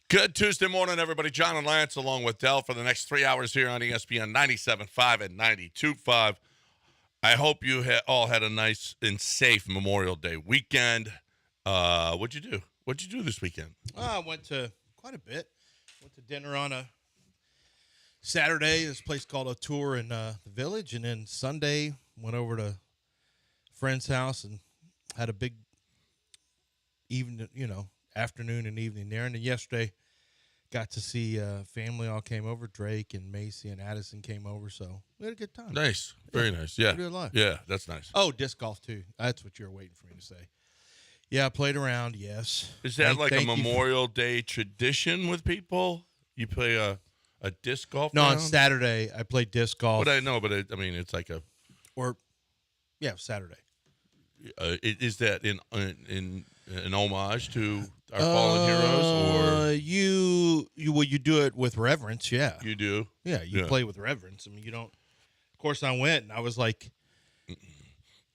Good Tuesday morning, everybody. John and Lance along with Dell for the next 3 hours here on ESPN 97.5 and 92.5. I hope you all had a nice and safe Memorial Day weekend. What'd you do? What'd you do this weekend? I went to quite a bit. Went to dinner on a Saturday, this place called A Tour in the Village, and then Sunday went over to a friend's house and had a big evening, afternoon and evening there. And then yesterday, got to see family all came over. Drake and Macy and Addison came over, so we had a good time. Nice. Very nice. Yeah. Good life. Yeah, that's nice. Oh, disc golf, too. That's what you were waiting for me to say. Yeah, I played around, yes. Is that like a Memorial Day tradition with people? You play a disc golf No, round? on Saturday, I played disc golf. But I know, it's like a... Saturday. Is that in an homage to our fallen heroes, or you do it with reverence? Yeah, you do. Yeah, you play with reverence. I mean, you don't. Of course, I went and I was like,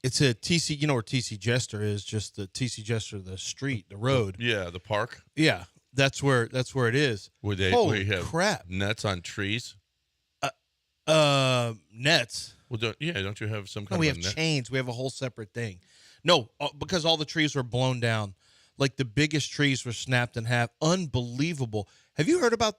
it's a TC. You know where TC Jester is? Just the TC Jester, the street, the road. Yeah, the park. Yeah, that's where it is. Holy have crap! Nets on trees. Nets. Well, don't you have some kind of? We have chains. We have a whole separate thing. No, because all the trees were blown down. Like the biggest trees were snapped in half. Unbelievable. Have you heard about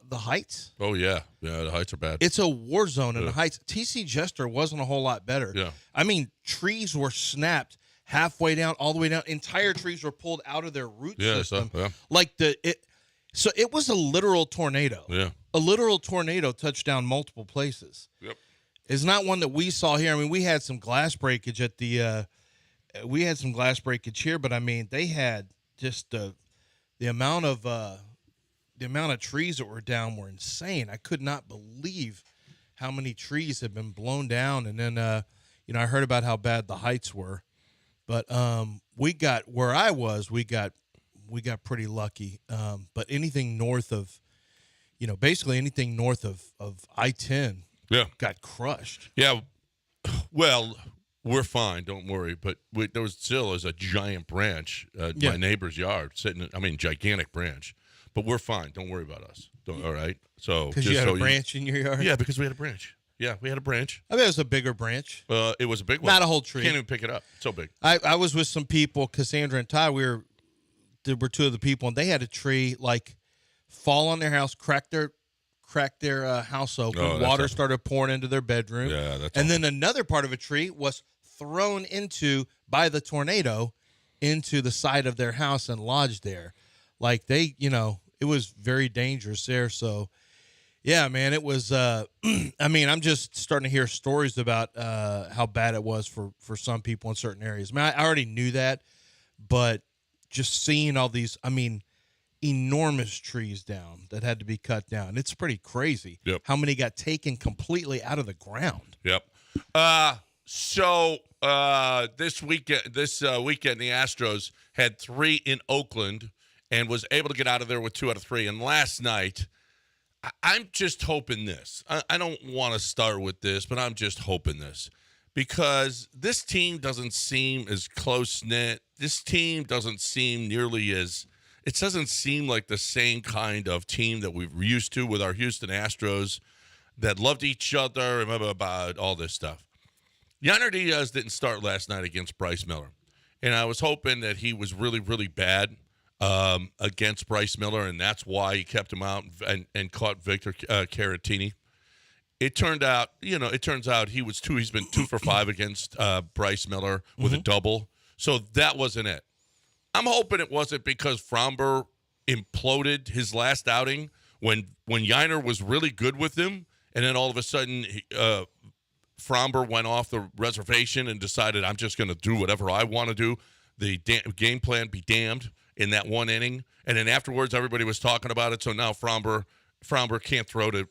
the Heights? Oh, yeah. Yeah, the Heights are bad. It's a war zone in the Heights. TC Jester wasn't a whole lot better. Yeah. I mean, trees were snapped halfway down, all the way down. Entire trees were pulled out of their root system. Like so it was a literal tornado. Yeah. A literal tornado touched down multiple places. Yep. It's not one that we saw here. I mean, we had some glass breakage at the here, but I mean, they had just the amount of trees that were down were insane. I could not believe how many trees had been blown down. And then, I heard about how bad the Heights were, but we got pretty lucky. But anything north of, basically anything north of I-10, got crushed. Yeah. Well, we're fine, don't worry. But there was still a giant branch at my neighbor's yard gigantic branch. But we're fine. Don't worry about us. All right. So because you had a branch in your yard. Yeah, because we had a branch. Yeah, we had a branch. I mean, it was a bigger branch. It was a big one. Not a whole tree. Can't even pick it up. It's so big. I was with some people, Cassandra and Ty. There were two of the people, and they had a tree fall on their house, crack their house open. Water started pouring into their bedroom. Yeah, then another part of a tree was thrown by the tornado into the side of their house and lodged there. Like it was very dangerous there. So, yeah, man, it was. I'm just starting to hear stories about how bad it was for some people in certain areas. I mean, I already knew that, but just seeing all these, enormous trees down that had to be cut down. It's pretty crazy. Yep. How many got taken completely out of the ground. Yep. So this weekend, the Astros had 3 in Oakland and was able to get out of there with 2 out of 3. And last night, I'm just hoping this. I don't want to start with this, but I'm just hoping this. Because this team doesn't seem as close-knit. This team doesn't seem it doesn't seem like the same kind of team that we're used to with our Houston Astros that loved each other, remember about all this stuff. Yainer Diaz didn't start last night against Bryce Miller. And I was hoping that he was really, really bad against Bryce Miller, and that's why he kept him out and caught Victor Caratini. It turns out he's been 2 for 5 against Bryce Miller with a double. So that wasn't it. I'm hoping it wasn't because Framber imploded his last outing when Yainer was really good with him, and then all of a sudden Framber went off the reservation and decided, I'm just going to do whatever I want to do. The game plan be damned in that one inning. And then afterwards, everybody was talking about it. So now Framber can't throw to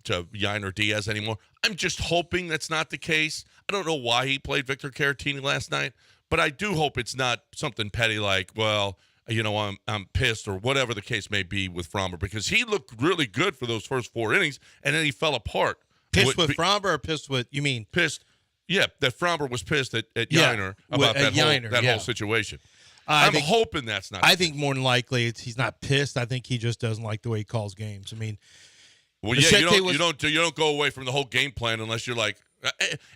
Yainer Diaz anymore. I'm just hoping that's not the case. I don't know why he played Victor Caratini last night, but I do hope it's not something petty like, well, I'm pissed or whatever the case may be with Framber, because he looked really good for those first 4 innings, and then he fell apart. Pissed with Framber or pissed with, you mean? Pissed, yeah, that Framber was pissed at Yainer about that whole situation. I'm hoping that's not. I think more than likely he's not pissed. I think he just doesn't like the way he calls games. I mean, well, yeah, you don't go away from the whole game plan unless you're like,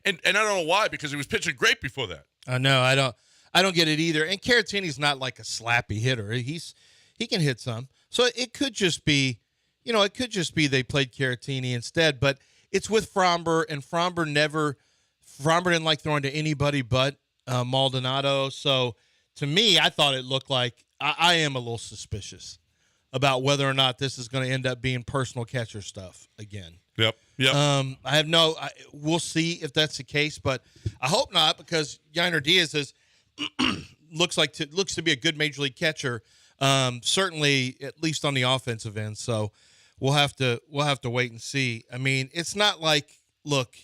and I don't know why, because he was pitching great before that. No, I don't get it either. And Caratini's not like a slappy hitter. He can hit some. So it could just be, they played Caratini instead. But it's with Fromber, and Fromber didn't like throwing to anybody but Maldonado. So to me, I thought it looked like I am a little suspicious about whether or not this is going to end up being personal catcher stuff again. Yep. We'll see if that's the case, but I hope not, because Yainer Diaz looks to be a good major league catcher. Certainly, at least on the offensive end. So we'll have to wait and see. I mean, it's not like, look,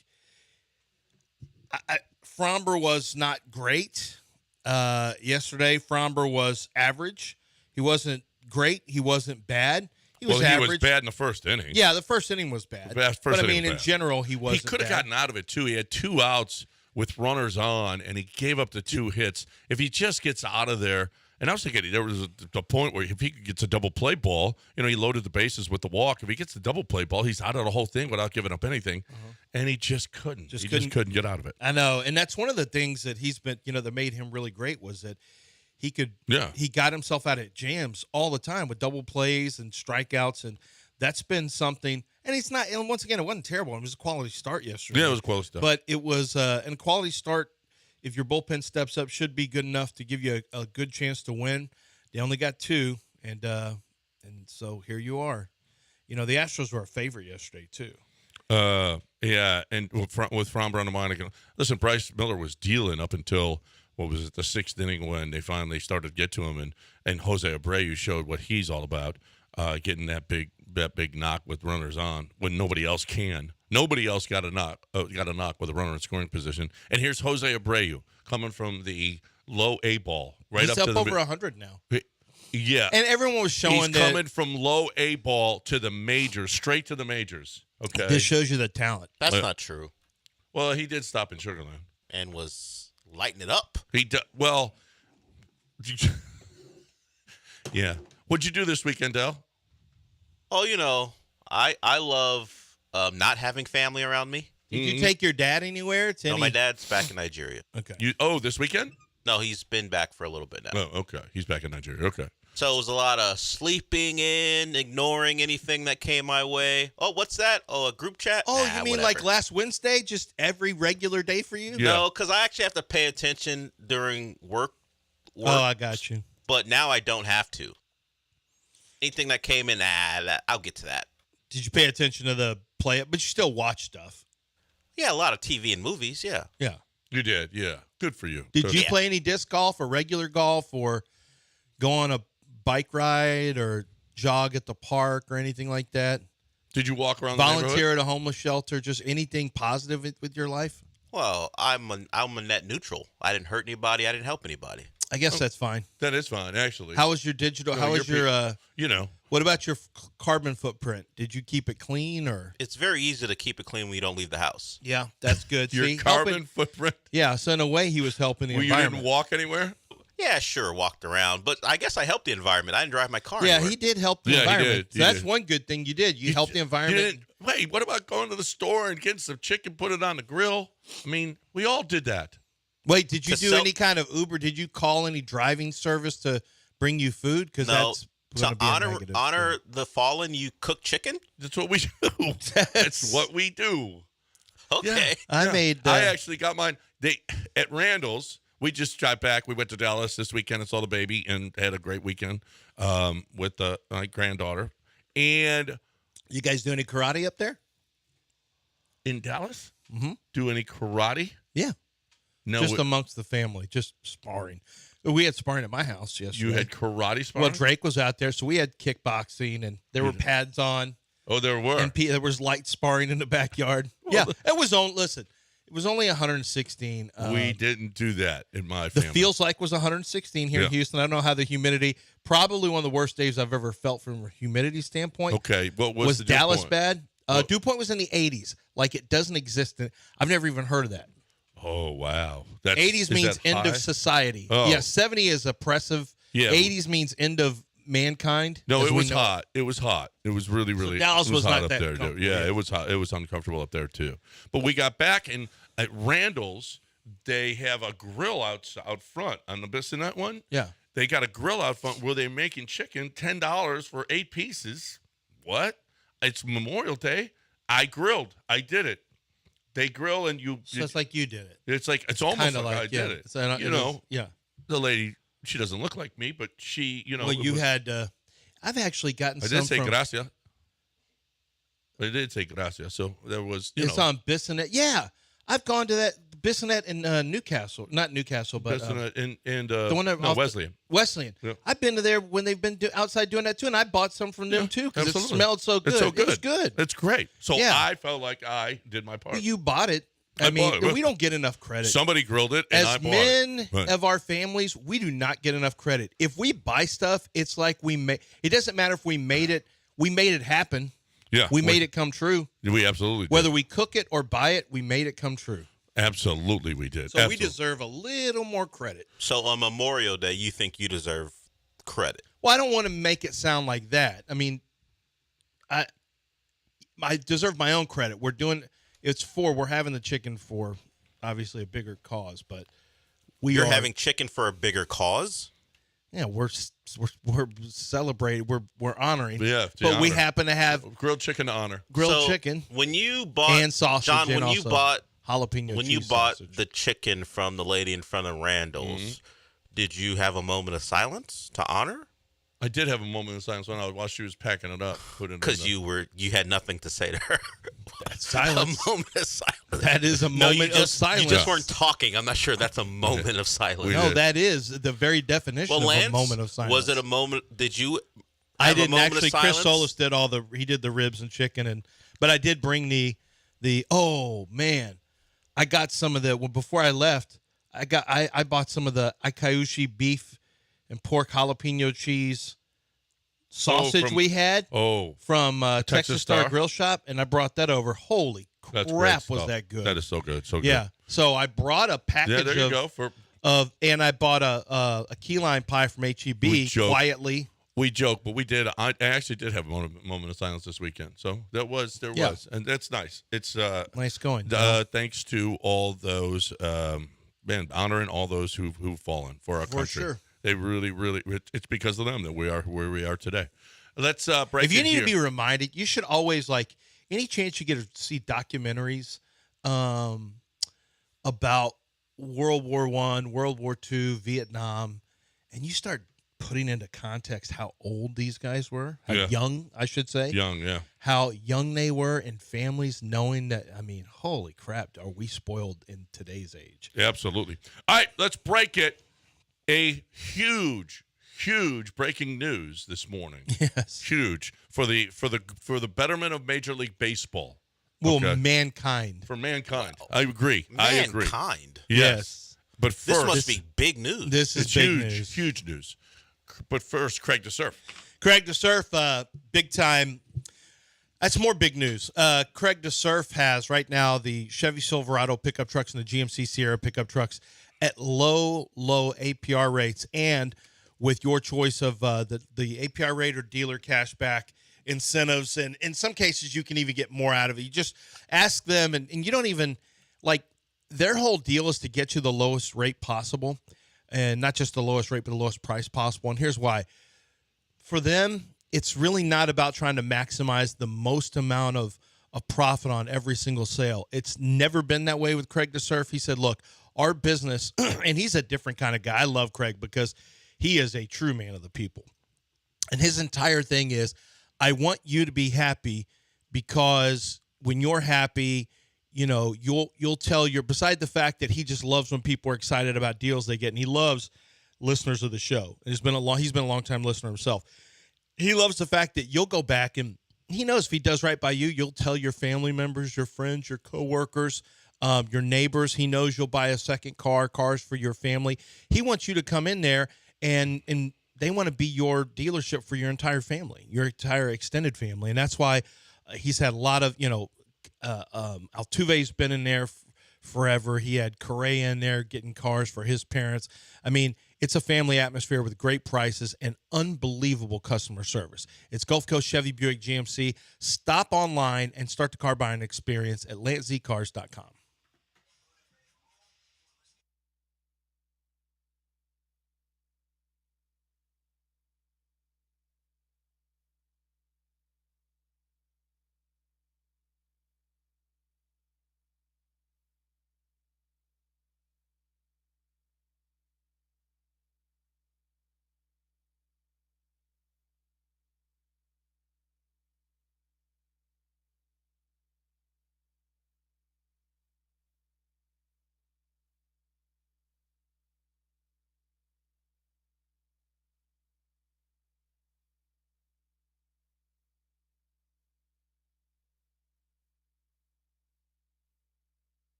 Fromber was not great yesterday. Fromber was average. He wasn't great. He wasn't bad. He was average. He was bad in the first inning. Yeah, the first inning was bad. But I mean, in general, he wasn't. He could have gotten out of it too. He had 2 outs with runners on, and he gave up the 2 hits. If he just gets out of there, and I was thinking there was a point where if he gets a double play ball, he loaded the bases with the walk. If he gets the double play ball, he's out of the whole thing without giving up anything, and he just couldn't. Just couldn't get out of it. I know, and that's one of the things that he's been, that made him really great, was that he got himself out of jams all the time with double plays and strikeouts, and that's been something. And he's not, and once again, it wasn't terrible. It was a quality start yesterday. Yeah, it was a quality start. But it was, and a quality start, if your bullpen steps up, should be good enough to give you a good chance to win. They only got 2, and so here you are. The Astros were a favorite yesterday too. Yeah, and with Fromber on the mind again. Listen, Bryce Miller was dealing up until, what was it, the 6th inning, when they finally started to get to him, and Jose Abreu showed what he's all about, getting that big knock with runners on when nobody else can. Nobody else got a knock with a runner in scoring position. And here's Jose Abreu coming from the low A ball He's up up to the over 100 now. Yeah, and everyone was showing he's coming from low A ball to the majors, straight to the majors. Okay, this shows you the talent. That's not true. Well, he did stop in Sugarland and was lighting it up. Well, yeah. What'd you do this weekend, Del? Oh, I love not having family around me. Did you take your dad anywhere? No, my dad's back in Nigeria. Okay. This weekend? No, he's been back for a little bit now. Oh, okay. He's back in Nigeria. Okay. So it was a lot of sleeping in, ignoring anything that came my way. Oh, what's that? Oh, a group chat? Oh, you mean whatever. like last Wednesday, just every regular day for you? Yeah. No, because I actually have to pay attention during work. Oh, I got you. But now I don't have to. Anything that came in, I'll get to that. Did you pay attention to the play? But you still watch stuff. Yeah, a lot of TV and movies, yeah. Yeah. You did, yeah. Good for you. Did you play any disc golf or regular golf or go on a bike ride or jog at the park or anything like that? Did you walk around Volunteer at a homeless shelter? Just anything positive with your life? Well, I'm a net neutral. I didn't hurt anybody. I didn't help anybody. I guess that's fine. That is fine, actually. How was your digital? How was your? What about your carbon footprint? Did you keep it clean or? It's very easy to keep it clean when you don't leave the house. Yeah, that's good. Your carbon footprint. Yeah, so in a way, he was helping the environment. You didn't walk anywhere? Yeah, sure, walked around, but I guess I helped the environment. I didn't drive my car. Yeah, anywhere. he did help the environment. He did. That's one good thing you did. You helped the environment. Wait, what about going to the store and getting some chicken, put it on the grill? I mean, we all did that. Wait, did you do any kind of Uber? Did you call any driving service to bring you food? Because that's to honor the fallen. You cook chicken. That's what we do. That's what we do. Okay, yeah. I actually got mine. At Randall's. We just got back. We went to Dallas this weekend and saw the baby and had a great weekend with my granddaughter. And you guys do any karate up there? In Dallas? Mm-hmm. Do any karate? Yeah. No, just amongst the family, just sparring. We had sparring at my house yesterday. You had karate sparring? Well, Drake was out there, so we had kickboxing, and there were pads on. Oh, there were. And there was light sparring in the backyard. Well, it was on. Listen, it was only 116. We didn't do that in my family. The feels like was 116 here in Houston. I don't know how the humidity. Probably one of the worst days I've ever felt from a humidity standpoint. Okay, what was the Dallas dew point? bad? Dew point was in the 80s. Like it doesn't exist. I've never even heard of that. Oh, wow. 80s means end of society. Oh. Yeah, 70 is oppressive. Yeah. 80s means end of mankind. No, as it we was know hot. It was hot. It was really, really. Dallas it was hot not up that there. Too. comfortable, Yeah, yeah. it was hot. It was uncomfortable up there too. But we got back, and at Randall's, they have a grill out front on the Bissonnet one. Yeah. They got a grill out front where they're making chicken, $10 for 8 pieces. What? It's Memorial Day. I grilled. I did it. They grill and So it's like you did it. it's almost Kind like, of like I did it. So You know, yeah. the lady, she doesn't look like me, but she, Well, you had. I've actually gotten I some did say from. gracia. I did say gracia. So there was, you It's know. on Bissonnet. Yeah, I've gone to that Bissonnet in Newcastle. Not Newcastle, but and the one that Wesleyan. Wesleyan. Yeah. I've been to there when they've been outside doing that too, and I bought some from them too because it absolutely. smelled so good. It's so good. It was good. It's great. So Yeah. I felt like I did my part. You bought it. I I mean, bought it. we don't get enough credit. Somebody grilled it, and I As bought men it. Right. of our families, we do not get enough credit. If we buy stuff, it's like we made. It doesn't matter if we made it. We made it happen. Yeah, We made it come true. We absolutely did. Whether we cook it or buy it, we made it come true. Absolutely, we did. So Absolutely. we deserve a little more credit. So on Memorial Day, you think you deserve credit? Well, I don't want to make it sound like that. I mean, I deserve my own credit. We're having the chicken for obviously a bigger cause, but You're having chicken for a bigger cause? yeah, we're celebrating, we're honoring. Yeah, to but we honor. happen to have grilled chicken to honor. grilled So, chicken When you bought and sausage, John, and when you also bought jalapeno when cheese you bought sausage. the chicken from the lady in front of Randall's, did you have a moment of silence to honor? I did have a moment of silence while she was packing it up. Because you had nothing to say to her. silence. A moment of silence. That is a No, moment of silence. You just weren't talking. I'm not sure that's a moment of silence. No, that is the very definition Well, of Lance, a moment of silence. was it a moment? Did you? I have a didn't moment actually. of Chris silence? Solis did he did the ribs and chicken, but I did bring the. Oh man, I got some of the before I left. I bought some of the Akaushi beef and pork jalapeno cheese sausage we had from Texas Star Grill Shop, and I brought that over. Holy That's crap, great was stuff. that good? That is so good. So good. Yeah. So I brought a package Yeah, there you go. and I bought a key lime pie from HEB quietly. We joke, but we did. I actually did have a moment of silence this weekend. So there was, and that's nice. It's Nice going. thanks to all those honoring all those who've fallen for our country. Sure. They really, really. It's because of them that we are where we are today. Let's break. If you it need here. to be reminded, you should always any chance you get to see documentaries about World War I, World War II, Vietnam, and you start putting into context how old these guys were, how young, I should say. Young, yeah. How young they were, and families knowing that, I mean, holy crap, are we spoiled in today's age? Absolutely. All right, let's break it. A huge breaking news this morning. Yes. Huge for the betterment of Major League Baseball. Well, Okay. mankind. For mankind. I agree. I agree. Mankind. Yes. But This first, must be big news. This is it's big huge, news. huge news. But first, Craig DeSurf. Craig DeSurf, big time. That's more big news. Craig DeSurf has right now the Chevy Silverado pickup trucks and the GMC Sierra pickup trucks at low APR rates, and with your choice of the APR rate or dealer cashback incentives. And in some cases, you can even get more out of it. You just ask them, and you don't even, their whole deal is to get you the lowest rate possible, and not just the lowest rate, but the lowest price possible. And here's why. For them, it's really not about trying to maximize the most amount of profit on every single sale. It's never been that way with Craig DeSurf. He said, look, our business, and he's a different kind of guy. I love Craig because he is a true man of the people. And his entire thing is, I want you to be happy, because when you're happy, you'll tell beside the fact that he just loves when people are excited about deals they get, and he loves listeners of the show. And he's been a long time listener himself. He loves the fact that you'll go back, and he knows if he does right by you, you'll tell your family members, your friends, your coworkers, your neighbors. He knows you'll buy a second cars for your family. He wants you to come in there, and they want to be your dealership for your entire family, your entire extended family. And that's why he's had a lot of, Altuve's been in there forever. He had Correa in there getting cars for his parents. I mean, it's a family atmosphere with great prices and unbelievable customer service. It's Gulf Coast Chevy Buick GMC. Stop online and start the car buying experience at lantzcars.com.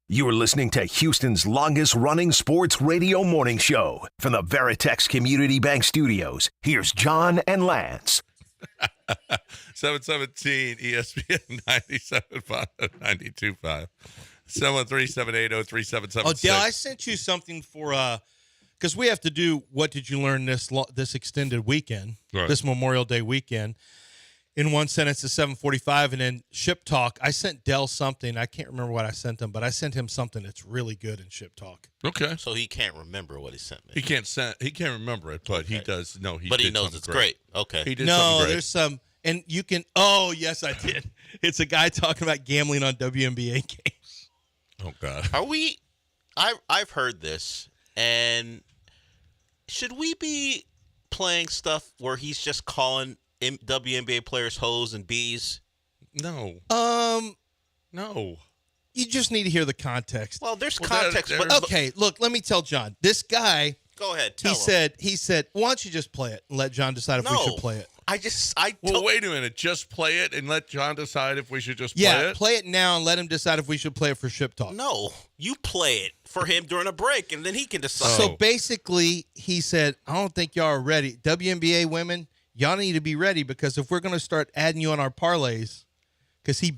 You are listening to Houston's longest-running sports radio morning show. From the Veritex Community Bank Studios, here's John and Lance. 717 ESPN 97.5, 92.5. 713-780-3776. Oh, Dale, I sent you something for because we have to do what did you learn this extended weekend, Right. this Memorial Day weekend. In one sentence to 7:45, and then Ship Talk. I sent Dell something. I can't remember what I sent him, but I sent him something that's really good in Ship Talk. Okay. So he can't remember what he sent me. He can't remember it, but he does know But he did knows something it's great. Okay. He did No, something great. there's some, and you can. Oh, yes, I did. It's a guy talking about gambling on WNBA games. Oh God. Are we? I've heard this, and should we be playing stuff where he's just calling WNBA players hoes and bees? No. No. You just need to hear the context. Well, there's Well, context, there- but there's- Okay, look, let me tell John. This guy, go ahead. Tell he him. said, why don't you just play it and let John decide if we should play it? Well, wait a minute. Just play it and let John decide if we should just play Yeah, it? play it now and let him decide if we should play it for Ship Talk. No, you play it for him during a break, and then he can decide. So basically, he said, I don't think y'all are ready. WNBA women, y'all need to be ready because if we're going to start adding you on our parlays, because he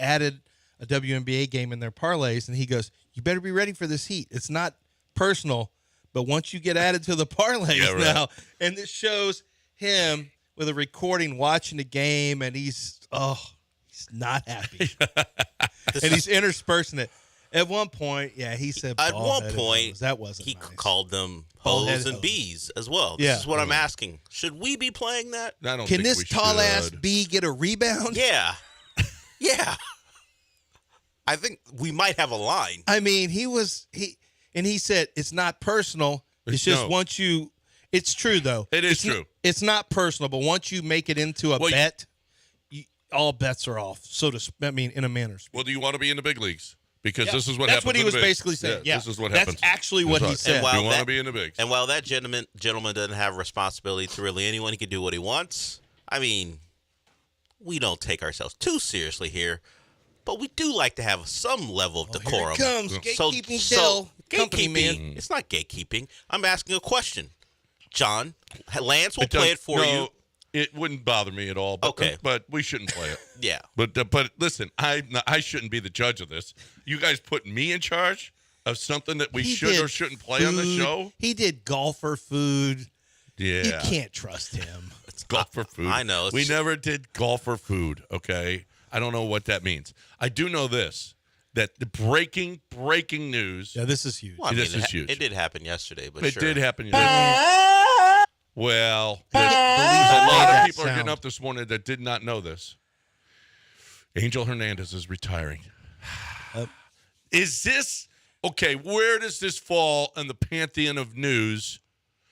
added a WNBA game in their parlays, and he goes, you better be ready for this heat. It's not personal, but once you get added to the parlays Yeah, right. now, and this shows him with a recording watching the game, and he's not happy. And he's interspersing it. At one point, yeah, he said At one bald-headed point, hoes. That wasn't he nice. called them Bald-headed hoes and hoes. bees as well. Yeah. This is what I'm asking. Should we be playing that? I don't Can think this we tall ass should. bee get a rebound? Yeah. Yeah. I think we might have a line. I mean, he said it's not personal. It's just No. once you. It's true though. It is It's true. It's not personal, but once you make it into a Well, bet, all bets are off. So to, I mean, in a manner. Well, do you want to be in the big leagues? because Yeah. this is what That's happens. what he in was the bigs. basically saying. Yeah, this is what that's happens. actually what he said. And while you want to that- be in the bigs. And while that gentleman doesn't have responsibility to really anyone, he can do what he wants. I mean, we don't take ourselves too seriously here, but we do like to have some level of decorum. Here it comes. Gatekeeping Dell, company man. It's not gatekeeping. I'm asking a question. John, Lance will play it for you. It wouldn't bother me at all. But, Okay. But we shouldn't play it. Yeah. But listen, I shouldn't be the judge of this. You guys put me in charge of something that we He should did or shouldn't play on the food. show? He did golfer food. Yeah. You can't trust him. It's golfer food. I know. We never did golfer food, okay? I don't know what that means. I do know this, that the breaking news. Yeah, this is huge. Well, I This mean, is huge. It did happen yesterday, but It sure. did happen. Well, there's a lot of people are getting up this morning that did not know this. Angel Hernandez is retiring. Is this okay? Where does this fall in the pantheon of news?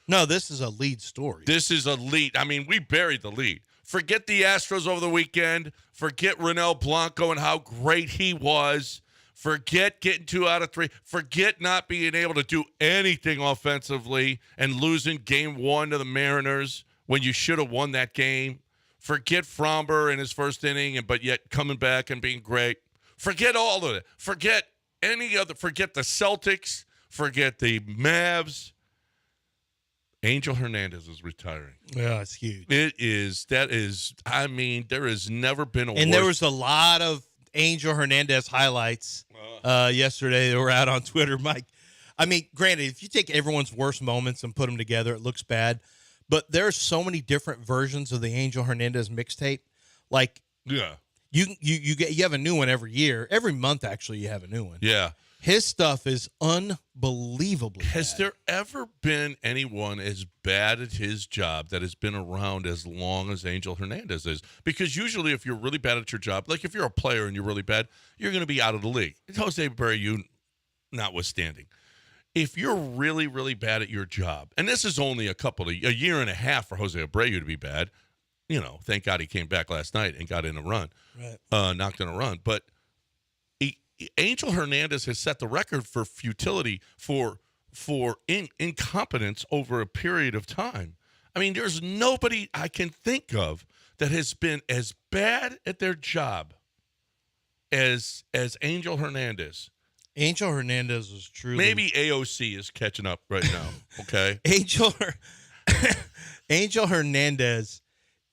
No, this is a lead story. This is a lead. I mean, we buried the lead. Forget the Astros over the weekend. Forget Ronel Blanco and how great he was. Forget getting 2 out of 3. Forget not being able to do anything offensively and losing game 1 to the Mariners when you should have won that game. Forget Fromber in his first inning, but yet coming back and being great. Forget all of it. Forget any other. Forget the Celtics. Forget the Mavs. Angel Hernandez is retiring. Yeah, it's huge. I mean, there has never been a And worse. there was a lot of Angel Hernandez highlights yesterday that were out on Twitter, Mike. I mean, granted, if you take everyone's worst moments and put them together, it looks bad. But there's so many different versions of the Angel Hernandez mixtape. Like, Yeah. you have a new one every year. Every month, actually, you have a new one. Yeah. His stuff is unbelievably Has bad. there ever been anyone as bad at his job that has been around as long as Angel Hernandez is? Because usually if you're really bad at your job, like if you're a player and you're really bad, you're going to be out of the league. Jose Abreu notwithstanding. If you're really, really bad at your job, and this is only a year and a half for Jose Abreu to be bad, thank God he came back last night and got in a run, knocked in a run. But Angel Hernandez has set the record for futility, for incompetence over a period of time. I mean, there's nobody I can think of that has been as bad at their job as Angel Hernandez. Angel Hernandez was truly Maybe AOC is catching up right now. Okay. Angel Hernandez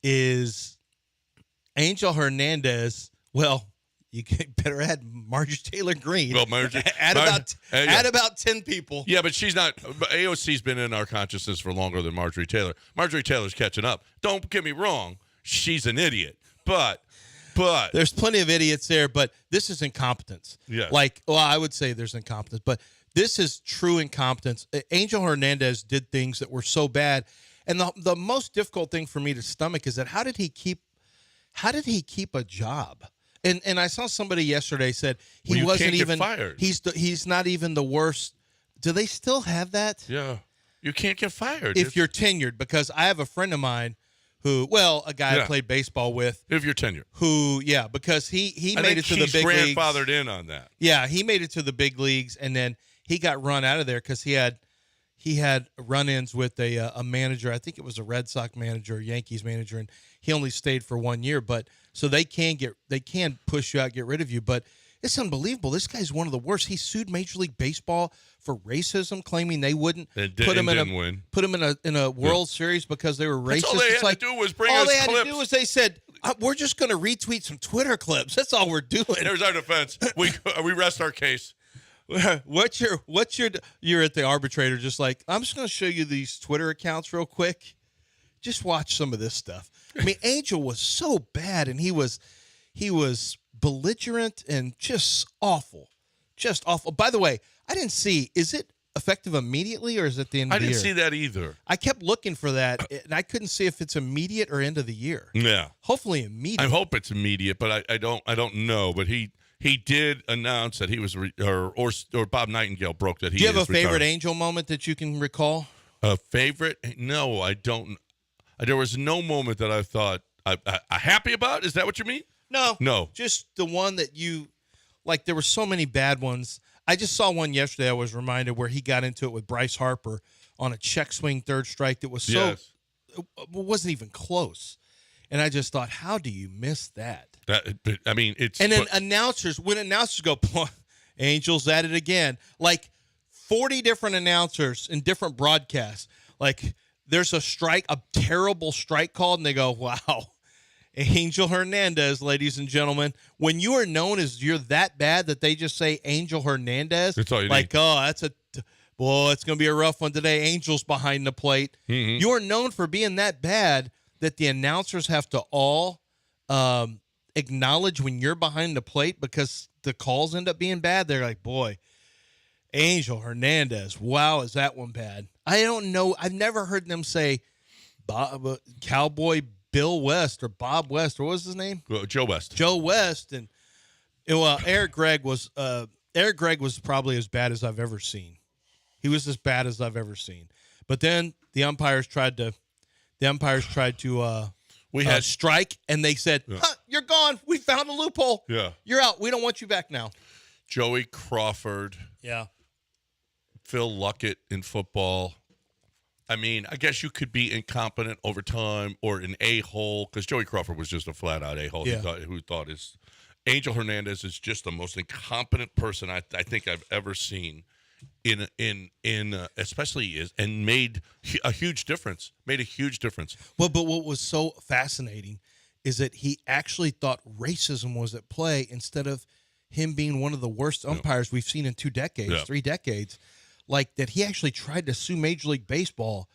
is Angel Hernandez. Well, you better add Marjorie Taylor Greene. Well, Marjorie, add about 10 people. Yeah, but she's not. AOC's been in our consciousness for longer than Marjorie Taylor. Marjorie Taylor's catching up. Don't get me wrong. She's an idiot, but there's plenty of idiots there. But this is incompetence. Yeah. I would say there's incompetence, but this is true incompetence. Angel Hernandez did things that were so bad, and the most difficult thing for me to stomach is that how did he keep a job? And I saw somebody yesterday said he you wasn't can't get even fired. He's not even the worst. Do they still have that? Yeah, you can't get fired If you're tenured, because I have a friend of mine who, a guy I played baseball with, if you're tenured, because he I made think it to the he's big leagues. grandfathered in on that. Yeah, he made it to the big leagues, and then he got run out of there because he had run-ins with a manager. I think it was a Red Sox manager, Yankees manager, and he only stayed for 1 year. But so they can push you out, get rid of you. But it's unbelievable. This guy's one of the worst. He sued Major League Baseball for racism, claiming they wouldn't put him in a World Series because they were racist. That's all they had to do was bring us all they had clips. to do was they said, "We're just going to retweet some Twitter clips. That's all we're doing." There's our defense. We rest our case. You're at the arbitrator, just like, I'm just going to show you these Twitter accounts real quick. Just watch some of this stuff. I mean, Angel was so bad, and he was belligerent and just awful. By the way, I didn't see, is it effective immediately or is it the end of the year? I didn't see that either. I kept looking for that, and I couldn't see if it's immediate or end of the year. Yeah. Hopefully immediate. I hope it's immediate, but I don't know. But he did announce that he was or Bob Nightingale broke that he. Do you have is a favorite retiring. Angel moment that you can recall? A favorite? No, I don't. There was no moment that I thought I happy about. Is that what you mean? No. No. Just the one that like there were so many bad ones. I just saw one yesterday. I was reminded where he got into it with Bryce Harper on a check swing third strike that was so it wasn't even close. And I just thought, how do you miss that? It's and then announcers go, Angels at it again. Like 40 different announcers in different broadcasts. Like there's a terrible strike called, and they go, wow. Angel Hernandez, ladies and gentlemen. When you are known as you're that bad that they just say Angel Hernandez, that's all you like, need. oh, it's going to be a rough one today. Angel's behind the plate. Mm-hmm. You are known for being that bad that the announcers have to all acknowledge when you're behind the plate because the calls end up being bad. They're like, boy, Angel Hernandez, wow, is that one bad? I don't know. I've never heard them say Cowboy Bill West or Bob West, or what was his name? Joe West. Joe West. And Eric Gregg was probably as bad as I've ever seen. He was as bad as I've ever seen. But then the umpires tried to strike, and they said, you're gone. We found a loophole. Yeah. You're out. We don't want you back now. Joey Crawford. Yeah. Phil Luckett in football. I mean, I guess you could be incompetent over time or an a-hole, because Joey Crawford was just a flat-out a-hole who thought his Angel Hernandez is just the most incompetent person I think I've ever seen especially and made a huge difference. Well, but what was so fascinating is that he actually thought racism was at play instead of him being one of the worst umpires we've seen in 3 decades. Like that, he actually tried to sue Major League Baseball,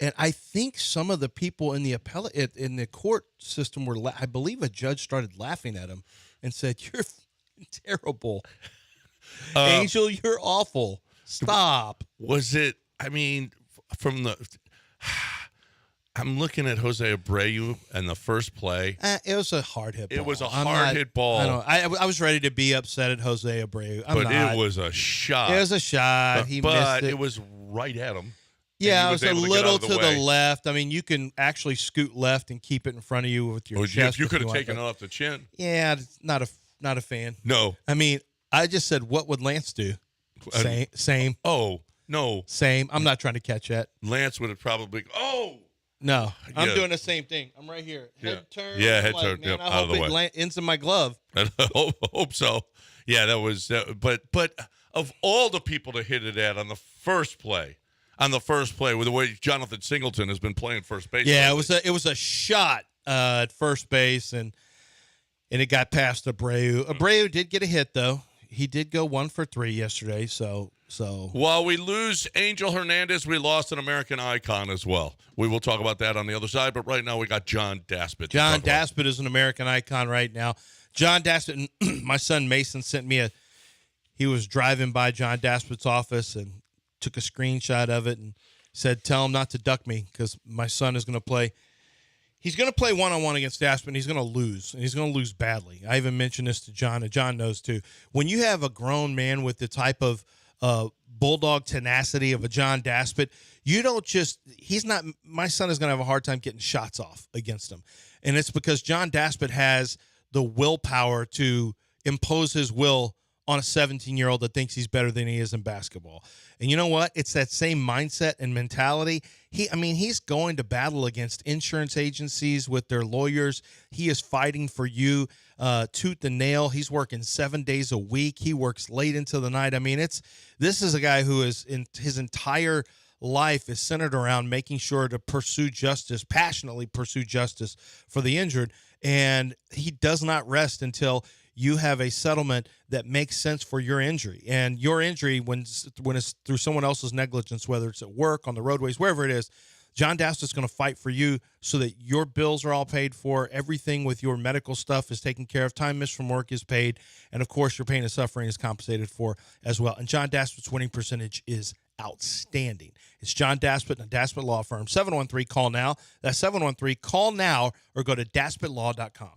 and I think some of the people in the in the court system were. I believe a judge started laughing at him and said, "You're terrible, Angel. You're awful. Stop." Was it? I mean, from the. I'm looking at Jose Abreu and the first play. It was a hard hit ball. It was a hard hit ball. I was ready to be upset at Jose Abreu. It was a shot. It was a shot. But, he missed it. It was right at him. Yeah, it was a little to the left. I mean, you can actually scoot left and keep it in front of you with your chest. You could have taken it off the chin. Yeah, not a fan. No. I mean, I just said, what would Lance do? Same. Oh, no. Same. I'm not trying to catch that. Lance would have probably. Oh. No, I'm doing the same thing. I'm right here. Head turn. Yeah, head turn. Yep, I hope out of the way. Ends in my glove. I hope so. Yeah, that was. But of all the people to hit it at on the first play with the way Jonathan Singleton has been playing first base. Yeah, it was a shot at first base, and it got past Abreu. Abreu did get a hit though. He did go 1 for 3 yesterday. So while we lose Angel Hernandez, we lost an American icon as well. We will talk about that on the other side, but right now we got John Daspit. John Daspit is an American icon right now. John Daspit, my son Mason sent me he was driving by John Daspit's office and took a screenshot of it and said, tell him not to duck me because my son is going to play. He's going to play one-on-one against Daspit, and he's going to lose, and he's going to lose badly. I even mentioned this to John, and John knows too. When you have a grown man with the type of bulldog tenacity of a John Daspit, my son is going to have a hard time getting shots off against him. And it's because John Daspit has the willpower to impose his will on a 17-year-old that thinks he's better than he is in basketball. And you know what? It's that same mindset and mentality. He's going to battle against insurance agencies with their lawyers. He is fighting for you tooth and nail. He's working 7 days a week. He works late into the night. I mean, this is a guy who is in his entire life is centered around making sure to passionately pursue justice for the injured. And he does not rest until you have a settlement that makes sense for your injury. And your injury, when it's through someone else's negligence, whether it's at work, on the roadways, wherever it is, John Daspit's going to fight for you so that your bills are all paid for, everything with your medical stuff is taken care of, time missed from work is paid, and, of course, your pain and suffering is compensated for as well. And John Daspit's winning percentage is outstanding. It's John Daspit and the Daspit Law Firm. 713-CALL-NOW. That's 713-CALL-NOW, or go to daspitlaw.com.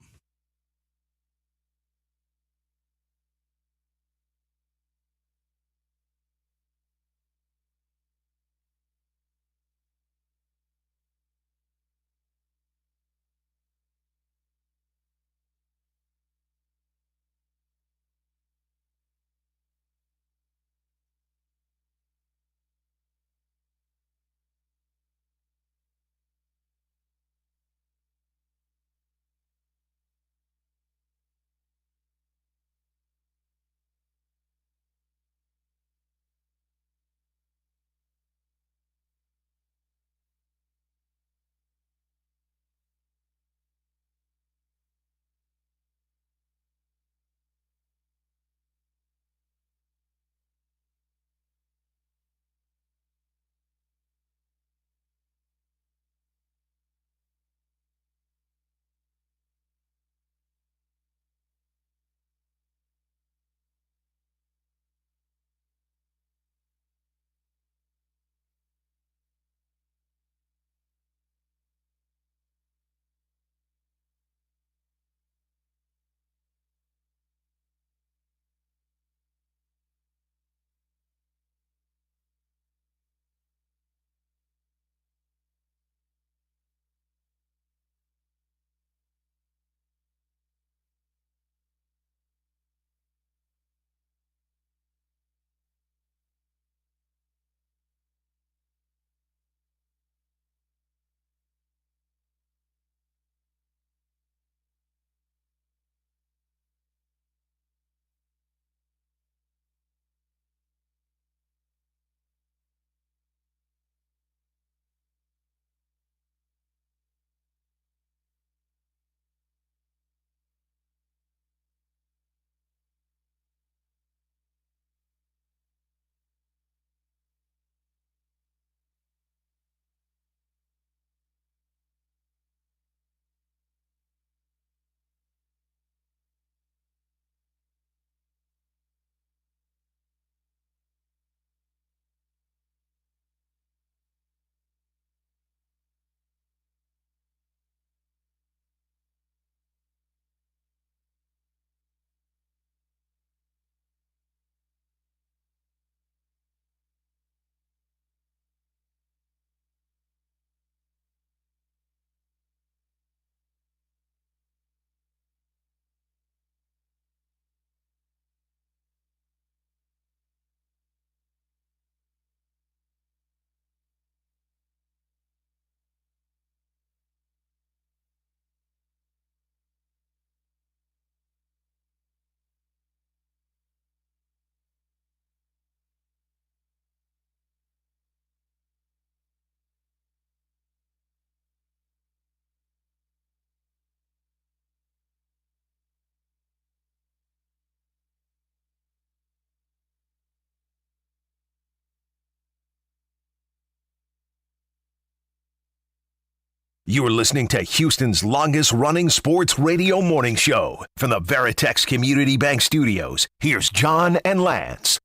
You're listening to Houston's longest-running sports radio morning show. From the Veritex Community Bank Studios, here's John and Lance.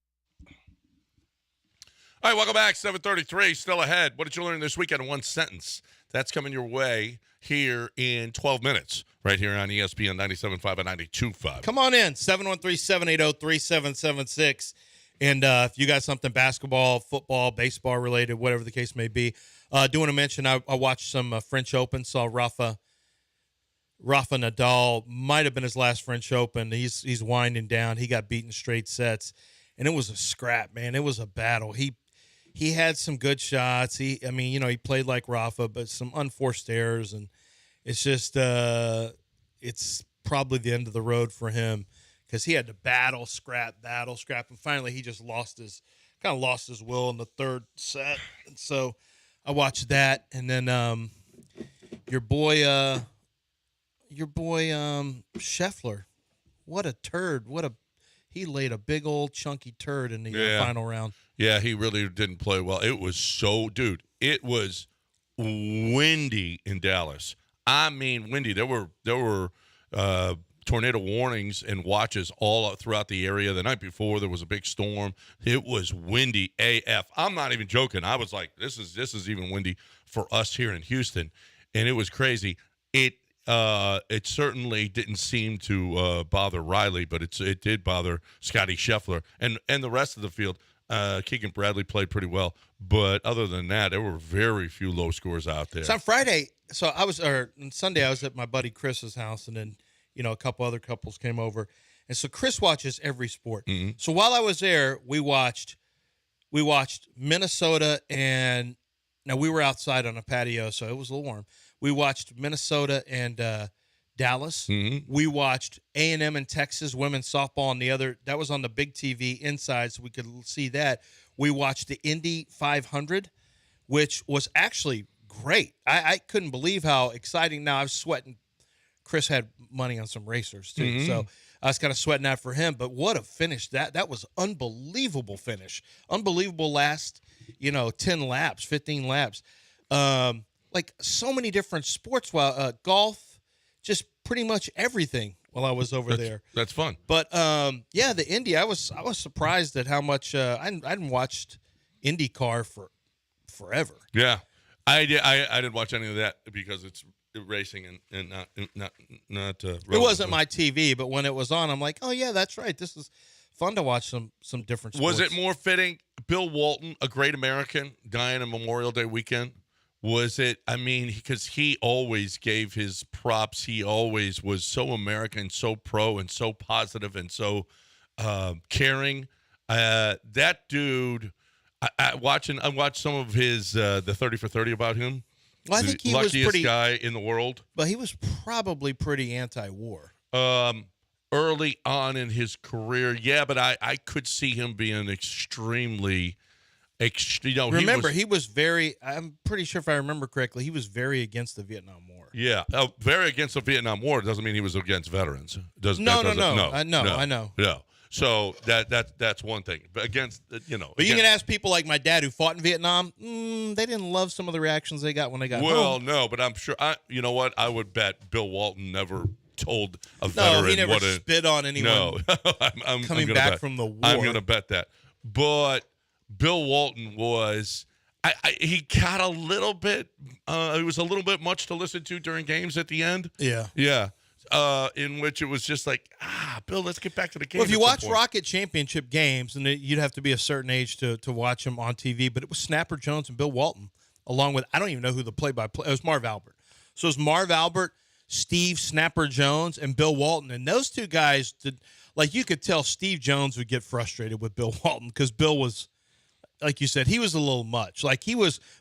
All right, welcome back. 7:33, still ahead. What did you learn this weekend in one sentence? That's coming your way here in 12 minutes, right here on ESPN 97.5 and 92.5. Come on in, 713-780-3776. And if you got something basketball, football, baseball related, whatever the case may be, do want to mention I watched some French Open, saw Rafa Nadal, might have been his last French Open. He's winding down. He got beaten straight sets, and it was a scrap, man. It was a battle. He had some good shots. He played like Rafa, but some unforced errors, and it's just it's probably the end of the road for him because he had to battle, scrap, and finally he just lost his will in the third set. And so I watched that, and then your boy Scheffler, what a turd! He laid a big old chunky turd in the final round. Yeah, he really didn't play well. It was it was windy in Dallas. I mean, windy. There were tornado warnings and watches all throughout the area. The night before, there was a big storm. It was windy AF. I'm not even joking. I was like, this is even windy for us here in Houston, and it was crazy. It certainly didn't seem to bother Riley, but it did bother Scotty Scheffler and the rest of the field. Keegan Bradley played pretty well, but other than that, there were very few low scores out there. So on Sunday, I was at my buddy Chris's house, and then a couple other couples came over, and so Chris watches every sport. Mm-hmm. So while I was there, we watched Minnesota, and now we were outside on a patio, so it was a little warm. We watched Minnesota and Dallas. Mm-hmm. We watched A&M and Texas women's softball on the other. That was on the big TV inside, so we could see that. We watched the Indy 500, which was actually great. I couldn't believe how exciting. Now I was sweating. Chris had money on some racers too, Mm-hmm. so I was kind of sweating that for him. But what a finish! That was unbelievable finish. Unbelievable last 10 laps, 15 laps. Like so many different sports, golf, just pretty much everything while I was over there. That's fun. But the Indy, I was surprised at how much I hadn't watched IndyCar for forever. Yeah, I didn't watch any of that because it's racing and not. It wasn't my TV, but when it was on, I'm like, oh yeah, that's right. This is fun to watch some different sports. Was it more fitting? Bill Walton, a great American, dying on Memorial Day weekend. Was it? I mean, because he always gave his props. He always was so American, so pro, and so positive, and so caring. That dude, I watched some of his the 30 for 30 about him. Well, I think he luckiest was pretty guy in the world. But he was probably pretty anti-war. Early on in his career, yeah, but I could see him being extremely. He was very. I'm pretty sure if I remember correctly, he was very against the Vietnam War. Yeah, very against the Vietnam War. Doesn't mean he was against veterans. No. I know. Yeah. So that's one thing. But against But you can ask people like my dad who fought in Vietnam. They didn't love some of the reactions they got when they got home. Well, no, but I'm sure. You know what? I would bet Bill Walton never told a veteran. No, he never spit on anyone. No, I'm coming gonna back bet. from the war. I'm going to bet that. But Bill Walton was. He got a little bit. It was a little bit much to listen to during games at the end. Yeah. In which it was just like, Bill, let's get back to the game. Well, if you watch Rocket Championship games, and you'd have to be a certain age to watch them on TV, but it was Snapper Jones and Bill Walton, along with, I don't even know who the play-by-play, it was Marv Albert. So it was Marv Albert, Steve Snapper Jones, and Bill Walton. And those two guys, you could tell Steve Jones would get frustrated with Bill Walton because Bill was, like you said, he was a little much.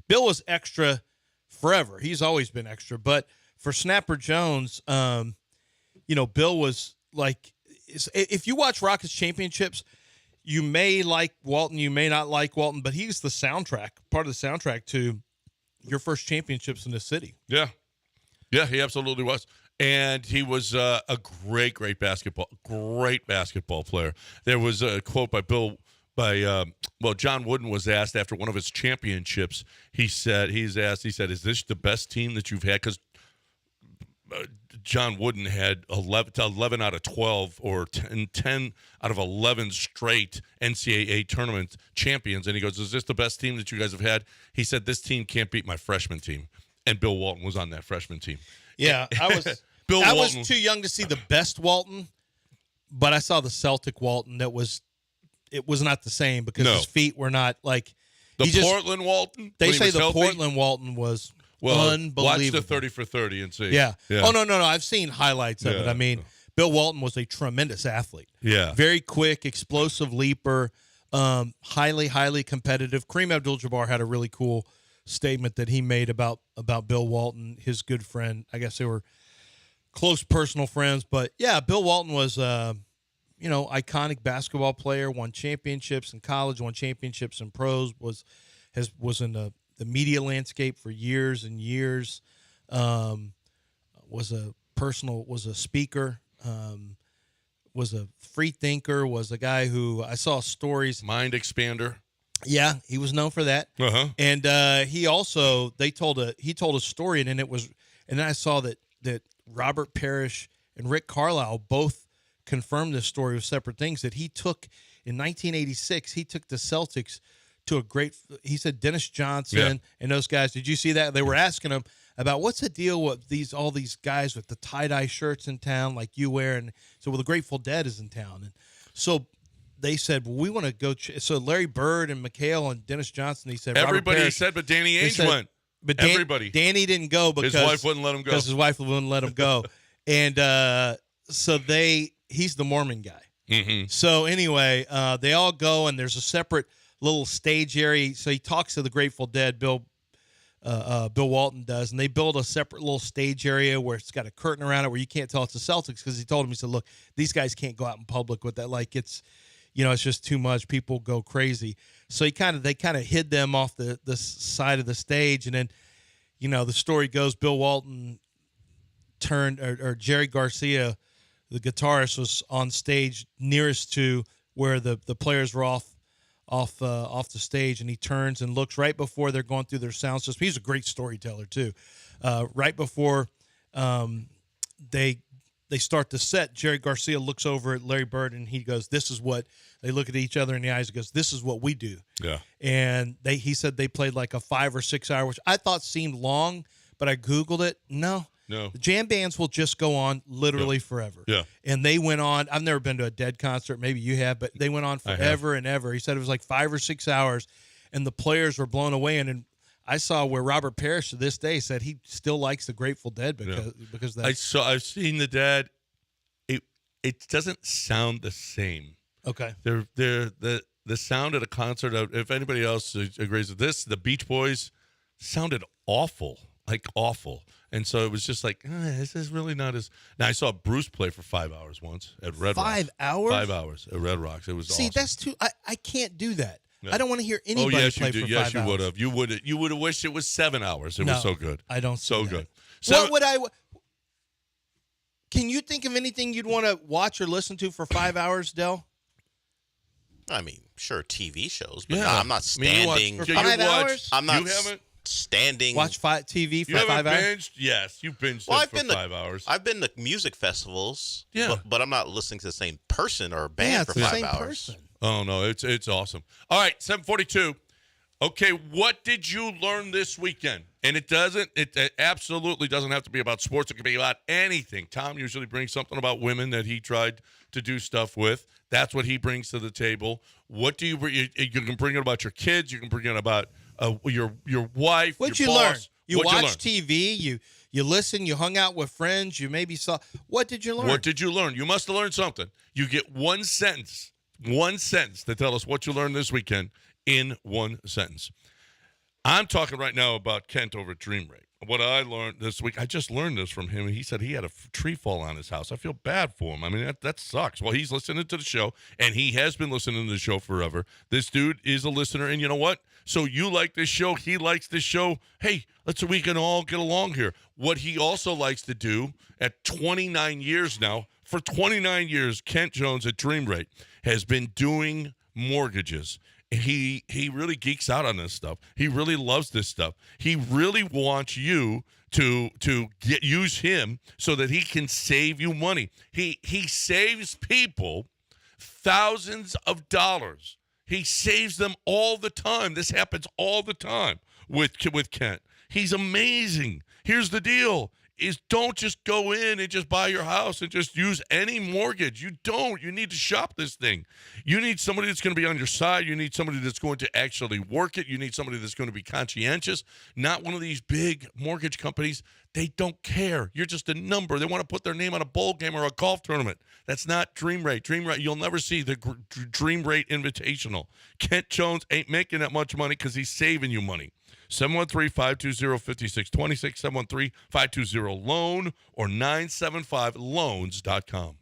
Bill was extra forever. He's always been extra. But for Snapper Jones, Bill was like, if you watch Rockets championships, you may like Walton, you may not like Walton, but he's the soundtrack, part of the soundtrack to your first championships in the city. Yeah. Yeah, he absolutely was. And he was a great basketball player. There was a quote by Bill by John Wooden was asked after one of his championships. He said, "Is this the best team that you've had?" Because John Wooden had 11 out of 12 or 10 out of 11 straight NCAA tournament champions. And he goes, "Is this the best team that you guys have had?" He said, "This team can't beat my freshman team." And Bill Walton was on that freshman team. Yeah, I was too young to see the best Walton, but I saw the Celtic Walton. It was not the same because his feet were not like Portland Walton. They say the Portland Walton was unbelievable. Watch the 30 for 30 and see. Yeah. Oh no, I've seen highlights of it. I mean, Bill Walton was a tremendous athlete. Yeah. Very quick, explosive leaper, highly competitive. Kareem Abdul-Jabbar had a really cool statement that he made about Bill Walton, his good friend. I guess they were close personal friends, but yeah, Bill Walton was iconic basketball player, won championships in college, won championships in pros, was in the media landscape for years and years, was a speaker, was a free thinker, was a guy who I saw stories. Mind expander. Yeah, he was known for that. Uh-huh. And he told a story, and then I saw that Robert Parrish and Rick Carlisle both confirmed this story with separate things, that he took in 1986, he took the Celtics to he said Dennis Johnson and those guys. Did you see that? They were asking him about what's the deal with all these guys with the tie-dye shirts in town like you wear, and so the Grateful Dead is in town. And so they said, well, we want to go. So Larry Bird and McHale and Dennis Johnson, he said, everybody said, but Danny Ainge went. But everybody. Danny didn't go because his wife wouldn't let him go. Because his wife wouldn't let him go. And so he's the Mormon guy. Mm-hmm. So anyway, they all go, and there's a separate little stage area. So he talks to the Grateful Dead, Bill Walton does, and they build a separate little stage area where it's got a curtain around it where you can't tell it's the Celtics, because he told him, he said, look, these guys can't go out in public with that. Like it's just too much. People go crazy. So they kind of hid them off the side of the stage. And then, the story goes, Bill Walton turned, or Jerry Garcia, the guitarist, was on stage nearest to where the players were off the stage, and he turns and looks right before they're going through their sound system. He's a great storyteller too. Right before they start the set, Jerry Garcia looks over at Larry Bird, and he goes, "This is what." They look at each other in the eyes and goes, "This is what we do." Yeah. And he said they played like a 5 or 6 hour, which I thought seemed long, but I Googled it. No. The jam bands will just go on literally forever. Yeah. And they went on. I've never been to a Dead concert. Maybe you have, but they went on forever and ever. He said it was like 5 or 6 hours, and the players were blown away. And I saw where Robert Parrish to this day said he still likes the Grateful Dead because I've seen the Dead. It doesn't sound the same. Okay. The sound at a concert, if anybody else agrees with this, the Beach Boys sounded awful. Like awful. And so it was just like, this is really not as. Now, I saw Bruce play for 5 hours once at Red Rocks. 5 hours? 5 hours at Red Rocks. It was awesome. See, that's too. I can't do that. Yeah. I don't want to hear anybody play for 5 hours. Yes, you would have. You would have wished it was 7 hours. It was so good. I don't. So good. What would I? Can you think of anything you'd want to watch or listen to for 5 hours, Del? I mean, sure, TV shows, but I'm not standing. For 5 hours? I'm not standing. Watch TV for you 5 hours? Binged? Yes, you've binged for 5 hours. I've been to music festivals, yeah, but I'm not listening to the same person or band for 5 hours. Person. Oh, no, it's awesome. All right, 7:42. Okay, what did you learn this weekend? And it absolutely doesn't have to be about sports. It could be about anything. Tom usually brings something about women that he tried to do stuff with. That's what he brings to the table. What do you can bring it about your kids. You can bring it about your wife. What'd your you boss. learn? You watched TV. You listen. You hung out with friends. You maybe saw. What did you learn? What did you learn? You must have learned something. You get one sentence to tell us what you learned this weekend in one sentence. I'm talking right now about Kent over at Dream Rate. What I learned this week, I just learned this from him. He said he had a tree fall on his house. I feel bad for him. I mean, that sucks. Well, he's listening to the show, and he has been listening to the show forever. This dude is a listener, and you know what? So you like this show. He likes this show. Hey, we can all get along here. What he also likes to do at 29 years now, for 29 years, Kent Jones at Dream Rate has been doing mortgages. He really geeks out on this stuff. He really loves this stuff. He really wants you to use him so that he can save you money. He saves people thousands of dollars. He saves them all the time. This happens all the time with Kent. He's amazing. Here's the deal. Is don't just go in and just buy your house and just use any mortgage. You don't. You need to shop this thing. You need somebody that's going to be on your side. You need somebody that's going to actually work it. You need somebody that's going to be conscientious. Not one of these big mortgage companies. They don't care. You're just a number. They want to put their name on a bowl game or a golf tournament. That's not Dream Rate. Dream Rate, you'll never see the Dream Rate Invitational. Kent Jones ain't making that much money because he's saving you money. 713-520-5626, 713-520-LOAN, or 975loans.com.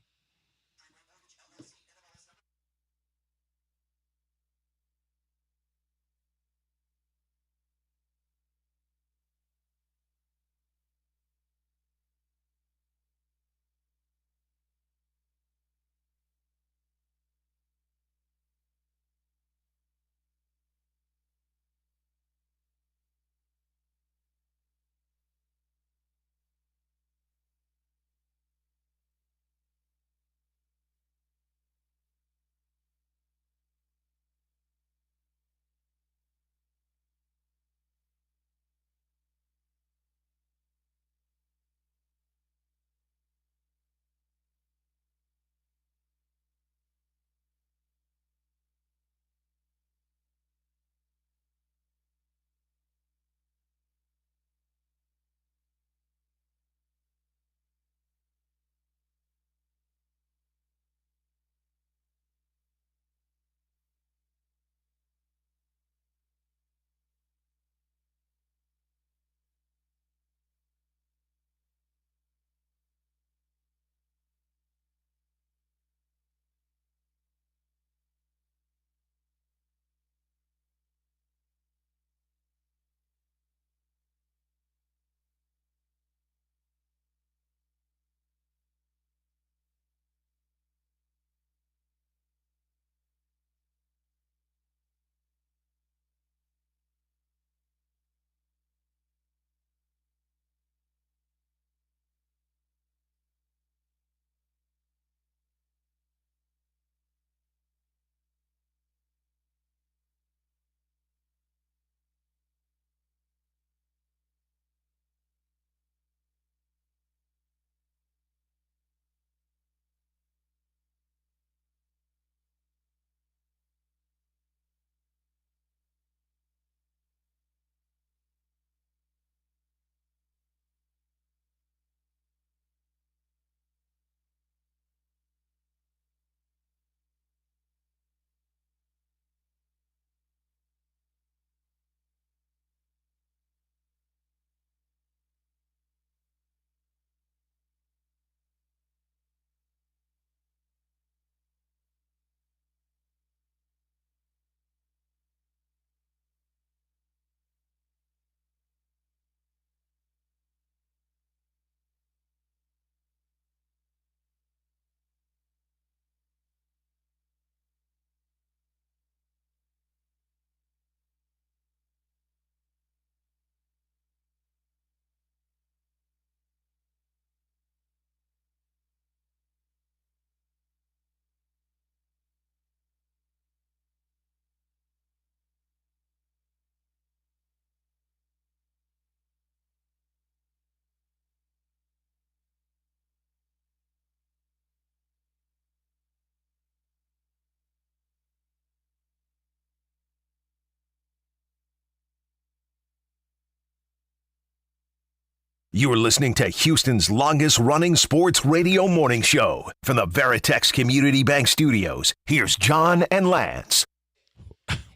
You are listening to Houston's longest-running sports radio morning show. From the Veritex Community Bank Studios, here's John and Lance.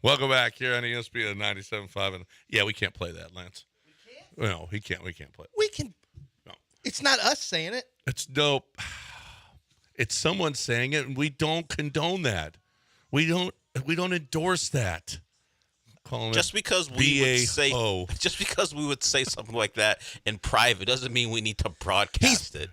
Welcome back here on ESPN 97.5. And yeah, we can't play that, Lance. We can't? No, we can't play it. We can. No. It's not us saying it. It's dope. It's someone saying it, and we don't condone that. We don't endorse that. Just because we would say something like that in private doesn't mean we need to broadcast it.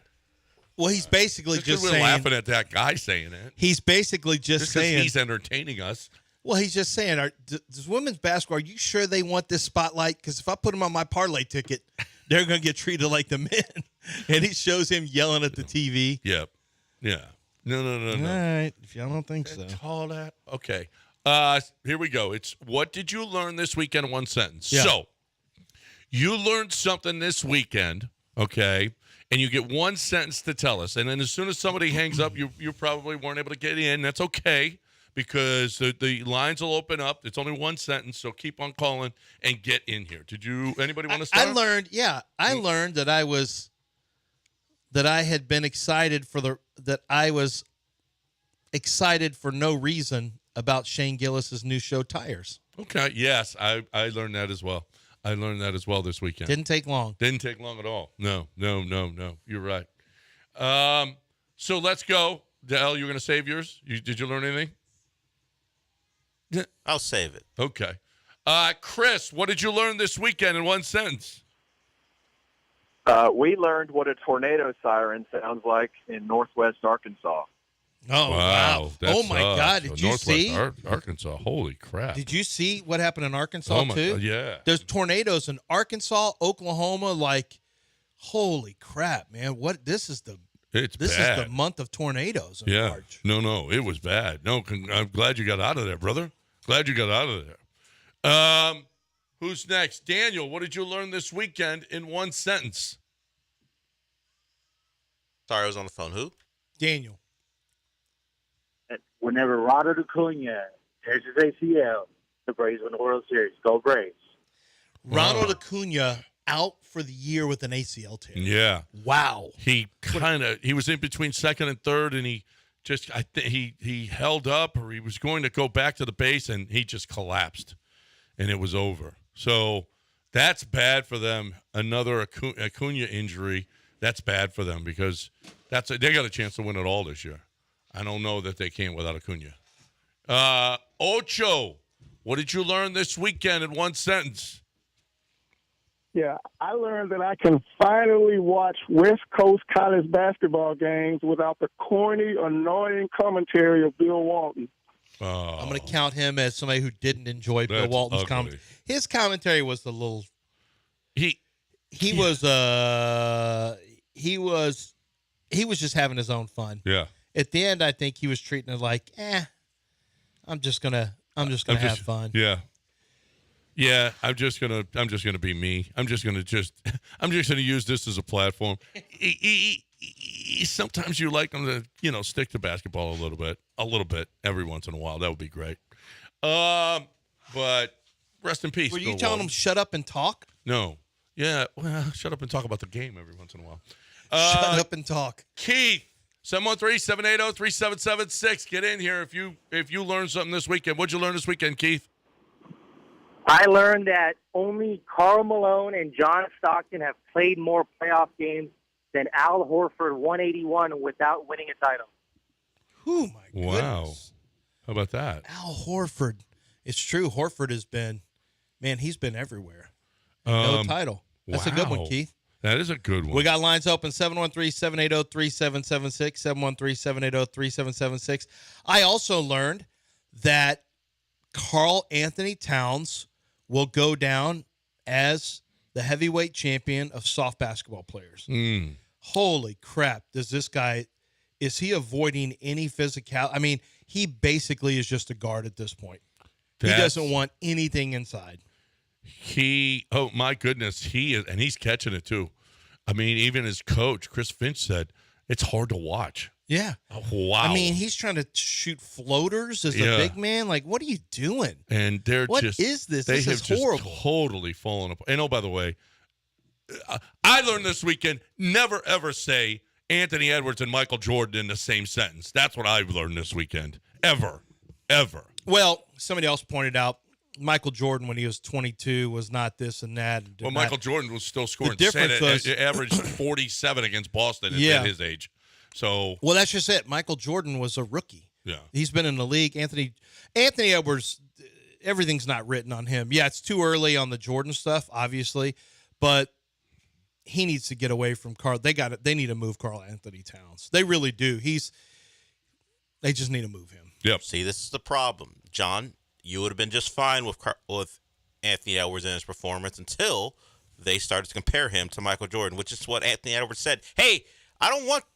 Well, he's basically just we're saying. laughing at that guy saying it. He's basically just saying. He's entertaining us. Well, he's just saying, does women's basketball, are you sure they want this spotlight? Because if I put them on my parlay ticket, they're going to get treated like the men. And he shows him yelling at the TV. Yep. Yeah. No. All right. If y'all don't think so. Call that. Okay. Here we go. It's what did you learn this weekend in one sentence? Yeah. So, you learned something this weekend, okay, and you get one sentence to tell us. And then as soon as somebody hangs up, you probably weren't able to get in. That's okay because the lines will open up. It's only one sentence, so keep on calling and get in here. Anybody want to start? I learned that I had been excited that I was excited for no reason about Shane Gillis's new show, Tires. Okay, yes, I learned that as well. I learned that as well this weekend. Didn't take long. Didn't take long at all. No. You're right. So let's go. Dale, you were going to save yours? Did you learn anything? I'll save it. Okay. Chris, what did you learn this weekend in one sentence? We learned what a tornado siren sounds like in northwest Arkansas. Oh, wow. Oh, my God. Did you see? Arkansas. Holy crap. Did you see what happened in Arkansas, too? God, yeah. There's tornadoes in Arkansas, Oklahoma. Like, holy crap, man. This is the month of tornadoes in March. No. It was bad. No, I'm glad you got out of there, brother. Glad you got out of there. Who's next? Daniel, what did you learn this weekend in one sentence? Sorry, I was on the phone. Who? Daniel. Whenever Ronald Acuna tears his ACL, the Braves win the World Series. Go Braves. Ronald Acuna out for the year with an ACL tear. Yeah. Wow. He was in between second and third, and he held up, or he was going to go back to the base, and he just collapsed, and it was over. So that's bad for them. Another Acuna injury. That's bad for them because they got a chance to win it all this year. I don't know that they can't without Acuna. Ocho, what did you learn this weekend in one sentence? Yeah, I learned that I can finally watch West Coast college basketball games without the corny, annoying commentary of Bill Walton. I'm going to count him as somebody who didn't enjoy Bill Walton's commentary. His commentary was a little. He was just having his own fun. Yeah. At the end, I think he was treating it like, I'm just gonna have fun. Yeah. Yeah, I'm just gonna be me. I'm just gonna use this as a platform. Sometimes you like them to, stick to basketball a little bit every once in a while. That would be great. But rest in peace. Were you telling him shut up and talk? No. Yeah. Well, shut up and talk about the game every once in a while. Shut up and talk. Keith, 713-780-3776. Get in here if you learned something this weekend. What'd you learn this weekend, Keith? I learned that only Karl Malone and John Stockton have played more playoff games than Al Horford 181 without winning a title. Oh, my goodness. Wow. How about that? Al Horford. It's true. Horford has been, he's been everywhere. No title. That's a good one, Keith. That is a good one. We got lines open, 713-780-3776, 713-780-3776. I also learned that Karl Anthony Towns will go down as the heavyweight champion of soft basketball players. Holy crap. Is he avoiding any physicality? I mean, he basically is just a guard at this point. He doesn't want anything inside. Oh my goodness, he is, and he's catching it too. I mean, even his coach, Chris Finch, said it's hard to watch. Yeah. Oh, wow. I mean, he's trying to shoot floaters as a big man. Like, what are you doing? And what is this? They this have is just horrible. Totally fallen apart. And by the way, I learned this weekend, never ever say Anthony Edwards and Michael Jordan in the same sentence. That's what I've learned this weekend. Ever. Well, somebody else pointed out Michael Jordan, when he was 22, was not this and that. Well, Michael Jordan was still scoring. The difference was, it averaged 47 against Boston at his age. So, well, that's just it. Michael Jordan was a rookie. Yeah, he's been in the league. Anthony Edwards, everything's not written on him. Yeah, it's too early on the Jordan stuff, obviously, but he needs to get away from Carl. They need to move Karl Anthony Towns. They really do. They just need to move him. Yep. See, this is the problem. John, you would have been just fine with Anthony Edwards and his performance until they started to compare him to Michael Jordan, which is what Anthony Edwards said. Hey,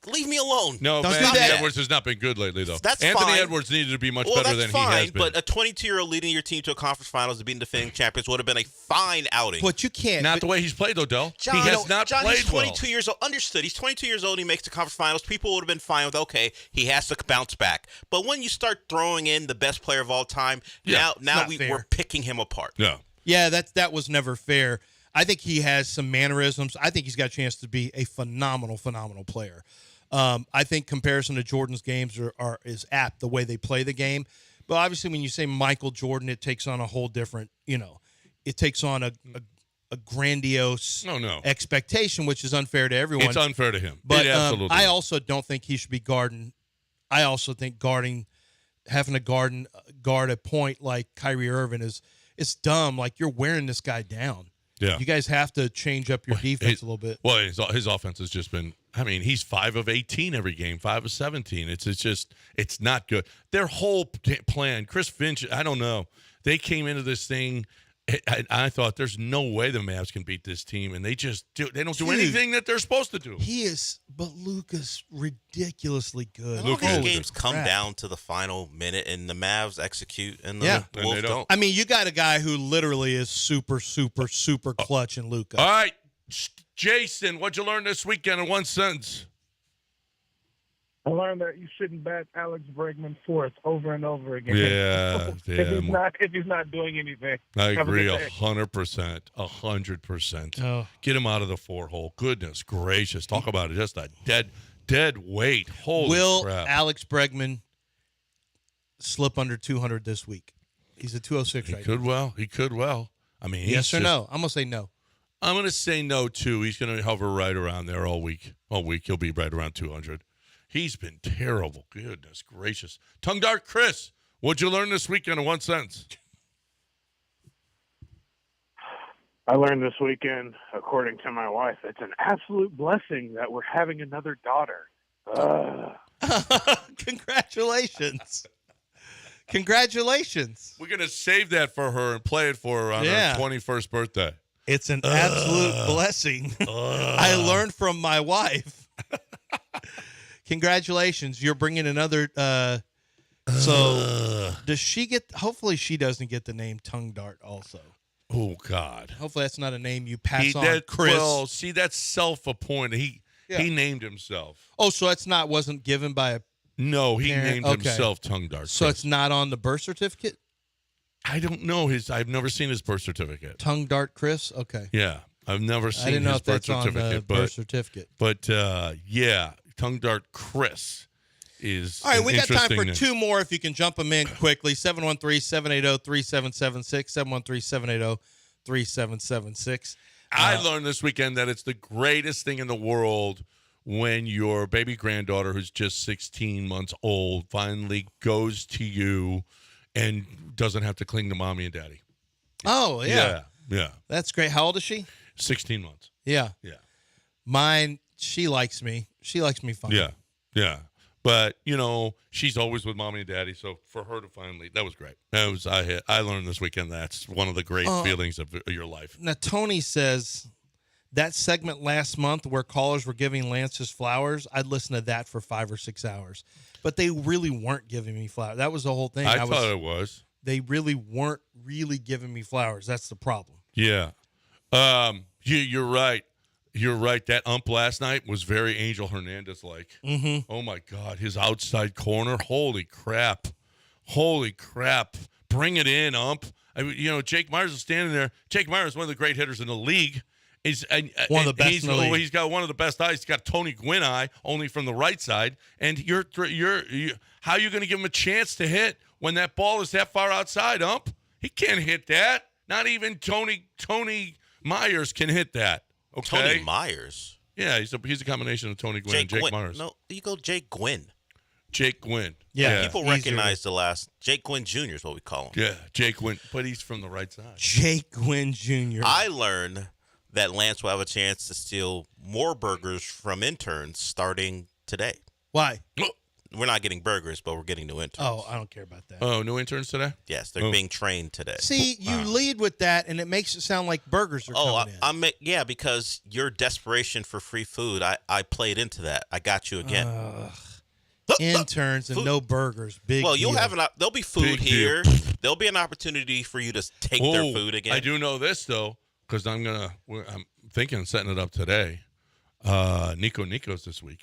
leave me alone. No, Don't but do Anthony that. Edwards has not been good lately, though. That's Anthony fine. Edwards needed to be much Well, better that's than he has fine, been. but a 22-year-old leading your team to a conference finals and beating defending champions would have been a fine outing. But you can't. Not the way he's played, Odell. John, He has not John, played he's 22 well. years old. Understood. He's 22 years old. He makes the conference finals. People would have been fine with, okay, he has to bounce back. But when you start throwing in the best player of all time, Yeah, now not fair. we're picking him apart. Yeah. Yeah, that was never fair. I think he has some mannerisms. I think he's got a chance to be a phenomenal player. I think comparison to Jordan's games is apt, the way they play the game. But obviously when you say Michael Jordan, it takes on a whole different, it takes on a grandiose expectation, which is unfair to everyone. It's unfair to him. But It absolutely I is. also don't think he should be guarding. I also think having to guard a point like Kyrie Irving it's dumb. Like, you're wearing this guy down. Yeah. You guys have to change up your defense a little bit. Well, his offense has just been. I mean, he's 5 of 18 every game, 5 of 17. It's not good. Their whole plan, Chris Finch. I don't know. They came into this thing. I thought there's no way the Mavs can beat this team, and they don't do anything that they're supposed to do. But Luka's ridiculously good. All these Holy games come crap. down to the final minute, and the Mavs execute, and the Yeah. And Wolves they don't. don't. I mean, you got a guy who literally is super, super, super clutch in Luka. All right, Jason, what'd you learn this weekend in one sentence? I learned that you shouldn't bat Alex Bregman fourth over and over again. Yeah, if he's not doing anything. I Have a agree good day. 100%. 100%. Oh. Get him out of the 4-hole. Goodness gracious. Talk about it. Just a dead weight. Holy Will crap. Alex Bregman slip under 200 this week? He's at 206 He right could well. He could well. I mean, now. Yes or he's no? I'm going to say no. I'm going to say no, too. He's going to hover right around there all week. All week. He'll be right around 200. He's been terrible. Goodness gracious. Tongue Dart Chris, what'd you learn this weekend in one sentence? I learned this weekend, according to my wife, it's an absolute blessing that we're having another daughter. Congratulations. Congratulations. We're going to save that for her and play it for her on her 21st birthday. It's an absolute blessing. I learned from my wife. Congratulations. You're bringing another. So does she get, hopefully she doesn't get the name Tongue Dart also. Oh, God. Hopefully that's not a name you pass on, Chris. Well, see, that's self-appointed. He named himself. Oh, so wasn't given by a. No, he Parent, named okay. himself Tongue Dart. So Chris. it's not on the birth certificate? I don't know I've never seen his birth certificate. Tongue Dart Chris? Okay. Yeah, I've never I seen didn't know his if birth that's on the certificate. birth certificate. But yeah, Tongue Dart Chris is. All right, an we got time for interesting name. 2 more if you can jump them in quickly. 713-780-3776, 713-780-3776. I learned this weekend that it's the greatest thing in the world when your baby granddaughter, who's just 16 months old, finally goes to you and doesn't have to cling to mommy and daddy. Oh, yeah. Yeah. That's great. How old is she? 16 months. Yeah. Yeah. Mine, she likes me. She likes me fine. Yeah. Yeah. But, she's always with mommy and daddy. So for her to finally, that was great. I learned this weekend that's one of the great feelings of your life. Now, Tony says that segment last month where callers were giving Lance his flowers, I'd listen to that for 5 or 6 hours. But they really weren't giving me flowers. That was the whole thing. I thought it was. They really weren't really giving me flowers. That's the problem. Yeah. You're right. You're right. That ump last night was very Angel Hernandez-like. Mm-hmm. Oh, my God. His outside corner. Holy crap. Holy crap. Bring it in, ump. Jake Myers is standing there. Jake Myers is one of the great hitters in the league. One of the best in the league. He's got one of the best eyes. He's got Tony Gwynn eye, only from the right side. And you're how are you going to give him a chance to hit when that ball is that far outside, ump? He can't hit that. Not even Tony Myers can hit that. Okay? Tony Myers? Yeah, he's a combination of Tony Gwynn and Jake Myers. No, you go Jake Gwynn. Jake Gwynn. Yeah. People recognize the last. Jake Gwynn Jr. is what we call him. Yeah, Jake Gwynn. But he's from the right side. Jake Gwynn Jr. I learned that Lance will have a chance to steal more burgers from interns starting today. Why? We're not getting burgers, but we're getting new interns. Oh, I don't care about that. Oh, new interns today? Yes, they're being trained today. See, you lead with that, and it makes it sound like burgers are coming in. Yeah, because your desperation for free food, I played into that. I got you again. Interns and no burgers. Big Well, you'll deal. have there'll be food Big here. There'll be an opportunity for you to take their food again. I do know this though, because I'm thinking of setting it up today. Nico's this week.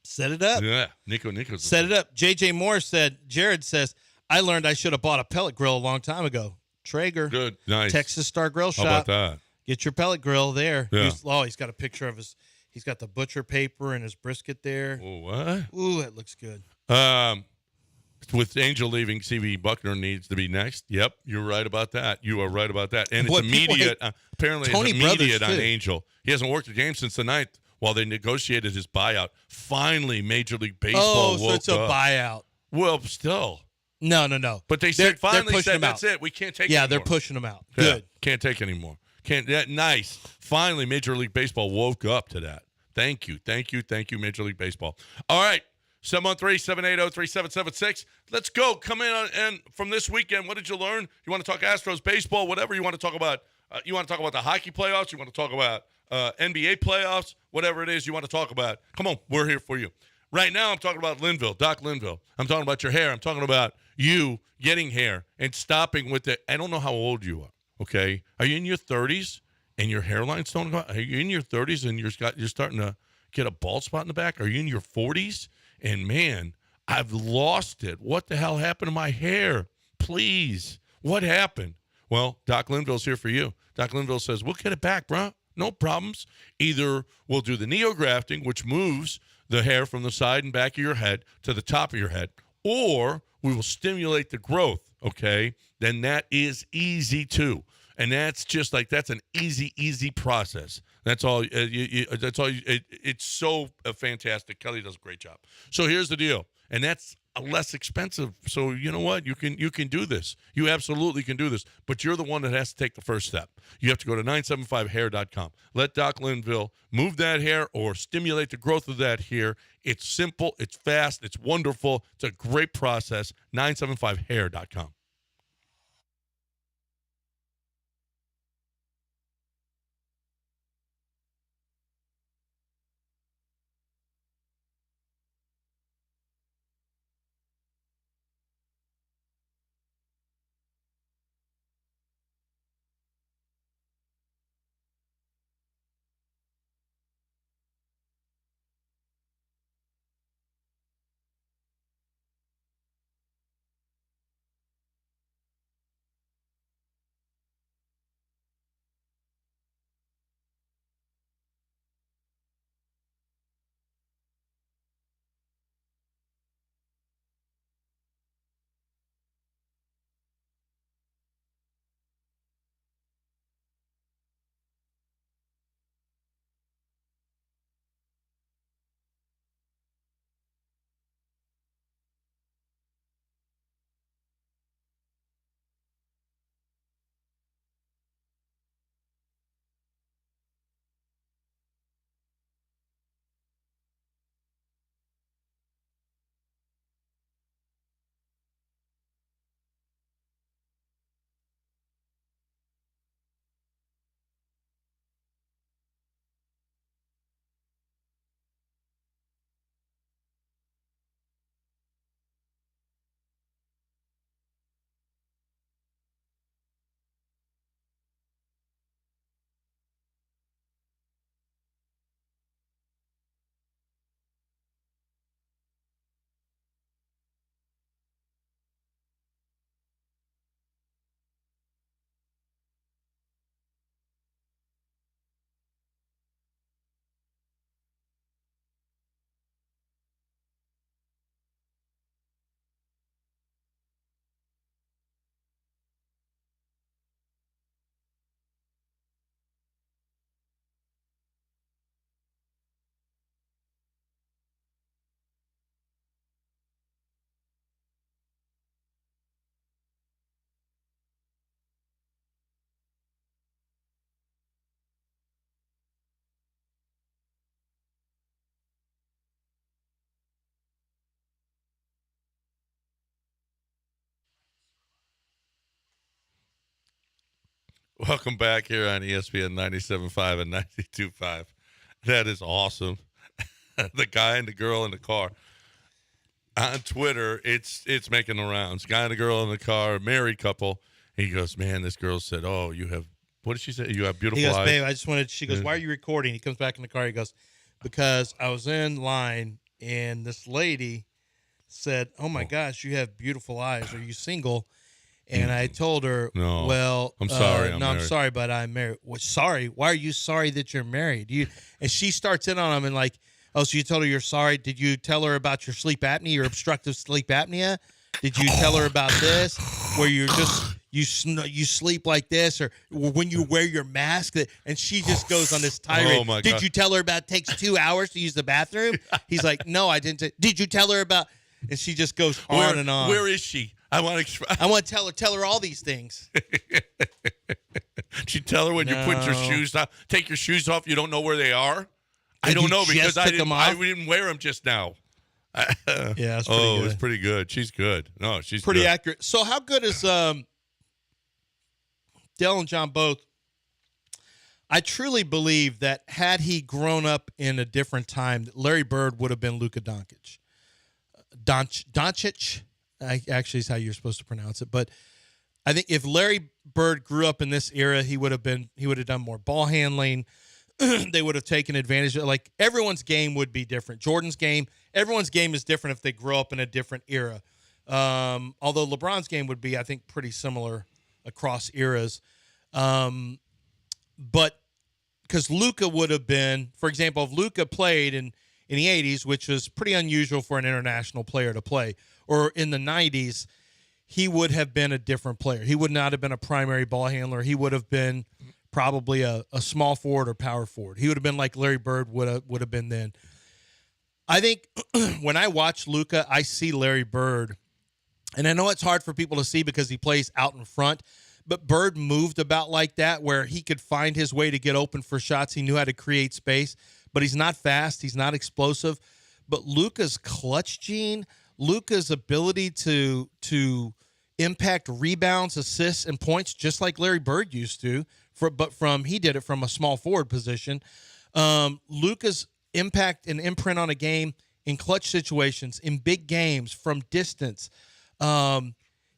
Set it up. Yeah, Nico's. Set it up. JJ Moore said, Jared says, I learned I should have bought a pellet grill a long time ago. Traeger. Good, nice. Texas Star Grill Shop. How about that? Get your pellet grill there. Yeah. He's got a picture of he's got the butcher paper and his brisket there. Oh, what? Ooh, that looks good. With Angel leaving, CV Buckner needs to be next. Yep, you're right about that. You are right about that. And it's immediate. Apparently, Tony it's immediate Brothers, on too. Angel. He hasn't worked a game since the 9th while they negotiated his buyout. Finally, Major League Baseball so woke it's a up. buyout. Well, still. No. But they They're finally pushing said, him out. that's it. We can't take Yeah, anymore. they're pushing him out. Yeah, Good. can't take anymore. Nice. Finally, Major League Baseball woke up to that. Thank you, Major League Baseball. All right, 713-780-3776. Let's go. Come in and from this weekend, what did you learn? You want to talk Astros baseball, whatever you want to talk about. You want to talk about the hockey playoffs? You want to talk about NBA playoffs? Whatever it is you want to talk about. Come on, we're here for you. Right now, I'm talking about Linville, Doc Linville. I'm talking about your hair. I'm talking about you getting hair and stopping with it. I don't know how old you are, okay? Are you in your 30s and your hairline's starting to go? Are you in your 30s and you're starting to get a bald spot in the back? Are you in your 40s? And, man, I've lost it. What the hell happened to my hair? Please. What happened? Well, Doc Linville's here for you. Doc Linville says, we'll get it back, bro. No problems. Either we'll do the neo-grafting, which moves the hair from the side and back of your head to the top of your head, or we will stimulate the growth, okay? Then that is easy, too. And that's just like, that's an easy process. That's all. It's so fantastic. Kelly does a great job. So here's the deal. And that's less expensive. So you know what? You can do this. You absolutely can do this. But you're the one that has to take the first step. You have to go to 975hair.com. Let Doc Linville move that hair or stimulate the growth of that hair. It's simple. It's fast. It's wonderful. It's a great process. 975hair.com. Welcome back here on ESPN 97.5 and 92.5. That is awesome. The guy and the girl in the car. On Twitter, it's making the rounds. Guy and the girl in the car, married couple. He goes, man, this girl said, oh, you have, what did she say? You have beautiful eyes. He goes, babe, she goes, why are you recording? He comes back in the car. He goes, because I was in line and this lady said, oh my gosh, you have beautiful eyes. Are you single? And I told her, no, well, I'm sorry. I'm sorry, but I'm married. Well, sorry. Why are you sorry that you're married? And she starts in on him and like, oh, so you told her you're sorry. Did you tell her about your sleep apnea, your obstructive sleep apnea? Did you tell her about this, where you're just you sleep like this, or when you wear your mask? And she just goes on this tirade. Oh my God. Did you tell her about it takes 2 hours to use the bathroom? He's like, no, I didn't. Did you tell her about? And she just goes on and on. Where is she? I want to tell her all these things. Did you tell her when you put your shoes on? Take your shoes off. You don't know where they are. I don't know because I didn't wear them just now. Yeah, that's pretty good. It's pretty good. She's good. No, she's pretty good. accurate. So how good is Dell and John both? I truly believe that had he grown up in a different time, Larry Bird would have been Luka Doncic. Doncic, actually is how you're supposed to pronounce it. But I think if Larry Bird grew up in this era, he would have done more ball handling. They would have taken advantage of, like, everyone's game would be different. Jordan's game, everyone's game is different if they grow up in a different era. Although LeBron's game would be, I think, pretty similar across eras. But because Luka would have been, for example, if Luka played in the 80s, which was pretty unusual for an international player to play, or in the 90s, he would have been a different player. He would not have been a primary ball handler. He would have been probably a small forward or power forward. He would have been like Larry Bird would have been then. I think when I watch Luka, I see Larry Bird, and I know it's hard for people to see because he plays out in front, but Bird moved about like that where he could find his way to get open for shots. He knew how to create space, but he's not fast. He's not explosive. But Luka's clutch gene, Luka's ability to impact rebounds, assists, and points, just like Larry Bird used to, he did it from a small forward position. Luka's impact and imprint on a game in clutch situations, in big games, from distance.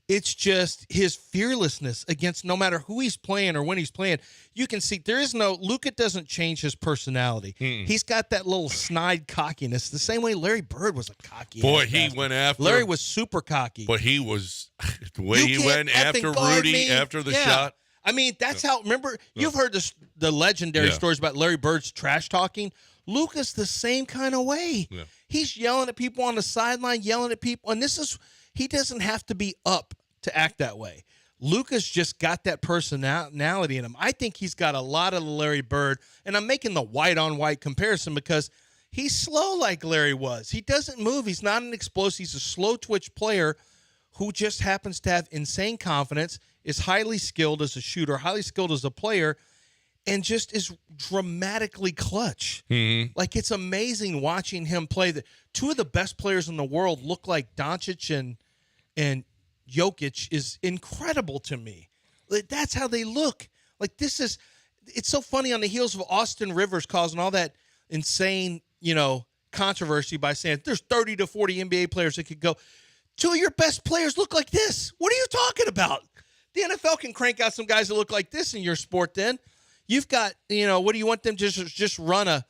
It's just his fearlessness against no matter who he's playing or when he's playing. You can see Luka doesn't change his personality. He's got that little snide cockiness, the same way Larry Bird was a cocky. Boy, he went after. Larry was super cocky. But he was the way he went after Rudy after the shot. I mean, that's how. Remember, you've heard the legendary stories about Larry Bird's trash talking. Luka's the same kind of way. Yeah. He's yelling at people on the sideline, yelling at people, and he doesn't have to be up to act that way. Luka's just got that personality in him. I think he's got a lot of the Larry Bird, and I'm making the white-on-white comparison because he's slow like Larry was. He doesn't move. He's not an explosive. He's a slow-twitch player who just happens to have insane confidence, is highly skilled as a shooter, highly skilled as a player, and just is dramatically clutch. Mm-hmm. Like, it's amazing watching him play. Two of the best players in the world look like Doncic and Jokic is incredible to me. That's how they look. Like, it's so funny on the heels of Austin Rivers causing all that insane, controversy by saying there's 30 to 40 NBA players that could go. Two of your best players look like this. What are you talking about? The NFL can crank out some guys that look like this in your sport. Then you've got, what do you want them to just run a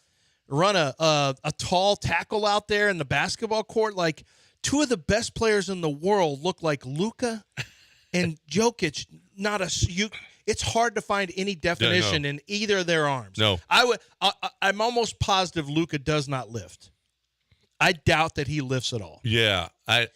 tall tackle out there in the basketball court? Like, two of the best players in the world look like Luka and Jokic. It's hard to find any definition in either of their arms. No, I'm almost positive Luka does not lift. I doubt that he lifts at all. Yeah, I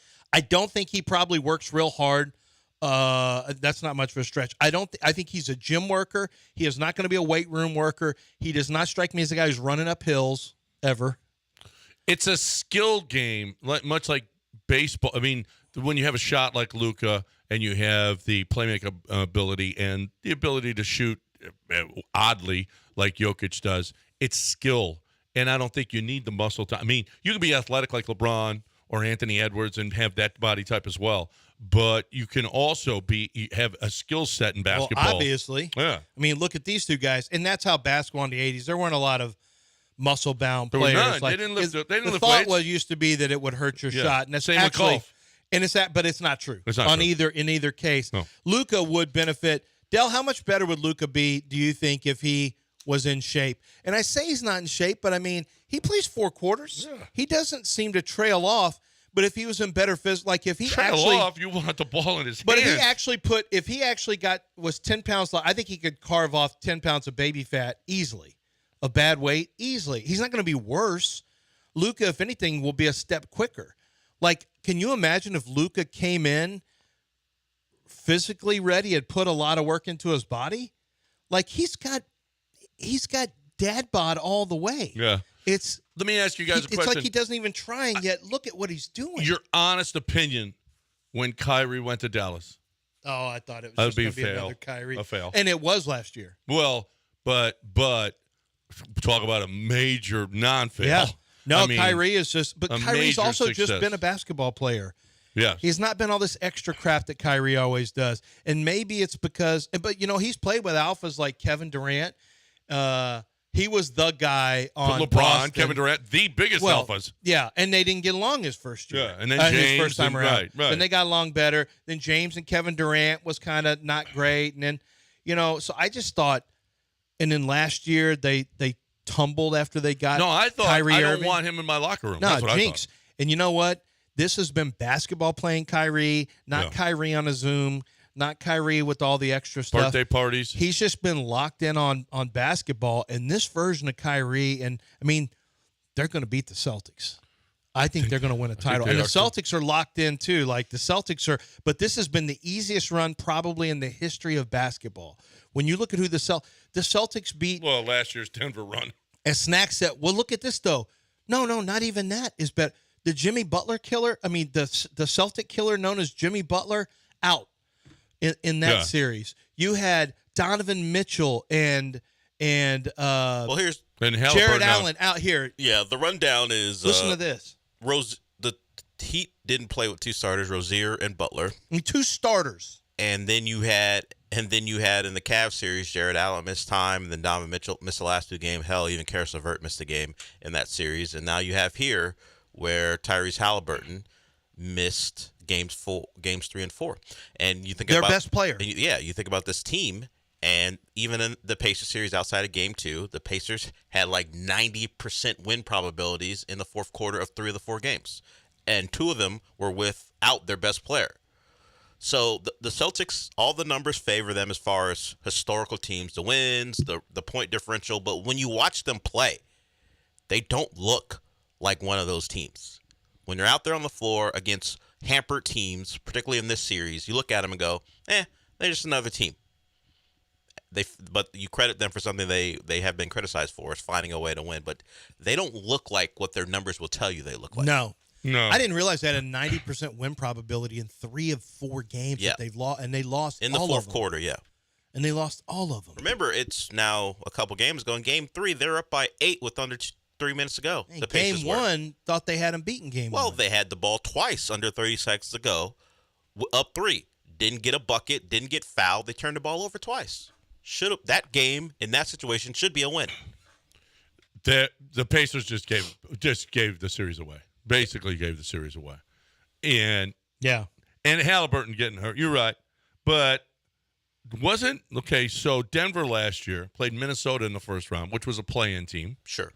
don't think he probably works real hard. That's not much of a stretch. I think he's a gym worker. He is not going to be a weight room worker. He does not strike me as a guy who's running up hills ever. It's a skill game, much like baseball. I mean, when you have a shot like Luka and you have the playmaking ability and the ability to shoot oddly like Jokic does, it's skill. And I don't think you need the muscle time. I mean, you can be athletic like LeBron or Anthony Edwards and have that body type as well. but you can also have a skill set in basketball. Well, obviously. Yeah. I mean, look at these two guys, and that's how basketball in the 80s, there weren't a lot of muscle-bound There was players. none. Like, They didn't lift the thought weights. was used to be that it would hurt your Yeah. shot, and that's Same with actually golf. and it's that, but it's not true. It's not true. in either case. No. Luka would benefit. Dell, how much better would Luka be, do you think, if he was in shape? And I say he's not in shape, but I mean, he plays 4 quarters. Yeah. He doesn't seem to trail off, but if he was in better physical, like if he Trail actually off, you want the ball in his but hands. if he actually was 10 pounds, I think he could carve off 10 pounds of baby fat easily, a bad weight easily. He's not going to be worse. Luka, if anything, will be a step quicker. Like, can you imagine if Luka came in physically ready, had put a lot of work into his body? Like, he's got dad bod all the way. Yeah. Let me ask you guys a question. It's like he doesn't even try, and yet look at what he's doing. Your honest opinion when Kyrie went to Dallas. Oh, I thought it was That'd just be going to a be fail. another Kyrie. A fail. And it was last year. Well, but talk about a major non-fail. Yeah. No, I mean, Kyrie is just – but a Kyrie's major also success. just been a basketball player. Yes. He's not been all this extra crap that Kyrie always does. And maybe it's because – but, he's played with alphas like Kevin Durant. He was the guy on LeBron, Boston. Kevin Durant, the biggest alphas. Yeah, and they didn't get along his first year. Yeah, and then his James first time and- around. right. Then they got along better. Then James and Kevin Durant was kind of not great. And then, so I just thought – and then last year they tumbled after they got No, I thought Kyrie I don't Irving. want him in my locker room. No, That's what jinx. And you know what? This has been basketball playing Kyrie, not Yeah. Kyrie on a Zoom, not Kyrie with all the extra I thought. stuff. Birthday parties. He's just been locked in on basketball, and this version of Kyrie, and I mean, they're going to beat the Celtics. I think they're going to win a title. they And the are, too. Celtics are locked in too. Like the Celtics are, but this has been the easiest run probably in the history of basketball. When you look at who the Celtics beat, Well, last year's Denver run. as Snack said, well, look at this though. No, not even that is better. The Jimmy Butler killer, the Celtic killer known as Jimmy Butler, out in that Yeah. series. You had Donovan Mitchell and Well, here's And Jared Halliburton out. Allen out here. the rundown is Listen to this. The Heat didn't play with 2 starters, Rozier and Butler, I mean, 2 starters. and then you had in the Cavs series, Jared Allen missed time, and then Donovan Mitchell missed the last 2 games. Hell, even Karis LeVert missed a game in that series, and now you have here where Tyrese Halliburton missed games 3 and 4, and you think Their about best player. you think about this team. And even in the Pacers series outside of Game 2, the Pacers had like 90% win probabilities in the fourth quarter of 3 of the 4 games. And 2 of them were without their best player. So the Celtics, all the numbers favor them as far as historical teams, the wins, the point differential. But when you watch them play, they don't look like one of those teams. When you're out there on the floor against hampered teams, particularly in this series, you look at them and go, they're just another team. But you credit them for something they have been criticized for, is finding a way to win. But they don't look like what their numbers will tell you they look like. No. No. I didn't realize they had a 90% win probability in 3 of 4 games that they've lost, and they lost In the all fourth of them. quarter, yeah. And they lost all of them. Remember, it's now a couple games ago. In Game 3, they're up by 8 with under 3 minutes to go. Hey, The game Pacers were. 1 thought they had them beaten game 1. Well, they had the ball twice under 30 seconds to go, up 3. Didn't get a bucket, didn't get fouled. They turned the ball over twice. That game in that situation should be a win. The Pacers just gave the series away. Basically gave the series away. And Halliburton getting hurt. You're right. But so Denver last year played Minnesota in the first round, which was a play-in team. Sure.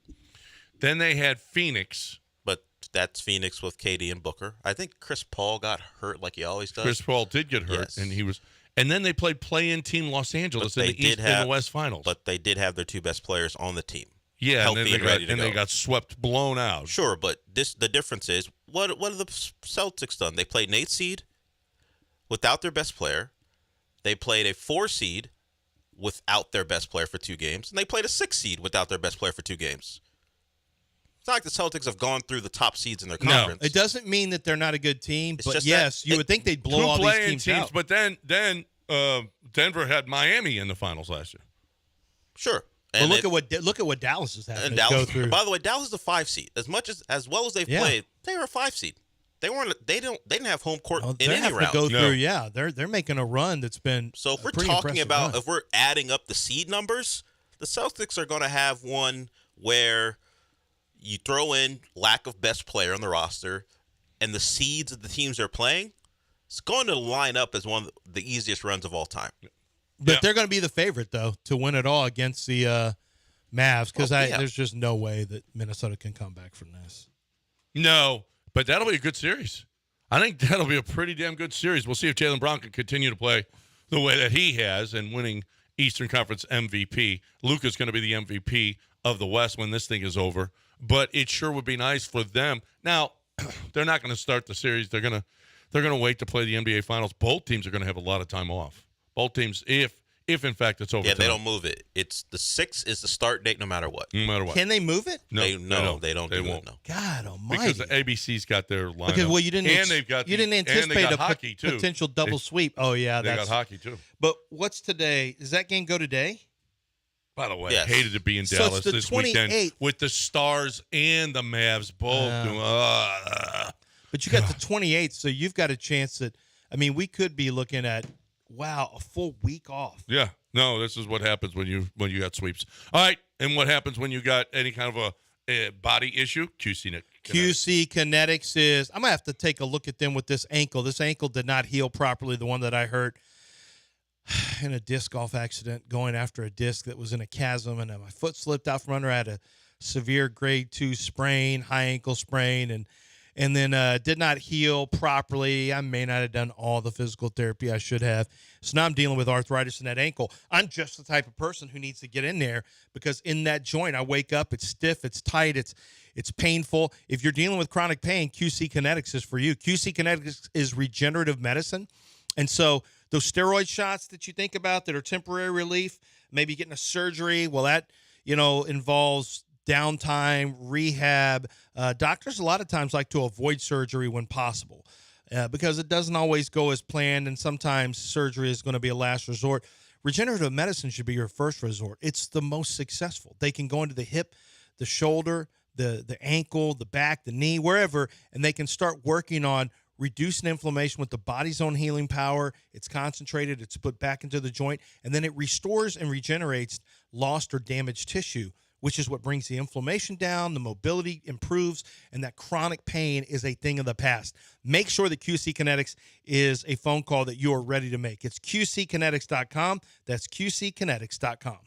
Then they had Phoenix. But that's Phoenix with KD and Booker. I think Chris Paul got hurt like he always does. Chris Paul did get hurt, Yes. and then they played play-in team Los Angeles in the East and the West Finals. But they did have their 2 best players on the team. Yeah, healthy and then ready to go. they got swept, blown out. Sure, but the difference is, what have the Celtics done? They played an 8 seed without their best player. They played a 4 seed without their best player for 2 games. And they played a 6 seed without their best player for 2 games. It's not like the Celtics have gone through the top seeds in their conference. It doesn't mean that they're not a good team, It's but just yes, that you would think they'd blow 2 all these play-in teams teams, out. but then Denver had Miami in the finals last year. Sure. But And look at what Dallas has had and to Dallas, go through. by the way, Dallas is a 5 seed. As well as they've played, they were a 5 seed. They didn't have home court in they any have round. to go No. through. Yeah, they're making a run that's been. So if a we're pretty talking impressive about run. if we're adding up the seed numbers, the Celtics are going to have one where you throw in lack of best player on the roster, and the seeds of the teams they're playing, it's going to line up as one of the easiest runs of all time. But Yeah. they're going to be the favorite though to win it all against the Mavs because there's just no way that Minnesota can come back from this. No, but that'll be a good series. I think that'll be a pretty damn good series. We'll see if Jaylen Brown can continue to play the way that he has and winning Eastern Conference MVP. Luka's going to be the MVP of the West when this thing is over. But it sure would be nice for them. Now, they're not going to start the series. They're going to wait to play the NBA Finals. Both teams are going to have a lot of time off. Both teams, if in fact it's over. Yeah, they don't move it. It's the 6th is the start date no matter what. No matter what. Can they move it? No, they don't. They do won't. it, no. God Almighty! Because the ABC's got their lineup. Okay, well you didn't. And they've got you didn't and they anticipate got a hockey too. potential double sweep. Oh yeah, They that's. got hockey too. But what's today? Does that game go today? By the way, Yes. I hated to be in So Dallas it's the this weekend 28th. with the Stars and the Mavs both doing. But you got the 28th, so you've got a chance that. I mean, we could be looking at a full week off. Yeah, no, this is what happens when you got sweeps. All right, and what happens when you got any kind of a body issue? QC Kinetics is. I'm gonna have to take a look at them with this ankle. This ankle did not heal properly. The one that I hurt in a disc golf accident, going after a disc that was in a chasm, and my foot slipped out from under. I had a severe grade 2 sprain, high ankle sprain, and then did not heal properly. I may not have done all the physical therapy I should have. So now I'm dealing with arthritis in that ankle. I'm just the type of person who needs to get in there because in that joint, I wake up, it's stiff, it's tight, it's painful. If you're dealing with chronic pain, QC Kinetics is for you. QC Kinetics is regenerative medicine. And so those steroid shots that you think about that are temporary relief, maybe getting a surgery, well, that, involves downtime, rehab. Doctors a lot of times like to avoid surgery when possible because it doesn't always go as planned, and sometimes surgery is going to be a last resort. Regenerative medicine should be your first resort. It's the most successful. They can go into the hip, the shoulder, the ankle, the back, the knee, wherever, and they can start working on reducing inflammation with the body's own healing power. It's concentrated, it's put back into the joint, and then it restores and regenerates lost or damaged tissue, which is what brings the inflammation down, the mobility improves, and that chronic pain is a thing of the past. Make sure that QC Kinetics is a phone call that you are ready to make. It's QCkinetics.com. That's QCkinetics.com.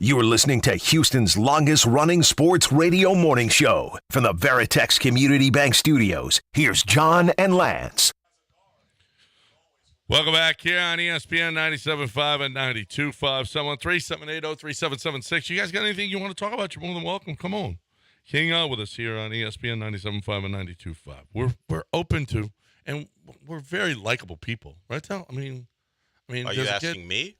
You are listening to Houston's longest-running sports radio morning show. From the Veritex Community Bank Studios, here's John and Lance. Welcome back here on ESPN 97.5 and 92.5. 713-780-3776. You guys got anything you want to talk about? You're more than welcome. Come on. Hang out with us here on ESPN 97.5 and 92.5. We're open to, and we're very likable people. Right, Tal? I mean, Are you asking me?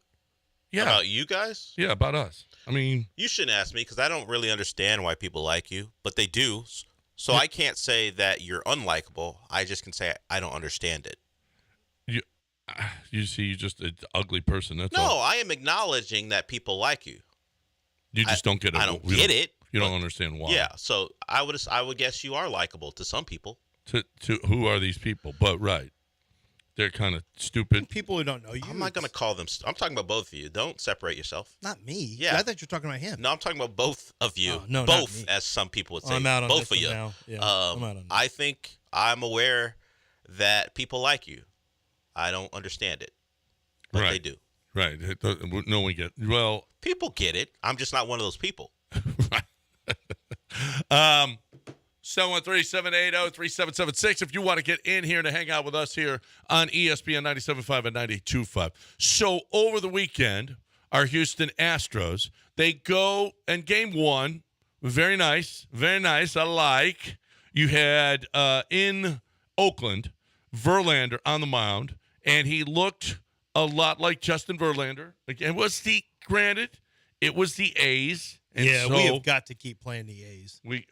Yeah. About you guys? Yeah, about us. I mean, you shouldn't ask me because I don't really understand why people like you, but they do. So I can't say that you're unlikable. I just can say I don't understand it. You see, you're just an ugly person. That's no, all. I am acknowledging that people like you. You just don't get it. I don't get it. You don't understand why. Yeah, so I would guess you are likable to some people. To who are these people? But right. They're kind of stupid. People who don't know you. I'm not going to call them. I'm talking about both of you. Don't separate yourself. Not me. Yeah. I thought you were talking about him. No, I'm talking about both of you. Oh, no, both, not me. as some people would say. I'm out on both this of you. one now. Yeah, I'm out on this. I think I'm aware that people like you. I don't understand it, but they do. Right. No one gets. Well, people get it. I'm just not one of those people. Right. 713-780-3776 if you want to get in here to hang out with us here on ESPN 97.5 and 92.5. So over the weekend, our Houston Astros, they go and game one. Very nice. Very nice. I like. You had in Oakland, Verlander on the mound, and he looked a lot like Justin Verlander. Again, granted, it was the A's. And yeah, so, we have got to keep playing the A's. We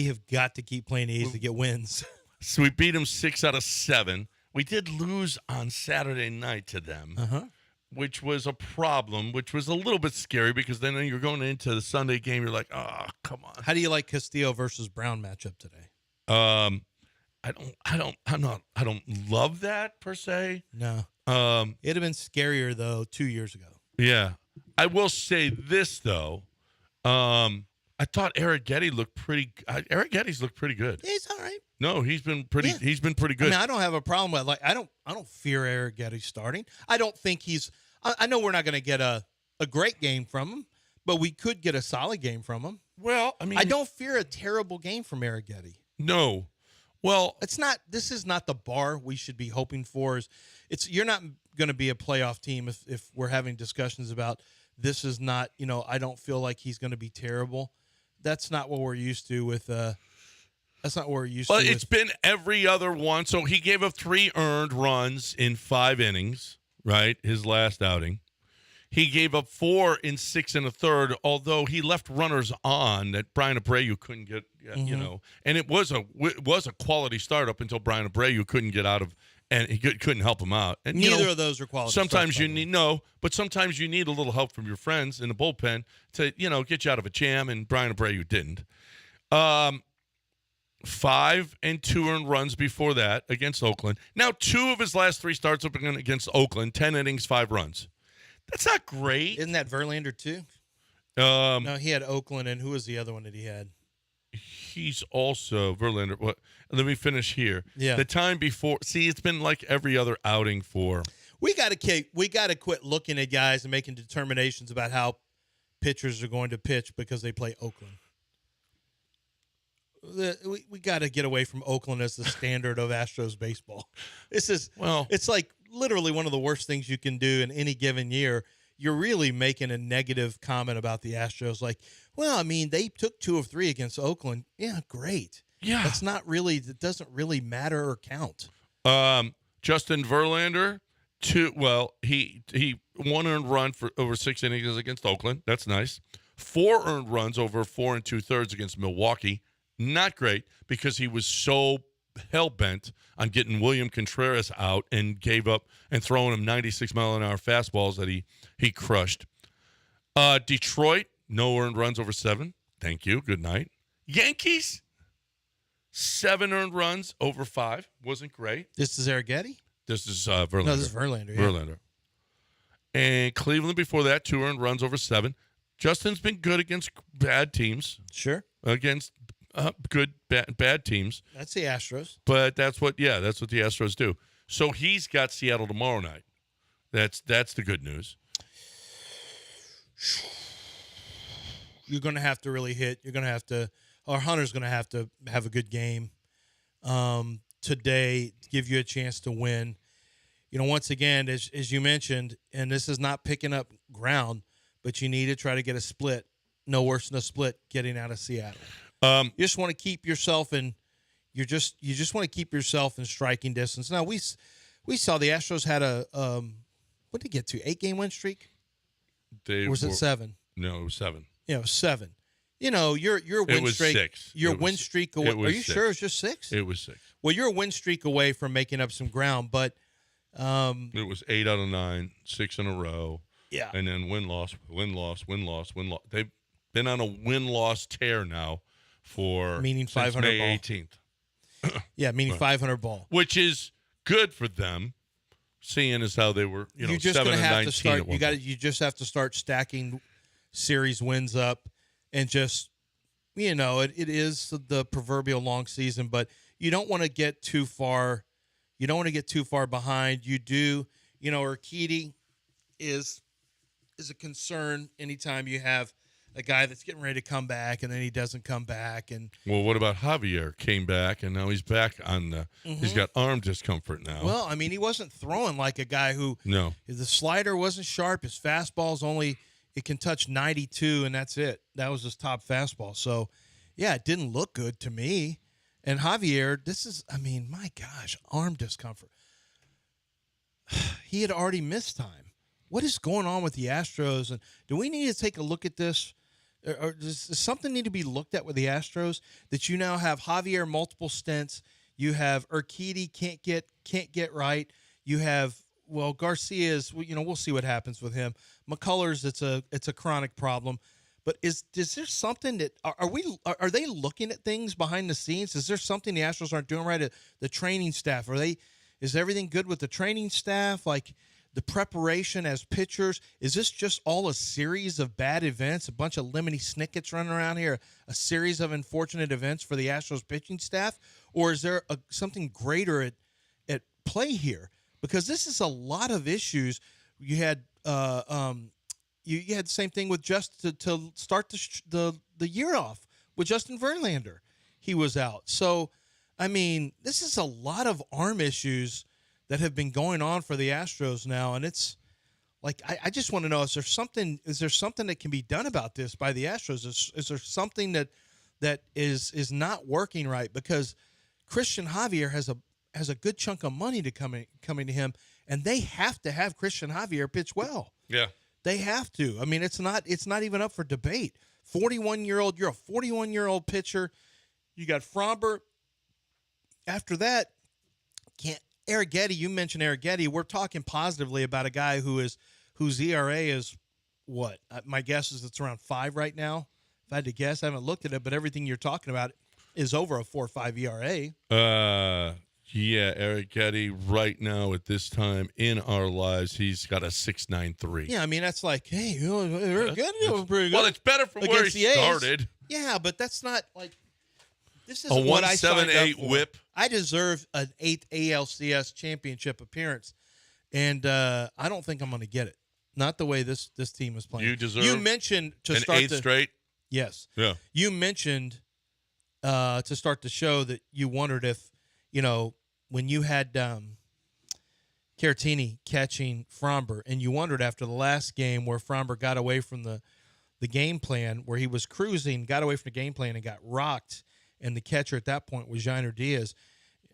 have got to keep playing the A's to get wins. So we beat them 6 out of 7. We did lose on Saturday night to them, which was a problem, which was a little bit scary because then you're going into the Sunday game. You're like, oh, come on. How do you like Castillo versus Brown matchup today? I don't love that per se. No. It'd have been scarier though 2 years ago. Yeah, I will say this though. I thought Arrighetti looked pretty. Arrighetti's looked pretty good. Yeah, he's all right. No, he's been pretty. Yeah. He's been pretty good. I mean, I don't have a problem with I don't fear Arrighetti starting. I don't think he's. I know we're not going to get a great game from him, but we could get a solid game from him. Well, I mean, I don't fear a terrible game from Arrighetti. No. Well, it's not. This is not the bar we should be hoping for. You're not going to be a playoff team if we're having discussions about this is not. I don't feel like he's going to be terrible. That's not what we're used to with. That's not what we're used to. Well, it's been every other one. So he gave up 3 earned runs in 5 innings. Right, his last outing. He gave up 4 in 6 1/3, although he left runners on that Brian Abreu couldn't get, and it was a quality start up until Brian Abreu couldn't get out of, and he couldn't help him out. And neither of those are quality. Sometimes you need but sometimes you need a little help from your friends in the bullpen to get you out of a jam, and Brian Abreu didn't. 5 and 2 earned runs before that against Oakland. Now 2 of his last 3 starts up against Oakland, 10 innings, 5 runs. That's not great. Isn't that Verlander too? No, he had Oakland, and who was the other one that he had? He's also Verlander. What? Let me finish here. Yeah. The time before. See, it's been like every other outing for. We got to quit looking at guys and making determinations about how pitchers are going to pitch because they play Oakland. We got to get away from Oakland as the standard of Astros baseball. It's like literally one of the worst things you can do in any given year. You're really making a negative comment about the Astros. Like, well, I mean, they took 2 of 3 against Oakland. Yeah, great. Yeah. That doesn't really matter or count. Justin Verlander, he 1 earned run for over 6 innings against Oakland. That's nice. 4 earned runs over 4 2/3 against Milwaukee. Not great because he was so hell-bent on getting William Contreras out and gave up and throwing him 96-mile-an-hour fastballs that he crushed. Detroit, no earned runs over 7. Thank you. Good night. Yankees, 7 earned runs over 5. Wasn't great. This is Arrighetti? This is Verlander. No, this is Verlander. Yeah. Verlander. And Cleveland before that, 2 earned runs over 7. Justin's been good against bad teams. Sure. Against good, bad teams. That's the Astros. But that's what the Astros do. So he's got Seattle tomorrow night. That's the good news. you're going to have to really hit. You're going to have to, or Hunter's going to have a good game today to give you a chance to win. Once again, as you mentioned, and this is not picking up ground, but you need to try to get a split. No worse than a split getting out of Seattle. You just want to keep yourself in. You just want to keep yourself in striking distance. Now we saw the Astros had a what did they get to 8-game win streak? Or was it 7? No, it was 7. Yeah, it was 7. Your win it was streak. 6. Your win streak away. Are you 6. sure it was just 6? It was 6. Well, you're a win streak away from making up some ground, but it was 8 out of 9, 6 in a row. Yeah, and then win loss. They've been on a win-loss tear now meaning 500 May ball. 18th. Yeah, meaning 500 ball, which is good for them, seeing as how they were, you're just 7 going to and have 19 to start. at one point. You just have to start stacking series wins up, and just it is the proverbial long season, but you don't want to get too far. You don't want to get too far behind. You do, Urquidy is a concern anytime you have a guy that's getting ready to come back and then he doesn't come back. And well, what about Javier? Came back and now he's back on the. He's got arm discomfort now. Well, I mean, he wasn't throwing like a guy who. No. The slider wasn't sharp. His fastball's only it can touch 92 and that's it. That was his top fastball. So, yeah, it didn't look good to me. And Javier, my gosh, arm discomfort. He had already missed time. What is going on with the Astros? And do we need to take a look at this? Or does something need to be looked at with the Astros that you now have Javier multiple stints? You have Urquidy can't get right. You have Garcia's. We'll see what happens with him. McCullers, it's a chronic problem. But is there something that are they looking at things behind the scenes? Is there something the Astros aren't doing right? The training staff, is everything good with the training staff? Like the preparation as pitchers, is this just all a series of bad events, a bunch of lemony snickets running around here, a series of unfortunate events for the Astros pitching staff? Or is there something greater at play here? Because this is a lot of issues. You had you had the same thing with to start the year off with Justin Verlander. He was out. So, this is a lot of arm issues that have been going on for the Astros now, and it's like I just want to know: is there something that can be done about this by the Astros? Is there something that is not working right? Because Christian Javier has a good chunk of money coming to him, and they have to have Christian Javier pitch well. Yeah, they have to. It's not even up for debate. 41-year-old, you're a 41-year-old pitcher. You got Fromber. After that, Arrighetti, you mentioned Arrighetti. We're talking positively about a guy whose ERA is what? My guess is it's around 5 right now. If I had to guess, I haven't looked at it, but everything you're talking about is over a 4 or 5 ERA. Yeah, Arrighetti right now at this time in our lives, he's got a 6.93. Yeah, that's like, hey, Arrighetti was pretty good. Well, it's better from where he started. Yeah, but that's not like. This is a what I signed up 1.78 for. whip. I deserve an 8th ALCS championship appearance, and I don't think I'm going to get it. Not the way this team is playing. You deserve. You mentioned to an start 8th straight. Yes. Yeah. You mentioned to start the show that you wondered if when you had Caratini catching Fromber, and you wondered after the last game where Fromber got away from the game plan, where he was cruising, got away from the game plan and got rocked. And the catcher at that point was Yainer Diaz.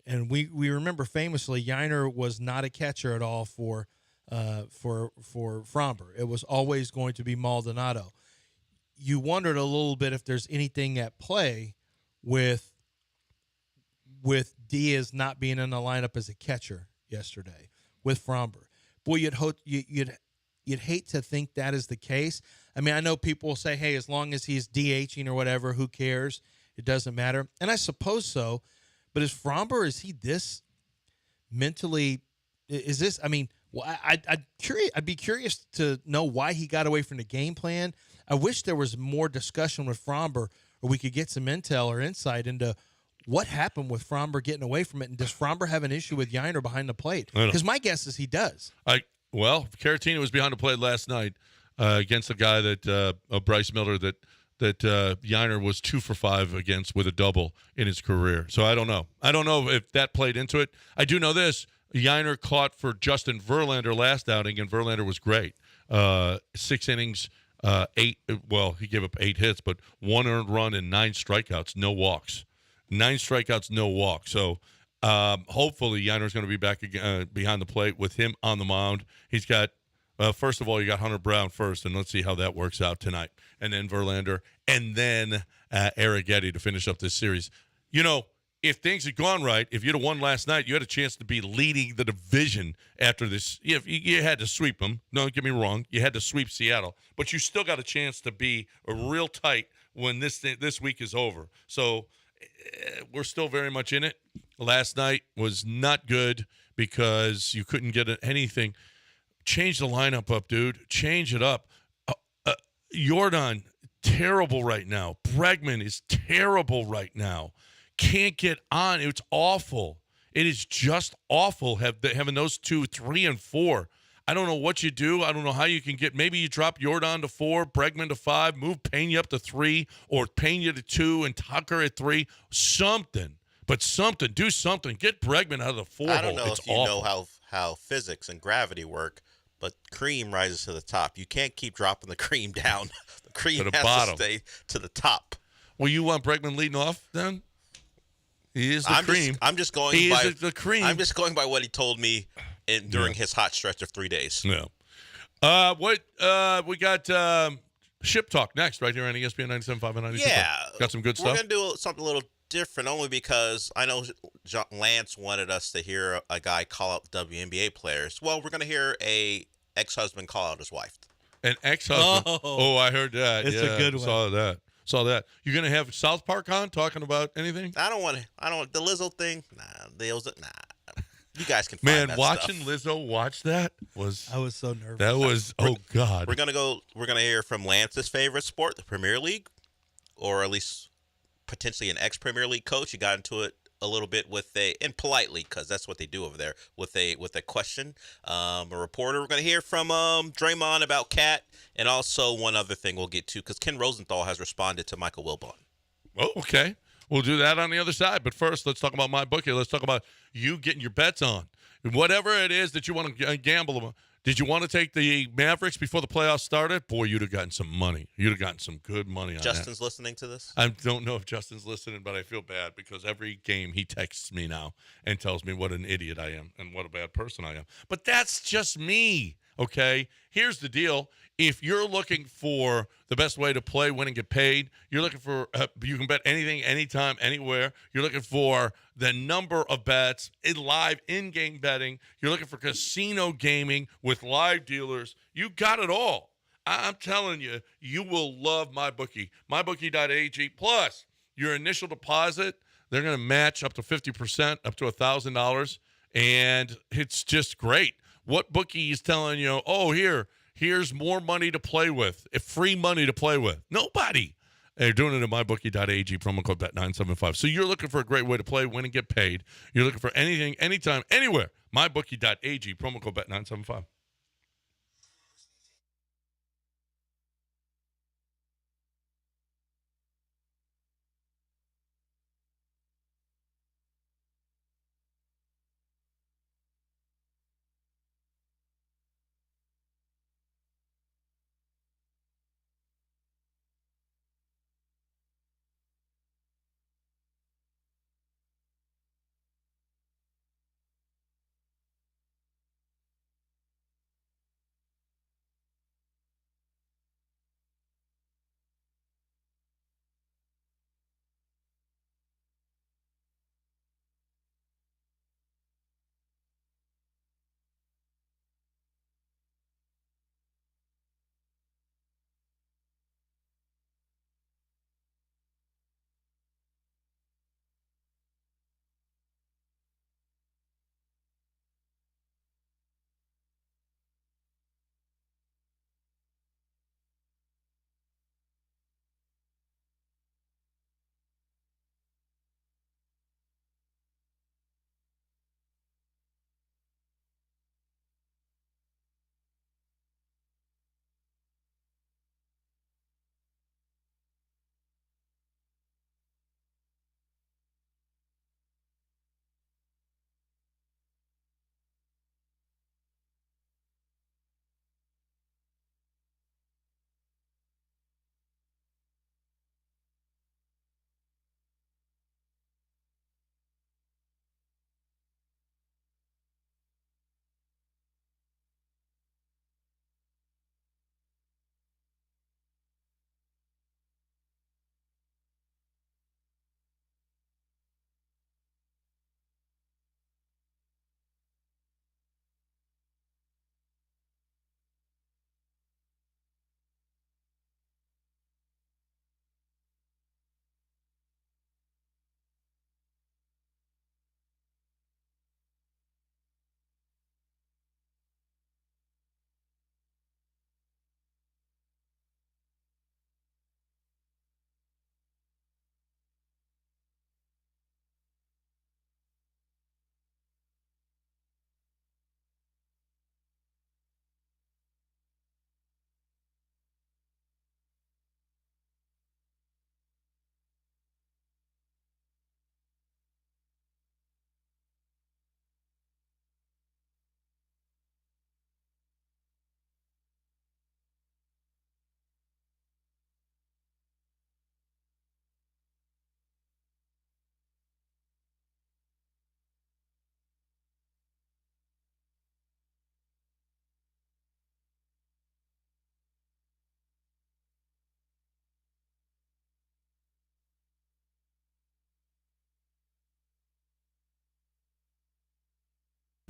And we remember famously Yainer was not a catcher at all for Fromber. It was always going to be Maldonado. You wondered a little bit if there's anything at play with Diaz not being in the lineup as a catcher yesterday with Fromber. Boy, you'd hate to think that is the case. I know people will say, hey, as long as he's DHing or whatever, who cares? It doesn't matter. And I suppose so. But is Fromber, is he this mentally? Is this? I'd be curious to know why he got away from the game plan. I wish there was more discussion with Fromber, or we could get some intel or insight into what happened with Fromber getting away from it. And does Fromber have an issue with Yainer behind the plate? Because my guess is he does. Caratini was behind the plate last night against a guy that Bryce Miller that that Yiner was 2 for 5 against with a double in his career. So I don't know. I don't know if that played into it. I do know this. Yiner caught for Justin Verlander last outing, and Verlander was great. 6 innings, 8. Well, he gave up 8 hits, but 1 earned run and 9 strikeouts, no walks. 9 strikeouts, no walks. So hopefully Yiner's going to be back again, behind the plate with him on the mound. He's got, first of all, you got Hunter Brown first, and let's see how that works out tonight. And then Verlander, and then Arrighetti to finish up this series. You know, if things had gone right, if you'd have won last night, you had a chance to be leading the division after this. You had to sweep them. Don't get me wrong. You had to sweep Seattle. But you still got a chance to be real tight when this week is over. So we're still very much in it. Last night was not good because you couldn't get anything. Change the lineup up, dude. Change it up. Jordan, terrible right now. Bregman is terrible right now. Can't get on. It's awful. It is just awful having those 2, 3, and 4. I don't know what you do. I don't know how you can get. Maybe you drop Jordan to 4, Bregman to 5, move Pena up to 3, or Pena to 2 and Tucker at 3. Something. But something. Do something. Get Bregman out of the 4 I don't know hole. It's if you awful. know how physics and gravity work, but cream rises to the top. You can't keep dropping the cream down. The cream To the has bottom. to stay to the top. Well, you want Bregman leading off then? He is the cream. I'm just going He by is the cream. I'm just going by what he told me during his hot stretch of 3 days. Yeah. We got Ship Talk next, right here on ESPN 97.5 and 92.5. Yeah. Got some good We're stuff. going to do something a little different, only because I know Lance wanted us to hear a guy call out WNBA players. Well, we're going to hear a ex-husband call out his wife. An ex-husband. Oh, I heard that. It's a good one. Saw that. You're going to have South Park on talking about anything? I don't want the Lizzo thing. Nah. You guys can find Man, that watching stuff. Lizzo watch that was. I was so nervous. That was. Oh God. We're gonna hear from Lance's favorite sport, the Premier League, or at least potentially an ex-Premier League coach. You got into it a little bit with and politely, because that's what they do over there, with a question. A reporter. We're gonna hear from Draymond about Cat, and also one other thing we'll get to, because Ken Rosenthal has responded to Michael Wilbon. Oh, okay. We'll do that on the other side. But first, let's talk about my bookie. Let's talk about you getting your bets on. Whatever it is that you want to gamble about. Did you want to take the Mavericks before the playoffs started? Boy, you'd have gotten some money. You'd have gotten some good money on Justin's listening to this? I don't know if Justin's listening, but I feel bad because every game he texts me now and tells me what an idiot I am and what a bad person I am. But that's just me, okay? Here's the deal. If you're looking for the best way to play, win, and get paid, you're looking for you can bet anything, anytime, anywhere. You're looking for the number of bets in live in-game betting. You're looking for casino gaming with live dealers. You got it all. I'm telling you, you will love MyBookie. MyBookie.ag. Plus, your initial deposit, they're going to match up to 50%, up to $1,000, and it's just great. What bookie is telling you, oh, here's more money to play with, free money to play with? Nobody. They're doing it at mybookie.ag, promo code BET975. So you're looking for a great way to play, win, and get paid. You're looking for anything, anytime, anywhere. Mybookie.ag, promo code BET975.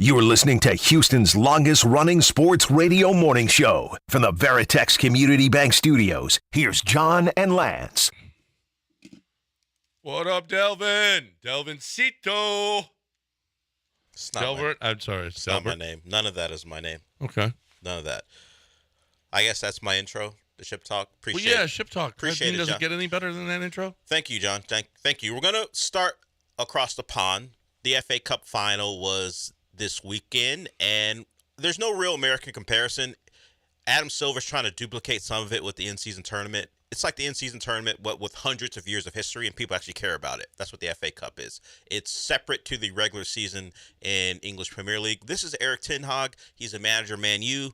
You're listening to Houston's longest-running sports radio morning show. From the Veritex Community Bank Studios, here's John and Lance. What up, Delvin? Delvincito. It's not Delbert. I'm sorry. It's not my name. None of that is my name. Okay. None of that. I guess that's my intro, the Ship Talk. Appreciate Well, yeah, it. Ship Talk. Appreciate it, Does John. it get any better than that intro? Thank you, John. Thank you. We're going to start across the pond. The FA Cup final was this weekend, and there's no real American comparison. Adam Silver's trying to duplicate some of it with the in-season tournament. It's like the in-season tournament, but with hundreds of years of history, and people actually care about it. That's what the FA Cup is. It's separate to the regular season in English Premier League. This is Eric Ten Hag. He's a manager, Man U,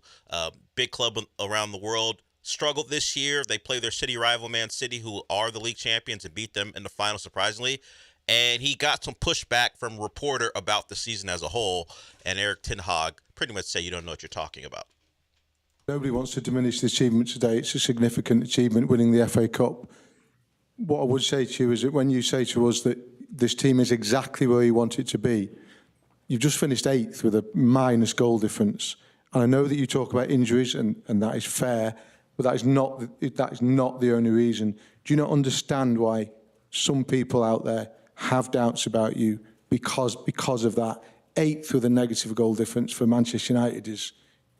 big club around the world. Struggled this year. They play their city rival, Man City, who are the league champions, and beat them in the final, surprisingly. And he got some pushback from a reporter about the season as a whole. And Eric Ten Hag pretty much said, you don't know what you're talking about. Nobody wants to diminish the achievement today. It's a significant achievement, winning the FA Cup. What I would say to you is that when you say to us that this team is exactly where you want it to be, you've just finished 8th with a minus goal difference. And I know that you talk about injuries, and that is fair, but that is not the only reason. Do you not understand why some people out there have doubts about you because of that? 8th with a negative goal difference for Manchester United is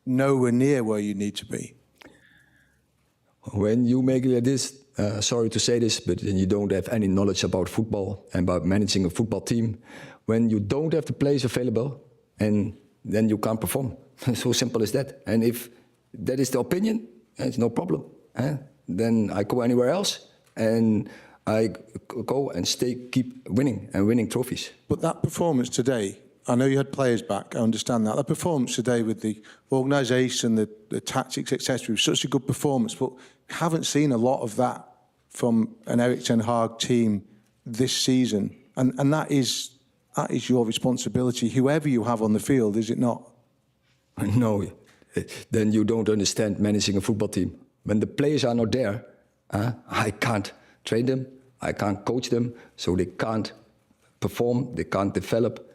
nowhere near where you need to be. When you make it like this, sorry to say this, but then you don't have any knowledge about football and about managing a football team. When you don't have the players available, and then you can't perform. So simple as that. And if that is the opinion, it's no problem. Then I go anywhere else, and I go and keep winning and winning trophies. But that performance today, I know you had players back, I understand that. That performance today with the organisation, the tactics, etc., was such a good performance, but haven't seen a lot of that from an Eric Ten Hag team this season. And that is your responsibility, whoever you have on the field, is it not? No, then you don't understand managing a football team. When the players are not there, I can't train them, I can't coach them, so they can't perform, they can't develop.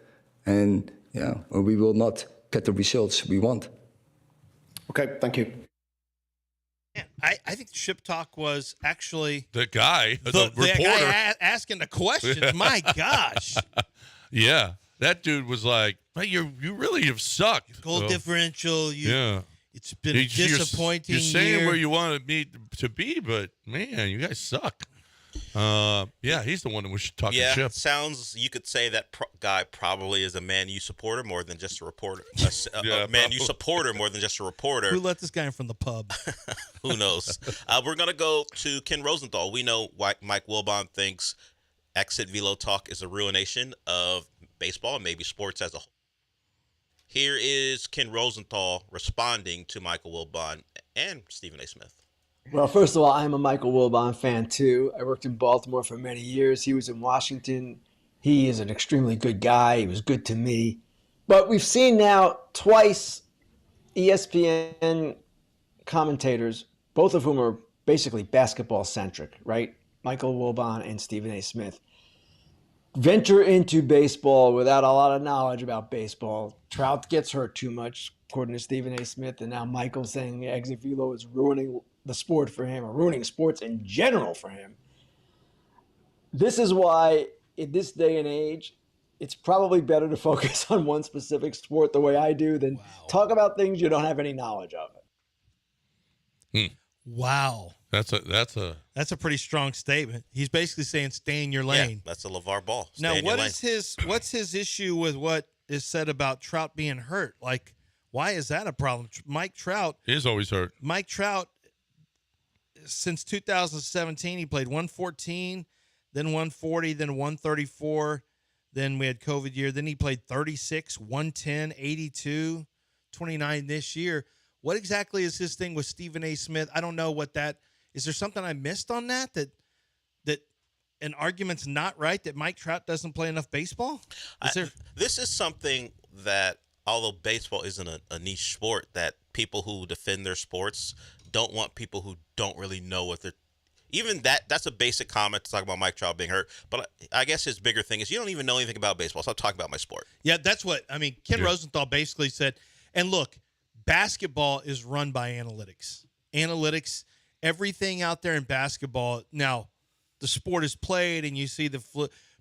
And we will not get the results we want. Okay, thank you. Yeah, I think Ship Talk was actually The guy, the the reporter. guy asking the questions. My gosh. Yeah. That dude was like, hey, you really have sucked. Goal differential. Yeah. It's been a disappointing You're saying year. where you wanted me to be, but, man, you guys suck. Yeah, he's the one that was talking shit. Sounds, you could say that guy probably is a Man U supporter more than just a reporter. A Man U supporter more than just a reporter. Who let this guy in from the pub? Who knows? We're going to go to Ken Rosenthal. We know why Mike Wilbon thinks exit velo talk is a ruination of baseball and maybe sports as a whole. Here is Ken Rosenthal responding to Michael Wilbon and Stephen A. Smith. Well, first of all, I'm a Michael Wilbon fan, too. I worked in Baltimore for many years. He was in Washington. He is an extremely good guy. He was good to me. But we've seen now twice ESPN commentators, both of whom are basically basketball-centric, right? Michael Wilbon and Stephen A. Smith, venture into baseball without a lot of knowledge about baseball. Trout gets hurt too much, according to Stephen A. Smith, and now Michael's saying exit velo is ruining the sport for him, or ruining sports in general for him. This is why, in this day and age, it's probably better to focus on one specific sport the way I do than talk about things you don't have any knowledge of. Wow. That's a pretty strong statement. He's basically saying stay in your lane. Yeah, that's a LeVar Ball. Stay Now, in your lane. what's his issue with what is said about Trout being hurt? Like, why is that a problem? Mike Trout. He's always hurt. Mike Trout, since 2017, he played 114, then 140, then 134. Then we had COVID year. Then he played 36, 110, 82, 29 this year. What exactly is his thing with Stephen A. Smith? I don't know what that is. There something I missed on that an argument's not right that Mike Trout doesn't play enough baseball? This is something that, although baseball isn't a niche sport, that people who defend their sports don't want people who don't really know what they're even that's a basic comment to talk about Mike Trout being hurt. But I guess his bigger thing is you don't even know anything about baseball. So I'm talking about my sport. Yeah, that's what I mean. Ken Rosenthal basically said, and look, basketball is run by analytics. Analytics, everything out there in basketball. Now, the sport is played, and you see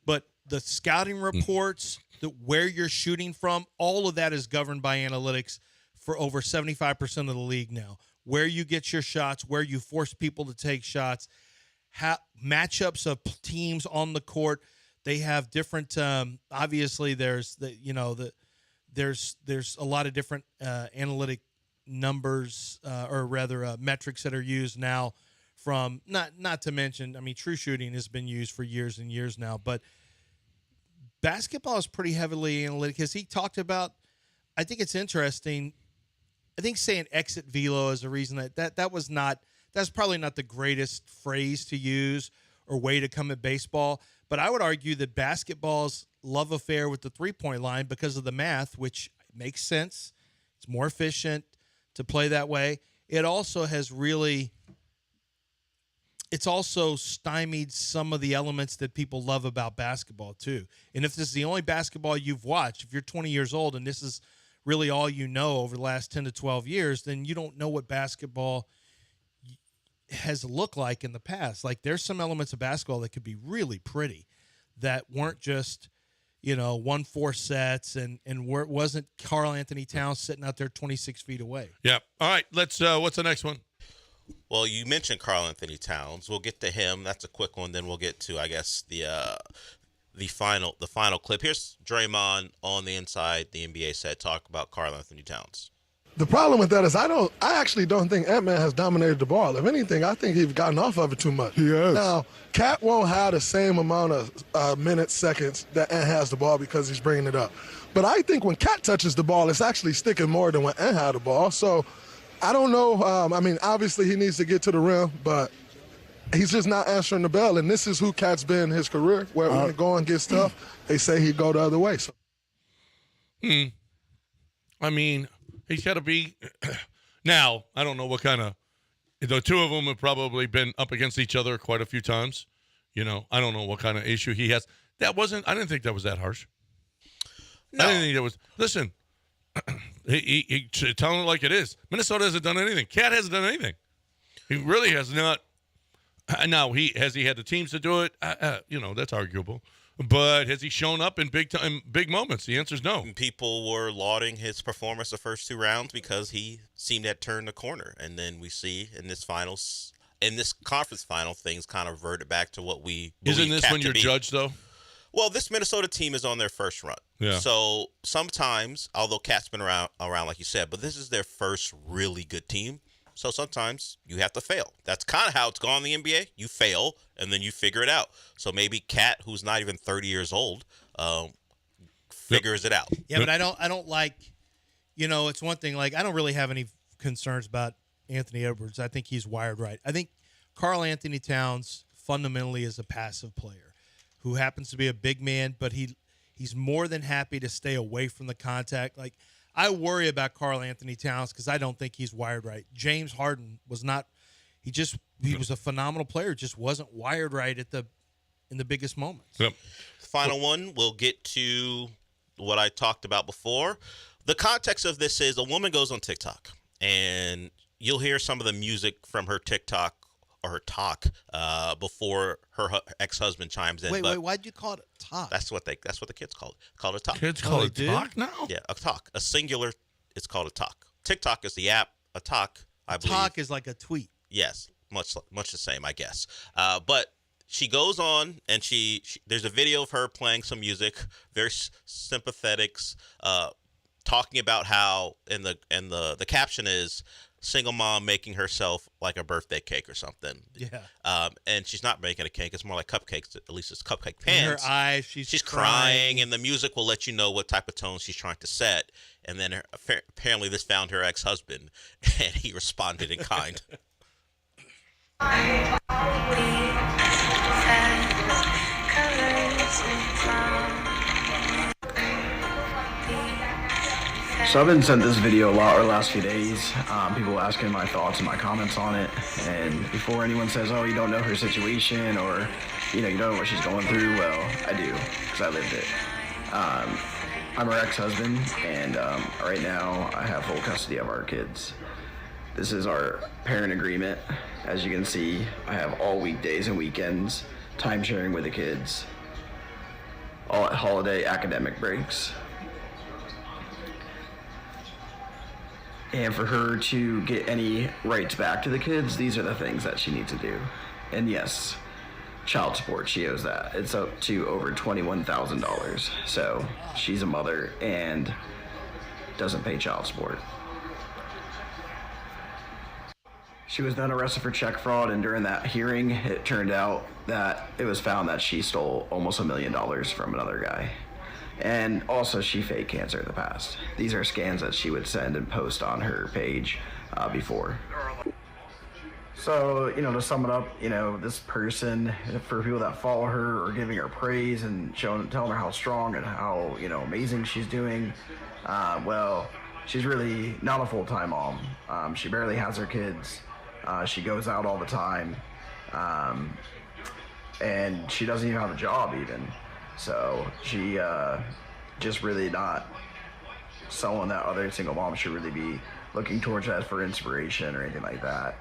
but the scouting reports, where you're shooting from, all of that is governed by analytics for over 75% of the league now. Where you get your shots, where you force people to take shots, matchups of teams on the court. They have different. Obviously, there's there's a lot of different analytic numbers, or rather metrics that are used now. From not to mention, I mean, true shooting has been used for years and years now, but basketball is pretty heavily analytic. As he talked about, I think it's interesting. I think saying exit velo is a reason that's probably not the greatest phrase to use or way to come at baseball. But I would argue that basketball's love affair with the three-point line, because of the math, which makes sense. It's more efficient to play that way. It also has it's also stymied some of the elements that people love about basketball too. And if this is the only basketball you've watched, if you're 20 years old and this is really all you know over the last 10 to 12 years, then you don't know what basketball has looked like in the past. Like, there's some elements of basketball that could be really pretty that weren't just, 1-4 sets and wasn't Karl Anthony Towns sitting out there 26 feet away. Yeah. All right. Let's, what's the next one? Well, you mentioned Karl Anthony Towns. We'll get to him. That's a quick one. Then we'll get to, I guess, the final clip. Here's Draymond on the Inside the NBA said talk about Karl Anthony Towns. The problem with that is I actually don't think Ant-Man has dominated the ball. If anything, I think he's gotten off of it too much. He has. Now, Cat won't have the same amount of minutes, seconds that Ant has the ball because he's bringing it up. But I think when Cat touches the ball, it's actually sticking more than when Ant had the ball. So I don't know. I mean, obviously he needs to get to the rim, but he's just not answering the bell. And this is who Cat's been his career, where when the going gets tough, they say he'd go the other way. So. I mean, he's got to be – now, I don't know what kind of – the two of them have probably been up against each other quite a few times. I don't know what kind of issue he has. I didn't think that was that harsh. No. I didn't think that was – listen – he telling it like it is. Minnesota hasn't done anything. Cat hasn't done anything. He really has not. Now, has he had the teams to do it? That's arguable. But has he shown up in big moments? The answer is no. People were lauding his performance the first two rounds because he seemed to turn the corner. And then we see in this conference final, things kind of reverted back to what we believe. Isn't this Cat when you're judged, though? Well, this Minnesota team is on their first run. Yeah. So sometimes, although Cat's been around like you said, but this is their first really good team. So sometimes you have to fail. That's kind of how it's gone in the NBA. You fail, and then you figure it out. So maybe Cat, who's not even 30 years old, figures it out. Yeah, but I don't like, it's one thing. Like, I don't really have any concerns about Anthony Edwards. I think he's wired right. I think Karl Anthony Towns fundamentally is a passive player who happens to be a big man, but he's more than happy to stay away from the contact. Like, I worry about Karl Anthony Towns because I don't think he's wired right. James Harden was not. He was a phenomenal player, just wasn't wired right in the biggest moments. Yep. Final one, we'll get to what I talked about before. The context of this is a woman goes on TikTok, and you'll hear some of the music from her TikTok or her talk before her ex-husband chimes in. Wait, why'd you call it a talk? That's what the kids call it. Call it a talk. Kids call it talk now? Yeah, a talk. A singular, it's called a talk. TikTok is the app. A talk, I believe. Talk is like a tweet. Yes, much the same, I guess. But she goes on, and she there's a video of her playing some music, very sympathetic, talking about how, and the caption is, single mom making herself like a birthday cake or something. Yeah. And she's not making a cake. It's more like cupcakes. At least it's cupcake pans. In her eyes, she's crying, and the music will let you know what type of tone she's trying to set. And then apparently this found her ex-husband, and he responded in kind. So I've been sent this video a lot over the last few days. People asking my thoughts and my comments on it. And before anyone says, oh, you don't know her situation or, you don't know what she's going through, well, I do, because I lived it. I'm her ex-husband, and right now I have full custody of our kids. This is our parent agreement. As you can see, I have all weekdays and weekends, time sharing with the kids, all at holiday academic breaks. And for her to get any rights back to the kids, these are the things that she needs to do. And yes, child support, she owes that. It's up to over $21,000. So she's a mother and doesn't pay child support. She was then arrested for check fraud, and during that hearing, it turned out that it was found that she stole almost $1 million from another guy. And also, she faked cancer in the past. These are scans that she would send and post on her page before. So, to sum it up, this person, for people that follow her or giving her praise and telling her how strong and how, amazing she's doing, well, she's really not a full-time mom. She barely has her kids. She goes out all the time. And she doesn't even have a job even. So she just really not someone that other single moms should really be looking towards as for inspiration or anything like that.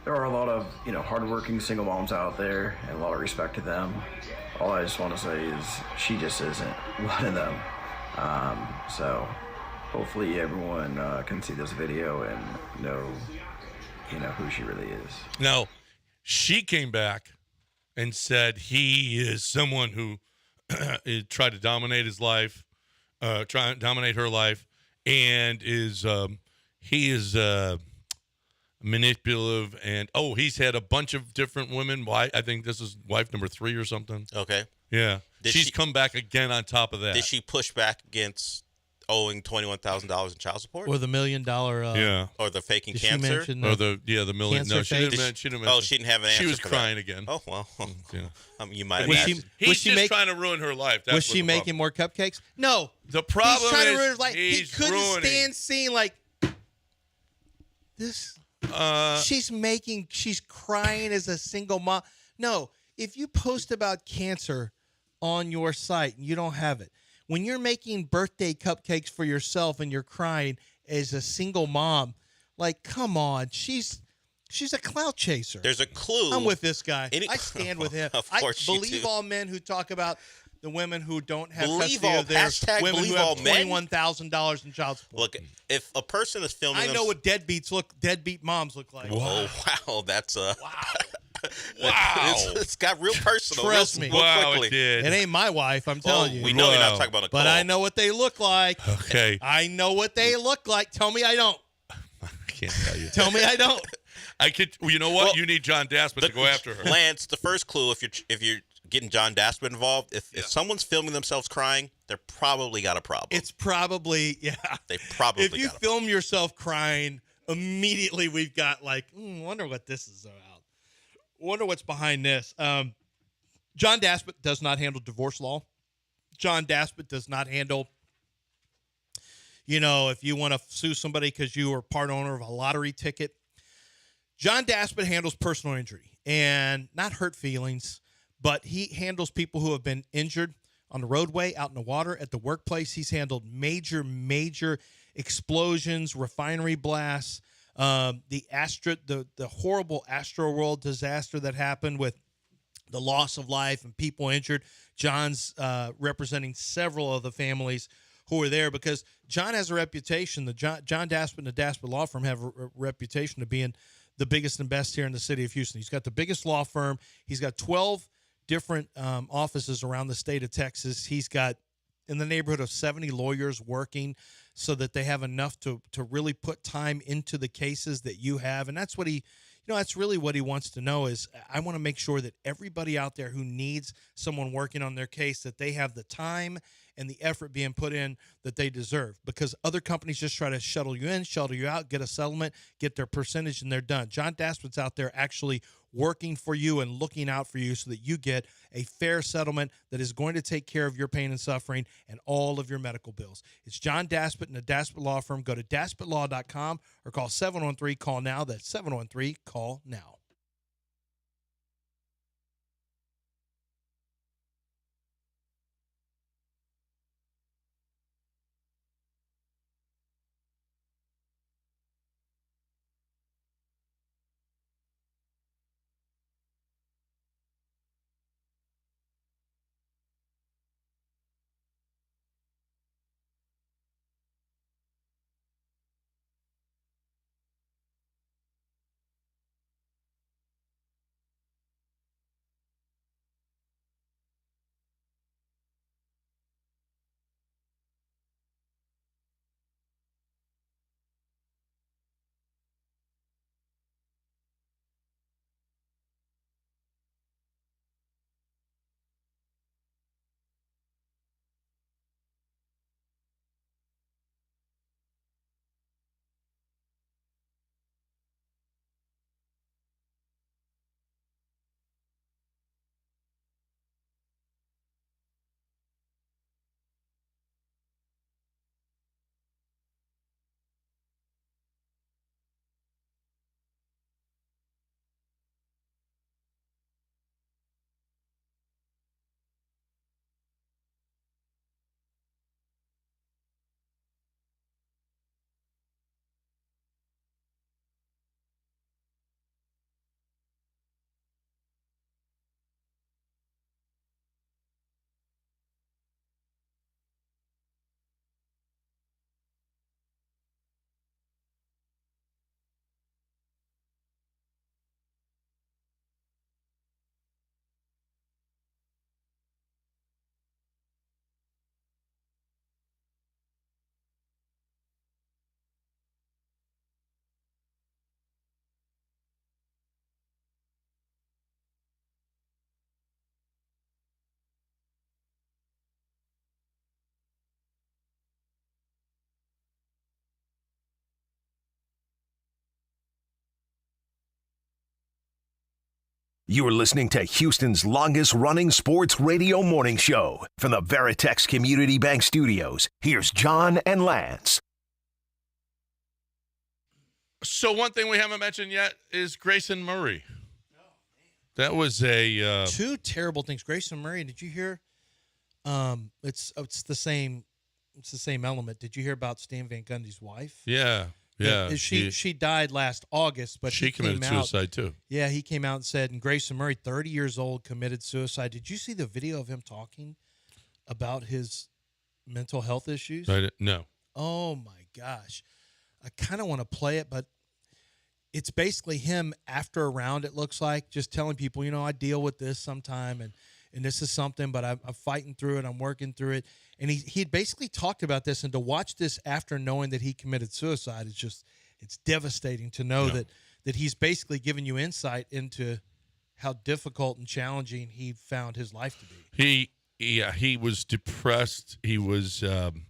There are a lot of hardworking single moms out there, and a lot of respect to them. All I just want to say is she just isn't one of them. So hopefully everyone can see this video and know who she really is. No, she came back and said he is someone who tried to dominate his life, try to dominate her life, and he is manipulative, and he's had a bunch of different women. Why? I think this is wife number 3 or something. Okay. Yeah. She's come back again on top of that. Did she push back against owing $21,000 in child support? Or the $1 million or the faking cancer? Or the $1 million. No, she didn't mention. Oh, she didn't have an answer. She was for crying that. again. Oh, well. Yeah. You might have He's just trying to ruin her life. That's was she making more cupcakes? No. The problem he's trying to is ruin her life. He he's couldn't ruining. stand seeing this. She's crying as a single mom. No, if you post about cancer on your site and you don't have it, when you're making birthday cupcakes for yourself and you're crying as a single mom, come on, she's a clout chaser. There's a clue. I'm with this guy. I stand with him. Of course I you believe do. all men who talk about the women who don't have Believe custody all- of their hashtag women who believe have all men? $21,000 in child support. Look, if a person is filming I know what deadbeat moms look like. Oh, wow. That's wow. Wow. It's got real personal. Trust real, me. real Wow, quickly. it did. It ain't my wife, I'm telling you. We know you're not talking about Nicole. But I know what they look like. Okay. I know what they look like. Tell me I don't. I can't tell you. Tell me I don't. I could. You know what? You need John Daspit to go after her. Lance, the first clue, if you're getting John Daspit involved, if someone's filming themselves crying, they're probably got a problem. It's probably, They probably if you got a film yourself crying, immediately we've got wonder what this is about. Wonder what's behind this. John Daspit does not handle divorce law. John Daspit does not handle, if you want to sue somebody because you were part owner of a lottery ticket. John Daspit handles personal injury and not hurt feelings, but he handles people who have been injured on the roadway, out in the water, at the workplace. He's handled major explosions, refinery blasts, the horrible Astroworld disaster that happened with the loss of life and people injured. John's representing several of the families who were there because John has a reputation. The John Daspit and the Daspit Law Firm have a reputation of being the biggest and best here in the city of Houston. He's got the biggest law firm. He's got 12 different offices around the state of Texas. He's got in the neighborhood of 70 lawyers working so that they have enough to really put time into the cases that you have. And that's what that's really what he wants to know is I want to make sure that everybody out there who needs someone working on their case, that they have the time and the effort being put in that they deserve, because other companies just try to shuttle you in, shuttle you out, get a settlement, get their percentage, and they're done. John Daspit's out there actually working for you and looking out for you so that you get a fair settlement that is going to take care of your pain and suffering and all of your medical bills. It's John Daspit and the Daspit Law Firm. Go to daspitlaw.com or call 713-CALL-NOW. That's 713-CALL-NOW. You're listening to Houston's longest-running sports radio morning show. From the Veritex Community Bank Studios, here's John and Lance. So one thing we haven't mentioned yet is Grayson Murray. That was a two terrible things. Grayson Murray, did you hear? It's the same element. Did you hear about Stan Van Gundy's wife? Yeah. She died last August, but she committed suicide too. Yeah, he came out and said, and Grayson Murray, 30 years old, committed suicide. Did you see the video of him talking about his mental health issues? No. Oh my gosh. I kind of want to play it, but it's basically him after a round, it looks like, just telling people, I deal with this sometime, and this is something, but I'm fighting through it. I'm working through it. And he had basically talked about this, and to watch this after knowing that he committed suicide, it's devastating to know that he's basically giving you insight into how difficult and challenging he found his life to be. He was depressed. He was an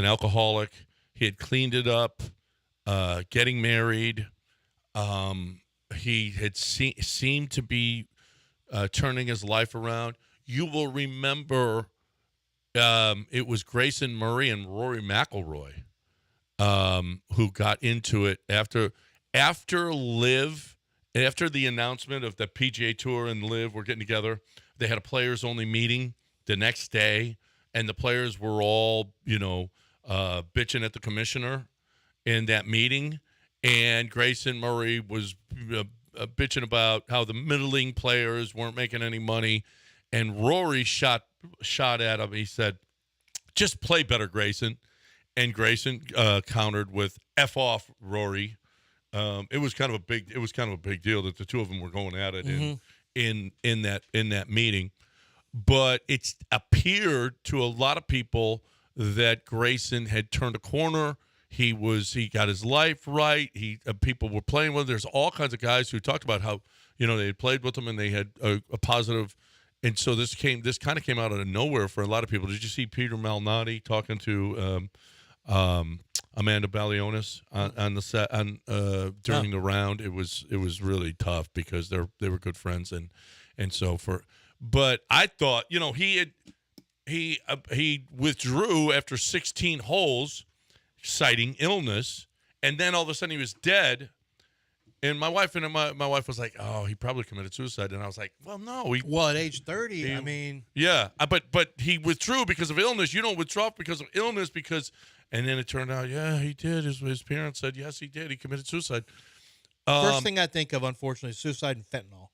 alcoholic. He had cleaned it up, getting married. He had seemed to be turning his life around. You will remember it was Grayson Murray and Rory McIlroy who got into it after LIV, after the announcement of the PGA Tour and LIV were getting together. They had a players-only meeting the next day, and the players were all, bitching at the commissioner in that meeting. And Grayson Murray was bitching about how the middling players weren't making any money, and Rory shot at him. He said, "Just play better, Grayson." And Grayson countered with "F off, Rory." It was kind of a big deal that the two of them were going at it in that meeting. But it appeared to a lot of people that Grayson had turned a corner. He got his life right. People were playing with him. There's all kinds of guys who talked about how, they had played with him and they had a positive. And so this kind of came out of nowhere for a lot of people. Did you see Peter Malnati talking to Amanda Balionis on the set during the round. It was really tough because they were good friends and so but I thought, you know, he withdrew after 16 holes citing illness, and then all of a sudden he was dead. And my wife was like, "Oh, he probably committed suicide." And I was like, "Well, no, at age 30, I mean, yeah, but he withdrew because of illness. You don't withdraw because of illness and then it turned out, yeah, he did. His parents said, yes, he did. He committed suicide. First thing I think of, unfortunately, is suicide and fentanyl.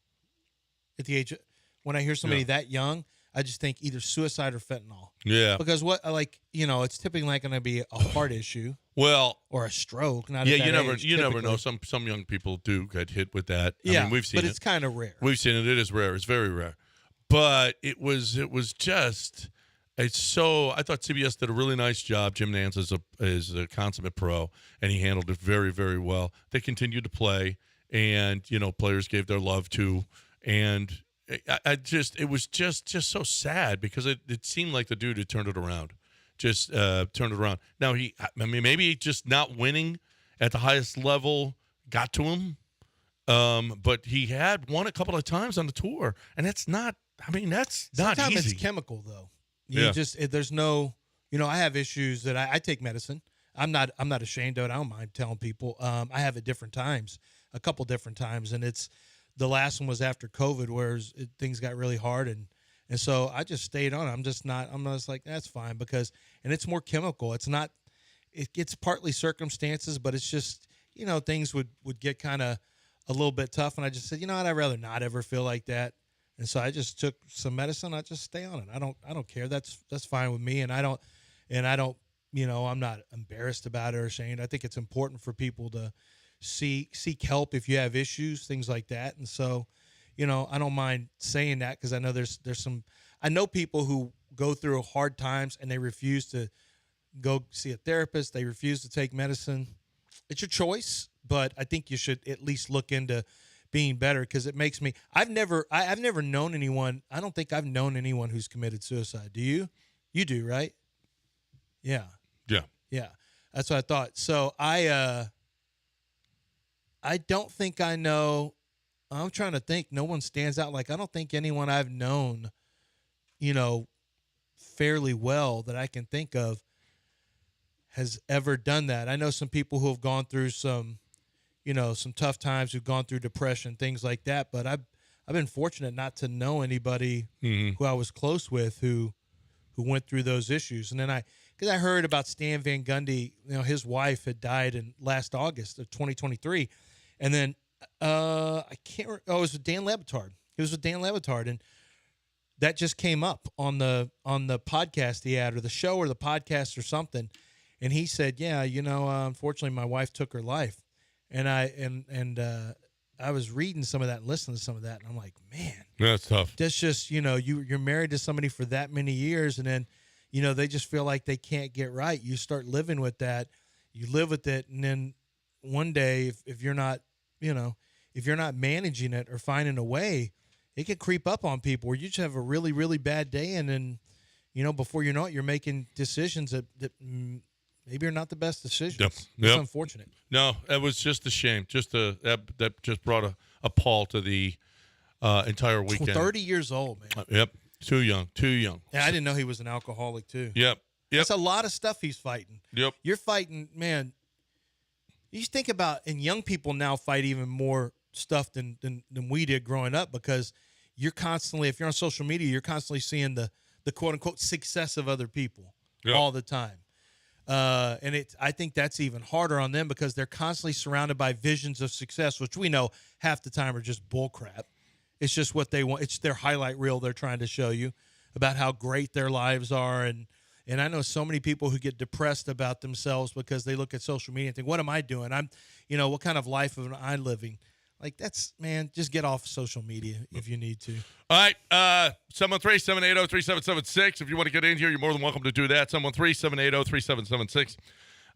At the age when I hear somebody that young, I just think either suicide or fentanyl. Yeah, because it's typically not going to be a heart issue. Well, or a stroke. Not you never know. Some young people do get hit with that. Yeah, I mean, we've seen it. But it's kind of rare. We've seen it. It is rare. It's very rare. But it was just. It's so. I thought CBS did a really nice job. Jim Nantz is a consummate pro, and he handled it very, very well. They continued to play, and players gave their love to, and it was just so sad because it seemed like the dude had turned it around. Just turned it around. Now maybe just not winning at the highest level got to him, but he had won a couple of times on the tour, and that's not. I mean, that's not Sometimes easy. It's chemical though. There's no. I have issues that I take medicine. I'm not ashamed of it. I don't mind telling people. I have at different times, a couple different times, and it's the last one was after COVID, where things got really hard and so I just stayed on it. I'm just like, that's fine because, and it's more chemical. It's not, it gets partly circumstances, but it's just, things would get kind of a little bit tough. And I just said, I'd rather not ever feel like that. And so I just took some medicine. I just stay on it. I don't care. That's fine with me. And I don't, I'm not embarrassed about it or ashamed. I think it's important for people to seek help if you have issues, things like that. And so, I don't mind saying that because I know there's some. I know people who go through hard times and they refuse to go see a therapist. They refuse to take medicine. It's your choice, but I think you should at least look into being better because it makes me. I've never known anyone. I don't think I've known anyone who's committed suicide. Do you? You do, right? Yeah. Yeah. Yeah. That's what I thought. So I don't think I know. I'm trying to think. No one stands out. Like, I don't think anyone I've known, fairly well that I can think of has ever done that. I know some people who have gone through some tough times, who've gone through depression, things like that. But I've been fortunate not to know anybody who I was close with who went through those issues. And then because I heard about Stan Van Gundy, his wife had died in last August of 2023. And then, it was with Dan Le Batard. It was with Dan Le Batard, and that just came up on the podcast he had, or the show, or the podcast, or something. And he said, "Yeah, unfortunately, my wife took her life." And I was reading some of that and listening to some of that, and I'm like, man, that's tough. That's just you're married to somebody for that many years, and then they just feel like they can't get right. You start living with that, you live with it, and then one day, if you're not if you're not managing it or finding a way, it can creep up on people where you just have a really, really bad day. And then, before you know it, you're making decisions that maybe are not the best decisions. Yep. It's unfortunate. No, it was just a shame. That just brought a pall to the entire weekend. 30 years old, man. Yep. Too young. Yeah, I didn't know he was an alcoholic too. Yep. That's a lot of stuff he's fighting. Yep. You're fighting, man. You just think about, and young people now fight even more stuff than we did growing up, because you're constantly, if you're on social media, you're constantly seeing the quote unquote success of other people all the time. And I think that's even harder on them because they're constantly surrounded by visions of success, which we know half the time are just bull crap. It's just what they want. It's their highlight reel they're trying to show you about how great their lives are. And I know so many people who get depressed about themselves because they look at social media and think, what am I doing? What kind of life am I living? Like, just get off social media if you need to. All right. 713-780-3776. If you want to get in here, you're more than welcome to do that. 713-780-3776.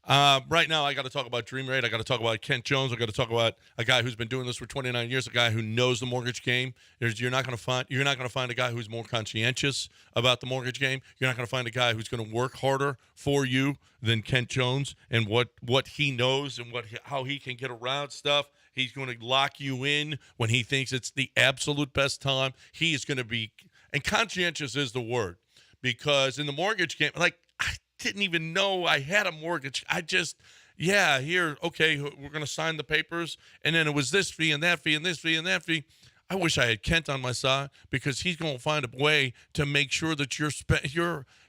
Right now, I got to talk about Dream Rate. I got to talk about Kent Jones. I got to talk about a guy who's been doing this for 29 years. A guy who knows the mortgage game. You're not going to find a guy who's more conscientious about the mortgage game. You're not going to find a guy who's going to work harder for you than Kent Jones and what he knows and how he can get around stuff. He's going to lock you in when he thinks it's the absolute best time. He is going to be, and conscientious is the word, because in the mortgage game, like, I didn't even know I had a mortgage. Here, okay, we're going to sign the papers, and then it was this fee and that fee and this fee and that fee. I wish I had Kent on my side, because he's going to find a way to make sure that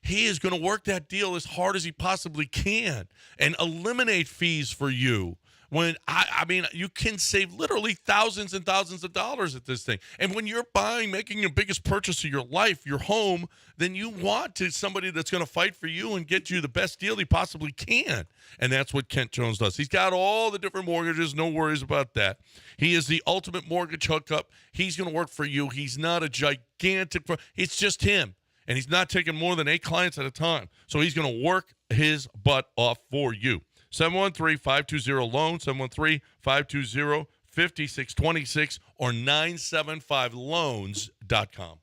he is going to work that deal as hard as he possibly can and eliminate fees for you. When I mean, you can save literally thousands and thousands of dollars at this thing. And when you're making your biggest purchase of your life, your home, then you want somebody that's going to fight for you and get you the best deal he possibly can. And that's what Kent Jones does. He's got all the different mortgages. No worries about that. He is the ultimate mortgage hookup. He's going to work for you. He's not a gigantic, it's just him. And he's not taking more than 8 clients at a time. So he's going to work his butt off for you. 713-520-LOAN, 713-520-5626, or 975loans.com.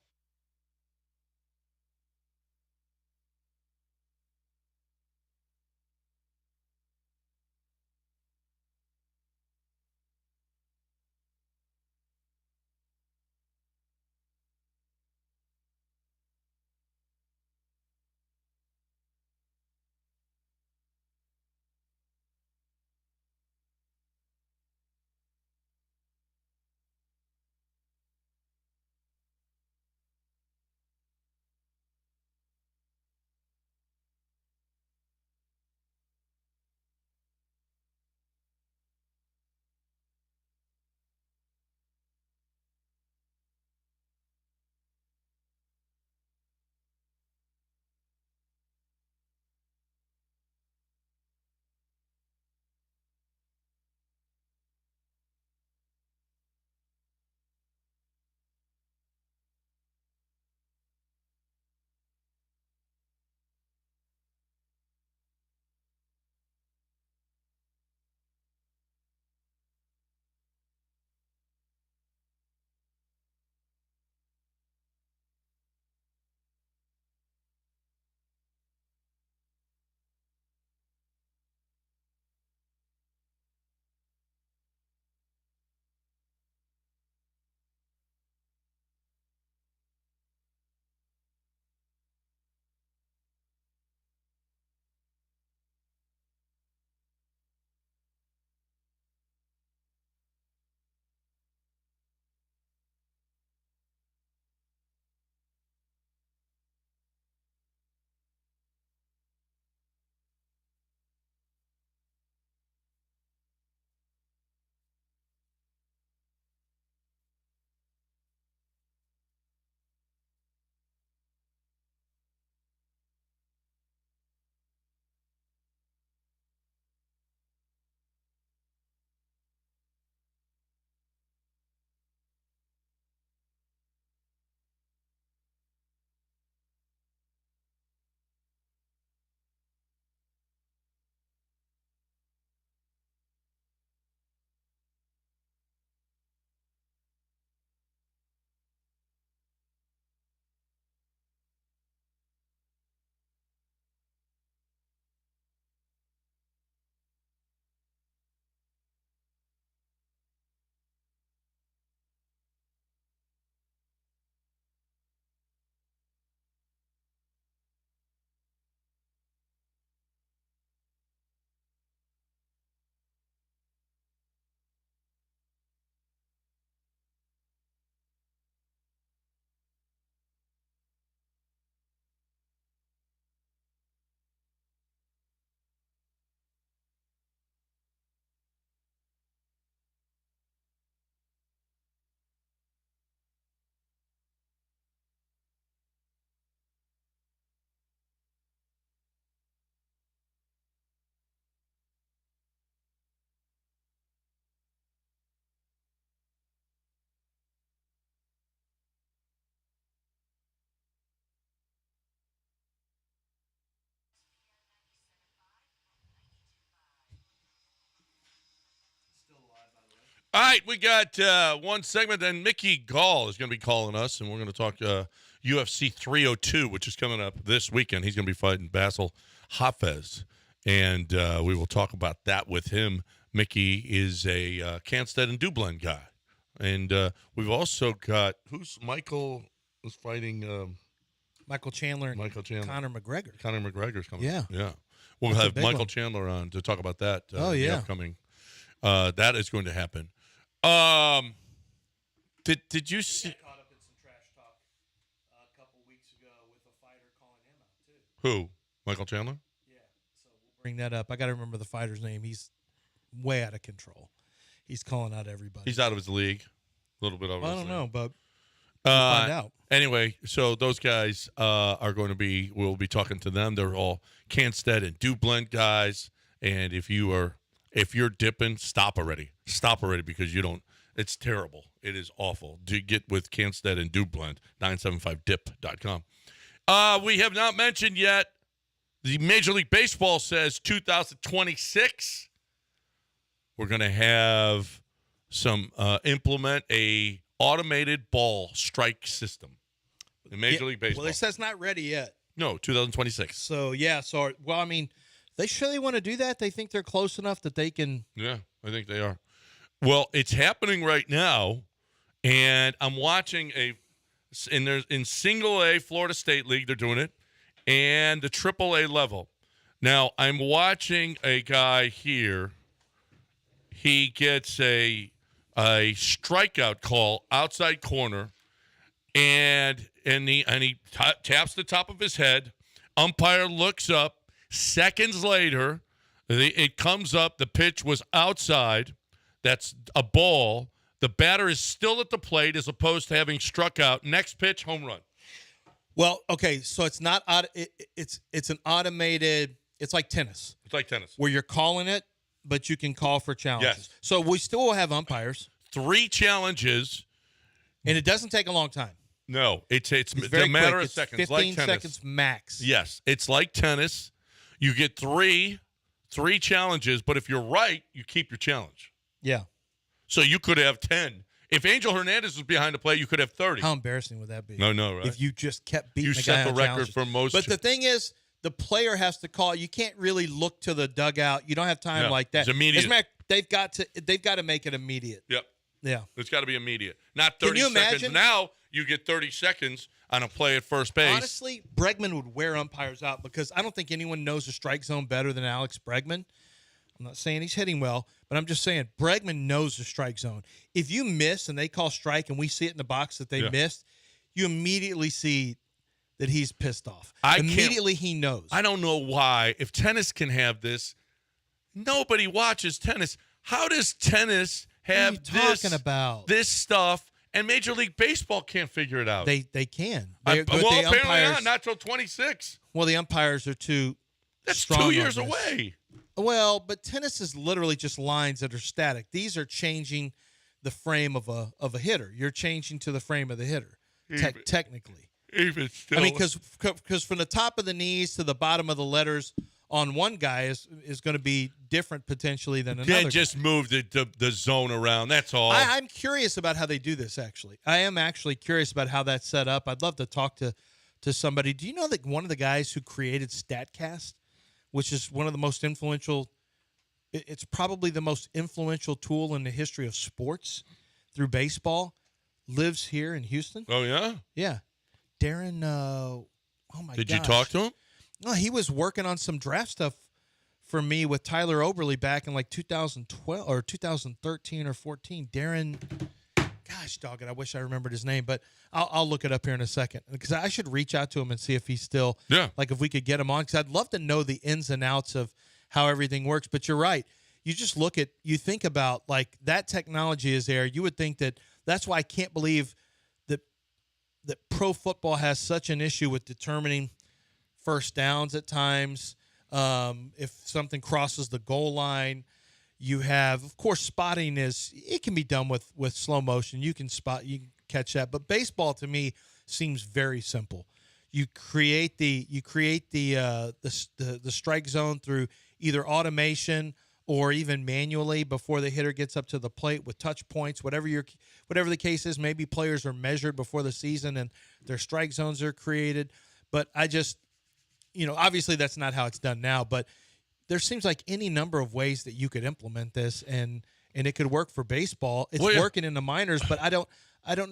All right, we got one segment, then Mickey Gall is going to be calling us, and we're going to talk UFC 302, which is coming up this weekend. He's going to be fighting Basil Hafez, and we will talk about that with him. Mickey is a Canstead and Dublin guy. And we've also got, Michael is fighting? Michael Chandler and Conor McGregor. Conor McGregor's coming. Yeah. Yeah. We'll have Michael Chandler on to talk about that. The upcoming. That is going to happen. Did you see? Caught up in some trash talk a couple weeks ago with a fighter calling him out too. Who? Michael Chandler? Yeah. So we'll bring that up. I got to remember the fighter's name. He's way out of control. He's calling out everybody. He's out of his league. A little bit over his I don't league. know, but we'll find out. Anyway, so those guys are going to be, we'll be talking to them. They're all Canstead and Dublin guys. And if you're dipping, stop already. Stop already because it's terrible. It is awful. Do get with Canstead and Dublin, 975dip.com. We have not mentioned yet, the Major League Baseball says 2026. We're going to have implement a automated ball strike system in Major League Baseball. Well, they say it's not ready yet. No, 2026. So, I mean, they surely want to do that. They think they're close enough that they can. Yeah, I think they are. Well, it's happening right now, and I'm watching in Single A Florida State League, they're doing it, and the Triple A level. Now, I'm watching a guy here. He gets a strikeout call outside corner, and he taps the top of his head. Umpire looks up. Seconds later, it comes up. The pitch was outside. That's a ball. The batter is still at the plate as opposed to having struck out. Next pitch, home run. Well, okay, so it's not it's an automated. It's like tennis. It's like tennis where you're calling it, but you can call for challenges. Yes. So we still will have umpires. 3 challenges. And it doesn't take a long time. No, it's very a matter quick. of seconds. 15 like tennis. seconds max. Yes, it's like tennis. You get three challenges, but if you're right, you keep your challenge. Yeah. So you could have 10. If Angel Hernandez was behind the plate, you could have 30. How embarrassing would that be? No, right? If you just kept beating you the set guy the on record challenges. for most. But the thing is, the player has to call. You can't really look to the dugout. You don't have time like that. It's immediate. As a matter, they've got to make it immediate. Yep. Yeah. It's got to be immediate. Not 30 Can you seconds. imagine? Now you get 30 seconds on a play at first base. Honestly, Bregman would wear umpires out because I don't think anyone knows the strike zone better than Alex Bregman. I'm not saying he's hitting well, but I'm just saying Bregman knows the strike zone. If you miss and they call strike and we see it in the box that they missed, you immediately see that he's pissed off. Immediately he knows. I don't know why. If tennis can have this, nobody watches tennis. How does tennis have this stuff, and Major League Baseball can't figure it out? They can. Apparently not till 26. Well, the umpires are too That's strong 2 years on this. away. Well, but tennis is literally just lines that are static. These are changing the frame of a hitter. You're changing to the frame of the hitter, technically. Even still. I mean, because from the top of the knees to the bottom of the letters on one guy is going to be different potentially than another. Then just move the zone around. That's all. I'm curious about how they do this, actually. I am actually curious about how that's set up. I'd love to talk to somebody. Do you know that one of the guys who created StatCast, which is one of the most influential, it's probably the most influential tool in the history of sports through baseball, lives here in Houston? Oh, yeah? Yeah. Darren, oh my god. Did you talk to him? No, he was working on some draft stuff for me with Tyler Oberle back in like 2012 or 2013 or 14. Darren, gosh, dog it, I wish I remembered his name, but I'll look it up here in a second because I should reach out to him and see if he's still, like if we could get him on, because I'd love to know the ins and outs of how everything works. But you're right. You just you think about like that technology is there. You would think that's why I can't believe that pro football has such an issue with determining first downs at times. If something crosses the goal line, you have, of course, spotting it can be done with slow motion. You can catch that. But baseball to me seems very simple. You create the strike zone through either automation or even manually before the hitter gets up to the plate with touch points, whatever the case is. Maybe players are measured before the season and their strike zones are created. But I just, obviously that's not how it's done now, but there seems like any number of ways that you could implement this and it could work for baseball. It's working in the minors, but I don't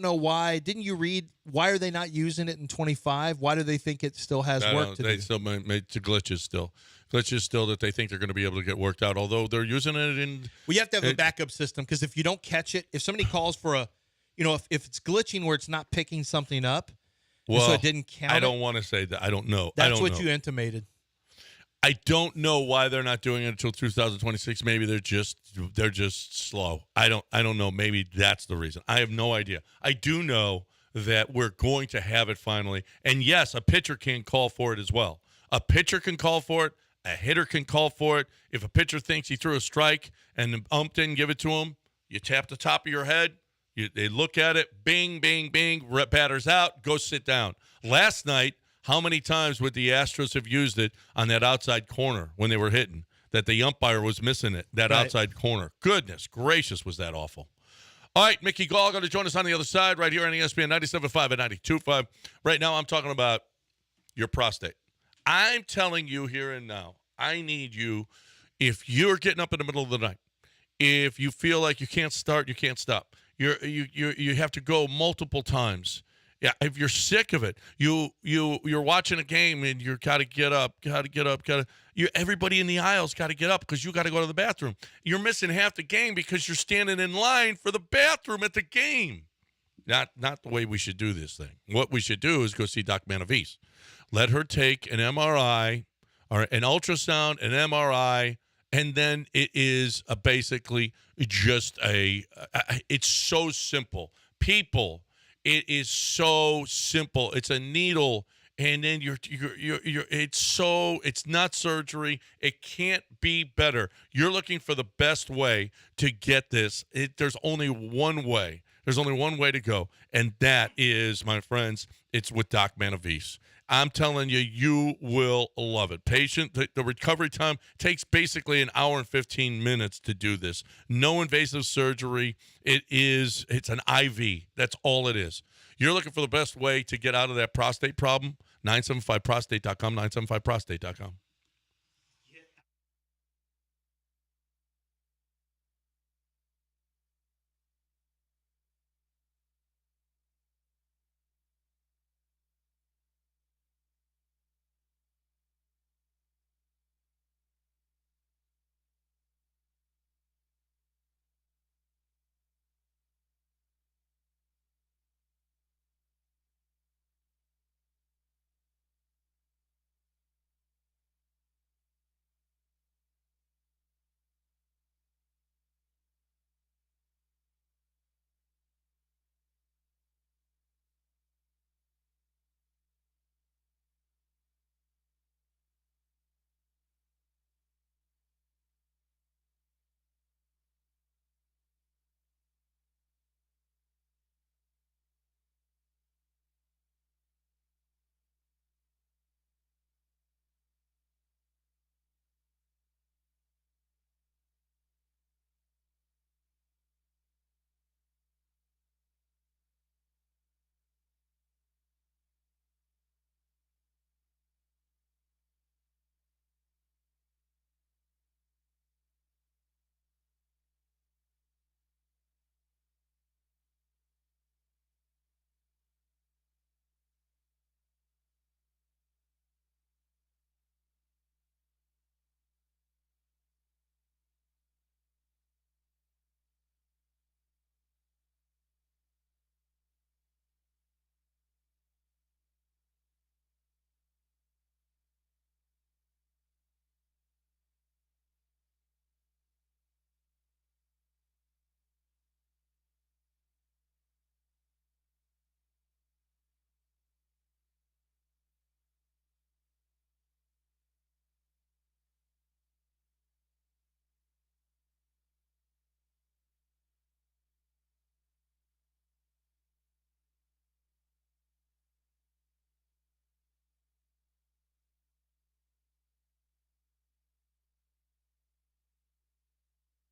know why. Didn't you read why are they not using it in 25? Why do they think it still has work to do? They still made glitches still. Glitches still that they think they're going to be able to get worked out, although they're using it in. Well, you have to have a backup system because if you don't catch it, if somebody calls for if it's glitching where it's not picking something up, so it didn't count. I don't want to say that. I don't know. That's what you intimated. I don't know why they're not doing it until 2026. Maybe they're just slow. I don't know. Maybe that's the reason. I have no idea. I do know that we're going to have it finally. And yes, a pitcher can call for it as well. A pitcher can call for it. A hitter can call for it. If a pitcher thinks he threw a strike and the ump didn't give it to him, you tap the top of your head. They look at it. Bing, bing, bing. Batter's out. Go sit down. Last night, how many times would the Astros have used it on that outside corner when they were hitting, that the umpire was missing it, that outside corner? Goodness gracious, was that awful. All right, Mickey Gall going to join us on the other side right here on ESPN 97.5 and 92.5. Right now I'm talking about your prostate. I'm telling you here and now, I need you, if you're getting up in the middle of the night, if you feel like you can't start, you can't stop, you have to go multiple times. Yeah, if you're sick of it, you're watching a game and you got to get up, everybody in the aisle's got to get up because you got to go to the bathroom. You're missing half the game because you're standing in line for the bathroom at the game. Not the way we should do this thing. What we should do is go see Doc Manavis. Let her take an MRI or an ultrasound, an MRI, and then it is basically just it's so simple. People, it is so simple. It's a needle, and then it's not surgery. It can't be better. You're looking for the best way to get this. There's only one way. There's only one way to go, and that is, my friends, it's with Doc Manavis. I'm telling you, you will love it. The recovery time takes basically an hour and 15 minutes to do this. No invasive surgery. It's an IV. That's all it is. You're looking for the best way to get out of that prostate problem? 975prostate.com, 975prostate.com.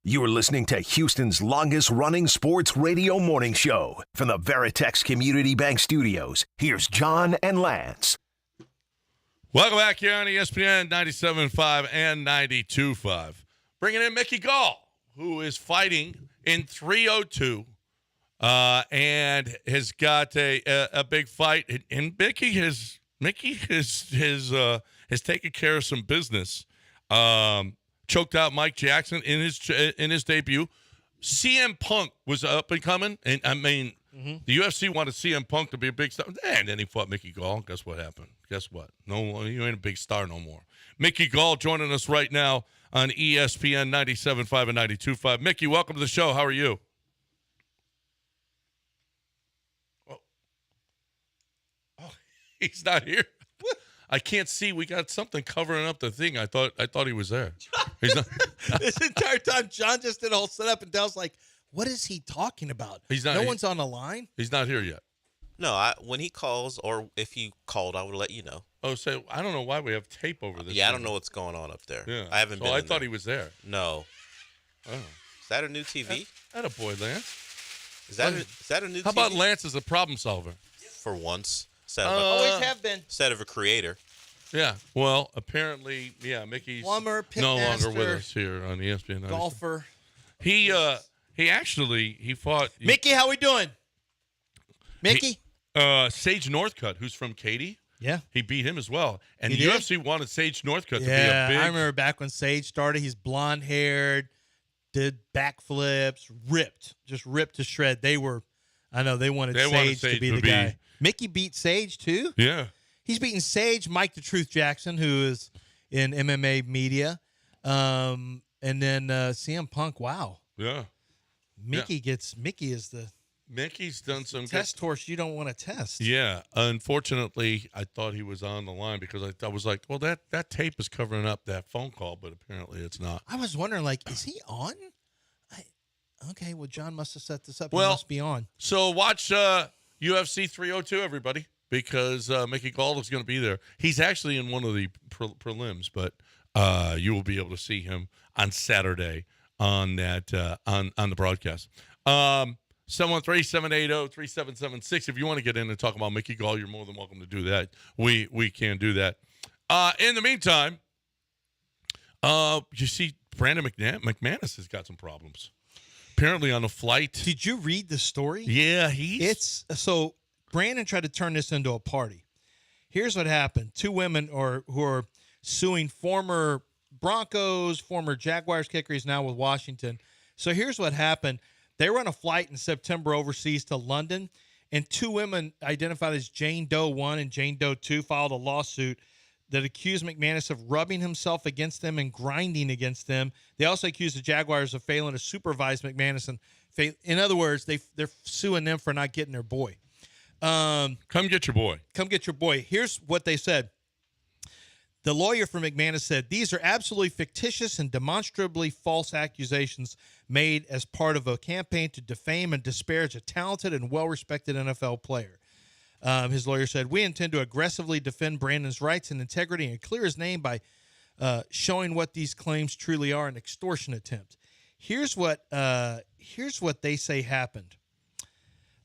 You're listening to Houston's longest-running sports radio morning show. From the Veritex Community Bank Studios, here's John and Lance. Welcome back here on ESPN 97.5 and 92.5. Bringing in Mickey Gall, who is fighting in 302 and has got a big fight. And Mickey has taken care of some business. Choked out Mike Jackson in his debut. CM Punk was up and coming, and I mean, the UFC wanted CM Punk to be a big star, and then he fought Mickey Gall. Guess what happened? Guess what? No, you ain't a big star no more. Mickey Gall joining us right now on ESPN 97.5 and 92.5. Mickey, welcome to the show. How are you? Oh, he's not here. I can't see. We got something covering up the thing. I thought he was there. He's not. This entire time, John just did a whole setup, and Dell's like, "What is he talking about? He's not. No one's on the line. He's not here yet. No, when he calls, or if he called, I would let you know. Oh, so I don't know why we have tape over this. Yeah, I don't know what's going on up there. Yeah, I haven't been. I thought he was there. No. Oh, is that a new TV? That a boy, Lance. Is that a new TV? How about Lance as a problem solver? For once. Always have been. Instead of a creator. Yeah. Well, apparently, Mickey's Plumber, no longer pitmaster, with us here on ESPN. Golfer. He fought Mickey, how we doing? Mickey? Sage Northcutt, who's from Katy. Yeah. He beat him as well. And He the did? UFC wanted Sage Northcutt to be a big. I remember back when Sage started. He's blonde-haired, did backflips, just ripped to shred. They wanted Sage to be the guy. Mickey beat Sage, too? Yeah. He's beaten Sage, Mike the Truth Jackson, who is in MMA media, and then CM Punk. Wow. Yeah. Mickey's done some test horse you don't want to test. Yeah. Unfortunately, I thought he was on the line because I was like, well, that tape is covering up that phone call, but apparently it's not. I was wondering, like, is he on? Okay, well, John must have set this up. Well, he must be on. So watch UFC 302, everybody, because Mickey Gall is going to be there. He's actually in one of the prelims, but you will be able to see him on Saturday on that on the broadcast. 713-780-3776. If you want to get in and talk about Mickey Gall, you're more than welcome to do that. We can do that. In the meantime, you see Brandon McManus has got some problems. Apparently on a flight. Did you read the story? Yeah, so Brandon tried to turn this into a party. Here's what happened. Two women who are suing former Broncos, former Jaguars kickers, now with Washington. So here's what happened. They were on a flight in September overseas to London, and two women identified as Jane Doe 1 and Jane Doe 2 filed a lawsuit that accused McManus of rubbing himself against them and grinding against them. They also accused the Jaguars of failing to supervise McManus. And in other words, they're suing them for not getting their boy. Come get your boy. Come get your boy. Here's what they said. The lawyer for McManus said, these are absolutely fictitious and demonstrably false accusations made as part of a campaign to defame and disparage a talented and well-respected NFL player. His lawyer said, we intend to aggressively defend Brandon's rights and integrity and clear his name by showing what these claims truly are, an extortion attempt. Here's what they say happened.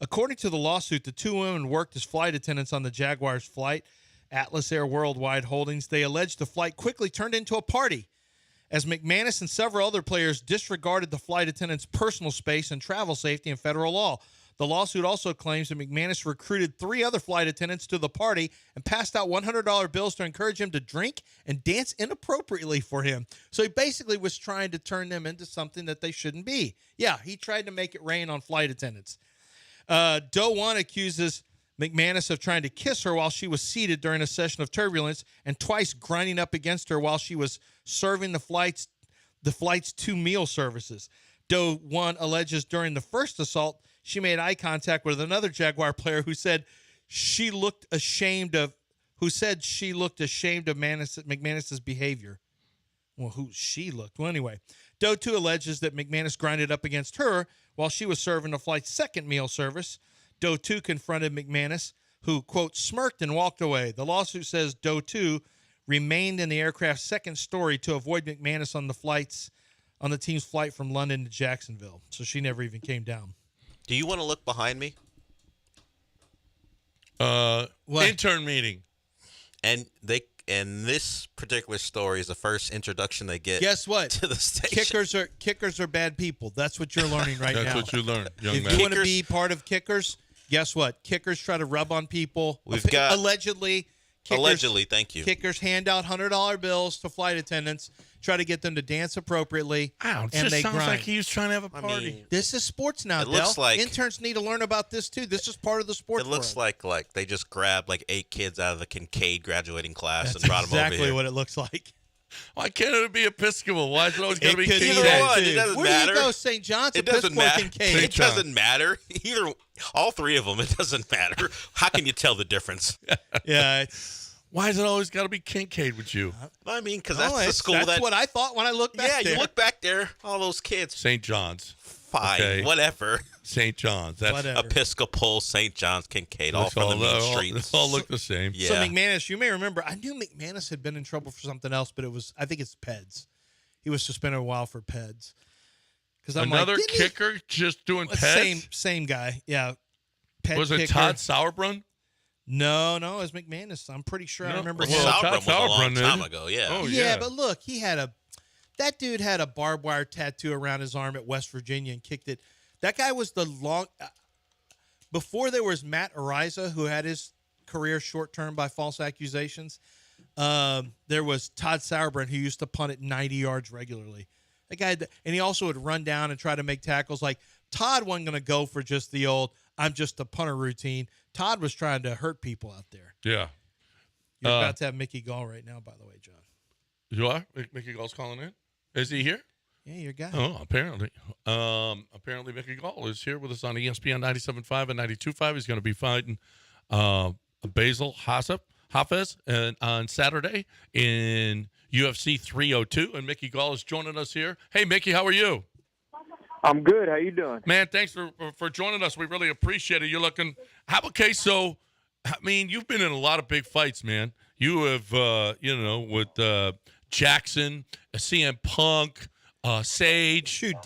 According to the lawsuit, the two women worked as flight attendants on the Jaguars flight, Atlas Air Worldwide Holdings. They alleged the flight quickly turned into a party as McManus and several other players disregarded the flight attendants' personal space and travel safety and federal law. The lawsuit also claims that McManus recruited three other flight attendants to the party and passed out $100 bills to encourage him to drink and dance inappropriately for him. So he basically was trying to turn them into something that they shouldn't be. Yeah, he tried to make it rain on flight attendants. Doe 1 accuses McManus of trying to kiss her while she was seated during a session of turbulence and twice grinding up against her while she was serving the flight's two meal services. Doe 1 alleges during the first assault, she made eye contact with another Jaguar player who said she looked ashamed of McManus's behavior. Well, anyway, Doe 2 alleges that McManus grinded up against her while she was serving the flight's second meal service. Doe 2 confronted McManus, who, quote, smirked and walked away. The lawsuit says Doe 2 remained in the aircraft's second story to avoid McManus on the flight's on the team's flight from London to Jacksonville, so she never even came down. Do you want to look behind me? Intern meeting. And this particular story is the first introduction they get. Guess what? To the station. Kickers are bad people. That's what you're learning right now. That's what you learn, young man. If you want to be part of kickers, guess what? Kickers try to rub on people. We've got allegedly. Allegedly, thank you. Kickers hand out $100 bills to flight attendants, try to get them to dance appropriately, It and they sounds grind. like he was trying to have a party. This is sports now, It looks Del. like- Interns need to learn about this too. This is part of the sports It looks world. like they just grabbed like 8 kids out of the Kincaid graduating class That's and brought them over exactly here. what it looks like. Why can't it be Episcopal? Why is it always going to be could be Kincaid? that, One, too. it doesn't Where matter. do you go, St. John's, It doesn't Episcopal, matter. Kincaid? It doesn't matter. Either all 3 of them. It doesn't matter. How can you tell the difference? Yeah. Why is it always got to be Kincaid with you? I mean, because that's the school that's what I thought when I looked back Yeah, there. you look back there, all those kids. St. John's. Fine, Okay. whatever. St. John's. That's Whatever. Episcopal, St. John's, Kincaid, all from the mean streets. They all look the same. Yeah. So McManus, you may remember, I knew McManus had been in trouble for something else, but I think it's PEDS. He was suspended a while for PEDS. Because Another kicker just doing pets? Same guy. Yeah. Ped Was it kicker. Todd Sauerbrunn? No, it was McManus. I'm pretty sure I remember him. Sauerbrunn was a long Sauerbrunn time did. ago, yeah. Oh, Yeah, but look, that dude had a barbed wire tattoo around his arm at West Virginia and kicked it. That guy was before there was Matt Ariza, who had his career short-term by false accusations, there was Todd Sauerbrunn, who used to punt it 90 yards regularly. That guy, and he also would run down and try to make tackles. Like, Todd wasn't going to go for just the old, I'm just a punter routine. Todd was trying to hurt people out there. Yeah. You're about to have Mickey Gall right now, by the way, John. You are? Mickey Gall's calling in? Is he here? Yeah, your guy. Oh, apparently. Apparently Mickey Gall is here with us on ESPN 97.5 and 92.5. He's going to be fighting Basil Hafez on Saturday in UFC 302, and Mickey Gall is joining us here. Hey, Mickey, how are you? I'm good. How you doing? Man, thanks for joining us. We really appreciate it. You're looking – okay, so, I mean, you've been in a lot of big fights, man. You have, with Jackson, CM Punk, Sage. Shoot,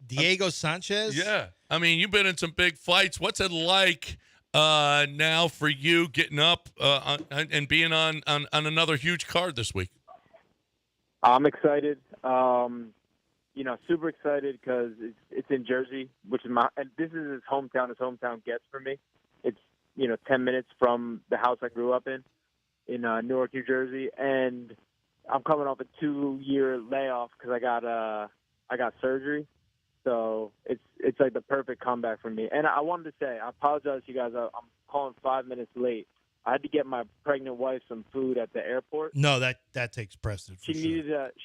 Diego Sanchez? Yeah. I mean, you've been in some big fights. What's it like now for you getting up and being on another huge card this week? I'm excited. Super excited because it's in Jersey, which is and this is as hometown gets for me. It's 10 minutes from the house I grew up in Newark, New Jersey, and I'm coming off a 2-year layoff because I got surgery. So it's like the perfect comeback for me. And I wanted to say, I apologize to you guys. I'm calling 5 minutes late. I had to get my pregnant wife some food at the airport. No, that takes precedence. She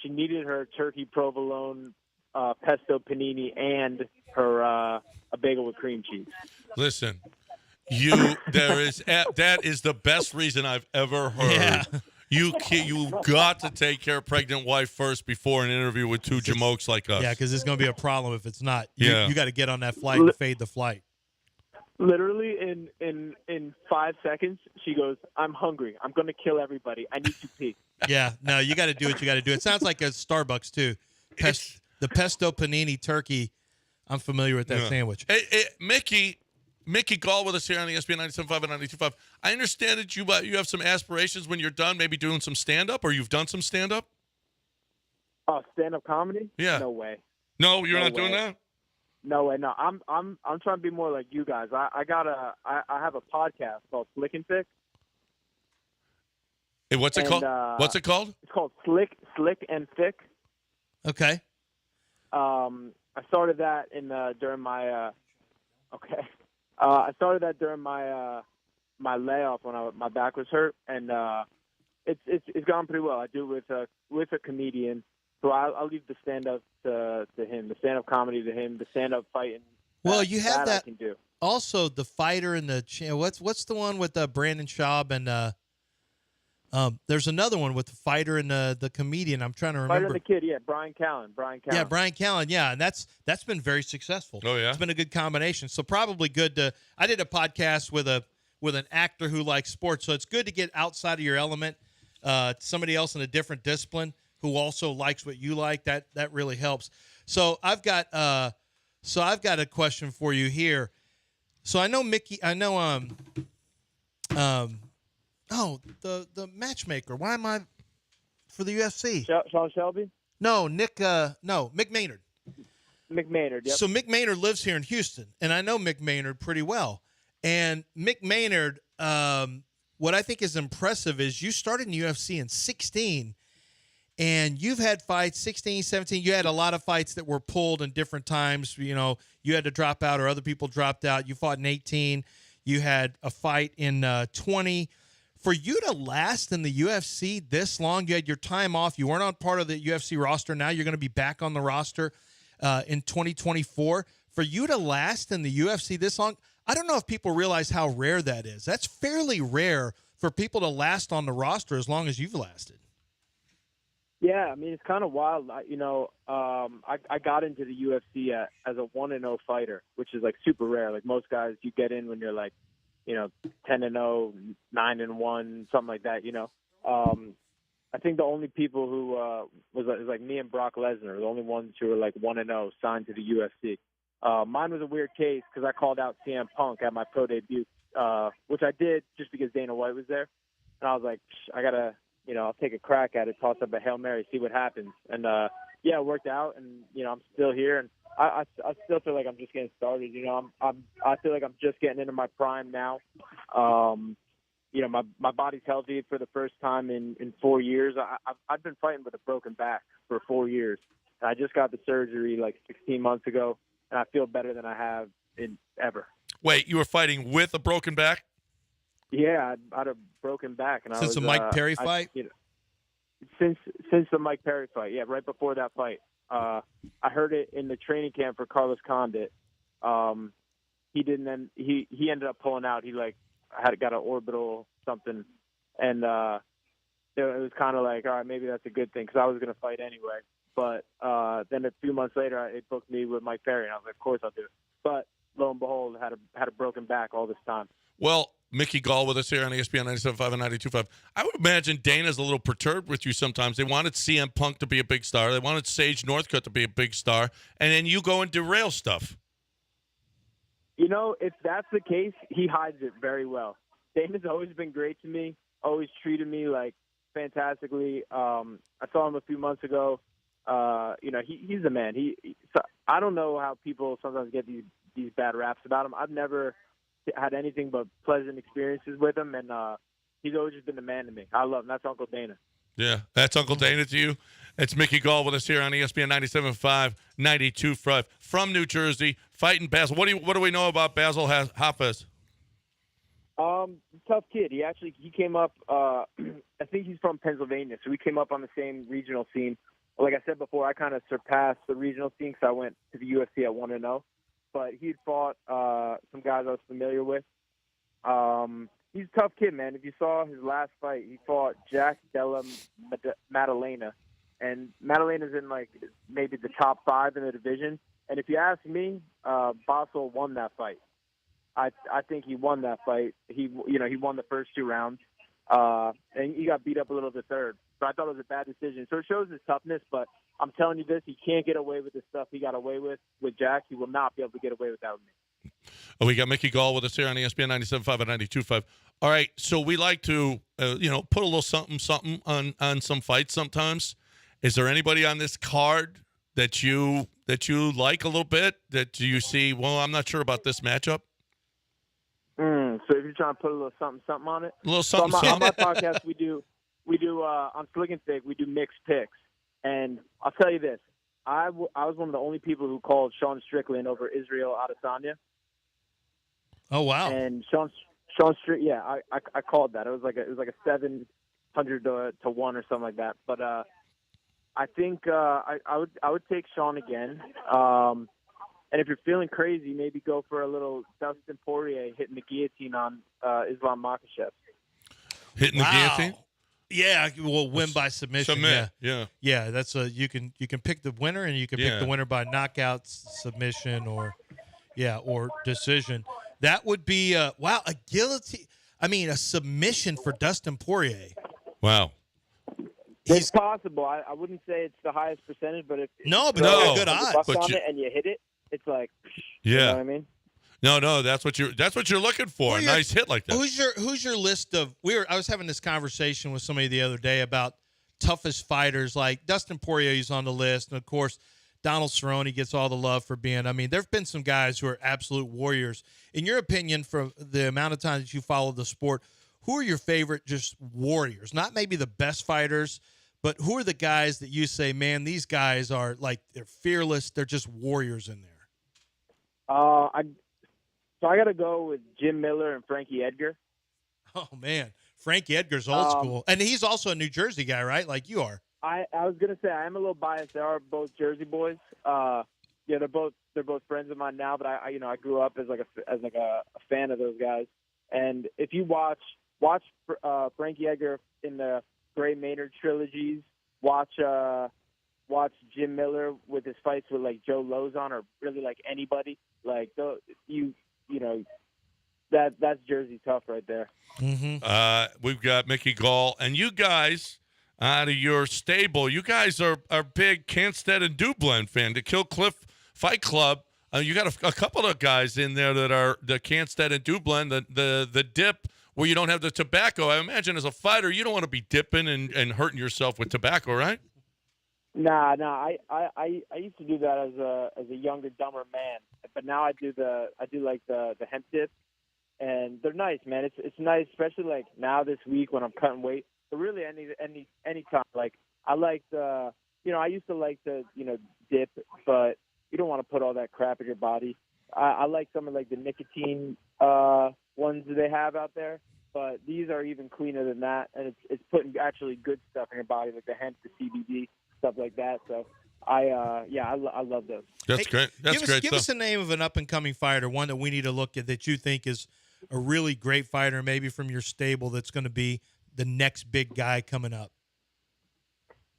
needed her turkey provolone, pesto panini, and her a bagel with cream cheese. Listen, that is the best reason I've ever heard. Yeah. You got to take care of pregnant wife first before an interview with two jamokes like us. Yeah, because it's going to be a problem if it's not. Yeah. You got to get on that flight and fade the flight. Literally in 5 seconds, she goes, "I'm hungry. I'm going to kill everybody. I need to pee." Yeah, no, you got to do what you got to do. It sounds like a Starbucks too. The pesto panini turkey. I'm familiar with that sandwich. Hey, Mickey Gall with us here on ESPN 97.5 and 92.5. I understand that you have some aspirations when you're done, maybe doing some stand-up, or you've done some stand-up? Oh, stand-up comedy? Yeah. No way. No, you're No not doing way. that? No way. No, I'm trying to be more like you guys. I have a podcast called Slick and Thick. Hey, what's it called? What's it called? It's called Slick and Thick. Okay. I started that during my I started that during my layoff when my back was hurt, and it's gone pretty well. I do it with a comedian, so I'll leave the stand up to him, the stand up comedy to him, the stand up fighting. Well, you have that. I can do. Also, the fighter and what's the one with Brandon Schaub and there's another one with the fighter and the comedian. I'm trying to remember. Fighter and the kid, yeah, Brian Callen. Yeah, Brian Callen, yeah, and that's been very successful. Oh yeah, it's been a good combination. So probably good to. I did a podcast with an actor who likes sports, so it's good to get outside of your element. Somebody else in a different discipline who also likes what you like, that really helps. So I've got a question for you here. So I know the matchmaker. Why am I for the UFC? Sean Shelby? No, Mick Maynard. Mick Maynard, yep. So Mick Maynard lives here in Houston, and I know Mick Maynard pretty well. And Mick Maynard, what I think is impressive is you started in UFC in 16, and you've had fights 16, 17. You had a lot of fights that were pulled in different times. You know, you had to drop out or other people dropped out. You fought in 18. You had a fight in 20. For you to last in the UFC this long, you had your time off. You weren't on part of the UFC roster. Now you're going to be back on the roster in 2024. For you to last in the UFC this long, I don't know if people realize how rare that is. That's fairly rare for people to last on the roster as long as you've lasted. Yeah, I mean, it's kind of wild. I got into the UFC as a 1-0 fighter, which is like super rare. Like most guys, you get in when you're like, 10-0, 9-1, something like that. I think the only people who was like me and Brock Lesnar, the only ones who were like 1-0 signed to the UFC. Mine was a weird case because I called out CM Punk at my pro debut, which I did just because Dana White was there, and I was like, I gotta. I'll take a crack at it, toss up a Hail Mary, see what happens. And, it worked out, and, I'm still here. And I still feel like I'm just getting started. I feel like I'm just getting into my prime now. My body's healthy for the first time in 4 years. I've been fighting with a broken back for 4 years. And I just got the surgery like 16 months ago, and I feel better than I have in ever. Wait, you were fighting with a broken back? Yeah, I had a broken back, and since the Mike Perry fight. Since the Mike Perry fight, yeah, right before that fight, I heard it in the training camp for Carlos Condit. He didn't. He ended up pulling out. He got an orbital something, and it was kind of like, all right, maybe that's a good thing because I was going to fight anyway. But then a few months later, it booked me with Mike Perry, and I was like, of course I'll do it. But lo and behold, had a broken back all this time. Well, Mickey Gall with us here on ESPN 97.5 and 92.5. I would imagine Dana's a little perturbed with you sometimes. They wanted CM Punk to be a big star. They wanted Sage Northcutt to be a big star. And then you go and derail stuff. If that's the case, he hides it very well. Dana's always been great to me, always treated me like fantastically. I saw him a few months ago. He's the man. I don't know how people sometimes get these bad raps about him. I've never had anything but pleasant experiences with him, and he's always just been the man to me. I love him. That's Uncle Dana. Yeah, that's Uncle Dana to you. It's Mickey Gall with us here on ESPN 97.5, 92.5 from New Jersey, fighting Basil. What do we know about Basil Hafez? Tough kid. He came up. I think he's from Pennsylvania, so we came up on the same regional scene. Like I said before, I kind of surpassed the regional scene because I went to the UFC at 1-0. But he'd fought some guys I was familiar with. He's a tough kid, man. If you saw his last fight, he fought Jack Della Maddalena. And Maddalena's in, maybe the top 5 in the division. And if you ask me, Basil won that fight. I think he won that fight. He won the first 2 rounds. And he got beat up a little the third. So I thought it was a bad decision. So it shows his toughness, but I'm telling you this, he can't get away with the stuff he got away with Jack. He will not be able to get away with that with me. Oh, we got Mickey Gall with us here on ESPN 97.5 and 92.5. All right, so we like to, put a little something on some fights sometimes. Is there anybody on this card that you like a little bit, that you see, well, I'm not sure about this matchup? So if you're trying to put a little something on it? A little something. On my podcast, we do on Slick and Thick, we do mixed picks. And I'll tell you this, I was one of the only people who called Sean Strickland over Israel Adesanya. Oh, wow. And Sean Strickland, yeah, I called that. It was like a 700 to 1 or something like that. But I think I would take Sean again. And if you're feeling crazy, maybe go for a little Dustin Poirier hitting the guillotine on Islam Makhachev. Hitting the guillotine? Yeah, will win by submission. Yeah. Yeah, that's you can pick the winner, and you can pick the winner by knockout, submission, or decision. That would be a guillotine. I mean, a submission for Dustin Poirier. Wow. It's possible. I wouldn't say it's the highest percentage, but if but you no, throw good $100 odds. on it and you hit it, it's like, Yeah. you know what I mean? No, that's what you're looking for. A nice hit like that. Who's your list of? I was having this conversation with somebody the other day about toughest fighters. Like Dustin Poirier's on the list, and of course Donald Cerrone gets all the love for being. I mean, there've been some guys who are absolute warriors. In your opinion, from the amount of time that you follow the sport, who are your favorite just warriors? Not maybe the best fighters, but who are the guys that you say, man, these guys are like they're fearless. They're just warriors in there. So I got to go with Jim Miller and Frankie Edgar. Oh, man. Frankie Edgar's old school. And he's also a New Jersey guy, right? Like you are. I was going to say I am a little biased. They are both Jersey boys. They're both friends of mine now, but I grew up as a fan of those guys. And if you watch Frankie Edgar in the Gray Maynard trilogies, watch Jim Miller with his fights with like Joe Lozon or really like anybody. Like that's Jersey tough right there. Mm-hmm. We've got Mickey Gall, and you guys out of your stable, you guys are big Canstead and Dublin fan. The Kill Cliff Fight Club. You got a couple of guys in there that are the Canstead and Dublin, the dip where you don't have the tobacco. I imagine as a fighter, you don't want to be dipping and hurting yourself with tobacco, right? Nah. I used to do that as a younger, dumber man, but now I do like the hemp dip, and they're nice, man. It's nice, especially like now this week when I'm cutting weight. But really, any time. Like I like I used to like the dip, but you don't want to put all that crap in your body. I like some of like the nicotine ones that they have out there, but these are even cleaner than that, and it's putting actually good stuff in your body, like the hemp, the CBD. Stuff like that. So I love those. That's great. That's great. Give us the name of an up and coming fighter, one that we need to look at that you think is a really great fighter, maybe from your stable that's going to be the next big guy coming up.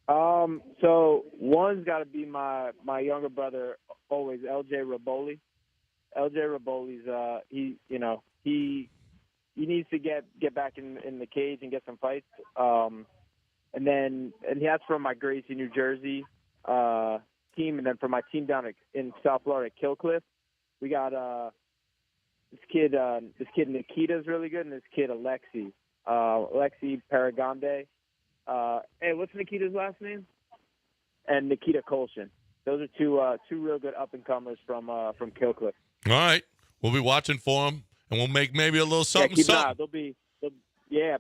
So one's got to be my younger brother, always LJ Raboli. LJ Raboli's he needs to get back in the cage and get some fights. And that's from my Gracie, New Jersey team. And then for my team down in South Florida, Killcliff, we got this kid Nikita is really good, and this kid Alexi Paragande. Hey, what's Nikita's last name? And Nikita Kolshin. Those are two real good up and comers from Killcliff. All right, we'll be watching for them, and we'll make maybe a little something. Keep an eye.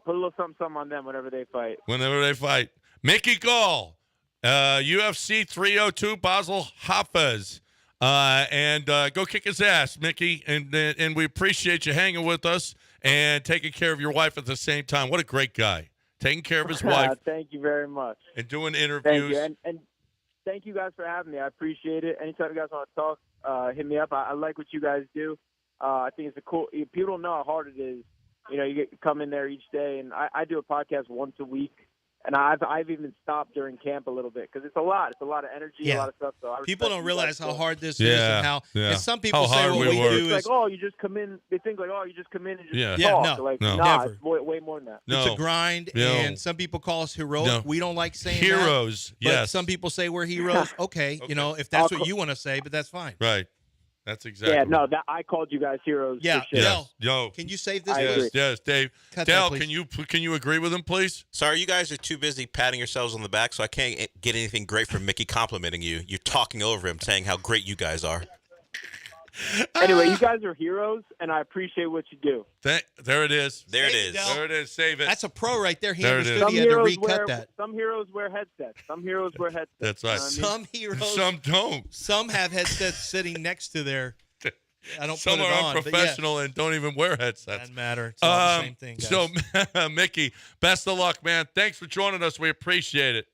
Put a little something on them whenever they fight. Mickey Gall, UFC 302, Basel Hafez. And go kick his ass, Mickey. And we appreciate you hanging with us and taking care of your wife at the same time. What a great guy. Taking care of his wife. Thank you very much. And doing interviews. Thank you. And thank you guys for having me. I appreciate it. Anytime you guys want to talk, hit me up. I like what you guys do. I think it's cool. People don't know how hard it is. You come in there each day, and I do a podcast once a week, and I've even stopped during camp a little bit because it's a lot. It's a lot of energy, a lot of stuff. So people don't realize how hard this is and how. Yeah. And some people say what we do is like, you just come in. They think like, you just come in and just No, talk. never. It's way more than that. It's a grind, and some people call us heroic. No. We don't like saying heroes. That, yes. But some people say we're heroes. Okay, if that's what you want to say, but that's fine. Right. That's exactly. Yeah, no, that I called you guys heroes. Yeah, for sure. Yo, can you save this? Yes, Dave. Cut Dale, that, can you agree with him, please? Sorry, you guys are too busy patting yourselves on the back, so I can't get anything great from Mickey complimenting you. You're talking over him, saying how great you guys are. Anyway, you guys are heroes, and I appreciate what you do. There it is. There it is. There it is. Save it. That's a pro right there. He There it understood is. he had to recut that. Some heroes wear headsets. That's right. Some heroes. Some don't. Some have headsets sitting next to their. I don't Some put it are on, unprofessional and don't even wear headsets. Doesn't matter. It's all the same thing, guys. So, Mickey, best of luck, man. Thanks for joining us. We appreciate it.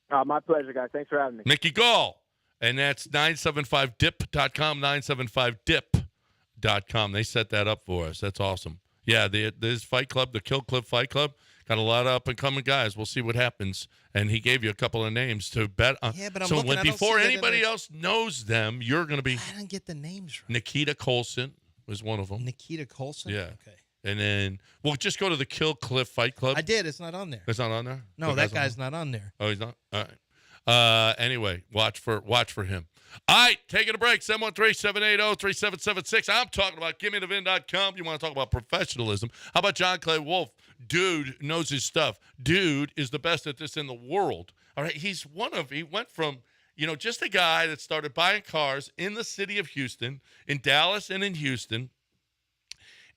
My pleasure, guys. Thanks for having me. Mickey Gall. And that's 975dip.com, 975dip.com. They set that up for us. That's awesome. Yeah, this fight club, the Kill Cliff Fight Club, got a lot of up-and-coming guys. We'll see what happens. And he gave you a couple of names to bet on. Yeah, but I'm so looking, I don't before see that anybody else knows them, you're going to be. I didn't get the names right. Nikita Kolson was one of them. Nikita Kolson? Yeah. Okay. And then we'll just go to the Kill Cliff Fight Club. I did. It's not on there. It's not on there? No, that guy's not on there. Oh, he's not? All right. Anyway, watch for him. All right, taking a break. 713-780-3776. I'm talking about GimmeTheVin.com. You want to talk about professionalism. How about John Clay Wolf? Dude knows his stuff. Dude is the best at this in the world. All right, he went from, just a guy that started buying cars in the city of Houston, in Dallas and in Houston.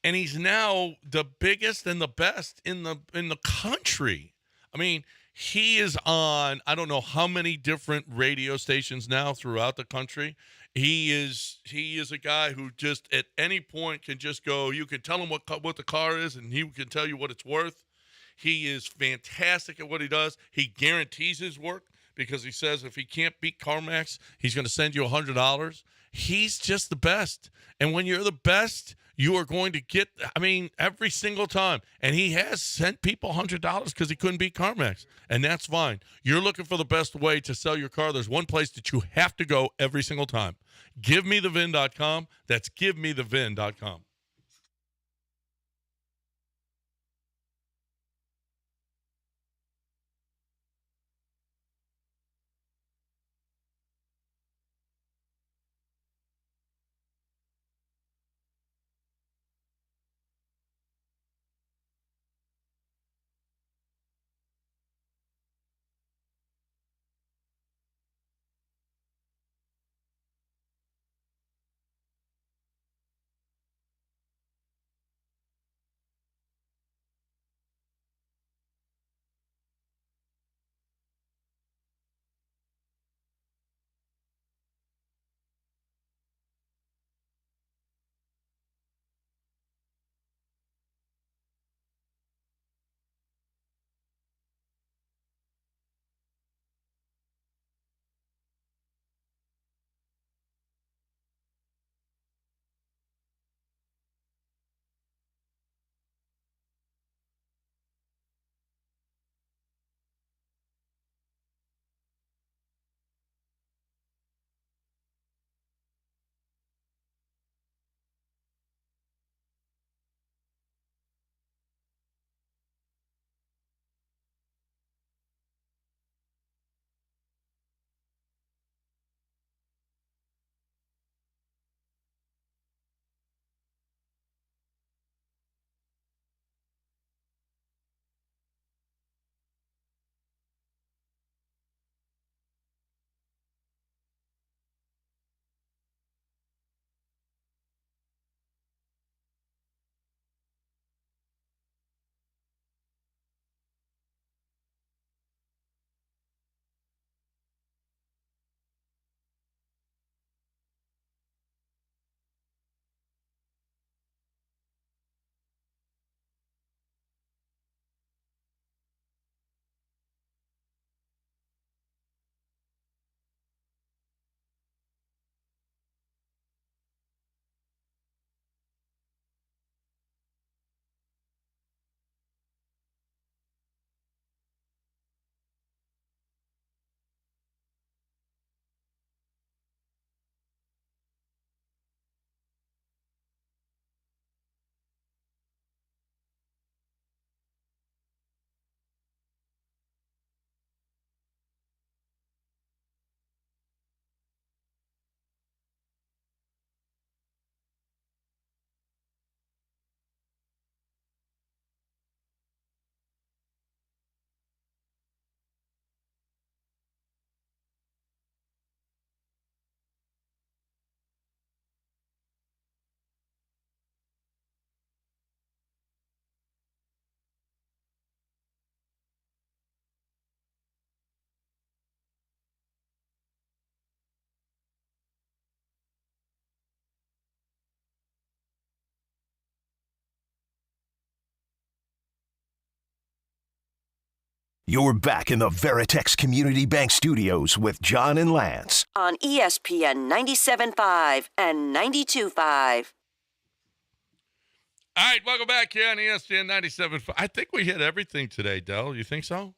And he's now the biggest and the best in the country. I mean, he is on I don't know how many different radio stations now throughout the country. He is a guy who just at any point can just go. You can tell him what the car is, and he can tell you what it's worth. He is fantastic at what he does. He guarantees his work because he says if he can't beat CarMax, he's going to send you $100. He's just the best. And when you're the best, you are going to get, every single time. And he has sent people $100 because he couldn't beat CarMax. And that's fine. You're looking for the best way to sell your car. There's one place that you have to go every single time. GiveMeTheVin.com. That's GiveMeTheVin.com. You're back in the Veritex Community Bank Studios with John and Lance. On ESPN 97.5 and 92.5. All right, welcome back here on ESPN 97.5. I think we hit everything today, Del. You think so?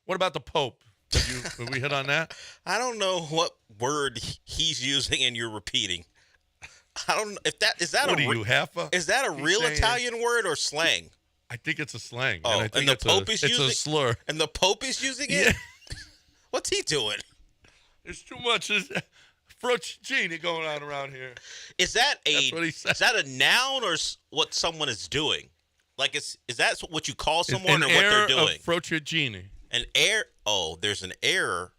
What about the Pope? Did we hit on that? I don't know what word he's using and you're repeating. I don't know if that is that What a are you, half a? is that a real saying- Italian word or slang? I think it's a slang. Oh, and I think the it's Pope is it's using a slur. And the Pope is using it? Yeah. What's he doing? There's too much frocchini going on around here. Is that That's what he said. is that a noun or what someone is doing? Like, is that what you call someone An or what they're air doing? of frocchini. An air. Oh, there's an air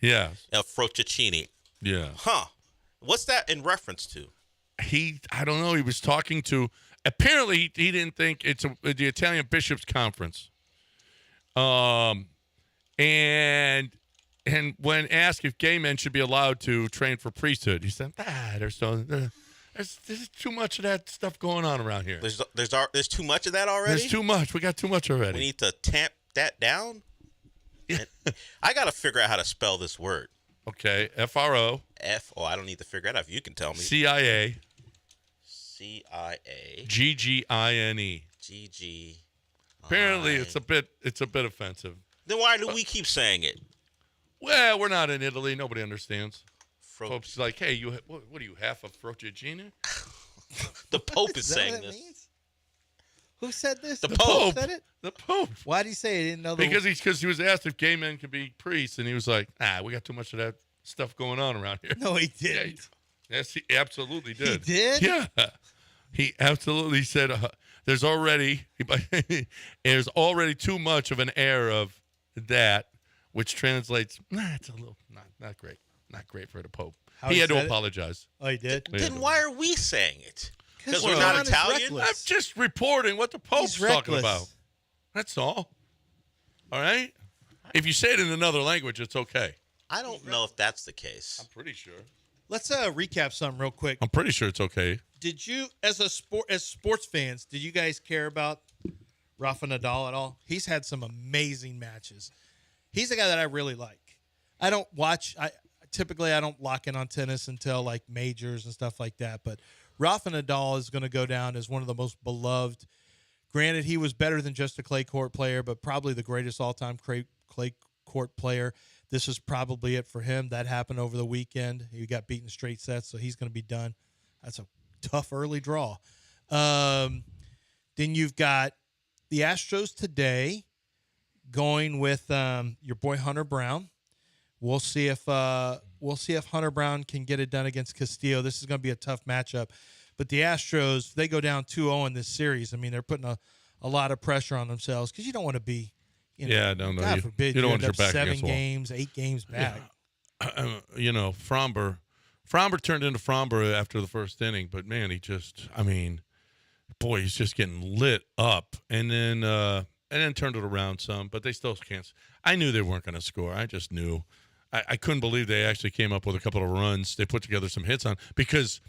Yeah. of frocchini. Yeah. Huh. What's that in reference to? I don't know. He was talking to. Apparently, he didn't think it's the Italian Bishops' Conference. And when asked if gay men should be allowed to train for priesthood, he said, there's too much of that stuff going on around here. There's too much of that already? There's too much. We got too much already. We need to tamp that down? Yeah. I got to figure out how to spell this word. Okay. F-R-O. I don't need to figure it out if you can tell me. C-I-A. C-I-A. G-G-I-N-E. G-G. Apparently, it's a bit offensive. Then why do we keep saying it? Well, we're not in Italy. Nobody understands. Pope's like, hey, what are you, half of frocchini? The Pope is saying this. Means? Who said this? The Pope said it? The Pope. Why did he say he didn't know? Because he was asked if gay men could be priests, and he was like, we got too much of that stuff going on around here. No, he didn't. Yes, he absolutely did. He did? Yeah. He absolutely said there's already too much of an air of that, which translates, it's a little not great. Not great for the Pope. He had to apologize. Oh, he did? Then why are we saying it? Because we're John not is Italian? reckless. I'm just reporting what the Pope's He's talking reckless. about. That's all. All right? If you say it in another language, it's okay. I don't know if that's the case. I'm pretty sure. Let's recap something real quick. I'm pretty sure it's okay. Did you, as sports fans, did you guys care about Rafa Nadal at all? He's had some amazing matches. He's a guy that I really like. I don't watch. Typically, I don't lock in on tennis until like majors and stuff like that. But Rafa Nadal is going to go down as one of the most beloved. Granted, he was better than just a clay court player, but probably the greatest all-time clay court player. This is probably it for him. That happened over the weekend. He got beaten straight sets, so he's going to be done. That's a tough early draw. Then you've got the Astros today going with your boy Hunter Brown. We'll see if Hunter Brown can get it done against Castillo. This is going to be a tough matchup. But the Astros, they go down 2-0 in this series. I mean, they're putting a lot of pressure on themselves because you don't want to be, God forbid, you don't end want your up back 7 against the wall. games, 8 games back. Yeah. Fromber turned into Fromber after the first inning, but man, he's just getting lit up, and then turned it around some, but they still can't. I knew they weren't going to score. I just knew. I couldn't believe they actually came up with a couple of runs. They put together some hits on because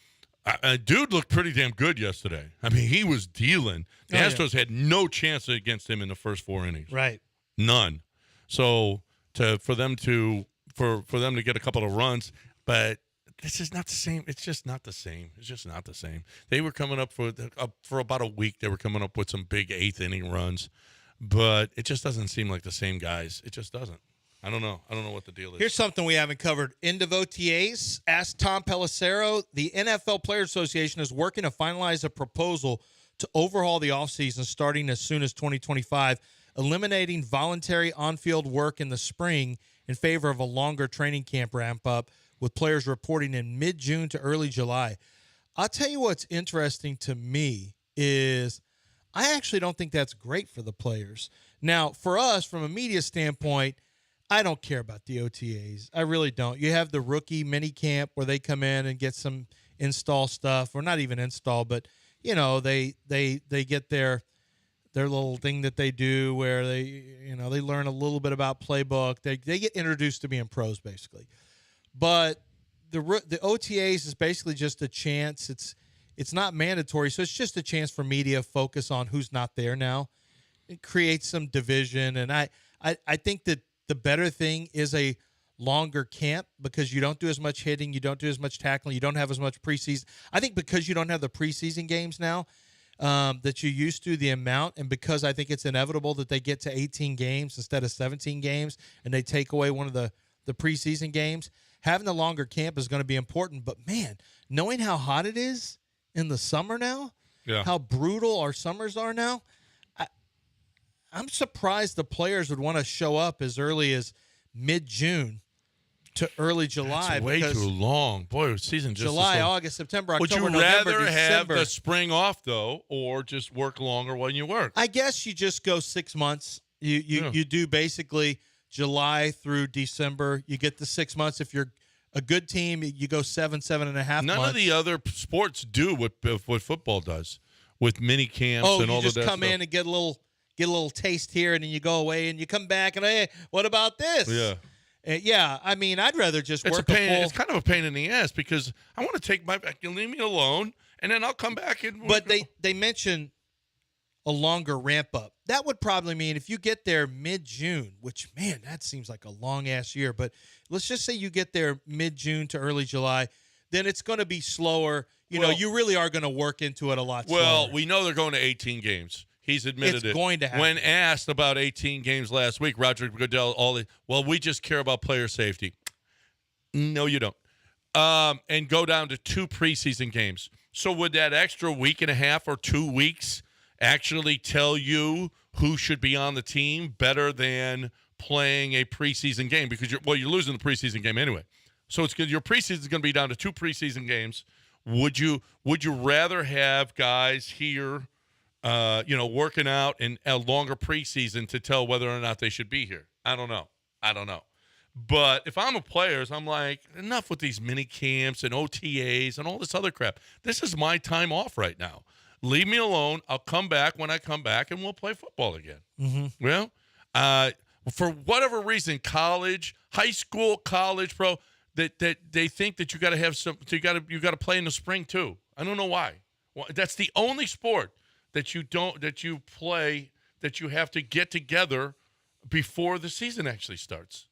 dude looked pretty damn good yesterday. I mean, he was dealing. The Astros had no chance against him in the first 4 innings. Right. None. So for them to get a couple of runs, but this is not the same. It's just not the same. It's just not the same. They were coming up for about a week. They were coming up with some big 8th inning runs, but it just doesn't seem like the same guys. It just doesn't. I don't know. I don't know what the deal is. Here's something we haven't covered. End of OTAs. Ask Tom Pelissero. The NFL Players Association is working to finalize a proposal to overhaul the offseason starting as soon as 2025, eliminating voluntary on-field work in the spring in favor of a longer training camp ramp-up, with players reporting in mid-June to early July. I'll tell you what's interesting to me is I actually don't think that's great for the players. Now, for us, from a media standpoint, I don't care about the OTAs. I really don't. You have the rookie mini camp where they come in and get some install stuff, or not even install, but they get their little thing that they do where they learn a little bit about playbook. They get introduced to being pros basically. But the OTAs is basically just a chance. It's not mandatory, so it's just a chance for media to focus on who's not there now. It creates some division, and I think that the better thing is a longer camp because you don't do as much hitting, you don't do as much tackling, you don't have as much preseason. I think because you don't have the preseason games now that you used to, the amount, and because I think it's inevitable that they get to 18 games instead of 17 games and they take away one of the preseason games, having the longer camp is going to be important. But, man, knowing how hot it is in the summer now, how brutal our summers are now, I'm surprised the players would want to show up as early as mid-June to early July. That's way too long. Boy, season just July, August, September, October, Would you November, rather have December. the spring off, though, or just work longer when you work? I guess you just go 6 months. You do basically July through December. You get the 6 months. If you're a good team, you go 7.5 months. None of the other sports do what football does with mini camps and all you just of that come stuff. in and get a little taste here, and then you go away, and you come back, and hey, what about this? Yeah. I mean, I'd rather just It's work a pain. full. It's kind of a pain in the ass because I want to take my back. You leave me alone, and then I'll come back and. But they mention a longer ramp up. That would probably mean if you get there mid-June, which, man, that seems like a long-ass year. But let's just say you get there mid-June to early July, then it's going to be slower. You really are going to work into it a lot slower. Well, we know they're going to 18 games. He's admitted It's going to happen. When asked about 18 games last week, Roger Goodell, we just care about player safety. No, you don't. And go down to 2 preseason games. So would that extra week and a half or 2 weeks actually tell you who should be on the team better than playing a preseason game? Because you're losing the preseason game anyway. So your preseason is going to be down to 2 preseason games. Would you rather have guys here, working out in a longer preseason to tell whether or not they should be here? I don't know. But if I'm a player, I'm like, enough with these mini camps and OTAs and all this other crap. This is my time off right now. Leave me alone. I'll come back when I come back, and we'll play football again. Mm-hmm. Well, for whatever reason, high school, college, pro, that they think that you got to have some. You got to play in the spring too. I don't know why. Well, that's the only sport that you play that you have to get together before the season actually starts.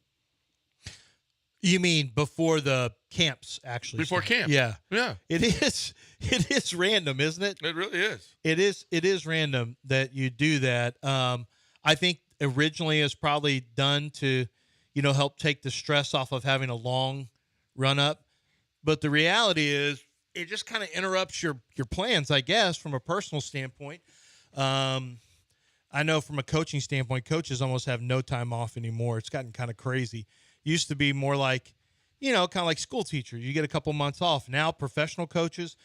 You mean before the camps actually Before start? camp. Yeah. It is random, isn't it? It really is. It is random that you do that. I think originally it's probably done to, help take the stress off of having a long run up. But the reality is it just kind of interrupts your plans, I guess, from a personal standpoint. I know from a coaching standpoint, coaches almost have no time off anymore. It's gotten kind of crazy. Used to be more like, kind of like school teachers. You get a couple months off. Now professional coaches,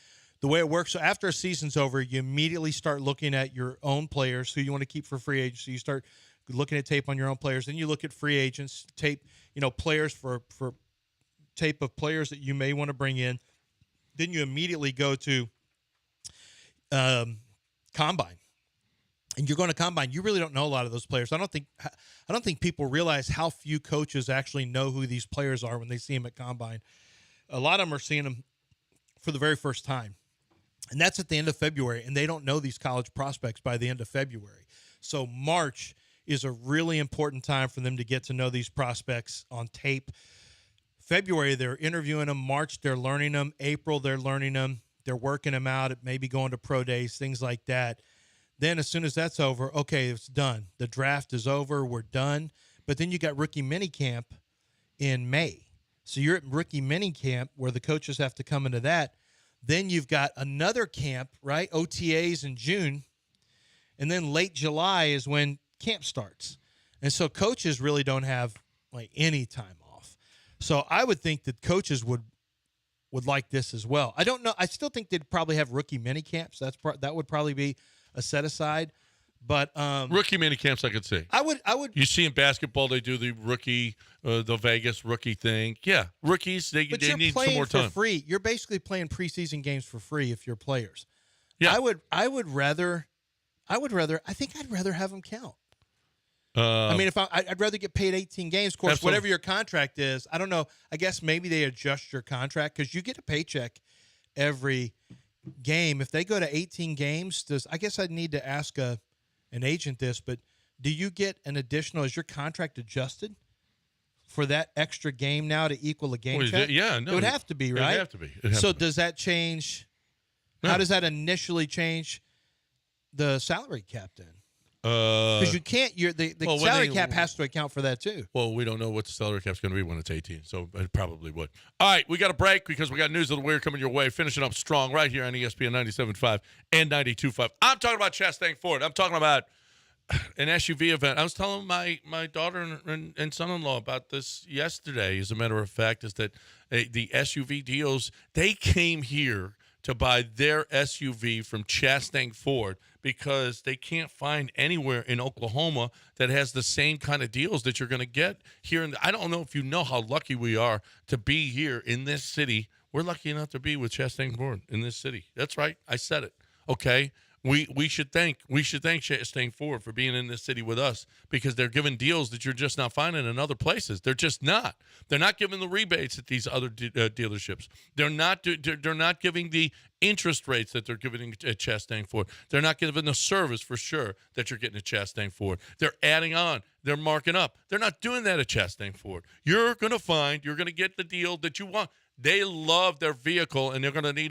the way it works, so after a season's over, you immediately start looking at your own players who you want to keep for free agency. You start looking at tape on your own players. Then you look at free agents, tape, players for tape of players that you may want to bring in. Then you immediately go to combine. And you're going to combine. You really don't know a lot of those players. I don't think people realize how few coaches actually know who these players are when they see them at combine. A lot of them are seeing them for the very first time. And that's at the end of February, and they don't know these college prospects by the end of February. So March is a really important time for them to get to know these prospects on tape. February, they're interviewing them. March, they're learning them. April, they're learning them. They're working them out, maybe going to pro days, things like that. Then as soon as that's over, okay, it's done. The draft is over. We're done. But then you got rookie minicamp in May. So you're at rookie minicamp where the coaches have to come into that. Then you've got another camp, right? OTAs in June. And then late July is when camp starts. And so coaches really don't have like any time off. So I would think that coaches would like this as well. I don't know. I still think they'd probably have rookie minicamps. That would probably be a set aside, but rookie mini camps I could see. I would. You see in basketball they do the rookie, the Vegas rookie thing. Yeah, rookies they need some more time. For free. You're basically playing preseason games for free if you're players. Yeah, I would rather. I think I'd rather have them count. I mean, I'd rather get paid 18 games. Of course, absolutely. Whatever your contract is, I don't know. I guess maybe they adjust your contract because you get a paycheck every game. If they go to 18 games, I guess I'd need to ask an agent this, but do you get an additional, is your contract adjusted for that extra game now to equal a game check? Yeah, no. It would have to be, right? It would have to be. So does that change? No. How does that initially change the salary cap then? Because you can't. The well, when salary they- cap has to account for that too. Well, we don't know what the salary cap's going to be when it's 18, so it probably would. All right, we got a break because we got news of the weird coming your way. Finishing up strong right here on ESPN 97.5 and 92.5. I'm talking about Chastang Ford. I'm talking about an SUV event. I was telling my daughter and son-in-law about this yesterday, as a matter of fact, is that the SUV deals, they came here to buy their SUV from Chastang Ford because they can't find anywhere in Oklahoma that has the same kind of deals that you're going to get here. I don't know if you know how lucky we are to be here in this city. We're lucky enough to be with Chastang Ford in this city. That's right. I said it. Okay. We should thank Chastang Ford for being in this city with us because they're giving deals that you're just not finding in other places. They're just not. They're not giving the rebates at these other dealerships. They're not giving the interest rates that they're giving at Chastang Ford. They're not giving the service for sure that you're getting at Chastang Ford. They're adding on. They're marking up. They're not doing that at Chastang Ford. You're going to get the deal that you want. They love their vehicle, and they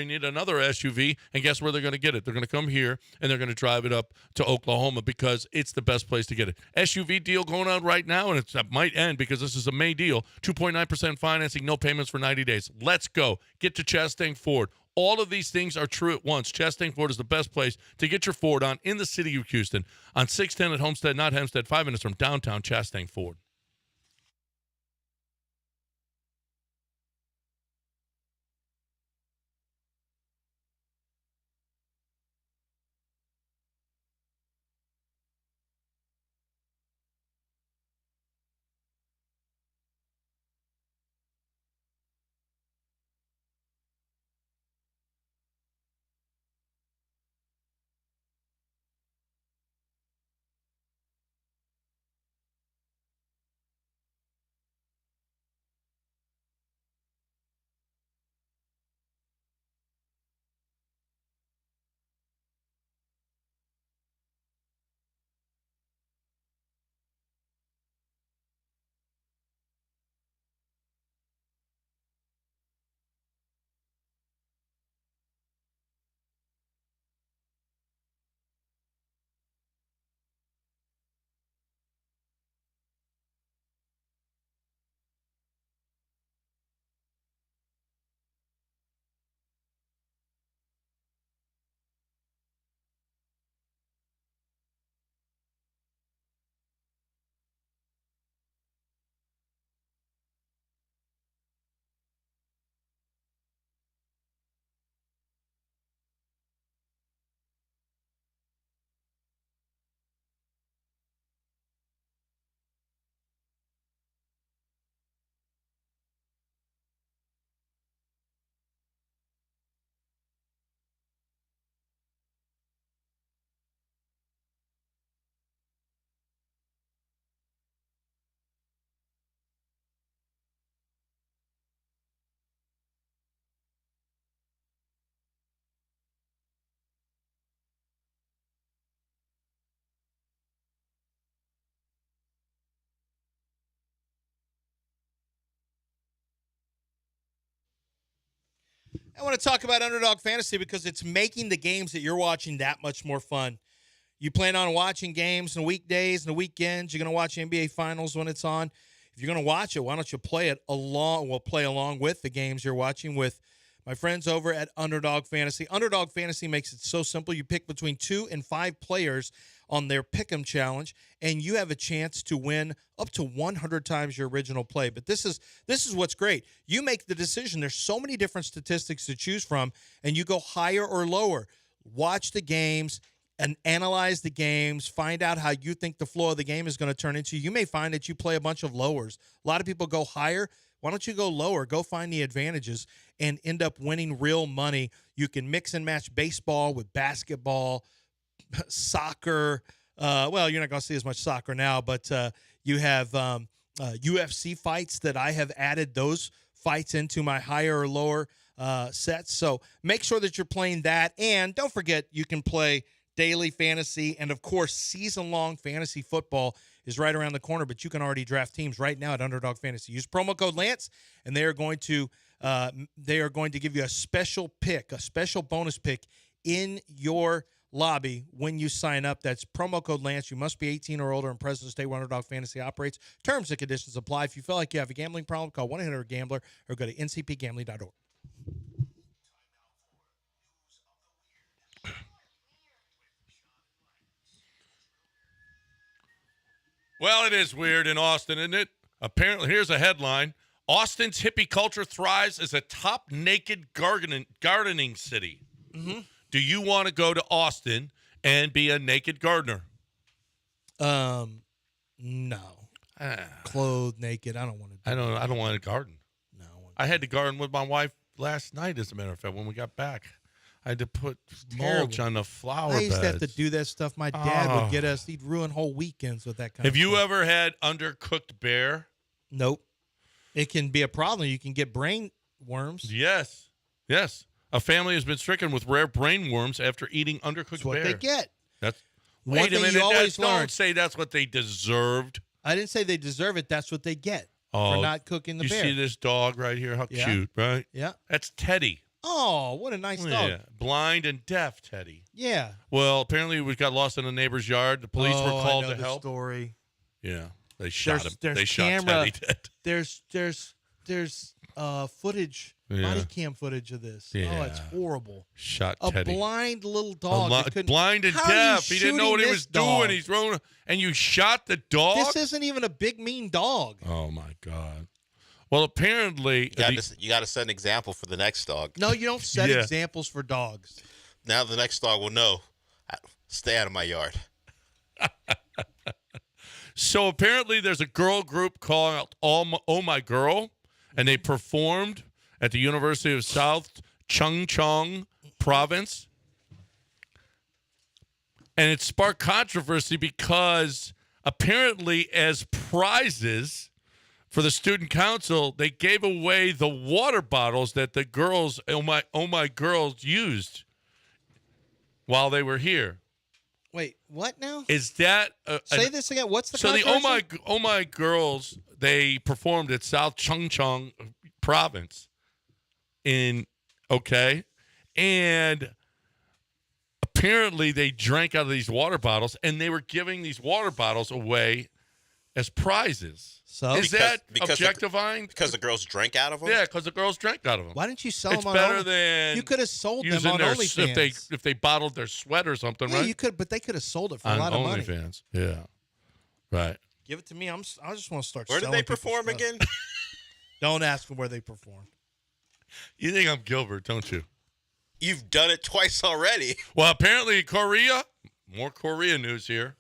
need another SUV. And guess where they're going to get it? They're going to come here, and they're going to drive it up to Oklahoma because it's the best place to get it. SUV deal going on right now, and it might end because this is a May deal. 2.9% financing, no payments for 90 days. Let's go. Get to Chastang Ford. All of these things are true at once. Chastang Ford is the best place to get your Ford on in the city of Houston on 610 at Homestead, not Hempstead, 5 minutes from downtown Chastang Ford. I want to talk about Underdog Fantasy because it's making the games that you're watching that much more fun. You plan on watching games on weekdays and the weekends. You're going to watch NBA Finals when it's on. If you're going to watch it, why don't you play it along? We'll play along with the games you're watching with my friends over at Underdog Fantasy. Underdog Fantasy makes it so simple. You pick between 2 and 5 players on their Pick'em Challenge, and you have a chance to win up to 100 times your original play. But this is what's great. You make the decision. There's so many different statistics to choose from, and you go higher or lower. Watch the games and analyze the games, find out how you think the flow of the game is going to turn into. You may find that you play a bunch of lowers. A lot of people go higher. Why don't you go lower? Go find the advantages and end up winning real money. You can mix and match baseball with basketball, soccer. Well, you're not going to see as much soccer now, but you have UFC fights that I have added those fights into my higher or lower sets. So make sure that you're playing that. And don't forget, you can play daily fantasy, and of course, season-long fantasy football is right around the corner, but you can already draft teams right now at Underdog Fantasy. Use promo code Lance, and they are going to give you a special pick, a special bonus pick in your lobby when you sign up. That's promo code Lance. You must be 18 or older and present to state where Underdog Fantasy operates. Terms and conditions apply. If you feel like you have a gambling problem, call 1-800-GAMBLER or go to ncpgambling.org. Well, it is weird in Austin, isn't it? Apparently, here's a headline. Austin's hippie culture thrives as a top naked gardening city. Mm-hmm. Do you want to go to Austin and be a naked gardener? No. Clothed, naked. I don't want to. I don't want to garden. No. I had to garden with my wife last night, as a matter of fact, when we got back. I had to put mulch on the flower beds. I used to have to do that stuff. My dad would get us. He'd ruin whole weekends with that kind of stuff. Have you ever had undercooked bear? Nope. It can be a problem. You can get brain worms. Yes. Yes. A family has been stricken with rare brain worms after eating undercooked That's what bear. they get. That's One wait a thing minute. you always learn. Don't say that's what they deserved. I didn't say they deserve it. That's what they get for not cooking the you bear. see this dog right here? How Yeah. cute, right? Yeah. That's Teddy. Oh, what a nice dog. Yeah. Blind and deaf Teddy. Yeah. Well, apparently we got lost in a neighbor's yard. The police were called I know to the help. Story. Yeah. They shot him. There's They shot camera. Teddy dead. There's footage, Yeah. body cam footage of this. Yeah. Oh, it's horrible. Shot A Teddy. blind little dog. that couldn't- Blind and How are you deaf. He didn't know what he shooting was this dog? doing. He's rolling, and you shot the dog. This isn't even a big mean dog. Oh my God. Well, apparently, You got to set an example for the next dog. No, you don't set Yeah. examples for dogs. Now the next dog will know. Stay out of my yard. so apparently there's a girl group called Oh My Girl, and they performed at the University of South Chungcheong Province. And it sparked controversy because apparently as prizes for the student council, they gave away the water bottles that the girls, Oh My Girls, used while they were here. Wait, what now? Is that Say this again. What's the so the controversy? Oh My Girls, they performed at South Chungcheong Province and apparently they drank out of these water bottles, and they were giving these water bottles away as prizes. So is that objectifying? Because the girls drank out of them? Yeah, because the girls drank out of them. Why didn't you sell It's them on better Only- than You could have sold them using on their OnlyFans. if they bottled their sweat or something, Yeah, right? you could, but they could have sold it for on a lot of money. OnlyFans. Yeah, right. Give it to me. I just want to start. Where did selling they people perform stuff. again? Don't ask them where they performed. You think I'm Gilbert, don't you? You've done it twice already. Well, apparently in Korea, more Korea news here.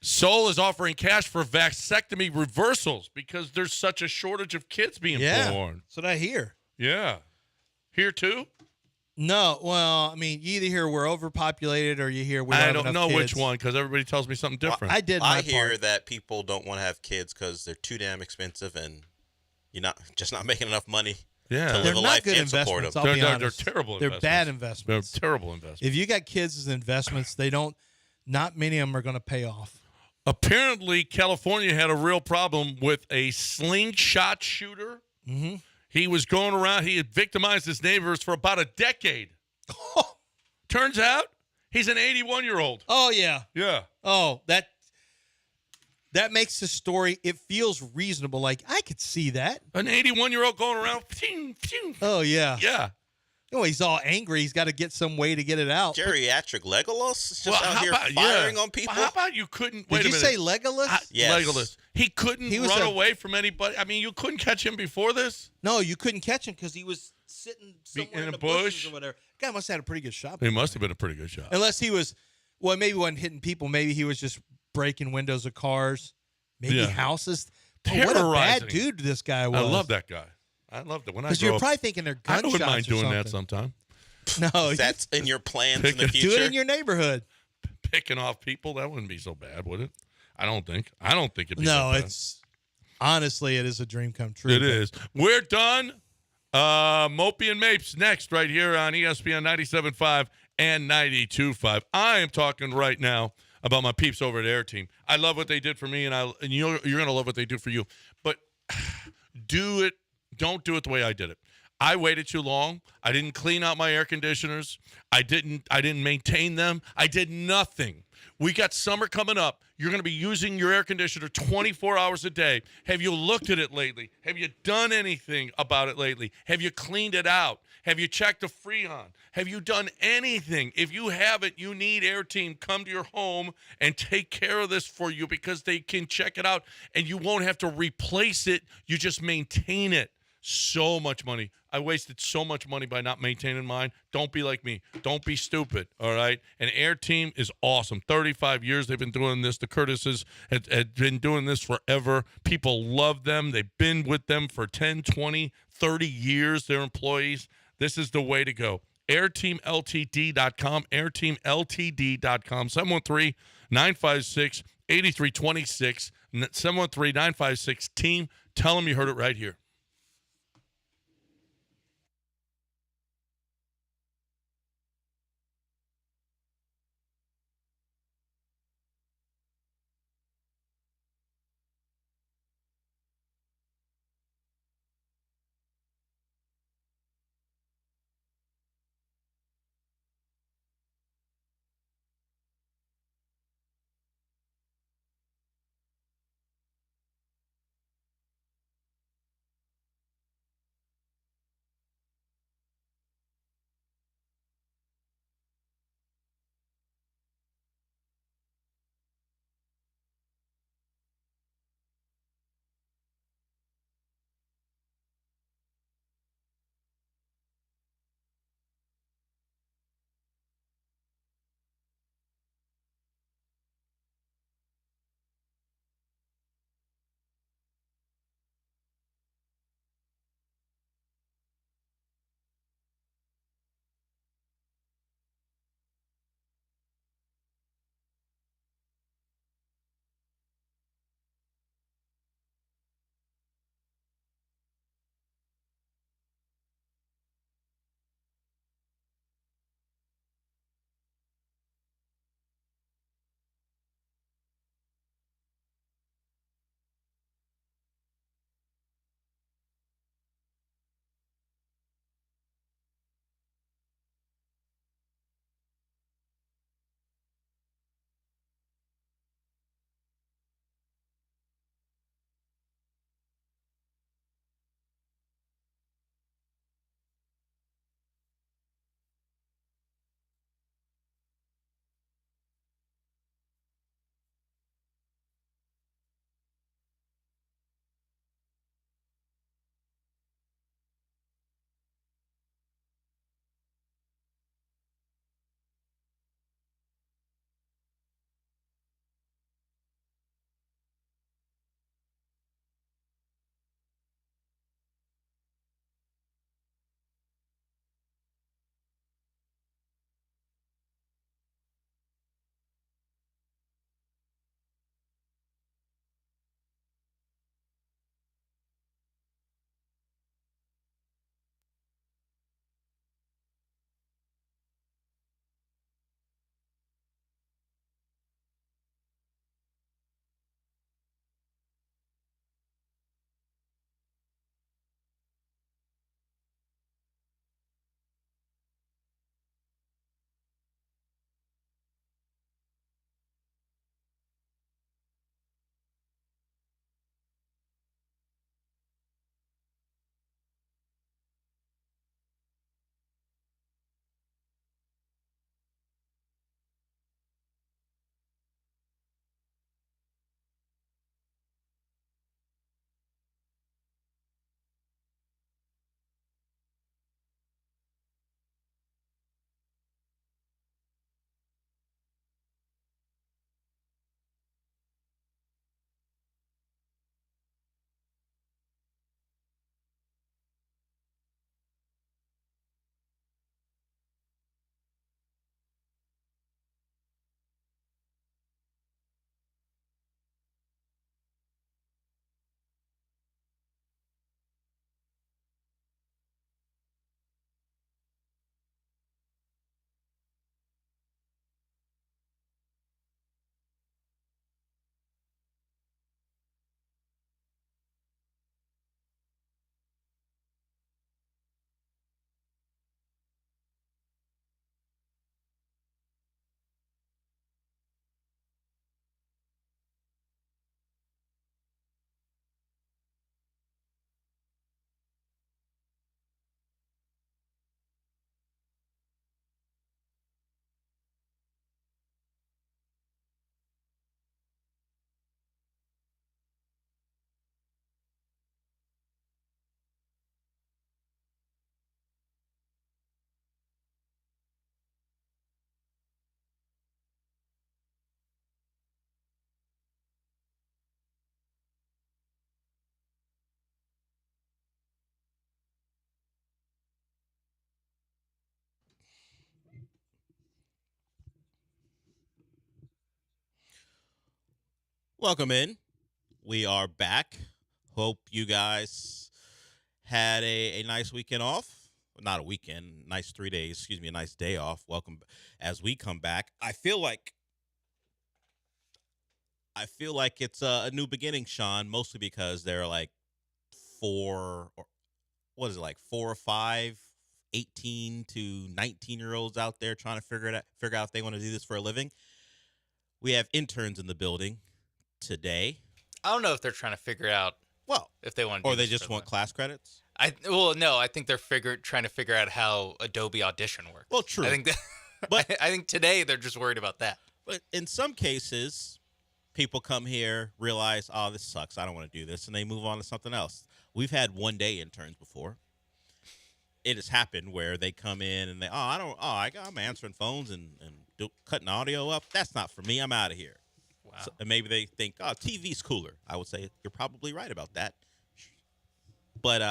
Seoul is offering cash for vasectomy reversals because there's such a shortage of kids being born. That's what I hear. Yeah. Here too? No, well, I mean, you either hear we're overpopulated or you hear we don't I have don't enough know kids. which one because everybody tells me something different. I did. I My hear part. that people don't want to have kids because they're too damn expensive and you're not making enough money Yeah. to live They're a not life good and support investments. them. I'll be They're honest. terrible They're investments. bad They're investments. terrible investments. If you got kids as investments, they don't. Not many of them are going to pay off. Apparently, California had a real problem with a slingshot shooter. Mm-hmm. He was going around. He had victimized his neighbors for about a decade. Turns out he's an 81-year-old. Oh yeah. Yeah. Oh, that makes the story. It feels reasonable. Like I could see that. An 81-year-old going around. Ping, ping. Oh yeah. Yeah. Oh, he's all angry. He's got to get some way to get it out. Geriatric Legolas is just Well, out how here about- firing yeah. on people. How about you couldn't? Wait Did a you minute. say Legolas? Yes. Legolas. He couldn't He was run a- away from anybody. I mean, you couldn't catch him before this. No, you couldn't catch him because he was sitting somewhere in in a the bushes bush? or whatever. Guy must have had a pretty good shot. He must have been a pretty good shot. Unless he was, well, maybe he wasn't hitting people. Maybe he was just breaking windows of cars, maybe Yeah. houses. Oh, what a Terrorizing. bad dude this guy was. I love that guy. I loved it when I Because grew you're up. probably thinking they're I gunshots wouldn't mind or doing something. that sometime. No, That's in your plans in the Pick it- future. do it in your neighborhood. Picking off people, that wouldn't be so bad, would it? I don't think it'd be No, so bad. it's honestly, it is a dream come true. It is. We're done. Mopey and Mapes next right here on ESPN 97.5 and 92.5. I am talking right now about my peeps over at Air Team. I love what they did for me, and you're going to love what they do for you. But don't do it the way I did it. I waited too long. I didn't clean out my air conditioners. I didn't maintain them. I did nothing. We got summer coming up. You're going to be using your air conditioner 24 hours a day. Have you looked at it lately? Have you done anything about it lately? Have you cleaned it out? Have you checked the Freon? Have you done anything? If you haven't, you need Air Team come to your home and take care of this for you because they can check it out and you won't have to replace it. You just maintain it. So much money. I wasted so much money by not maintaining mine. Don't be like me. Don't be stupid, all right? And Air Team is awesome. 35 years they've been doing this. The Curtises had been doing this forever. People love them. They've been with them for 10, 20, 30 years, their employees. This is the way to go. AirTeamLTD.com, AirTeamLTD.com, 713-956-8326, 713-956-TEAM. Tell them you heard it right here. Welcome in. We are back. Hope you guys had a nice weekend off. Not a weekend, nice 3 days, a nice day off. Welcome as we come back. I feel like it's a new beginning, Sean, mostly because there are like 4 or 5 18 to 19-year-olds out there trying to figure out if they want to do this for a living. We have interns in the building today. I don't know if they're trying to figure out if they want to do or they this just for want them. class credits. No, I think they're trying to figure out how Adobe Audition works. Well, true. I think but I think today they're just worried about that. But in some cases, people come here, realize, oh, this sucks, I don't want to do this, and they move on to something else. We've had one-day interns before. It has happened where they come in and I'm answering phones and cutting audio up. That's not for me. I'm out of here. Wow. So, and maybe they think, oh, TV's cooler. I would say you're probably right about that. But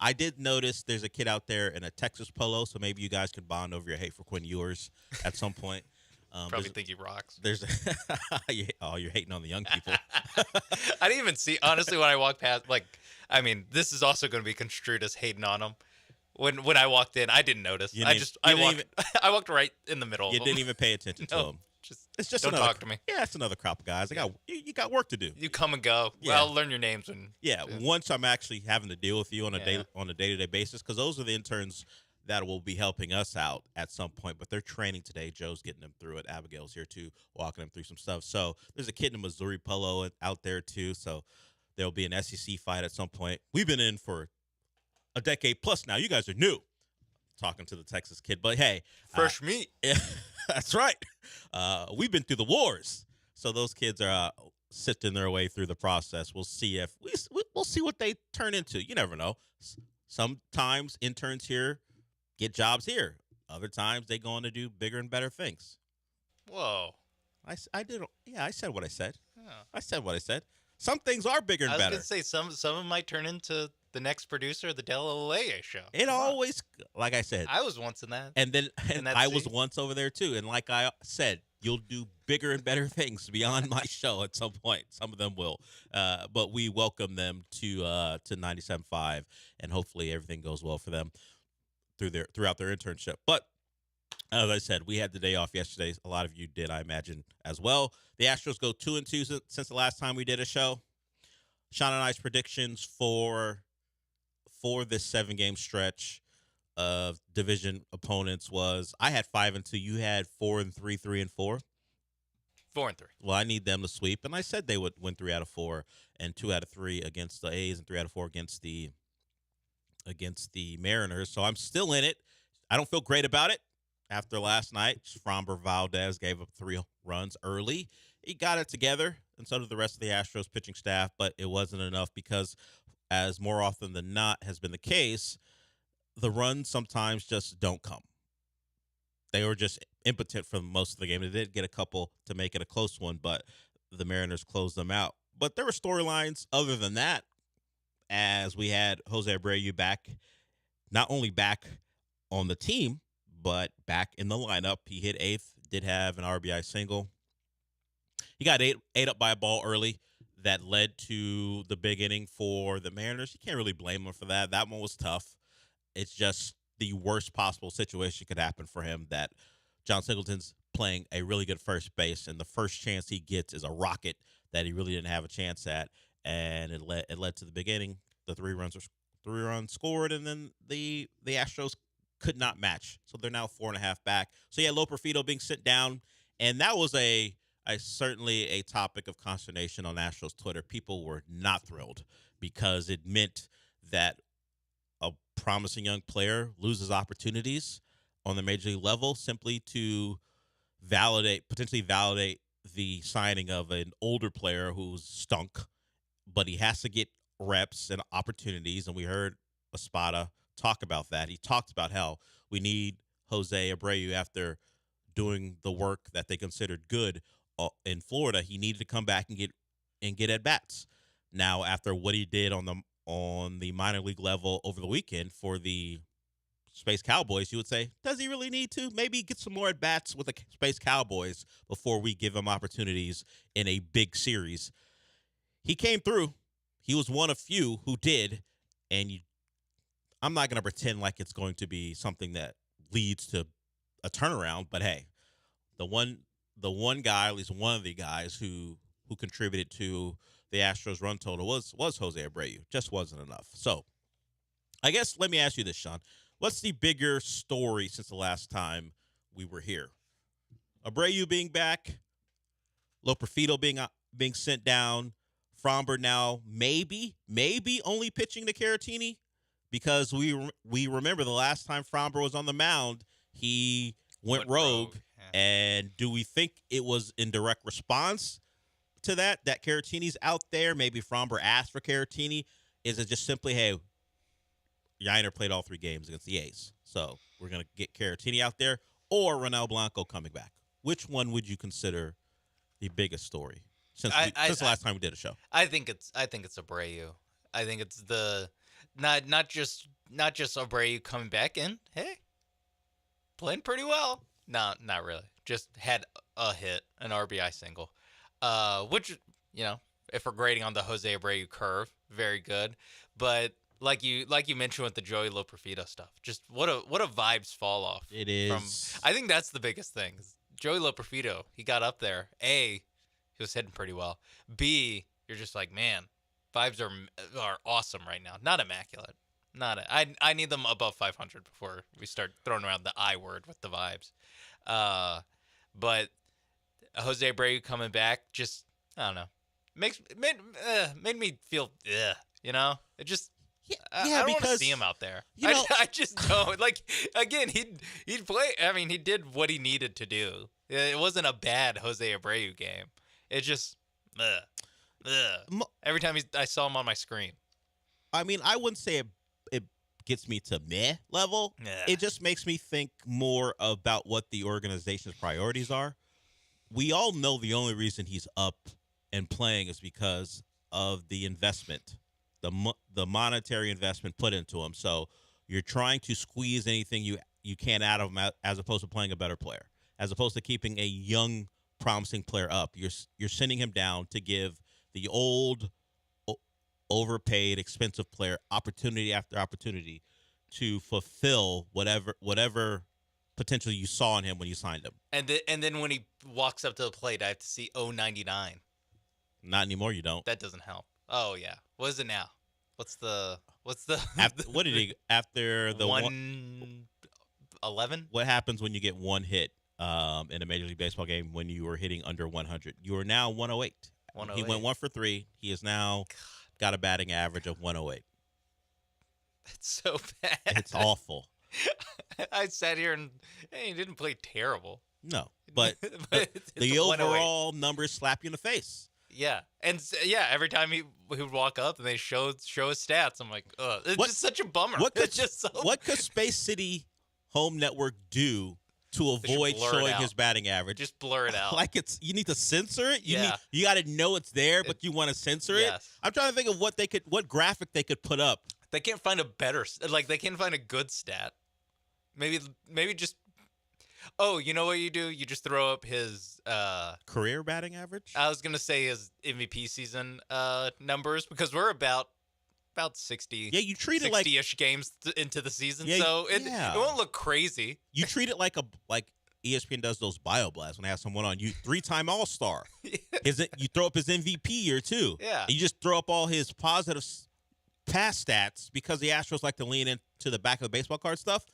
I did notice there's a kid out there in a Texas polo, so maybe you guys can bond over your hate for Quinn Ewers at some point. Probably think he rocks. You're hating on the young people. I didn't even see, honestly, when I walked past, this is also going to be construed as hating on him. When I walked in, I didn't notice. I walked right in the middle. You didn't even pay attention to him. It's just don't talk to me. Yeah, it's another crop of guys. You got work to do. You come and go. Yeah. Well, I'll learn your names once I'm actually having to deal with you on a day-to-day basis, because those are the interns that will be helping us out at some point. But they're training today. Joe's getting them through it. Abigail's here too, walking them through some stuff. So there's a kid in Missouri polo out there too. So there'll be an SEC fight at some point. We've been in for a decade plus now. You guys are new. Talking to the Texas kid, but hey, fresh meat. Yeah, that's right. We've been through the wars, so those kids are sifting their way through the process. We'll see if we'll see what they turn into. You never know. Sometimes interns here get jobs here. Other times they go on to do bigger and better things. Whoa! I did. Yeah, I said what I said. Oh. I said what I said. Some things are bigger and better. I was gonna say some of them might turn into the next producer of the Olaleye Show. It always, like I said, I was once in that. And I was once over there too. And like I said, you'll do bigger and better things beyond my show at some point. Some of them will. But we welcome them to 97.5, and hopefully everything goes well for them throughout their internship. But as I said, we had the day off yesterday. A lot of you did, I imagine, as well. The Astros go 2-2 since the last time we did a show. Sean and I's predictions for this 7-game stretch of division opponents was, I had 5-2. You had 4-3, 3-4. 4-3. Well, I need them to sweep, and I said they would win 3 out of 4 and 2 out of 3 against the A's and 3 out of 4 against the Mariners. So I'm still in it. I don't feel great about it. After last night, Framber Valdez gave up 3 runs early. He got it together, and so did the rest of the Astros pitching staff, but it wasn't enough because, as more often than not has been the case, the runs sometimes just don't come. They were just impotent for most of the game. They did get a couple to make it a close one, but the Mariners closed them out. But there were storylines other than that, as we had Jose Abreu back, not only back on the team, but back in the lineup. He hit 8th, did have an RBI single. He got ate up by a ball early that led to the big inning for the Mariners. You can't really blame him for that. That one was tough. It's just the worst possible situation could happen for him, that John Singleton's playing a really good first base, and the first chance he gets is a rocket that he really didn't have a chance at, and it led to the big inning. The 3 runs scored, and then the Astros could not match. So they're now 4.5 back. So yeah, Loperfido being sent down, and that was certainly a topic of consternation on Astros Twitter. People were not thrilled because it meant that a promising young player loses opportunities on the major league level simply to potentially validate the signing of an older player who's stunk, but he has to get reps and opportunities. And we heard Espada talk about that. He talked about how we need Jose Abreu, after doing the work that they considered good in Florida. He needed to come back and get at bats. Now, after what he did on the minor league level over the weekend for the Space Cowboys, you would say, does he really need to? Maybe get some more at bats with the Space Cowboys before we give him opportunities in a big series. he came through. He was one of few who did, and I'm not going to pretend like it's going to be something that leads to a turnaround. But hey, the one guy, at least one of the guys who contributed to the Astros run total was Jose Abreu. Just wasn't enough. So I guess let me ask you this, Sean. What's the bigger story since the last time we were here? Abreu being back, Loperfido being sent down, Fromber now maybe only pitching to Caratini, because we remember the last time Fromber was on the mound, he went rogue. Yeah. And do we think it was in direct response to that Caratini's out there? Maybe Fromber asked for Caratini. Is it just simply, hey, Yainer played all 3 games against the A's, so we're going to get Caratini out there, or Ronel Blanco coming back? Which one would you consider the biggest story since the last time we did a show? I think it's Abreu. I think it's the not just Abreu coming back in. Hey, playing pretty well. No, not really. Just had a hit, an RBI single, which, if we're grading on the Jose Abreu curve, very good. But like you mentioned with the Joey Loperfido stuff, just what a vibes fall off. It is. I think that's the biggest thing. Joey Loperfido, he got up there. A, he was hitting pretty well. B, you're just like, man, vibes are awesome right now. Not immaculate. I need them above 500 before we start throwing around the I word with the vibes. But Jose Abreu coming back, just, I don't know, made me feel, it just. I don't want to see him out there. I just don't. Like, again, he'd play. I mean, he did what he needed to do. It wasn't a bad Jose Abreu game. It just, every time I saw him on my screen. I mean, I wouldn't say it gets me to meh level. Yeah. It just makes me think more about what the organization's priorities are. We all know the only reason he's up and playing is because of the investment. The monetary investment put into him. So you're trying to squeeze anything you can out of him, as opposed to playing a better player, as opposed to keeping a young, promising player up. You're sending him down to give the old, overpaid, expensive player opportunity after opportunity to fulfill whatever potential you saw in him when you signed him. And then when he walks up to the plate, I have to see 0.99. Not anymore. You don't. That doesn't help. Oh yeah. What is it now? What's the what did he after the 111? What happens when you get one hit in a Major League Baseball game when you were hitting under 100? You are now 108. He went 1 for 3. He has now got a batting average of 108. That's so bad. It's awful. I sat here and he didn't play terrible. No, but the overall numbers slap you in the face. Yeah, and every time he would walk up and they show his stats, I'm like, ugh, it's just such a bummer. What could Space City Home Network do to avoid showing his batting average? Just blur it out. Like you need to censor it. You Yeah. got to know it's there, but you want to censor it. I'm trying to think of what graphic they could put up. They can't find they can't find a good stat. Maybe just. Oh, you know what you do? You just throw up his career batting average? I was gonna say his MVP season numbers, because we're about 60. Yeah, you treat it like 60-ish games into the season, yeah, so it won't look crazy. You treat it like ESPN does those bio blasts when they have someone on. You 3-time All-Star. You throw up his MVP year too. Yeah. You just throw up all his positive past stats, because the Astros like to lean into the back of the baseball card stuff.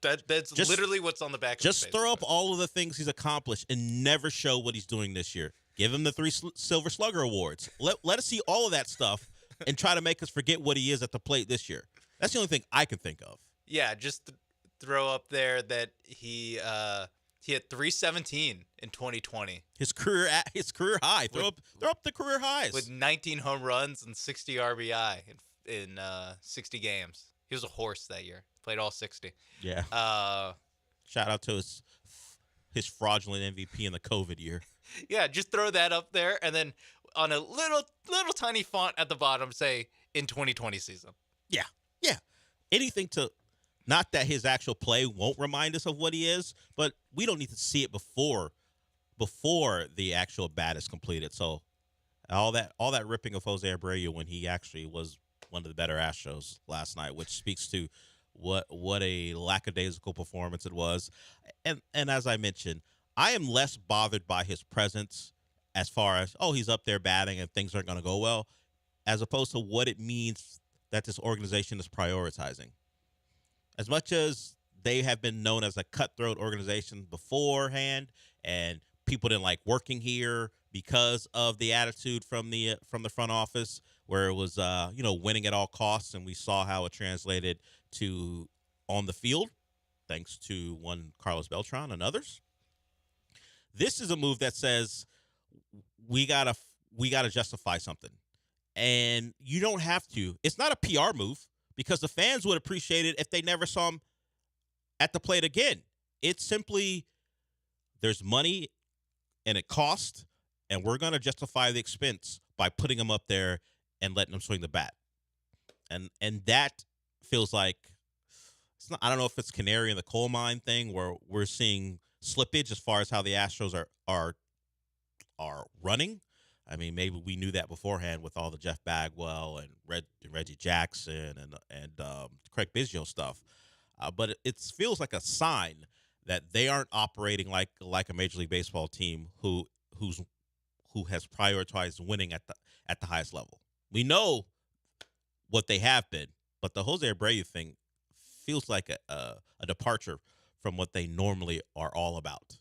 That's just, literally what's on the back of the baseball Just throw up all of the things he's accomplished and never show what he's doing this year. Give him the 3 Silver Slugger Awards. Let us see all of that stuff and try to make us forget what he is at the plate this year. That's the only thing I can think of. Yeah, just throw up there that he hit 317 in 2020. His career high. Throw up the career highs. With 19 home runs and 60 RBI in 60 games. He was a horse that year. Played all 60. Yeah. Shout out to his fraudulent MVP in the COVID year. Yeah, just throw that up there, and then on a little tiny font at the bottom say in 2020 season. Yeah. Anything to, not that his actual play won't remind us of what he is, but we don't need to see it before the actual bat is completed. So All that ripping of Jose Abreu when he actually was one of the better Astros last night, which speaks to what a lackadaisical performance it was. And as I mentioned, I am less bothered by his presence as far as, oh, he's up there batting and things aren't going to go well, as opposed to what it means that this organization is prioritizing. As much as they have been known as a cutthroat organization beforehand, and people didn't like working here because of the attitude from the front office, where it was winning at all costs, and we saw how it translated to on the field, thanks to one Carlos Beltran and others. This is a move that says we gotta justify something, and you don't have to. It's not a PR move because the fans would appreciate it if they never saw him at the plate again. It's simply there's money and it costs, and we're going to justify the expense by putting him up there and letting him swing the bat. And that feels like it's not. I don't know if it's canary in the coal mine thing where we're seeing slippage as far as how the Astros are running. I mean, maybe we knew that beforehand with all the Jeff Bagwell and Reggie Jackson and Craig Biggio stuff. But it feels like a sign that they aren't operating like a Major League Baseball team who has prioritized winning at the highest level. We know what they have been, but the Jose Abreu thing feels like a departure from what they normally are all about.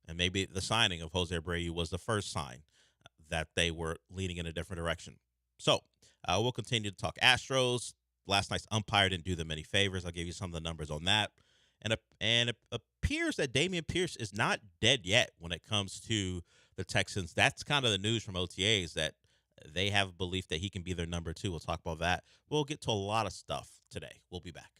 And maybe the signing of Jose Abreu was the first sign that they were leaning in a different direction. So we'll continue to talk Astros. Last night's umpire didn't do them any favors. I'll give you some of the numbers on that. And it appears that Dameon Pierce is not dead yet when it comes to the Texans. That's kind of the news from OTAs, that they have a belief that he can be their number 2. We'll talk about that. We'll get to a lot of stuff today. We'll be back.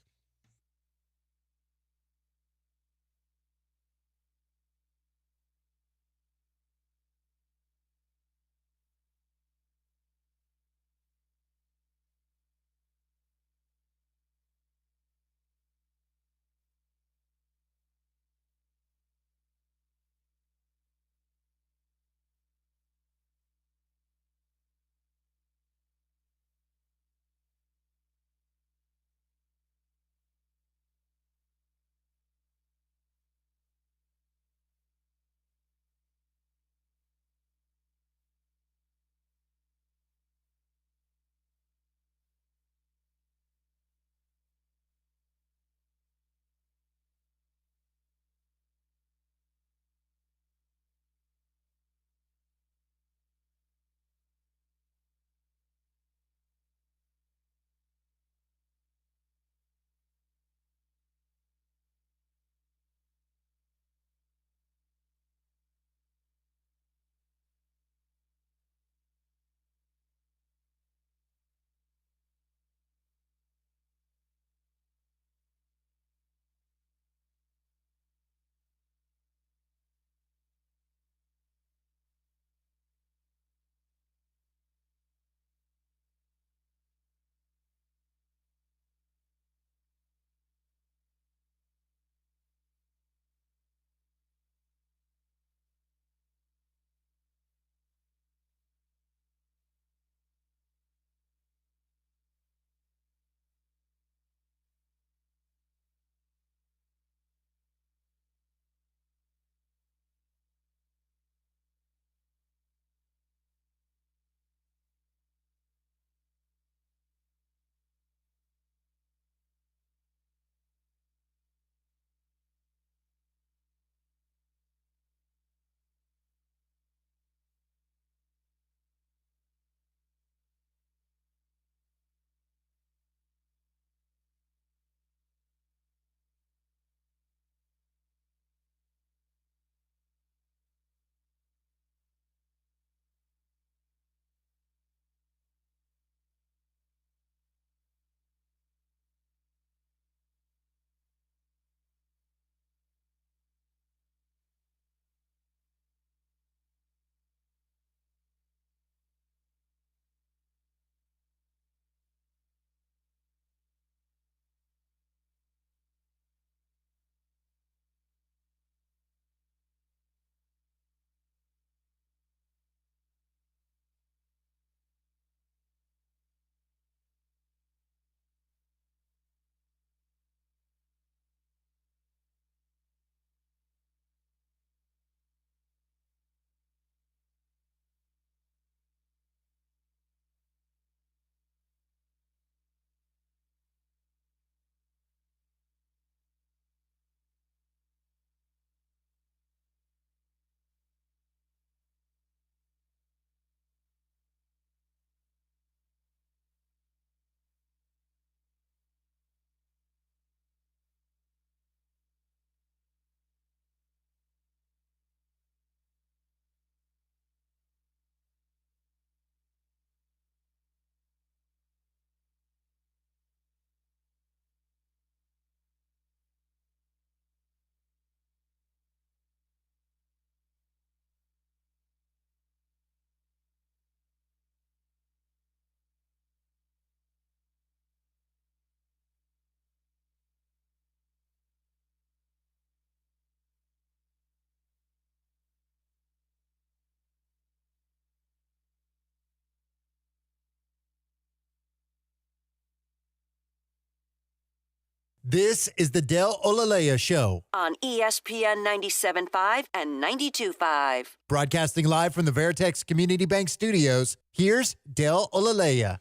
This is the Del Olaleye Show. On ESPN 97.5 and 92.5. Broadcasting live from the Veritex Community Bank Studios, here's Del Olaleye.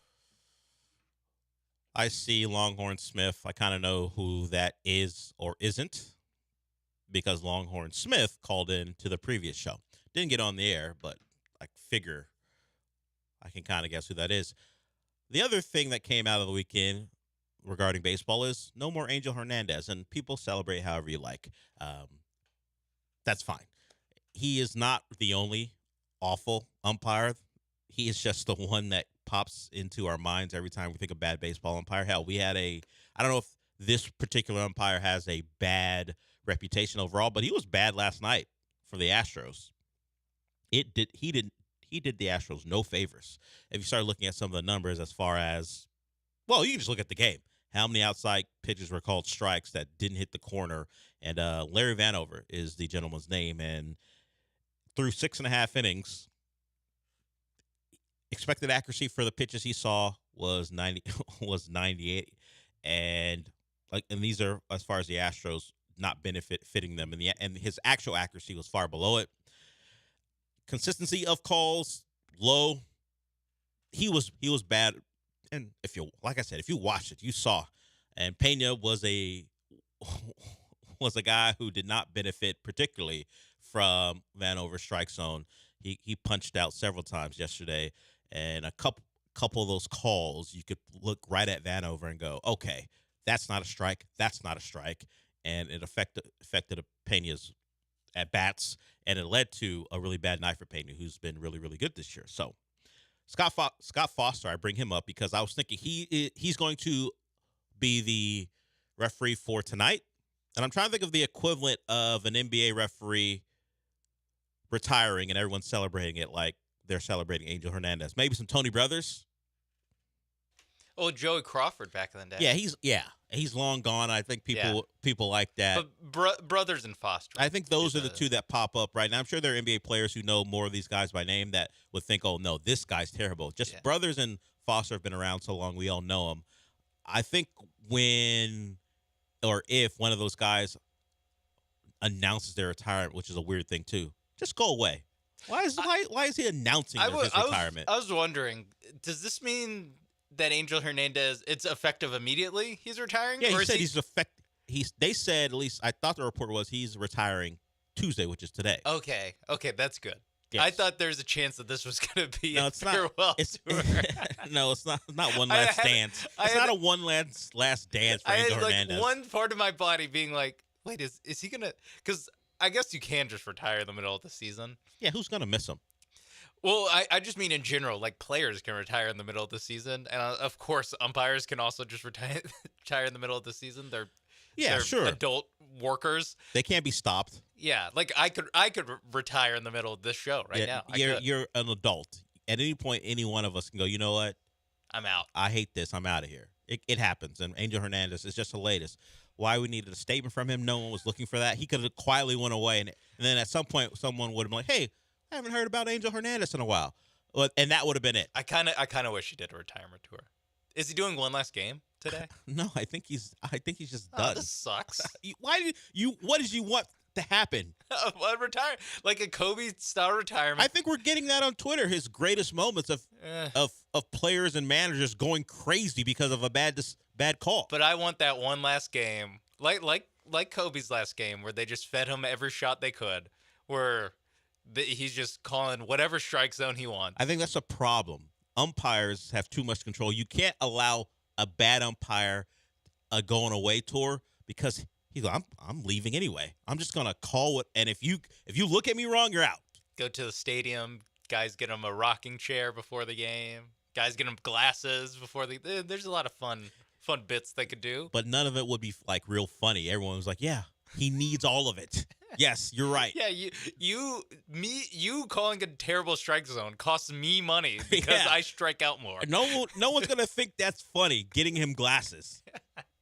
I see Longhorn Smith. I kind of know who that is or isn't because Longhorn Smith called in to the previous show. Didn't get on the air, but I figure I can kind of guess who that is. The other thing that came out of the weekend regarding baseball is no more Angel Hernandez, and people celebrate however you like. That's fine. He is not the only awful umpire. He is just the one that pops into our minds every time we think of bad baseball umpire. Hell, we had I don't know if this particular umpire has a bad reputation overall, but he was bad last night for the Astros. He did the Astros no favors. If you start looking at some of the numbers as far as, well, you can just look at the game. How many outside pitches were called strikes that didn't hit the corner? And Larry Vanover is the gentleman's name. And through 6.5 innings, expected accuracy for the pitches he saw was 98, and these are as far as the Astros not fitting them, and his actual accuracy was far below it. Consistency of calls low. He was bad, and if you watched it, you saw. And Pena was a guy who did not benefit particularly from Vanover's strike zone. He punched out several times yesterday. And a couple of those calls, you could look right at Vanover and go, okay, that's not a strike. That's not a strike. And it affected Pena's at-bats, and it led to a really bad night for Pena, who's been really, really good this year. So Scott Foster, I bring him up because I was thinking he's going to be the referee for tonight. And I'm trying to think of the equivalent of an NBA referee retiring and everyone's celebrating it like they're celebrating Angel Hernandez. Maybe some Tony Brothers. Oh, Joey Crawford back in the day. He's long gone. I think people like that. But Brothers and Foster. I think those are the two that pop up right now. I'm sure there are NBA players who know more of these guys by name that would think, oh, no, this guy's terrible. Just Brothers and Foster have been around so long, we all know them. I think if one of those guys announces their retirement, which is a weird thing too, just go away. Why is he announcing his retirement? I was wondering, does this mean that Angel Hernandez, it's effective immediately? He's retiring? Yeah, he said he's effective. They said, at least I thought the report was he's retiring Tuesday, which is today. Okay, that's good. Yes. I thought there's a chance that this was going to be a farewell tour. No, it's not one last dance. It's not a one last dance for Angel Hernandez. Like one part of my body being like, wait, is he going to? Because I guess you can just retire in the middle of the season. Yeah, who's going to miss him? Well, I just mean in general, like players can retire in the middle of the season. And of course, umpires can also just retire in the middle of the season. They're sure. Adult workers. They can't be stopped. Yeah, like I could retire in the middle of this show now. You're an adult. At any point, any one of us can go, you know what? I'm out. I hate this. I'm out of here. It happens. And Angel Hernandez is just the latest. Why we needed a statement from him, no one was looking for that. He could have quietly went away. And then at some point, someone would have been like, hey, I haven't heard about Angel Hernandez in a while. And that would have been it. I kind of wish he did a retirement tour. Is he doing one last game today? No, I think he's just done. This sucks. What did you want to happen? Retire like a Kobe style retirement. I think we're getting that on Twitter. His greatest moments of players and managers going crazy because of a bad call. But I want that one last game, like Kobe's last game, where they just fed him every shot they could, where he's just calling whatever strike zone he wants. I think that's a problem. Umpires have too much control. You can't allow a bad umpire a going away tour because he's like, I'm leaving anyway. I'm just gonna call it, and if you look at me wrong, you're out. Go to the stadium. Guys get him a rocking chair before the game. Guys get him glasses before there's a lot of fun bits they could do. But none of it would be like real funny. Everyone was like, yeah, he needs all of it. Yes, you're right. Yeah, you calling a terrible strike zone costs me money because I strike out more. No one's gonna think that's funny. Getting him glasses.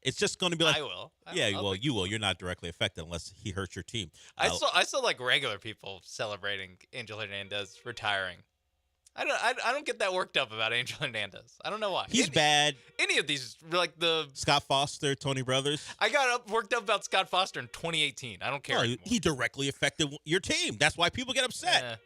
It's just gonna be like I will. You will. You're not directly affected unless he hurts your team. I saw like regular people celebrating Angel Hernandez retiring. I don't get that worked up about Angel Hernandez. I don't know why. He's bad. Any of these, like the Scott Foster, Tony Brothers. I got worked up about Scott Foster in 2018. I don't care. No, he directly affected your team. That's why people get upset.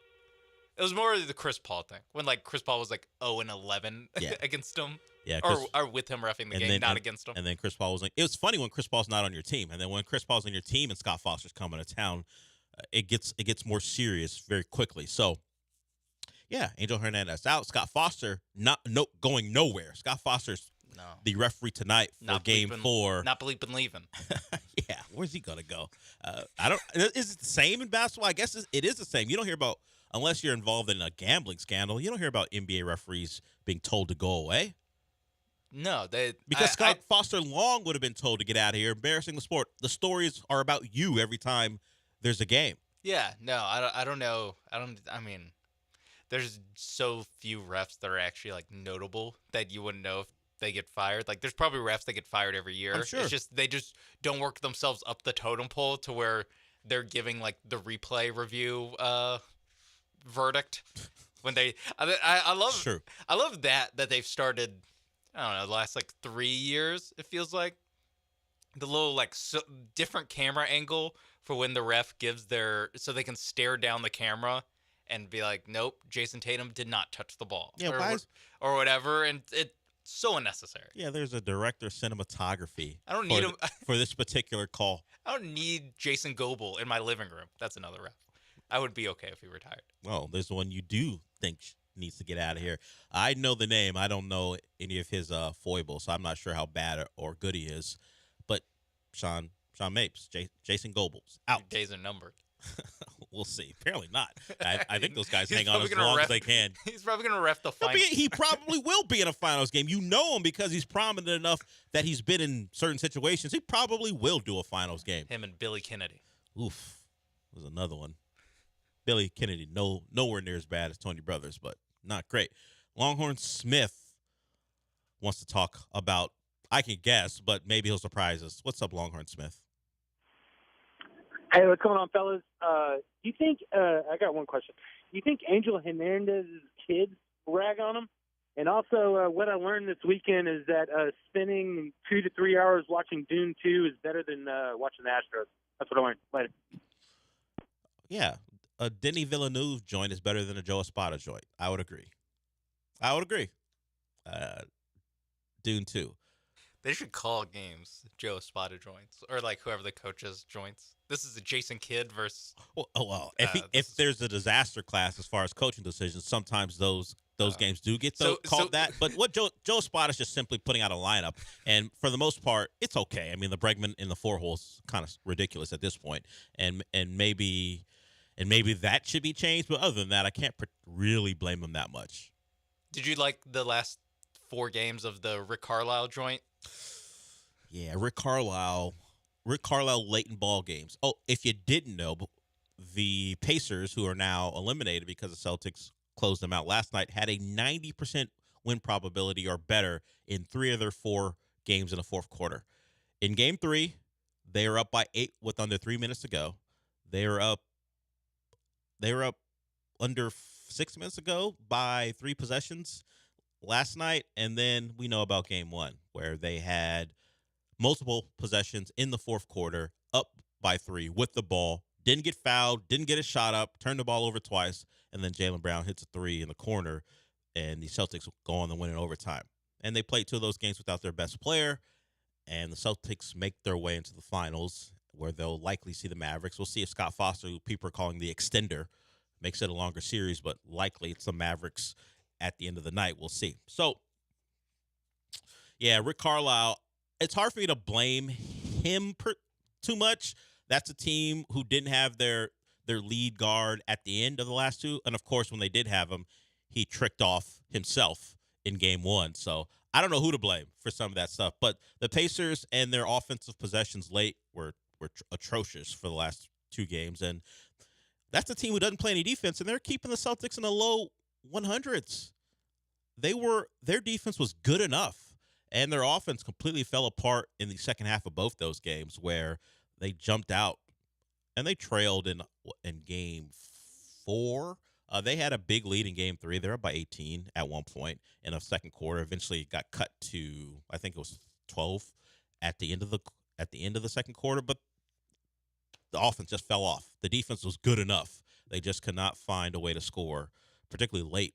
It was more the Chris Paul thing when like Chris Paul was like 0-11 against him. Yeah, or with him reffing the game, not against him. And then Chris Paul was like, it was funny when Chris Paul's not on your team, and then when Chris Paul's on your team and Scott Foster's coming to town, it gets more serious very quickly. So, yeah, Angel Hernandez out. Scott Foster going nowhere. Scott Foster's the referee tonight for Game 4. Not bleeping leaving. Yeah, where's he gonna go? I don't. Is it the same in basketball? I guess it is the same. You don't hear about unless you're involved in a gambling scandal. You don't hear about NBA referees being told to go away. No, because Scott Foster long would have been told to get out of here, embarrassing the sport. The stories are about you every time there's a game. Yeah, no, I don't know. I mean, there's so few refs that are actually like notable that you wouldn't know if they get fired. Like, there's probably refs that get fired every year. I'm sure. It's just they just don't work themselves up the totem pole to where they're giving like the replay review verdict when they. I love that they've started. I don't know, the last like 3 years, it feels like. The little like different camera angle for when the ref gives so they can stare down the camera and be like, nope, Jason Tatum did not touch the ball. Yeah, or whatever. And it's so unnecessary. Yeah, there's a director of cinematography. I don't need him for this particular call. I don't need Jason Goebel in my living room. That's another ref. I would be okay if he retired. Well, there's one you do think needs to get out of here. I know the name. I don't know any of his foibles, so I'm not sure how bad or good he is. But Sean Mapes, Jason Goebel's out. Your days are numbered. We'll see. Apparently not. I think those guys hang on as long as they can. He's probably going to ref the finals. He probably will be in a finals game. You know him because he's prominent enough that he's been in certain situations. He probably will do a finals game. Him and Billy Kennedy. Oof. There's another one. Billy Kennedy, nowhere near as bad as Tony Brothers, but not great. Longhorn Smith wants to talk about, I can guess, but maybe he'll surprise us. What's up, Longhorn Smith? Hey, what's going on, fellas? Do you think, I got one question. Do you think Angel Hernandez's kids rag on him? And also, what I learned this weekend is that spending 2 to 3 hours watching Dune 2 is better than watching the Astros. That's what I learned. Later. Yeah. A Denis Villeneuve joint is better than a Joe Espada joint. I would agree. Dune 2. They should call games Joe Espada joints or like whoever the coaches joints. This is a Jason Kidd versus. Well, if there's a disaster class as far as coaching decisions, sometimes those games do get called that. But what Joe Espada is just simply putting out a lineup, and for the most part, it's okay. I mean, the Bregman in the 4 holes kind of ridiculous at this point, and maybe that should be changed. But other than that, I can't really blame him that much. Did you like the last 4 games of the Rick Carlisle joint? Yeah, Rick Carlisle late in ball games. Oh, if you didn't know, the Pacers, who are now eliminated because the Celtics closed them out last night, had a 90% win probability or better in 3 of their 4 games in the fourth quarter. In Game 3, they were up by 8 with under 3 minutes to go. They were up under 6 minutes ago by 3 possessions last night, and then we know about Game 1, where they had multiple possessions in the fourth quarter, up by 3 with the ball, didn't get fouled, didn't get a shot up, turned the ball over twice, and then Jaylen Brown hits a 3 in the corner, and the Celtics go on to win in overtime. And they played 2 of those games without their best player, and the Celtics make their way into the finals, where they'll likely see the Mavericks. We'll see if Scott Foster, who people are calling the extender, makes it a longer series, but likely it's the Mavericks at the end of the night. We'll see. So, yeah, Rick Carlisle, it's hard for me to blame him too much. That's a team who didn't have their lead guard at the end of the last 2. And, of course, when they did have him, he tricked off himself in Game 1. So I don't know who to blame for some of that stuff. But the Pacers and their offensive possessions late were atrocious for the last 2 games. And that's a team who doesn't play any defense, and they're keeping the Celtics in the low 100s. Their defense was good enough, and their offense completely fell apart in the second half of both those games, where they jumped out and they trailed in Game 4 They had a big lead in Game 3. They were up by 18 at one point in the second quarter. Eventually, it got cut to, I think it was 12 at the end of the second quarter. But the offense just fell off. The defense was good enough. They just could not find a way to score, particularly late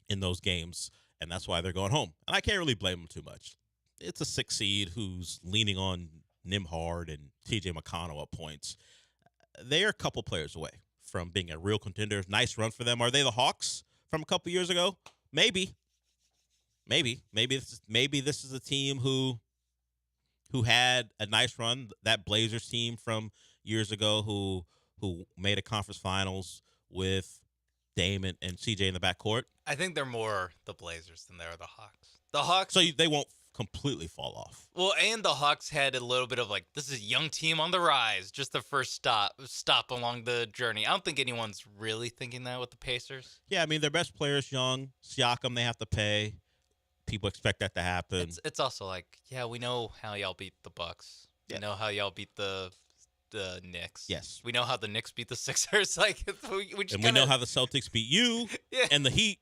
in those games, and that's why they're going home. And I can't really blame them too much. It's a 6 seed who's leaning on Nimhard and TJ McConnell at points. They're a couple players away from being a real contender. Nice run for them. Are they the Hawks from a couple years ago? Maybe. Maybe this is a team who had a nice run. That Blazers team from years ago who made a conference finals with Dame and CJ in the backcourt. I think they're more the Blazers than they're the Hawks. The Hawks. So they won't completely fall off. Well, and the Hawks had a little bit of like, this is a young team on the rise. Just the first stop along the journey. I don't think anyone's really thinking that with the Pacers. Yeah, I mean, their best player's young. Siakam, they have to pay. People expect that to happen. It's also like, yeah, we know how y'all beat the Bucks. We know how y'all beat the Knicks. Yes. We know how the Knicks beat the Sixers. Like, we know how the Celtics beat you and the Heat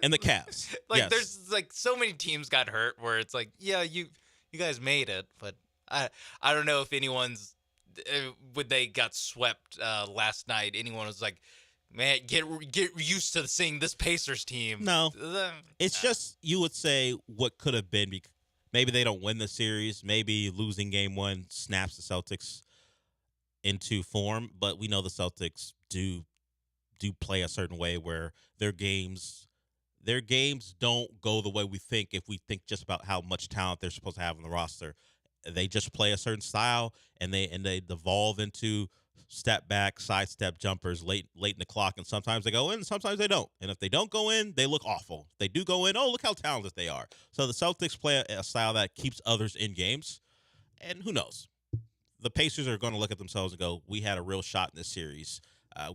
and the Cavs. Like, there's like so many teams got hurt where it's like, yeah, you guys made it, but I don't know if anyone's when they got swept last night, anyone was like, man, get used to seeing this Pacers team. No, it's just you would say what could have been. Maybe they don't win the series. Maybe losing game 1 snaps the Celtics into form. But we know the Celtics do play a certain way where their games don't go the way we think if we think just about how much talent they're supposed to have on the roster. They just play a certain style, and they devolve into step back, sidestep jumpers late in the clock, and sometimes they go in, sometimes they don't. And if they don't go in, they look awful. If they do go in, oh, look how talented they are. So the Celtics play a style that keeps others in games, and who knows? The Pacers are going to look at themselves and go, we had a real shot in this series.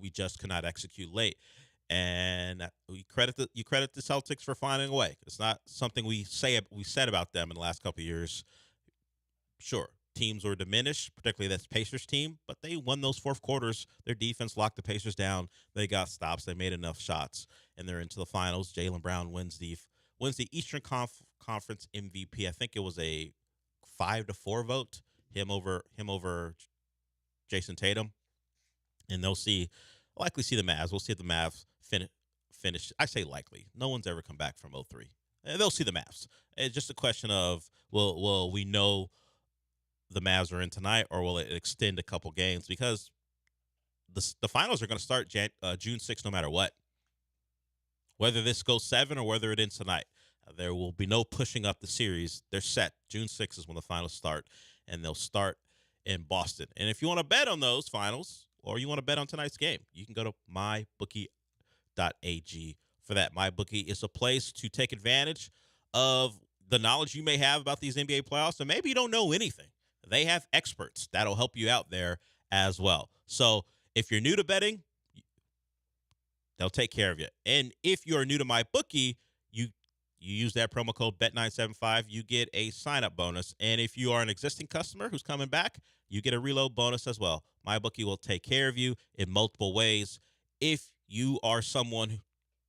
We just could not execute late. And you credit the Celtics for finding a way. It's not something we said about them in the last couple of years. Sure, teams were diminished, particularly this Pacers team, but they won those fourth quarters. Their defense locked the Pacers down. They got stops. They made enough shots, and they're into the finals. Jaylen Brown wins the Eastern Conference MVP. I think it was a 5-4 vote. Him over Jason Tatum, and they'll likely see the Mavs. We'll see if the Mavs finish. I say likely. No one's ever come back from 0-3. They'll see the Mavs. It's just a question of will we know the Mavs are in tonight, or will it extend a couple games? Because the finals are going to start June 6th no matter what. Whether this goes 7 or whether it ends tonight, there will be no pushing up the series. They're set. June 6th is when the finals start, and they'll start in Boston. And if you want to bet on those finals, or you want to bet on tonight's game, you can go to mybookie.ag for that. MyBookie is a place to take advantage of the knowledge you may have about these NBA playoffs, and maybe you don't know anything. They have experts that'll help you out there as well. So if you're new to betting, they'll take care of you. And if you're new to MyBookie, you use that promo code BET975, you get a sign-up bonus. And if you are an existing customer who's coming back, you get a reload bonus as well. MyBookie will take care of you in multiple ways. If you are someone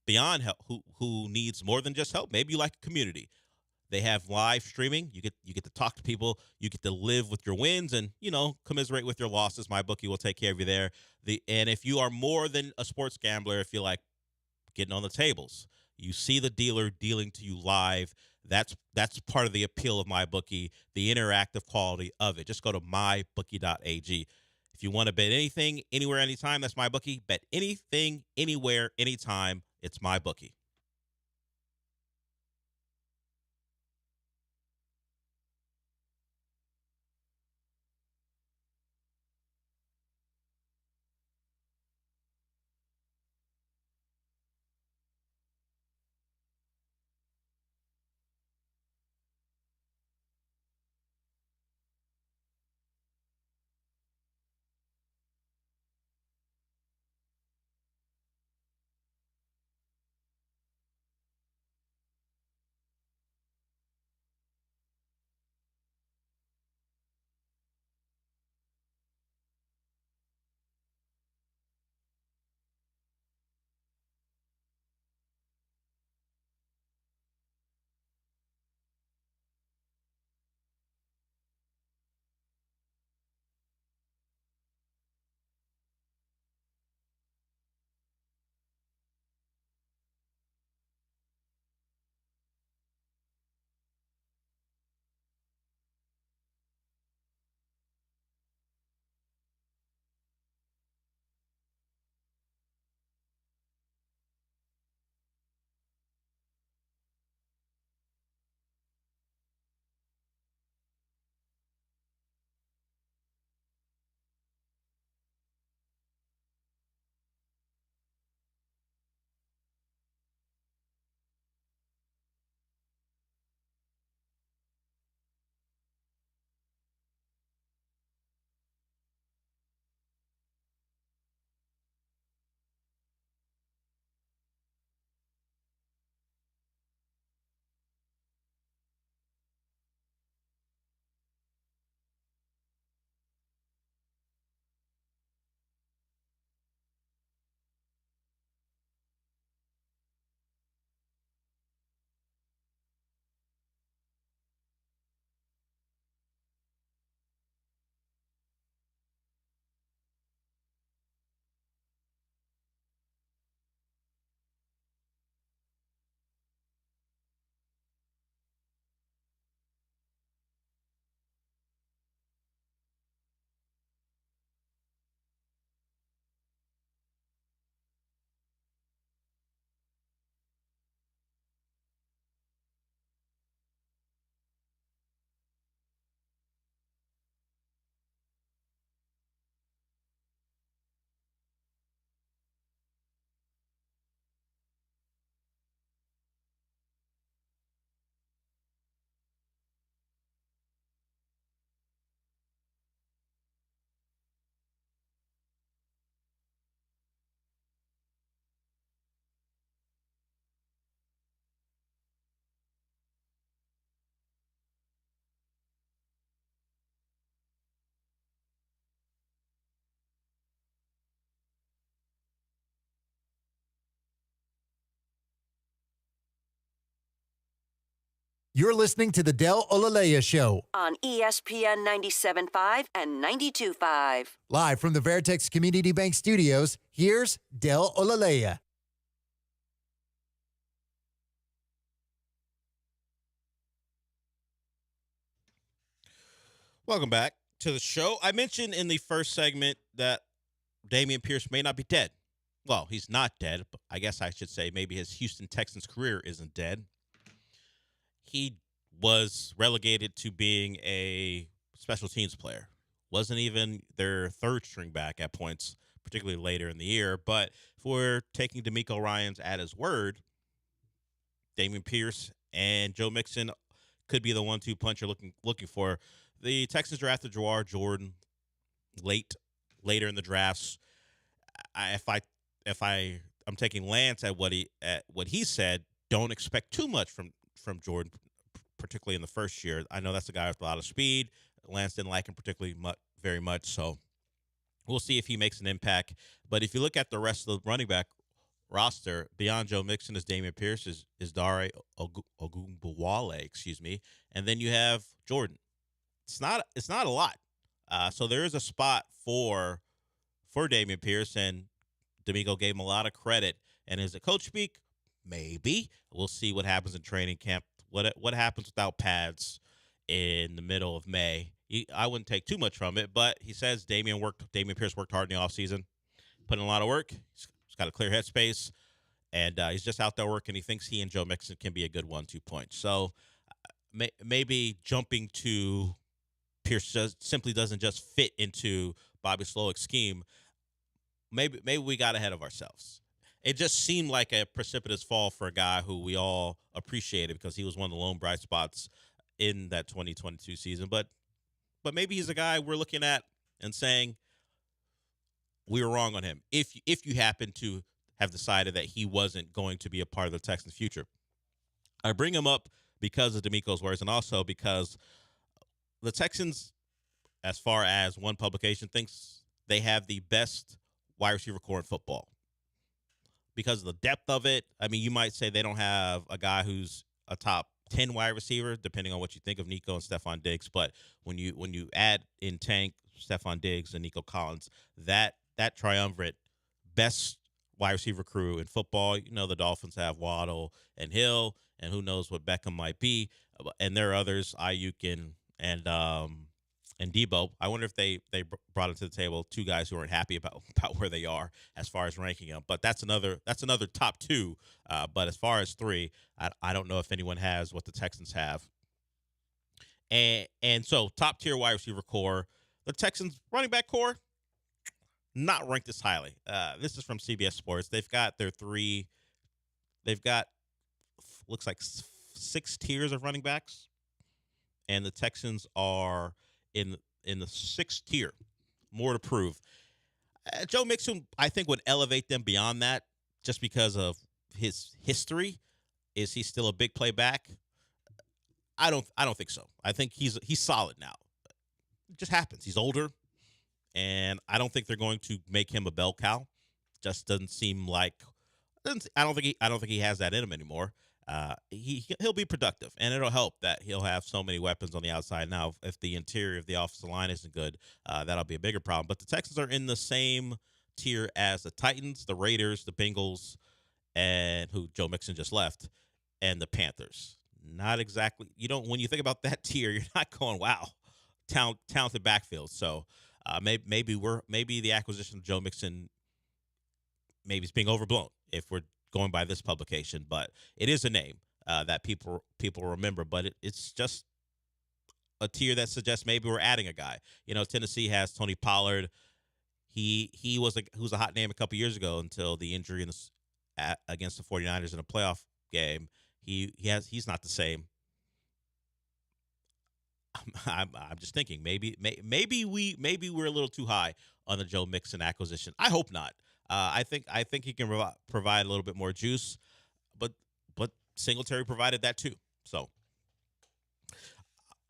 beyond help who needs more than just help, maybe you like a community. They have live streaming. You get to talk to people. You get to live with your wins and, commiserate with your losses. MyBookie will take care of you there. And if you are more than a sports gambler, if you like getting on the tables, you see the dealer dealing to you live. That's part of the appeal of MyBookie, the interactive quality of it. Just go to mybookie.ag. If you want to bet anything, anywhere, anytime, that's MyBookie. Bet anything, anywhere, anytime. It's MyBookie. You're listening to the Del Olaleye Show. On ESPN 97.5 and 92.5. Live from the Veritex Community Bank Studios, here's Del Olaleye. Welcome back to the show. I mentioned in the first segment that Dameon Pierce may not be dead. Well, he's not dead, but I guess I should say maybe his Houston Texans career isn't dead. He was relegated to being a special teams player. Wasn't even their third string back at points, particularly later in the year. But if we're taking DeMeco Ryans at his word, Dameon Pierce and Joe Mixon could be the 1-2 punch you're looking for. The Texans drafted Jawar Jordan later in the drafts. I'm taking Lance at what he said. Don't expect too much from Jordan, particularly in the first year. I know that's a guy with a lot of speed. Lance didn't like him very much, so we'll see if he makes an impact. But if you look at the rest of the running back roster, beyond Joe Mixon is Dameon Pierce, is Dare Ogunbowale, and then you have Jordan. It's not a lot. So there is a spot for Dameon Pierce, and DeMeco gave him a lot of credit. And is it coach speak? Maybe. We'll see what happens in training camp. What happens without pads in the middle of May? I wouldn't take too much from it, but he says Dameon Pierce worked hard in the offseason, put in a lot of work. He's got a clear headspace, and he's just out there working. He thinks he and Joe Mixon can be a good 1-2 punch. So maybe jumping to Pierce simply doesn't just fit into Bobby Slowick's scheme. Maybe we got ahead of ourselves. It just seemed like a precipitous fall for a guy who we all appreciated because he was one of the lone bright spots in that 2022 season. But maybe he's a guy we're looking at and saying we were wrong on him. If you happen to have decided that he wasn't going to be a part of the Texans' future, I bring him up because of DeMeco's words and also because the Texans, as far as one publication thinks, they have the best wide receiver core in football. Because of the depth of it, I mean, you might say they don't have a guy who's a top 10 wide receiver, depending on what you think of Nico and Stephon Diggs. But when you add in Tank, Stephon Diggs, and Nico Collins, that triumvirate, best wide receiver crew in football. You know, the Dolphins have Waddle and Hill, and who knows what Beckham might be. And there are others, Ayuk and Debo. I wonder if they brought into the table two guys who aren't happy about where they are as far as ranking them. But that's another top two. But as far as three, I don't know if anyone has what the Texans have. And so top tier wide receiver core, the Texans running back core, not ranked this highly. This is from CBS Sports. They've got looks like 6 tiers of running backs, and the Texans are in the 6th tier. More to prove. Joe Mixon, I think, would elevate them beyond that just because of his history. Is he still a big play back? I don't think so. I think he's solid now. It just happens. He's older, and I don't think they're going to make him a bell cow. Just doesn't seem like. I don't think he has that in him anymore. He'll be productive, and it'll help that he'll have so many weapons on the outside. Now, if the interior of the offensive line isn't good, that'll be a bigger problem. But the Texans are in the same tier as the Titans, the Raiders, the Bengals, and who Joe Mixon just left, and the Panthers. Not exactly. When you think about that tier, you're not going, wow, talented backfield. So maybe the acquisition of Joe Mixon maybe is being overblown if we're going by this publication, but it is a name that people remember. But it's just a tier that suggests maybe we're adding a guy. Tennessee has Tony Pollard. He was a hot name a couple years ago until the injury against the 49ers in a playoff game. He's not the same. I'm just thinking maybe we're a little too high on the Joe Mixon acquisition. I hope not. I think he can provide a little bit more juice, but Singletary provided that too. So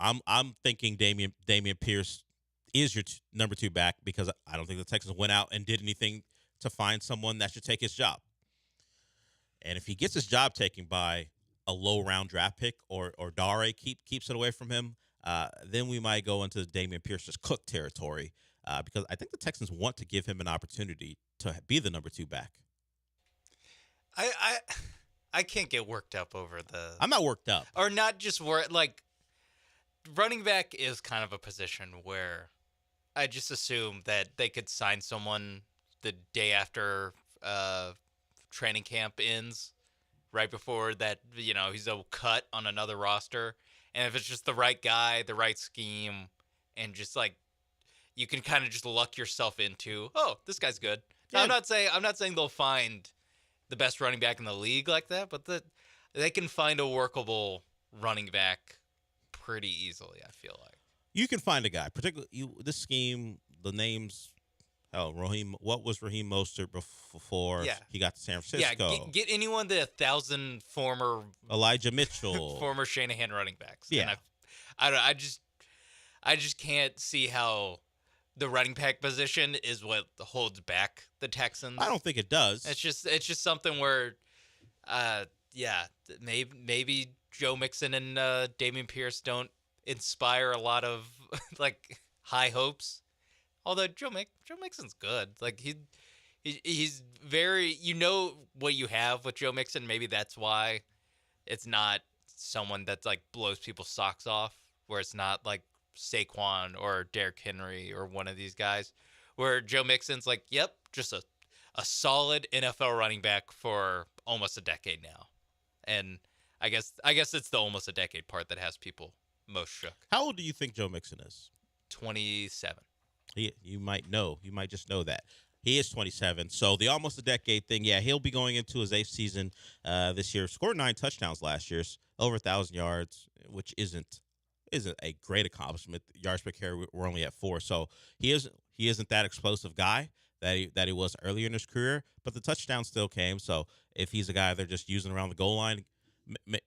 I'm thinking Dameon Pierce is your number 2 back because I don't think the Texans went out and did anything to find someone that should take his job. And if he gets his job taken by a low round draft pick or Dare keeps it away from him, then we might go into Dameon Pierce's Cook territory because I think the Texans want to give him an opportunity to be the number 2 back. I can't get worked up over the. I'm not worked up. Or not just like running back is kind of a position where I just assume that they could sign someone the day after training camp ends, right before that, he's a cut on another roster. And if it's just the right guy, the right scheme, and just like you can kind of just luck yourself into, oh, this guy's good. Now, I'm not saying they'll find the best running back in the league like that, but they can find a workable running back pretty easily, I feel like. You can find a guy, particularly this scheme, the names. What was Raheem Mostert before he got to San Francisco? Yeah, get anyone that 1,000 former Elijah Mitchell, former Shanahan running backs. Yeah, and I just can't see how the running back position is what holds back the Texans. I don't think it does. It's just something where, maybe Joe Mixon and Dameon Pierce don't inspire a lot of like high hopes. Although Joe Mixon's good. Like he's very, what you have with Joe Mixon. Maybe that's why it's not someone that's like blows people's socks off, where it's not like Saquon or Derrick Henry or one of these guys, where Joe Mixon's like, yep, just a solid NFL running back for almost a decade now. And I guess it's the almost a decade part that has people most shook. How old do you think Joe Mixon is? 27. You might know. You might just know that. He is 27. So the almost a decade thing, he'll be going into his 8th season this year. Scored 9 touchdowns last year, over 1,000 yards, which isn't a great accomplishment. Yards per carry, we're only at 4. So he isn't that explosive guy that he was earlier in his career, but the touchdown still came. So if he's a guy they're just using around the goal line,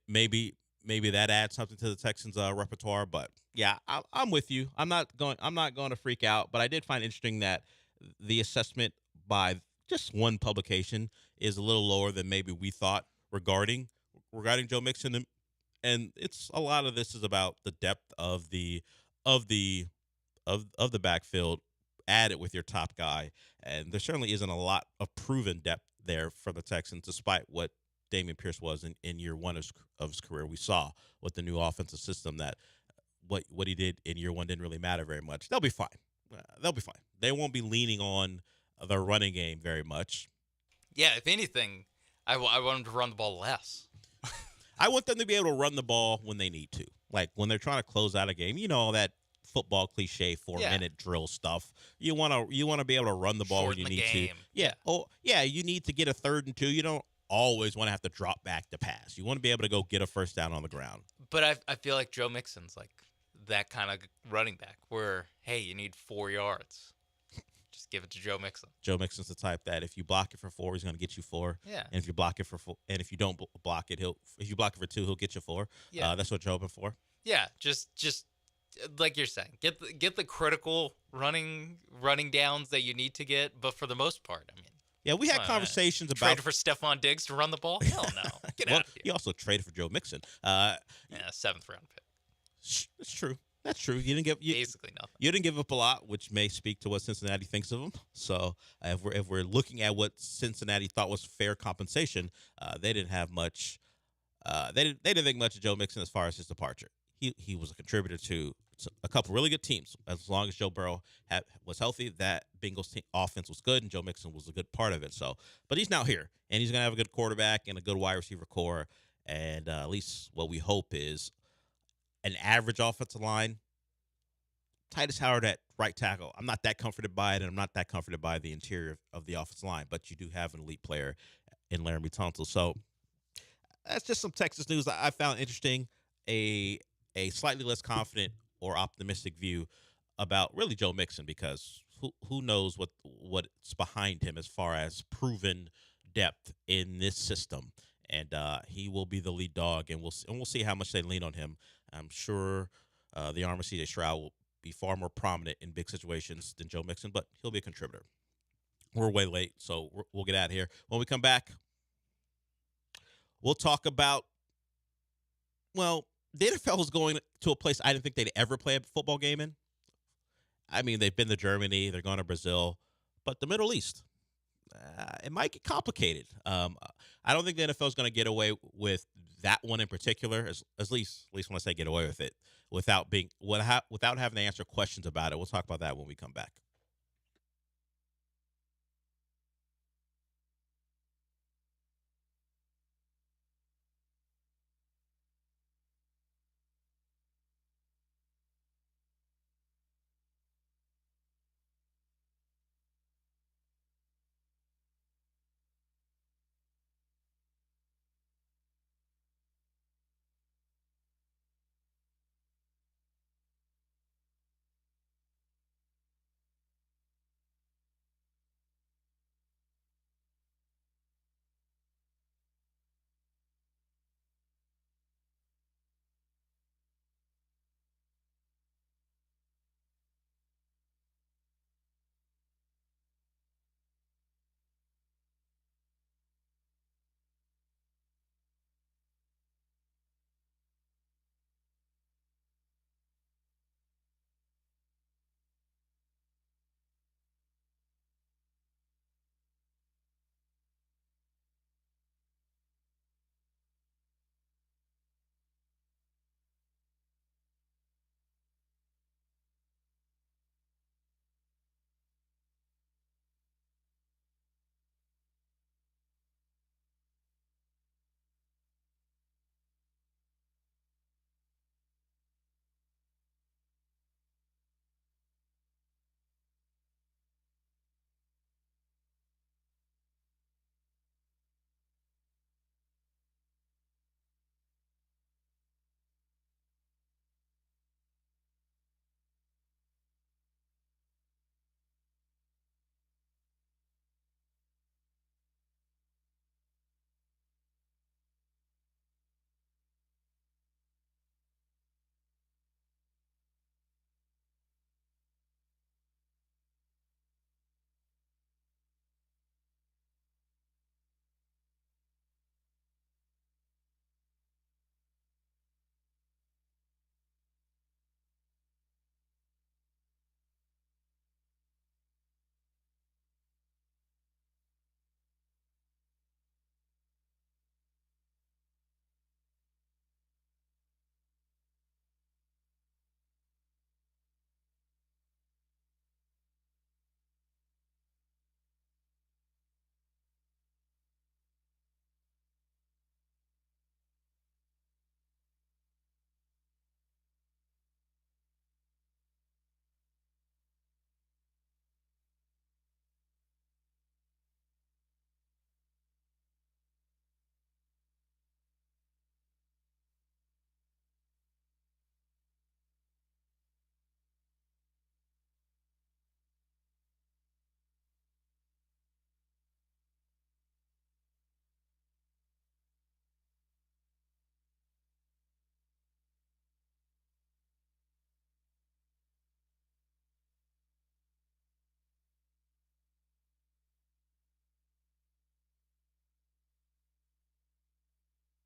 maybe that adds something to the Texans' repertoire. But yeah, I'm with you. I'm not going to freak out. But I did find interesting that the assessment by just one publication is a little lower than maybe we thought regarding Joe Mixon, and it's a lot of this is about the depth of the backfield. Add it with your top guy, and there certainly isn't a lot of proven depth there for the Texans, despite what Dameon Pierce was in year one of his career. We saw with the new offensive system that what he did in year one didn't really matter very much. They'll be fine. They won't be leaning on the running game very much. Yeah, if anything, I want them to run the ball less. I want them to be able to run the ball when they need to. Like when they're trying to close out a game, all that football cliche 4-minute drill stuff. You want to be able to run the ball when you need to. Yeah. Oh, yeah, you need to get a 3rd and 2. You don't always want to have to drop back to pass. You want to be able to go get a first down on the ground. But I feel like Joe Mixon's like that kind of running back where, hey, you need 4 yards. Just give it to Joe Mixon. Joe Mixon's the type that if you block it for 4, he's going to get you 4. Yeah. And if you block it for 4, and if you don't block it, if you block it for 2, he'll get you 4. Yeah. That's what Joe hoping for. Yeah. Just like you're saying, get the critical running downs that you need to get. But for the most part, I mean. Yeah, we had conversations about traded for Stephon Diggs to run the ball. Hell no, get out of here. You also traded for Joe Mixon. 7th round pick. That's true. That's true. You didn't give basically nothing. You didn't give up a lot, which may speak to what Cincinnati thinks of him. So if we're looking at what Cincinnati thought was fair compensation, they didn't have much. They didn't think much of Joe Mixon as far as his departure. He was a contributor to a couple really good teams. As long as Joe Burrow was healthy, that Bengals team offense was good, and Joe Mixon was a good part of it. So, but he's now here, and he's going to have a good quarterback and a good wide receiver core, and at least what we hope is an average offensive line. Titus Howard at right tackle. I'm not that comforted by it, and I'm not that comforted by the interior of the offensive line, but you do have an elite player in Laramie Tunsil. So that's just some Texas news I found interesting. A slightly less confident or optimistic view about really Joe Mixon, because who knows what's behind him as far as proven depth in this system, and he will be the lead dog, and we'll see how much they lean on him. I'm sure the arm of C.J. Stroud will be far more prominent in big situations than Joe Mixon, but he'll be a contributor. We're way late, so we'll get out of here. When we come back, we'll talk about Well, the NFL is going to a place I didn't think they'd ever play a football game in. I mean, they've been to Germany, they're going to Brazil, but the Middle East, it might get complicated. I don't think the NFL is going to get away with that one in particular, at least when I say get away with it, without having to answer questions about it. We'll talk about that when we come back.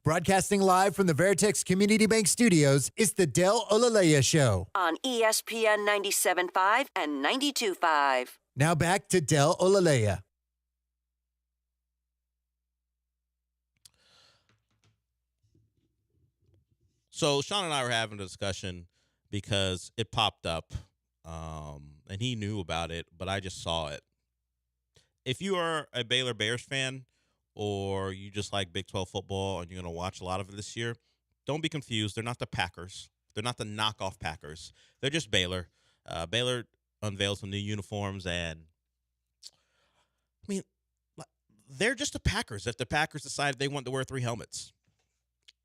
Broadcasting live from the Veritex Community Bank Studios, it's the Del Olaleye Show. On ESPN 97.5 and 92.5. Now back to Del Olaleye. So Sean and I were having a discussion because it popped up, and he knew about it, but I just saw it. If you are a Baylor Bears fan, or you just like Big 12 football and you're going to watch a lot of it this year, don't be confused. They're not the Packers. They're not the knockoff Packers. They're just Baylor. Baylor unveiled some new uniforms, and I mean, they're just the Packers. If the Packers decided they want to wear 3 helmets,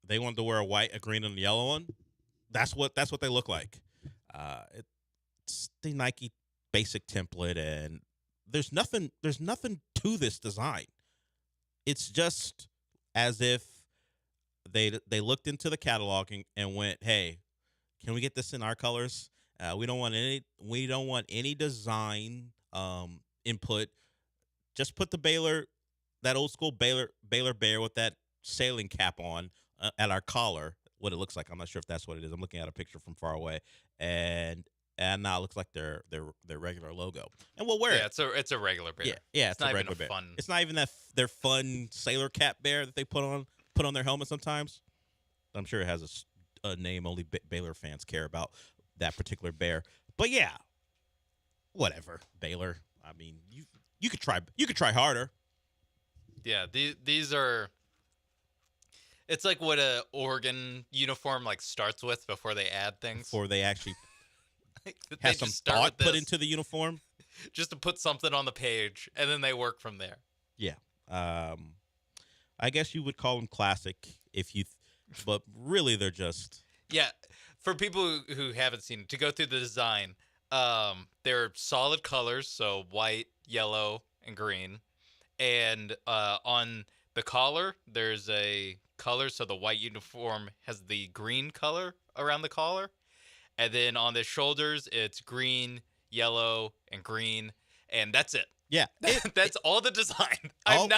they want to wear a white, a green, and a yellow one, that's what they look like. It's the Nike basic template, and there's nothing to this design. It's just as if they looked into the catalog and went, "Hey, can we get this in our colors? We don't want any design input. Just put the Baylor, that old school Baylor bear with that sailing cap on at our collar. what it looks like. I'm not sure if that's what it is. I'm looking at a picture from far away, and now it looks like their regular logo. And we'll wear it. Yeah, it's a regular bear. Yeah, it's a not regular even bear. fun. It's not even their fun sailor cap bear that they put on their helmet sometimes. I'm sure it has a name only Baylor fans care about, that particular bear. But yeah, whatever, Baylor. I mean, you could try harder. Yeah, these are. It's like what a Oregon uniform like starts with before they add things. Before they actually They have some just start thought with put this, into the uniform. just to put something on the page, and then they work from there. Yeah. I guess you would call them classic but really they're just. Yeah, for people who haven't seen it, to go through the design, they're solid colors, so white, yellow, and green. And on the collar, there's a color, so the white uniform has the green color around the collar. And then on the shoulders, it's green, yellow, and green, and that's it. Yeah, that's all the design. I'm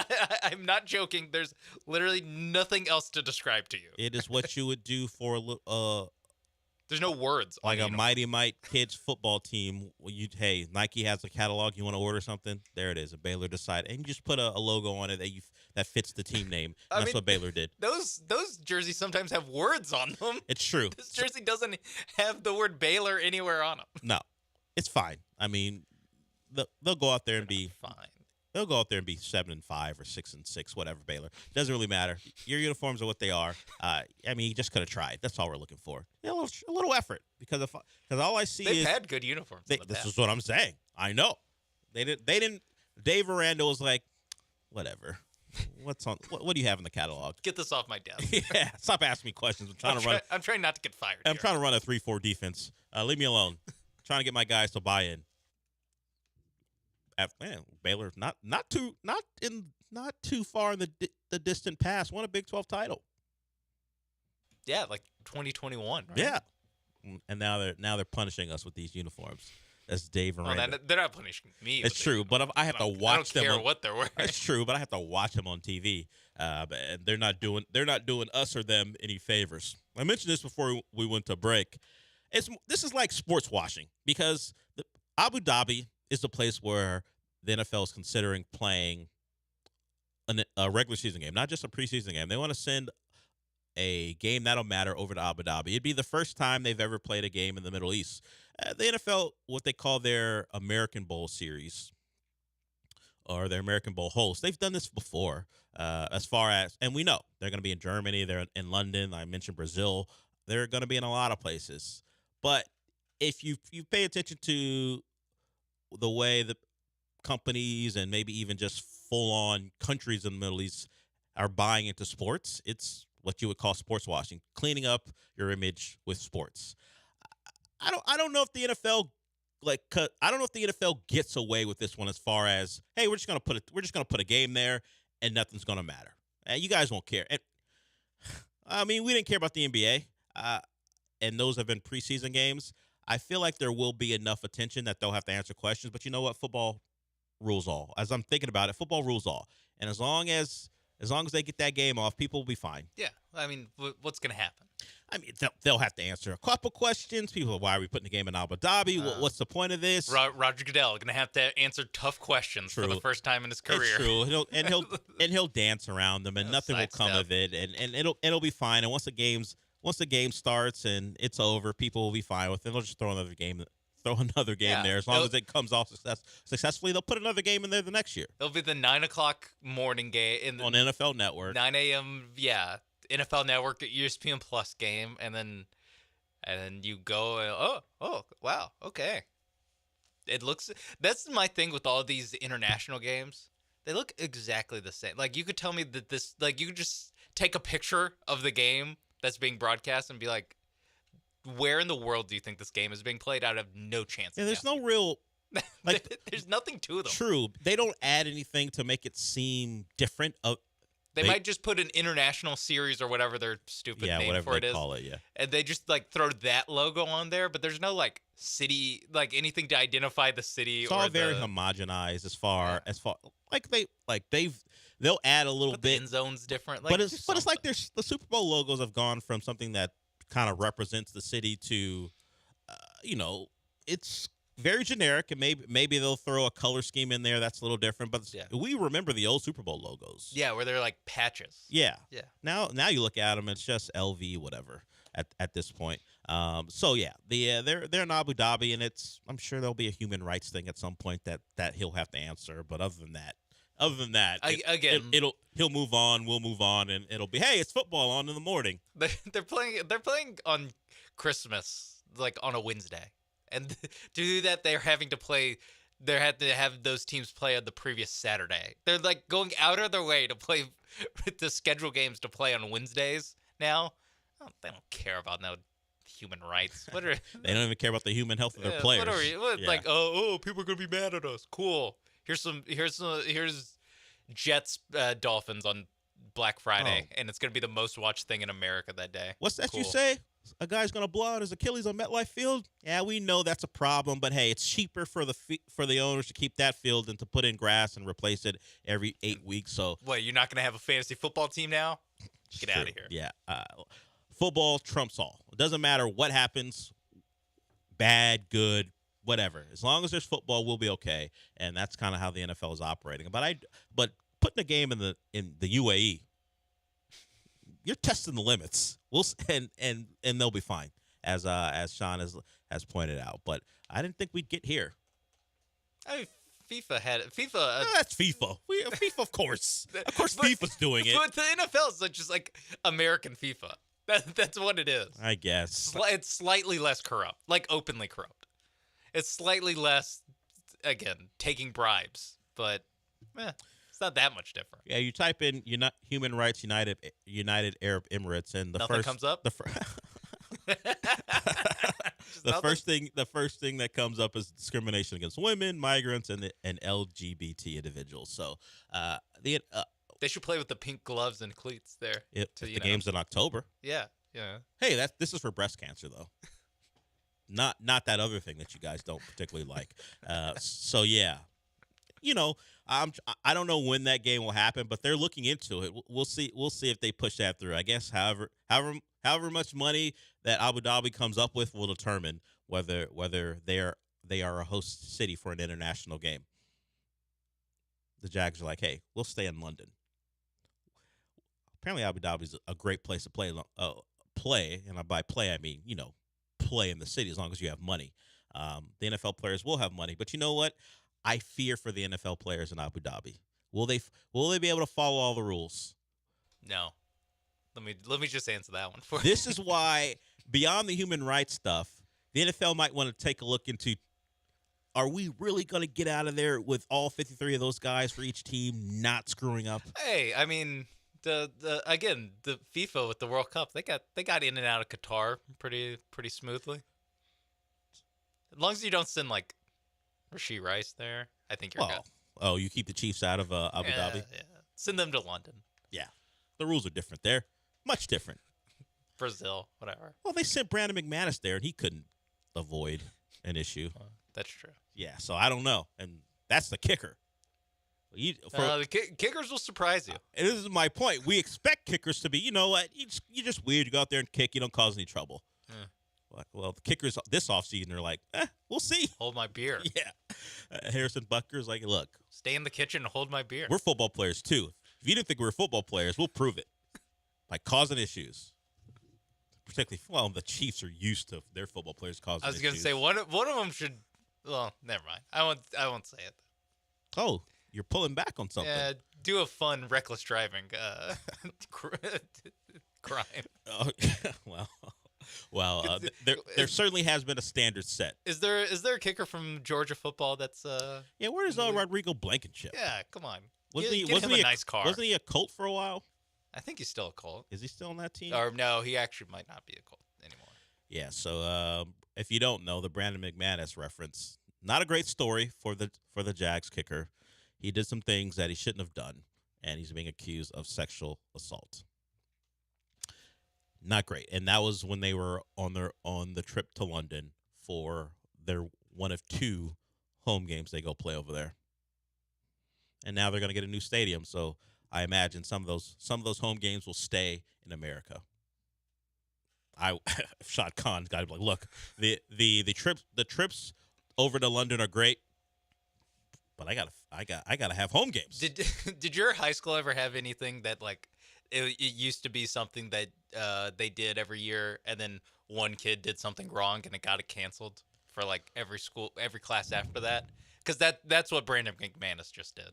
not joking. There's literally nothing else to describe to you. It is what you would do for there's no words. Like a Mighty Might kids football team. Hey, Nike has a catalog. You want to order something? There it is. A Baylor Decide, and you just put a logo on it that fits the team name. That's what Baylor did. Those jerseys sometimes have words on them. It's true. This jersey doesn't have the word Baylor anywhere on them. No, it's fine. I mean, they'll go out there and be fine. They'll go out there and be 7-5 or 6-6, whatever. Baylor, doesn't really matter. Your uniforms are what they are. I mean, you just could have tried. That's all we're looking for. A little effort, because all I see They've is had good uniforms. This is what I'm saying. I know they didn't. Dave Aranda was like, whatever. What's on? What do you have in the catalog? Get this off my desk. Yeah, stop asking me questions. I'm trying not to get fired. I'm trying to run a 3-4 defense. Leave me alone. Trying to get my guys to buy in. Baylor not too far in the distant past won a Big 12 title. Yeah, like 2021. Right? Yeah, and now they're punishing us with these uniforms. That's Dave Aranda. Well, they're not punishing me. It's true, but I have to watch them. I don't care what they're wearing. That's true, but I have to watch them on TV. And they're not doing us or them any favors. I mentioned this before we went to break. This is like sports washing, because Abu Dhabi is the place where the NFL is considering playing a regular season game, not just a preseason game. They want to send a game that'll matter over to Abu Dhabi. It'd be the first time they've ever played a game in the Middle East. The NFL, what they call their American Bowl series, or their American Bowl host, they've done this before. As far as, and we know they're going to be in Germany, they're in London. I mentioned Brazil. They're going to be in a lot of places. But if you pay attention to the way the companies and maybe even just full-on countries in the Middle East are buying into sports, it's what you would call sports washing, cleaning up your image with sports. I don't know if the NFL I don't know if the NFL gets away with this one, as far as, hey, we're just gonna put a game there and nothing's gonna matter. You guys won't care. And I mean, we didn't care about the NBA, and those have been preseason games. I feel like there will be enough attention that they'll have to answer questions. But you know what? Football rules all. As I'm thinking about it, football rules all. And as long as they get that game off, people will be fine. Yeah, I mean, what's going to happen? I mean, they'll have to answer a couple questions. People, why are we putting the game in Abu Dhabi? What's the point of this? Roger Goodell going to have to answer tough questions for the first time in his career. It's true. He'll dance around them, and nothing will come of it, and it'll be fine. And once the game starts and it's over, people will be fine with it. They'll just throw another game there. As long as it comes off successfully, they'll put another game in there the next year. It'll be the 9:00 morning game on NFL Network. 9 a.m. Yeah, NFL Network, ESPN Plus game, and then you go. Oh, wow, okay. That's my thing with all these international games. They look exactly the same. Like, you could tell me that you could just take a picture of the game that's being broadcast and be like, where in the world do you think this game is being played? I'd have no chance. Yeah, there's no real, there's nothing to them. True. They don't add anything to make it seem different. They might just put an international series or whatever their stupid name whatever for it they is. call it, yeah. And they just like throw that logo on there, but there's no like city, like anything to identify the city. It's or all very the, homogenized as far they'll add a little but bit. the end zone's different. Like, But it's like the Super Bowl logos have gone from something that kind of represents the city to, it's very generic, and maybe they'll throw a color scheme in there that's a little different. But we remember the old Super Bowl logos. Yeah, where they're like patches. Yeah. Yeah. Now you look at them, it's just LV whatever at this point. So yeah, they're in Abu Dhabi, and I'm sure there'll be a human rights thing at some point that he'll have to answer. But other than that, he'll move on. We'll move on, and it'll be, hey, it's football on in the morning. They're playing on Christmas, like on a Wednesday, and to do that, they had to have those teams play on the previous Saturday. They're like going out of their way to schedule games to play on Wednesdays now. They don't care about no human rights. They don't even care about the human health of their players. Like, people are gonna be mad at us. Cool. Here's Jets Dolphins on Black Friday, and it's gonna be the most watched thing in America that day. What's that cool. you say? A guy's gonna blow out his Achilles on MetLife Field? Yeah, we know that's a problem, but hey, it's cheaper for the owners to keep that field than to put in grass and replace it every 8 weeks. So what? You're not gonna have a fantasy football team now? Get out of here. Yeah. Football trumps all. It doesn't matter what happens, bad, good, whatever. As long as there's football, we'll be okay. And that's kind of how the NFL is operating. But putting a game in the UAE, you're testing the limits. And they'll be fine, as Sean has pointed out. But I didn't think we'd get here. I mean, FIFA. That's FIFA. FIFA, of course. Of course, FIFA's doing it. But the NFL is just like American FIFA. That's what it is. I guess. It's slightly less corrupt, like openly corrupt. It's slightly less, again, taking bribes, but it's not that much different. Yeah, you type in human rights United Arab Emirates, and nothing comes up. The first thing that comes up is discrimination against women, migrants, and LGBT individuals. So they should play with the pink gloves and cleats there. If the game's in October. Yeah. Hey, this is for breast cancer though. Not that other thing that you guys don't particularly like. So yeah, I don't know when that game will happen, but they're looking into it. We'll see if they push that through. I guess however much money that Abu Dhabi comes up with will determine whether they are a host city for an international game. The Jags are like, hey, we'll stay in London. Apparently, Abu Dhabi is a great place to play, and by play I mean play in the city as long as you have money. The NFL players will have money, but you know what? I fear for the NFL players in Abu Dhabi. Will they be able to follow all the rules? No. Let me just answer that one for you. This is why, beyond the human rights stuff, the NFL might want to take a look into, are we really going to get out of there with all 53 of those guys for each team not screwing up? Hey, I mean, the FIFA with the World Cup, they got in and out of Qatar pretty smoothly. As long as you don't send like Rashee Rice there, I think you're good. Oh, you keep the Chiefs out of Abu Dhabi? Yeah. Send them to London. Yeah. The rules are different there. Much different. Brazil, whatever. Well, they sent Brandon McManus there, and he couldn't avoid an issue. That's true. Yeah, so I don't know. And that's the kicker. The kickers will surprise you. And this is my point. We expect kickers to be, you know what, you're just weird. You go out there and kick. You don't cause any trouble. Well, the kickers this offseason are like, we'll see. Hold my beer. Yeah. Harrison Butker's like, look. Stay in the kitchen and hold my beer. We're football players, too. If you didn't think we were football players, we'll prove it by causing issues. Particularly, the Chiefs are used to their football players causing issues. I was going to say, one of them should, well, never mind. I won't say it. Oh, you're pulling back on something. Yeah, do a fun, reckless driving crime. Oh, well, there certainly has been a standard set. Is there a kicker from Georgia football that's Yeah, where is Rodrigo Blankenship? Yeah, come on. Wasn't he a nice car? Wasn't he a Colt for a while? I think he's still a Colt. Is he still on that team? Or no, he actually might not be a Colt anymore. Yeah, so if you don't know, the Brandon McManus reference, not a great story for the Jags kicker. He did some things that he shouldn't have done, and he's being accused of sexual assault. Not great. And that was when they were on the trip to London for their one of 2 home games they go play over there. And now they're going to get a new stadium, so I imagine some of those home games will stay in America. Shad Khan's got to be like, look, the trips over to London are great, but I gotta have home games. Did your high school ever have anything that like it used to be something that they did every year, and then one kid did something wrong and it got it canceled for like every class after that? Because that's what Brandon McManus just did.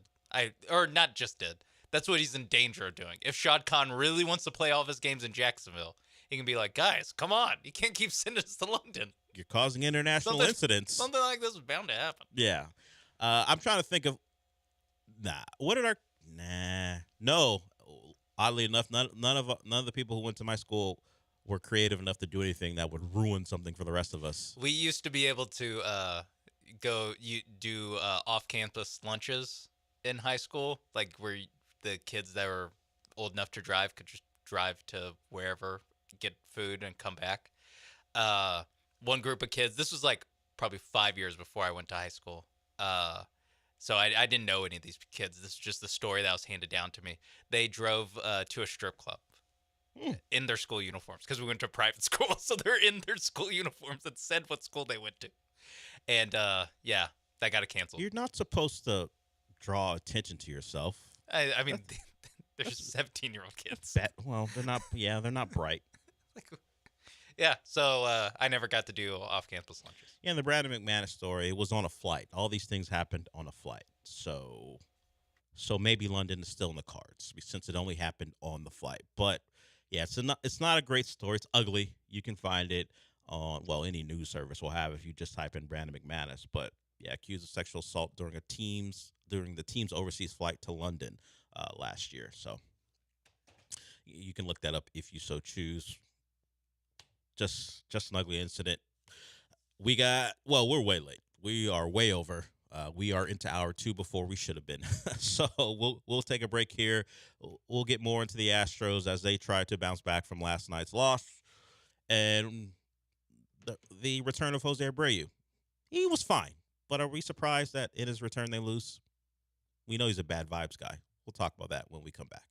Not just did. That's what he's in danger of doing. If Shad Khan really wants to play all of his games in Jacksonville, he can be like, guys, come on. You can't keep sending us to London. You're causing international incidents. Something like this is bound to happen. Yeah. I'm trying to think of no. Oddly enough, none of the people who went to my school were creative enough to do anything that would ruin something for the rest of us. We used to be able to do off-campus lunches in high school, like where the kids that were old enough to drive could just drive to wherever, get food, and come back. One group of kids, this was like probably 5 years before I went to high school. So I didn't know any of these kids. This is just the story that was handed down to me. They drove to a strip club in their school uniforms because we went to a private school. So they're in their school uniforms that said what school they went to. And yeah, that got it canceled. You're not supposed to draw attention to yourself. I mean, they're 17-year-old kids. Well, they're not. Yeah, they're not bright. Yeah, so I never got to do off-campus lunches. Yeah, and the Brandon McManus story, it was on a flight. All these things happened on a flight. So maybe London is still in the cards since it only happened on the flight. But yeah, it's not a great story. It's ugly. You can find it on any news service will have if you just type in Brandon McManus. But yeah, accused of sexual assault during the team's overseas flight to London last year. So you can look that up if you so choose. Just an ugly incident. We're way late. We are way over. We are into hour 2 before we should have been. So we'll take a break here. We'll get more into the Astros as they try to bounce back from last night's loss. And the return of Jose Abreu. He was fine. But are we surprised that in his return they lose? We know he's a bad vibes guy. We'll talk about that when we come back.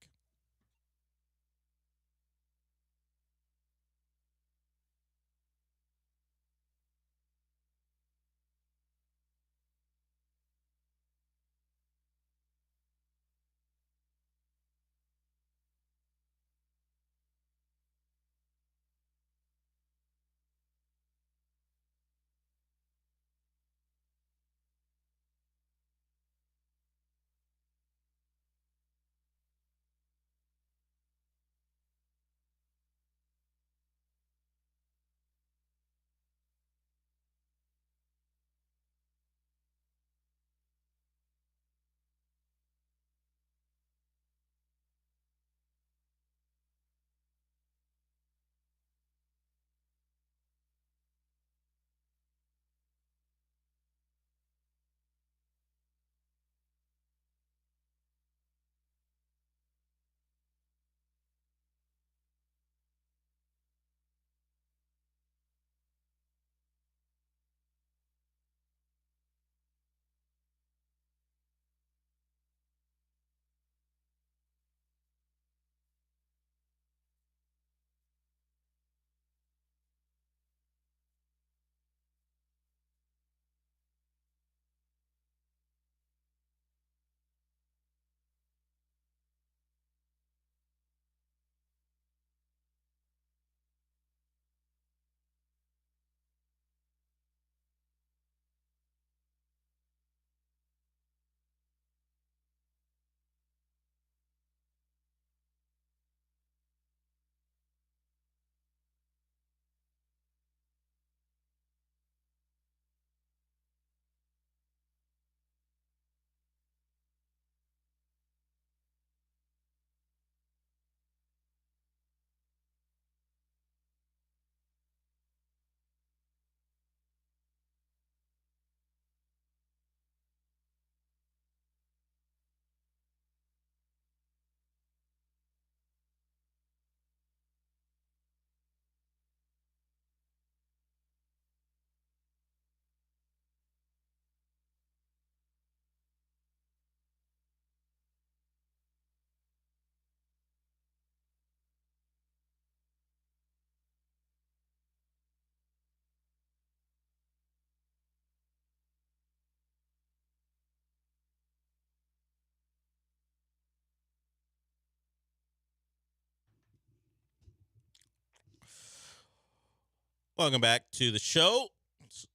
Welcome back to the show.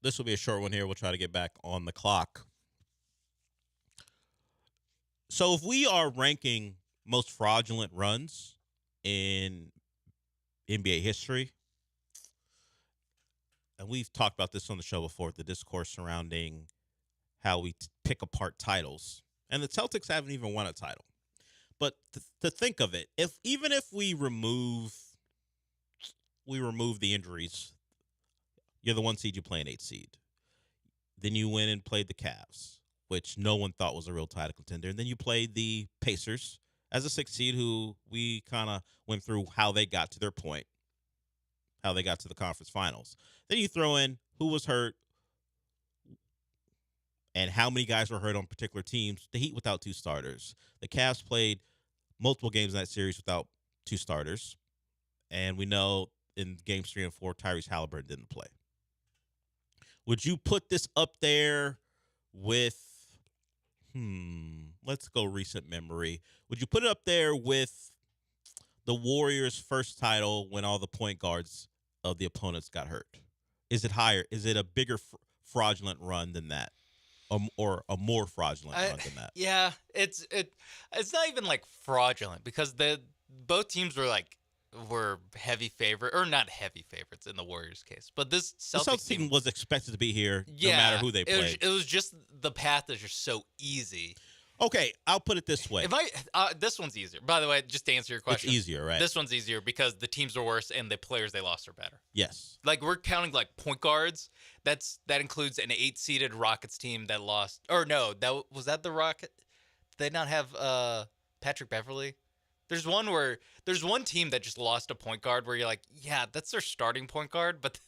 This will be a short one here. We'll try to get back on the clock. So if we are ranking most fraudulent runs in NBA history, and we've talked about this on the show before, the discourse surrounding how we pick apart titles. And the Celtics haven't even won a title. But to think of it, even if we remove the injuries, you're the 1 seed, you play an 8 seed. Then you went and played the Cavs, which no one thought was a real title contender. And then you played the Pacers as a 6 seed, who we kind of went through how they got to their point, how they got to the conference finals. Then you throw in who was hurt and how many guys were hurt on particular teams. The Heat without 2 starters. The Cavs played multiple games in that series without 2 starters. And we know in games 3 and 4, Tyrese Halliburton didn't play. Would you put this up there with, let's go recent memory. Would you put it up there with the Warriors' first title when all the point guards of the opponents got hurt? Is it higher? Is it a bigger fraudulent run than that? Or a more fraudulent run than that? Yeah, it's not even like fraudulent because both teams were heavy favorite, or not heavy favorites in the Warriors case, but this Celtics team was expected to be here no matter who they played. It was just the path is just so easy. Okay, I'll put it this way. This one's easier. By the way, just to answer your question, it's easier, right? This one's easier because the teams are worse and the players they lost are better. Yes. Like we're counting like point guards. That includes an 8-seeded Rockets team that lost. Or no, was that the Rocket? Did they not have Patrick Beverly? There's one team that just lost a point guard where you're like, yeah, that's their starting point guard, but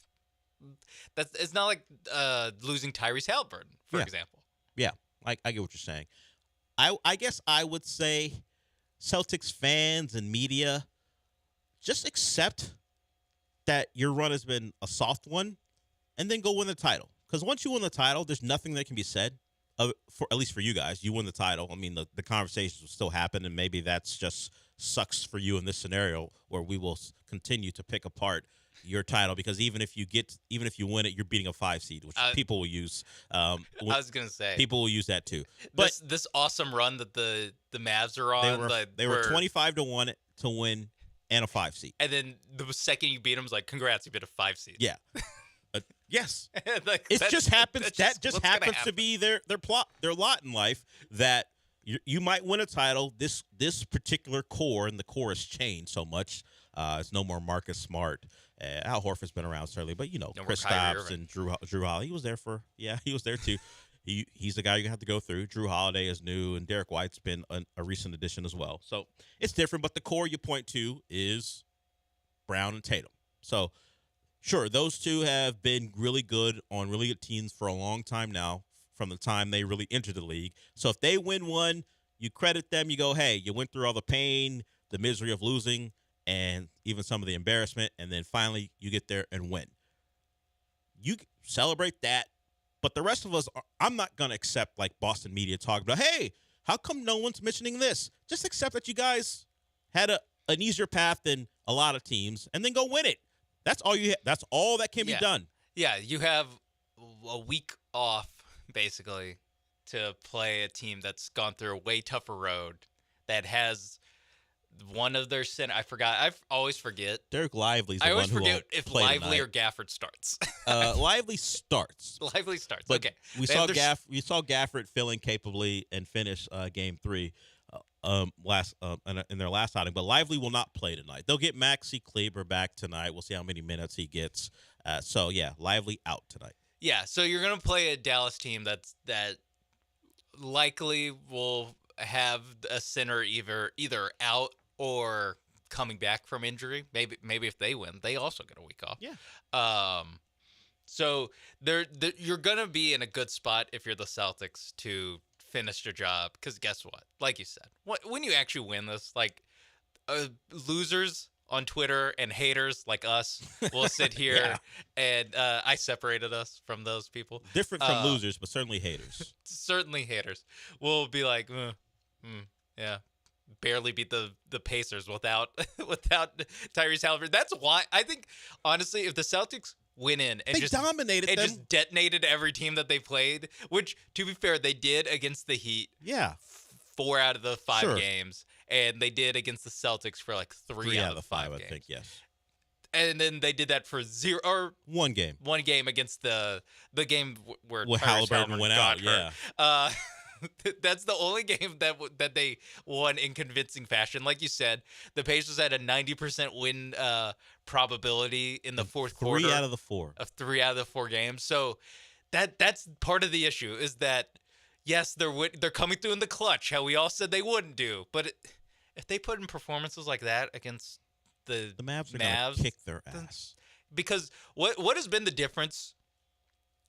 it's not like losing Tyrese Halliburton, for example. Yeah, I get what you're saying. I guess I would say Celtics fans and media, just accept that your run has been a soft one and then go win the title. Because once you win the title, there's nothing that can be said, for at least for you guys. You win the title. I mean, the conversations will still happen, and maybe that's just sucks for you in this scenario where we will continue to pick apart your title, because even if you win it, you're beating a 5 seed, which people will use. I was gonna say people will use that too. But this awesome run that the Mavs are on, they were 25-1 to win and a 5 seed. And then the second you beat them, it's like, congrats, you beat a 5 seed. Yeah. Yes. Like, it just happens. That just happens to be their lot in life, that you might win a title. This particular core, and the core has changed so much. It's no more Marcus Smart. Al Horford's been around, certainly, but Kristaps and Drew Holiday. He was there too. He's the guy you have to go through. Drew Holiday is new, and Derek White's been a recent addition as well. So it's different, but the core you point to is Brown and Tatum. So sure, those two have been really good on really good teams for a long time now, from the time they really entered the league. So if they win one, you credit them. You go, hey, you went through all the pain, the misery of losing, and even some of the embarrassment, and then finally you get there and win. You celebrate that, but the rest of us, I'm not going to accept like Boston media talk about, hey, how come no one's mentioning this? Just accept that you guys had an easier path than a lot of teams, and then go win it. That's all that's all that can be done. Yeah, you have a week off, basically, to play a team that's gone through a way tougher road, that has one of their I always forget. Derek Lively's the I one always who forget if play Lively tonight. or Gafford starts. Lively starts. Lively starts. But Okay. We saw Gafford filling capably and finish game 3 in their last outing. But Lively will not play tonight. They'll get Maxi Kleber back tonight. We'll see how many minutes he gets. So yeah, Lively out tonight. Yeah, so you're gonna play a Dallas team that likely will have a center either out or coming back from injury. Maybe if they win, they also get a week off. Yeah. So you're gonna be in a good spot if you're the Celtics to finish your job, because guess what? Like you said, when you actually win this, like losers on Twitter and haters like us will sit here and I separated us from those people. Different from losers, but certainly haters. Certainly haters will be like, yeah, barely beat the Pacers without Tyrese Halliburton. That's why I think, honestly, if the Celtics went in and They just dominated and them. just detonated every team that they played. Which, to be fair, they did against the Heat. Yeah. 4 out of the 5 Sure. games, and they did against the Celtics for like 3 out of the 5 games. I think, yes. And then they did that for 0 or one game against the game where Well, Tyrese Halliburton went out. got hurt. That's the only game that they won in convincing fashion. Like you said, the Pacers had a 90% win probability in the fourth quarter. 3 out of the 4. Of 3 out of the 4 games. So that's part of the issue is that, yes, they're coming through in the clutch, how we all said they wouldn't do. But if they put in performances like that against the Mavs are going to kick their ass. Because what has been the difference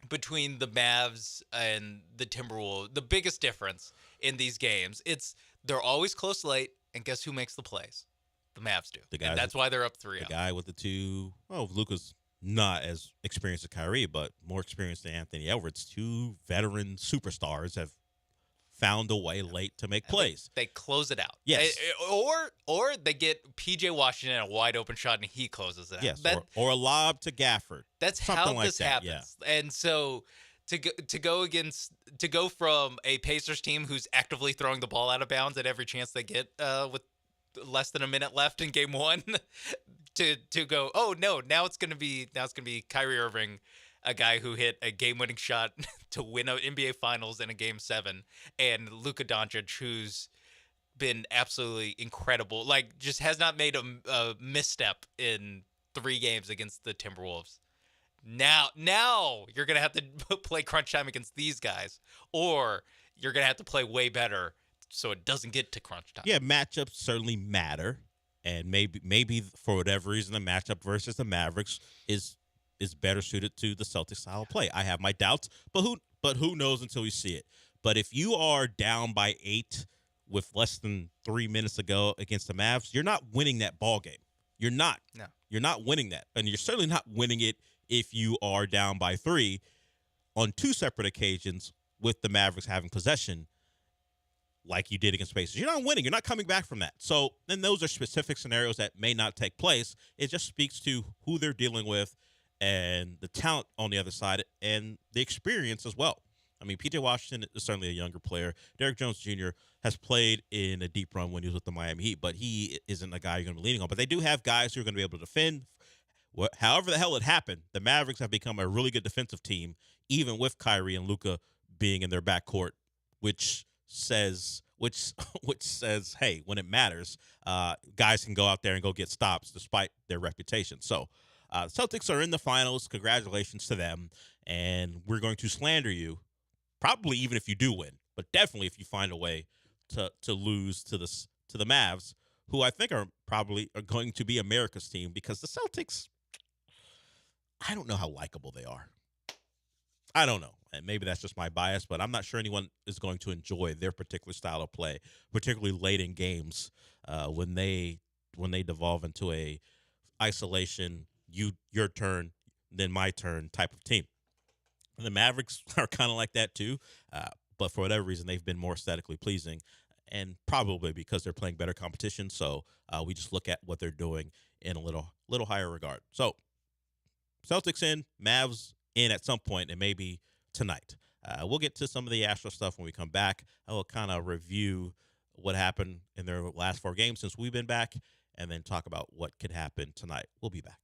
between the Mavs and the Timberwolves? The biggest difference in these games, they're always close late, and guess who makes the plays? The Mavs do. And that's why they're up 3-0. The guy with the 2. Oh, Luka's not as experienced as Kyrie, but more experienced than Anthony Edwards. 2 veteran superstars have found a way late to make plays. They close it out. Yes. Or they get P.J. Washington a wide open shot and he closes it out. Yes, or a lob to Gafford. That's Something how like this that, happens. Yeah. And so to go from a Pacers team who's actively throwing the ball out of bounds at every chance they get with less than a minute left in game 1 to go, oh no, now it's gonna be Kyrie Irving, a guy who hit a game-winning shot to win an NBA Finals in a Game 7, and Luka Doncic, who's been absolutely incredible, like just has not made a misstep in 3 games against the Timberwolves. Now you're gonna have to play crunch time against these guys, or you're gonna have to play way better so it doesn't get to crunch time. Yeah, matchups certainly matter, and maybe for whatever reason the matchup versus the Mavericks is better suited to the Celtics style of play. I have my doubts, but who knows until we see it. But if you are down by 8 with less than 3 minutes to go against the Mavs, you're not winning that ball game. You're not. No. You're not winning that, and you're certainly not winning it if you are down by 3 on 2 separate occasions with the Mavericks having possession like you did against Pacers. You're not winning. You're not coming back from that. So then those are specific scenarios that may not take place. It just speaks to who they're dealing with and the talent on the other side and the experience as well. I mean, P.J. Washington is certainly a younger player. Derrick Jones Jr. has played in a deep run when he was with the Miami Heat, but he isn't a guy you're going to be leaning on. But they do have guys who are going to be able to defend. However the hell it happened, the Mavericks have become a really good defensive team, even with Kyrie and Luka being in their backcourt, which says, hey, when it matters, guys can go out there and go get stops despite their reputation. So the Celtics are in the finals. Congratulations to them. And we're going to slander you, probably even if you do win, but definitely if you find a way to lose to the Mavs, who I think are going to be America's team, because the Celtics, I don't know how likable they are. I don't know. And maybe that's just my bias, but I'm not sure anyone is going to enjoy their particular style of play, particularly late in games when they devolve into a isolation, your turn, then my turn type of team. And the Mavericks are kind of like that too, but for whatever reason, they've been more aesthetically pleasing, and probably because they're playing better competition. So we just look at what they're doing in a little higher regard. So Celtics in, Mavs in at some point, and maybe tonight. We'll get to some of the Astro stuff when we come back. I will kind of review what happened in their last 4 games since we've been back, and then talk about what could happen tonight. We'll be back.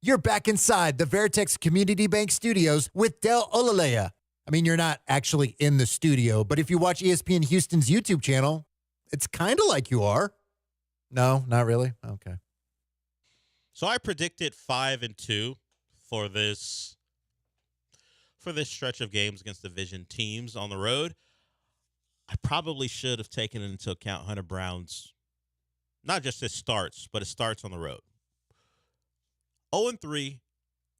You're back inside the Veritex Community Bank Studios with Del Olaleye. I mean, you're not actually in the studio, but if you watch ESPN Houston's YouTube channel, it's kind of like you are. No, not really? Okay. So I predicted 5-2 for this stretch of games against division teams on the road. I probably should have taken into account Hunter Brown's, not just his starts, but his starts on the road. 0-3,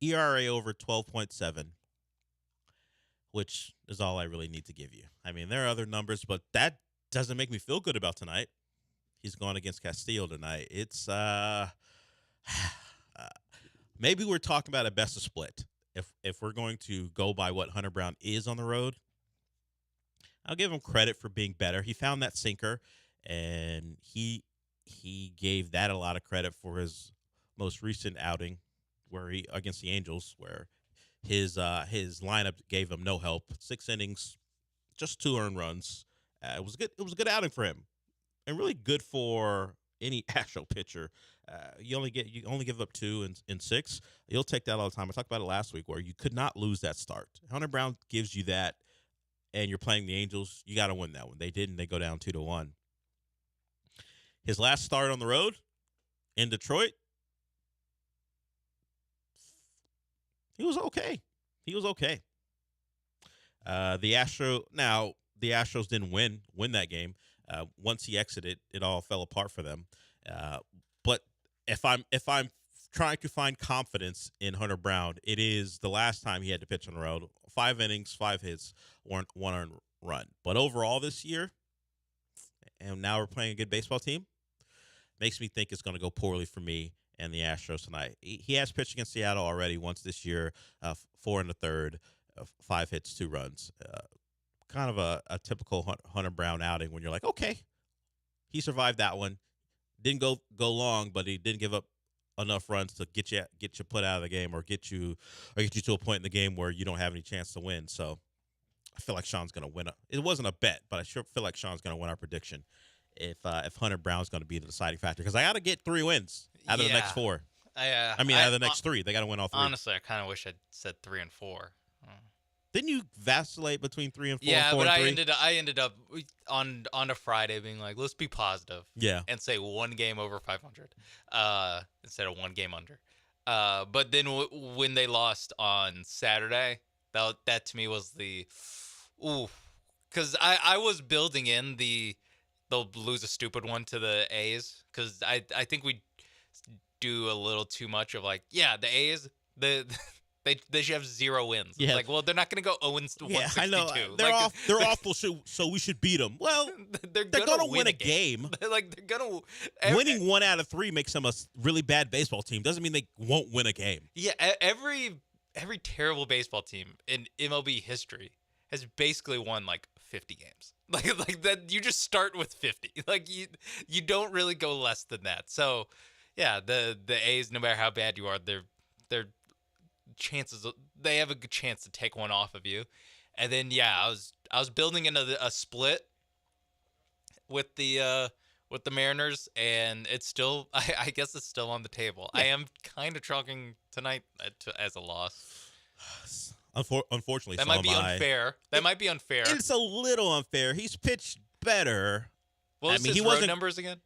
ERA over 12.7, which is all I really need to give you. I mean, there are other numbers, but that doesn't make me feel good about tonight. He's going against Castillo tonight. It's maybe we're talking about a best of split. If we're going to go by what Hunter Brown is on the road, I'll give him credit for being better. He found that sinker, and he gave that a lot of credit for his most recent outing, where he against the Angels, where his lineup gave him no help. 6 innings, just 2 earned runs. It was good. It was a good outing for him, and really good for any Astro pitcher. You only give up 2 in 6. You'll take that all the time. I talked about it last week, where you could not lose that start. Hunter Brown gives you that, and you're playing the Angels. You got to win that one. They didn't. They go down 2-1. His last start on the road in Detroit, he was okay. The Astros didn't win that game. Once he exited, it all fell apart for them. But if I'm trying to find confidence in Hunter Brown, it is the last time he had to pitch on the road. 5 innings, 5 hits, 1 earned run. But overall this year, and now we're playing a good baseball team, makes me think it's going to go poorly for me and the Astros tonight. He has pitched against Seattle already once this year, 4 1/3, 5 hits, 2 runs. Kind of a typical Hunter Brown outing when you're like, okay, he survived that one. Didn't go long, but he didn't give up enough runs to get you put out of the game or get you to a point in the game where you don't have any chance to win. So I feel like Sean's going to win. It wasn't a bet, but I sure feel like Sean's going to win our prediction if Hunter Brown's going to be the deciding factor, because I got to get 3 wins out of the next 4. Out of the next 3, they got to win all 3. Honestly, I kind of wish I'd said 3 and 4. Didn't you vacillate between 3 and 4? Yeah, 4 but and 3? I ended up on a Friday being like, let's be positive. Yeah. And say 1 game over 500 instead of 1 game under. But then when they lost on Saturday, that to me was the ooh, because I was building in they'll lose a stupid one to the A's, because I think we do a little too much of like, yeah, the A's They should have 0 wins. Yeah. It's like, well, they're not going to go 0-162. Yeah, I know. They're awful, so we should beat them. Well, they're going to win a game. Like, they're going to... Winning 1 out of 3 makes them a really bad baseball team. Doesn't mean they won't win a game. Yeah, every terrible baseball team in MLB history has basically won, like, 50 games. Like that, you just start with 50. Like, you don't really go less than that. So, yeah, the A's, no matter how bad you are, they're chances they have a good chance to take one off of you. And then I was building into a split with the Mariners, and it's still I guess it's still on the table. Yeah. I am kind of chalking tonight as a loss. Unfortunately, that might be unfair. That might be unfair. It's a little unfair. He's pitched better. Well, he wasn't numbers again.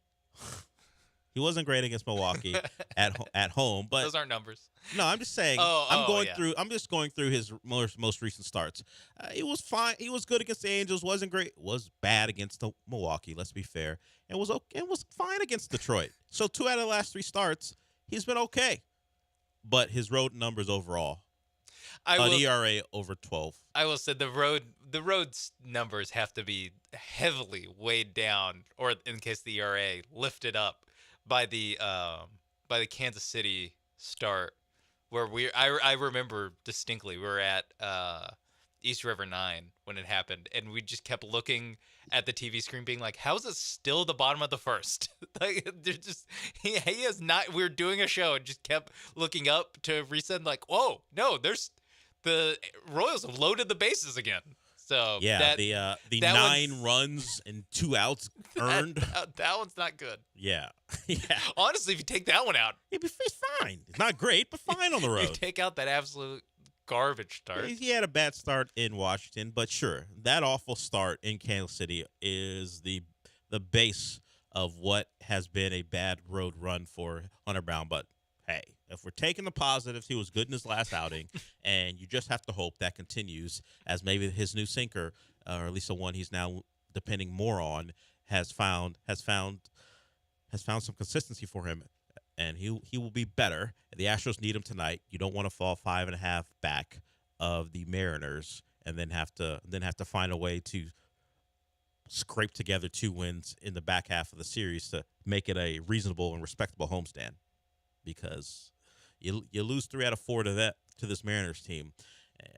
He wasn't great against Milwaukee at home, but those aren't numbers. No, I'm just saying. I'm just going through his most recent starts. It was fine. He was good against the Angels. Wasn't great. Was bad against the Milwaukee. Let's be fair. And was fine against Detroit. So 2 out of the last 3 starts, he's been okay. But his road numbers overall, ERA over 12. I will say the road numbers have to be heavily weighed down, or in case the ERA lifted up by the Kansas City start, where I remember distinctly we were at East River 9 when it happened, and we just kept looking at the TV screen being like, how is it still the bottom of the first? Like, they're just he has not. We were doing a show and just kept looking up to reset, like, whoa, no, there's the Royals have loaded the bases again. So yeah, the that 9 runs and 2 outs earned. That one's not good. Yeah, yeah. Honestly, if you take that one out, He's fine. It's not great, but fine on the you road. take out that absolute garbage start. He had a bad start in Washington, but sure, that awful start in Kansas City is the base of what has been a bad road run for Hunter Brown. But hey, if we're taking the positives, he was good in his last outing, and you just have to hope that continues as maybe his new sinker, or at least the one he's now depending more on, has found some consistency for him, and he will be better. The Astros need him tonight. You don't want to fall 5.5 back of the Mariners and then have to find a way to scrape together 2 wins in the back half of the series to make it a reasonable and respectable homestand, because you lose 3 out of 4 to this Mariners team,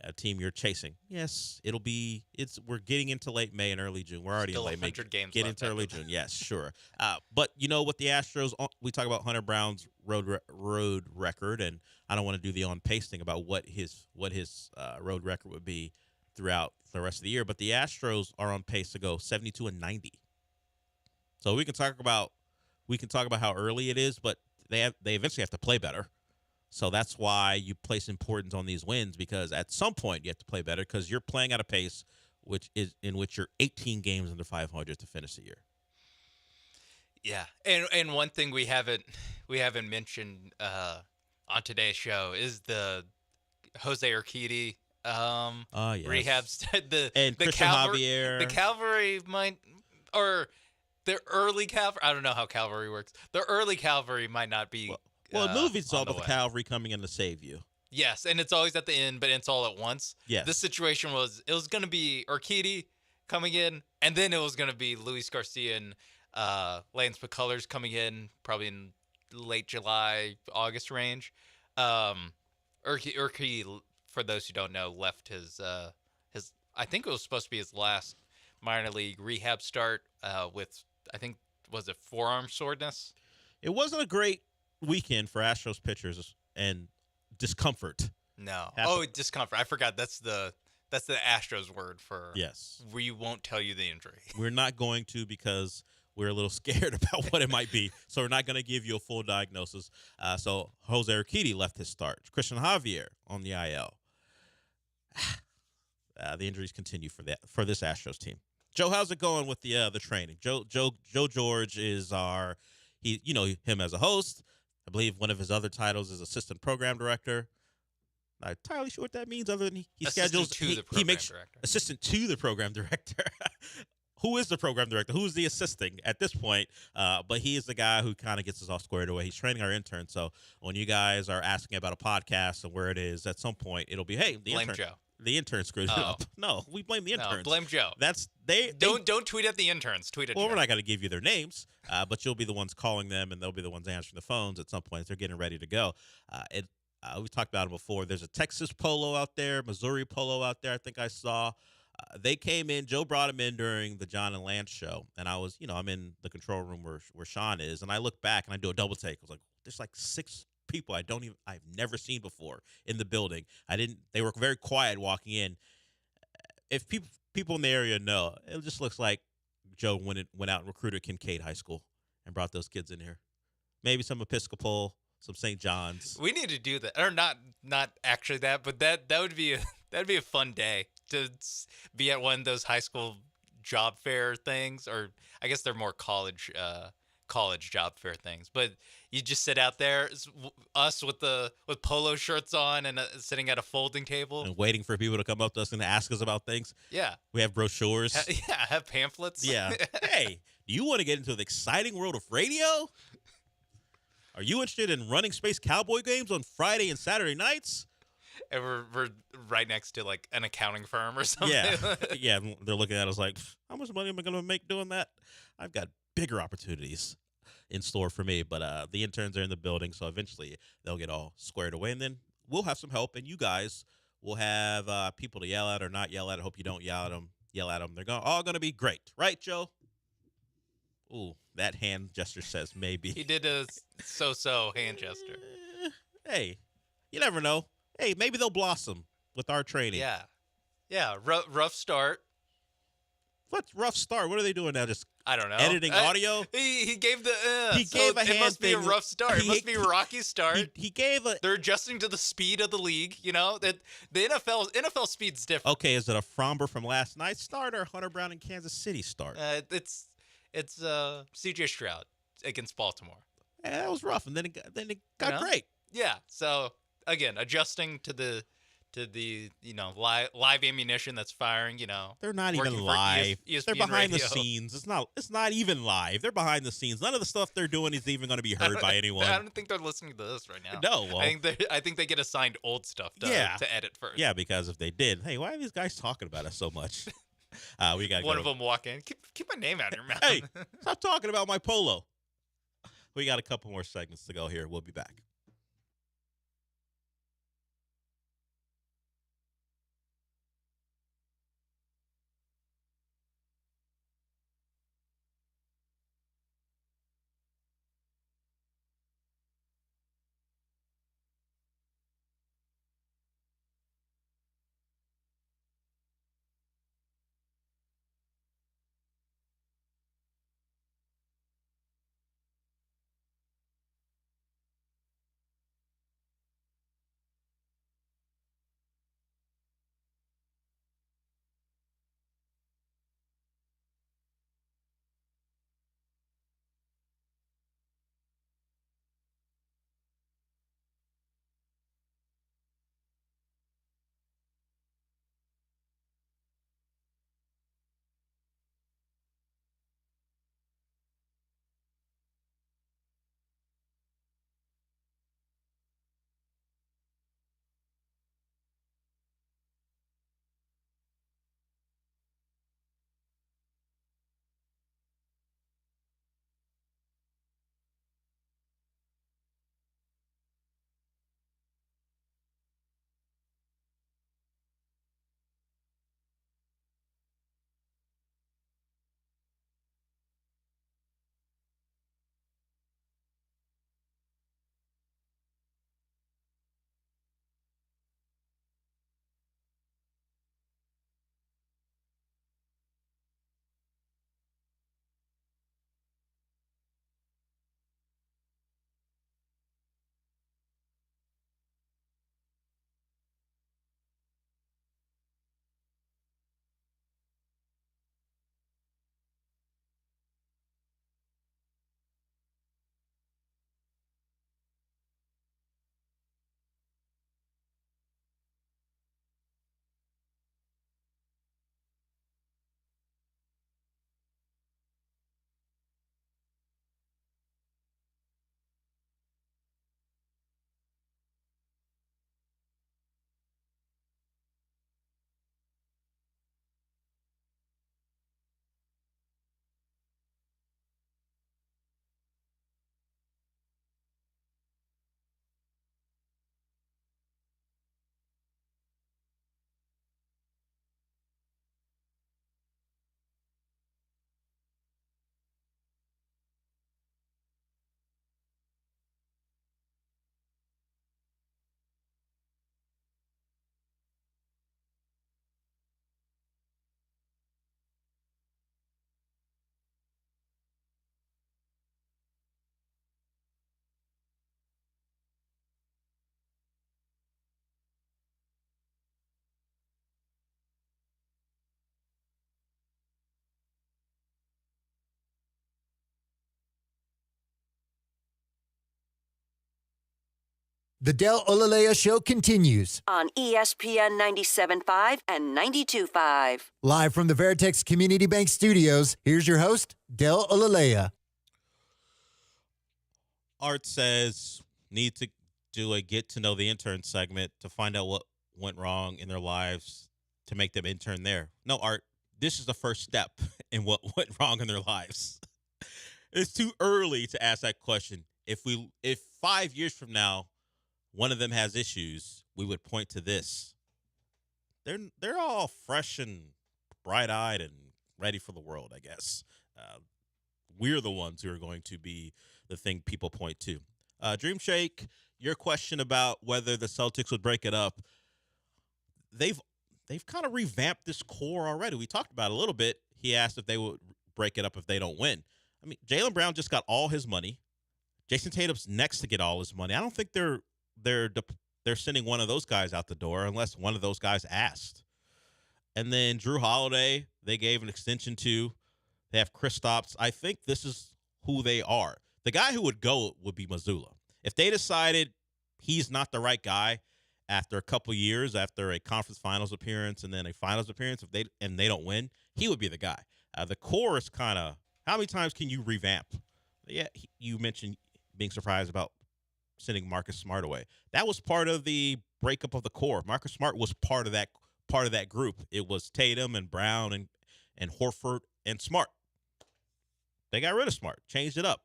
a team you're chasing. Yes, we're getting into late May and early June. We're already Still in late May. 100 games Get left into early June. Yes, sure. But you know what, the Astros, we talk about Hunter Brown's road record, and I don't want to do the on pace thing about what his road record would be throughout the rest of the year. But the Astros are on pace to go 72-90. So we can talk about how early it is, but they eventually have to play better. So that's why you place importance on these wins, because at some point you have to play better, because you're playing at a pace in which you're 18 games under 500 to finish the year. Yeah, and one thing we haven't mentioned on today's show is the Jose Urquidy Yes. rehab and the Christian Javier. Javier. The cavalry might, or the early cavalry. I don't know how cavalry works. The early cavalry might not be. Well, the movie's all about the way. cavalry coming in to save you. Yes, and it's always at the end, but it's all at once. Yes. This situation was going to be Urquidy coming in, and then it was going to be Luis Garcia and Lance McCullers coming in, probably in late July, August range. Urquidy, for those who don't know, left his I think it was supposed to be his last minor league rehab start with, I think, was it forearm soreness? It wasn't a great weekend for Astros pitchers and discomfort. No. Discomfort. I forgot. That's the Astros word for. Yes. We won't tell you the injury. We're not going to, because we're a little scared about what it might be. So we're not going to give you a full diagnosis. So Jose Urquidy left his start. Christian Javier on the IL. The injuries continue for this Astros team. Joe, how's it going with the training? Joe George is him as a host. I believe one of his other titles is assistant program director. Not entirely sure what that means, other than he schedules. He makes director. Assistant to the program director. Who is the program director? Who is the assisting at this point? But he is the guy who kind of gets us all squared away. He's training our interns. So when you guys are asking about a podcast and where it is, at some point it'll be, hey, Blame Joe. The intern screwed it up. No, we blame the interns. No, blame Joe. Don't tweet at the interns. Tweet at Joe. Well, we're not going to give you their names, but you'll be the ones calling them, and they'll be the ones answering the phones at some point. They're getting ready to go. We've talked about it before. There's a Texas polo out there, Missouri polo out there. I think I saw. They came in. Joe brought them in during the John and Lance show, and I was, I'm in the control room where Sean is, and I look back and I do a double take. I was like, there's like 6 people I've never seen before in the building. They were very quiet walking in. If people in the area know, it just looks like Joe went out and recruited Kincaid High School and brought those kids in here. Maybe some Episcopal, some St. John's. We need to do that, or not actually that, but that would be a fun day to be at one of those high school job fair things, or I guess they're more college job fair things. But you just sit out there, us with polo shirts on and sitting at a folding table and waiting for people to come up to us and ask us about things. Yeah, we have brochures. Have pamphlets. Yeah. Hey, do you want to get into the exciting world of radio? Are you interested in running Space Cowboy games on Friday and Saturday nights? And we're right next to like an accounting firm or something. Yeah, yeah. They're looking at us like, how much money am I going to make doing that? I've got bigger opportunities in store for me. But the interns are in the building, so eventually they'll get all squared away, and then we'll have some help, and you guys will have people to yell at or not yell at. I hope you don't yell at them. They're all going to be great, right, Joe? Ooh, that hand gesture says maybe. He did a so-so hand gesture. Hey, you never know. Hey, maybe they'll blossom with our training. Yeah. Rough start. What's rough start? What are they doing now? Just I don't know. Editing audio? He gave the. He gave a it hand must be a thing. rough start. It must be a rocky start. He gave a. They're adjusting to the speed of the league. You know that the NFL speed's different. Okay, is it a Fromber from last night's start or Hunter Brown in Kansas City start? It's C.J. Stroud against Baltimore. Yeah, that was rough, and then it got great. Yeah. So again, adjusting to the live ammunition that's firing. They're not working even for live. ESPN They're behind the radio. scenes. It's not even live. They're behind the scenes. None of the stuff they're doing is even going to be heard by anyone. I don't think they're listening to this right now. No, well, I think they get assigned old stuff to edit first. Yeah, because if they did, hey, why are these guys talking about us so much? We got one of them walk in. Keep my name out of your mouth. Hey, stop talking about my polo. We got a couple more segments to go here. We'll be back. The Del Olaleye Show continues. On ESPN 97.5 and 92.5. Live from the Veritex Community Bank Studios, here's your host, Del Olaleye. Art says need to do a get to know the intern segment to find out what went wrong in their lives to make them intern there. No, Art, this is the first step in what went wrong in their lives. It's too early to ask that question. If 5 years from now one of them has issues, we would point to this. They're all fresh and bright-eyed and ready for the world, I guess. We're the ones who are going to be the thing people point to. Dream Shake, your question about whether the Celtics would break it up, they've kind of revamped this core already. We talked about it a little bit. he asked if they would break it up if they don't win. I mean, Jaylen Brown just got all his money. Jason Tatum's next to get all his money. I don't think they're sending one of those guys out the door unless one of those guys asked. And then Drew Holiday, they gave an extension to. They have Kristaps. I think this is who they are. The guy who would go would be Mazzulla. If they decided he's not the right guy after a couple years, after a conference finals appearance and then a finals appearance, if they don't win, he would be the guy. The core is kind of, how many times can you revamp? Yeah, you mentioned being surprised about sending Marcus Smart away. That was part of the breakup of the core. Marcus Smart was part of that group. It was Tatum and Brown and Horford and Smart. They got rid of Smart, changed it up.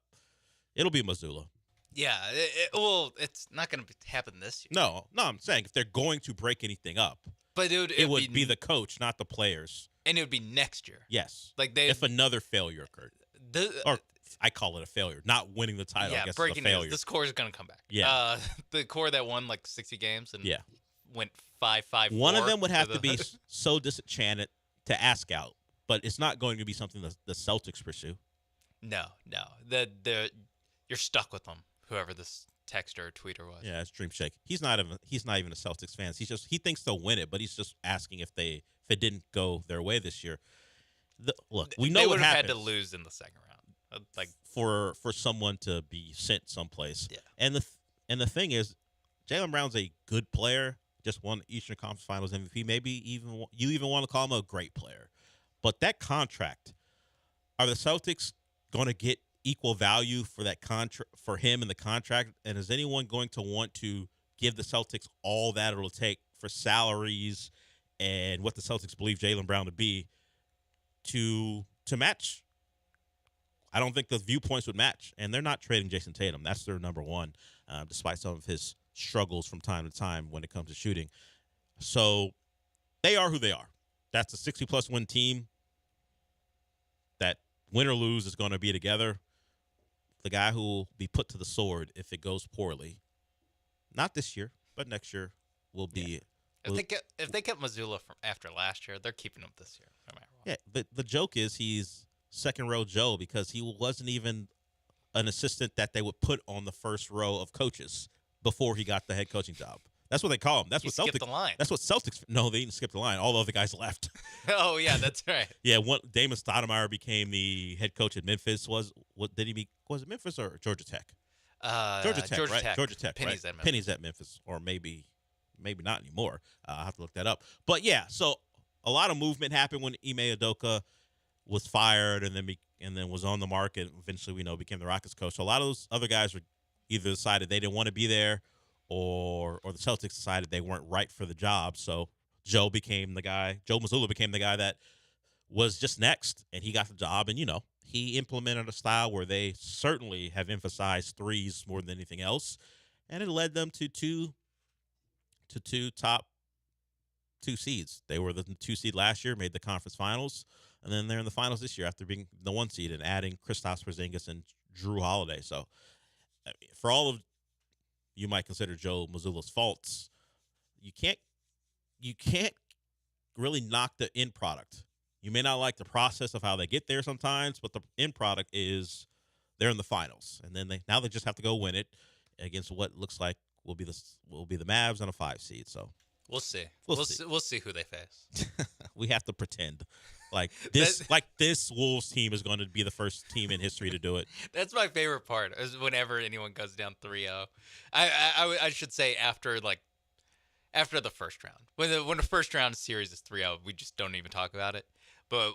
It'll be Mazzulla. Yeah, it's not going to happen this year. No, I'm saying if they're going to break anything up, but it would be the coach, not the players. And it would be next year. Yes. Like if another failure occurred. Or I call it a failure. Not winning the title, I guess, is a failure. News. This core is going to come back. Yeah. The core that won like 60 games and yeah. went 5-5-4. One of them would have to be so disenchanted to ask out, but it's not going to be something that the Celtics pursue. No. You're stuck with them, whoever this texter or tweeter was. Yeah, it's Dream Shake. He's not even a Celtics fan. He thinks they'll win it, but he's just asking if it didn't go their way this year. Look, we know they what would have happens. had to lose in the second round, like for someone to be sent someplace. Yeah. And the thing is, Jaylen Brown's a good player. Just won Eastern Conference Finals MVP. Maybe you want to call him a great player, but that contract, are the Celtics going to get equal value for that contract for him in the contract? And is anyone going to want to give the Celtics all that it'll take for salaries and what the Celtics believe Jaylen Brown to be to match? I don't think the viewpoints would match, and they're not trading Jason Tatum. That's their number one, despite some of his struggles from time to time when it comes to shooting. So they are who they are. That's a 60-plus win team that, win or lose, is going to be together. The guy who will be put to the sword if it goes poorly, not this year, but next year, will be. Yeah. If they kept Mazzulla from after last year, they're keeping him this year, no matter what. Yeah, the joke is he's second row Joe because he wasn't even an assistant that they would put on the first row of coaches before he got the head coaching job. That's what they call him. That's what skipped Celtics. the line. That's what Celtics. No, they didn't skip the line. All the other guys left. Oh yeah, that's right. Yeah, Damon Stoudemire became the head coach at Memphis. Was it Memphis or Georgia Tech? Georgia Tech, right? Tech. Georgia Tech, Penny's right? at Memphis. Penny's at Memphis, or maybe not anymore. I'll have to look that up. But yeah, so a lot of movement happened when Ime Udoka was fired and then was on the market. Eventually, became the Rockets coach. So a lot of those other guys were either decided they didn't want to be there, or the Celtics decided they weren't right for the job. So Joe Mazzulla became the guy that was just next, and he got the job. And he implemented a style where they certainly have emphasized threes more than anything else, and it led them to two top two seeds. They were the 2 seed last year, made the conference finals, and then they're in the finals this year after being the 1 seed and adding Kristaps Porzingis and Drew Holiday. So for all of you might consider Joe Mazzulla's faults, you can't really knock the end product. You may not like the process of how they get there sometimes, but the end product is they're in the finals, and then they just have to go win it against what looks like will be the Mavs on a 5 seed. So we'll see. We'll see. We'll see who they face. We have to pretend like this Wolves team is going to be the first team in history to do it. That's my favorite part. Is whenever anyone goes down 3-0. I should say after the first round. When the first round series is 3-0, we just don't even talk about it. But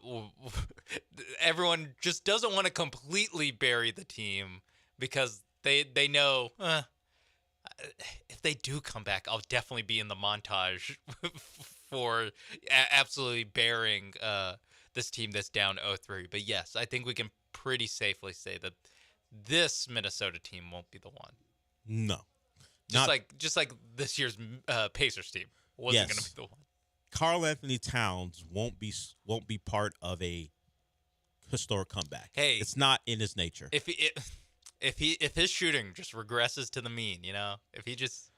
everyone just doesn't want to completely bury the team because they know if they do come back, I'll definitely be in the montage for absolutely burying this team that's down 0-3. But yes, I think we can pretty safely say that this Minnesota team won't be the one. No. Just like this year's Pacers team wasn't going to be the one. Karl Anthony Towns won't be part of a historic comeback. Hey, it's not in his nature. If his shooting just regresses to the mean, if he just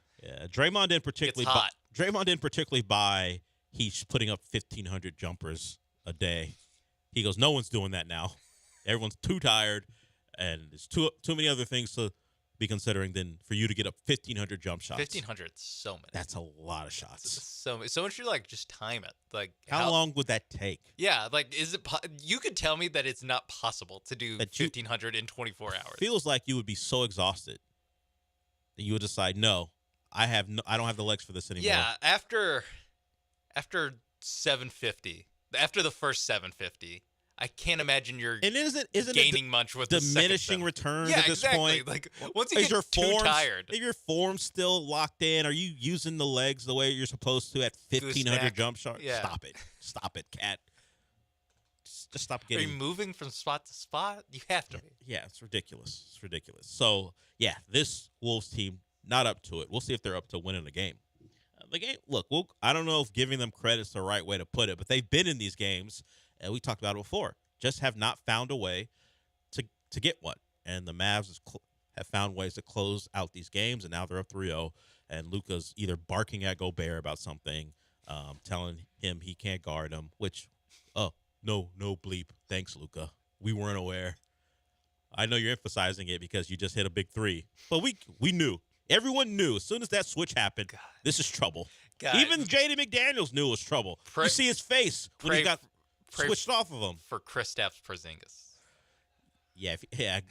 Draymond didn't particularly gets hot. Draymond didn't particularly buy he's putting up 1,500 jumpers a day. He goes, no one's doing that now. Everyone's too tired, and there's too many other things to be considering than for you to get up 1,500 jump shots. 1,500, so many. That's a lot of shots. So someone should like just time it. Like how long would that take? Yeah, like is it? You could tell me that it's not possible to do 1,500 in 24 hours. Feels like you would be so exhausted that you would decide, no, I don't have the legs for this anymore. Yeah, after 750, after the first 750. I can't imagine you're gaining much with diminishing returns at this point. Like once you get too tired, is your form still locked in? Are you using the legs the way you're supposed to at 1,500 jump shots? Yeah. Stop it, Cat. Just stop getting. Are you moving from spot to spot? You have to. Yeah, it's ridiculous. So yeah, this Wolves team not up to it. We'll see if they're up to winning the game. The game. Look, I don't know if giving them credit's the right way to put it, but they've been in these games. And we talked about it before, just have not found a way to get one. And the Mavs have found ways to close out these games, and now they're up 3-0. And Luka's either barking at Gobert about something, telling him he can't guard him, which, no bleep. Thanks, Luka. We weren't aware. I know you're emphasizing it because you just hit a big three. But we knew. Everyone knew as soon as that switch happened, this is trouble. Even Jaden McDaniels knew it was trouble. You see his face when he got switched off of him. For Kristaps Porzingis. Yeah.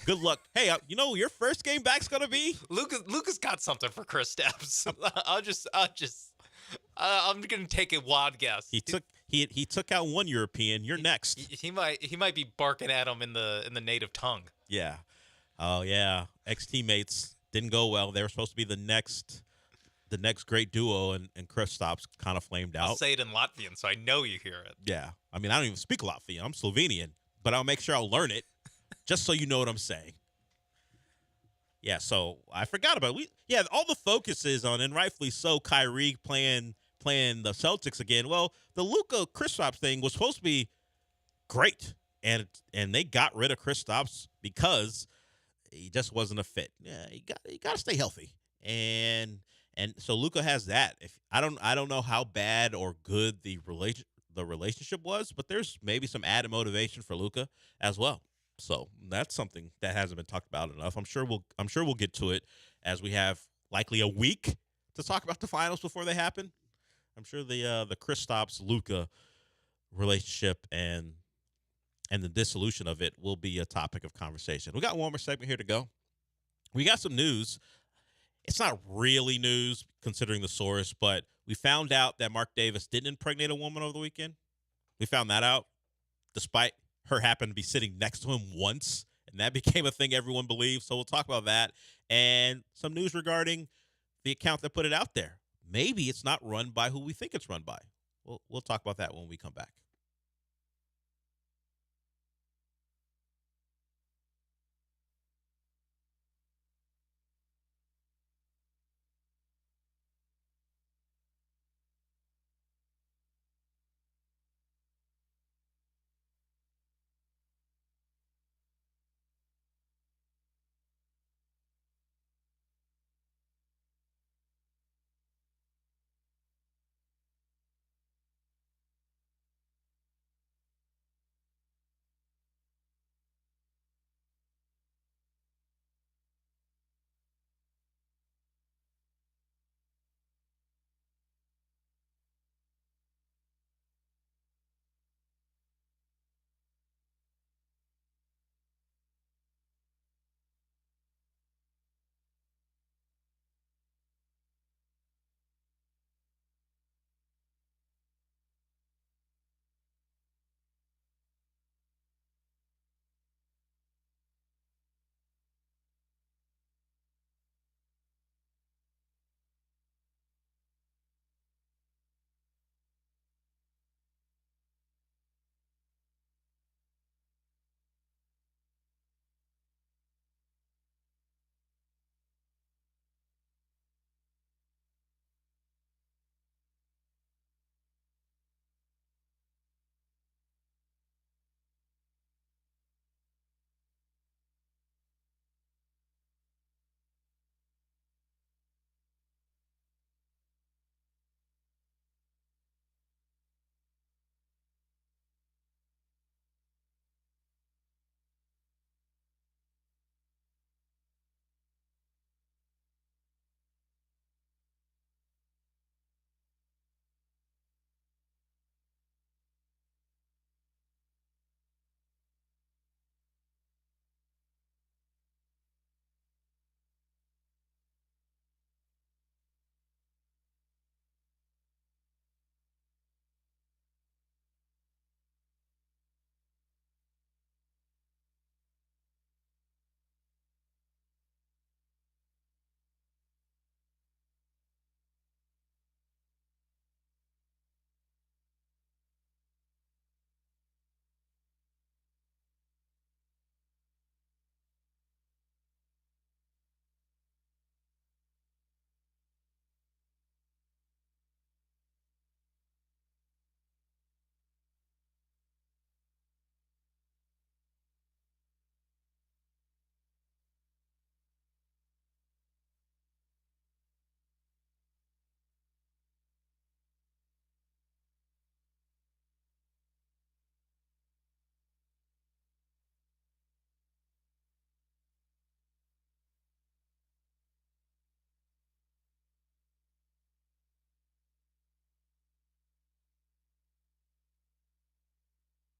Good luck. Hey, your first game back's gonna be Luka's got something for Kristaps. I'm gonna take a wild guess. He took out one European. You're next. He might be barking at him in the native tongue. Yeah. Oh yeah. Ex-teammates didn't go well. They were supposed to be the next great duo, and Kristaps kind of flamed out. I'll say it in Latvian so I know you hear it. Yeah. I mean, I don't even speak Latvian. I'm Slovenian, but I'll make sure I'll learn it just so you know what I'm saying. Yeah, so I forgot about it. All the focus is on, and rightfully so, Kyrie playing the Celtics again. Well, the Luka Kristaps thing was supposed to be great, and they got rid of Kristaps because he just wasn't a fit. Yeah, you got to stay healthy. And so Luka has that. If I don't know how bad or good the relationship was, but there's maybe some added motivation for Luka as well. So that's something that hasn't been talked about enough. I'm sure we'll get to it as we have likely a week to talk about the finals before they happen. I'm sure the Kristaps Luka relationship and the dissolution of it will be a topic of conversation. We got one more segment here to go. We got some news. It's not really news considering the source, but we found out that Mark Davis didn't impregnate a woman over the weekend. We found that out despite her happened to be sitting next to him once, and that became a thing everyone believed. So we'll talk about that and some news regarding the account that put it out there. Maybe it's not run by who we think it's run by. We'll talk about that when we come back.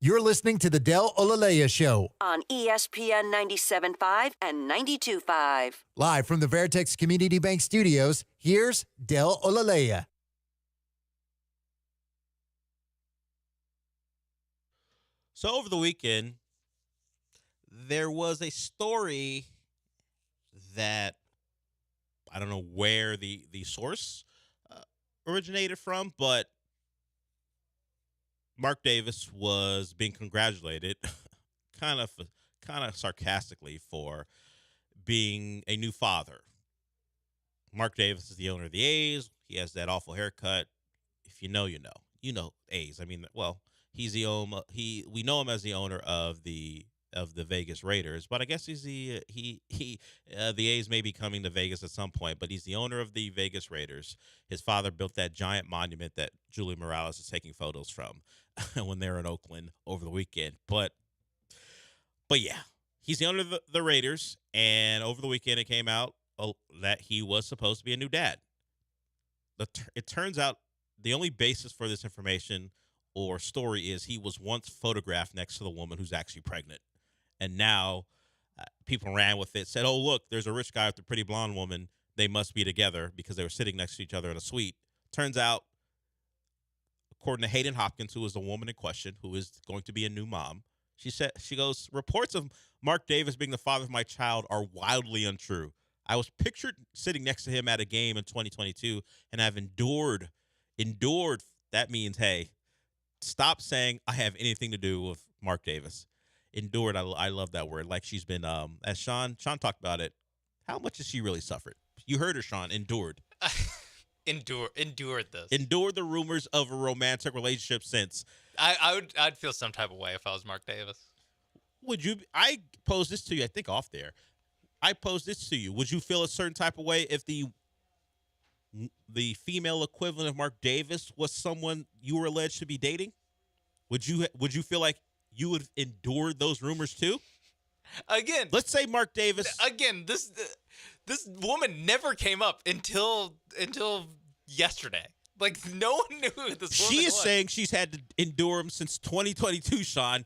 You're listening to the Del Olaleye Show. On ESPN 97.5 and 92.5. Live from the Veritex Community Bank Studios, here's Del Olaleye. So over the weekend, there was a story that I don't know where the source originated from, but Mark Davis was being congratulated, kind of sarcastically, for being a new father. Mark Davis is the owner of the A's. He has that awful haircut. If you know, you know. You know A's. I mean, well, he's the owner. We know him as the owner of the Vegas Raiders, but I guess he's the A's may be coming to Vegas at some point, but he's the owner of the Vegas Raiders. His father built that giant monument that Julie Morales is taking photos from when they're in Oakland over the weekend. But yeah, he's the owner of the Raiders, and over the weekend it came out that he was supposed to be a new dad. It turns out the only basis for this information or story is he was once photographed next to the woman who's actually pregnant. And now people ran with it, said, oh, look, there's a rich guy with a pretty blonde woman. They must be together because they were sitting next to each other in a suite. Turns out, according to Hayden Hopkins, who is the woman in question, who is going to be a new mom, she goes, reports of Mark Davis being the father of my child are wildly untrue. I was pictured sitting next to him at a game in 2022, and I've endured. That means, hey, stop saying I have anything to do with Mark Davis. Endured. I love that word. Like she's been, as Sean talked about it. How much has she really suffered? You heard her, Sean. Endured. Endured this. Endured the rumors of a romantic relationship since. I'd feel some type of way if I was Mark Davis. Would you? I posed this to you. I think off there. I posed this to you. Would you feel a certain type of way if the female equivalent of Mark Davis was someone you were alleged to be dating? Would you feel like you would endure those rumors too? Again, let's say Mark Davis. Again, this woman never came up until yesterday. Like no one knew who this woman She is was. saying she's had to endure him since 2022, Sean.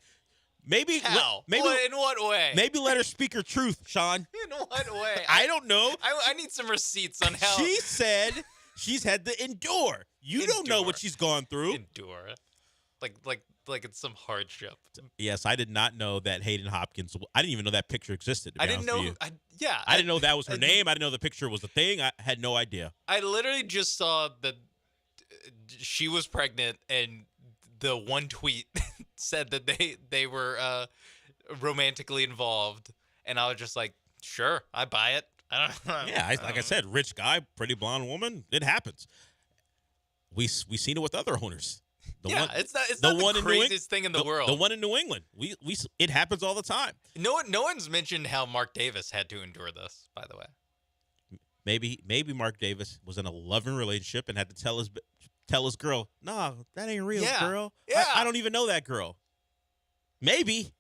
Maybe how? In what way? Maybe let her speak her truth, Sean. In what way? I don't know. I need some receipts on how she said she's had to endure. You don't know what she's gone through. Endure, like it's some hardship. Yes, I did not know that Hayden Hopkins. I didn't even know that picture existed. I didn't know. I didn't know that was her name. I didn't know the picture was a thing. I had no idea. I literally just saw that she was pregnant, and the one tweet said that they were romantically involved, and I was just like, sure, I buy it. I don't know. Yeah, I said, rich guy, pretty blonde woman. It happens. We seen it with other owners. It's not the craziest thing in the world. The one in New England. It happens all the time. No one's mentioned how Mark Davis had to endure this, by the way. Maybe Mark Davis was in a loving relationship and had to tell his girl, "Nah, that ain't real, girl. Yeah. I don't even know that girl." Maybe.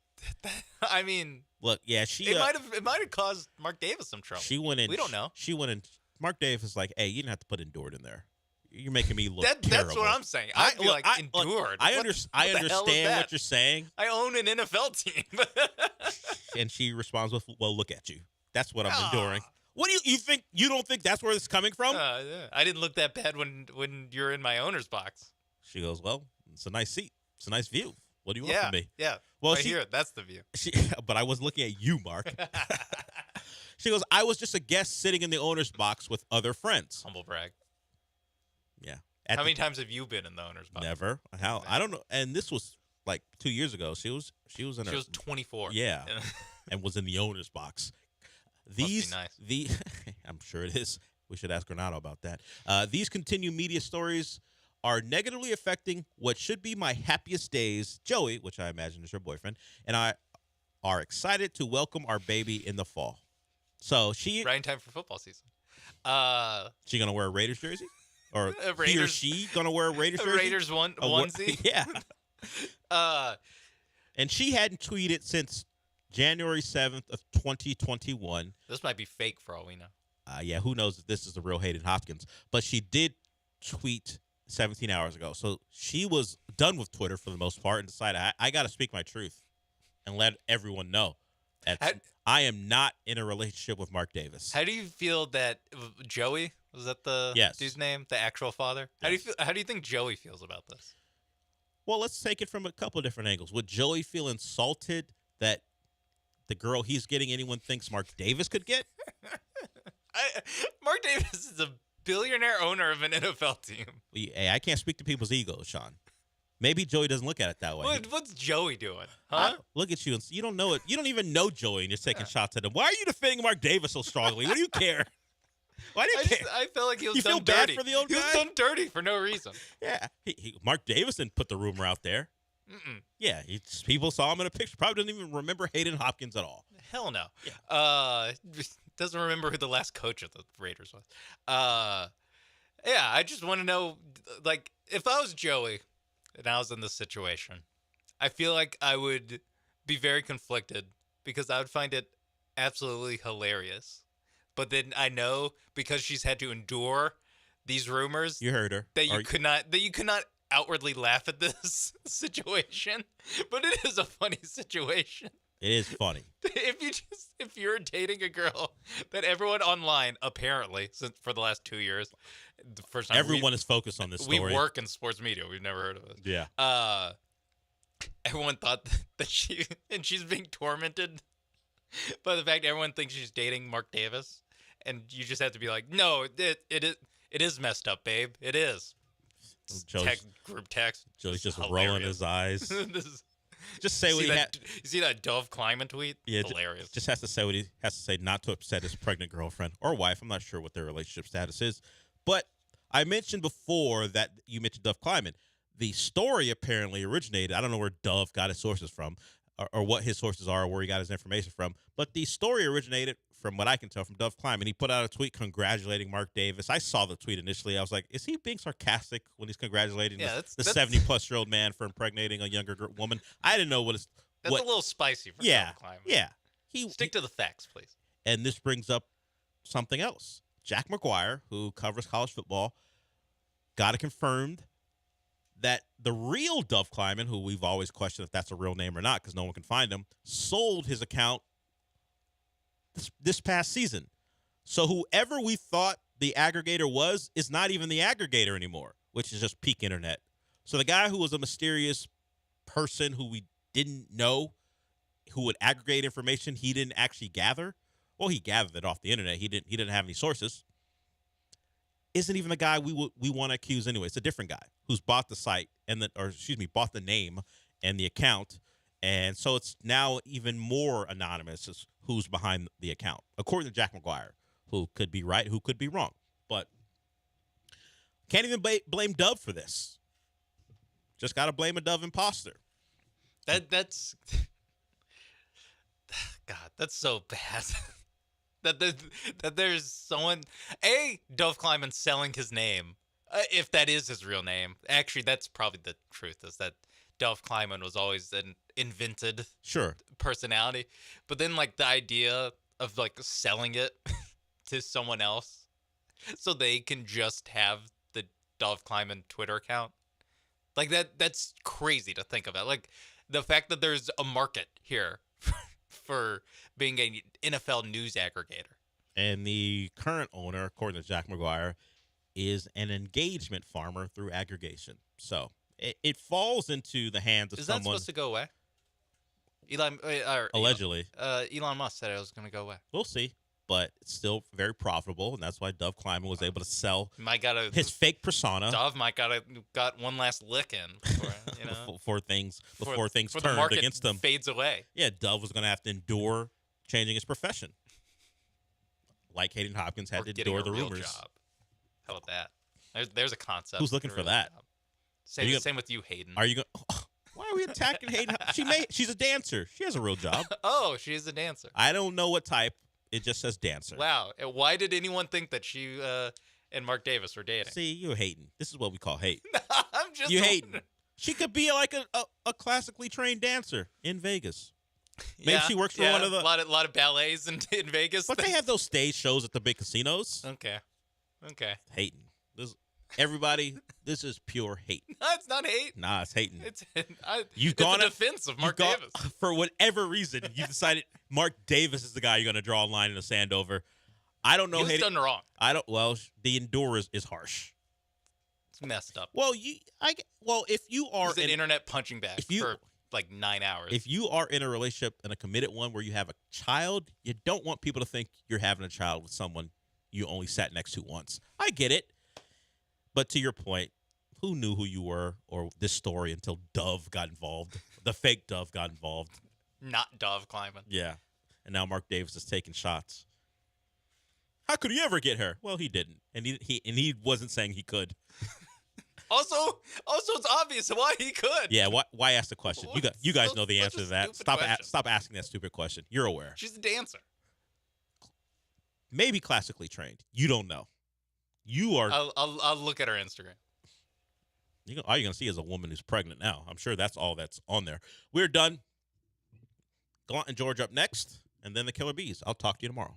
I mean, look, yeah, it might have caused Mark Davis some trouble. She went in. We don't know. She went in. Mark Davis is like, "Hey, you didn't have to put endured in there. You're making me look terrible." That's what I'm saying. I'd be like, endured. I understand what you're saying. I own an NFL team. And she responds with, "Well, look at you. That's what I'm enduring." What do you think? You don't think that's where it's coming from? I didn't look that bad when you're in my owner's box. She goes, "Well, it's a nice seat. It's a nice view. What do you want from me?" Yeah. Well, here, that's the view. But I was looking at you, Mark. She goes, "I was just a guest sitting in the owner's box with other friends." Humble brag. Yeah. How many times have you been in the owner's box? Never. How? I don't know. And this was like 2 years ago. She was 24. Yeah. And was in the owner's box. Must be nice. I'm sure it is. We should ask Renato about that. These continued media stories are negatively affecting what should be my happiest days. Joey, which I imagine is her boyfriend, and I are excited to welcome our baby in the fall. So right in time for football season. She gonna wear a Raiders jersey, or Raiders, he or she gonna wear a Raiders jersey? Raiders onesie. Yeah. And she hadn't tweeted since January 7th of 2021. This might be fake for all we know. Yeah, who knows if this is the real Hayden Hopkins. But she did tweet 17 hours ago. So she was done with Twitter for the most part and decided I got to speak my truth and let everyone know that I am not in a relationship with Mark Davis. How do you feel that Joey, was that the dude's name, the actual father? Yes. How do you think Joey feels about this? Well, let's take it from a couple of different angles. Would Joey feel insulted that the girl he's getting anyone thinks Mark Davis could get? Mark Davis is a billionaire owner of an NFL team. Hey, I can't speak to people's egos, Sean. Maybe Joey doesn't look at it that way. What's Joey doing? Huh? Look at you. And you don't know it. You don't even know Joey, and you're taking shots at him. Why are you defending Mark Davis so strongly? What do you care? Why do you care? I felt like he was You done feel bad dirty. for the old He was guy? done dirty for no reason. Yeah. Mark Davis didn't put the rumor out there. Mm-mm. Yeah. People saw him in a picture. Probably didn't even remember Hayden Hopkins at all. Hell no. Doesn't remember who the last coach of the Raiders was. Yeah, I just want to know, like, if I was Joey and I was in this situation, I feel like I would be very conflicted because I would find it absolutely hilarious. But then I know because she's had to endure these rumors, You heard her. that you could not outwardly laugh at this situation. But it is a funny situation. It is funny. If you're dating a girl that everyone online apparently since for the last 2 years, the first time Everyone is focused on this story. We work in sports media. We've never heard of it. Yeah. Everyone thought that she's being tormented by the fact everyone thinks she's dating Mark Davis, and you just have to be like, no, it is messed up, babe. It is. Group text. Joey's just Hilarious. rolling his eyes. This is- Just say what he had. You see that Dove Kleiman tweet? Yeah, Hilarious. Just has to say what he has to say, not to upset his pregnant girlfriend or wife. I'm not sure what their relationship status is, but I mentioned before that you mentioned Dove Kleiman. The story apparently originated. I don't know where Dove got his sources from, or what his sources are, or where he got his information from. But the story originated, from what I can tell, from Dove Kleiman. He put out a tweet congratulating Mark Davis. I saw the tweet initially. I was like, is he being sarcastic when he's congratulating the 70-plus-year-old man for impregnating a younger woman? I didn't know That's a little spicy for Dove Kleiman. Yeah. Stick to the facts, please. And this brings up something else. Jack McGuire, who covers college football, got it confirmed that the real Dove Kleiman, who we've always questioned if that's a real name or not because no one can find him, sold his account this past season. So whoever we thought the aggregator was is not even the aggregator anymore, which is just peak internet. So the guy who was a mysterious person who we didn't know, who would aggregate information he didn't actually gather. Well, he gathered it off the internet. He didn't have any sources. Isn't even the guy we want to accuse anyway. It's a different guy who's bought the site bought the name and the account. And so it's now even more anonymous as who's behind the account, according to Jack McGuire, who could be right, who could be wrong. But can't even blame Dove for this. Just got to blame a Dove imposter. That's God, that's so bad. that there's someone, Dove Kleiman selling his name, if that is his real name. Actually, that's probably the truth, is that Dove Kleiman was always an invented personality. But then, like, the idea of, like, selling it to someone else so they can just have the Dove Kleiman Twitter account, like, that's crazy to think about. Like, the fact that there's a market here for being an NFL news aggregator. And the current owner, according to Jack McGuire, is an engagement farmer through aggregation. So it falls into the hands of someone. Is that supposed to go away? Allegedly. Elon Musk said it was going to go away. We'll see. But it's still very profitable, and that's why Dove Kleiman was able to sell his fake persona. Dove might got one last lick in before, before things the turned market against them. Fades away. Yeah, Dove was going to have to endure changing his profession, like Hayden Hopkins had to endure the rumors. Job. How about that? There's a concept. Who's looking for that? Same with you, Hayden. Are you going? Why are we attacking Hayden? She's a dancer. She has a real job. Oh, she is a dancer. I don't know what type. It just says dancer. Wow. Why did anyone think that she and Mark Davis were dating? See, you're hating. This is what we call hate. I'm just hating. She could be like a classically trained dancer in Vegas. Maybe she works for one of the... A lot of ballets in Vegas. But they have those stage shows at the big casinos. Okay. Hating. Everybody, this is pure hate. No, it's not hate. Nah, it's hating. It's You've it's gone a defense of Mark Davis. For whatever reason, you decided Mark Davis is the guy you're going to draw a line in the sand over. I don't know. He was done wrong. Well, the endure is harsh. It's messed up. Well, if you are It's an internet punching bag for like 9 hours. If you are in a relationship and a committed one where you have a child, you don't want people to think you're having a child with someone you only sat next to once. I get it. But to your point, who knew who you were or this story until Dove got involved? The fake Dove got involved. Not Dove climbing. Yeah. And now Mark Davis is taking shots. How could he ever get her? Well, he didn't. And he wasn't saying he could. Also, it's obvious why he could. Yeah, why ask the question? You guys know the answer to that. Stop asking that stupid question. You're aware. She's a dancer. Maybe classically trained. You don't know. You are. I'll look at her Instagram. All you're gonna see is a woman who's pregnant now. I'm sure that's all that's on there. We're done. Gallant and George up next, and then the Killer Bees. I'll talk to you tomorrow.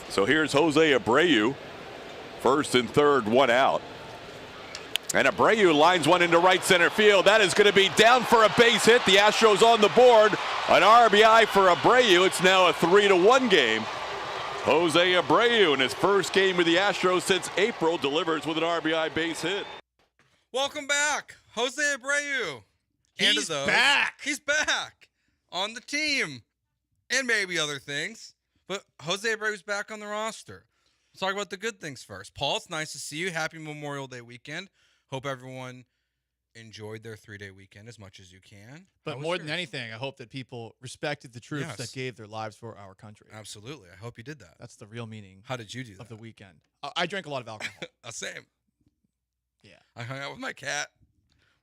So here's Jose Abreu. First and third, one out. And Abreu lines one into right center field. That is going to be down for a base hit. The Astros on the board. An RBI for Abreu. It's now a 3-1 game. Jose Abreu in his first game with the Astros since April delivers with an RBI base hit. Welcome back, Jose Abreu. He's back. He's back on the team, and maybe other things. But Jose Abreu's back on the roster. Let's talk about the good things first. Paul, it's nice to see you. Happy Memorial Day weekend. Hope everyone enjoyed their 3-day weekend as much as you can. But more than anything, I hope that people respected the troops that gave their lives for our country. Absolutely. I hope you did that. That's the real meaning. How did you do that? Of the weekend. I drank a lot of alcohol. Same. Yeah. I hung out with my cat,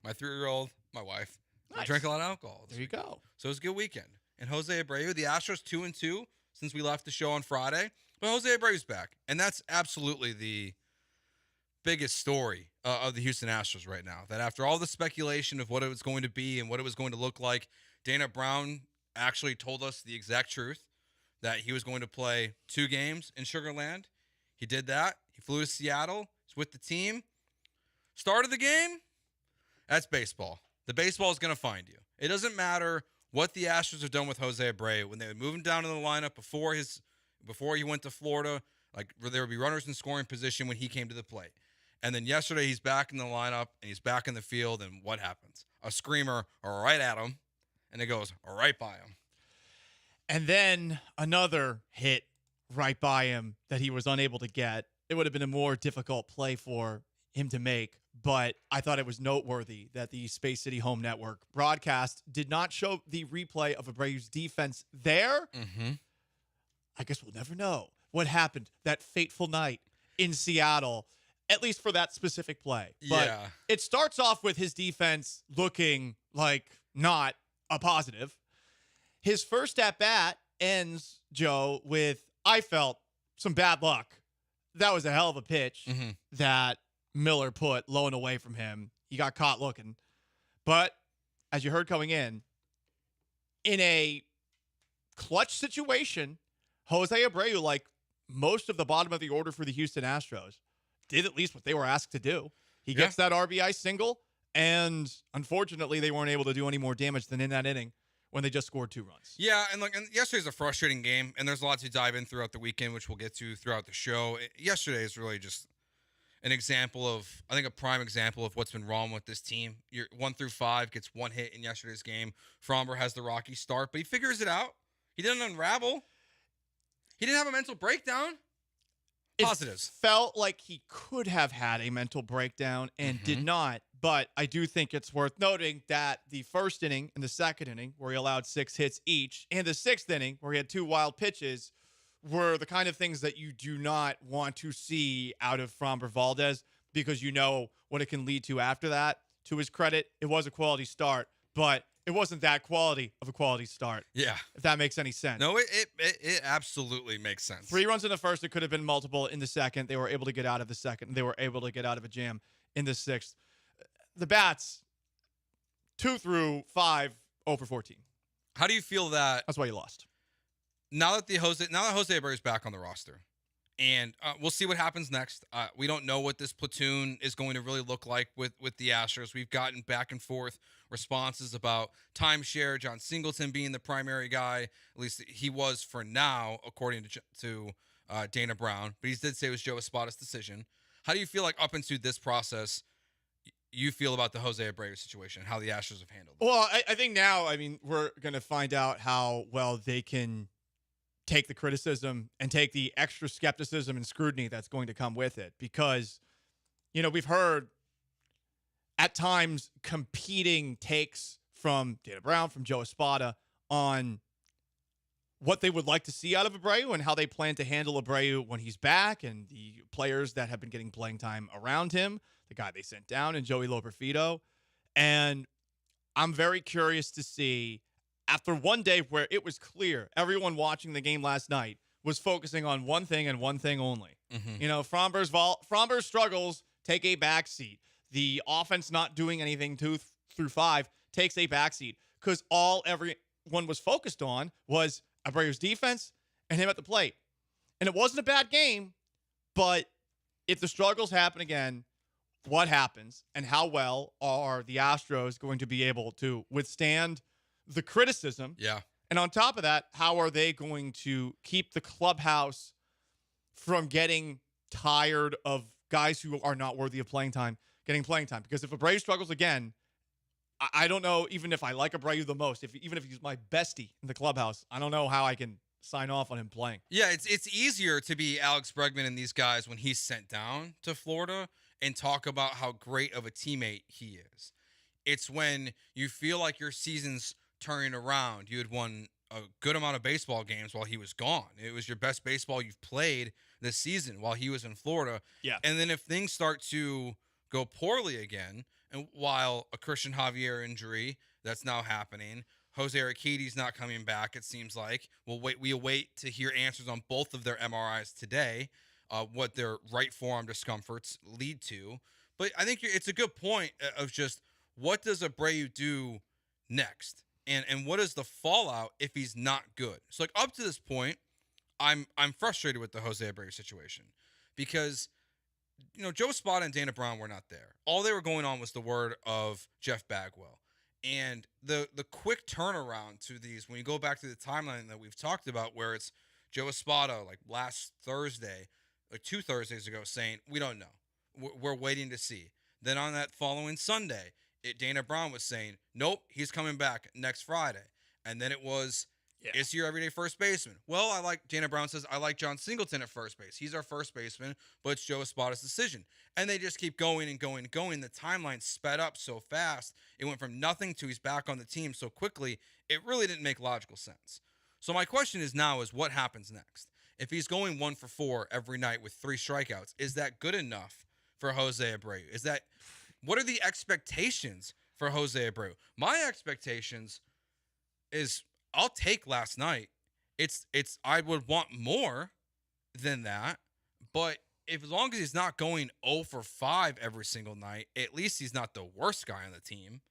my 3-year-old, my wife. I Nice. drank a lot of alcohol. There you go. So it was a good weekend. And Jose Abreu, the Astros 2-2 since we left the show on Friday. But Jose Abreu's back. And that's absolutely the biggest story of the Houston Astros right now. That after all the speculation of what it was going to be and what it was going to look like, Dana Brown actually told us the exact truth, that he was going to play 2 games in Sugar Land. He did that. He flew to Seattle. He's with the team. Started the game. That's baseball. The baseball is going to find you. It doesn't matter what the Astros have done with Jose Abreu. When they would move him down in the lineup before he went to Florida, like there would be runners in scoring position when he came to the plate. And then yesterday he's back in the lineup and he's back in the field, and what happens? A screamer right at him, and it goes right by him. And then another hit right by him that he was unable to get. It would have been a more difficult play for him to make, but I thought it was noteworthy that the Space City Home Network broadcast did not show the replay of Abreu's defense there. Mm-hmm. I guess we'll never know what happened that fateful night in Seattle, at least for that specific play. But Yeah. it starts off with his defense looking like not a positive. His first at-bat ends, Joe, with, I felt, some bad luck. That was a hell of a pitch that Miller put low and away from him. He got caught looking. But as you heard coming in a clutch situation, Jose Abreu, like most of the bottom of the order for the Houston Astros, did at least what they were asked to do. He gets that RBI single, and unfortunately, they weren't able to do any more damage than in that inning when they just scored 2 runs. Yeah, and yesterday's a frustrating game, and there's a lot to dive in throughout the weekend, which we'll get to throughout the show. Yesterday is really just an example of, I think, a prime example of what's been wrong with this team. You're 1-5 gets 1 hit in yesterday's game. Fromber has the rocky start, but he figures it out. He didn't unravel. He didn't have a mental breakdown. Positives. It felt like he could have had a mental breakdown and did not. But I do think it's worth noting that the first inning and the second inning, where he allowed 6 hits each, and the 6th inning, where he had 2 wild pitches, were the kind of things that you do not want to see out of Fromber Valdez, because you know what it can lead to after that. To his credit, it was a quality start, but it wasn't that quality of a quality start. Yeah. If that makes any sense. No, it absolutely makes sense. 3 runs in the first. It could have been multiple in the second. They were able to get out of the second. They were able to get out of a jam in the 6th. The bats, 2 through 5, 0 for 14. How do you feel that? That's why you lost. Now that Jose Abreu is back on the roster, and we'll see what happens next. We don't know what this platoon is going to really look like with the Astros. We've gotten back and forth responses about timeshare, John Singleton being the primary guy. At least he was for now, according to Dana Brown. But he did say it was Joe Espada's decision. How do you feel like up into this process you feel about the Jose Abreu situation, how the Astros have handled it? Well, I think now, we're going to find out how well they can take the criticism and take the extra skepticism and scrutiny that's going to come with it. Because, we've heard at times competing takes from Dana Brown, from Joe Espada on what they would like to see out of Abreu and how they plan to handle Abreu when he's back, and the players that have been getting playing time around him, the guy they sent down, and Joey Loperfido. And I'm very curious to see, after one day where it was clear everyone watching the game last night was focusing on one thing and one thing only. Fromber's struggles take a backseat. The offense not doing anything 2 through 5 takes a backseat, because all everyone was focused on was Abreu's defense and him at the plate. And it wasn't a bad game, but if the struggles happen again, what happens, and how well are the Astros going to be able to withstand the criticism? Yeah. And on top of that, how are they going to keep the clubhouse from getting tired of guys who are not worthy of playing time getting playing time? Because if Abreu struggles again, I don't know, even if I like Abreu the most, even if he's my bestie in the clubhouse, I don't know how I can sign off on him playing. Yeah, it's easier to be Alex Bregman and these guys when he's sent down to Florida and talk about how great of a teammate he is. It's when you feel like your season's turning around. You had won a good amount of baseball games while he was gone. It was your best baseball you've played this season while he was in Florida. Yeah. And then if things start to go poorly again, and while a Christian Javier injury that's now happening, Jose Urquidy's not coming back, it seems like. We await to hear answers on both of their MRIs today, what their right forearm discomforts lead to. But I think it's a good point of just what does Abreu do next? And what is the fallout if he's not good? So, like, up to this point, I'm frustrated with the Jose Abreu situation because, you know, Joe Espada and Dana Brown were not there. All they were going on was the word of Jeff Bagwell. And the quick turnaround to these, when you go back to the timeline that we've talked about, where it's Joe Espada, like last Thursday, like 2 Thursdays ago, saying, we don't know. We're waiting to see. Then on that following Sunday, Dana Brown was saying, nope, he's coming back next Friday. And then it was, is he your everyday first baseman? Well, Dana Brown says, I like John Singleton at first base. He's our first baseman, but it's Joe Espada's decision. And they just keep going and going and going. The timeline sped up so fast. It went from nothing to he's back on the team so quickly. It really didn't make logical sense. So my question is what happens next? If he's going 1 for 4 every night with 3 strikeouts, is that good enough for Jose Abreu? What are the expectations for Jose Abreu? My expectations is I'll take last night. I would want more than that, but as long as he's not going 0 for 5 every single night, at least he's not the worst guy on the team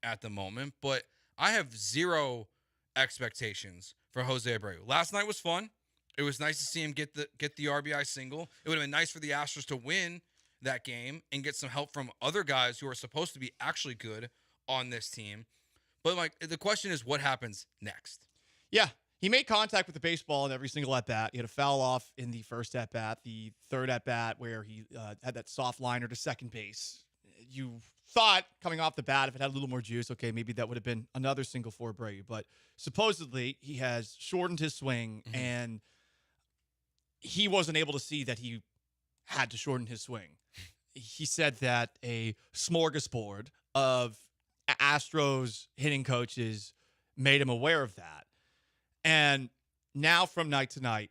at the moment. But I have 0 expectations for Jose Abreu. Last night was fun. It was nice to see him get the RBI single. It would have been nice for the Astros to win that game and get some help from other guys who are supposed to be actually good on this team. But the question is, what happens next? Yeah, he made contact with the baseball in every single at-bat. He had a foul off in the first at-bat, the third at-bat where he had that soft liner to second base. You thought coming off the bat, if it had a little more juice, okay, maybe that would have been another single for Abreu. But supposedly he has shortened his swing, and he wasn't able to see that he had to shorten his swing. He said that a smorgasbord of Astros hitting coaches made him aware of that. And now from night to night,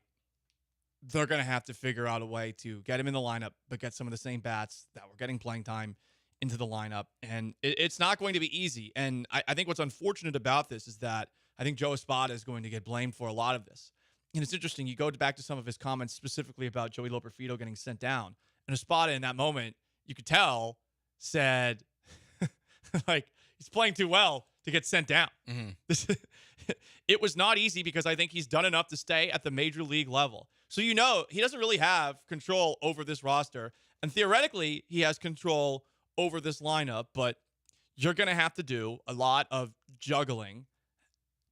they're going to have to figure out a way to get him in the lineup, but get some of the same bats that were getting playing time into the lineup. And it's not going to be easy. And I think what's unfortunate about this is that I think Joe Espada is going to get blamed for a lot of this. And it's interesting. You go back to some of his comments specifically about Joey Loperfido getting sent down. And Espada in that moment, you could tell, said, like, he's playing too well to get sent down. It was not easy because I think he's done enough to stay at the major league level. So, you know, he doesn't really have control over this roster. And theoretically, he has control over this lineup. But you're going to have to do a lot of juggling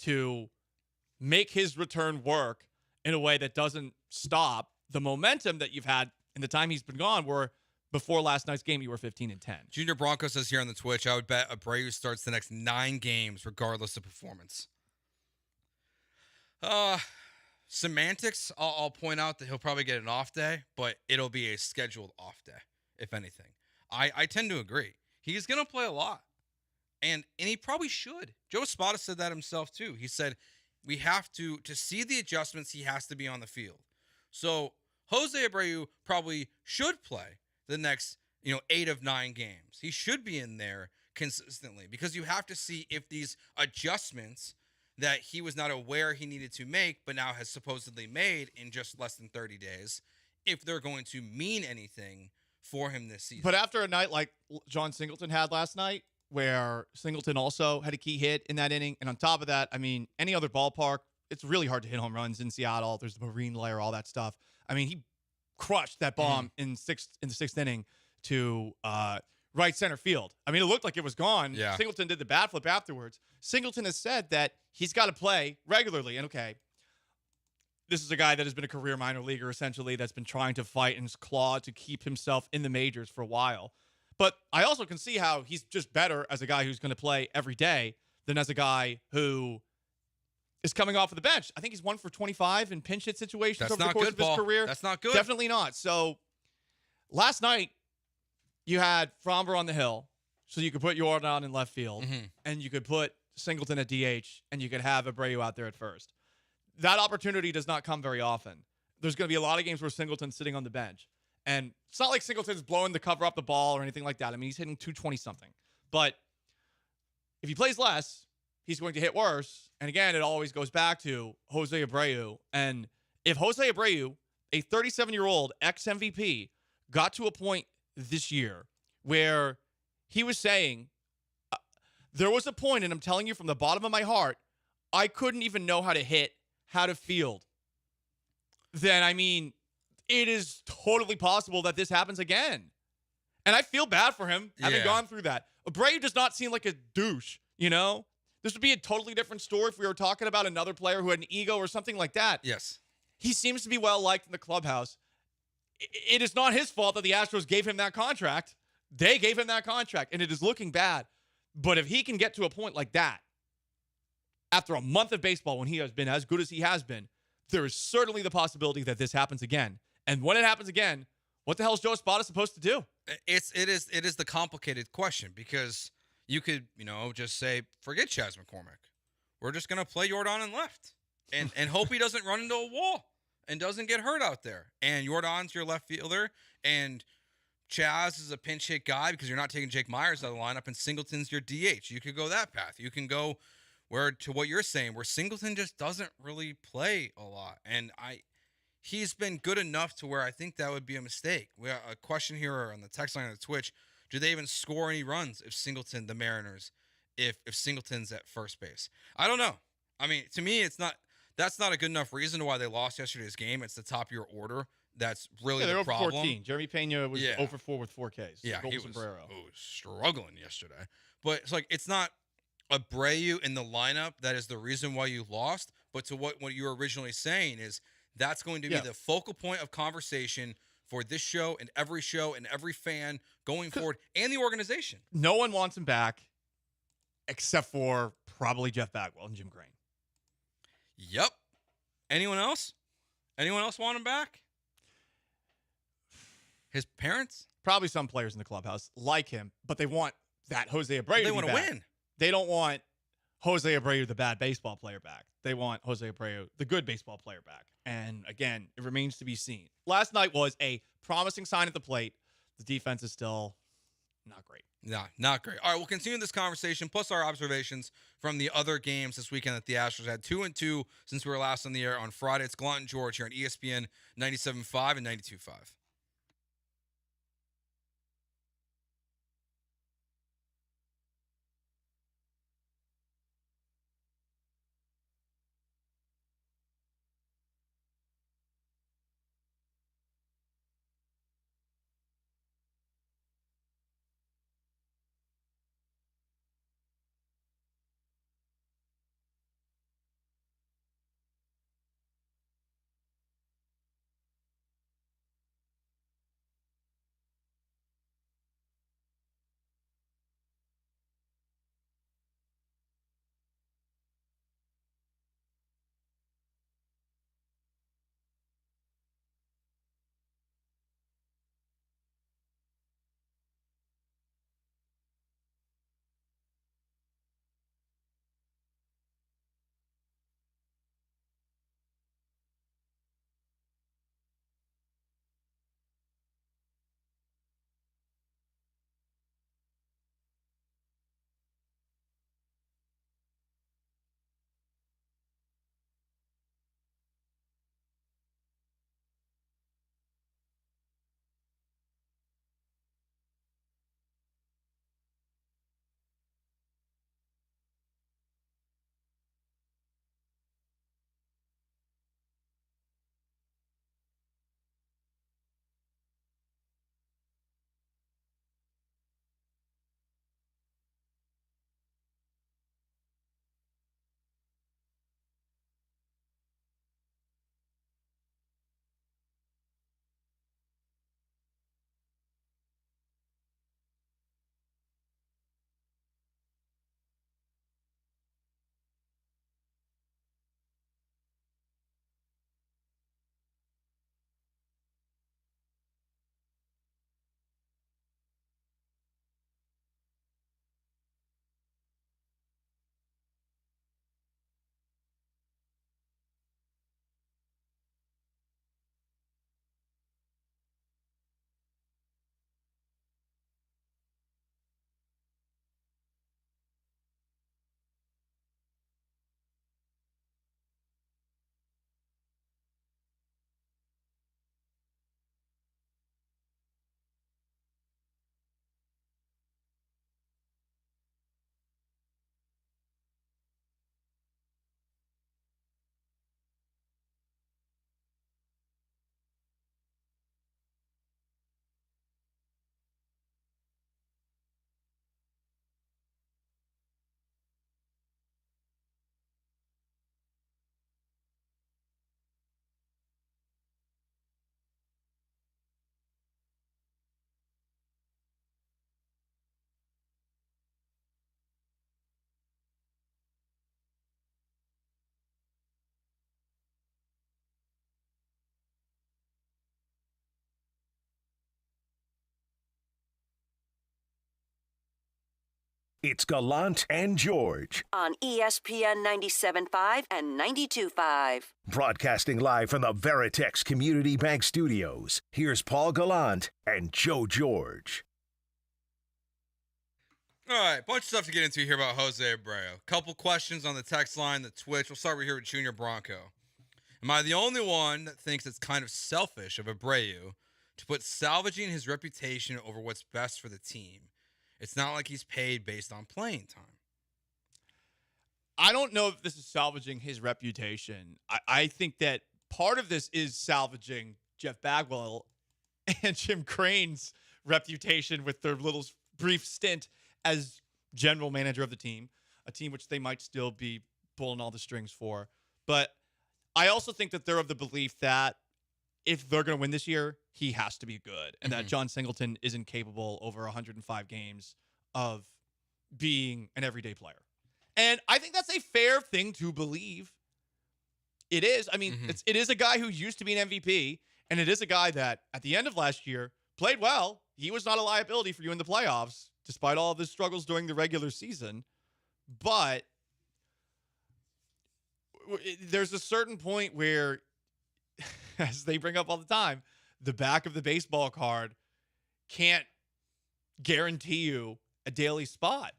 to make his return work in a way that doesn't stop the momentum that you've had in the time he's been gone, where before last night's game, you were 15-10. Junior Bronco says here on the Twitch, I would bet Abreu starts the next 9 games regardless of performance. Semantics, I'll point out that he'll probably get an off day, but it'll be a scheduled off day, if anything. I tend to agree. He's going to play a lot, and he probably should. Joe Espada said that himself, too. He said, we have to see the adjustments, he has to be on the field. So Jose Abreu probably should play the next, 8 of 9 games. He should be in there consistently because you have to see if these adjustments that he was not aware he needed to make, but now has supposedly made in just less than 30 days, if they're going to mean anything for him this season. But after a night like John Singleton had last night, where Singleton also had a key hit in that inning, and on top of that, I mean, any other ballpark, it's really hard to hit home runs in Seattle. There's the marine layer, all that stuff. I mean, he crushed that bomb in the 6th inning to right center field. I mean, it looked like it was gone. Yeah. Singleton did the bat flip afterwards. Singleton has said that he's got to play regularly. And okay, this is a guy that has been a career minor leaguer, essentially, that's been trying to fight and claw to keep himself in the majors for a while. But I also can see how he's just better as a guy who's going to play every day than as a guy who is coming off of the bench. I think he's 1 for 25 in pinch hit situations That's over the not course good, of his Paul. career. That's not good. Definitely not. So last night, you had Fromber on the hill, so you could put Jordan in left field, and you could put Singleton at DH, and you could have Abreu out there at first. That opportunity does not come very often. There's going to be a lot of games where Singleton's sitting on the bench. And it's not like Singleton's blowing the cover up the ball or anything like that. I mean, he's hitting 220-something. But if he plays less, he's going to hit worse. And again, it always goes back to Jose Abreu. And if Jose Abreu, a 37-year-old ex-MVP, got to a point this year where he was saying, there was a point, and I'm telling you from the bottom of my heart, I couldn't even know how to hit, how to field. Then, I mean, it is totally possible that this happens again. And I feel bad for him having gone through that. Abreu does not seem like a douche, you know? This would be a totally different story if we were talking about another player who had an ego or something like that. Yes. He seems to be well-liked in the clubhouse. It is not his fault that the Astros gave him that contract. They gave him that contract, and it is looking bad. But if he can get to a point like that, after a month of baseball when he has been as good as he has been, there is certainly the possibility that this happens again. And when it happens again, what the hell is Joe Espada supposed to do? It is the complicated question, because you could, just say, forget Chas McCormick. We're just going to play Jordan in left and hope he doesn't run into a wall and doesn't get hurt out there. And Jordan's your left fielder, and Chas is a pinch hit guy because you're not taking Jake Myers out of the lineup, and Singleton's your DH. You could go that path. You can go to what you're saying, where Singleton just doesn't really play a lot. And he's been good enough to where I think that would be a mistake. We have a question here on the text line of the Twitch. Do they even score any runs if Singleton, the Mariners, if Singleton's at first base? I don't know. I mean, to me, that's not a good enough reason why they lost yesterday's game. It's the top of your order. That's really the problem. 14. Jeremy Pena was 0 for 4 with 4 Ks. Yeah, he was sombrero. Struggling yesterday. But it's like, it's not Abreu in the lineup that is the reason why you lost. But to what you were originally saying is that's going to be the focal point of conversation for this show and every fan going forward, and the organization. No one wants him back except for probably Jeff Bagwell and Jim Crane. Yep. Anyone else? Anyone else want him back? His parents? Probably some players in the clubhouse like him, but they want that Jose Abreu. They want to win. They don't want Jose Abreu, the bad baseball player, back. They want Jose Abreu, the good baseball player, back. And again, it remains to be seen. Last night was a promising sign at the plate. The defense is still not great. No, not great. All right, we'll continue this conversation, plus our observations from the other games this weekend that the Astros had. 2-2 since we were last on the air on Friday. It's Gallant George here on ESPN 97.5 and 92.5. It's Gallant and George. On ESPN 97.5 and 92.5. Broadcasting live from the Veritex Community Bank Studios. Here's Paul Gallant and Joe George. All right, bunch of stuff to get into here about Jose Abreu. Couple questions on the text line, the Twitch. We'll start right here with Junior Bronco. Am I the only one that thinks it's kind of selfish of Abreu to put salvaging his reputation over what's best for the team? It's not like he's paid based on playing time. I don't know if this is salvaging his reputation. I think that part of this is salvaging Jeff Bagwell and Jim Crane's reputation with their little brief stint as general manager of the team, a team which they might still be pulling all the strings for. But I also think that they're of the belief that if they're going to win this year, he has to be good, and that John Singleton isn't capable over 105 games of being an everyday player. And I think that's a fair thing to believe. It is. I mean, it is a guy who used to be an MVP, and it is a guy that at the end of last year played well. He was not a liability for you in the playoffs, despite all of his struggles during the regular season. But there's a certain point where, as they bring up all the time, the back of the baseball card can't guarantee you a daily spot.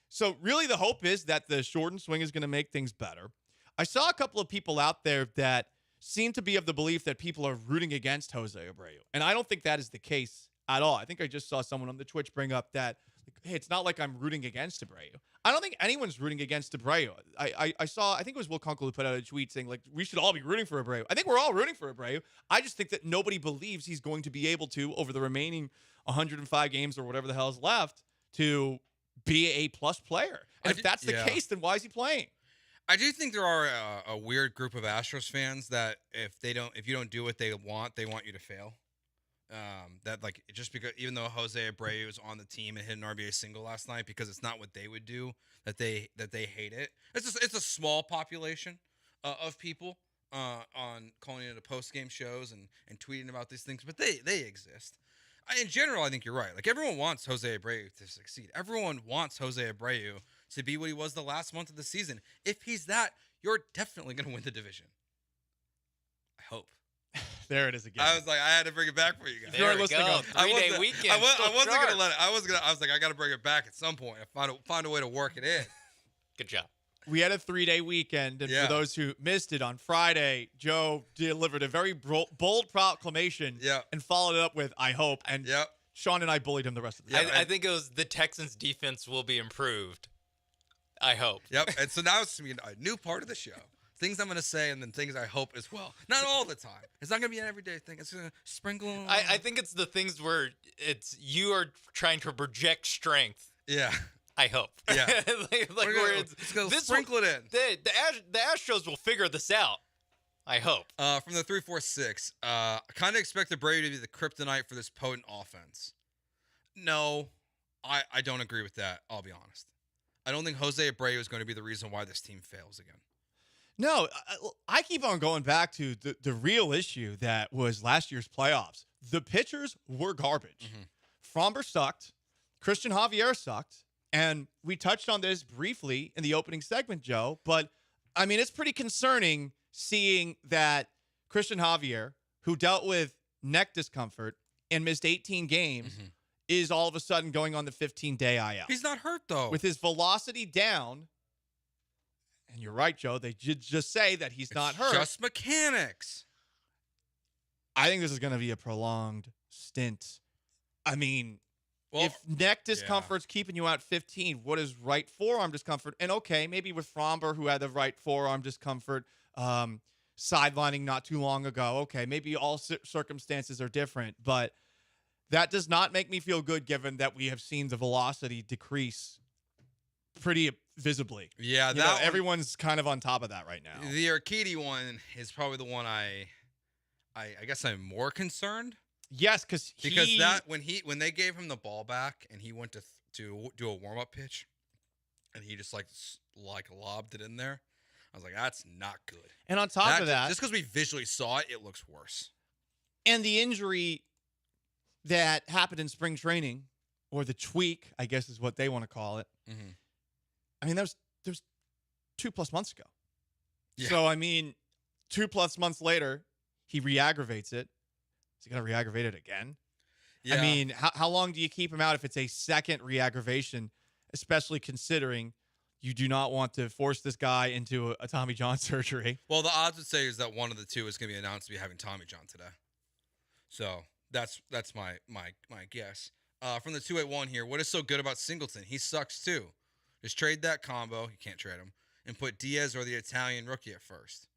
So really the hope is that the shortened swing is going to make things better. I saw a couple of people out there that seem to be of the belief that people are rooting against Jose Abreu. And I don't think that is the case at all. I think I just saw someone on the Twitch bring up that, hey, it's not like I'm rooting against Abreu. I don't think anyone's rooting against Abreu. I think it was Will Kunkel who put out a tweet saying, like, we should all be rooting for Abreu. I think we're all rooting for Abreu. I just think that nobody believes he's going to be able to, over the remaining 105 games or whatever the hell is left, to be a plus player. And if that's the case, then why is he playing? I do think there are a weird group of Astros fans that if you don't do what they want you to fail. That like just because even though Jose Abreu is on the team and hit an RBI single last night, because it's not what they would do, that they hate it. It's a small population of people on calling into post game shows and tweeting about these things, but they exist. In general, I think you're right. Like, everyone wants Jose Abreu to succeed. Everyone wants Jose Abreu to be what he was the last month of the season. If he's that, you're definitely going to win the division. I hope. There it is again. I was like, I had to bring it back for you guys. There we go. 3-day weekend. I wasn't going to let it. I was like, I got to bring it back at some point. I find a way to work it in. Good job. We had a 3-day weekend, and for those who missed it, on Friday, Joe delivered a very bold proclamation and followed it up with, I hope. And Sean and I bullied him the rest of the time. I think it was the Texans' defense will be improved. I hope. Yep. And so now it's a new part of the show. Things I'm going to say and then things I hope as well. Not all the time. It's not going to be an everyday thing. It's going to sprinkle. I think it's the things where you are trying to project strength. Yeah. I hope. Yeah. Let's go sprinkle it in. The Astros will figure this out. I hope. From the 346, I kind of expect Abreu to be the kryptonite for this potent offense. No, I don't agree with that. I'll be honest. I don't think Jose Abreu is going to be the reason why this team fails again. No, I keep on going back to the real issue that was last year's playoffs. The pitchers were garbage. Fromber sucked. Christian Javier sucked. And we touched on this briefly in the opening segment, Joe. But, I mean, it's pretty concerning seeing that Christian Javier, who dealt with neck discomfort and missed 18 games, is all of a sudden going on the 15-day IL. He's not hurt, though. With his velocity down. And you're right, Joe. They did just say that he's not hurt. Just mechanics. I think this is going to be a prolonged stint. I mean, if neck discomfort's keeping you out 15, what is right forearm discomfort? And okay, maybe with Fromber, who had the right forearm discomfort, sidelining not too long ago. Okay, maybe all circumstances are different, but that does not make me feel good given that we have seen the velocity decrease pretty visibly. Yeah, everyone's kind of on top of that right now. The Urquidy one is probably the one I guess I'm more concerned. Yes, because that when they gave him the ball back and he went to do a warm up pitch, and he just like lobbed it in there, I was like, that's not good. And on top of that, just because we visually saw it, it looks worse. And the injury that happened in spring training, or the tweak, I guess is what they want to call it, I mean, that was 2+ months ago. Yeah. So, I mean, 2+ months later, he re-aggravates it. Is he going to re-aggravate it again? Yeah. I mean, how long do you keep him out if it's a second re-aggravation, especially considering you do not want to force this guy into a Tommy John surgery? Well, the odds would say is that one of the two is going to be announced to be having Tommy John today. So that's my guess. From the 281 here, what is so good about Singleton? He sucks too. Just trade that combo. You can't trade him. And put Diaz or the Italian rookie at first.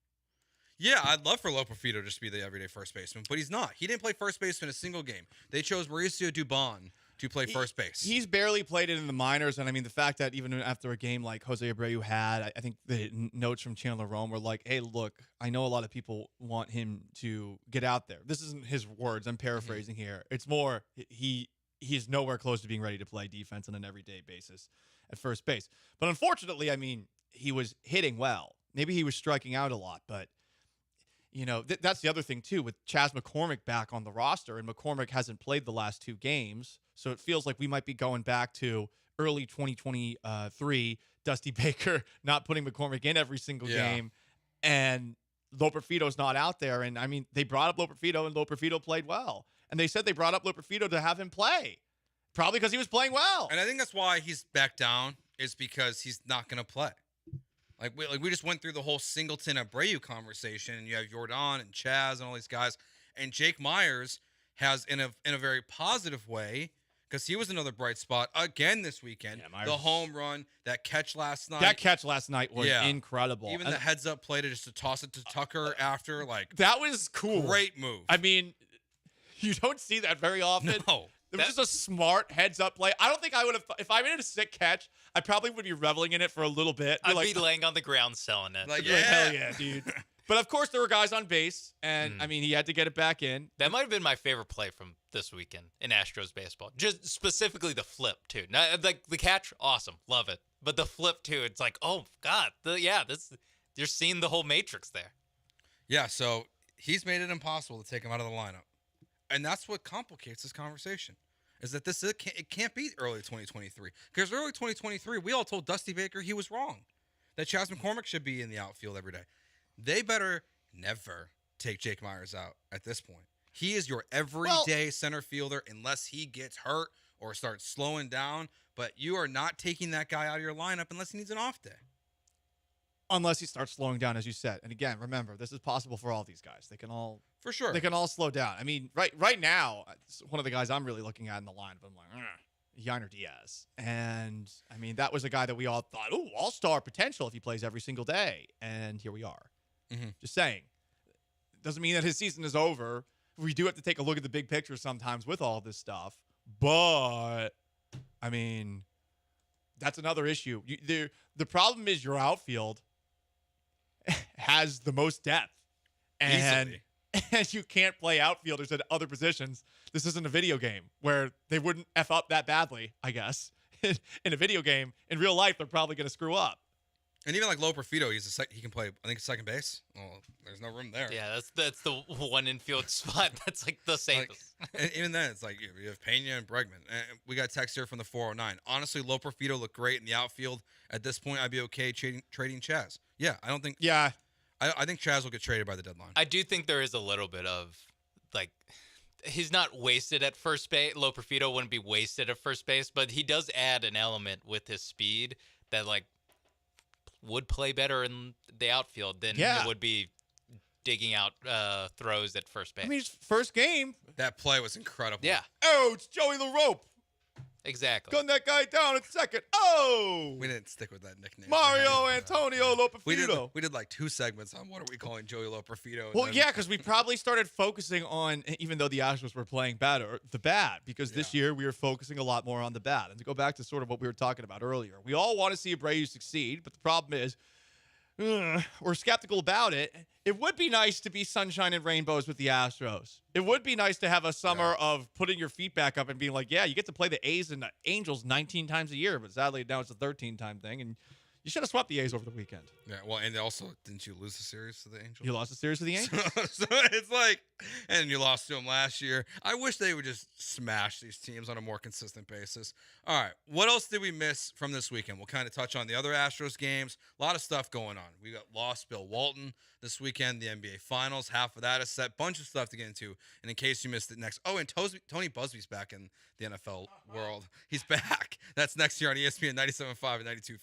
Yeah, I'd love for Loperfido just to be the everyday first baseman, but he's not. He didn't play first base in a single game. They chose Mauricio Dubon to play first base. He's barely played it in the minors, and I mean the fact that even after a game like Jose Abreu had, I think the notes from Chandler Rome were like, "Hey, look, I know a lot of people want him to get out there." This isn't his words. I'm paraphrasing here. It's more he is nowhere close to being ready to play defense on an everyday basis at first base. But unfortunately, I mean, he was hitting well. Maybe he was striking out a lot, but you know, that's the other thing, too, with Chas McCormick back on the roster, and McCormick hasn't played the last 2 games, so it feels like we might be going back to early 2023, Dusty Baker not putting McCormick in every single game, and Loperfido's not out there. And, I mean, they brought up Loperfido, and Loperfido played well. And they said they brought up Loperfido to have him play, probably because he was playing well. And I think that's why he's back down, is because he's not going to play. Like we just went through the whole Singleton Abreu conversation, and you have Jordan and Chaz and all these guys, and Jake Myers has in a very positive way, because he was another bright spot again this weekend. Yeah, the home run, that catch last night. That catch last night was incredible. Even the heads up play to just to toss it to Tucker after, like that was cool. Great move. I mean, you don't see that very often. No. It was just a smart heads-up play. I don't think I would have – if I made a sick catch, I probably would be reveling in it for a little bit. I'd be laying on the ground selling it. Like, hell yeah, dude. But, of course, there were guys on base, and, I mean, he had to get it back in. That might have been my favorite play from this weekend in Astros baseball. Just specifically the flip, too. Not, like, the catch, awesome. Love it. But the flip, too, it's like, oh, God. You're seeing the whole matrix there. Yeah, so he's made it impossible to take him out of the lineup. And that's what complicates this conversation, is that it can't be early 2023. Because early 2023, we all told Dusty Baker he was wrong, that Chas McCormick should be in the outfield every day. They better never take Jake Myers out at this point. He is your everyday center fielder unless he gets hurt or starts slowing down. But you are not taking that guy out of your lineup unless he needs an off day. Unless he starts slowing down, as you said. And again, remember, this is possible for all these guys. They can all for sure. They can all slow down. I mean, right now, one of the guys I'm really looking at in the lineup, I'm like, Yainer Diaz. And I mean, that was a guy that we all thought, oh, all-star potential if he plays every single day. And here we are. Mm-hmm. Just saying. Doesn't mean that his season is over. We do have to take a look at the big picture sometimes with all this stuff. But I mean, that's another issue. The problem is your outfield has the most depth. And you can't play outfielders at other positions. This isn't a video game where they wouldn't F up that badly, I guess. In a video game, in real life, they're probably going to screw up. And even like Loperfido, he can play, I think, second base. Well, there's no room there. Yeah, that's the one infield spot that's like the safest. And even then, it's like you have Pena and Bregman. And we got a text here from the 409. Honestly, Loperfido looked great in the outfield. At this point, I'd be okay trading Chaz. Yeah, I don't think. Yeah. I think Chaz will get traded by the deadline. I do think there is a little bit of, like, he's not wasted at first base. Loperfido wouldn't be wasted at first base, but he does add an element with his speed that, like, would play better in the outfield than it would be digging out throws at first base. I mean, it's first game. That play was incredible. Yeah. Oh, it's Joey LaRope. Exactly. Gun that guy down at second. Oh! We didn't stick with that nickname. Mario Antonio Loperfido. We did like 2 segments on what are we calling Joey Loperfido. Well, yeah, because we probably started focusing on, even though the Astros were playing better, the bat, because this year we were focusing a lot more on the bat. And to go back to sort of what we were talking about earlier, we all want to see Abreu succeed, but the problem is we're skeptical about it. It would be nice to be sunshine and rainbows with the Astros. It would be nice to have a summer of putting your feet back up and being like, yeah, you get to play the A's and the Angels 19 times a year, but sadly now it's a 13-time thing, and You should have swept the A's over the weekend. Yeah, well, and also, didn't you lose the series to the Angels? You lost the series to the Angels. So it's like, and you lost to them last year. I wish they would just smash these teams on a more consistent basis. All right, what else did we miss from this weekend? We'll kind of touch on the other Astros games. A lot of stuff going on. We got lost Bill Walton this weekend, the NBA Finals. Half of that is set. Bunch of stuff to get into. And in case you missed it next, oh, and Tony Busby's back in the NFL world. He's back. That's next year on ESPN 97.5 and 92.5.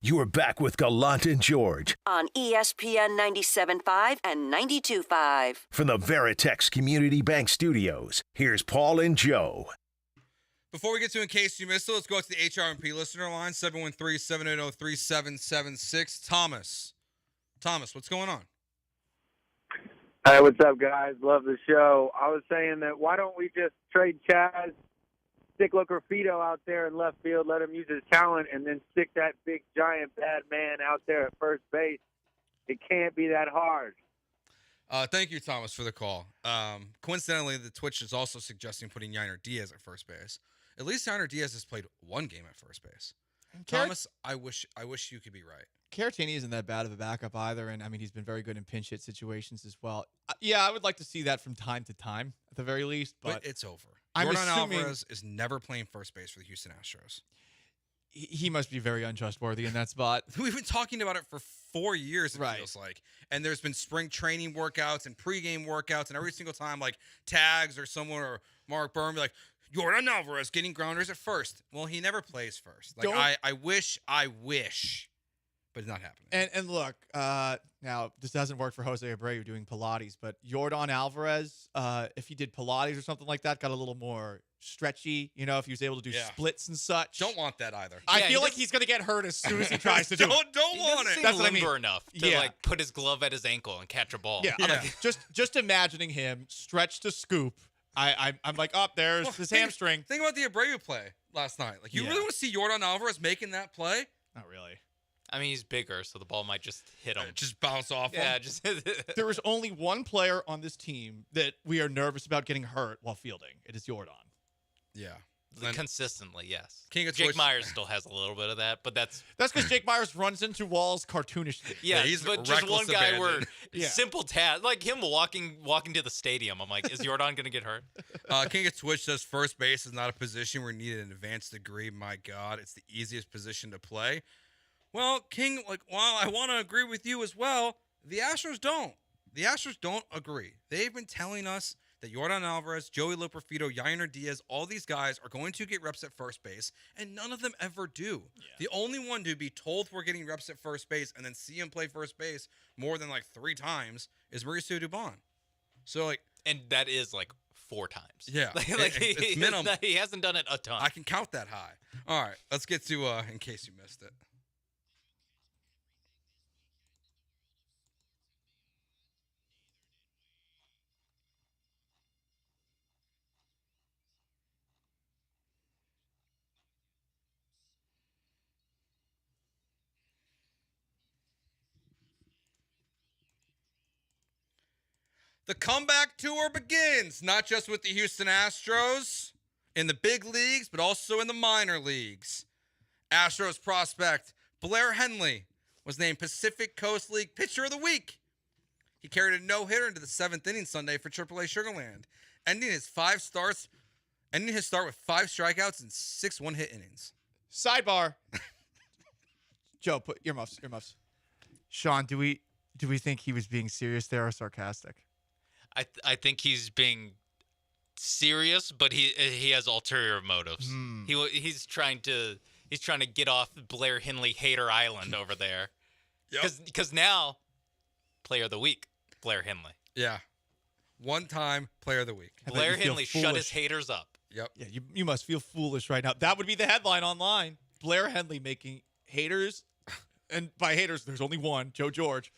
You are back with Gallant and George on ESPN 97.5 and 92.5. from the Veritex Community Bank Studios. Here's Paul and Joe. Before we get to In Case You Missed It, let's go to the HRMP listener line, 713-780-3776. Thomas, what's going on? Hey, what's up, guys? Love the show. I was saying that why don't we just trade Chaz, stick Lockerfito out there in left field, let him use his talent, and then stick that big, giant, bad man out there at first base. It can't be that hard. Thank you, Thomas, for the call. Coincidentally, the Twitch is also suggesting putting Yainer Diaz at first base. At least Yainer Diaz has played one game at first base. Thomas, I wish you could be right. Caratini isn't that bad of a backup either, and I mean he's been very good in pinch hit situations as well. Yeah, I would like to see that from time to time, at the very least. But it's over. I'm Jordan assuming Alvarez is never playing first base for the Houston Astros. He must be very untrustworthy in that spot. We've been talking about it for 4 years, it feels like. And there's been spring training workouts and pregame workouts, and every single time, like, Tags or someone or Mark Byrne be like, Jordan Alvarez getting grounders at first. Well, he never plays first. Like, I wish but it's not happening. And look, now this doesn't work for Jose Abreu doing Pilates, but Yordan Alvarez, if he did Pilates or something like that, got a little more stretchy. If he was able to do splits and such. Don't want that either. I feel like he's going to get hurt as soon as he tries to do it. Don't want it. That's limber enough to like put his glove at his ankle and catch a ball. Yeah, I'm like, just imagining him stretch to scoop. I'm like, there's his hamstring. Think about the Abreu play last night. Like, you really want to see Yordan Alvarez making that play? Not really. I mean, he's bigger, so the ball might just hit him. Just bounce off him. Yeah, just There is only one player on this team that we are nervous about getting hurt while fielding. It is Yordan. Yeah. Consistently, yes. Jake Myers still has a little bit of that, but that's because Jake Myers runs into walls cartoonishly. Yeah, he's but just one guy abandon. where simple task, like him walking to the stadium. I'm like, is Yordan gonna get hurt? King at Twitch says first base is not a position where you need an advanced degree. My God, it's the easiest position to play. Well, King, while I want to agree with you as well, the Astros don't. The Astros don't agree. They've been telling us that Yordan Alvarez, Joey Loperfido, Yainer Diaz, all these guys are going to get reps at first base, and none of them ever do. Yeah. The only one to be told we're getting reps at first base and then see him play first base more than 3 times is Mauricio Dubon. So and that is 4 times. Yeah, it's minimum. He hasn't done it a ton. I can count that high. All right, let's get to in case you missed it. The comeback tour begins, not just with the Houston Astros in the big leagues, but also in the minor leagues. Astros prospect Blair Henley was named Pacific Coast League Pitcher of the Week. He carried a no-hitter into the 7th inning Sunday for AAA Sugarland, ending his start with 5 strikeouts and 6 one-hit innings. Sidebar. Joe, put earmuffs. Sean, do we think he was being serious there or sarcastic? I think he's being serious, but he has ulterior motives. He's trying to get off Blair Henley hater island over there. Because now, Player of the Week, Blair Henley. Yeah, one-time Player of the Week. Blair Henley shut his haters up. Yep. Yeah, you must feel foolish right now. That would be the headline online. Blair Henley making haters, and by haters, there's only one, Joe George,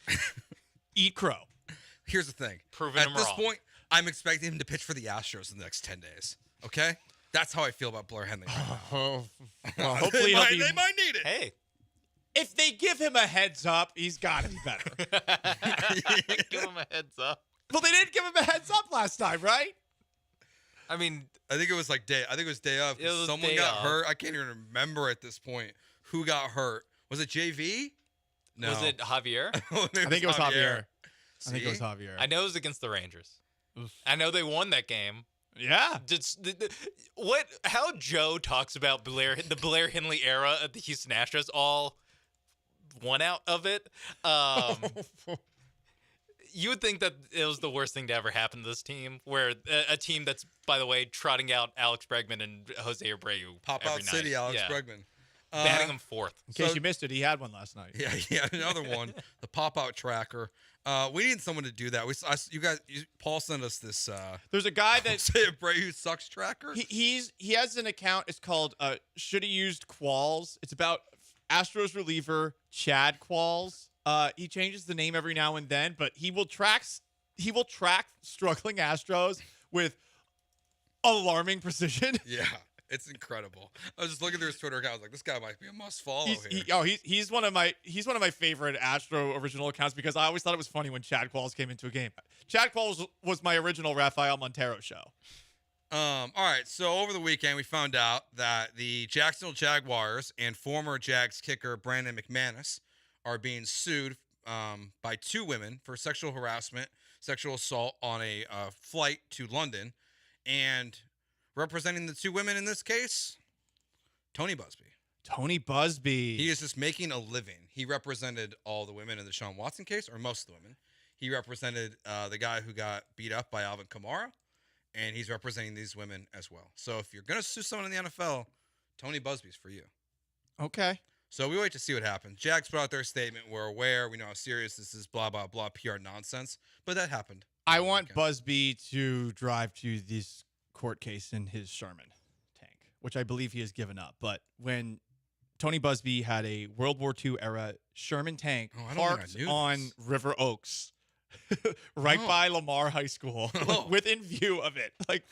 eat crow. Here's the thing. Proving At him this wrong. point, I'm expecting him to pitch for the Astros in the next 10 days. Okay? That's how I feel about Blair Henley. Well, hopefully they might need it. Hey. If they give him a heads up, he's got to be better. Give him a heads up. Well, they didn't give him a heads up last time, right? I mean, I think it was day of. It was Someone day got of. hurt. I can't even remember at this point who got hurt. Was it JV? No. Was it Javier? I think it was Javier. I think it was Javier. I know it was against the Rangers. I know they won that game. Yeah. How Joe talks about the Blair Henley era of the Houston Astros, all one out of it. You would think that it was the worst thing to ever happen to this team, where a team that's, by the way, trotting out Alex Bregman and Jose Abreu Pop out every City, night. Alex Yeah. Bregman. Batting him 4th. In case you missed it, he had one last night. Yeah, another one. The pop-out tracker. We need someone to do that. Paul sent us this. There's a guy that say Abreu sucks tracker. He has an account. It's called Should He Used Qualls. It's about Astros reliever Chad Qualls. He changes the name every now and then, but he will track struggling Astros with alarming precision. Yeah. It's incredible. I was just looking through his Twitter account. I was like, this guy might be a must follow here. He's one of my favorite Astro original accounts because I always thought it was funny when Chad Qualls came into a game. Chad Qualls was my original Rafael Montero show. All right. So over the weekend, we found out that the Jacksonville Jaguars and former Jags kicker Brandon McManus are being sued by 2 women for sexual harassment, sexual assault on a flight to London, and representing the 2 women in this case, Tony Busby. Tony Busby. He is just making a living. He represented all the women in the Deshaun Watson case, or most of the women. He represented the guy who got beat up by Alvin Kamara, and he's representing these women as well. So if you're going to sue someone in the NFL, Tony Busby's for you. Okay. So we wait to see what happens. Jags put out their statement. We're aware. We know how serious this is, blah, blah, blah, PR nonsense. But that happened. I want Busby to drive to this court case in his Sherman tank, which I believe he has given up. But when Tony Busby had a World War II era Sherman tank parked on River Oaks, right by Lamar High School, like within view of it, like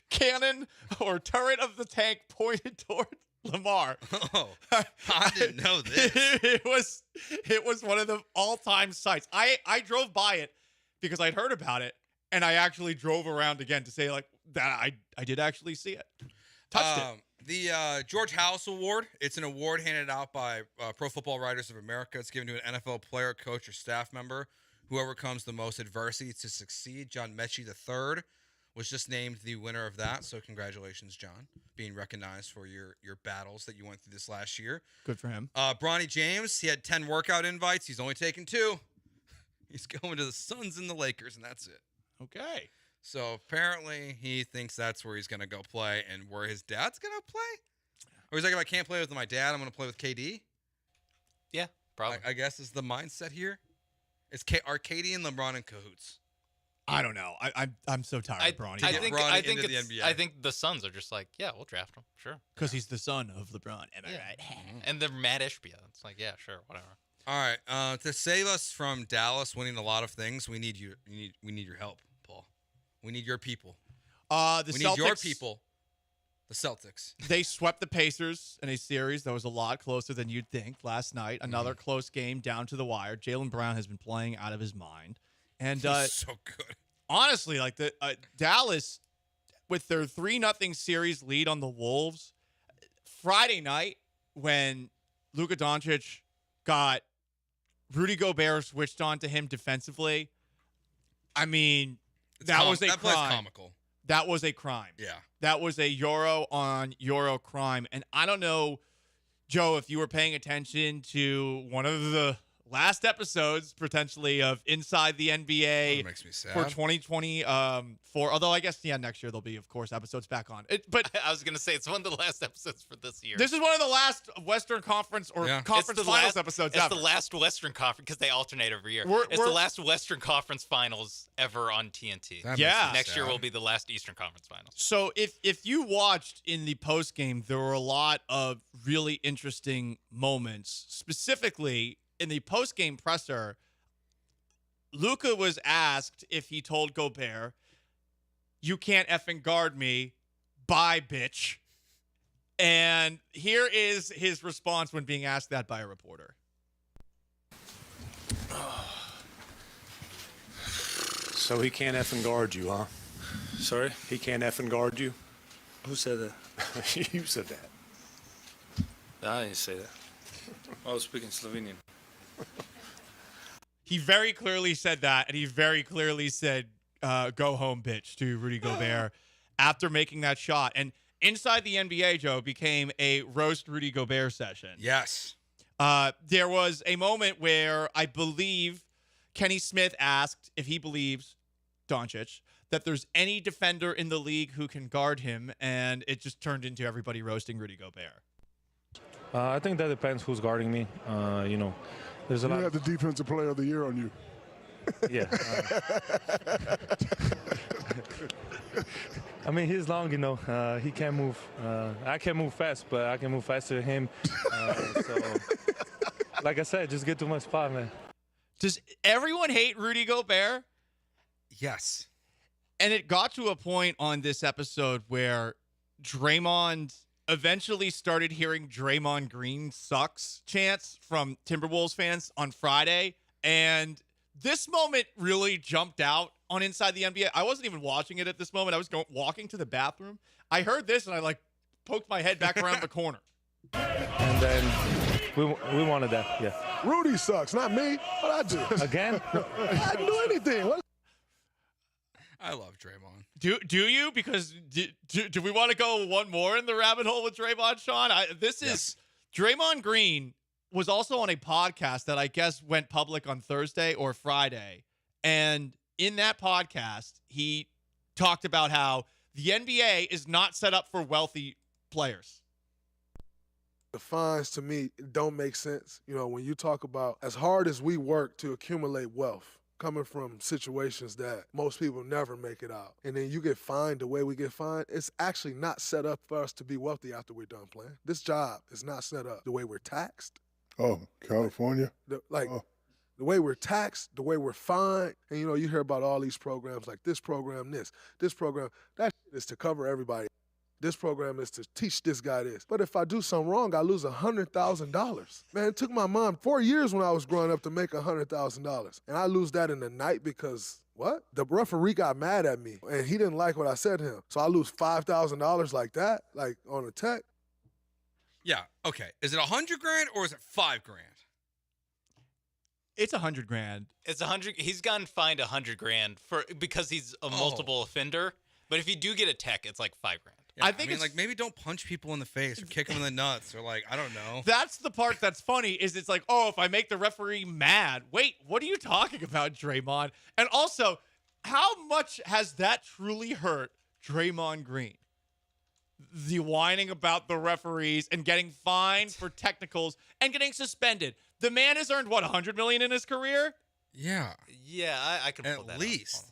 cannon or turret of the tank pointed toward Lamar. Oh, I didn't know this. It was one of the all-time sights. I drove by it because I'd heard about it, and I actually drove around again to say like that I did actually see it. Touched it. The George House Award. It's an award handed out by Pro Football Writers of America. It's given to an NFL player, coach, or staff member who overcomes the most adversity to succeed. John Mechie III was just named the winner of that. So congratulations, John, being recognized for your battles that you went through this last year. Good for him. Bronny James, he had 10 workout invites. He's only taken 2. He's going to the Suns and the Lakers, and that's it. Okay. So apparently he thinks that's where he's going to go play and where his dad's going to play. Or he's like, if I can't play with my dad, I'm going to play with KD. Yeah, probably. I guess is the mindset here. Are KD and LeBron in cahoots? I don't know. I'm so tired of Bronny. I think the Suns are just like, yeah, we'll draft him. Sure. Because he's the son of LeBron. Am I right? And they're mad Ishbia. It's like, yeah, sure, whatever. All right. To save us from Dallas winning a lot of things, we need you. We need your help, Paul. We need your people. Need your people. The Celtics. They swept the Pacers in a series that was a lot closer than you'd think last night. Another close game down to the wire. Jaylen Brown has been playing out of his mind. And he's so good. Honestly, like the Dallas with their 3-0 series lead on the Wolves Friday night when Luka Doncic got Rudy Gobert switched on to him defensively. I mean, that was a crime. That play's comical. That was a crime. Yeah. That was a Euro on Euro crime. And I don't know, Joe, if you were paying attention to one of the last episodes potentially of Inside the NBA makes me sad. for 2024. Although I guess, next year there'll be, of course, episodes back on. But I was going to say, it's one of the last episodes for this year. This is one of the last Western Conference or Conference Finals episodes It's ever. the last Western Conference, because they alternate every year. It's the last Western Conference Finals ever on TNT. Next year will be the last Eastern Conference Finals. So if you watched in the postgame, there were a lot of really interesting moments. Specifically, in the postgame presser, Luka was asked if he told Gobert, "You can't effing guard me. Bye, bitch." And here is his response when being asked that by a reporter. So he can't effing guard you, huh? Sorry? He can't effing guard you? Who said that? You said that. I didn't say that. I was speaking Slovenian. He very clearly said that, and he very clearly said, go home, bitch, to Rudy Gobert after making that shot. And Inside the NBA, Joe, became a roast Rudy Gobert session. Yes. There was a moment where I believe Kenny Smith asked if he believes, Doncic, that there's any defender in the league who can guard him, and it just turned into everybody roasting Rudy Gobert. I think that depends who's guarding me. There's a lot. You had the defensive player of the year on you. Yeah. I mean, he's long, he can't move. I can't move fast, but I can move faster than him. So, like I said, just get to my spot, man. Does everyone hate Rudy Gobert? Yes. And it got to a point on this episode where Draymond eventually started hearing Draymond Green sucks chants from Timberwolves fans on Friday. And this moment really jumped out on Inside the NBA. I wasn't even watching it at this moment. I was walking to the bathroom. I heard this and I poked my head back around the corner. And then we wanted that, yeah. Rudy sucks, not me. What'd I do? Again? I didn't do anything. I love Draymond. Do you? Because do we want to go one more in the rabbit hole with Draymond, Sean? Draymond Green was also on a podcast that I guess went public on Thursday or Friday. And in that podcast, he talked about how the NBA is not set up for wealthy players. The fines, to me, don't make sense. You know, when you talk about as hard as we work to accumulate wealth, coming from situations that most people never make it out, and then you get fined the way we get fined, it's actually not set up for us to be wealthy after we're done playing. This job is not set up the way we're taxed. Oh, California? The way we're taxed, the way we're fined, and you know, you hear about all these programs like this program, this program, that is to cover everybody. This program is to teach this guy this. But if I do something wrong, I lose $100,000. Man, it took my mom 4 years when I was growing up to make $100,000. And I lose that in the night because, what? The referee got mad at me, and he didn't like what I said to him. So I lose $5,000 like that, like on a tech. Yeah. Okay. Is it $100,000 or is it $5,000? It's $100,000. It's 100. He's gotten fined $100,000 because he's a multiple offender. But if you do get a tech, it's like $5,000. Yeah, I mean, it's like maybe don't punch people in the face or kick them in the nuts or like I don't know. That's the part that's funny is it's like, oh, if I make the referee mad, wait, what are you talking about, Draymond? And also, how much has that truly hurt Draymond Green? The whining about the referees and getting fined for technicals and getting suspended. The man has earned what, $100 million in his career? Yeah. Yeah, I can pull that at least.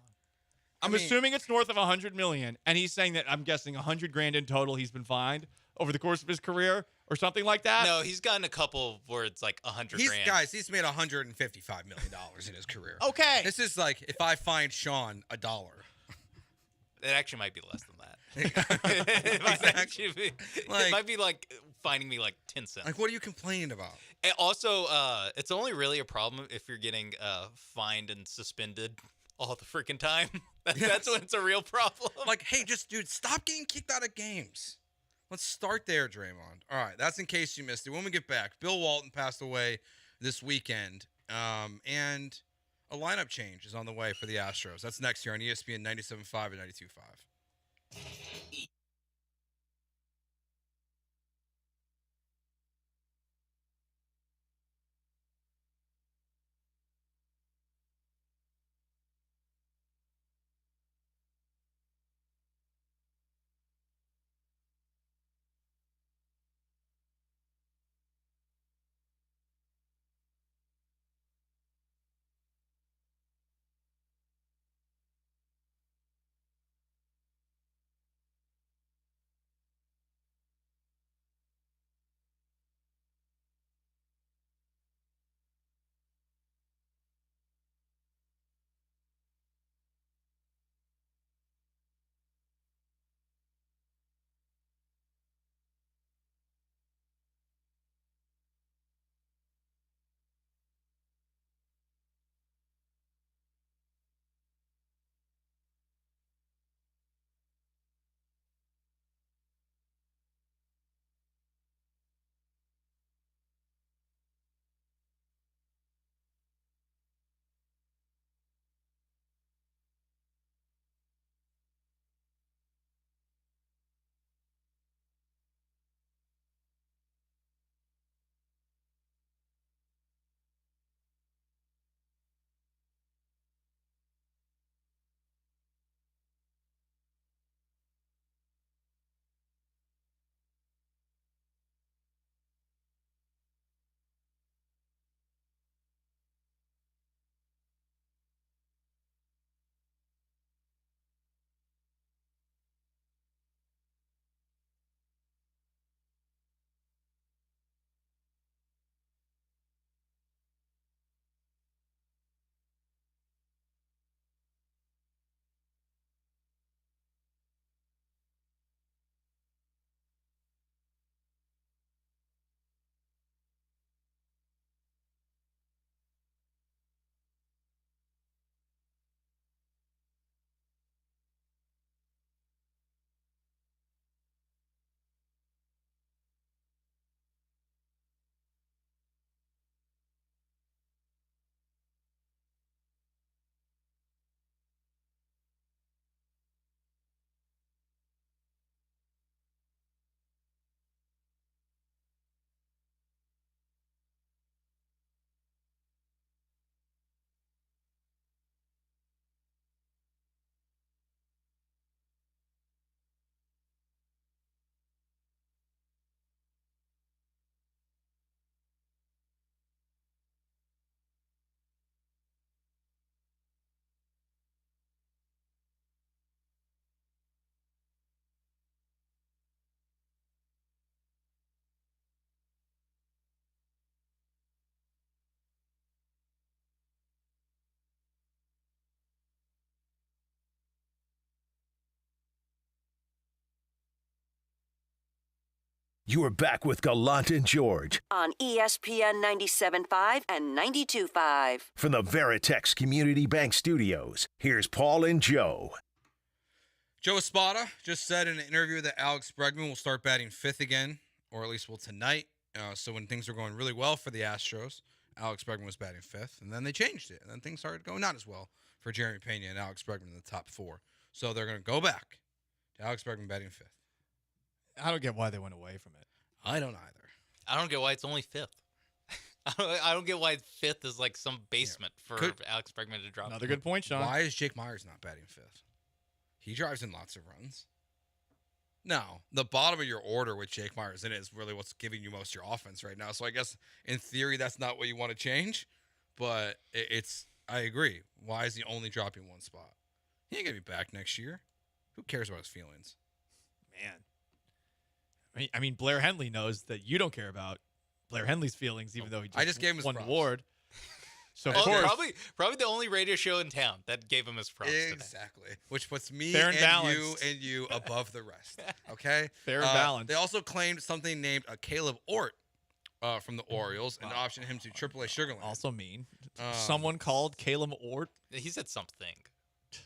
I'm assuming it's north of $100 million, and he's saying that I'm guessing $100,000 in total he's been fined over the course of his career or something like that. No, he's gotten a couple where it's like $100,000. Guys, he's made $155 million in his career. Okay. This is like if I find Sean $1. It actually might be less than that. It might be like finding me like 10 cents. Like, what are you complaining about? And also, it's only really a problem if you're getting fined and suspended all the freaking time. That's when it's a real problem. Like, hey, dude, stop getting kicked out of games. Let's start there, Draymond. All right, that's in case you missed it. When we get back, Bill Walton passed away this weekend, and a lineup change is on the way for the Astros. That's next year on ESPN 97.5 and 92.5. You are back with Gallant and George on ESPN 97.5 and 92.5. from the Veritex Community Bank Studios. Here's Paul and Joe. Joe Espada just said in an interview that Alex Bregman will start batting fifth again, or at least will tonight. So when things were going really well for the Astros, Alex Bregman was batting fifth, and then they changed it, and then things started going not as well for Jeremy Pena and Alex Bregman in the top four. So they're going to go back to Alex Bregman batting fifth. I don't get why they went away from it. I don't either. I don't get why it's only fifth. I don't get why fifth is like some basement for Alex Bregman to drop. Another good point, Sean. Why is Jake Myers not batting fifth? He drives in lots of runs. No, the bottom of your order with Jake Myers in it is really what's giving you most of your offense right now. So I guess in theory that's not what you want to change, but it's. I agree. Why is he only dropping one spot? He ain't gonna be back next year. Who cares about his feelings? Man. I mean, Blair Henley knows that you don't care about Blair Henley's feelings, even though he I just gave him his won props. an award. So of course, probably the only radio show in town that gave him his props exactly, which puts me Fair and and balanced. you above the rest. Okay, Fair and balanced. They also claimed something named Caleb Ort from the Orioles and optioned him to AAA Sugarland. Also mean. Someone called Caleb Ort. He said something.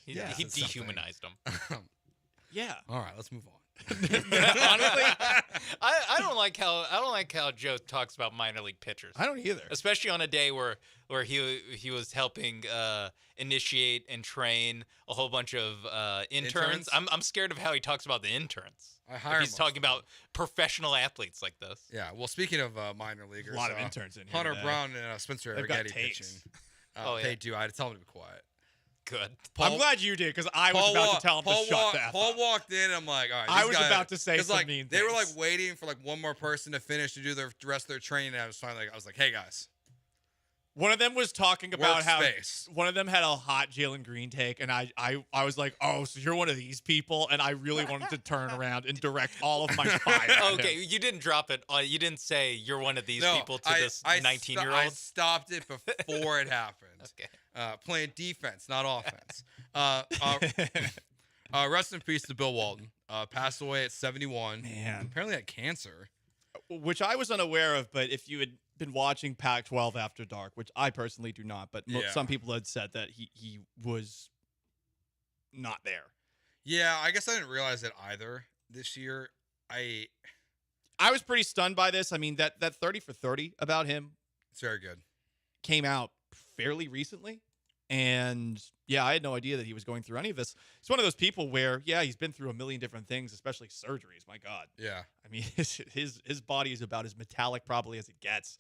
He said dehumanized him. Yeah. All right, let's move on. Honestly, I don't like how Joe talks about minor league pitchers. I don't either. Especially on a day where he was helping initiate and train a whole bunch of interns. I'm scared of how he talks about the interns. I hire He's talking about professional athletes like this. Yeah. Well, speaking of minor leaguers, A lot of interns in here Hunter today. Brown and Spencer They've got Arrighetti takes. pitching. They do. I had to tell them to be quiet. Good. I'm glad you did because I was about to tell him to shut the F Paul up. walked in. I'm like, all right. I these was guys, about to say 'cause, some like, mean They were things. like waiting for like one more person to finish to do the rest of their training. And I was finally, I was like, hey guys, One of them was talking about how Workspace. one of them had a hot Jalen Green take, and I was like, oh, so you're one of these people, and I really wanted to turn around and direct all of my fire. at Okay, him. you didn't drop it. You didn't say you're one of these no, people to this I 19-year-old. I stopped it before it happened. Okay. Playing defense, not offense. Rest in peace to Bill Walton. Passed away at 71. Man. Apparently had cancer. Which I was unaware of, but if you had been watching Pac-12 After Dark, which I personally do not, but Yeah. some people had said that he was not there. Yeah, I guess I didn't realize it either this year. I was pretty stunned by this. I mean, that 30 for 30 about him It's very good. came out fairly recently. And yeah, I had no idea that he was going through any of this. He's one of those people where, yeah, he's been through a million different things, especially surgeries. My God. Yeah. I mean, his body is about as metallic probably as it gets.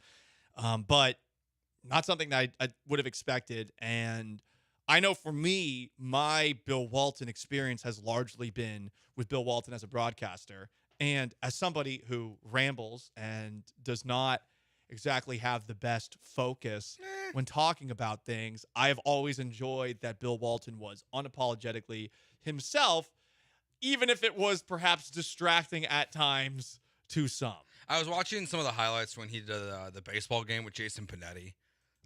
But not something that I would have expected. And I know for me, my Bill Walton experience has largely been with Bill Walton as a broadcaster. And as somebody who rambles and does not exactly have the best focus when talking about things, I have always enjoyed that Bill Walton was unapologetically himself, even if it was perhaps distracting at times to some. I was watching some of the highlights when he did the baseball game with Jason Panetti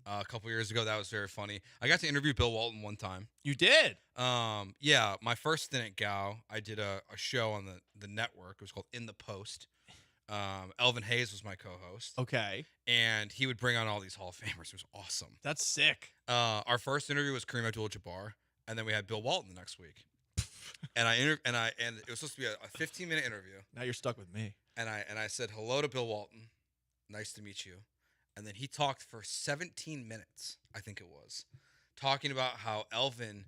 a couple years ago. That was very funny. I got to interview Bill Walton one time. You did? Yeah, my first stint at Gow, I did a show on the network. It was called In the Post. Elvin Hayes was my co-host. Okay. And he would bring on all these Hall of Famers. It was awesome. That's sick. Our first interview was Kareem Abdul-Jabbar, and then we had Bill Walton the next week. and it was supposed to be a 15-minute interview. Now you're stuck with me. And I said hello to Bill Walton. Nice to meet you. And then he talked for 17 minutes, I think it was, talking about how Elvin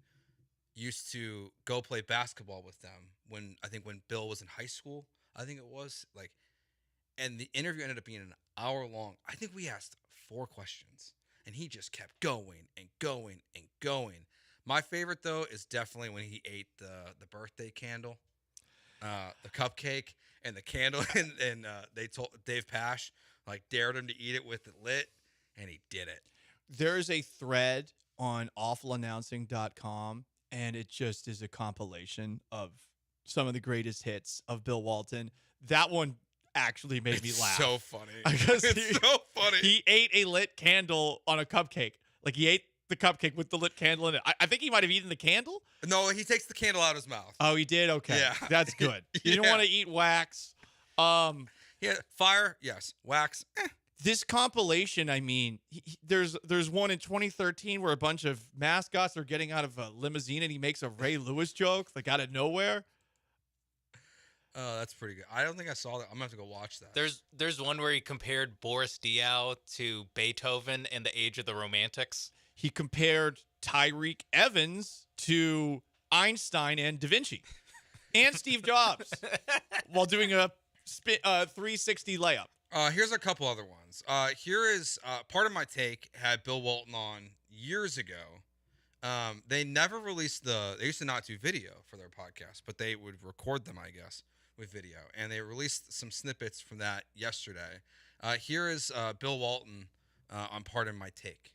used to go play basketball with them when Bill was in high school. I think it was and the interview ended up being an hour long. I think we asked 4 questions, and he just kept going and going and going. My favorite, though, is definitely when he ate the birthday candle, the cupcake, and the candle, and they told Dave Pash, dared him to eat it with it lit, and he did it. There's a thread on awfulannouncing.com, and it just is a compilation of some of the greatest hits of Bill Walton. That one actually made me laugh. So funny. It's so funny. He ate a lit candle on a cupcake. He ate the cupcake with the lit candle in it. I think he might have eaten the candle. No, he takes the candle out of his mouth. Oh, he did? Okay. Yeah. That's good. You don't want to eat wax. Yeah, fire, yes. Wax, This compilation, I mean, there's one in 2013 where a bunch of mascots are getting out of a limousine and he makes a Ray Lewis joke, like out of nowhere. Oh, that's pretty good. I don't think I saw that. I'm gonna have to go watch that. There's one where he compared Boris Diaw to Beethoven in the Age of the Romantics. He compared Tyreek Evans to Einstein and Da Vinci and Steve Jobs while doing a 360 layup. Here's a couple other ones. Here is part of my take. Had Bill Walton on years ago. They never released they used to not do video for their podcast, but they would record them, I guess, with video. And they released some snippets from that yesterday. Here is Bill Walton on part of my take.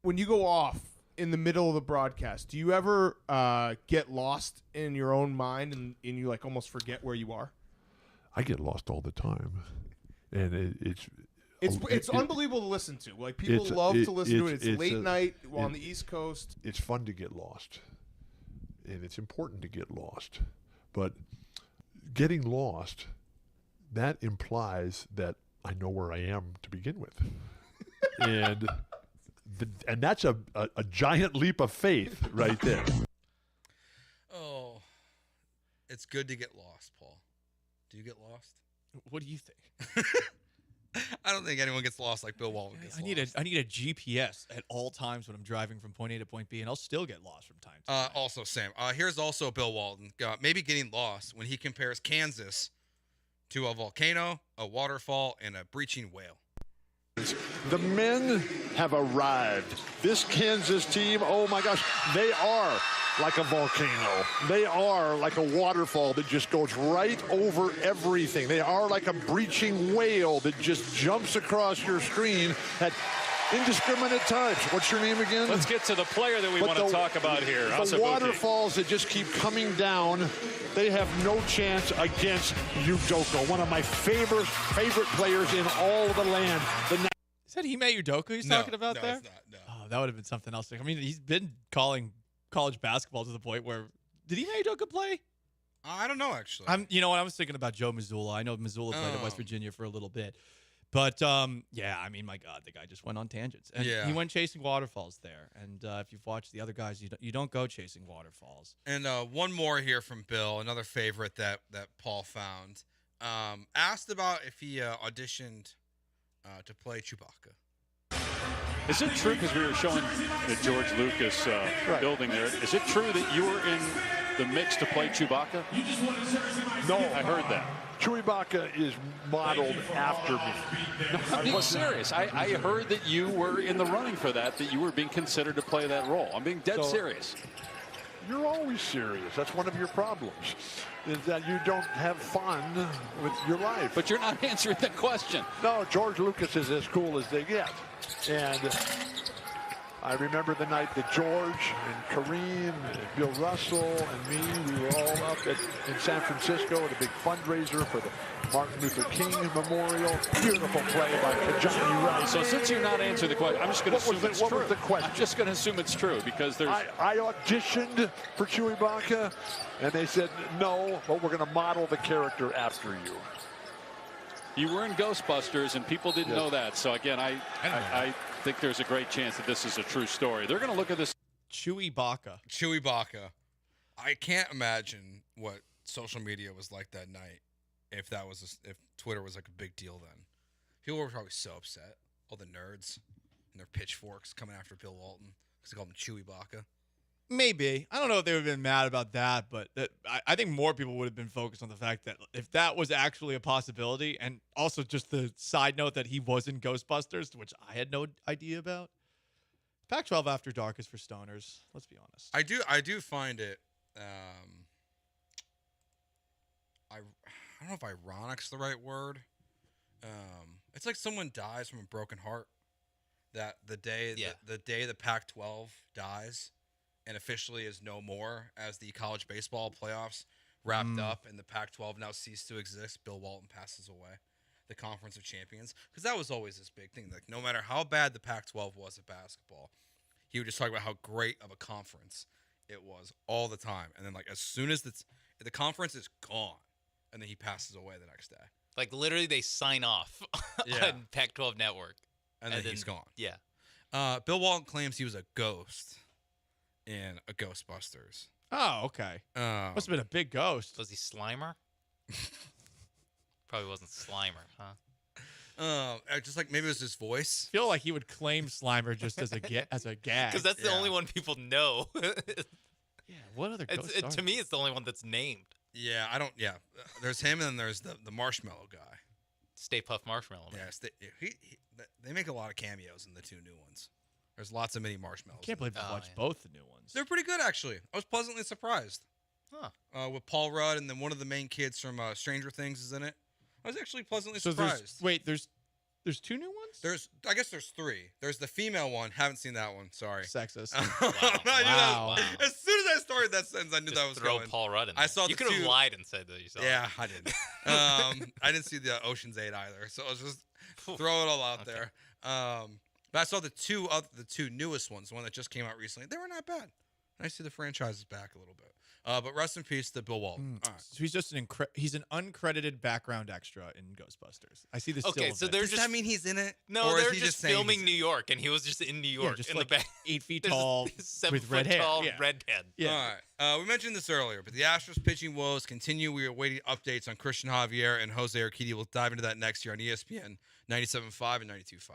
When you go off in the middle of the broadcast, do you ever get lost in your own mind and you like almost forget where you are? I get lost all the time, and it's unbelievable to listen to. Like people love to listen to it. It's late night on the East Coast. It's fun to get lost, and it's important to get lost. But getting lost, that implies that I know where I am to begin with, and that's a giant leap of faith right there. Oh, it's good to get lost, Paul. Do you get lost? What do you think? I don't think anyone gets lost like Bill Walton gets lost. I need a GPS at all times when I'm driving from point A to point B, and I'll still get lost from time to time. Also, Sam, here's also Bill Walton maybe getting lost when he compares Kansas to a volcano, a waterfall, and a breaching whale. The men have arrived. This Kansas team, oh my gosh, they are like a volcano. They are like a waterfall that just goes right over everything. They are like a breaching whale that just jumps across your screen at indiscriminate times. What's your name again? Let's get to the player that we want to talk about here. The waterfalls that just keep coming down, they have no chance against Udoka, one of my favorite players in all of the land. Is that Ime Udoka he's talking about there? It's not, no. Oh, that would have been something else. I mean, he's been calling college basketball to the point where did Ime Udoka play? I don't know, actually. You know what? I was thinking about Joe Mazzulla. I know Mazzulla played at West Virginia for a little bit. But, yeah, I mean, my God, the guy just went on tangents. And he went chasing waterfalls there. And if you've watched the other guys, you don't go chasing waterfalls. And one more here from Bill, another favorite that Paul found. Asked about if he auditioned to play Chewbacca. Is it true, because we were showing the George Lucas building there, is it true that you were in the mix to play Chewbacca? No. I heard that. Chewbacca is modeled after me. No, I'm being serious. I heard that you were in the running for that you were being considered to play that role. I'm being dead serious. You're always serious. That's one of your problems, is that you don't have fun with your life. But you're not answering the question. No, George Lucas is as cool as they get. And I remember the night that George and Kareem and Bill Russell and me, we were all up in San Francisco at a big fundraiser for the Martin Luther King Memorial. Beautiful play by Johnny Wright. So since you're not answering the question, I'm just going to assume it's true. What was the question? I'm just going to assume it's true because there's... I auditioned for Chewbacca, and they said, no, but we're going to model the character after you. You were in Ghostbusters, and people didn't know that. So, again, I think there's a great chance that this is a true story. They're going to look at this. Chewbacca. I can't imagine what social media was like that night if Twitter was like a big deal then. People were probably so upset. All the nerds and their pitchforks coming after Bill Walton because they called him Chewbacca. Maybe. I don't know if they would have been mad about that, but I think more people would have been focused on the fact that if that was actually a possibility, and also just the side note that he was in Ghostbusters, which I had no idea about. Pac-12 After Dark is for stoners. Let's be honest. I do find it. I don't know if ironic's the right word. It's like someone dies from a broken heart. That the day the Pac-12 dies and officially is no more as the college baseball playoffs wrapped up and the Pac-12 now ceased to exist, Bill Walton passes away. The Conference of Champions. Because that was always this big thing. Like, no matter how bad the Pac-12 was at basketball, he would just talk about how great of a conference it was all the time. And then, like, as soon as the conference is gone, and then he passes away the next day. Like literally, they sign off Yeah. on Pac-12 Network, And then he's gone. Yeah. Bill Walton claims he was a ghost in a Ghostbusters. Oh, okay. Must have been a big ghost. Was he Slimer? Probably wasn't Slimer, huh? Just like maybe it was his voice. I feel like he would claim Slimer just as a gag. Because that's the only one people know. Yeah. What other ghosts are to me, it's the only one that's named. Yeah, I don't. Yeah, there's him, and then there's the marshmallow guy. Stay Puft Marshmallow Man. Yes, they make a lot of cameos in the two new ones. There's lots of mini marshmallows. I can't believe I watched both the new ones. They're pretty good, actually. I was pleasantly surprised. Huh. With Paul Rudd, and then one of the main kids from Stranger Things is in it. I was actually pleasantly So surprised. there's two new ones? I guess there's three. There's the female one. Haven't seen that one. Sorry. Sexist. Wow. As soon as I started that sentence, I knew that was Throw going. Paul Rudd in I there. saw You the could have two- lied and said that you saw it. Yeah, I didn't. I didn't see the Ocean's 8 either, so I was just throw it all out there. But I saw the two newest ones, the one that just came out recently. They were not bad. I see the franchise is back a little bit. But rest in peace to Bill Walton. All right. So he's just he's an uncredited background extra in Ghostbusters. I see this. Okay, so they're Does just that mean he's in it? No, Or is they're he just saying filming he's- New York, and he was just in New York just in like the back. 8 feet There's a tall 7 with red foot hair. tall Yeah. redhead. Yeah. All right. We mentioned this earlier, but the Astros pitching woes continue. We are waiting updates on Christian Javier and Jose Urquidy. We'll dive into that next year on ESPN 97.5 and 92.5.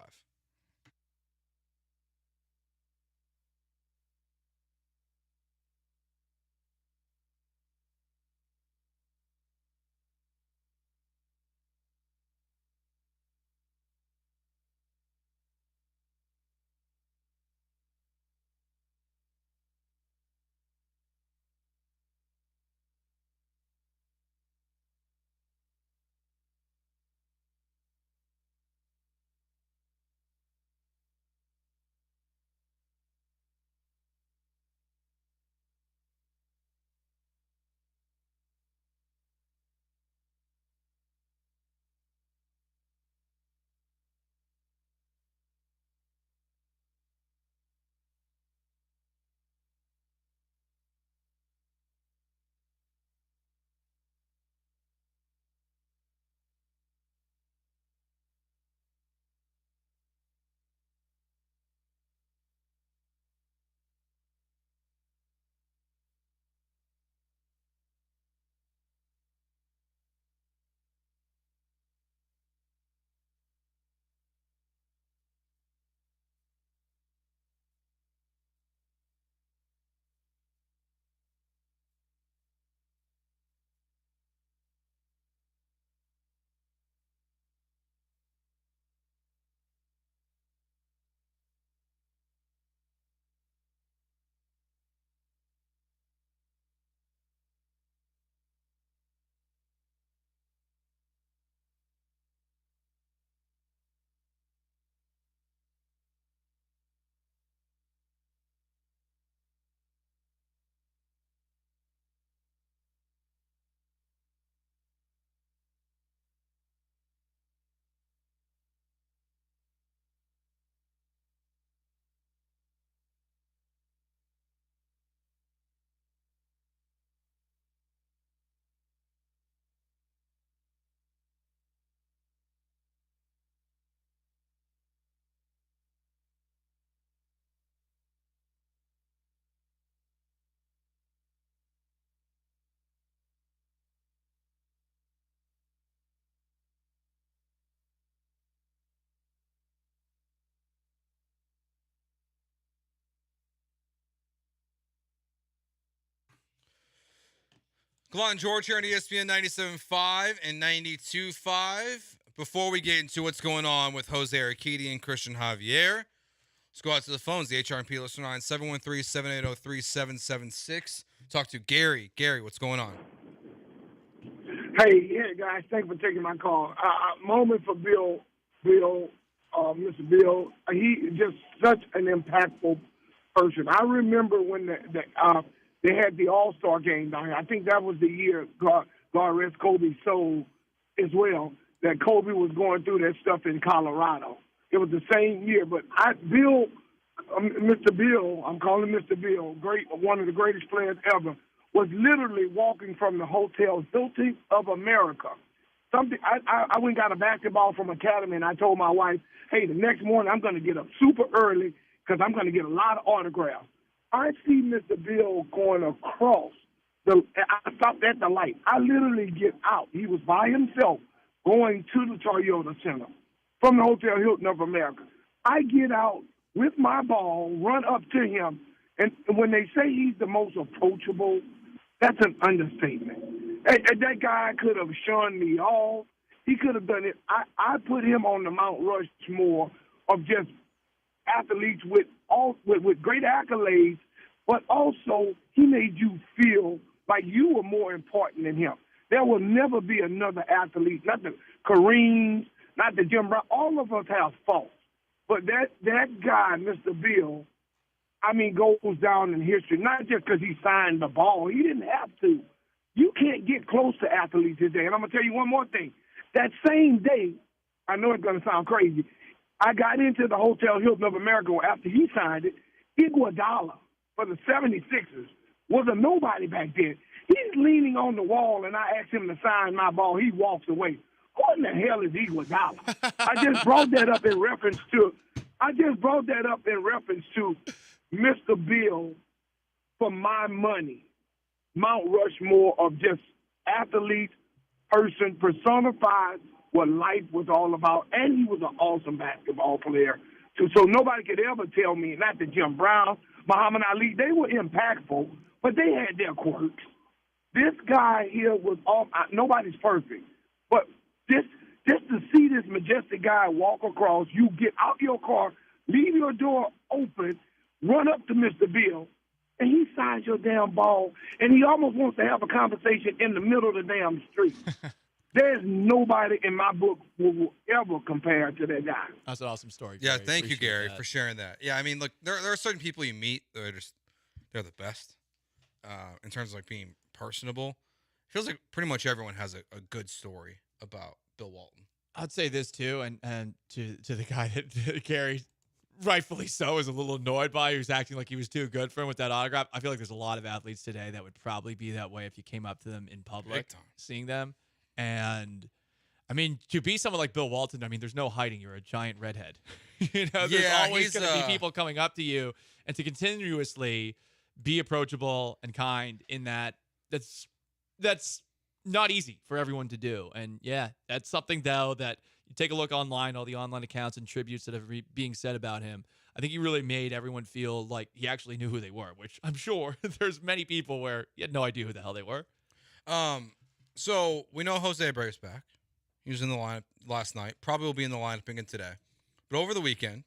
Gallant George here on ESPN 97.5 and 92.5. Before we get into what's going on with Jose Urquidy and Christian Javier, let's go out to the phones. The HRP listener line 713-780-3776. Talk to Gary. Gary, what's going on? Hey, yeah, guys, thanks for taking my call. Moment for Bill, Mr. Bill. He just such an impactful person. I remember when they had the All-Star game down here. I think that was the year God rest Kobe's soul as well, that Kobe was going through that stuff in Colorado. It was the same year, but Mr. Bill, I'm calling Mr. Bill, one of the greatest players ever, was literally walking from the Hotel Hilton of America, something. I went and got a basketball from Academy, and I told my wife, hey, the next morning I'm going to get up super early because I'm going to get a lot of autographs. I see Mr. Bill going across. I stopped at the light. I literally get out. He was by himself going to the Toyota Center from the Hotel Hilton of America. I get out with my ball, run up to him, and when they say he's the most approachable, that's an understatement. And that guy could have shunned me off. He could have done it. I put him on the Mount Rushmore of just athletes with great accolades, but also he made you feel like you were more important than him. There will never be another athlete, not the Kareem, not the Jim Brown. All of us have faults. But that guy, Mr. Bill, I mean, goes down in history, not just because he signed the ball. He didn't have to. You can't get close to athletes today. And I'm going to tell you one more thing. That same day, I know it's going to sound crazy, I got into the Hotel Hilton of America after he signed it. Iguodala for the 76ers was a nobody back then. He's leaning on the wall, and I asked him to sign my ball. He walks away. What in the hell is Iguodala? I just brought that up in reference to Mr. Bill, for my money, Mount Rushmore of just athletes, person, personified what life was all about, and he was an awesome basketball player. So nobody could ever tell me, not that Jim Brown, Muhammad Ali, they were impactful, but they had their quirks. This guy here was all, nobody's perfect, but just to see this majestic guy walk across, you get out your car, leave your door open, run up to Mr. Bill, and he signs your damn ball, and he almost wants to have a conversation in the middle of the damn street. There's nobody in my book who will ever compare to that guy. That's an awesome story. Yeah, Gary. thank you, Appreciate Gary, that. for sharing that. Yeah, I mean, look, there are certain people you meet that are they're the best in terms of like being personable. It feels like pretty much everyone has a good story about Bill Walton. I'd say this too, and to the guy that Gary, rightfully so, is a little annoyed by, who's acting like he was too good for him with that autograph. I feel like there's a lot of athletes today that would probably be that way if you came up to them in public, seeing them. And I mean, to be someone like Bill Walton, I mean, there's no hiding. You're a giant redhead. There's always going to be people coming up to you, and to continuously be approachable and kind in that's not easy for everyone to do. And yeah, that's something though that you take a look online, all the online accounts and tributes that are being said about him. I think he really made everyone feel like he actually knew who they were, which I'm sure there's many people where he had no idea who the hell they were. So we know Jose Abreu's back. He was in the lineup last night. Probably will be in the lineup again today. But over the weekend,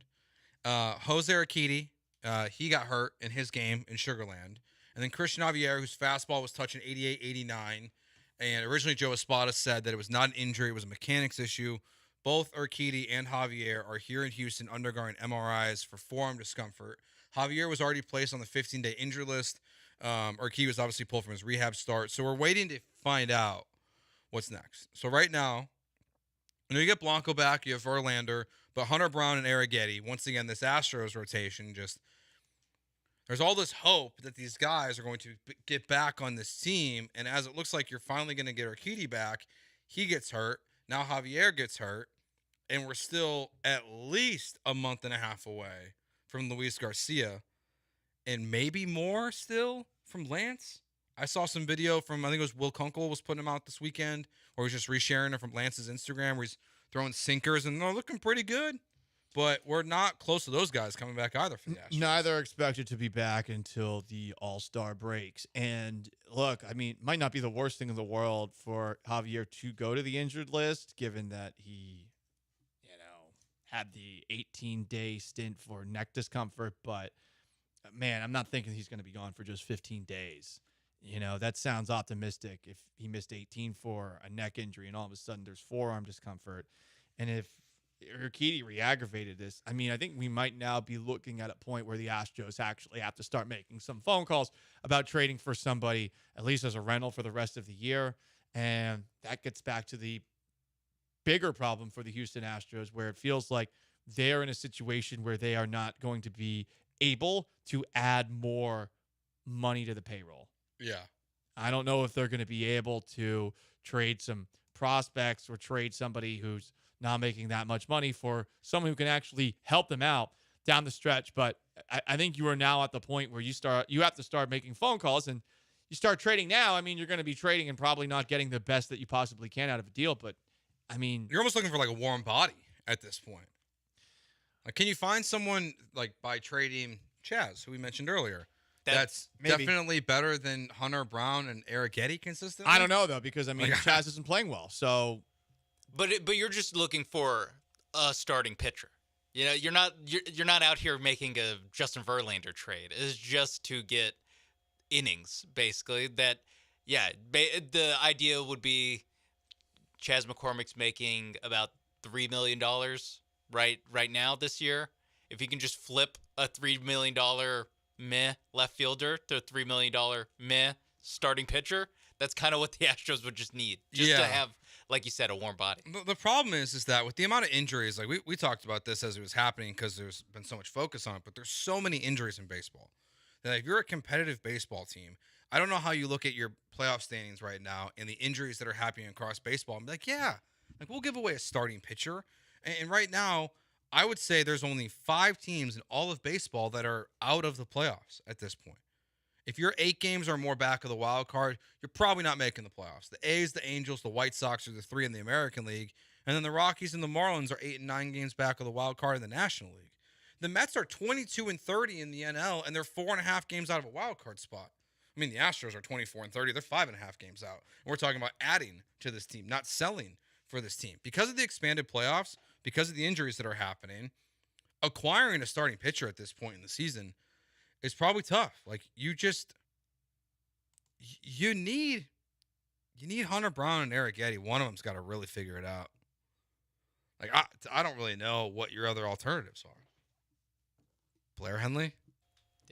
Jose Urquidy, he got hurt in his game in Sugar Land. And then Christian Javier, whose fastball was touching 88, 89. And originally Joe Espada said that it was not an injury, it was a mechanics issue. Both Urquidy and Javier are here in Houston undergoing MRIs for forearm discomfort. Javier was already placed on the 15-day injury list. Urquidy was obviously pulled from his rehab start. So we're waiting to find out what's next. So right now, you know, you get Blanco back, you have Verlander, but Hunter Brown and Arrighetti, once again, this Astros rotation, just there's all this hope that these guys are going to get back on this team. And as it looks like you're finally going to get Urquidy back, he gets hurt. Now Javier gets hurt. And we're still at least a month and a half away from Luis Garcia. And maybe more still from Lance. I saw some video from, I think it was Will Kunkel was putting him out this weekend, or he's just resharing it from Lance's Instagram, where he's throwing sinkers and they're looking pretty good. But we're not close to those guys coming back either for the Astros. Neither are expected to be back until the All-Star breaks. And look, I mean, it might not be the worst thing in the world for Javier to go to the injured list, given that he, you know, had the 18-day stint for neck discomfort. But, man, I'm not thinking he's going to be gone for just 15 days. You know, that sounds optimistic if he missed 18 for a neck injury and all of a sudden there's forearm discomfort. And if Urquidy re-aggravated this, I mean, I think we might now be looking at a point where the Astros actually have to start making some phone calls about trading for somebody, at least as a rental for the rest of the year. And that gets back to the bigger problem for the Houston Astros, where it feels like they're in a situation where they are not going to be able to add more money to the payroll. Yeah. I don't know if they're going to be able to trade some prospects or trade somebody who's not making that much money for someone who can actually help them out down the stretch. But I think you are now at the point where you have to start making phone calls, and you start trading now. I mean, you're going to be trading and probably not getting the best that you possibly can out of a deal. But I mean, you're almost looking for like a warm body at this point. Like, can you find someone like by trading Chaz, who we mentioned earlier, that's definitely better than Hunter Brown and Eric Getty consistently? I don't know though, because I mean, Chaz isn't playing well. So, but you're just looking for a starting pitcher. You know, you're not out here making a Justin Verlander trade. It's just to get innings, basically. That, the idea would be Chaz McCormick's making about $3 million right now this year. If he can just flip a $3 million meh left fielder to a $3 million meh starting pitcher, that's kind of what the Astros would just need, just to have, like you said, a warm body. The problem is that with the amount of injuries, like we talked about this as it was happening because there's been so much focus on it, but there's so many injuries in baseball that if you're a competitive baseball team, I don't know how you look at your playoff standings right now and the injuries that are happening across baseball and be like, we'll give away a starting pitcher. And right now, I would say there's only 5 teams in all of baseball that are out of the playoffs at this point. If you're 8 games or more back of the wild card, you're probably not making the playoffs. The A's, the Angels, the White Sox are the 3 in the American League, and then the Rockies and the Marlins are 8 and 9 games back of the wild card in the National League. The Mets are 22-30 in the NL, and they're 4.5 games out of a wild card spot. I mean, the Astros are 24-30; they're 5.5 games out. And we're talking about adding to this team, not selling for this team because of the expanded playoffs, because of the injuries that are happening. Acquiring a starting pitcher at this point in the season is probably tough. Like you need Hunter Brown and Eric Getty. One of them's got to really figure it out. Like I don't really know what your other alternatives are. Blair Henley,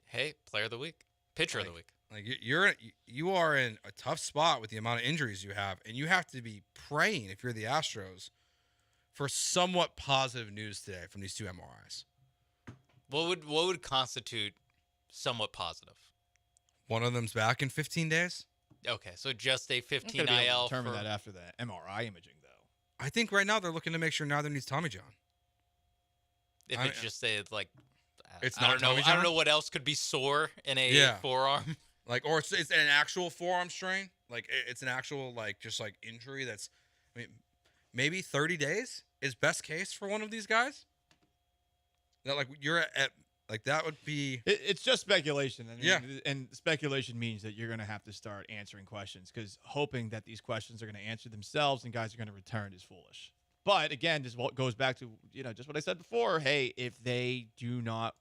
hey, player of the week, pitcher of the week. Like you are in a tough spot with the amount of injuries you have, and you have to be praying if you're the Astros for somewhat positive news today from these 2 MRIs. What would constitute somewhat positive? One of them's back in 15 days. Okay, so just a 15 I'm IL. Determine that after the MRI imaging, though. I think right now they're looking to make sure neither needs Tommy John. If it's just like, it's I not don't know. Tommy John? I don't know what else could be sore in a forearm. Like, or it's an actual forearm strain. Like it's an actual just injury that's, I mean, maybe 30 days is best case for one of these guys. That you're at like that would be. It's just speculation. And speculation means that you're going to have to start answering questions because hoping that these questions are going to answer themselves and guys are going to return is foolish. But again, this goes back to just what I said before. Hey, if they do not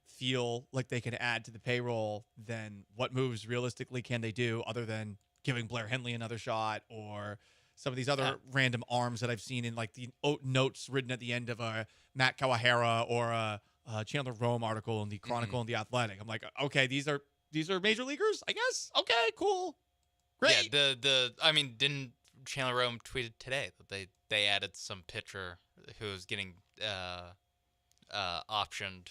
feel like they can add to the payroll, then what moves realistically can they do other than giving Blair Henley another shot or some of these other random arms that I've seen in the notes written at the end of a Matt Kawahara or a Chandler Rome article in the Chronicle and the Athletic. I'm like, okay, these are major leaguers, I guess. Okay, cool, great. Yeah, I mean, didn't Chandler Rome tweeted today that they added some pitcher who was getting optioned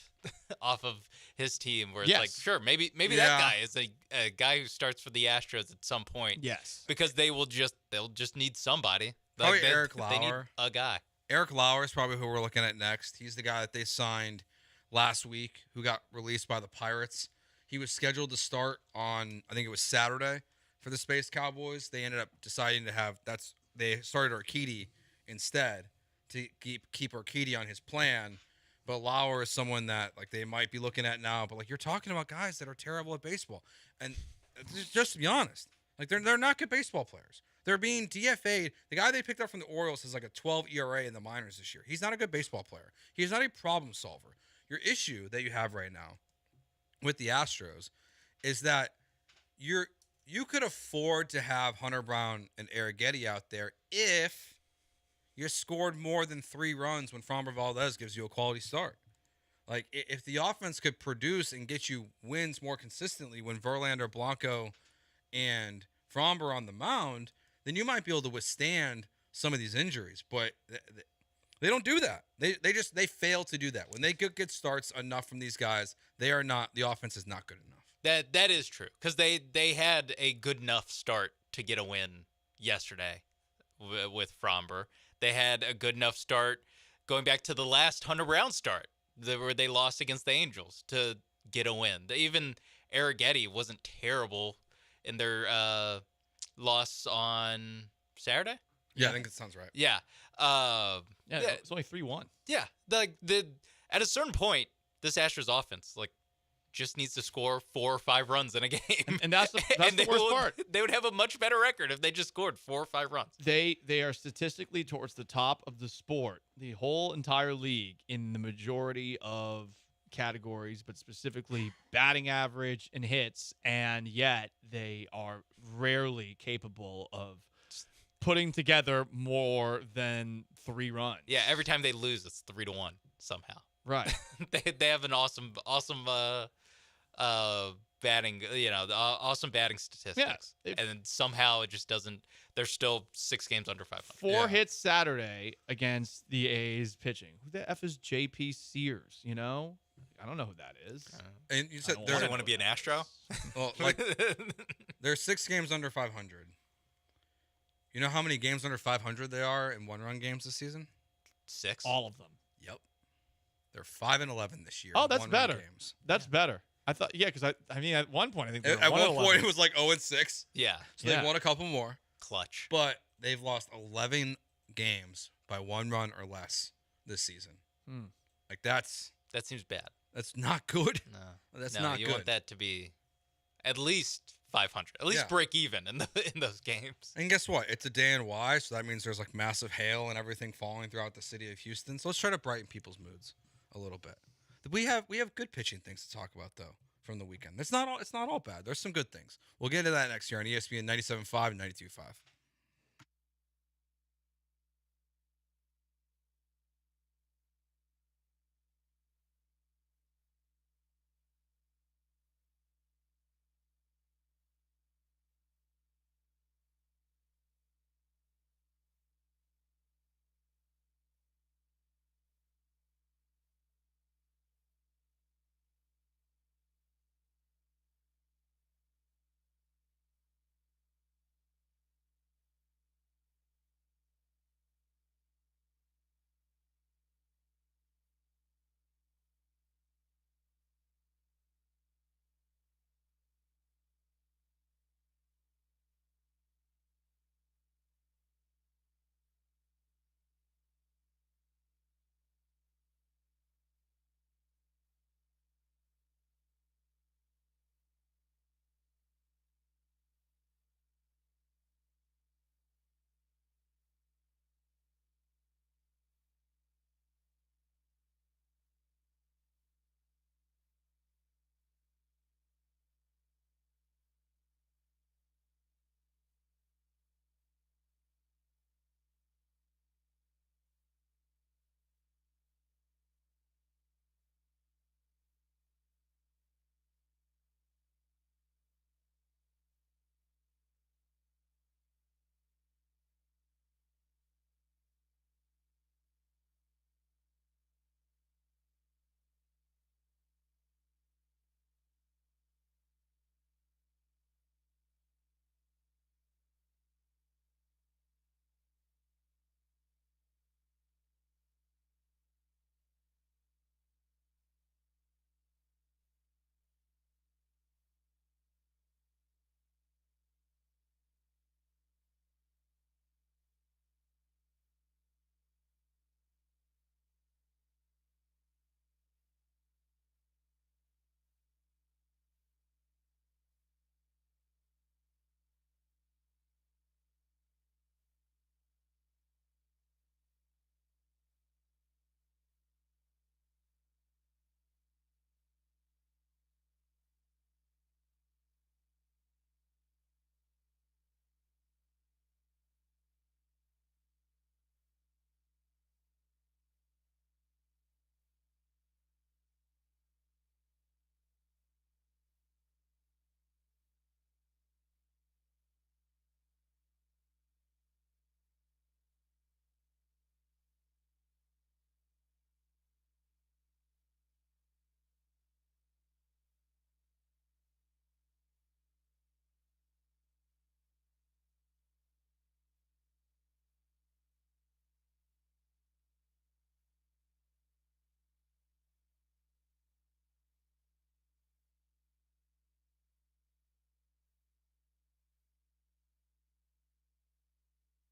off of his team where it's sure, maybe that guy is a guy who starts for the Astros at some point. Yes. Because they'll just need somebody. Probably Eric Lauer. They need a guy. Eric Lauer is probably who we're looking at next. He's the guy that they signed last week who got released by the Pirates. He was scheduled to start on, I think it was Saturday for the Space Cowboys. They ended up deciding to they started Urquidy instead to keep Urquidy on his plan. But Lauer is someone that they might be looking at now. But you're talking about guys that are terrible at baseball, and just to be honest, they're not good baseball players. They're being DFA'd. The guy they picked up from the Orioles has a 12 ERA in the minors this year. He's not a good baseball player. He's not a problem solver. Your issue that you have right now with the Astros is that you could afford to have Hunter Brown and Eric Getty out there if you scored more than 3 runs when Framber Valdez gives you a quality start. If the offense could produce and get you wins more consistently when Verlander, Blanco, and Framber are on the mound, then you might be able to withstand some of these injuries. But they don't do that. They fail to do that. When they get starts enough from these guys, the offense is not good enough. That is true because they had a good enough start to get a win yesterday with Fromber. They had a good enough start going back to the last Hunter Brown start where they lost against the Angels to get a win. Even Arrighetti wasn't terrible in their loss on Saturday. Yeah, I think it sounds right. Yeah. It's only 3-1. Yeah. At a certain point, this Astros offense just needs to score 4 or 5 runs in a game. And that's the worst part. They would have a much better record if they just scored 4 or 5 runs. They are statistically towards the top of the sport, the whole entire league, in the majority of categories, but specifically batting average and hits, and yet they are rarely capable of putting together more than 3 runs. Yeah, every time they lose, it's 3-1 somehow. Right. They have an awesome batting, awesome batting statistics. Yeah, and then somehow it just doesn't. They're still 6 games under 500. 4 hits Saturday against the A's pitching. Who the F is J.P. Sears? I don't know who that is. And you said they want to be an Astro. Well, they're 6 games under 500. You know how many games under 500 they are in 1-run games this season? 6. All of them. Yep. They're 5-11 this year. Oh, in that's 1-run better. Games. That's better. I thought, because at one point I think at one point it was 0-6. Yeah. So they won a couple more. Clutch. But they've lost 11 games by 1 run or less this season. That seems bad. That's not good. No, that's not you good. want that to be at least 500, at least break even in those games. And guess what? It's a day in Y, so that means there's massive hail and everything falling throughout the city of Houston. So let's try to brighten people's moods a little bit. We have good pitching things to talk about though from the weekend. It's not all bad. There's some good things. We'll get into that next year on ESPN 97.5 and 92.5.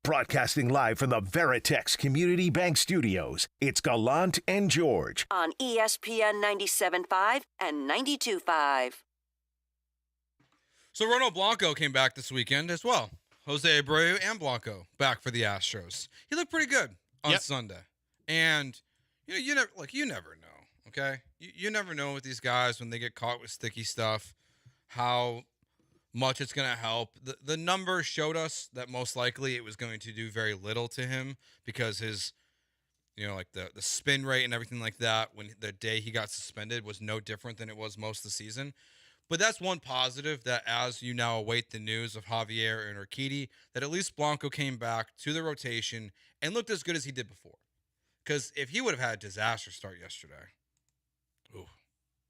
Broadcasting live from the Veritex Community Bank Studios, it's Gallant and George. On ESPN 97.5 and 92.5. So Ronald Blanco came back this weekend as well. Jose Abreu and Blanco back for the Astros. He looked pretty good on Sunday. And you never know, okay? You never know with these guys when they get caught with sticky stuff, how much it's going to help. The numbers showed us that most likely it was going to do very little to him because his, like the spin rate and everything like that when the day he got suspended was no different than it was most of the season. But that's one positive that as you now await the news of Javier and Urquidy, that at least Blanco came back to the rotation and looked as good as he did before. Because if he would have had a disaster start yesterday,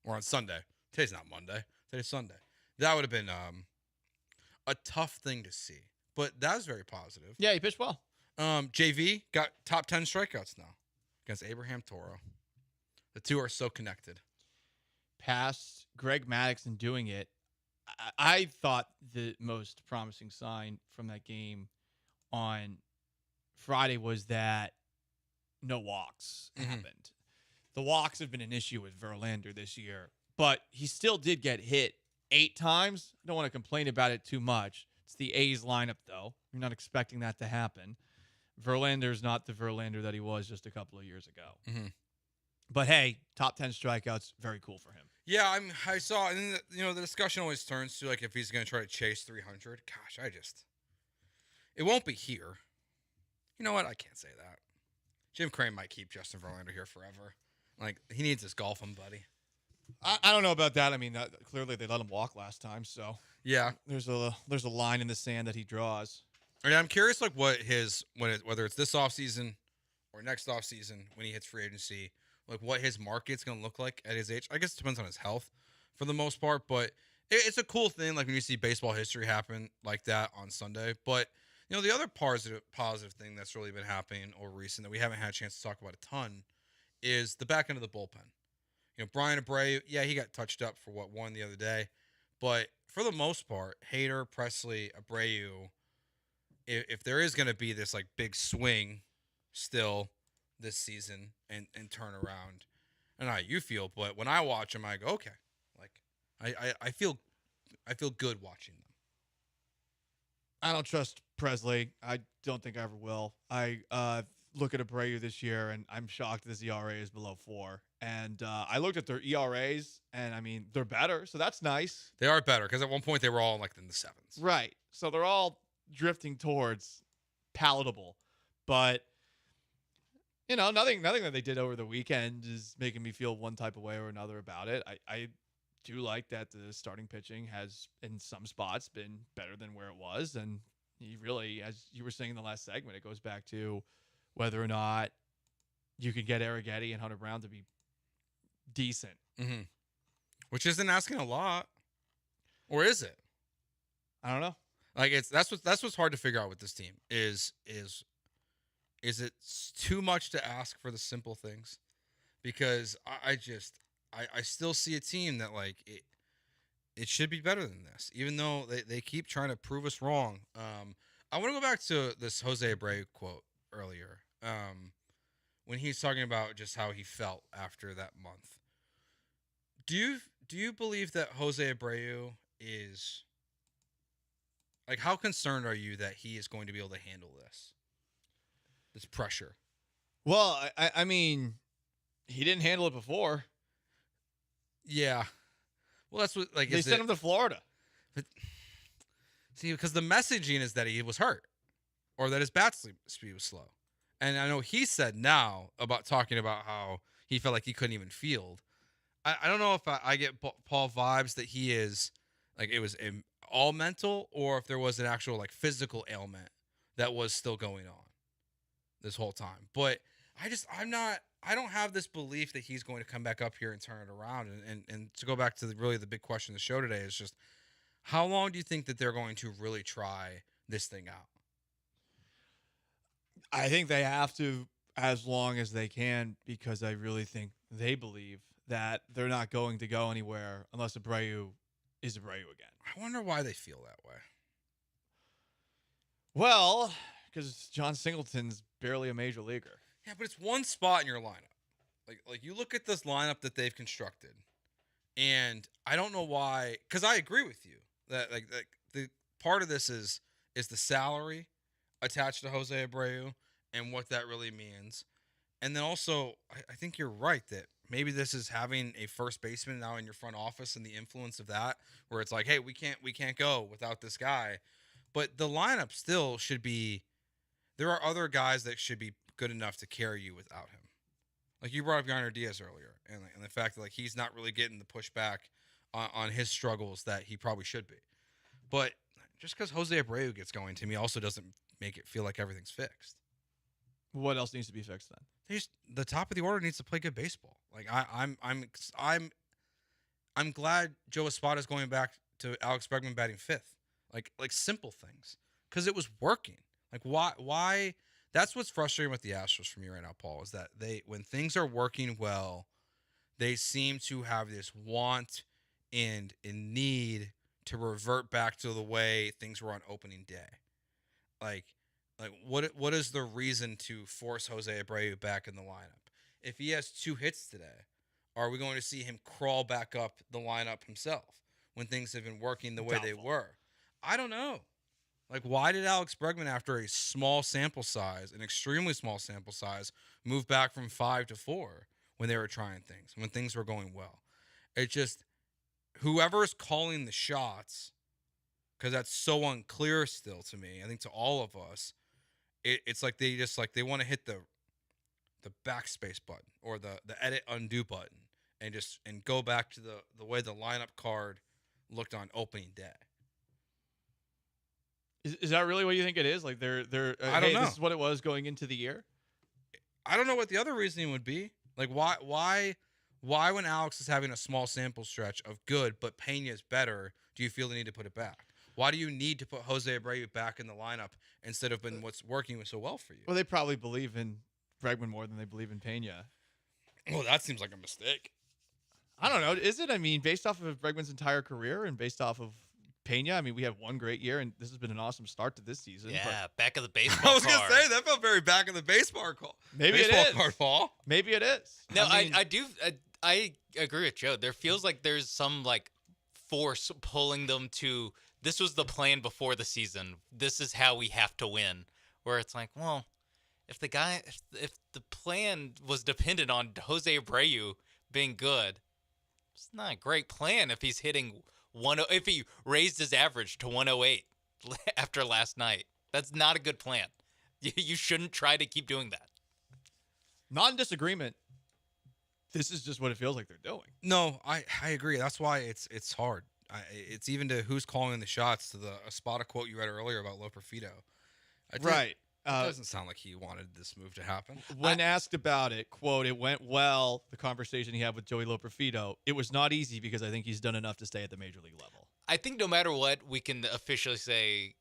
or on Sunday, today's not Monday, today's Sunday, that would have been a tough thing to see. But that was very positive. Yeah, he pitched well. JV got top 10 strikeouts now against Abraham Toro. The two are so connected. Past Greg Maddux and doing it, I thought the most promising sign from that game on Friday was that no walks happened. The walks have been an issue with Verlander this year, but he still did get hit 8 times. I don't want to complain about it too much. It's the A's lineup, though. You're not expecting that to happen. Verlander's not the Verlander that he was just a couple of years ago. Mm-hmm. But hey, top 10 strikeouts, very cool for him. Yeah, I saw, and the discussion always turns to like if he's going to try to chase 300. Gosh, it won't be here. You know what? I can't say that. Jim Crane might keep Justin Verlander here forever. Like he needs his golfing buddy. I don't know about that. I mean, clearly they let him walk last time, so yeah, there's a line in the sand that he draws. And I'm curious, like whether it's this offseason or next offseason when he hits free agency. Like what his market's going to look like at his age. I guess it depends on his health for the most part, but it's a cool thing like when you see baseball history happen like that on Sunday. But, the other positive thing that's really been happening over recent that we haven't had a chance to talk about a ton is the back end of the bullpen. Brian Abreu, yeah, he got touched up for one the other day. But for the most part, Hader, Presley, Abreu, if there is going to be this like big swing still this season and turn around. I don't know how you feel, but when I watch them, I go, okay. Like I feel good watching them. I don't trust Presley. I don't think I ever will. I look at Abreu this year, and I'm shocked his ERA is below 4. And I looked at their ERAs, and I mean, they're better, so that's nice. They are better, because at one point they were all like in the 7s. Right. So they're all drifting towards palatable. But nothing that they did over the weekend is making me feel one type of way or another about it. I do like that the starting pitching has, in some spots, been better than where it was. And he really, as you were saying in the last segment, it goes back to whether or not you could get Arrighetti and Hunter Brown to be decent. Mm-hmm. Which isn't asking a lot. Or is it? I don't know. Like that's what's hard to figure out with this team is it too much to ask for the simple things? Because I still see a team that like it should be better than this, even though they keep trying to prove us wrong. I want to go back to this Jose Abreu quote earlier when he's talking about just how he felt after that month. Do you believe that Jose Abreu is like, how concerned are you that he is going to be able to handle this pressure? Well, I mean, he didn't handle it before. Yeah. Well, that's what they sent him to Florida. But, see, because the messaging is that he was hurt or that his bat speed was slow. And I know he said now about talking about how he felt like he couldn't even field. I don't know if I get Paul vibes that he is like it was all mental or if there was an actual like physical ailment that was still going on this whole time. But I don't have this belief that he's going to come back up here and turn it around. And to go back to the big question of the show today is just how long do you think that they're going to really try this thing out? I think they have to as long as they can, because I really think they believe that they're not going to go anywhere unless Abreu is Abreu again. I wonder why they feel that way. Well, because John Singleton's barely a major leaguer. Yeah, but it's one spot in your lineup. Like you look at this lineup that they've constructed, and I don't know why. Because I agree with you that like the part of this is the salary attached to Jose Abreu and what that really means, and then also I think you're right that maybe this is having a first baseman now in your front office and the influence of that, where it's like, hey, we can't go without this guy, but the lineup still should be. There are other guys that should be good enough to carry you without him. Like you brought up Yainer Diaz earlier, and the fact that like he's not really getting the pushback on his struggles that he probably should be. But just because Jose Abreu gets going to me also doesn't make it feel like everything's fixed. What else needs to be fixed then? The top of the order needs to play good baseball. Like I'm glad Joe Espada's going back to Alex Bregman batting fifth. Like simple things, because it was working. Like why? That's what's frustrating with the Astros for me right now, Paul, is that when things are working well, they seem to have this want and need to revert back to the way things were on opening day. Like what is the reason to force Jose Abreu back in the lineup? If he has 2 hits today, are we going to see him crawl back up the lineup himself when things have been working the way they were? I don't know. Like, why did Alex Bregman, after a small sample size, an extremely small sample size, move back from 5 to 4 when they were trying things, when things were going well? It just, whoever's calling the shots, because that's so unclear still to me, I think to all of us, it's like they want to hit the backspace button or the edit undo button and go back to the way the lineup card looked on opening day. Is that really what you think it is? Like they're I don't know. This is what it was going into the year? I don't know what the other reasoning would be. Like why when Alex is having a small sample stretch of good but Pena is better, do you feel the need to put it back? Why do you need to put Jose Abreu back in the lineup instead of what's working so well for you? Well, they probably believe in Bregman more than they believe in Pena. Well, that seems like a mistake. I don't know. Is it? I mean, based off of Bregman's entire career and based off of Pena, I mean, we have one great year, and this has been an awesome start to this season. Yeah, back of the baseball I was going to card. say, that felt very back of the baseball call. Maybe baseball it is. Card, Paul. Maybe it is. No, I mean, I agree with Joe. There feels like there's some like force pulling them to, this was the plan before the season. This is how we have to win. Where it's like, well, if the plan was dependent on Jose Abreu being good, it's not a great plan if he's hitting if he raised his average to 108 after last night. That's not a good plan. You shouldn't try to keep doing that. Not in disagreement. This is just what it feels like they're doing. No, I agree. That's why it's hard. It's even to who's calling the shots, to the Espada quote you read earlier about Lo Perfido. Right. It doesn't sound like he wanted this move to happen. When asked about it, quote, it went well, the conversation he had with Joey Loperfido. It was not easy because I think he's done enough to stay at the major league level. I think no matter what, we can officially say,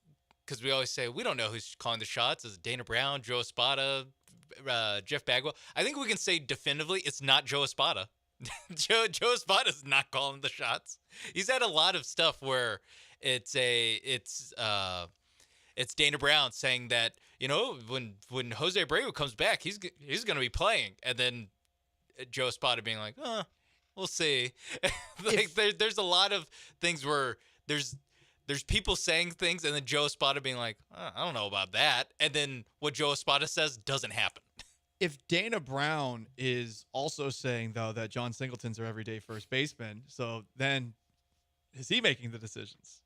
because we always say we don't know who's calling the shots. Is it Dana Brown, Joe Espada, Jeff Bagwell? I think we can say definitively it's not Joe Espada. Joe Espada's not calling the shots. He's had a lot of stuff where it's Dana Brown saying that, you know, when Jose Abreu comes back, he's going to be playing, and then Joe Espada being like, we'll see. Like there's a lot of things where there's people saying things, and then Joe Espada being like, I don't know about that, and then what Joe Espada says doesn't happen. If Dana Brown is also saying, though, that John Singleton's our everyday first baseman, so then is he making the decisions?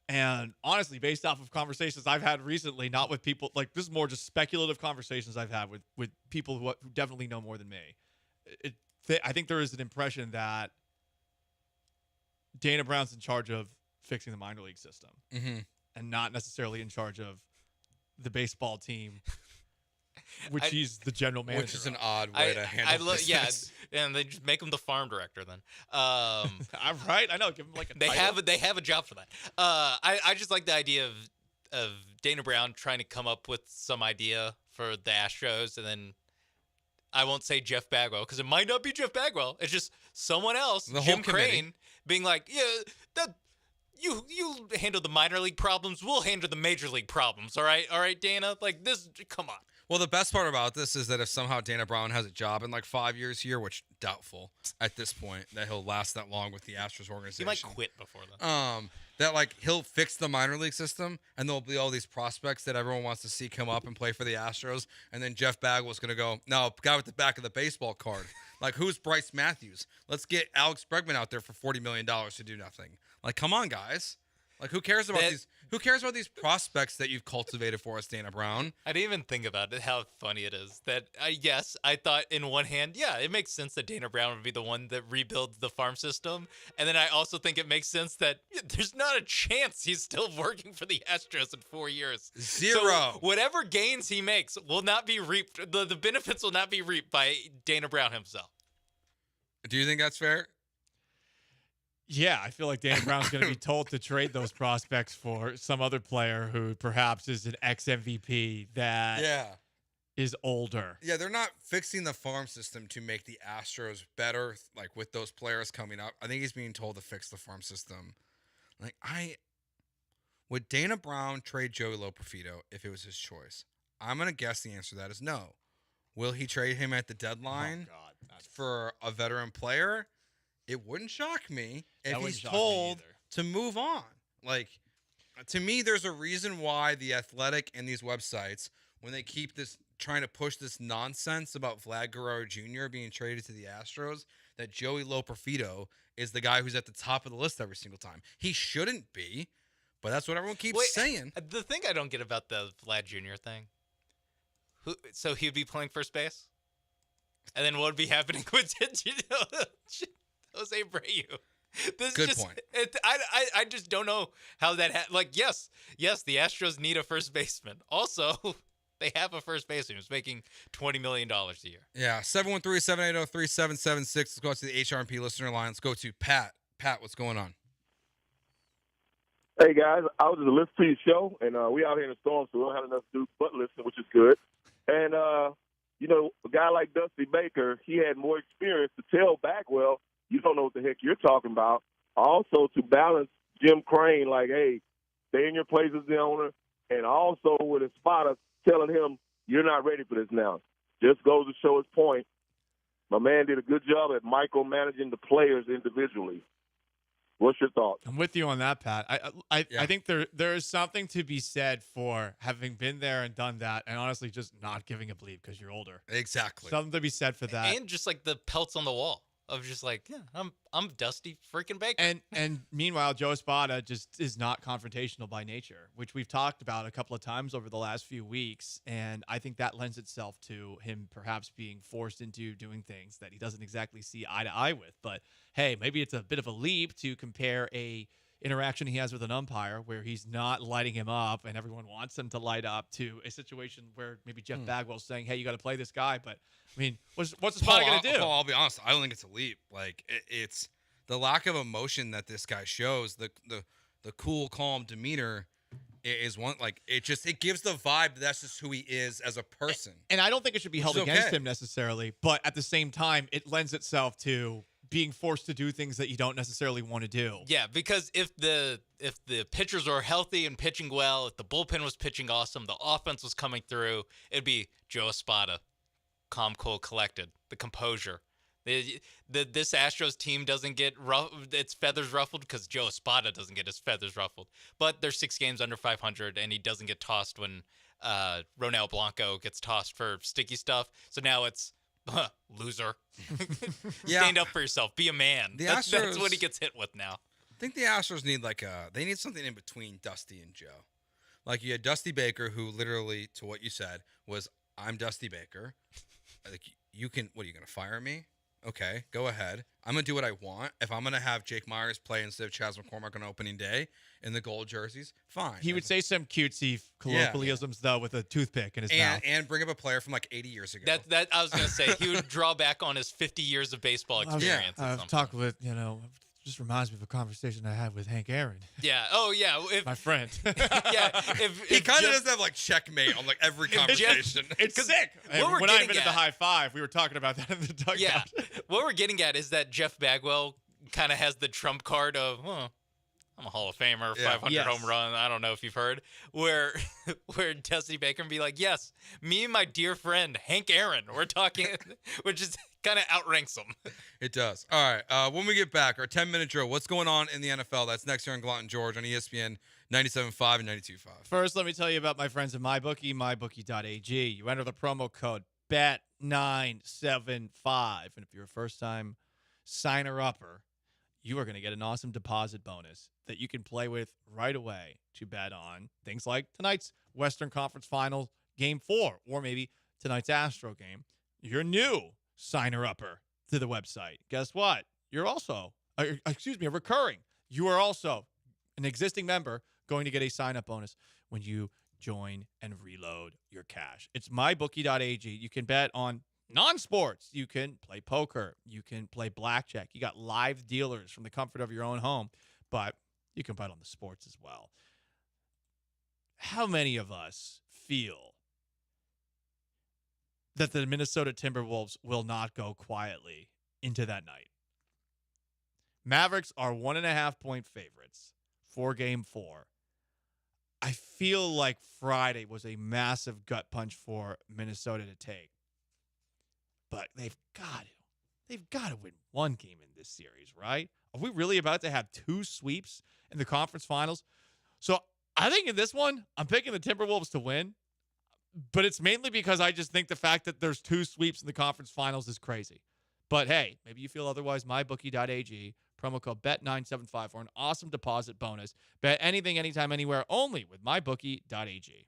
And honestly, based off of conversations I've had recently, not with people, like this is more just speculative conversations I've had with people who definitely know more than me. I think there is an impression that Dana Brown's in charge of fixing the minor league system and not necessarily in charge of the baseball team, which he's the general manager. Which is an odd way to handle business. Yeah, and they just make him the farm director then. I'm right. I know. Give him like a title. They have a job for that. I just like the idea of Dana Brown trying to come up with some idea for the Astros, and then I won't say Jeff Bagwell because it might not be Jeff Bagwell. It's just someone else, Jim Crane, being like, yeah, You handle the minor league problems. We'll handle the major league problems. All right, Dana. Like this. Come on. Well, the best part about this is that if somehow Dana Brown has a job in like 5 years here, which doubtful at this point that he'll last that long with the Astros organization. He might quit before then. That like he'll fix the minor league system, and there'll be all these prospects that everyone wants to see come up and play for the Astros, and then Jeff Bagwell's gonna go, no, guy with the back of the baseball card. Like, who's Bryce Matthews? Let's get Alex Bregman out there for $40 million to do nothing. Like, come on, guys. Like, who cares about these? Who cares about these prospects that you've cultivated for us, Dana Brown? I didn't even think about it, how funny it is. That, yes, I thought in one hand, yeah, it makes sense that Dana Brown would be the one that rebuilds the farm system. And then I also think it makes sense that there's not a chance he's still working for the Astros in 4 years. Zero. So whatever gains he makes will not be reaped. The benefits will not be reaped by Dana Brown himself. Do you think that's fair? Yeah, I feel like Dana Brown's going to be told to trade those prospects for some other player who perhaps is an ex-MVP that is older. Yeah, they're not fixing the farm system to make the Astros better, like with those players coming up. I think he's being told to fix the farm system. Like, would Dana Brown trade Joey Loperfido if it was his choice? I'm going to guess the answer to that is no. Will he trade him at the deadline for a veteran player? It wouldn't shock me if he's told to move on. Like, to me, there's a reason why The Athletic and these websites, when they keep trying to push this nonsense about Vlad Guerrero Jr. being traded to the Astros, that Joey Loperfido is the guy who's at the top of the list every single time. He shouldn't be, but that's what everyone keeps saying. The thing I don't get about the Vlad Jr. thing, so he would be playing first base? And then what would be happening with Jose Abreu? Good point. I just don't know how that yes, the Astros need a first baseman. Also, they have a first baseman who's making $20 million a year. Yeah, 713-780-3776. Let's go out to the HRP listener line. Let's go to Pat. Pat, what's going on? Hey, guys. I was just listening to your show, and we out here in the storm, so we don't have enough to do but listen, which is good. And, you know, a guy like Dusty Baker, he had more experience to tell Bagwell, you don't know what the heck you're talking about. Also, to balance Jim Crane, like, hey, stay in your place as the owner, and also with his spotter telling him, you're not ready for this now. Just goes to show his point. My man did a good job at micromanaging the players individually. What's your thoughts? I'm with you on that, Pat. I think there is something to be said for having been there and done that, and honestly just not giving a bleep because you're older. Exactly. Something to be said for that. And just like the pelts on the wall of just like, yeah, I'm Dusty freaking Baker. And meanwhile, Joe Espada just is not confrontational by nature, which we've talked about a couple of times over the last few weeks. And I think that lends itself to him perhaps being forced into doing things that he doesn't exactly see eye to eye with. But hey, maybe it's a bit of a leap to compare a interaction he has with an umpire where he's not lighting him up and everyone wants him to light up to a situation where maybe Jeff Bagwell's saying, hey, you got to play this guy. But I mean, what's the spot going to do? Paul, I'll be honest. I don't think it's a leap. Like it's the lack of emotion that this guy shows, the cool, calm demeanor is one. Like it gives the vibe that that's just who he is as a person. And I don't think it should be held against him necessarily, but at the same time, it lends itself to being forced to do things that you don't necessarily want to do. Yeah, because if the pitchers were healthy and pitching well, if the bullpen was pitching awesome, the offense was coming through, it'd be Joe Espada, calm, cool, collected, the composure. This Astros team doesn't get its feathers ruffled because Joe Espada doesn't get his feathers ruffled. But they're 6 games under 500, and he doesn't get tossed when Ronel Blanco gets tossed for sticky stuff. So now it's loser. Stand up for yourself. Be a man. That's what he gets hit with now. I think the Astros need they need something in between Dusty and Joe. Like you had Dusty Baker, who literally, to what you said, was I'm Dusty Baker. Like you can, what are you going to fire me? Okay, go ahead. I'm going to do what I want. If I'm going to have Jake Myers play instead of Chas McCormick on opening day in the gold jerseys, fine. He would say some cutesy colloquialisms, though, with a toothpick in his mouth. And bring up a player from like 80 years ago. That I was going to say. He would draw back on his 50 years of baseball experience. I've talked with, just reminds me of a conversation I had with Hank Aaron. Yeah. Oh, yeah. My friend. Yeah. He kind of does have like checkmate on like every conversation. It's sick. When I invented the high five, we were talking about that in the dugout. Yeah. What we're getting at is that Jeff Bagwell kind of has the trump card of, I'm a Hall of Famer, Yeah. 500 Yes. home run. I don't know if you've heard where Dusty Baker would be like, yes, me and my dear friend Hank Aaron, we're talking, which is kind of outranks him. It does. All right. When we get back, our 10-minute drill. What's going on in the NFL? That's next here on Gallant George on ESPN 97.5 and 92.5. First, let me tell you about my friends at MyBookie, mybookie.ag. You enter the promo code BET975, and if you're a first-time signer-upper, you are going to get an awesome deposit bonus that you can play with right away to bet on things like tonight's Western Conference Finals Game 4, or maybe tonight's Astro game. You're a new signer-upper to the website. Guess what? You're also, a recurring. You are also an existing member going to get a sign-up bonus when you join and reload your cash. It's mybookie.ag. You can bet on non-sports. You can play poker. You can play blackjack. You got live dealers from the comfort of your own home, but you can bet on the sports as well. How many of us feel that the Minnesota Timberwolves will not go quietly into that night? Mavericks are 1.5-point favorites for Game 4. I feel like Friday was a massive gut punch for Minnesota to take. But they've got to win one game in this series, right? Are we really about to have two sweeps in the conference finals? So I think in this one, I'm picking the Timberwolves to win, but it's mainly because I just think the fact that there's two sweeps in the conference finals is crazy. But hey, maybe you feel otherwise. MyBookie.ag, promo code BET975 for an awesome deposit bonus. Bet anything, anytime, anywhere, only with MyBookie.ag.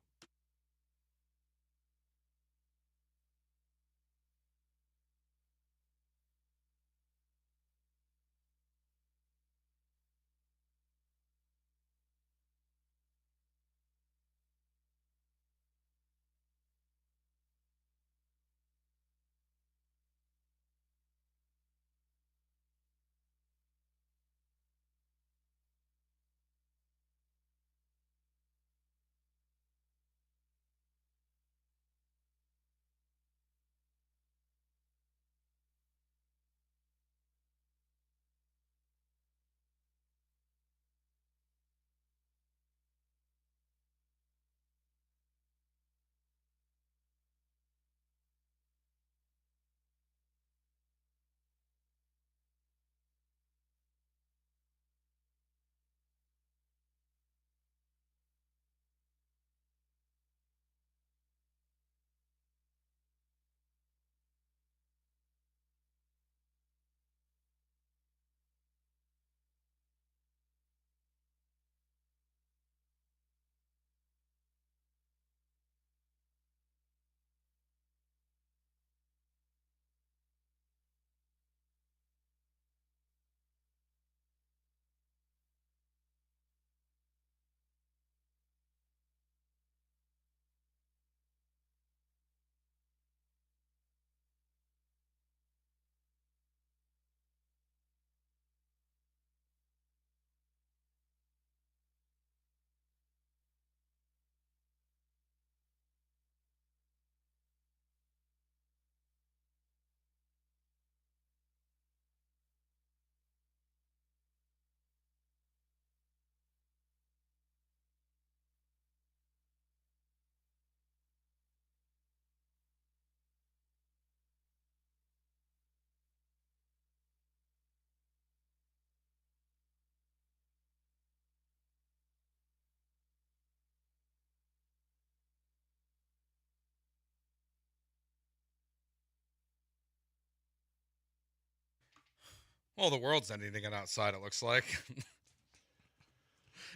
Well, the world's ending again outside, it looks like.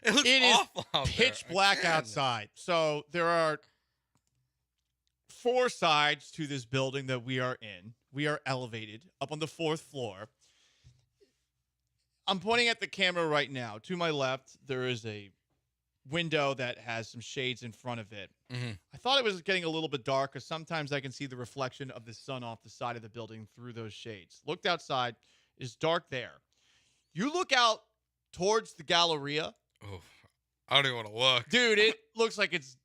It looks It is awful out pitch there. black Again. outside. So there are 4 sides to this building that we are in. We are elevated up on the 4th floor. I'm pointing at the camera right now. To my left, there is a window that has some shades in front of it. Mm-hmm. I thought it was getting a little bit dark because sometimes I can see the reflection of the sun off the side of the building through those shades. Looked outside. It's dark there. You look out towards the Galleria. Oh, I don't even want to look, dude. It looks like it's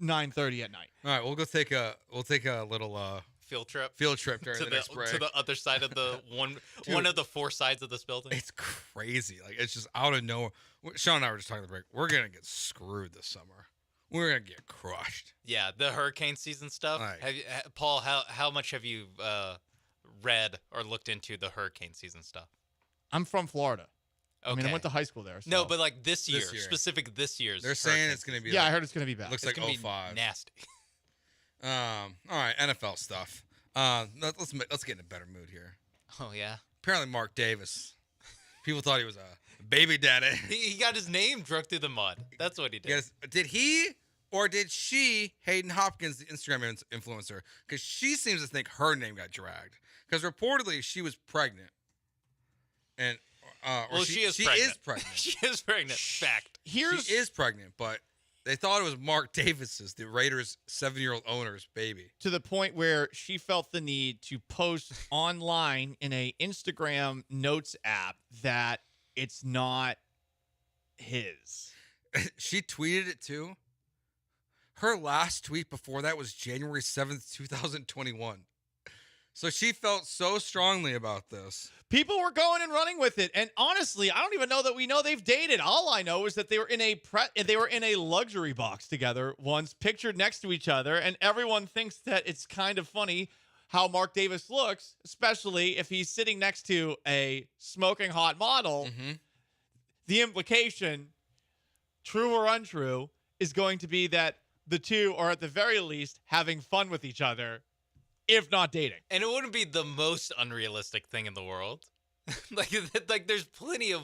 9:30 at night. All right, we'll take a little field trip during to the next break. to the other side of the one of the 4 sides of this building. It's crazy. Like, it's just out of nowhere. Sean and I were just talking the break. We're going to get screwed this summer. We're going to get crushed. Yeah, the hurricane season stuff. Right. Have you, Paul, how much have you read or looked into the hurricane season stuff? I'm from Florida. Okay. I mean, I went to high school there. So. No, but like this year. Specific this year's. They're saying it's going to be. Yeah, I heard it's going to be bad. Looks it's like gonna 05. Be nasty. All right, NFL stuff. Let's get in a better mood here. Oh yeah. Apparently, Mark Davis. People thought he was a baby daddy. He got his name dragged through the mud. That's what he did. Yes. Did he or did she, Hayden Hopkins, the Instagram influencer? Because she seems to think her name got dragged. Because reportedly she was pregnant. And she is pregnant. She is pregnant. Fact. She is pregnant, but they thought it was Mark Davis's, the Raiders' 7-year-old owner's baby. To the point where she felt the need to post online in a Instagram notes app that it's not his. She tweeted it too. Her last tweet before that was January 7th, 2021. So she felt so strongly about this. People were going and running with it, and honestly, I don't even know that we know they've dated. All I know is that they were in a luxury box together once, pictured next to each other, and everyone thinks that it's kind of funny how Mark Davis looks, especially if he's sitting next to a smoking hot model. Mm-hmm. The implication, true or untrue, is going to be that the two are at the very least having fun with each other, if not dating. And it wouldn't be the most unrealistic thing in the world. like there's plenty of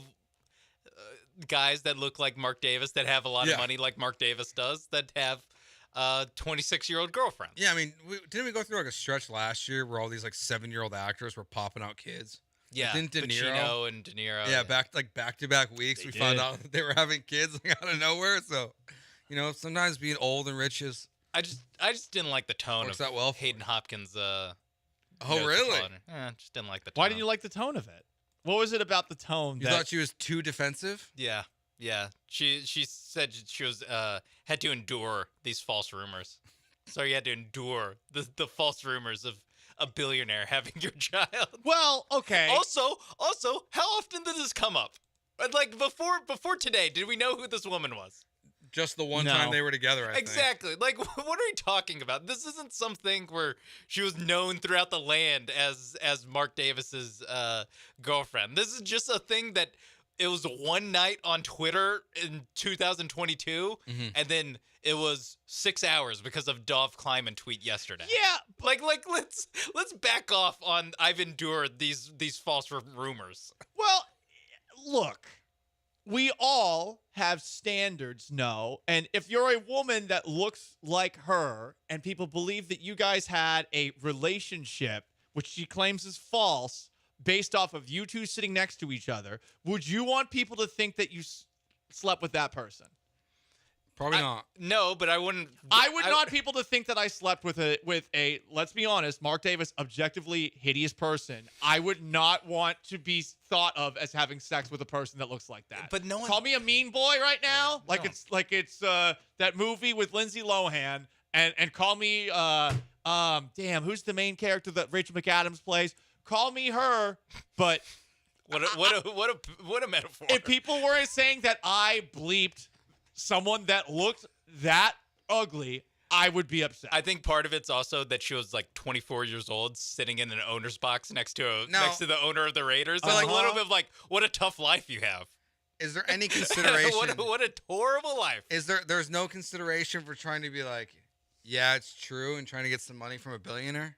guys that look like Mark Davis that have a lot of money like Mark Davis does that have 26-year-old girlfriends. Yeah, I mean, didn't we go through like a stretch last year where all these like 7-year-old actors were popping out kids? Yeah, didn't De Niro Pacino and De Niro. Yeah, back-to-back weeks, we found out that they were having kids like, out of nowhere. So, sometimes being old and rich is. I just didn't like the tone of Hayden Hopkins. Oh, really? Just didn't like the tone. Why didn't you like the tone of it? What was it about the tone? You thought she was too defensive? Yeah. She said she was had to endure these false rumors. So you had to endure the false rumors of a billionaire having your child. Well, okay. Also, how often did this come up? Like before today, did we know who this woman was? Just the one time they were together, I think. Exactly. Like, what are we talking about? This isn't something where she was known throughout the land as Mark Davis's girlfriend. This is just a thing that it was one night on Twitter in 2022, and then it was 6 hours because of Dov Kleiman tweet yesterday. Yeah, like let's back off on I've endured these false rumors. Well, look. We all have standards, and if you're a woman that looks like her and people believe that you guys had a relationship, which she claims is false, based off of you two sitting next to each other, would you want people to think that you slept with that person? Probably not. No, but I wouldn't. I would not people to think that I slept with a. Let's be honest, Mark Davis, objectively hideous person. I would not want to be thought of as having sex with a person that looks like that. But no one call me a mean boy right now, it's that movie with Lindsay Lohan, and call me damn, who's the main character that Rachel McAdams plays? Call me her, but what a metaphor. If people were saying that I bleeped someone that looked that ugly, I would be upset. I think part of it's also that she was like 24 years old, sitting in an owner's box next to the owner of the Raiders. So like a little bit of like, what a tough life you have. Is there any consideration? what a horrible life. There's no consideration for trying to be like, yeah, it's true, and trying to get some money from a billionaire?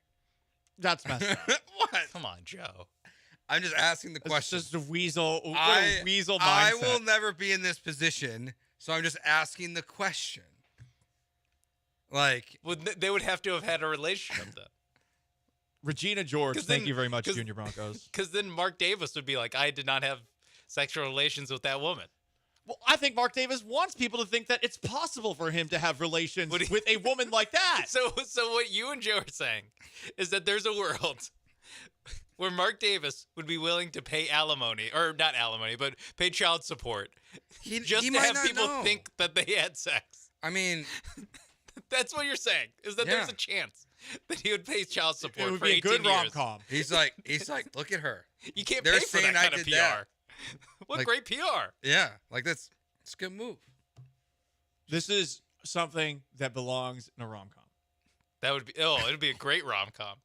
That's messed up. What? Come on, Joe. I'm just asking the question. It's just a weasel mindset. I will never be in this position. So I'm just asking the question. Like, they would have to have had a relationship then. Regina George, thank you very much, Junior Broncos. Because then Mark Davis would be like, I did not have sexual relations with that woman. Well, I think Mark Davis wants people to think that it's possible for him to have relations with a woman like that. So what you and Joe are saying is that there's a world where Mark Davis would be willing to pay alimony, or not alimony, but pay child support, just to have people think that they had sex. I mean, that's what you're saying, is that there's a chance that he would pay child support it would for be 18 a good years. rom-com. He's like, look at her. You can't They're pay for saying that kind of PR. That. What great PR. Yeah, like it's a good move. This is something that belongs in a rom-com. That would be it'd be a great rom-com.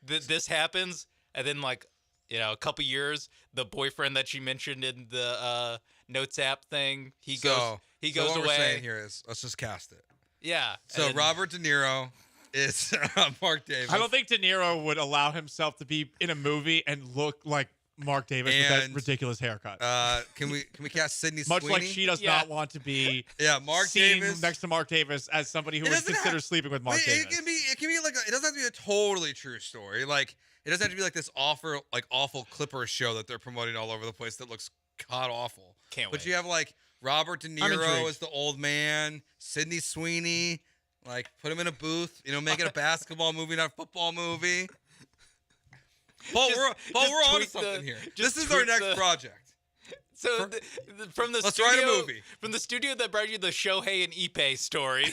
This happens, and then a couple years, the boyfriend that she mentioned in the Notes app thing, he goes what away. We're saying here is let's just cast it. Yeah. So Robert De Niro is Mark Davis. I don't think De Niro would allow himself to be in a movie and look like Mark Davis with that ridiculous haircut. Can we cast Sydney Much Sweeney? like she does not want to be Mark seen Davis next to Mark Davis as somebody who would consider sleeping with Mark Davis. It can be like it doesn't have to be a totally true story. Like it doesn't have to be like this awful Clippers show that they're promoting all over the place that looks god awful. Can't But wait. you have like Robert De Niro as the old man, Sydney Sweeney, like put him in a booth, make it a basketball movie, not a football movie. Paul, we're on to something here. This is our next project. So from the let's studio, write a movie. From the studio that brought you the Shohei and Ippei story,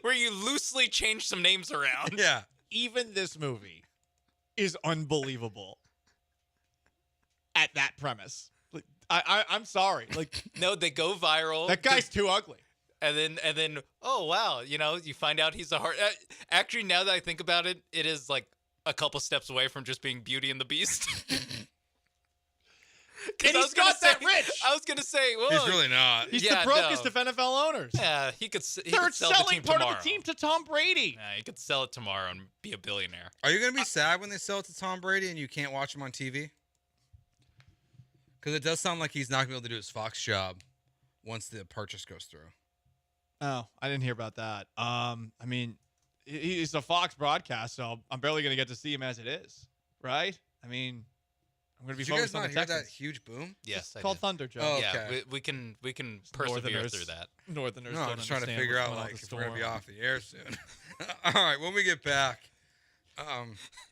where you loosely changed some names around. Yeah. Even this movie is unbelievable at that premise. Like, I'm sorry. Like, no, they go viral. That guy's too ugly. And then, oh wow, you find out he's a hard. Actually, now that I think about it, it is like a couple steps away from just being Beauty and the Beast. And he's not that rich. I was gonna say, well, he's really not. He's the brokest of NFL owners. Yeah, he could. They're sell the selling team part tomorrow. of the team to Tom Brady. Nah, he could sell it tomorrow and be a billionaire. Are you gonna be sad when they sell it to Tom Brady and you can't watch him on TV? Because it does sound like he's not gonna be able to do his Fox job once the purchase goes through. Oh, I didn't hear about that. I mean, he's a Fox broadcast, so I'm barely going to get to see him as it is, right? I mean, I'm going to be Did you guys focused on not the hear Texans. that huge boom? Yes, It's called Thunder, Joe. Oh, Yeah, okay. we can persevere Northerners. through that. Northerners. No, don't I'm just trying to understand figure what's out going on like with if the we're gonna be storm. off the air soon. All right, when we get back,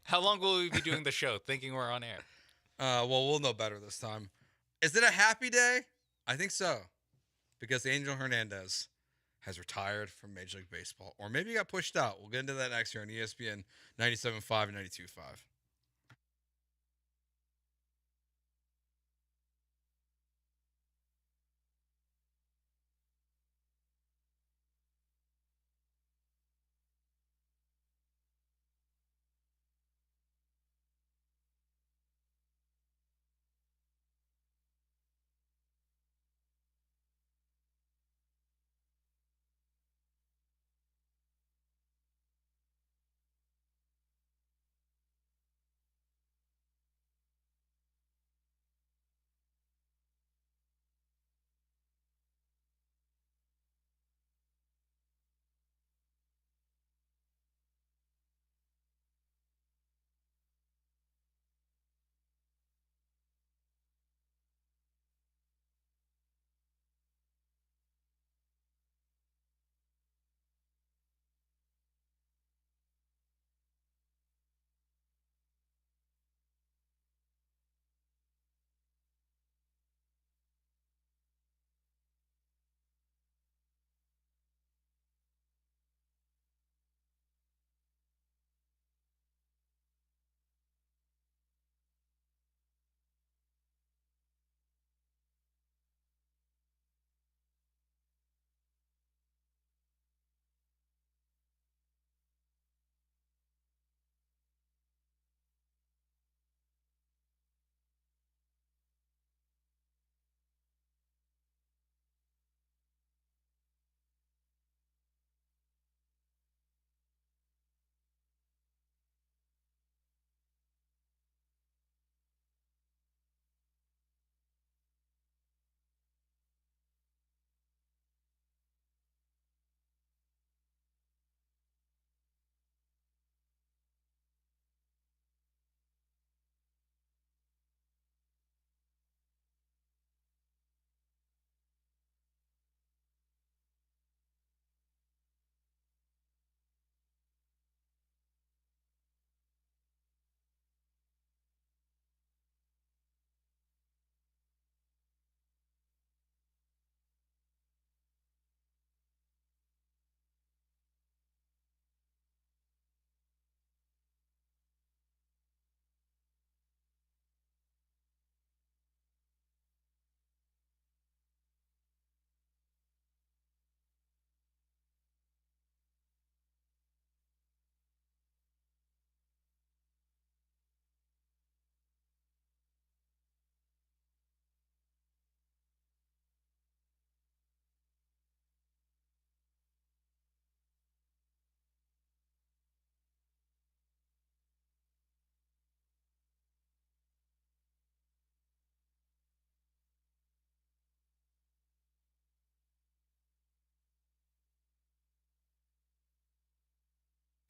How long will we be doing the show? Thinking we're on air. well, we'll know better this time. Is it a happy day? I think so, because Angel Hernandez has retired from Major League Baseball, or maybe he got pushed out. We'll get into that next year on ESPN 97.5 and 92.5.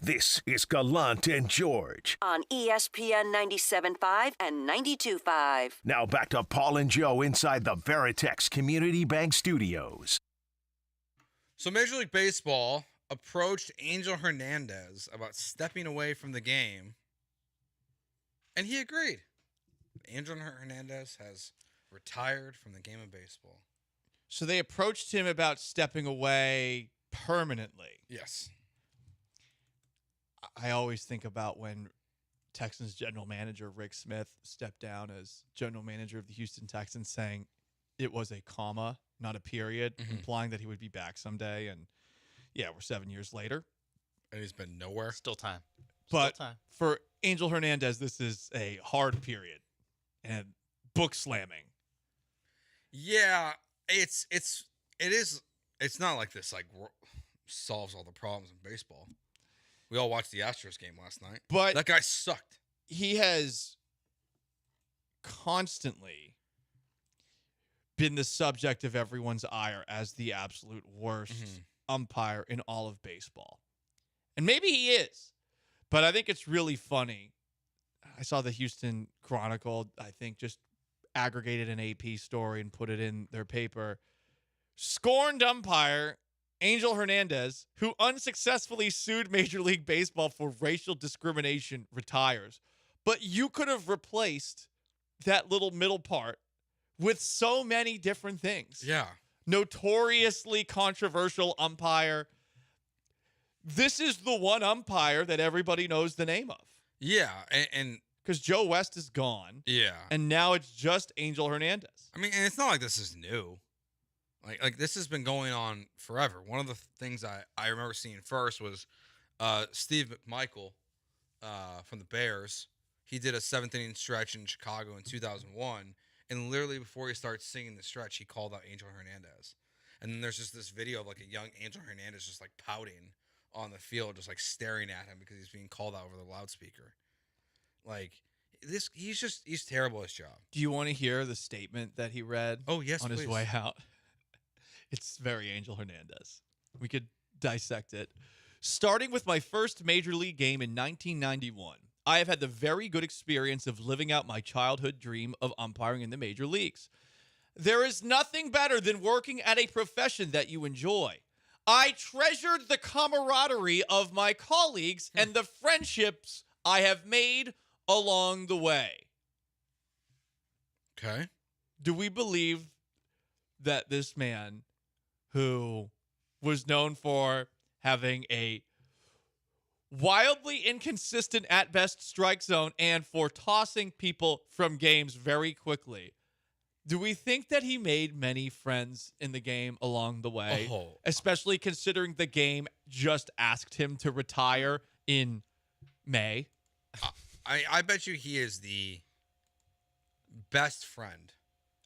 This is Gallant and George. On ESPN 97.5 and 92.5. Now back to Paul and Joe inside the Veritex Community Bank Studios. So Major League Baseball approached Angel Hernandez about stepping away from the game, and he agreed. Angel Hernandez has retired from the game of baseball. So they approached him about stepping away permanently. Yes. I always think about when Texans general manager Rick Smith stepped down as general manager of the Houston Texans, saying it was a comma, not a period, implying that he would be back someday. And yeah, we're 7 years later. And he's been nowhere. Still time. But for Angel Hernandez, this is a hard period and book slamming. Yeah, it's not like this like solves all the problems in baseball. We all watched the Astros game last night. But that guy sucked. He has constantly been the subject of everyone's ire as the absolute worst umpire in all of baseball. And maybe he is, but I think it's really funny. I saw the Houston Chronicle, I think, just aggregated an AP story and put it in their paper. Scorned umpire Angel Hernandez, who unsuccessfully sued Major League Baseball for racial discrimination, retires. But you could have replaced that little middle part with so many different things. Yeah. Notoriously controversial umpire. This is the one umpire that everybody knows the name of. Yeah, and because Joe West is gone. Yeah. And now it's just Angel Hernandez. I mean, and it's not like this is new. Like this has been going on forever. One of the things I remember seeing first was Steve McMichael from the Bears. He did a 7th inning stretch in Chicago in 2001, and literally before he starts singing the stretch, he called out Angel Hernandez. And then there's just this video of like a young Angel Hernandez just like pouting on the field, just like staring at him because he's being called out over the loudspeaker. Like this, he's terrible at his job. Do you want to hear the statement that he read? Oh yes, on please. his way out. It's very Angel Hernandez. We could dissect it. Starting with my first Major League game in 1991, I have had the very good experience of living out my childhood dream of umpiring in the major leagues. There is nothing better than working at a profession that you enjoy. I treasured the camaraderie of my colleagues and the friendships I have made along the way. Okay. Do we believe that this man, who was known for having a wildly inconsistent at best strike zone and for tossing people from games very quickly, do we think that he made many friends in the game along the way? Especially considering the game just asked him to retire in May? I bet you he is the best friend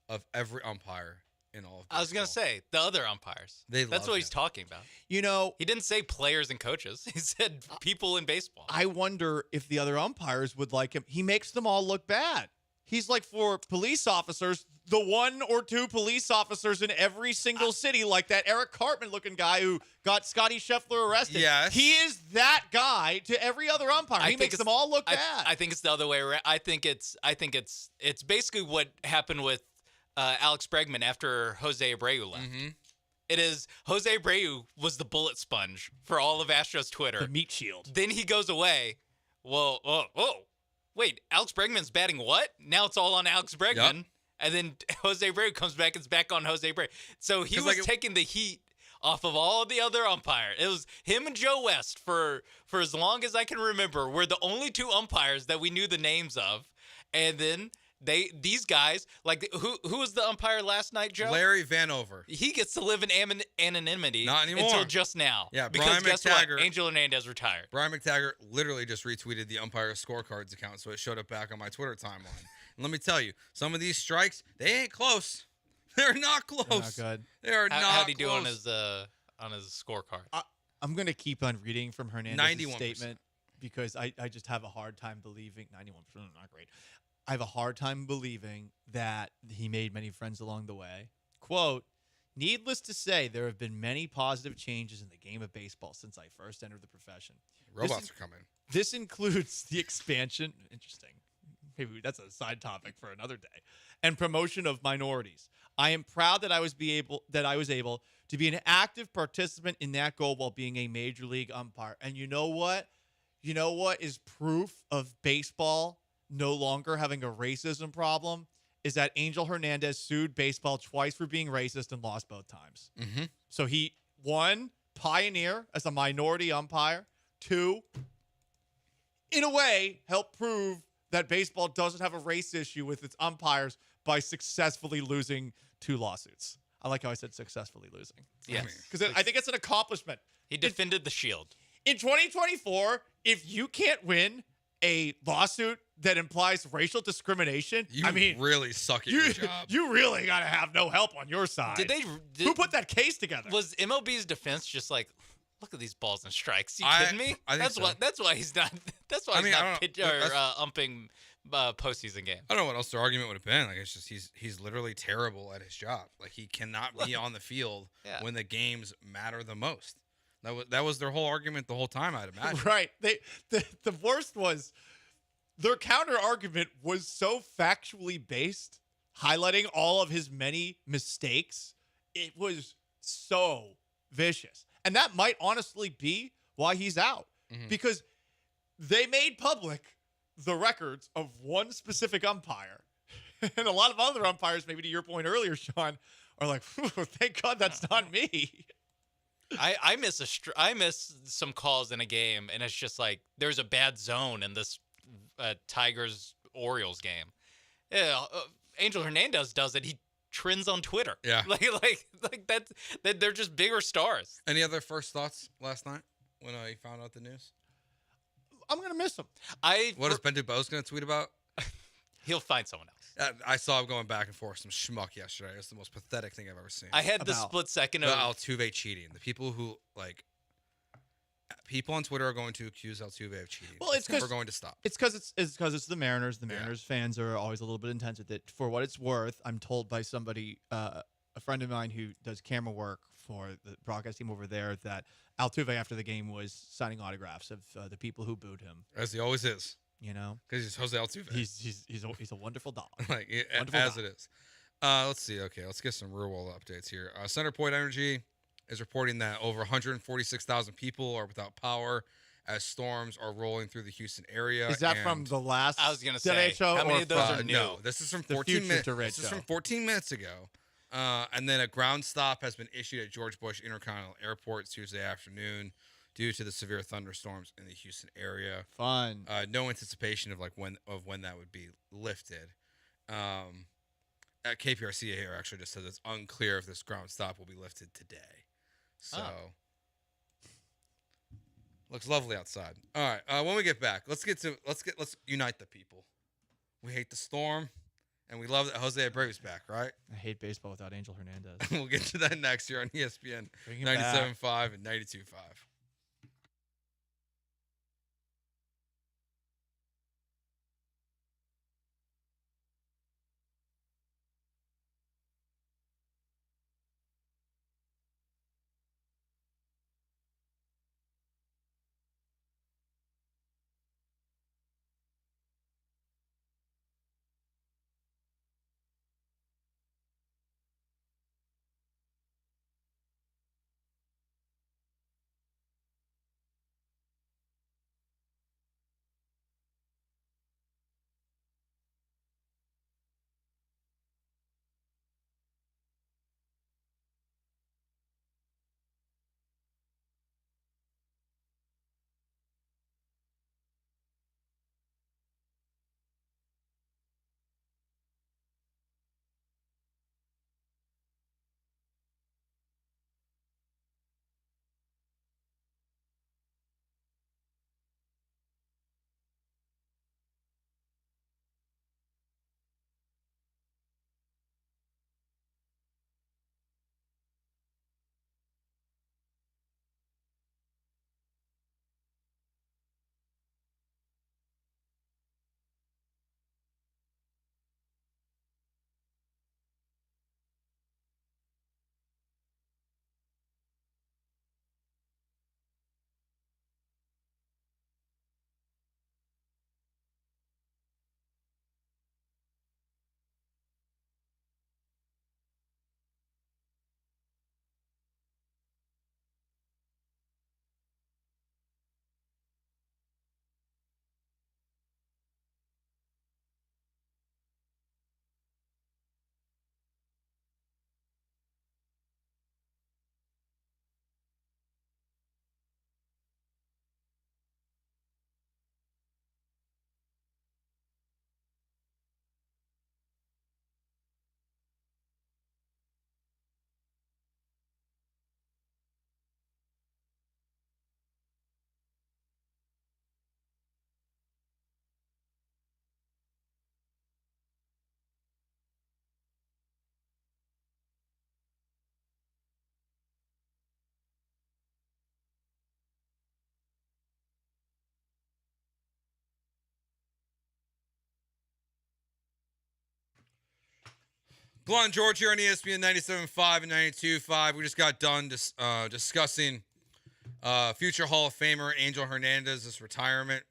of every umpire in all of baseball. I was going to say, the other umpires. That's what he's talking about. You know, he didn't say players and coaches. He said people in baseball. I wonder if the other umpires would like him. He makes them all look bad. He's like, for police officers, the 1 or 2 police officers in every single city, like that Eric Cartman looking guy who got Scotty Scheffler arrested. Yes. He is that guy to every other umpire. He makes them all look bad. I think it's the other way around. I think it's basically what happened with Alex Bregman after Jose Abreu left. It is Jose Abreu was the bullet sponge for all of Astros Twitter. The meat shield. Then he goes away. Well, wait, Alex Bregman's batting what? Now it's all on Alex Bregman. Yep. And then Jose Abreu comes back. It's back on Jose Abreu. So he was taking the heat off of all of the other umpires. It was him and Joe West for as long as I can remember. Were the only 2 umpires that we knew the names of. And then these guys, like who was the umpire last night, Joe? Larry Vanover. He gets to live in anonymity. Not anymore. Until just now. Yeah, because Brian guess McTaggart. what? Angel Hernandez retired. Brian McTaggart literally just retweeted the umpire scorecards account, so it showed up back on my Twitter timeline. And let me tell you, some of these strikes, they ain't close. They're not close. They're not good. They are not How'd he close. do on his scorecard? I'm going to keep on reading from Hernandez's 91%. statement because I just have a hard time believing 91% not great. I have a hard time believing that he made many friends along the way. Quote, Needless to say, there have been many positive changes in the game of baseball since I first entered the profession. Robots are coming. This includes the expansion. Interesting. Maybe that's a side topic for another day. And promotion of minorities. I am proud that I was able to be an active participant in that goal while being a major league umpire. And you know what? You know what is proof of baseball no longer having a racism problem? Is that Angel Hernandez sued baseball twice for being racist and lost both times. Mm-hmm. So he, one, pioneer as a minority umpire. Two, in a way, helped prove that baseball doesn't have a race issue with its umpires by successfully losing 2 lawsuits. I like how I said successfully losing. Yes. Because I think it's an accomplishment. He defended the shield. In 2024, if you can't win a lawsuit that implies racial discrimination, You really suck at your job. You really got to have no help on your side. Who put that case together? Was MLB's defense just like, look at these balls and strikes? You I- kidding me? I think so. That's why he's not. That's why I he's mean, I not don't know. umping postseason game. I don't know what else their argument would have been. Like, it's just he's literally terrible at his job. Like, he cannot be on the field Yeah. when the games matter the most. That was their whole argument the whole time, I'd imagine. Right. The worst was their counter argument was so factually based, highlighting all of his many mistakes. It was so vicious. And that might honestly be why he's out. Mhm. Because they made public the records of one specific umpire. And a lot of other umpires, maybe to your point earlier, Sean, are like, thank God that's not me. I miss some calls in a game, and it's just like there's a bad zone in this Tigers Orioles game. Yeah, Angel Hernandez does it. He trends on Twitter. Yeah. like that. They're just bigger stars. Any other first thoughts last night when you found out the news? I'm gonna miss him. What is Ben Dubose going to tweet about? He'll find someone else. I saw him going back and forth some schmuck yesterday. It's the most pathetic thing I've ever seen. I had the split second the of Altuve cheating. The people who people on Twitter are going to accuse Altuve of cheating. Well, it's never going to stop. It's because it's the Mariners. The Mariners fans are always a little bit intense with it. For what it's worth, I'm told by somebody, a friend of mine who does camera work for the broadcast team over there, that Altuve after the game was signing autographs of the people who booed him. As he always is. You know, because he's Jose Altuve. He's a wonderful dog. Like Wonderful as dog. it is. Let's see. Okay, let's get some real world updates here. Center Point Energy is reporting that over 146,000 people are without power as storms are rolling through the Houston area. Is that from the last? I was gonna Today say, show how many or of those from- are new? No, this is from The 14 Future minutes. to Red This is show. from 14 minutes ago. And then a ground stop has been issued at George Bush Intercontinental Airport Tuesday afternoon due to the severe thunderstorms in the Houston area. Fun. No anticipation of when that would be lifted. At KPRC here actually just says it's unclear if this ground stop will be lifted today. So looks lovely outside. All right, when we get back, let's unite the people. We hate the storm, and we love that Jose Abreu's back, right? I hate baseball without Angel Hernandez. We'll get to that next year on ESPN Bring him back. 97.5 and 92.5. Gallant George here on ESPN 97.5 and 92.5. We just got done discussing future Hall of Famer Angel Hernandez's retirement.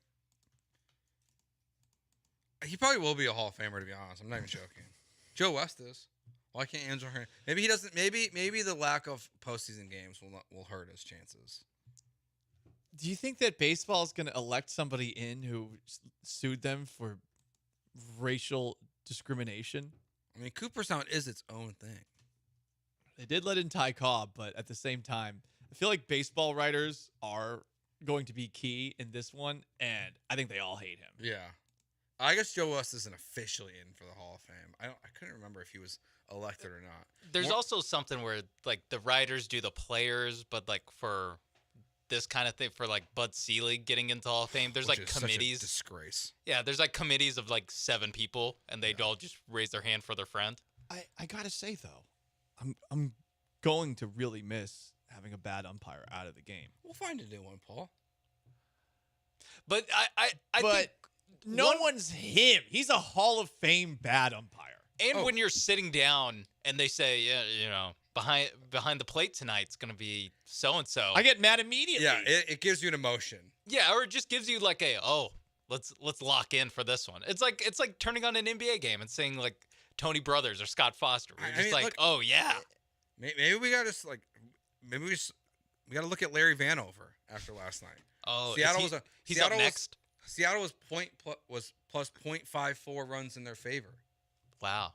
He probably will be a Hall of Famer, to be honest. I'm not even joking. Joe West is. Why can't Angel Hernandez? Maybe he doesn't. Maybe the lack of postseason games will hurt his chances. Do you think that baseball is going to elect somebody in who sued them for racial discrimination? I mean, Cooperstown is its own thing. They did let in Ty Cobb, but at the same time, I feel like baseball writers are going to be key in this one, and I think they all hate him. Yeah. I guess Joe West isn't officially in for the Hall of Fame. I couldn't remember if he was elected or not. There's also something where like the writers do the players, but like for this kind of thing, for like Bud Selig getting into Hall of Fame, there's Which like is such a committees. disgrace. Yeah, there's like committees of like 7 people, and they'd all just raise their hand for their friend. I gotta say though, I'm going to really miss having a bad umpire out of the game. We'll find a new one, Paul. But I But think no one's him. He's a Hall of Fame bad umpire. And when you're sitting down and they say, yeah, you know, behind the plate tonight's gonna be so and so, I get mad immediately. Yeah, it gives you an emotion. Yeah, or it just gives you like let's lock in for this one. It's like turning on an NBA game and saying like Tony Brothers or Scott Foster. You're just like, oh yeah. Maybe we gotta we gotta look at Larry Vanover after last night. Oh, Seattle he's up next. Seattle was plus 0.54 runs in their favor. Wow.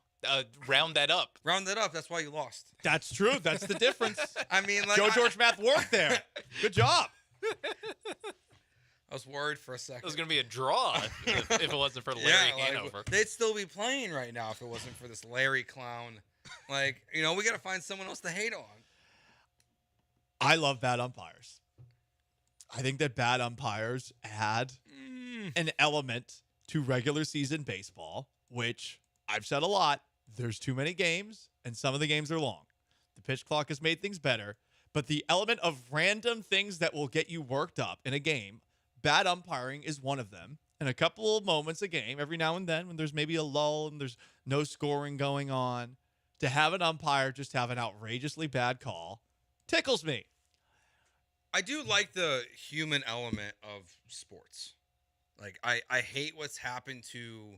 Round that up. Round that up. That's why you lost. That's true. That's the difference. I mean, like, Joe George math worked there. Good job. I was worried for a second. It was going to be a draw if it wasn't for Larry Hanover. They'd still be playing right now if it wasn't for this Larry clown. Like, you know, we got to find someone else to hate on. I love bad umpires. I think that bad umpires add an element to regular season baseball, which I've said a lot. There's too many games, and some of the games are long. The pitch clock has made things better, but the element of random things that will get you worked up in a game, bad umpiring is one of them. And a couple of moments a game, every now and then, when there's maybe a lull and there's no scoring going on, to have an umpire just have an outrageously bad call tickles me. I do like the human element of sports. Like, I hate what's happened to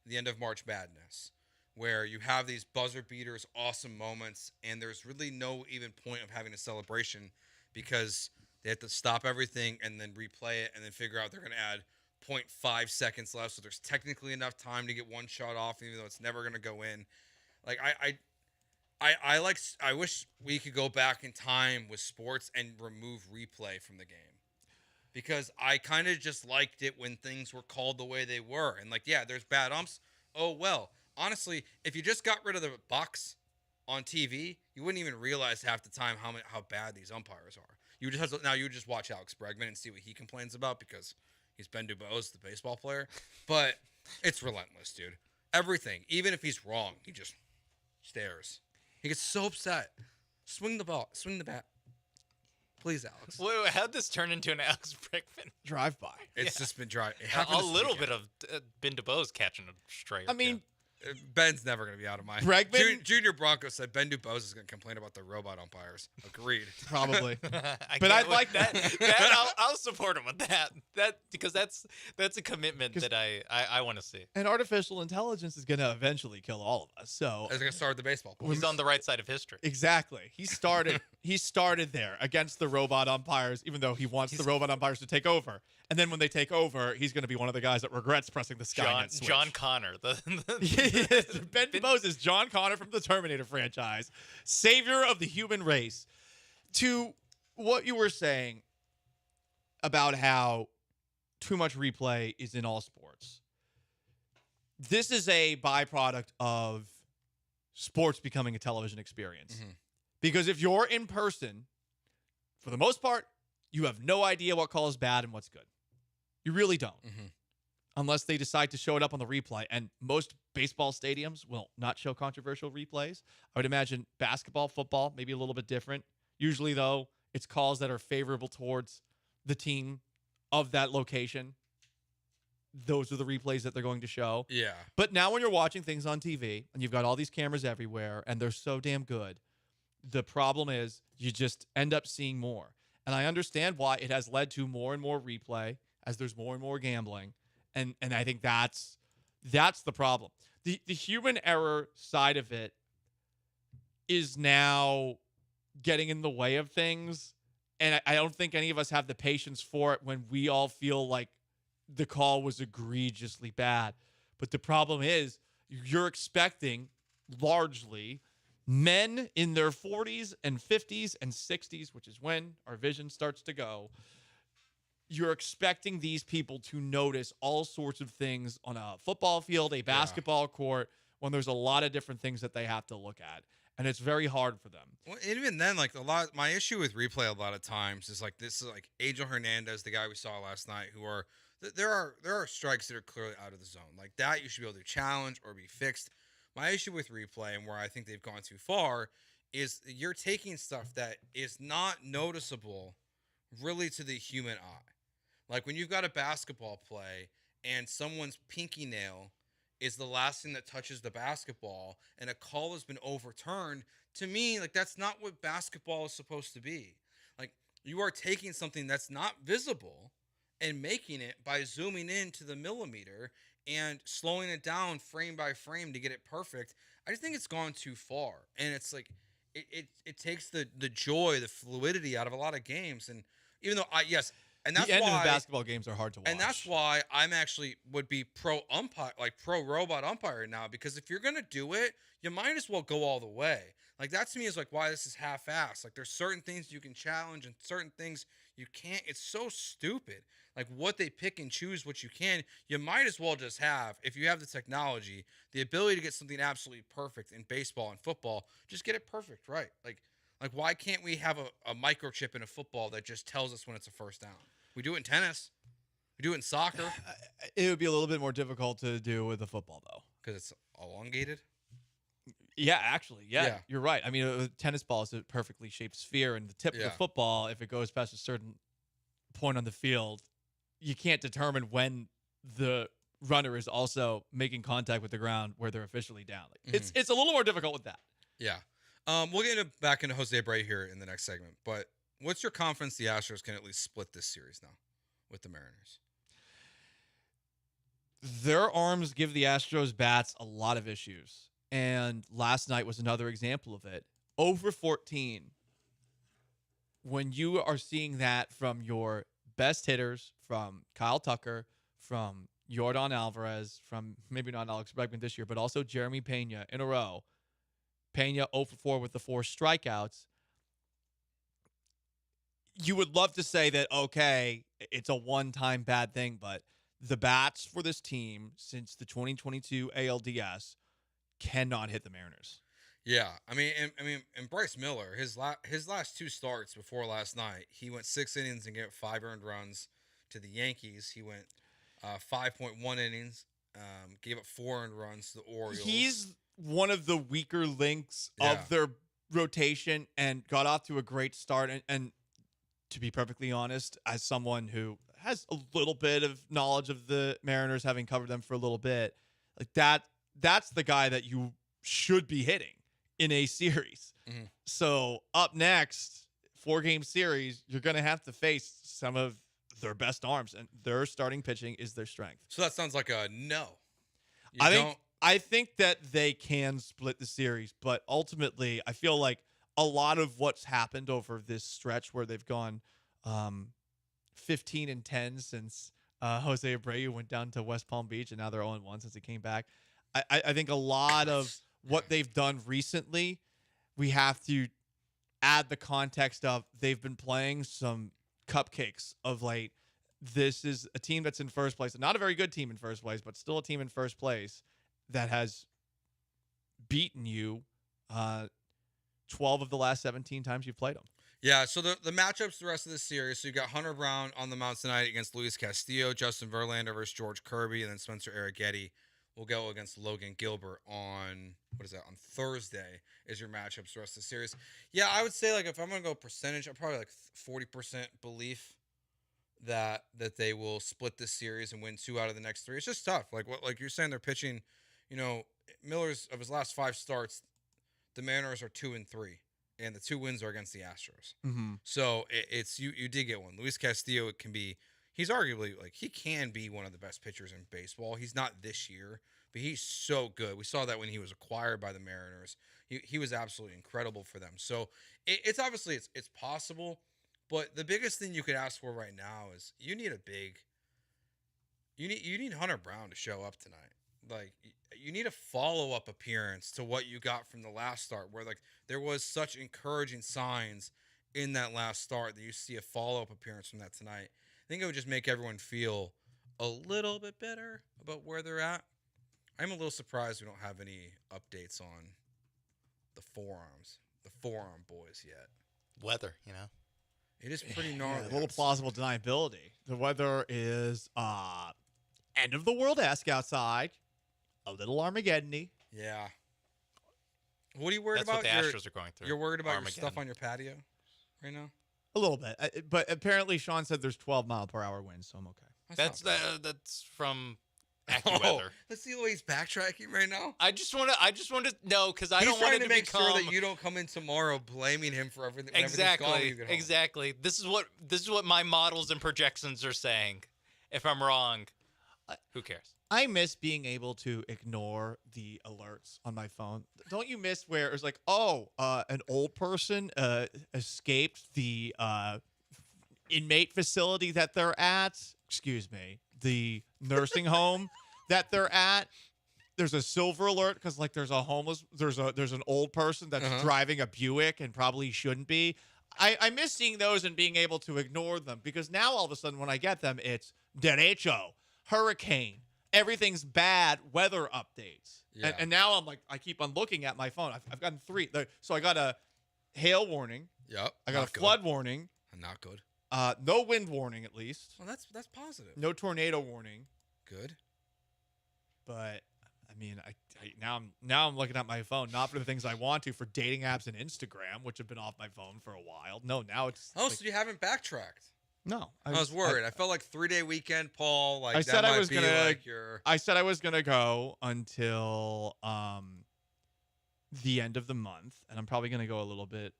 the end of March Madness, where you have these buzzer beaters, awesome moments, and there's really no even point of having a celebration because they have to stop everything and then replay it and then figure out they're going to add 0.5 seconds left, so there's technically enough time to get one shot off, even though it's never going to go in. Like, I wish we could go back in time with sports and remove replay from the game. Because I kind of just liked it when things were called the way they were. And like, yeah, there's bad umps. Oh, well, honestly, if you just got rid of the box on TV, you wouldn't even realize half the time how bad these umpires are. You would just watch Alex Bregman and see what he complains about because he's Ben Dubose, the baseball player. But it's relentless, dude. Everything, even if he's wrong, he just stares. He gets so upset. Swing the ball. Swing the bat. Please, Alex. Wait, how'd this turn into an Alex Bregman drive-by? It's just been dry. A little bit of Ben DuBose catching a stray. I mean, Ben's never going to be out of my Bregman? Junior Bronco said Ben DuBose is going to complain about the robot umpires. Agreed. Probably. But I'd like that. I'll support him with that. Because that's a commitment that I want to see. And artificial intelligence is going to eventually kill all of us. So it's going to start the baseball. He's on the right side of history. Exactly. He started there against the robot umpires, even though he wants the robot umpires to take over. And then when they take over, he's going to be one of the guys that regrets pressing the Skynet switch. John Connor. Ben DuBose is John Connor from the Terminator franchise, savior of the human race. To what you were saying about how too much replay is in all sports. This is a byproduct of sports becoming a television experience. Mm-hmm. Because if you're in person, for the most part, you have no idea what call is bad and what's good. You really don't. Mm-hmm. Unless they decide to show it up on the replay. And most baseball stadiums will not show controversial replays. I would imagine basketball, football, maybe a little bit different. Usually, though, it's calls that are favorable towards the team of that location. those are the replays that they're going to show. Yeah. But now when you're watching things on TV and you've got all these cameras everywhere and they're so damn good, the problem is you just end up seeing more. And I understand why it has led to more and more replay as there's more and more gambling. And I think that's the problem. The human error side of it is now getting in the way of things. And I don't think any of us have the patience for it when we all feel like the call was egregiously bad. But the problem is you're expecting largely men in their 40s and 50s and 60s, which is when our vision starts to go. You're expecting these people to notice all sorts of things on a football field, a basketball court, when there's a lot of different things that they have to look at. And it's very hard for them. Well, even then, like my issue with replay a lot of times is like this is like Angel Hernandez, the guy we saw last night, who are there are strikes that are clearly out of the zone. Like that you should be able to challenge or be fixed. My issue with replay and where I think they've gone too far is you're taking stuff that is not noticeable really to the human eye. Like when you've got a basketball play and someone's pinky nail is the last thing that touches the basketball and a call has been overturned, to me, like that's not what basketball is supposed to be. Like you are taking something that's not visible and making it by zooming in to the millimeter and slowing it down frame by frame to get it perfect. I just think it's gone too far. And it's like it takes the joy, the fluidity out of a lot of games. And even though and that's the end why of the basketball games are hard to watch. And that's why I'm actually would be pro umpire, like pro robot umpire now, because if you're gonna do it, you might as well go all the way. Like that to me is like why this is half-assed. Like there's certain things you can challenge and certain things you can't. It's so stupid. Like what they pick and choose what you can. You might as well just have, if you have the technology, the ability to get something absolutely perfect in baseball and football, just get it perfect, right? Like why can't we have a microchip in a football that just tells us when it's a first down? We do it in tennis. We do it in soccer. It would be a little bit more difficult to do with the football, though. Because it's elongated? Yeah, actually. Yeah, you're right. I mean, a tennis ball is a perfectly shaped sphere, and the tip of the football, if it goes past a certain point on the field, you can't determine when the runner is also making contact with the ground where they're officially down. Like, it's a little more difficult with that. Yeah. We'll get back into Jose Abreu here in the next segment, but what's your confidence the Astros can at least split this series now with the Mariners? Their arms give the Astros bats a lot of issues, and last night was another example of it. Over 14, when you are seeing that from your best hitters, from Kyle Tucker, from Yordan Alvarez, from maybe not Alex Bregman this year, but also Jeremy Pena in a row. Pena 0 for 4 with the 4 strikeouts. You would love to say that, okay, it's a one-time bad thing, but the bats for this team since the 2022 ALDS cannot hit the Mariners. Yeah, I mean, Bryce Miller, his last 2 starts before last night, he went 6 innings and gave 5 earned runs to the Yankees. He went 5.1 innings, gave up 4 earned runs to the Orioles. He's one of the weaker links of their rotation and got off to a great start. And to be perfectly honest, as someone who has a little bit of knowledge of the Mariners, having covered them for a little bit, like that's the guy that you should be hitting in a series. Mm-hmm. So up next, 4-game series, you're going to have to face some of their best arms, and their starting pitching is their strength. So that sounds like a no. I think that they can split the series, but ultimately, I feel like a lot of what's happened over this stretch where they've gone 15-10 since Jose Abreu went down to West Palm Beach, and now they're 0-1 since he came back. I think a lot of what they've done recently, we have to add the context of they've been playing some cupcakes of late. This is a team that's in first place, not a very good team in first place, but still a team in first place that has beaten you 12 of the last 17 times you've played them. Yeah, so the matchups the rest of the series, so you got Hunter Brown on the mound tonight against Luis Castillo, Justin Verlander versus George Kirby, and then Spencer Arrighetti will go against Logan Gilbert on Thursday is your matchups the rest of the series. Yeah, I would say, like, if I'm going to go percentage, I'm probably like 40% belief that they will split this series and win 2 out of the next 3. It's just tough. Like you're saying, they're pitching. Miller's of his last 5 starts, the Mariners are 2-3, and the 2 wins are against the Astros. Mm-hmm. So it's you did get one. Luis Castillo he's arguably he can be one of the best pitchers in baseball. He's not this year, but he's so good. We saw that when he was acquired by the Mariners. He was absolutely incredible for them. So it's obviously it's possible, but the biggest thing you could ask for right now is you need Hunter Brown to show up tonight. You need a follow-up appearance to what you got from the last start, where there was such encouraging signs in that last start that you see a follow-up appearance from that tonight. I think it would just make everyone feel a little bit better about where they're at. I'm a little surprised we don't have any updates on the forearm boys yet. Weather, It is pretty gnarly. A little plausible deniability. The weather is end of the world-esque outside, a little Armageddon-y. Yeah. What are you worried That's about? what the Astros are going through. You're worried about your Armageddon. stuff on your patio right now? A little bit. But apparently Sean said there's 12-mile-per-hour winds, so I'm okay. That's from AccuWeather. Let's see the way he's backtracking right now. I just want to know because I He's don't want it trying to to make become sure that you don't come in tomorrow blaming him for everything. Exactly. This is what my models and projections are saying. If I'm wrong, who cares? I miss being able to ignore the alerts on my phone. Don't you miss where it was an old person escaped the inmate facility that they're at? Excuse me, the nursing home that they're at. There's a silver alert because there's an old person that's driving a Buick and probably shouldn't be. I miss seeing those and being able to ignore them because now all of a sudden when I get them, it's derecho, hurricane. Everything's bad weather updates. Yeah. And now I keep on looking at my phone. I've gotten 3. So I got a hail warning. Yep. I got a flood warning. Not good. No wind warning, at least. Well, that's positive. No tornado warning. Good. But I mean, now I'm looking at my phone not for the things I want to, for dating apps and Instagram, which have been off my phone for a while. No, now it's. So you haven't backtracked. No, I was worried. I felt like 3-day weekend, Paul. I said I was gonna go until the end of the month, and I'm probably gonna go a little bit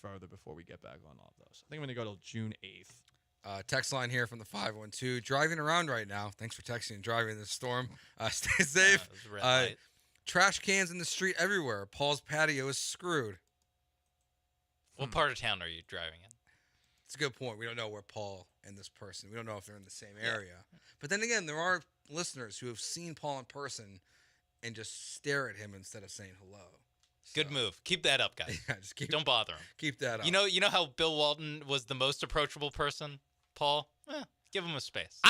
further before we get back on all of those. I think I'm gonna go till June 8th. Text line here from the 512. Driving around right now. Thanks for texting and driving in this storm. Stay safe. Trash cans in the street everywhere. Paul's patio is screwed. What part of town are you driving in? It's a good point. We don't know where Paul and this person, we don't know if they're in the same area. But then again, there are listeners who have seen Paul in person and just stare at him instead of saying hello. Good move. Keep that up, guys. Don't bother him. Keep that up. You know how Bill Walton was the most approachable person, Paul? Give him a space.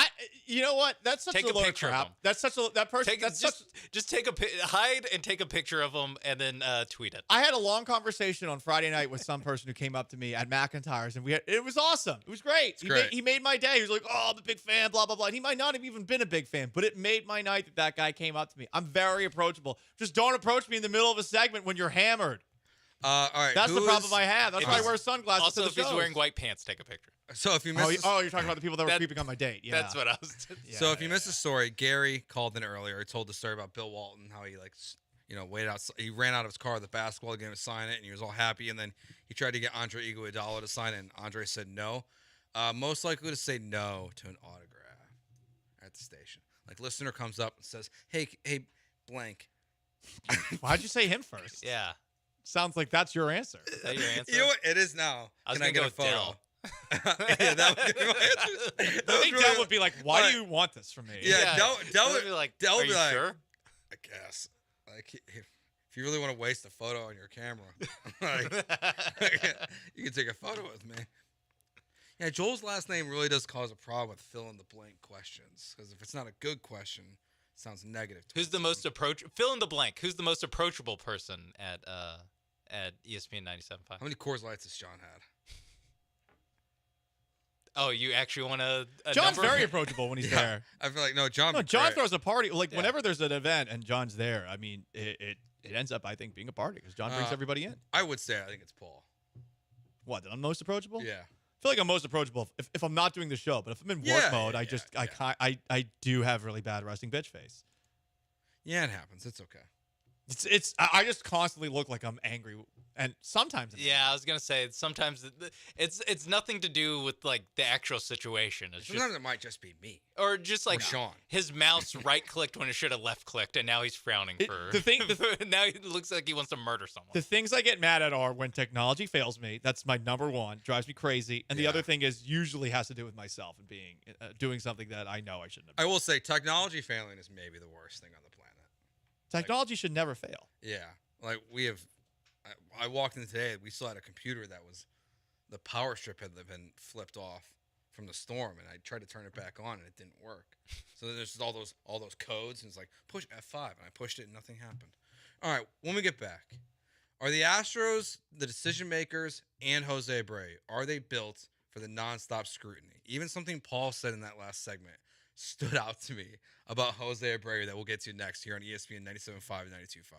You know what? That's such take a load picture crap. of him. That's such a that person. Just take hide and take a picture of him and then tweet it. I had a long conversation on Friday night with some person who came up to me at McIntyre's, and it was awesome. It was great. He made my day. He was like, "Oh, I'm a big fan." Blah blah blah. And he might not have even been a big fan, but it made my night that guy came up to me. I'm very approachable. Just don't approach me in the middle of a segment when you're hammered. All right. That's the problem I have. That's why I wear sunglasses. Also, to the if he's shows. wearing white pants, take a picture. So if you missed you're talking about the people that were creeping on my date. Yeah, that's what I was. So if you missed the story, Gary called in earlier. He told the story about Bill Walton, how he waited out. He ran out of his car at the basketball game to sign it, and he was all happy. And then he tried to get Andre Iguodala to sign it, and Andre said no. Most likely to say no to an autograph at the station. Listener comes up and says, "Hey, blank." Why'd you say him first? Yeah. Sounds like that's your answer. Is that your answer? You know what? It is now. I was Can I gonna get go a with photo? Dell. Yeah, that would be my answer. I think Dell would be like, "Why do you want this from me?" Yeah, Dell would be like, Dell "Are would be you like, sure?" I guess. If you really want to waste a photo on your camera, you can take a photo with me. Yeah, Joel's last name really does cause a problem with fill in the blank questions, because if it's not a good question, it sounds negative. Who's the most fill in the blank? Who's the most approachable person at ESPN 97.5? How many Coors Lights has John had? Oh, you actually want a John's number? very approachable when he's there. I feel like John. No, John throws a party. Whenever there's an event and John's there, I mean, it ends up, I think, being a party because John brings everybody in. I would say I think it's Paul. What? That I'm most approachable? Yeah. feel like I'm most approachable if I'm not doing the show. But if I'm in work mode, I do have really bad resting bitch face. Yeah, it happens. It's okay. I just constantly look like I'm angry, and sometimes. Yeah, I was gonna say sometimes it's nothing to do with like the actual situation. It's Sometimes just, it might just be me. or just like Sean. his mouse right clicked when it should have left clicked, and now he's frowning for the thing. now he looks like he wants to murder someone. The things I get mad at are when technology fails me. That's my number one. Drives me crazy. And the other thing is usually has to do with myself and being doing something that I know I shouldn't have. I will say technology failing is maybe the worst thing on the planet. Technology should never fail. Yeah. Like we have, I walked in today, we still had a computer that was, the power strip had been flipped off from the storm, and I tried to turn it back on and it didn't work. So there's just all those codes, and it's like, push F5, and I pushed it and nothing happened. All right, when we get back, are the Astros, the decision makers, and Jose Abreu, are they built for the nonstop scrutiny? Even something Paul said in that last segment stood out to me about Jose Abreu that we'll get to next here on ESPN 97.5 and 92.5.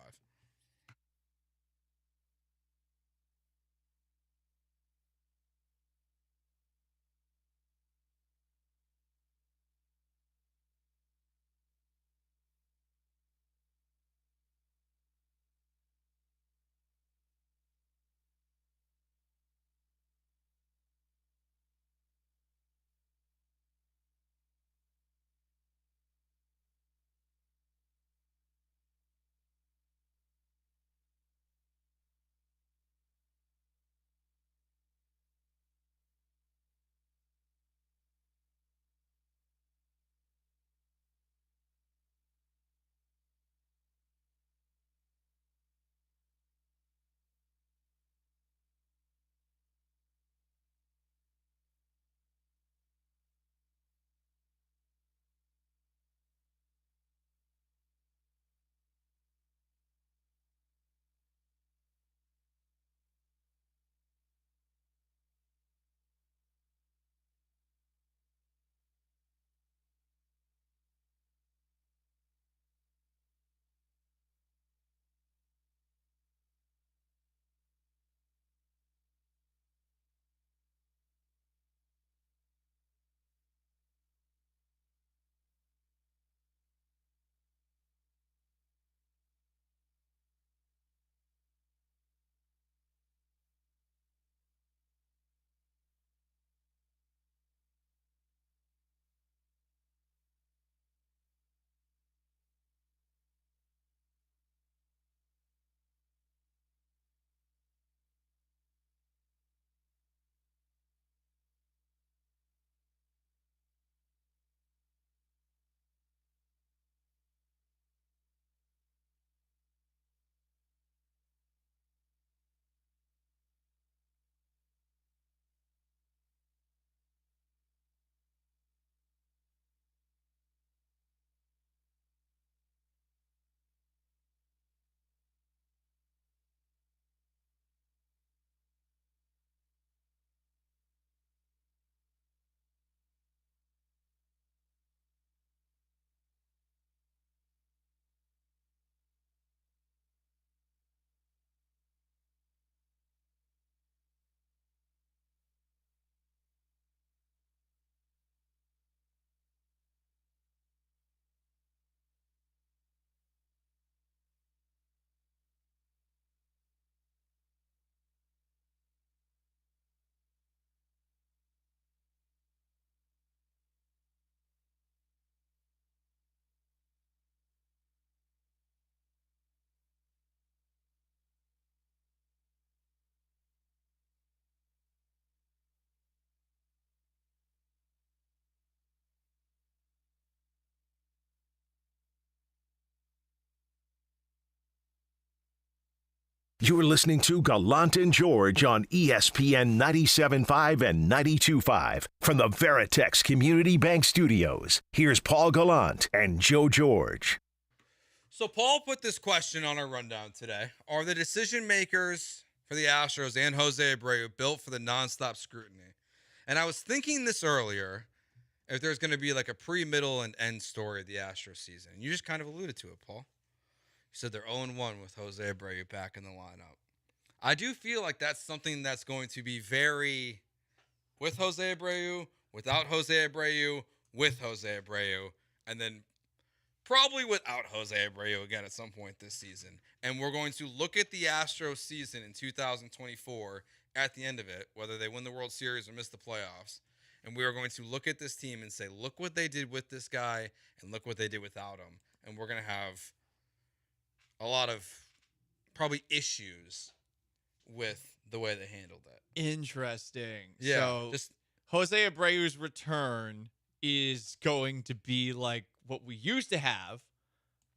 You're listening to Gallant and George on ESPN 97.5 and 92.5 from the Veritex Community Bank Studios. Here's Paul Gallant and Joe George. So Paul put this question on our rundown today. Are the decision makers for the Astros and Jose Abreu built for the nonstop scrutiny? And I was thinking this earlier, if there's going to be like a pre, middle, and end story of the Astros season. You just kind of alluded to it, Paul. You said they're 0-1 with Jose Abreu back in the lineup. I do feel like that's something that's going to be very with Jose Abreu, without Jose Abreu, with Jose Abreu, and then probably without Jose Abreu again at some point this season. And we're going to look at the Astros season in 2024 at the end of it, whether they win the World Series or miss the playoffs. And we are going to look at this team and say, look what they did with this guy and look what they did without him. And we're going to have a lot of probably issues with the way they handled it. Interesting. Yeah, So Jose Abreu's return is going to be like what we used to have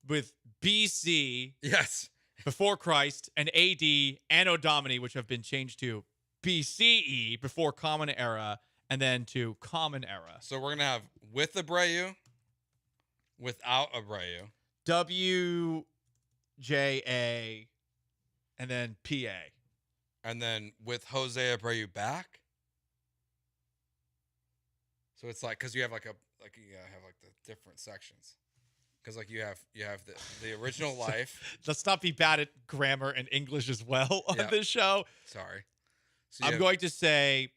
with BC. Yes. Before Christ and AD Anno Domini, which have been changed to BCE, before Common Era, and then to Common Era. So we're going to have with Abreu, without Abreu. WJA, and then PA. And then with Jose Abreu back. So it's like, because you have the different sections. Because like you have the original life. Let's not be bad at grammar and English as well on this show. Sorry. So I'm going to say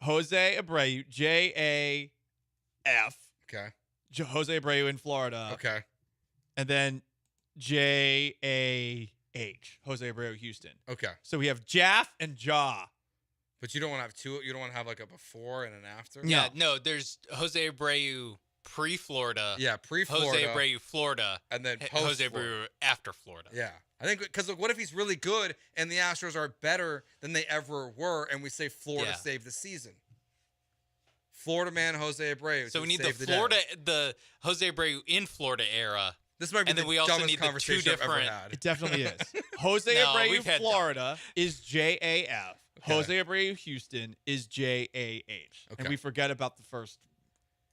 Jose Abreu, JAF. Okay. Jose Abreu in Florida. Okay. And then JAH, Jose Abreu, Houston. Okay. So we have Jaff and Ja. But you don't want to have two. You don't want to have like a before and an after. Yeah, no. There's Jose Abreu pre-Florida. Yeah, pre-Florida. Jose Abreu Florida, and then Jose Abreu after Florida. Yeah, I think because what if he's really good and the Astros are better than they ever were, and we say Florida saved the season. Florida man Jose Abreu. So we need the Jose Abreu in Florida era. This might be and the then we also dumbest need the two conversation I've ever different. had. It definitely is. Jose Abreu Florida is JAF. Okay. Jose Abreu Houston is JAH. And we forget about the first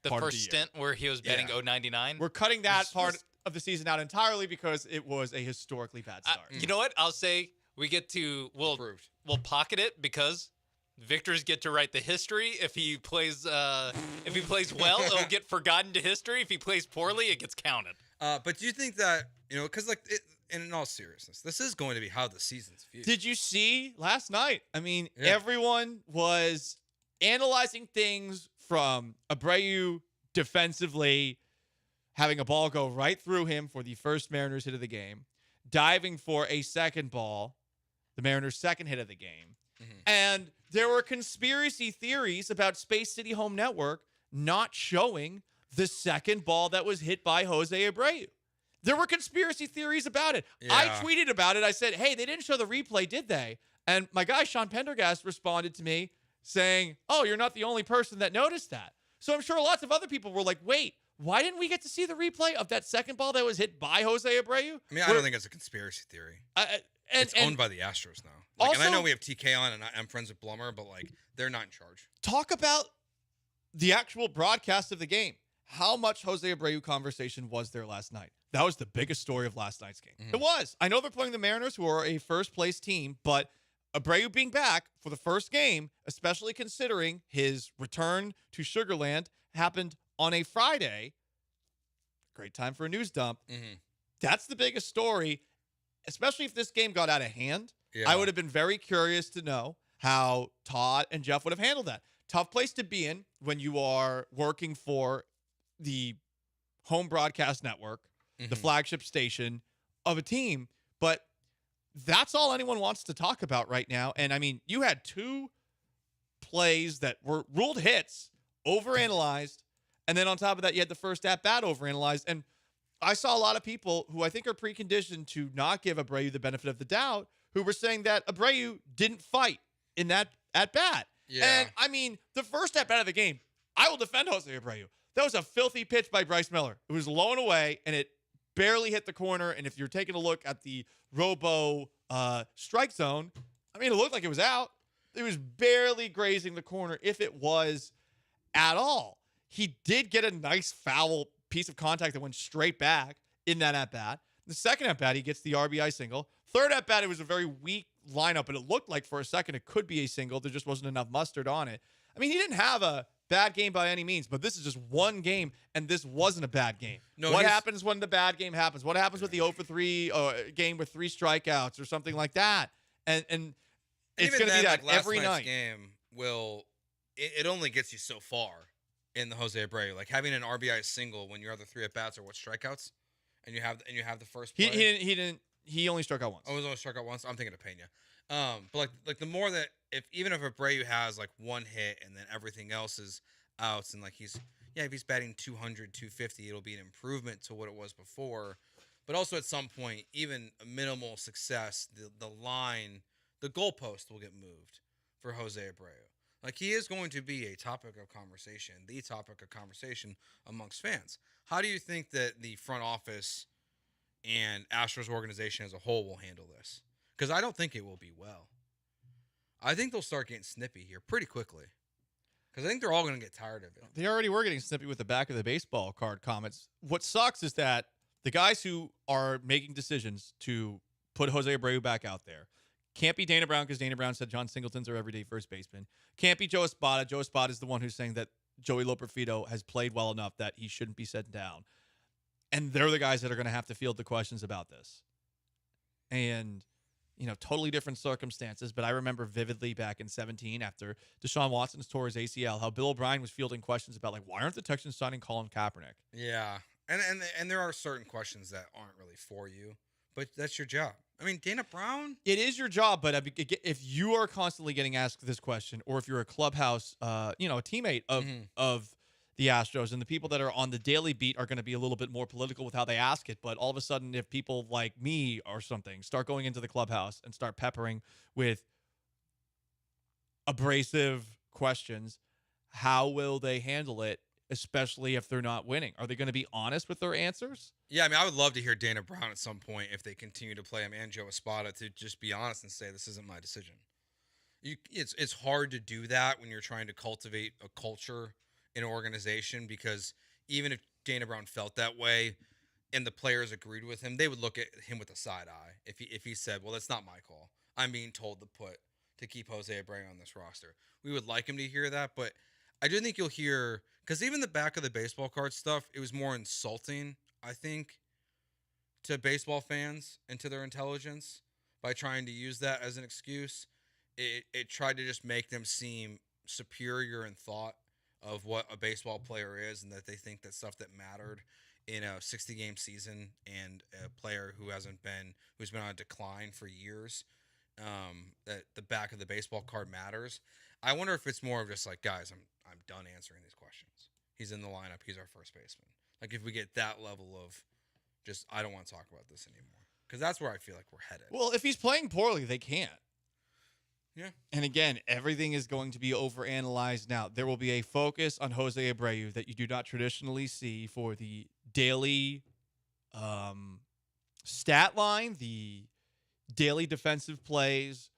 part of the year. stint where he was batting 0.99. We're cutting that part of the season out entirely because it was a historically bad start. You know what? I'll say we get to we'll pocket it because Victors get to write the history. If he plays well, it'll get forgotten to history. If he plays poorly, it gets counted. But do you think that because and in all seriousness, this is going to be how the season's viewed. Did you see last night? I mean, everyone was analyzing things from Abreu defensively, having a ball go right through him for the first Mariners hit of the game, diving for a second ball, the Mariners' second hit of the game. And there were conspiracy theories about Space City Home Network not showing the second ball that was hit by Jose Abreu. There were conspiracy theories about it. Yeah. I tweeted about it. I said, hey, they didn't show the replay, did they? And my guy, Sean Pendergast, responded to me saying, oh, you're not the only person that noticed that. So I'm sure lots of other people were like, wait, why didn't we get to see the replay of that second ball that was hit by Jose Abreu? I mean, I don't think it's a conspiracy theory. It's owned by the Astros now. And I know we have TK on, and I'm friends with Blummer, but they're not in charge. Talk about the actual broadcast of the game. How much Jose Abreu conversation was there last night? That was the biggest story of last night's game. It was. I know they're playing the Mariners, who are a first-place team, but Abreu being back for the first game, especially considering his return to Sugarland happened on a Friday. Great time for a news dump. That's the biggest story, especially if this game got out of hand. Yeah. I would have been very curious to know how Todd and Jeff would have handled that. Tough place to be in when you are working for the home broadcast network, the flagship station of a team. But that's all anyone wants to talk about right now. And I mean, you had two plays that were ruled hits, overanalyzed, and then on top of that, you had the first at-bat overanalyzed. And I saw a lot of people who I think are preconditioned to not give Abreu the benefit of the doubt, who were saying that Abreu didn't fight in that at-bat. Yeah. And, I mean, the first at-bat of the game, I will defend Jose Abreu. That was a filthy pitch by Bryce Miller. It was low and away, and it barely hit the corner. And if you're taking a look at the Robo strike zone, I mean, it looked like it was out. It was barely grazing the corner, if it was at all. He did get a nice foul piece of contact that went straight back in that at-bat. The second at-bat, he gets the RBI single. Third at-bat, it was a very weak lineup, and it looked like for a second it could be a single. There just wasn't enough mustard on it. I mean, he didn't have a bad game by any means, but this is just one game, and this wasn't a bad game. No, what happens when the bad game happens? What happens with the 0 for 3 game with 3 strikeouts or something like that? And It's Even going to be then, that like, last every night's night. game it only gets you so far in the Jose Abreu. Like having an RBI single when your other 3 at bats are strikeouts, and you have the first play. He only struck out once. Oh, he only struck out once. I'm thinking of Pena. But like the more that even if Abreu has like 1 hit and then everything else is outs, and like if he's batting 200, 250, it'll be an improvement to what it was before. But also at some point, even a minimal success, the goalpost will get moved for Jose Abreu. Like, he is going to be a topic of conversation, the topic of conversation amongst fans. How do you think that the front office and Astros organization as a whole will handle this? Because I don't think it will be well. I think they'll start getting snippy here pretty quickly. Because I think they're all going to get tired of it. They already were getting snippy with the back of the baseball card comments. What sucks is that the guys who are making decisions to put Jose Abreu back out there can't be Dana Brown, because Dana Brown said John Singleton's our everyday first baseman. Can't be Joe Espada. Joe Espada is the one who's saying that Joey Loperfido has played well enough that he shouldn't be sent down. And they're the guys that are going to have to field the questions about this. And, totally different circumstances. But I remember vividly back in 2017, after Deshaun Watson tore his ACL, how Bill O'Brien was fielding questions about, like, why aren't the Texans signing Colin Kaepernick? Yeah. And there are certain questions that aren't really for you, but that's your job. I mean, Dana Brown? It is your job, but if you are constantly getting asked this question, or if you're a clubhouse, a teammate of the Astros, and the people that are on the daily beat are going to be a little bit more political with how they ask it, but all of a sudden, if people like me or something start going into the clubhouse and start peppering with abrasive questions, how will they handle it, especially if they're not winning? Are they going to be honest with their answers? Yeah, I mean, I would love to hear Dana Brown at some point, if they continue to play him, and Joe Espada, to just be honest and say, this isn't my decision. It's hard to do that when you're trying to cultivate a culture in an organization, because even if Dana Brown felt that way and the players agreed with him, they would look at him with a side eye if he said, well, that's not my call. I'm being told to keep Jose Abreu on this roster. We would like him to hear that, but I do think you'll hear, because even the back of the baseball card stuff, it was more insulting, I think, to baseball fans and to their intelligence by trying to use that as an excuse. It tried to just make them seem superior in thought of what a baseball player is, and that they think that stuff that mattered in a 60-game season, and a player who's been on a decline for years, that the back of the baseball card matters. I wonder if it's more of just like, guys, I'm done answering these questions. He's in the lineup. He's our first baseman. Like, if we get that level of just, I don't want to talk about this anymore, because that's where I feel like we're headed. Well, if he's playing poorly, they can't. Yeah. And again, everything is going to be overanalyzed now. There will be a focus on Jose Abreu that you do not traditionally see for the daily stat line, the daily defensive plays.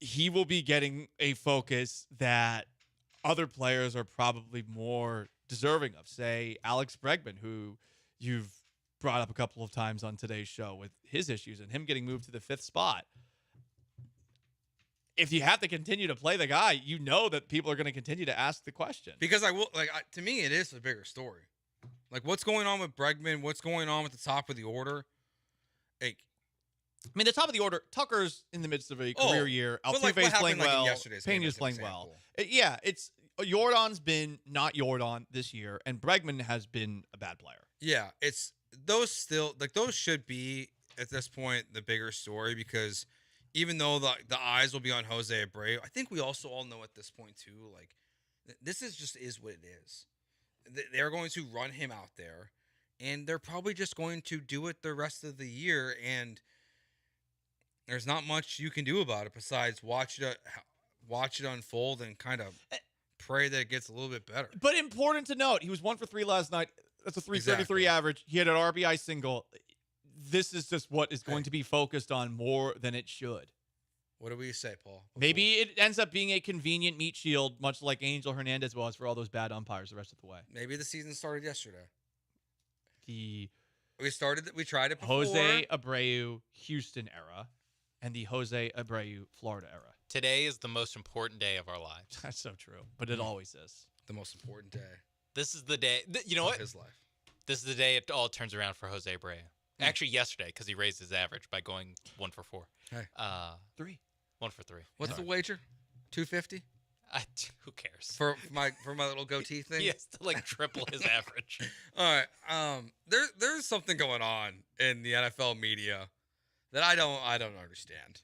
He will be getting a focus that other players are probably more deserving of. Say Alex Bregman, who you've brought up a couple of times on today's show with his issues and him getting moved to the 5th spot. If you have to continue to play the guy, you know that people are going to continue to ask the question. Because to me, it is a bigger story. Like, what's going on with Bregman? What's going on with the top of the order? Like, I mean, the top of the order, Tucker's in the midst of a career year. Altuve's playing well. Pena's playing well. It's Jordan's been not Jordan this year, and Bregman has been a bad player. Yeah, it's those should be at this point the bigger story, because even though the eyes will be on Jose Abreu, I think we also all know at this point too, like, this is what it is. They're going to run him out there, and they're probably just going to do it the rest of the year, and there's not much you can do about it besides watch it unfold and kind of pray that it gets a little bit better. But important to note, he was 1 for 3 last night. That's a 333 average. He had an RBI single. This is just what is going to be focused on more than it should. What do we say, Paul? Maybe it ends up being a convenient meat shield, much like Angel Hernandez was for all those bad umpires the rest of the way. Maybe the season started yesterday. We tried it before. Jose Abreu Houston era and the Jose Abreu Florida era. Today is the most important day of our lives. That's so true, but it always is. The most important day. This is the day. You know what? His life. This is the day it all turns around for Jose Abreu. Actually, yesterday, because he raised his average by going 1 for 4. Hey. 3. 1 for 3. What's the wager? $250 who cares? For my little goatee thing? He has to like triple his average. All right. There's something going on in the NFL media that I don't understand.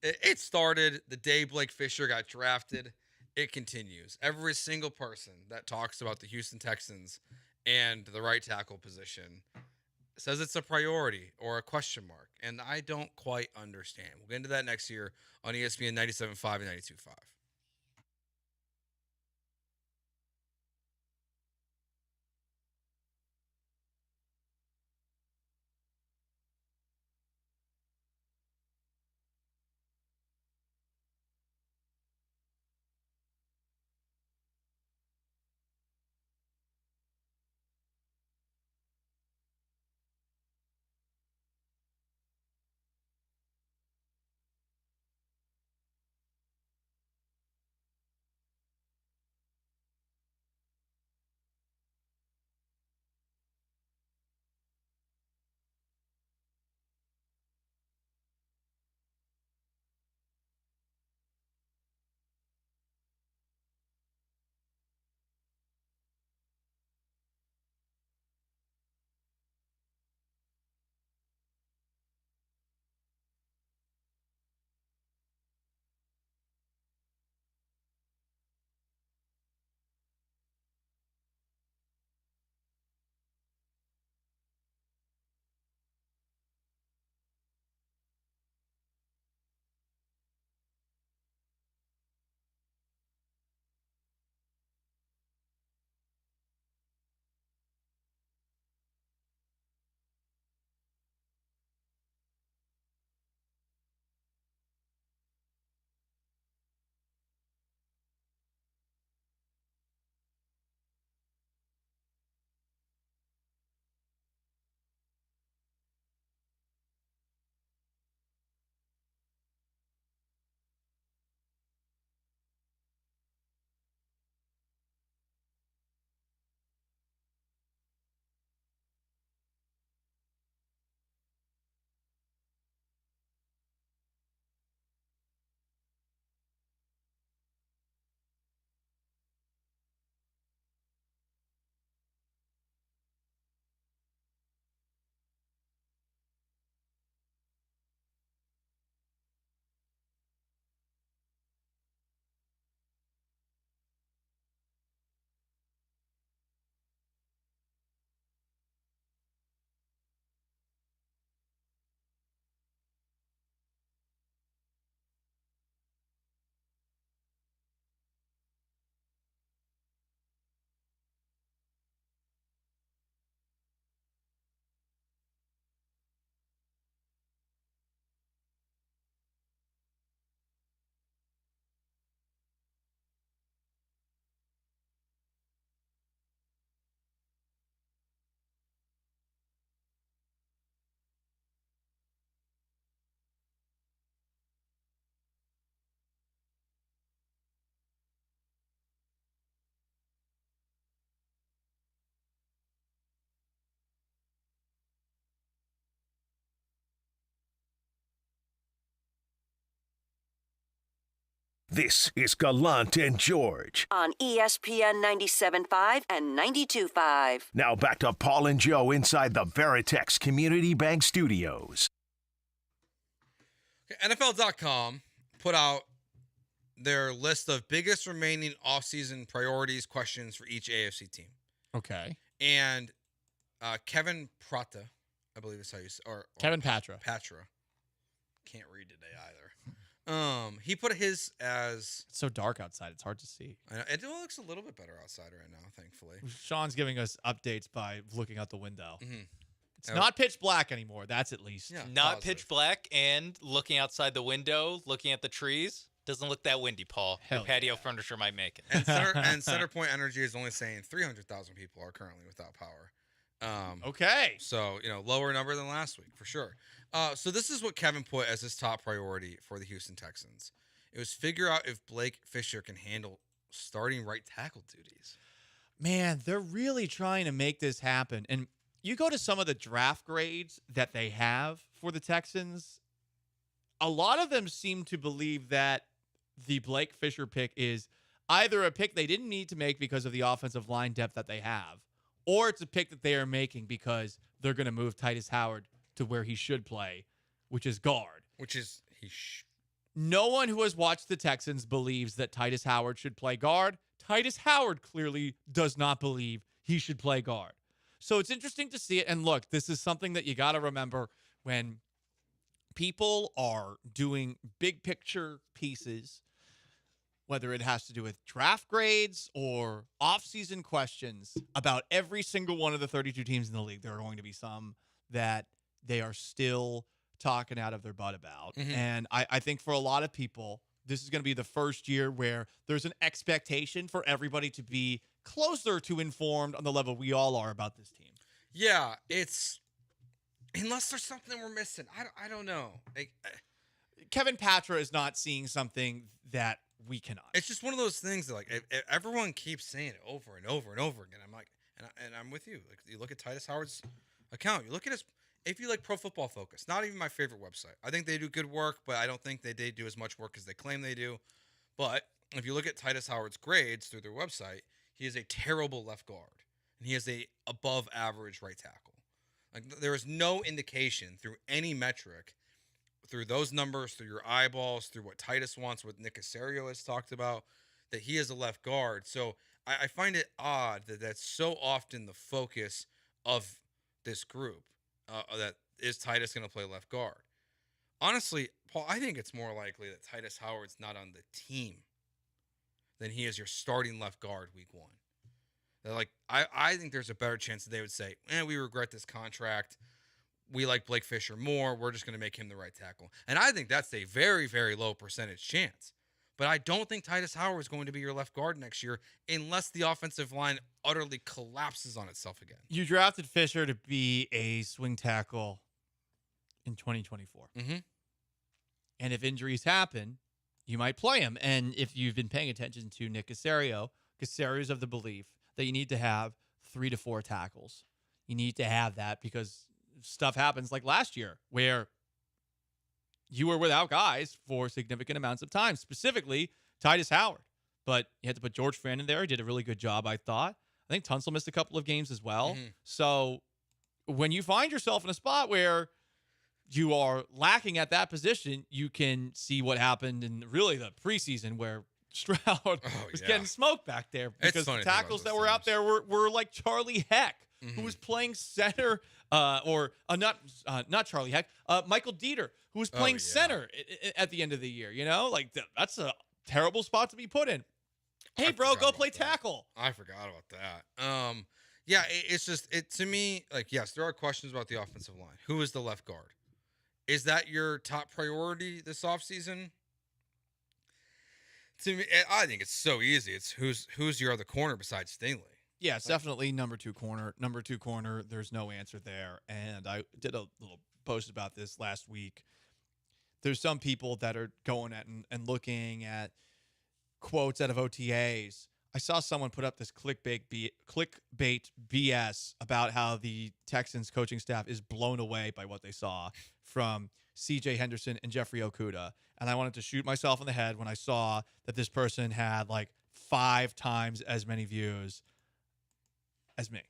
It started the day Blake Fisher got drafted. It continues. Every single person that talks about the Houston Texans and the right tackle position says it's a priority or a question mark, and I don't quite understand. We'll get into that next year on ESPN 97.5 and 92.5. This is Gallant and George. On ESPN 97.5 and 92.5. Now back to Paul and Joe inside the Veritex Community Bank Studios. Okay, NFL.com put out their list of biggest remaining offseason priorities questions for each AFC team. Okay. And Kevin Prata, I believe is how you say, or Kevin Patra. Patra. Can't read today either. He put his as... It's so dark outside. It's hard to see. I know, it looks a little bit better outside right now, thankfully. Sean's giving us updates by looking out the window. Mm-hmm. It's not pitch black anymore. That's at least. Yeah, not positive. pitch black, and looking outside the window, looking at the trees. Doesn't look that windy, Paul. Hell Your patio furniture might make it. And Center Point Energy is only saying 300,000 people are currently without power. Okay. So, lower number than last week, for sure. So this is what Kevin put as his top priority for the Houston Texans. It was figure out if Blake Fisher can handle starting right tackle duties. Man, they're really trying to make this happen. And you go to some of the draft grades that they have for the Texans, a lot of them seem to believe that the Blake Fisher pick is either a pick they didn't need to make because of the offensive line depth that they have, or it's a pick that they are making because they're going to move Titus Howard to where he should play, which is guard. No one who has watched the Texans believes that Titus Howard should play guard. Titus Howard clearly does not believe he should play guard. So it's interesting to see it. And look, this is something that you got to remember when people are doing big picture pieces, whether it has to do with draft grades or offseason questions about every single one of the 32 teams in the league. There are going to be some that they are still talking out of their butt about. Mm-hmm. And I think for a lot of people, this is going to be the first year where there's an expectation for everybody to be closer to informed on the level we all are about this team. Yeah, it's unless there's something we're missing. I don't know. Kevin Patra is not seeing something that we cannot. It's just one of those things that like everyone keeps saying it over and over and over again. I'm like, and I'm with you. Like you look at Titus Howard's account, you look at his. If you like Pro Football Focus, not even my favorite website. I think they do good work, but I don't think they do as much work as they claim they do. But if you look at Titus Howard's grades through their website, he is a terrible left guard, and he is a above average right tackle. Like there is no indication through any metric, through those numbers, through your eyeballs, through what Titus wants, what Nick Caserio has talked about, that he is a left guard. So I find it odd that that's so often the focus of this group. That is Titus going to play left guard? Honestly, Paul, I think it's more likely that Titus Howard's not on the team than he is your starting left guard week one. They're like, I think there's a better chance that they would say, we regret this contract. We like Blake Fisher more. We're just going to make him the right tackle. And I think that's a very, very low percentage chance. But I don't think Titus Howard is going to be your left guard next year unless the offensive line utterly collapses on itself again. You drafted Fisher to be a swing tackle in 2024. Mm-hmm. And if injuries happen, you might play him. And if you've been paying attention to Nick Caserio's of the belief that you need to have 3 to 4 tackles. You need to have that because stuff happens like last year where you were without guys for significant amounts of time, specifically Titus Howard. But you had to put George Fran in there. He did a really good job, I thought. I think Tunsil missed a couple of games as well. Mm-hmm. So when you find yourself in a spot where you are lacking at that position, you can see what happened in really the preseason where Stroud was getting smoked back there because the tackles that were out there were like Charlie Heck, who was playing center, not Charlie Heck, Michael Dieter, who was playing center at the end of the year. You know, like that's a terrible spot to be put in. Hey, bro, go play tackle. I forgot about that. Yeah, it's just to me, like, yes, there are questions about the offensive line. Who is the left guard? Is that your top priority this offseason? To me, I think it's so easy. It's who's your other corner besides Stingley? Yeah, it's definitely number 2 corner. Number 2 corner, there's no answer there. And I did a little post about this last week. There's some people that are going at and looking at quotes out of OTAs. I saw someone put up this clickbait BS about how the Texans coaching staff is blown away by what they saw from CJ Henderson and Jeffrey Okudah. And I wanted to shoot myself in the head when I saw that this person had like 5 times as many views as me.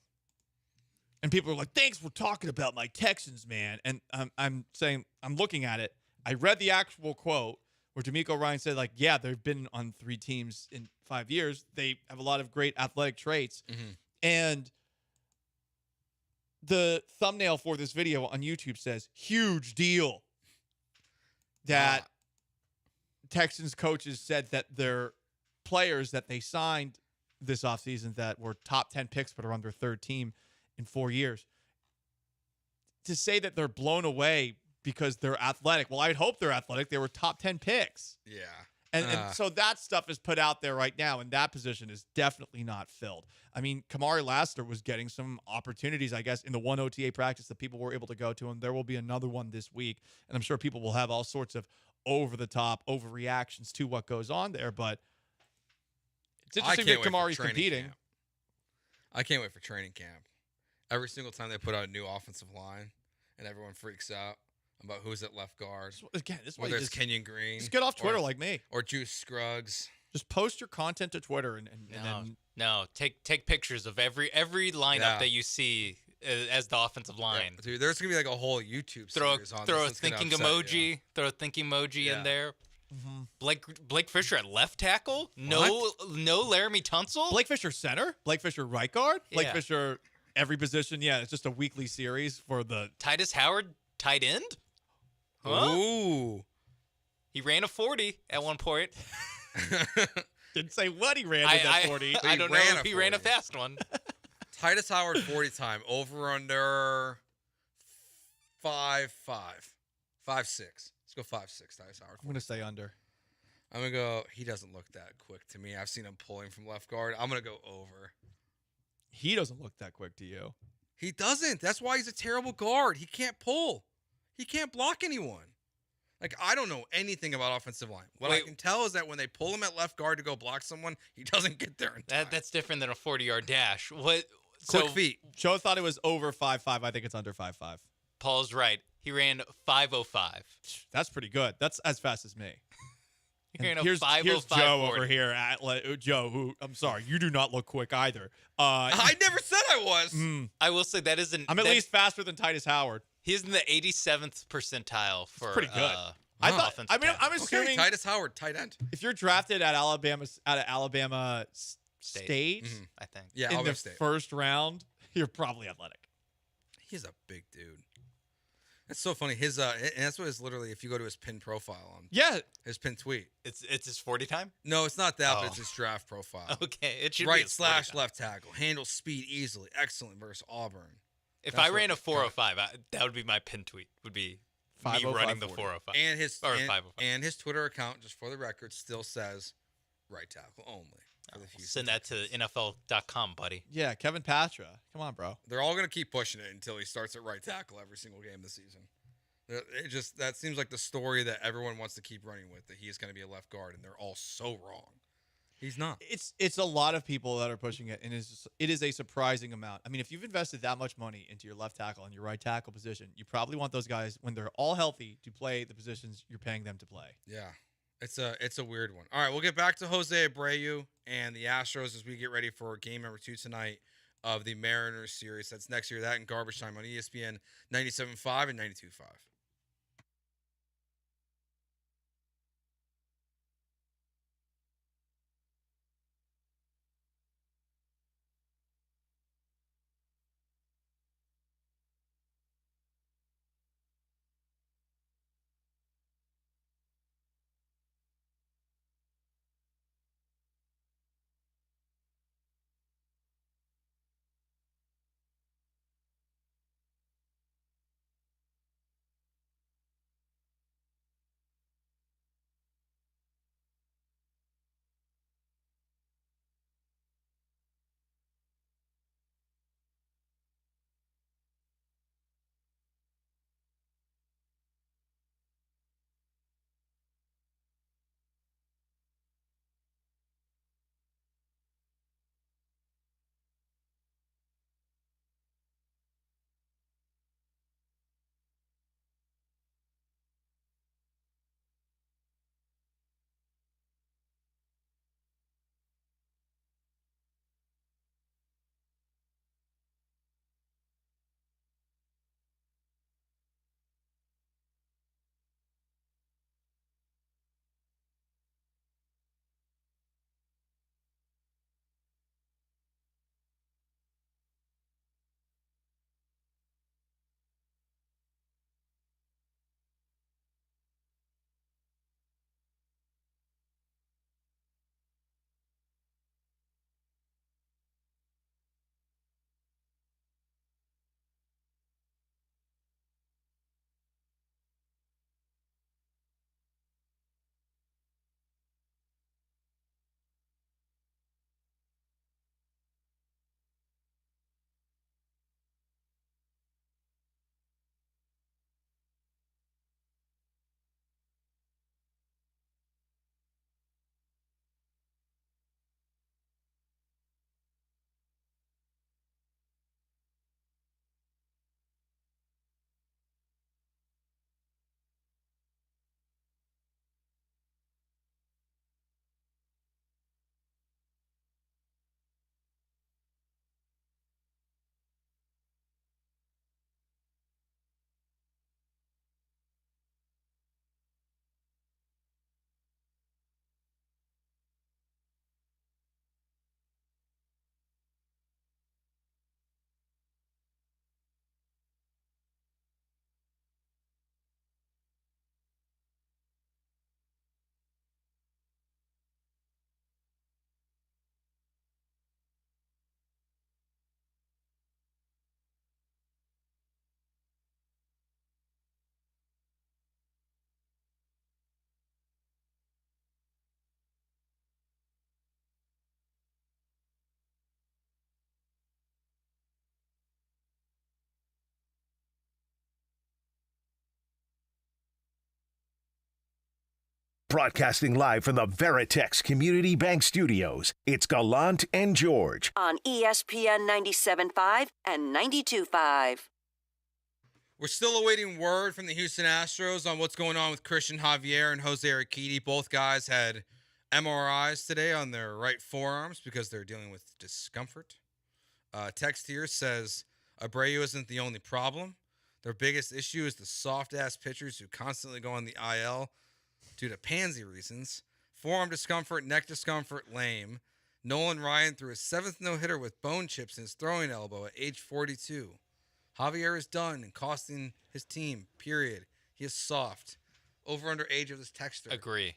And people are like, thanks for talking about my Texans, man. And I'm saying, I'm looking at it. I read the actual quote where D'Amico Ryan said, like, yeah, they've been on 3 teams in 5 years. They have a lot of great athletic traits. Mm-hmm. And the thumbnail for this video on YouTube says, huge deal that Texans coaches said that their players that they signed this offseason that were top 10 picks but are on their 3rd team in 4 years. To say that they're blown away because they're athletic. Well, I'd hope they're athletic. They were top 10 picks. Yeah. And so that stuff is put out there right now, and that position is definitely not filled. I mean, Kamari Lassiter was getting some opportunities, I guess, in the one OTA practice that people were able to go to, and there will be another one this week. And I'm sure people will have all sorts of over-the-top overreactions to what goes on there, but it's interesting that Kamari's competing. Camp. I can't wait for training camp. Every single time they put out a new offensive line and everyone freaks out, about who's at left guard. Again, this is why whether you it's Kenyon Green. Just get off Twitter like me. Or Juice Scruggs. Just post your content to Twitter and then No, take pictures of every lineup that you see as the offensive line. Yeah, dude, there's gonna be like a whole YouTube series on throw this. a thinking emoji. Throw a thinking emoji in there. Mm-hmm. Blake Fisher at left tackle. No Laramie Tunsil. Blake Fisher center. Blake Fisher right guard. Blake Yeah. Fisher every position. Yeah, it's just a weekly series for the Titus Howard tight end. Huh? Ooh. He ran a 40 at one point. Didn't say what he ran in that 40. I don't know if he ran a fast one. Titus Howard 40 time over under 5.5. 5.6. Let's go 5.6. Titus Howard. I'm gonna say under. I'm gonna go. He doesn't look that quick to me. I've seen him pulling from left guard. I'm gonna go over. He doesn't look that quick to you. He doesn't. That's why he's a terrible guard. He can't pull. He can't block anyone. Like, I don't know anything about offensive line. What I can tell is that when they pull him at left guard to go block someone, he doesn't get there in time. That's different than a 40-yard dash. What? Quick feet. Joe thought it was over 5.5. I think it's under 5.5. Paul's right. He ran 5.05. That's pretty good. That's as fast as me. He ran a Here's 5.05 Joe 40. over here. Joe, who I'm sorry, you do not look quick either. I never said I was. I will say that isn't. I'm at least faster than Titus Howard. He's in the 87th percentile for. That's pretty good. I thought. I mean, I'm assuming Titus Howard, tight end. If you're drafted at Alabama State, I think. Yeah, in Alabama the State. first round, you're probably athletic. He's a big dude. It's so funny. His and that's what is literally if you go to his pin profile on his pin tweet. It's his 40 time. No, it's not that, but it's his draft profile. Okay, it should be right his 40 slash time. left tackle, handles speed easily, excellent versus Auburn. If That's I ran a what- 405, that would be my pin tweet. Would be me running the 405 and his or and, 505. and his Twitter account, just for the record, still says right tackle only. For the Houston Send that to NFL.com, buddy. Yeah, Kevin Patra. Come on, bro. They're all going to keep pushing it until he starts at right tackle every single game this season. That seems like the story that everyone wants to keep running with, that he is going to be a left guard, and they're all so wrong. He's not. It's a lot of people that are pushing it, and it is a surprising amount. I mean, if you've invested that much money into your left tackle and your right tackle position, you probably want those guys, when they're all healthy, to play the positions you're paying them to play. Yeah, it's a weird one. All right, we'll get back to Jose Abreu and the Astros as we get ready for game number 2 tonight of the Mariners series. That's next year. That in Garbage Time on ESPN 97.5 and 92.5. Broadcasting live from the Veritex Community Bank Studios, it's Gallant and George. On ESPN 97.5 and 92.5. We're still awaiting word from the Houston Astros on what's going on with Christian Javier and Jose Urquidy. Both guys had MRIs today on their right forearms because they're dealing with discomfort. Text here says Abreu isn't the only problem. Their biggest issue is the soft-ass pitchers who constantly go on the IL due to pansy reasons. Forearm discomfort, neck discomfort, lame. Nolan Ryan threw his 7th no-hitter with bone chips in his throwing elbow at age 42. Javier is done and costing his team, period. He is soft. Over-under age of this texter. Agree.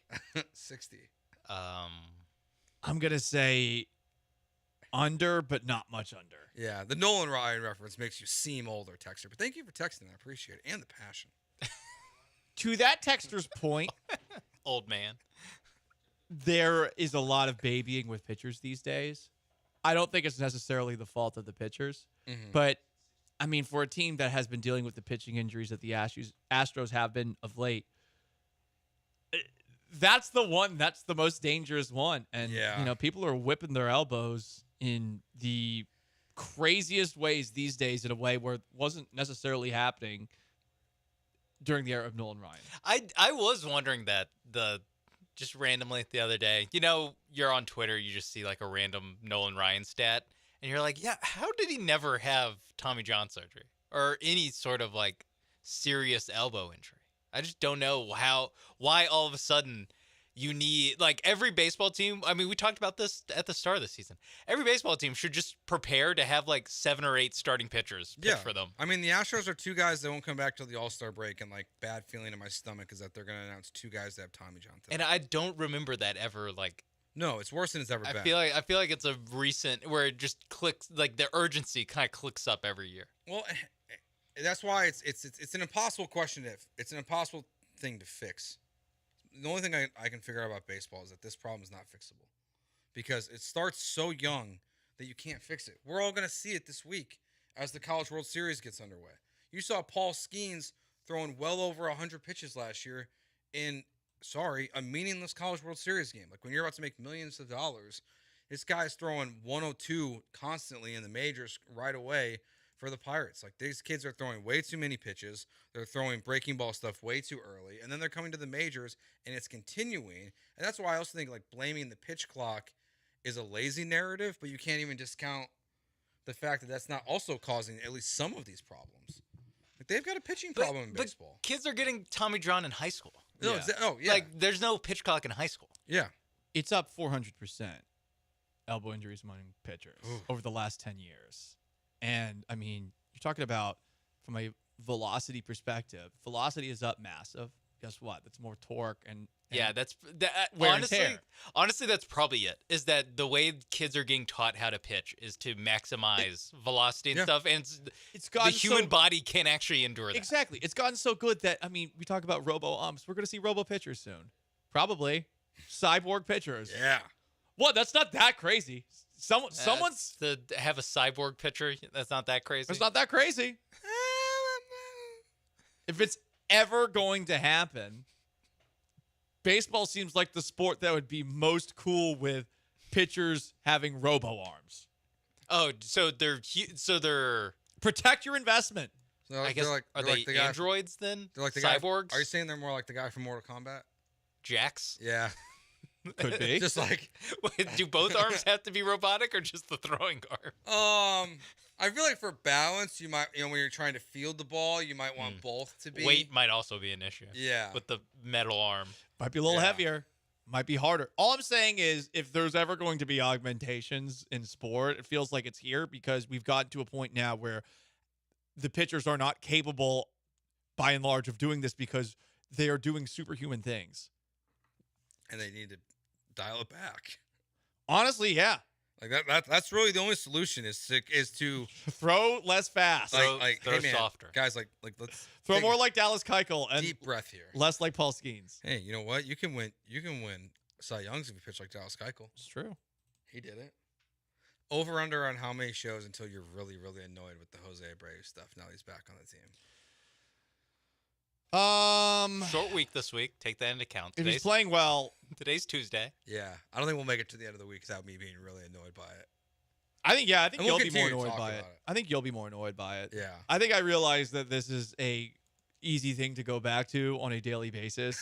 60. I'm going to say under, but not much under. Yeah, the Nolan Ryan reference makes you seem older, texter. But thank you for texting. I appreciate it. And the passion. To that texter's point, old man, there is a lot of babying with pitchers these days. I don't think it's necessarily the fault of the pitchers. But, I mean, for a team that has been dealing with the pitching injuries that the Astros have been of late, that's the most dangerous one. And, you know, people are whipping their elbows in the craziest ways these days in a way where it wasn't necessarily happening during the era of Nolan Ryan. I was wondering that just randomly the other day. You know, you're on Twitter, you just see like a random Nolan Ryan stat, and you're like, yeah, how did he never have Tommy John surgery or any sort of like serious elbow injury? I just don't know why all of a sudden you need, like, every baseball team. I mean, we talked about this at the start of the season. Every baseball team should just prepare to have like 7 or 8 starting pitchers pitch for them. I mean, the Astros are 2 guys that won't come back till the All-Star break, and like bad feeling in my stomach is that they're going to announce 2 guys that have Tommy John. And I don't remember that ever like. No, it's worse than it's ever been. I feel like it's a recent where it just clicks, like the urgency kind of clicks up every year. Well, that's why it's an impossible question it's an impossible thing to fix. The only thing I can figure out about baseball is that this problem is not fixable because it starts so young that you can't fix it. We're all going to see it this week as the College World Series gets underway. You saw Paul Skeens throwing well over 100 pitches last year in, a meaningless College World Series game. Like when you're about to make millions of dollars, this guy's throwing 102 constantly in the majors right away for the Pirates. Like, these kids are throwing way too many pitches. They're throwing breaking ball stuff way too early. And then they're coming to the majors, and it's continuing. And that's why I also think, like, blaming the pitch clock is a lazy narrative, but you can't even discount the fact that that's not also causing at least some of these problems. Like, they've got a pitching problem in baseball. Kids are getting Tommy John in high school. No, Like, there's no pitch clock in high school. Yeah. It's up 400%, elbow injuries among pitchers over the last 10 years. And, I mean, you're talking about from a velocity perspective. Velocity is up massive. Guess what? That's more torque and yeah, that's wear and tear. Honestly, that's probably it. Is that the way kids are getting taught how to pitch is to maximize velocity and stuff, and it's gotten the human body can't actually endure that. Exactly. It's gotten so good that, I mean, we talk about robo-umps. We're going to see robo-pitchers soon. Probably. Cyborg pitchers. Yeah. What? That's not that crazy. Someone's to have a cyborg pitcher. That's not that crazy. It's not that crazy. If it's ever going to happen, baseball seems like the sport that would be most cool with pitchers having robo arms. Oh, so they're protect your investment. So I guess are they the guy androids then? They're like the cyborgs? Are you saying they're more like the guy from Mortal Kombat? Jax? Yeah. Could be. Just like, do both arms have to be robotic or just the throwing arm? I feel like for balance, you might, when you're trying to field the ball, you might want both to be. Weight might also be an issue. Yeah. With the metal arm. Might be a little heavier. Might be harder. All I'm saying is if there's ever going to be augmentations in sport, it feels like it's here because we've gotten to a point now where the pitchers are not capable, by and large, of doing this because they are doing superhuman things. And they need to dial it back. Honestly, yeah. Like that's really the only solution is to throw less fast. Throw hey man, softer. Guys, like let's throw more like Dallas Keuchel and deep breath here. Less like Paul Skeens. Hey, you know what? You can win Cy Youngs if you pitch like Dallas Keuchel. It's true. He did it. Over under on how many shows until you're really, really annoyed with the Jose Abreu stuff now he's back on the team? Short week this week. Take that into account. If he's playing well, today's Tuesday. Yeah, I don't think we'll make it to the end of the week without me being really annoyed by it. I think And you'll we'll be more continue to annoyed talk by it. about it. I think you'll be more annoyed by it. Yeah. I think I realize that this is a easy thing to go back to on a daily basis.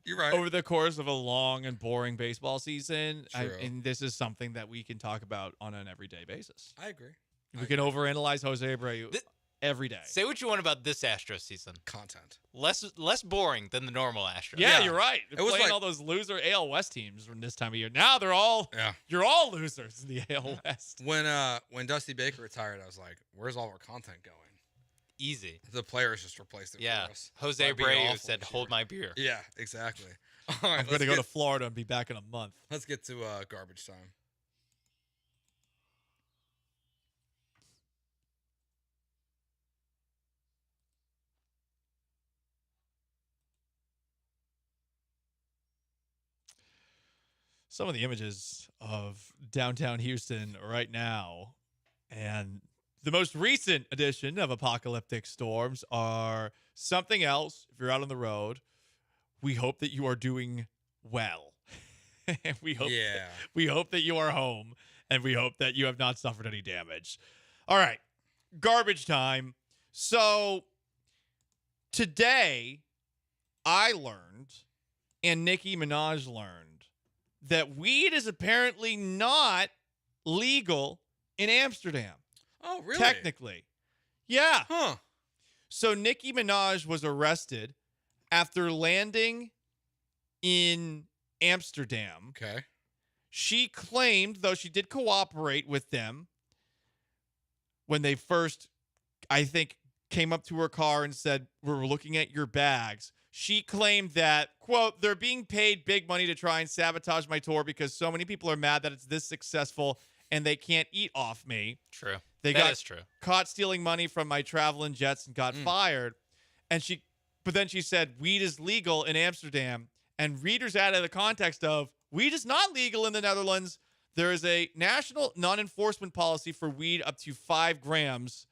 You're right. Over the course of a long and boring baseball season, True. and this is something that we can talk about on an everyday basis. I agree. We can overanalyze Jose Abreu every day. Say what you want about this Astros season. Content. Less boring than the normal Astros. Yeah, you're right. It They're was playing like- all those loser AL West teams from this time of year. Now they're all you're all losers in the AL West. When Dusty Baker retired, I was like, "Where's all our content going?" Easy. The players just replaced it Yeah. for us. Jose By being Abreu awful said, this "Hold year. my beer." Yeah, exactly. All right, I'm going to go to Florida and be back in a month. Let's get to garbage time. Some of the images of downtown Houston right now and the most recent edition of apocalyptic storms are something else. If you're out on the road, we hope that you are doing well. we hope that you are home, and we hope that you have not suffered any damage. All right, garbage time. So today I learned, and Nicki Minaj learned, that weed is apparently not legal in Amsterdam. Oh, really? Technically. Yeah. Huh. So Nicki Minaj was arrested after landing in Amsterdam. Okay. She claimed, though she did cooperate with them when they first, I think, came up to her car and said, "We're looking at your bags." She claimed that, quote, "They're being paid big money to try and sabotage my tour because so many people are mad that it's this successful and they can't eat off me." True. They That got is true. caught stealing money from my traveling jets and got fired. But then she said weed is legal in Amsterdam, and readers out of the context of weed is not legal in the Netherlands. There is a national non-enforcement policy for weed up to 5 grams.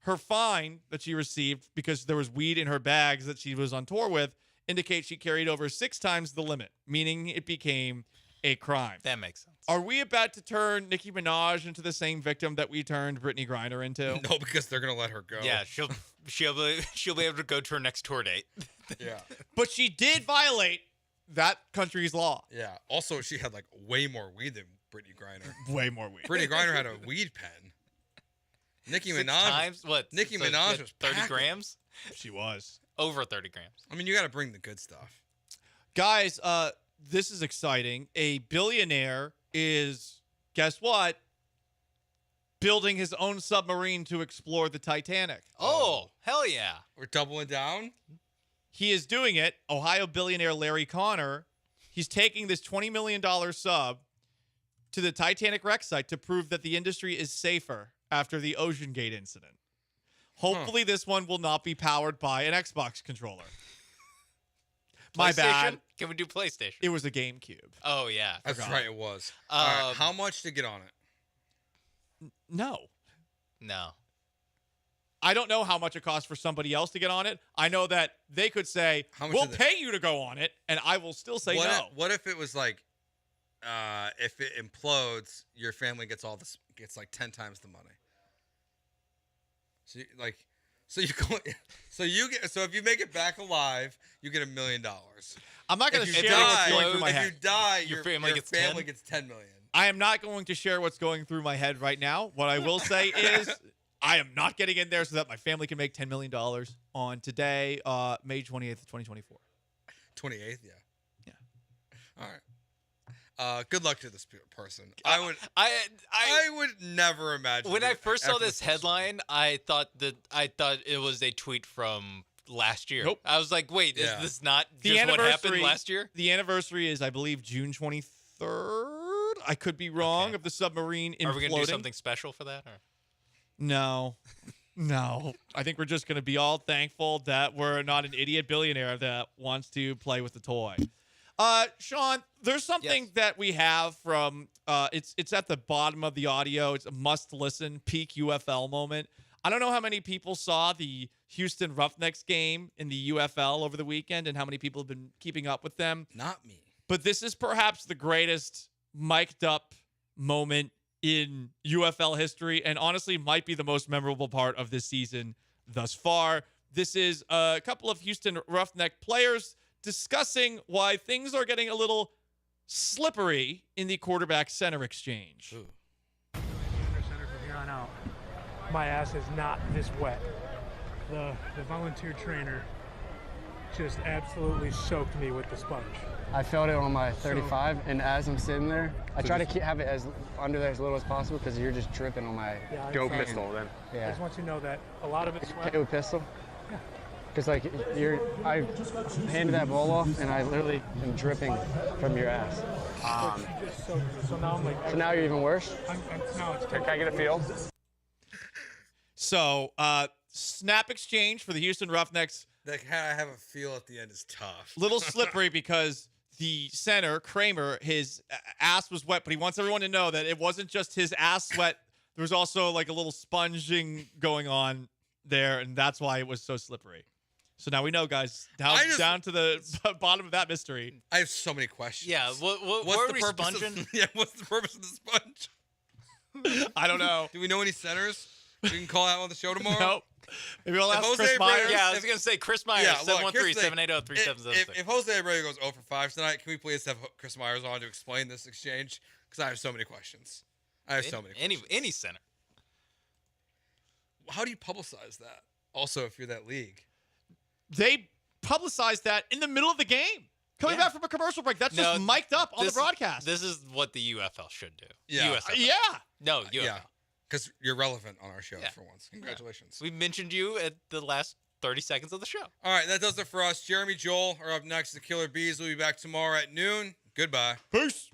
Her fine that she received because there was weed in her bags that she was on tour with indicates she carried over 6 times the limit, meaning it became a crime. That makes sense. Are we about to turn Nicki Minaj into the same victim that we turned Brittany Griner into? No, because they're gonna let her go. Yeah, she'll be able to go to her next tour date. Yeah. But she did violate that country's law. Yeah. Also, she had like way more weed than Brittany Griner. Way more weed. Brittany Griner had a weed pen. Nicki 6 Minaj. times? What? Nicki So Minaj what, was 30 packing. grams? She was. Over 30 grams. I mean, you got to bring the good stuff. Guys, this is exciting. A billionaire is, guess what? Building his own submarine to explore the Titanic. Oh, hell yeah. We're doubling down. He is doing it. Ohio billionaire Larry Connor. He's taking this $20 million sub to the Titanic wreck site to prove that the industry is safer after the Ocean Gate incident. Hopefully this one will not be powered by an Xbox controller. My bad. PlayStation? Can we do PlayStation? It was a GameCube. Oh, yeah. That's Forgot. right, it was. All right, how much to get on it? No. No. I don't know how much it costs for somebody else to get on it. I know that they could say, How much we'll is it? pay you to go on it, and I will still say what no. What if it was like, if it implodes, your family gets like 10 times the money. So so if you make it back alive, you get $1 million. I'm not going to If you share what's die- going through my if head. you die, Your your family gets 10? gets 10 million. I am not going to share what's going through my head right now. What I will say is I am not getting in there so that my family can make $10 million on today, May 28th, 2024. 28th, yeah. Yeah. All right. Good luck to this person. I would never imagine. When I first saw ever this possible. headline, I thought it was a tweet from last year. Nope. I was like, wait, Yeah. is this not The just what happened anniversary last year? The anniversary is, I believe, June 23rd. I could be wrong of the submarine imploding. Are we going to do something special for that? Or? No. No. I think we're just going to be all thankful that we're not an idiot billionaire that wants to play with the toy. Sean, there's something that we have from it's at the bottom of the audio. It's a must listen peak UFL moment. I don't know how many people saw the Houston Roughnecks game in the UFL over the weekend and how many people have been keeping up with them. Not me. But this is perhaps the greatest mic'd up moment in UFL history, and honestly might be the most memorable part of this season thus far. This is a couple of Houston Roughneck players discussing why things are getting a little slippery in the quarterback-center exchange. Under center from here on out, my ass is not this wet. The volunteer trainer just absolutely soaked me with the sponge. I felt it on my 35, and as I'm sitting there, I try to have it as under there as little as possible because you're just dripping on my go pistol then. I just want you to know that a lot of it's sweat. Okay with pistol? Because like I handed that ball off, and I literally am dripping from your ass. But you just soaked me, so now I'm like. So now you're even worse? Now it's Can I get a feel? So, snap exchange for the Houston Roughnecks. That I have a feel at the end is tough. Little slippery because the center, Kramer, his ass was wet, but he wants everyone to know that it wasn't just his ass sweat. There was also like a little sponging going on there, and that's why it was so slippery. So now we know, guys. Down to the bottom of that mystery. I have so many questions. Yeah, what what's are we sponging? What's the purpose of the sponge? I don't know. Do we know any centers we can call out on the show tomorrow? Nope. Maybe we'll If ask Jose Chris Myers. Abreu- Yeah, I was going to say Chris Myers, look, here's the thing. 713-780-3776. If Jose Abreu goes 0 for 5 tonight, can we please have Chris Myers on to explain this exchange? Because I have so many questions. Any center. How do you publicize that? Also, if you're that league. They publicized that in the middle of the game. Coming back from a commercial break. That's just mic'd up on the broadcast. This is what the UFL should do. Yeah. USFL. Yeah. No, UFL. Yeah. Because you're relevant on our show for once. Congratulations. We mentioned you at the last 30 seconds of the show. All right, that does it for us. Jeremy, Joel are up next. The Killer Bees will be back tomorrow at noon. Goodbye. Peace.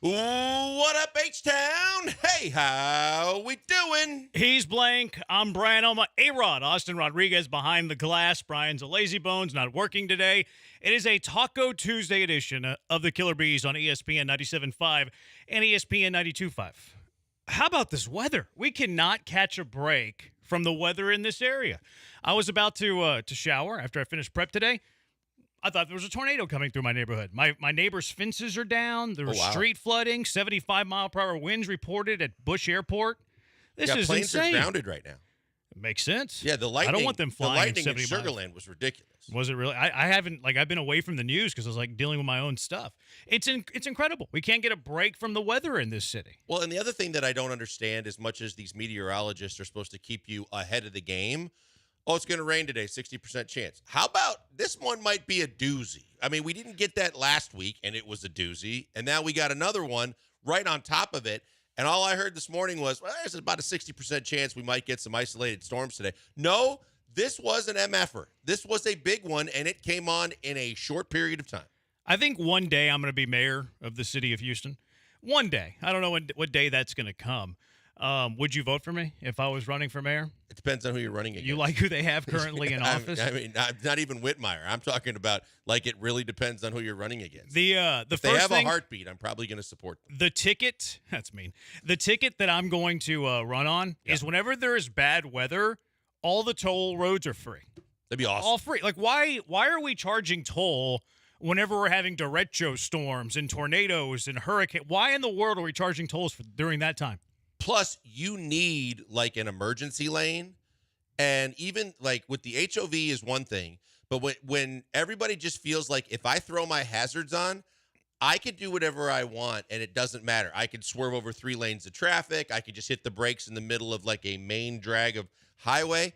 What up, H-Town? Hey, how we doing? He's Blank. I'm Brian Elma. A-Rod, Austin Rodriguez behind the glass. Brian's a lazy bones, not working today. It is a Taco Tuesday edition of the Killer Bees on ESPN 97.5 and ESPN 92.5. How about this weather? We cannot catch a break from the weather in this area. I was about to shower after I finished prep today. I thought there was a tornado coming through my neighborhood. My neighbor's fences are down. There was street flooding. 75-mile-per-hour winds reported at Bush Airport. This is planes insane. are grounded right now. It makes sense. Yeah, the lightning. I don't want them flying the lightning 70 in miles. Sugarland was ridiculous. Was it really? I haven't, I've been away from the news because I was, dealing with my own stuff. It's incredible. We can't get a break from the weather in this city. Well, and the other thing that I don't understand, as much as these meteorologists are supposed to keep you ahead of the game, it's going to rain today, 60% chance. How about this one might be a doozy? I mean, we didn't get that last week, and it was a doozy. And now we got another one right on top of it. And all I heard this morning was, there's about a 60% chance we might get some isolated storms today. No, this was an MFer. This was a big one, and it came on in a short period of time. I think one day I'm going to be mayor of the city of Houston. One day. I don't know what day that's going to come. Would you vote for me if I was running for mayor? It depends on who you're running against. You like who they have currently in office? I mean, not even Whitmire. I'm talking about it really depends on who you're running against. If they have a heartbeat, I'm probably going to support them. The ticket, that's mean. The ticket that I'm going to run on is whenever there is bad weather, all the toll roads are free. That'd be awesome. All free. Why are we charging toll whenever we're having derecho storms and tornadoes and hurricane? Why in the world are we charging tolls during that time? Plus, you need an emergency lane, and even with the HOV is one thing, but when everybody just feels like if I throw my hazards on, I can do whatever I want, and it doesn't matter. I could swerve over 3 lanes of traffic. I could just hit the brakes in the middle of a main drag of highway.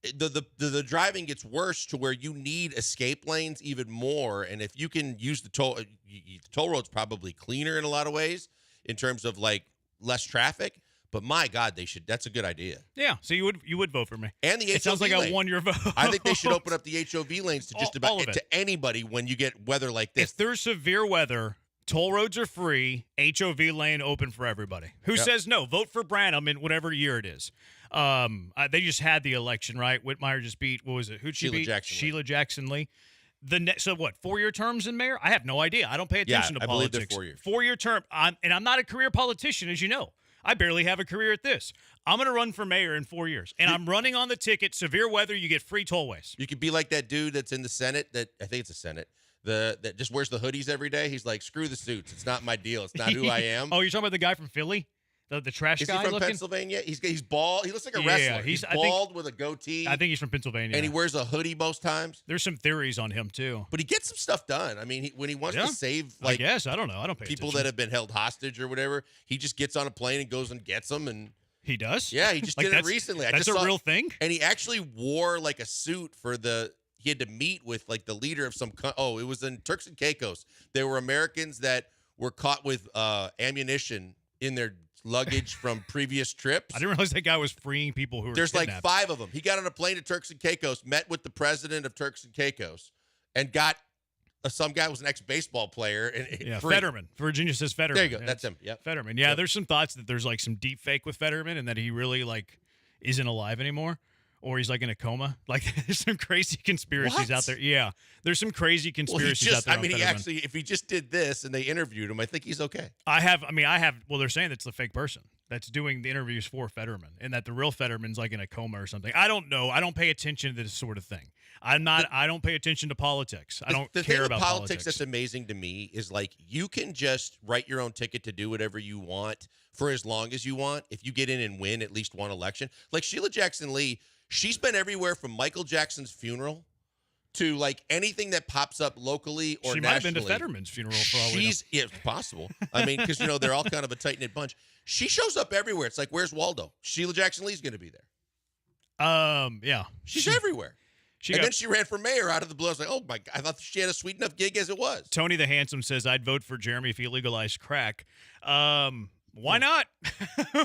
The driving gets worse to where you need escape lanes even more, and if you can use the toll road's probably cleaner in a lot of ways in terms of less traffic, but my God, they should. That's a good idea. Yeah, so you would vote for me. And the HOV it sounds like lane. I won your vote. I think they should open up the HOV lanes to just about to anybody when you get weather like this. If there's severe weather, toll roads are free, HOV lane open for everybody. Who says no? Vote for Branham in whatever year it is. They just had the election, right? Whitmire just beat, what was it? Who'd she beat? Sheila Jackson Lee. So what, 4-year terms in mayor? I have no idea. I don't pay attention to politics. I believe they're 4 years. 4-year term. I'm not a career politician, as you know. I barely have a career at this. I'm going to run for mayor in 4 years, and I'm running on the ticket. Severe weather, you get free tollways. You could be like that dude that's in the Senate. I think it's the Senate. That just wears the hoodies every day. He's like, screw the suits. It's not my deal. It's not who I am. Oh, you're talking about the guy from Philly? The trash guy? Is he from looking? Pennsylvania? He's bald. He looks like a wrestler. He's bald with a goatee. I think he's from Pennsylvania. And he wears a hoodie most times. There's some theories on him, too. But he gets some stuff done. I mean, when he wants to save, I guess. I don't know. I don't pay people attention. that have been held hostage or whatever, he just gets on a plane and goes and gets them. And he does? Yeah, he just did it recently. That's a real thing? And he actually wore a suit for he had to meet with the leader of some, it was in Turks and Caicos. There were Americans that were caught with ammunition in their luggage from previous trips. I didn't realize that guy was freeing people who were There's kidnapped. 5 of them. He got on a plane to Turks and Caicos, met with the president of Turks and Caicos, and got some guy was an ex-baseball player. And Fetterman. Virginia says Fetterman. There you go. That's him. Yep. Fetterman. Yeah, there's some thoughts that there's some deep fake with Fetterman and that he really isn't alive anymore. Or he's in a coma. There's some crazy conspiracies out there. Yeah, there's some crazy conspiracies out there. I mean, if he just did this and they interviewed him, I think he's okay. Well, they're saying that's the fake person that's doing the interviews for Fetterman, and that the real Fetterman's in a coma or something. I don't know. I don't pay attention to this sort of thing. I don't pay attention to politics. I don't care about politics. That's amazing to me is you can just write your own ticket to do whatever you want for as long as you want. If you get in and win at least one election, Sheila Jackson Lee. She's been everywhere from Michael Jackson's funeral to anything that pops up locally or nationally. She might have been to Fetterman's funeral for all we know. It's possible. I mean, because they're all kind of a tight knit bunch. She shows up everywhere. It's where's Waldo? Sheila Jackson Lee's going to be there. Yeah, she's everywhere. Then she ran for mayor out of the blue. I was like, oh my God! I thought she had a sweet enough gig as it was. Tony the Handsome says I'd vote for Jeremy if he legalized crack. Why not?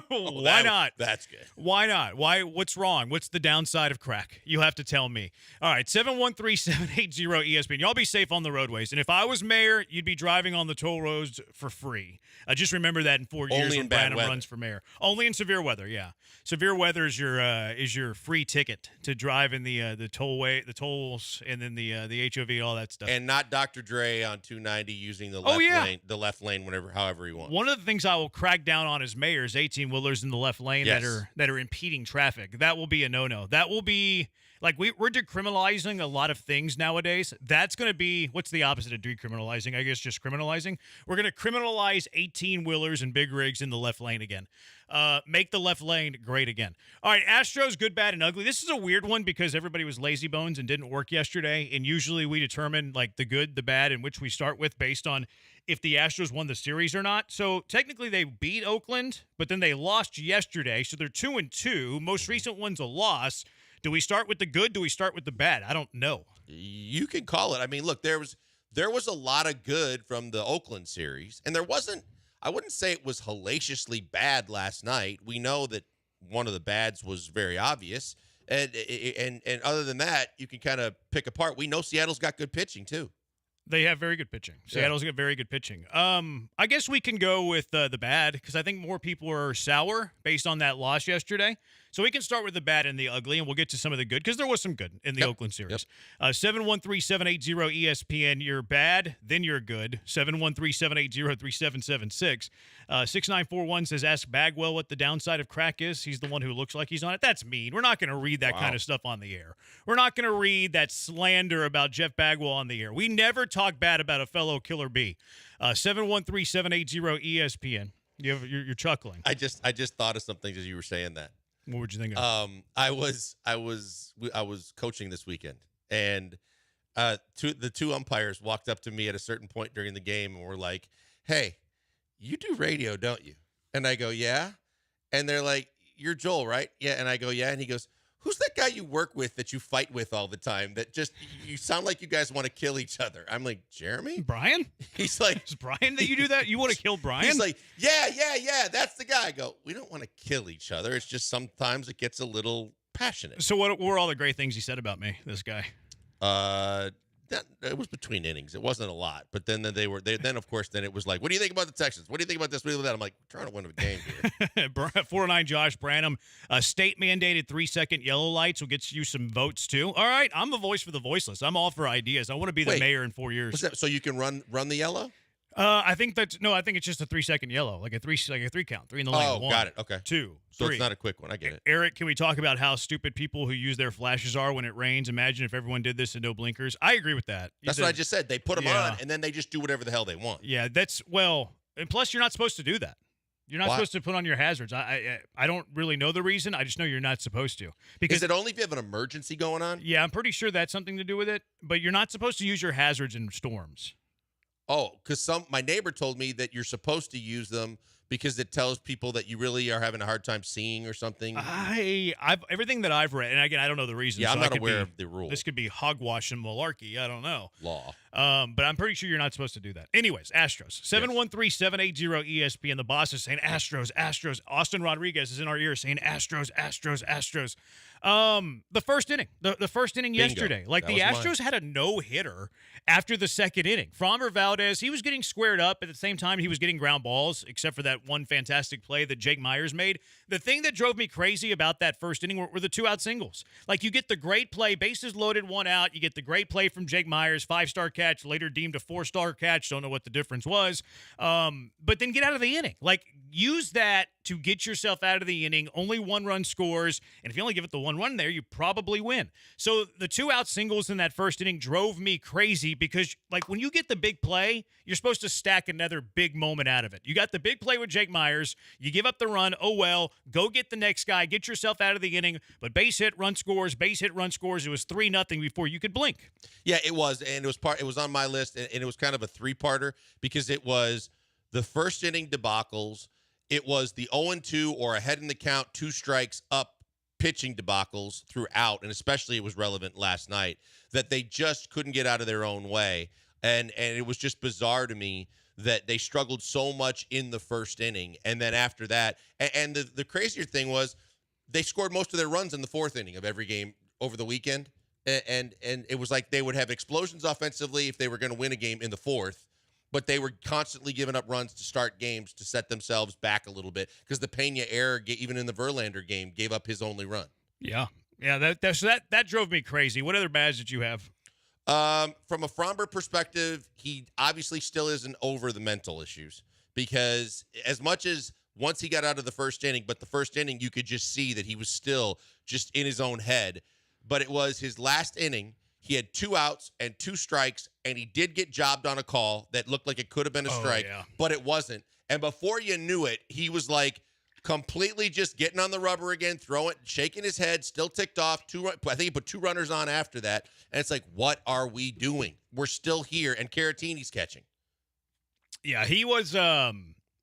Why not? That's good. Why not? Why? What's wrong? What's the downside of crack? You have to tell me. All right, 713-780-ESPN. Y'all be safe on the roadways. And if I was mayor, you'd be driving on the toll roads for free. Just remember that in 4 years Only in when bad Branham weather. runs for mayor. Only in severe weather, yeah. Severe weather is your free ticket to drive in the tolls, and then the HOV, all that stuff. And not Dr. Dre on 290 using the left lane, however he wants. One of the things I will crack down on as mayor is 18-wheelers in the left lane that are impeding traffic. That will be a no-no. That will be like we're decriminalizing a lot of things nowadays. That's going to be what's the opposite of decriminalizing? I guess just criminalizing. We're going to criminalize 18-wheelers and big rigs in the left lane again. Make the left lane great again. All right, Astros, good, bad, and ugly. This is a weird one because everybody was lazy bones and didn't work yesterday, and usually we determine like the good, the bad, and which we start with based on if the Astros won the series or not. So technically they beat Oakland, but then they lost yesterday, so they're 2-2. Most recent one's a loss. Do we start with the good? Do we start with the bad? I don't know. You can call it. I mean, look, there was a lot of good from the Oakland series, and there wasn't. I wouldn't say it was hellaciously bad last night. We know that one of the bads was very obvious, and other than that, you can kind of pick apart. We know Seattle's got good pitching too. They have very good pitching. Seattle's got very good pitching. I guess we can go with the bad because I think more people are sour based on that loss yesterday. So we can start with the bad and the ugly, and we'll get to some of the good because there was some good in the Oakland series. 713-780-ESPN. You're bad, then you're good. 713-780-3776. 6941 says, ask Bagwell what the downside of crack is. He's the one who looks like he's on it. That's mean. We're not going to read that kind of stuff on the air. We're not going to read that slander about Jeff Bagwell on the air. We never talk bad about a fellow Killer Bee. 713-780-ESPN. You're chuckling. I just thought of something as you were saying that. What would you think of? I was coaching this weekend, and the two umpires walked up to me at a certain point during the game and were like, "Hey, you do radio, don't you?" And I go, "Yeah." And they're like, "You're Joel, right?" "Yeah." And I go, "Yeah." And he goes, "Who's that guy you work with that you fight with all the time that just you sound like you guys want to kill each other?" I'm like, "Jeremy? Brian?" He's like, "Is Brian that you do that? You want to kill Brian?" He's like, yeah, that's the guy." I go, "We don't want to kill each other. It's just sometimes it gets a little passionate." So what were all the great things he said about me, this guy? It was between innings. It wasn't a lot. But then then of course it was like, "What do you think about the Texans? What do you think about this? What do you think about that?" I'm like, "We're trying to win a game here." 409 Josh Branham. State mandated 3-second yellow lights will get you some votes too. All right, I'm the voice for the voiceless. I'm all for ideas. I want to be the mayor in 4 years. What's that? So you can run the yellow? I think it's just a 3-second yellow, like a three count, 3 in the lane. Oh, 1, got it. Okay. 2, So 3. it's not a quick one. I get it. Eric, can we talk about how stupid people who use their flashes are when it rains? Imagine if everyone did this and no blinkers. I agree with that. That's what I just said. They put them on, and then they just do whatever the hell they want. Yeah, and plus you're not supposed to do that. You're not supposed to put on your hazards. I don't really know the reason. I just know you're not supposed to. Because is it only if you have an emergency going on? Yeah, I'm pretty sure that's something to do with it. But you're not supposed to use your hazards in storms. Oh, because my neighbor told me that you're supposed to use them because it tells people that you really are having a hard time seeing or something. Everything that I've read, and again, I don't know the reason. Yeah, so I'm not aware of the rule. This could be hogwash and malarkey. I don't know. Law. But I'm pretty sure you're not supposed to do that. Anyways, Astros. 713-780-ESPN. The boss is saying Astros, Astros. Austin Rodriguez is in our ear saying Astros, Astros, Astros. The first inning. The first inning yesterday. Like the Astros had a no-hitter after the second inning. Framber Valdez, he was getting squared up. At the same time, he was getting ground balls, except for that one fantastic play that Jake Myers made. The thing that drove me crazy about that first inning were the 2-out singles. Like, you get the great play, bases loaded, 1 out. You get the great play from Jake Myers, 5-star catch, later deemed a 4-star catch. Don't know what the difference was. But then get out of the inning. Like, use that to get yourself out of the inning. Only 1 run scores. And if you only give it the 1 run there, you probably win. So the 2-out singles in that first inning drove me crazy because, like, when you get the big play, you're supposed to stack another big moment out of it. You got the big play with Jake Myers. You give up the run. Oh, well, go get the next guy. Get yourself out of the inning. But base hit, run scores, base hit, run scores. It was 3-0 before you could blink. Yeah, it was. And it was on my list. And it was kind of a 3-parter because it was the first inning debacles. It was the 0-2 or ahead in the count, 2 strikes up pitching debacles throughout, and especially it was relevant last night, that they just couldn't get out of their own way. And it was just bizarre to me that they struggled so much in the first inning. And then after that, and the crazier thing was they scored most of their runs in the fourth inning of every game over the weekend. And it was like they would have explosions offensively if they were going to win a game in the fourth, but they were constantly giving up runs to start games to set themselves back a little bit because the Pena error, even in the Verlander game, gave up his only run. Yeah. That drove me crazy. What other bads did you have? From a Fromber perspective, he obviously still isn't over the mental issues because as much as once he got out of the first inning, but the first inning you could just see that he was still just in his own head. But it was his last inning. He had 2 outs and 2 strikes, and he did get jobbed on a call that looked like it could have been a strike, but it wasn't. And before you knew it, he was like completely just getting on the rubber again, throwing, shaking his head, still ticked off. I think he put 2 runners on after that. And it's like, what are we doing? We're still here, and Caratini's catching. Yeah, he was.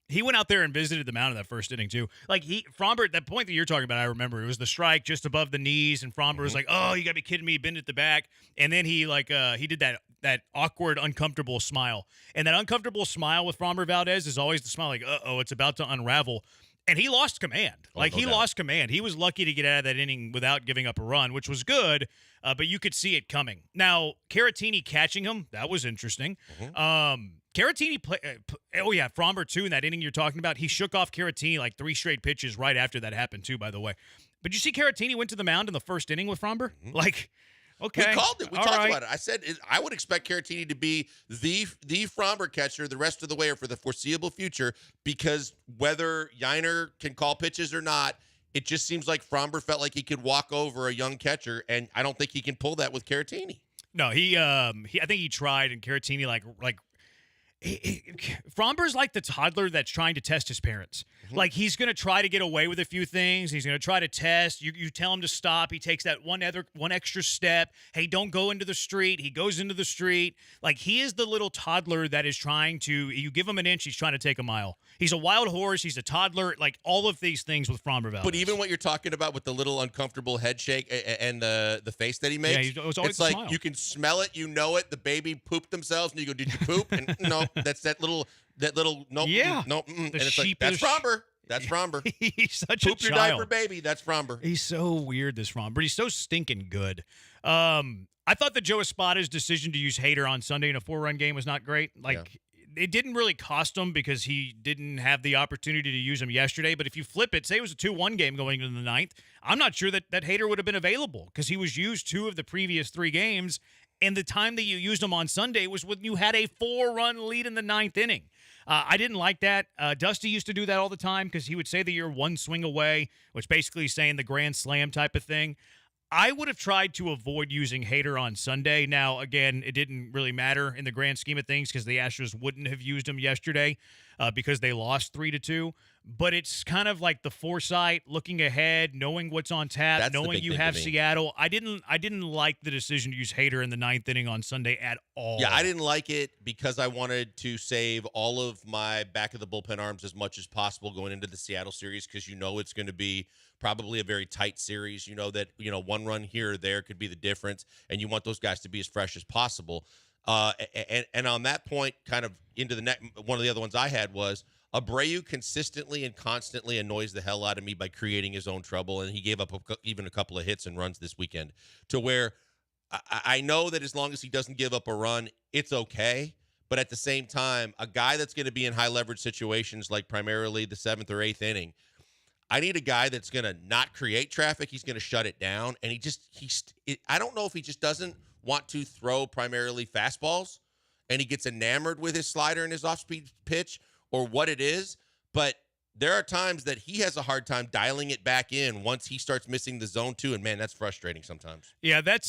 He went out there and visited the mound in that first inning too. Like Fromber, that point that you're talking about, I remember it was the strike just above the knees, and Fromber was like, "Oh, you got to be kidding me!" He bent at the back, and then he did that awkward, uncomfortable smile, and that uncomfortable smile with Fromber Valdez is always the smile like, "Uh-oh, it's about to unravel." And he lost command. Lost command. He was lucky to get out of that inning without giving up a run, which was good, but you could see it coming. Now, Caratini catching him, that was interesting. Caratini Fromber too in that inning you're talking about. He shook off Caratini like 3 straight pitches right after that happened too, by the way. But you see Caratini went to the mound in the first inning with Fromber? Like, okay. We called it. We talked about it. I said I would expect Caratini to be the Fromber catcher the rest of the way or for the foreseeable future because whether Yiner can call pitches or not, it just seems like Fromber felt like he could walk over a young catcher, and I don't think he can pull that with Caratini. No, I think he tried, and Caratini Fromber's like the toddler that's trying to test his parents. Like he's going to try to get away with a few things. He's going to try to test. You tell him to stop. He takes that one extra step. Hey, don't go into the street. He goes into the street. Like he is the little toddler that is trying to, you give him an inch, he's trying to take a mile. He's a wild horse. He's a toddler. Like all of these things with Fromber Valdez. But even what you're talking about with the little uncomfortable head shake and the face that he makes, it's like smile. You can smell it. You know it. The baby pooped themselves and you go, did you poop? And no, that's that little nope. Yeah. Nope. And it's like, that's Fromber. That's Fromber. He's such Poop a your child. diaper, baby. That's Fromber. He's so weird, this Fromber. He's so stinking good. I thought that Joe Espada's decision to use Hader on Sunday in a 4-run game was not great. It didn't really cost him because he didn't have the opportunity to use him yesterday. But if you flip it, say it was a 2-1 game going into the 9th, I'm not sure that Hader would have been available because he was used 2 of the previous 3 games. And the time that you used him on Sunday was when you had a 4-run lead in the 9th inning. I didn't like that. Dusty used to do that all the time because he would say that you're 1 swing away, which basically saying the grand slam type of thing. I would have tried to avoid using Hader on Sunday. Now, again, it didn't really matter in the grand scheme of things because the Astros wouldn't have used him yesterday because they lost 3-2. But it's kind of like the foresight, looking ahead, knowing what's on tap, knowing you have Seattle. I didn't like the decision to use Hader in the 9th inning on Sunday at all. Yeah, I didn't like it because I wanted to save all of my back of the bullpen arms as much as possible going into the Seattle series because it's going to be probably a very tight series. You know that 1 run here or there could be the difference, and you want those guys to be as fresh as possible. And on that point, kind of into the next, one of the other ones I had was Abreu consistently and constantly annoys the hell out of me by creating his own trouble, and he gave up even a couple of hits and runs this weekend to where I know that as long as he doesn't give up a run, it's okay. But at the same time, a guy that's going to be in high leverage situations like primarily the 7th or 8th inning, I need a guy that's going to not create traffic. He's going to shut it down. And I don't know if he just doesn't want to throw primarily fastballs and he gets enamored with his slider and his off-speed pitch or what it is. But there are times that he has a hard time dialing it back in once he starts missing the zone too. And man, that's frustrating sometimes. Yeah, that's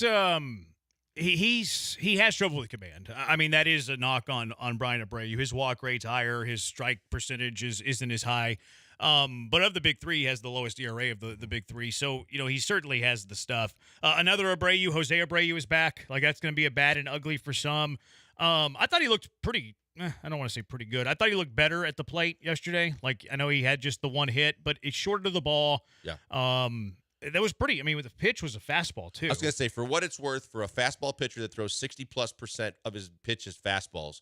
he has trouble with command. I mean, that is a knock on Brian Abreu. His walk rate's higher. His strike percentage isn't as high. But of the big 3, he has the lowest ERA of the big 3. So, he certainly has the stuff. Another Abreu, Jose Abreu is back. Like, that's going to be a bad and ugly for some. I thought he looked pretty, I don't want to say pretty good. I thought he looked better at the plate yesterday. Like, I know he had just the 1 hit, but it's short of the ball. Yeah. that was pretty. I mean, the pitch was a fastball too. I was going to say, for what it's worth, for a fastball pitcher that throws 60+% of his pitches fastballs,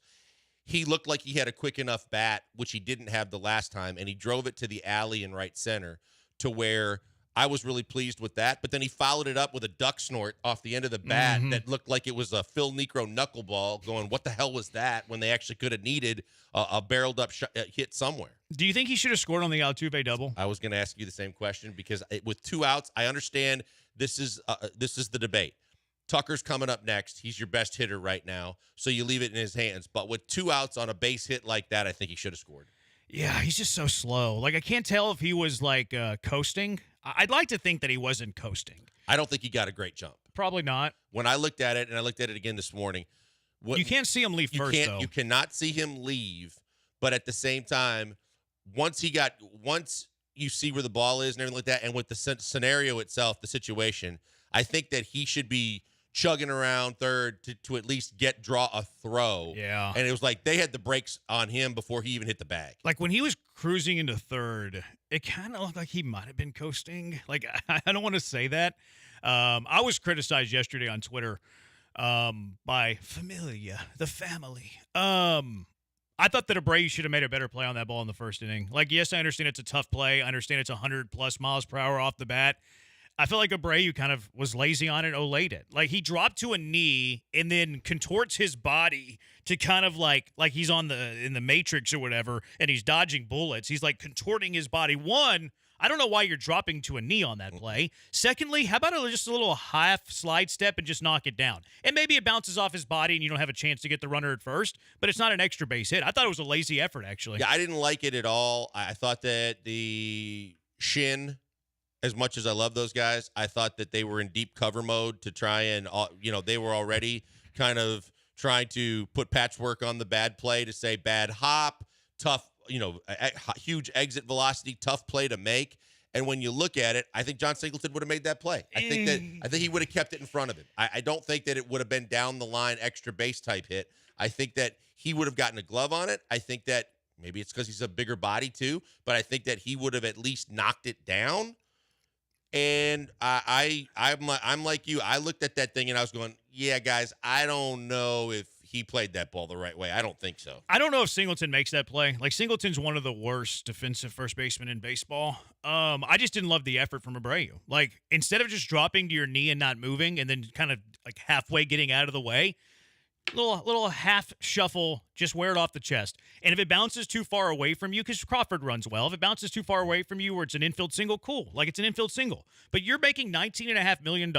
he looked like he had a quick enough bat, which he didn't have the last time, and he drove it to the alley in right center to where I was really pleased with that. But then he followed it up with a duck snort off the end of the bat that looked like it was a Phil Necro knuckleball going, what the hell was that, when they actually could have needed a barreled-up hit somewhere. Do you think he should have scored on the Altuve double? I was going to ask you the same question because with 2 outs, I understand this is the debate. Tucker's coming up next. He's your best hitter right now, so you leave it in his hands. But with 2 outs on a base hit like that, I think he should have scored. Yeah, he's just so slow. Like, I can't tell if he was, like, coasting. I'd like to think that he wasn't coasting. I don't think he got a great jump. Probably not. When I looked at it, and I looked at it again this morning. You can't see him leave first, though. You cannot see him leave, but at the same time, once you see where the ball is and everything like that, and with the scenario itself, the situation, I think that he should be chugging around third to at least draw a throw. Yeah. And it was like they had the brakes on him before he even hit the bag. Like, when he was cruising into third, it kind of looked like he might have been coasting. Like, I don't want to say that. I was criticized yesterday on Twitter by Familia, the family. I thought that Abreu should have made a better play on that ball in the first inning. Like, yes, I understand it's a tough play. I understand it's 100+ miles per hour off the bat. I feel like Abreu kind of was lazy on it, Olayed it. Like, he dropped to a knee and then contorts his body to kind of like he's in the Matrix or whatever, and he's dodging bullets. He's like contorting his body. One, I don't know why you're dropping to a knee on that play. Secondly, how about just a little half slide step and just knock it down? And maybe it bounces off his body and you don't have a chance to get the runner at first, but it's not an extra base hit. I thought it was a lazy effort, actually. Yeah, I didn't like it at all. I thought that the shin, as much as I love those guys, I thought that they were in deep cover mode to try and, they were already kind of trying to put patchwork on the bad play to say bad hop, tough, huge exit velocity, tough play to make. And when you look at it, I think John Singleton would have made that play. I think he would have kept it in front of him. I don't think that it would have been down the line extra base type hit. I think that he would have gotten a glove on it. I think that maybe it's because he's a bigger body too, but I think that he would have at least knocked it down. And I'm like you. I looked at that thing and I was going, yeah, guys, I don't know if he played that ball the right way. I don't think so. I don't know if Singleton makes that play. Like, Singleton's one of the worst defensive first basemen in baseball. I just didn't love the effort from Abreu. Like, instead of just dropping to your knee and not moving and then kind of like halfway getting out of the way, little half shuffle, just wear it off the chest. And if it bounces too far away from you, because Crawford runs well, if it bounces too far away from you where it's an infield single, cool. Like, it's an infield single. But you're making $19.5 million.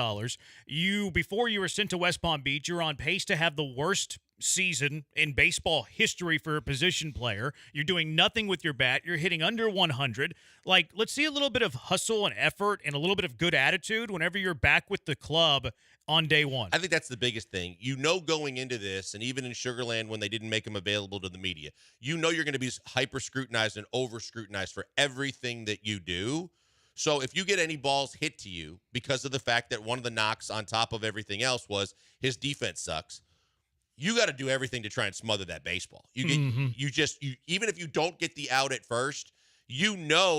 Before you were sent to West Palm Beach, you're on pace to have the worst season in baseball history for a position player. You're doing nothing with your bat. You're hitting under 100. Like, let's see a little bit of hustle and effort and a little bit of good attitude whenever you're back with the club on day one. I think that's the biggest thing. Going into this, and even in Sugarland when they didn't make them available to the media, you're going to be hyper scrutinized and over scrutinized for everything that you do. So if you get any balls hit to you because of the fact that one of the knocks on top of everything else was his defense sucks, you got to do everything to try and smother that baseball. Even if you don't get the out at first,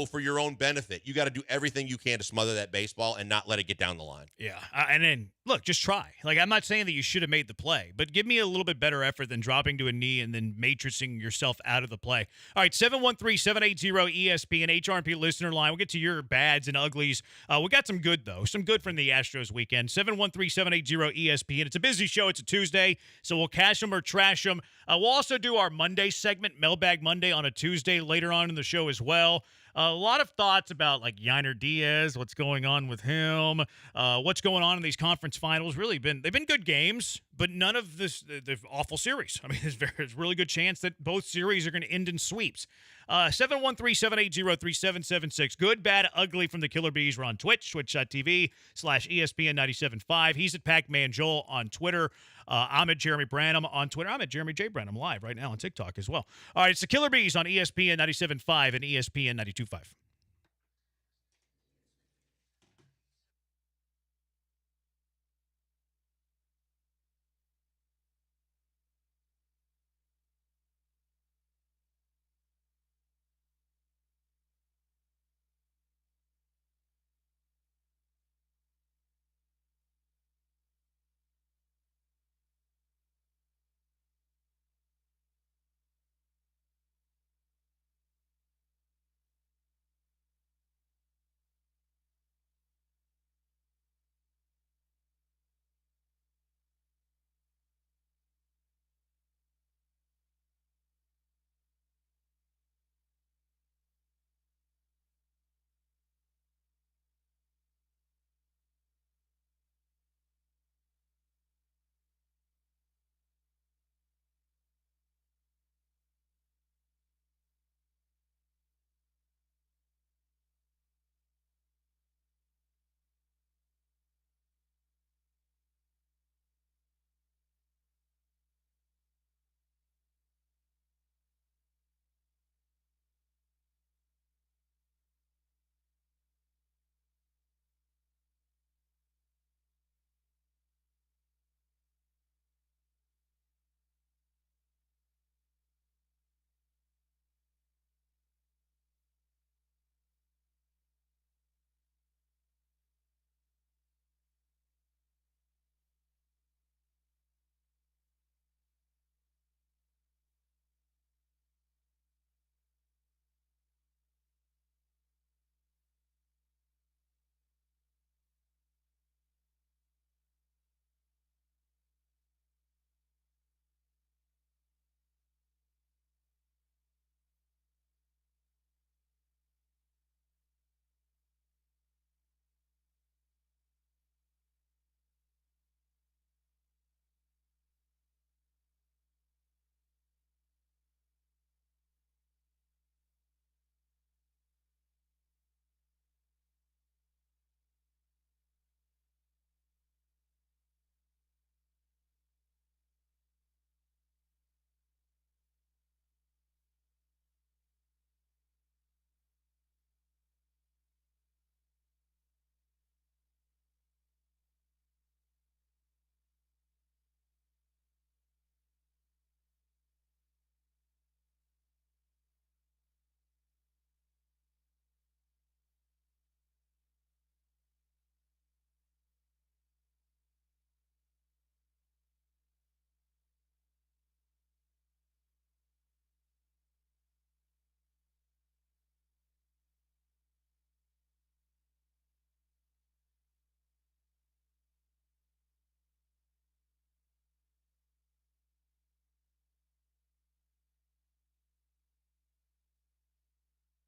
for your own benefit, you got to do everything you can to smother that baseball and not let it get down the line. Yeah. And then, look, just try. Like, I'm not saying that you should have made the play, but give me a little bit better effort than dropping to a knee and then matrixing yourself out of the play. All right, 713-780-ESPN, HRP listener line. We'll get to your bads and uglies. We got some good, though. Some good from the Astros weekend. 713-780-ESPN. It's a busy show. It's a Tuesday, so we'll cash them or trash them. We'll also do our Monday segment, Mailbag Monday, on a Tuesday later on in the show as well. A lot of thoughts about, like, Yainer Diaz, what's going on with him, what's going on in these conference finals. They've been good games, but none of the awful series. I mean, there's a really good chance that both series are going to end in sweeps. 713-780-3776. Good, bad, ugly from the Killer Bees. We're on Twitch, twitch.tv/ESPN975. He's at Pac-Man Joel on Twitter. I'm at Jeremy Branham on Twitter. I'm at Jeremy J. Branham live right now on TikTok as well. All right, it's the Killer Bees on ESPN 97.5 and ESPN 92.5.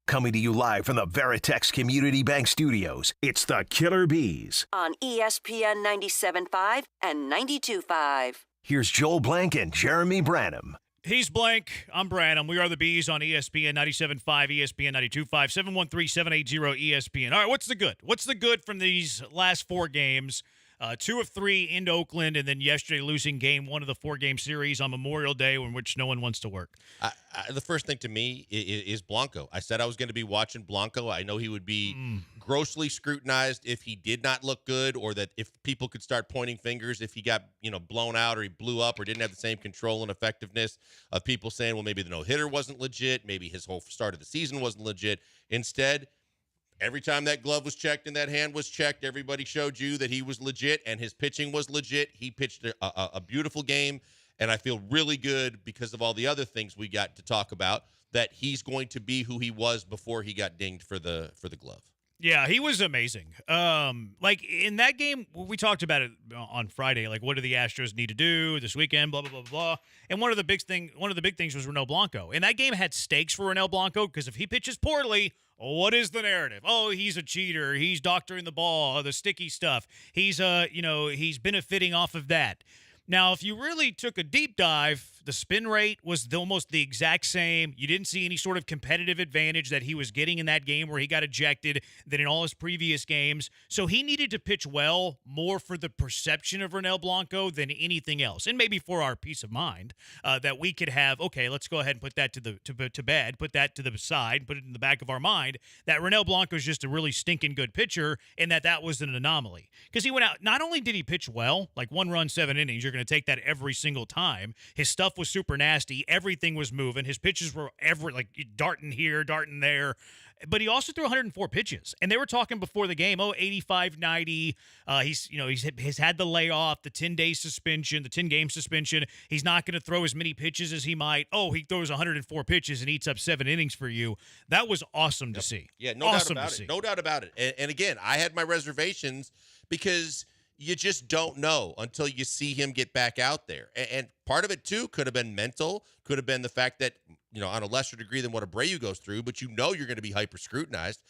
Coming to you live from the Veritex Community Bank Studios, it's the Killer Bees. On ESPN 97.5 and 92.5. Here's Joel Blank and Jeremy Branham. He's Blank. I'm Branham. We are the Bees on ESPN 97.5, ESPN 92.5, 713-780-ESPN. All right, what's the good? What's the good from these last 4 games? 2 of 3 into Oakland, and then yesterday losing game 1 of the 4-game series on Memorial Day, in which no one wants to work. The first thing to me is Blanco. I said I was going to be watching Blanco. I know he would be grossly scrutinized if he did not look good, or that if people could start pointing fingers if he got blown out or he blew up or didn't have the same control and effectiveness of people saying, well, maybe the no-hitter wasn't legit, maybe his whole start of the season wasn't legit. Instead, every time that glove was checked and that hand was checked, everybody showed you that he was legit and his pitching was legit. He pitched a beautiful game, and I feel really good because of all the other things we got to talk about that he's going to be who he was before he got dinged for the glove. Yeah, he was amazing. Like in that game, we talked about it on Friday. Like, what do the Astros need to do this weekend? Blah blah blah blah. And one of the big things was Ronel Blanco. And that game had stakes for Ronel Blanco because if he pitches poorly, what is the narrative? Oh, he's a cheater. He's doctoring the ball, the sticky stuff. He's he's benefiting off of that. Now, if you really took a deep dive, the spin rate was almost the exact same. You didn't see any sort of competitive advantage that he was getting in that game where he got ejected than in all his previous games. So he needed to pitch well more for the perception of Ronel Blanco than anything else. And maybe for our peace of mind that we could have, okay, let's go ahead and put that to bed, put that to the side, put it in the back of our mind, that Ronel Blanco is just a really stinking good pitcher and that was an anomaly. Because he went out, not only did he pitch well, like 1 run, 7 innings, you're going to take that every single time. His stuff was super nasty. Everything was moving. His pitches were darting here, darting there. But he also threw 104 pitches. And they were talking before the game, 85, 90. He's had the layoff, the 10-day suspension, the 10-game suspension. He's not going to throw as many pitches as he might. Oh, he throws 104 pitches and eats up 7 innings for you. That was awesome to see. Yeah, no doubt about it. No doubt about it. And again, I had my reservations because you just don't know until you see him get back out there. And part of it, too, could have been mental, could have been the fact that, on a lesser degree than what Abreu goes through, but you're going to be hyper-scrutinized.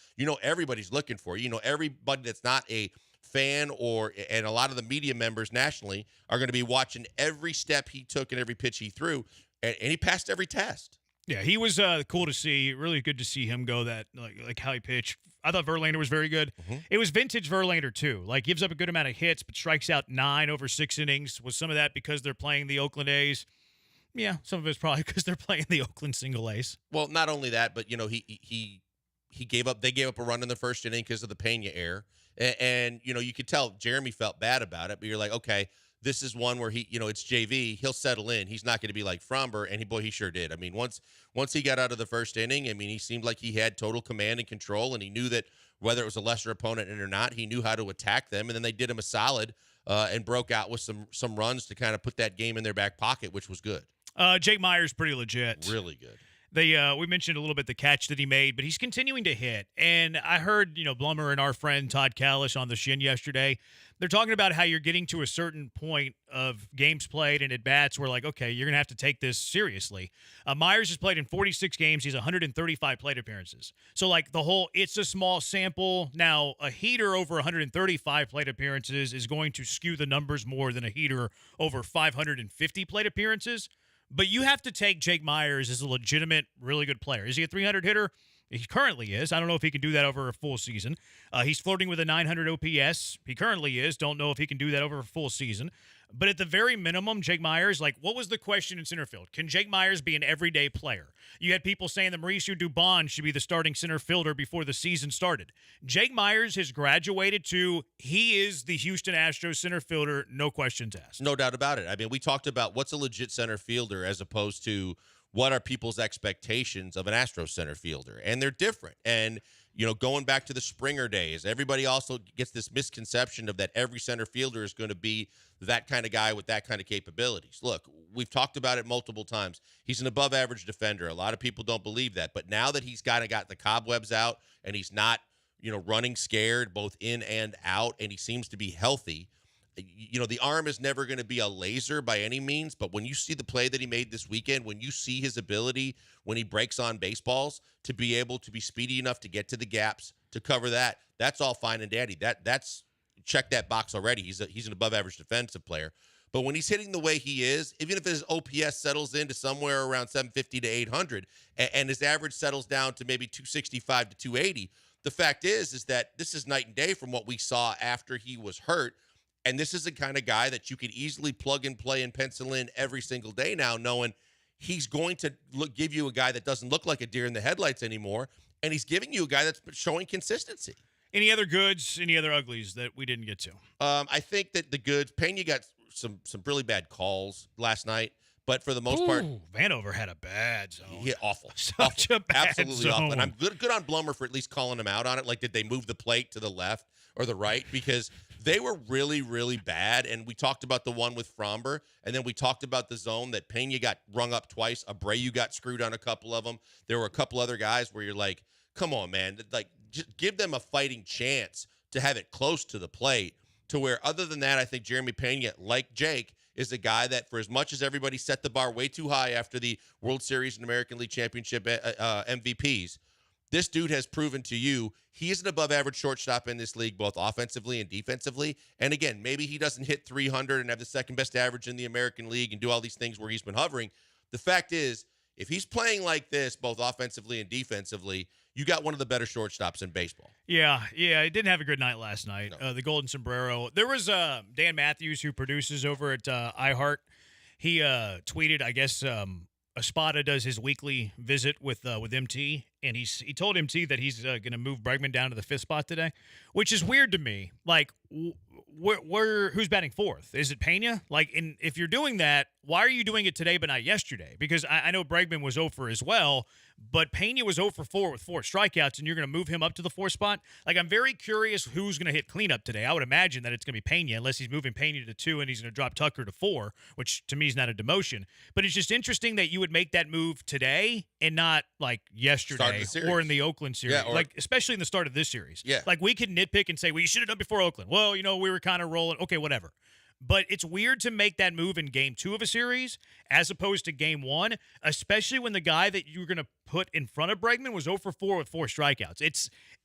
Everybody's looking for you. Everybody that's not a fan and a lot of the media members nationally are going to be watching every step he took and every pitch he threw, and he passed every test. Yeah, he was cool to see. Really good to see him go that, like how he pitched. I thought Verlander was very good. Mm-hmm. It was vintage Verlander, too. Like, gives up a good amount of hits, but strikes out 9 over 6 innings. Was some of that because they're playing the Oakland A's? Yeah, some of it's probably because they're playing the Oakland single A's. Well, not only that, but, he gave up. They gave up a run in the first inning because of the Pena error. And you could tell Jeremy felt bad about it, but you're like, okay, this is one where it's JV. He'll settle in. He's not going to be like Fromber, and he sure did. I mean, once he got out of the first inning, I mean, he seemed like he had total command and control, and he knew that whether it was a lesser opponent or not, he knew how to attack them. And then they did him a solid and broke out with some runs to kind of put that game in their back pocket, which was good. Jake Meyers pretty legit. Really good. We mentioned a little bit the catch that he made, but he's continuing to hit. And I heard, Blummer and our friend Todd Callis on the Shin yesterday. They're talking about how you're getting to a certain point of games played and at-bats where, like, okay, you're going to have to take this seriously. Myers has played in 46 games. He's 135 plate appearances. So, like, it's a small sample. Now, a heater over 135 plate appearances is going to skew the numbers more than a heater over 550 plate appearances. But you have to take Jake Meyers as a legitimate, really good player. Is he a 300 hitter? He currently is. I don't know if he can do that over a full season. He's flirting with a 900 OPS. He currently is. Don't know if he can do that over a full season. But at the very minimum, Jake Meyers, like, what was the question in center field? Can Jake Meyers be an everyday player? You had people saying that Mauricio Dubon should be the starting center fielder before the season started. Jake Meyers has graduated to he is the Houston Astros center fielder, no questions asked. No doubt about it. I mean, we talked about what's a legit center fielder as opposed to what are people's expectations of an Astros center fielder, and they're different. And going back to the Springer days, everybody also gets this misconception of that every center fielder is going to be that kind of guy with that kind of capabilities. Look, we've talked about it multiple times. He's an above-average defender. A lot of people don't believe that. But now that he's kind of got the cobwebs out and he's not, running scared both in and out, and he seems to be healthy, the arm is never going to be a laser by any means, but when you see the play that he made this weekend, when you see his ability when he breaks on baseballs to be able to be speedy enough to get to the gaps, to cover that, that's all fine and dandy. That's check that box already. He's an above average defensive player. But when he's hitting the way he is, even if his OPS settles into somewhere around 750 to 800 and his average settles down to maybe 265 to 280, the fact is that this is night and day from what we saw after he was hurt. And this is the kind of guy that you could easily plug and play and pencil in every single day now, knowing he's going to give you a guy that doesn't look like a deer in the headlights anymore, and he's giving you a guy that's showing consistency. Any other goods, any other uglies that we didn't get to? I think that the goods, Pena got some really bad calls last night, but for the most part, Vanover had a bad zone. Yeah, awful. Such a bad Absolutely zone. awful. And I'm good on Blummer for at least calling him out on it. Like, did they move the plate to the left or the right? Because they were really, really bad. And we talked about the one with Fromber, and then we talked about the zone that Pena got rung up twice. Abreu got screwed on a couple of them. There were a couple other guys where you're like, come on, man. Like, just give them a fighting chance to have it close to the plate, to where, other than that, I think Jeremy Pena, like Jake, is a guy that, for as much as everybody set the bar way too high after the World Series and American League Championship MVPs, this dude has proven to you he is an above-average shortstop in this league, both offensively and defensively. And again, maybe he doesn't hit 300 and have the second-best average in the American League and do all these things where he's been hovering. The fact is, if he's playing like this, both offensively and defensively, you got one of the better shortstops in baseball. Yeah, he didn't have a good night last night. No. The Golden Sombrero. There was Dan Matthews, who produces over at iHeart. He tweeted, I guess, Espada does his weekly visit with MT, and he told MT that he's going to move Bregman down to the 5th spot today, which is weird to me. Like, who's batting 4th? Is it Pena? Like, if you're doing that, why are you doing it today but not yesterday? Because I know Bregman was 0 for as well, but Pena was 0 for 4 with 4 strikeouts, and you're going to move him up to the 4th spot? Like, I'm very curious who's going to hit cleanup today. I would imagine that it's going to be Pena, unless he's moving Pena to 2 and he's going to drop Tucker to 4, which to me is not a demotion. But it's just interesting that you would make that move today and not, like, yesterday or in the Oakland series. Yeah, like, especially in the start of this series. Yeah. Like, we could nitpick and say, well, you should have done before Oakland. Well, we were kind of rolling. Okay, whatever. But it's weird to make that move in game 2 of a series as opposed to game 1, especially when the guy that you were going to put in front of Bregman was 0 for 4 with 4 strikeouts.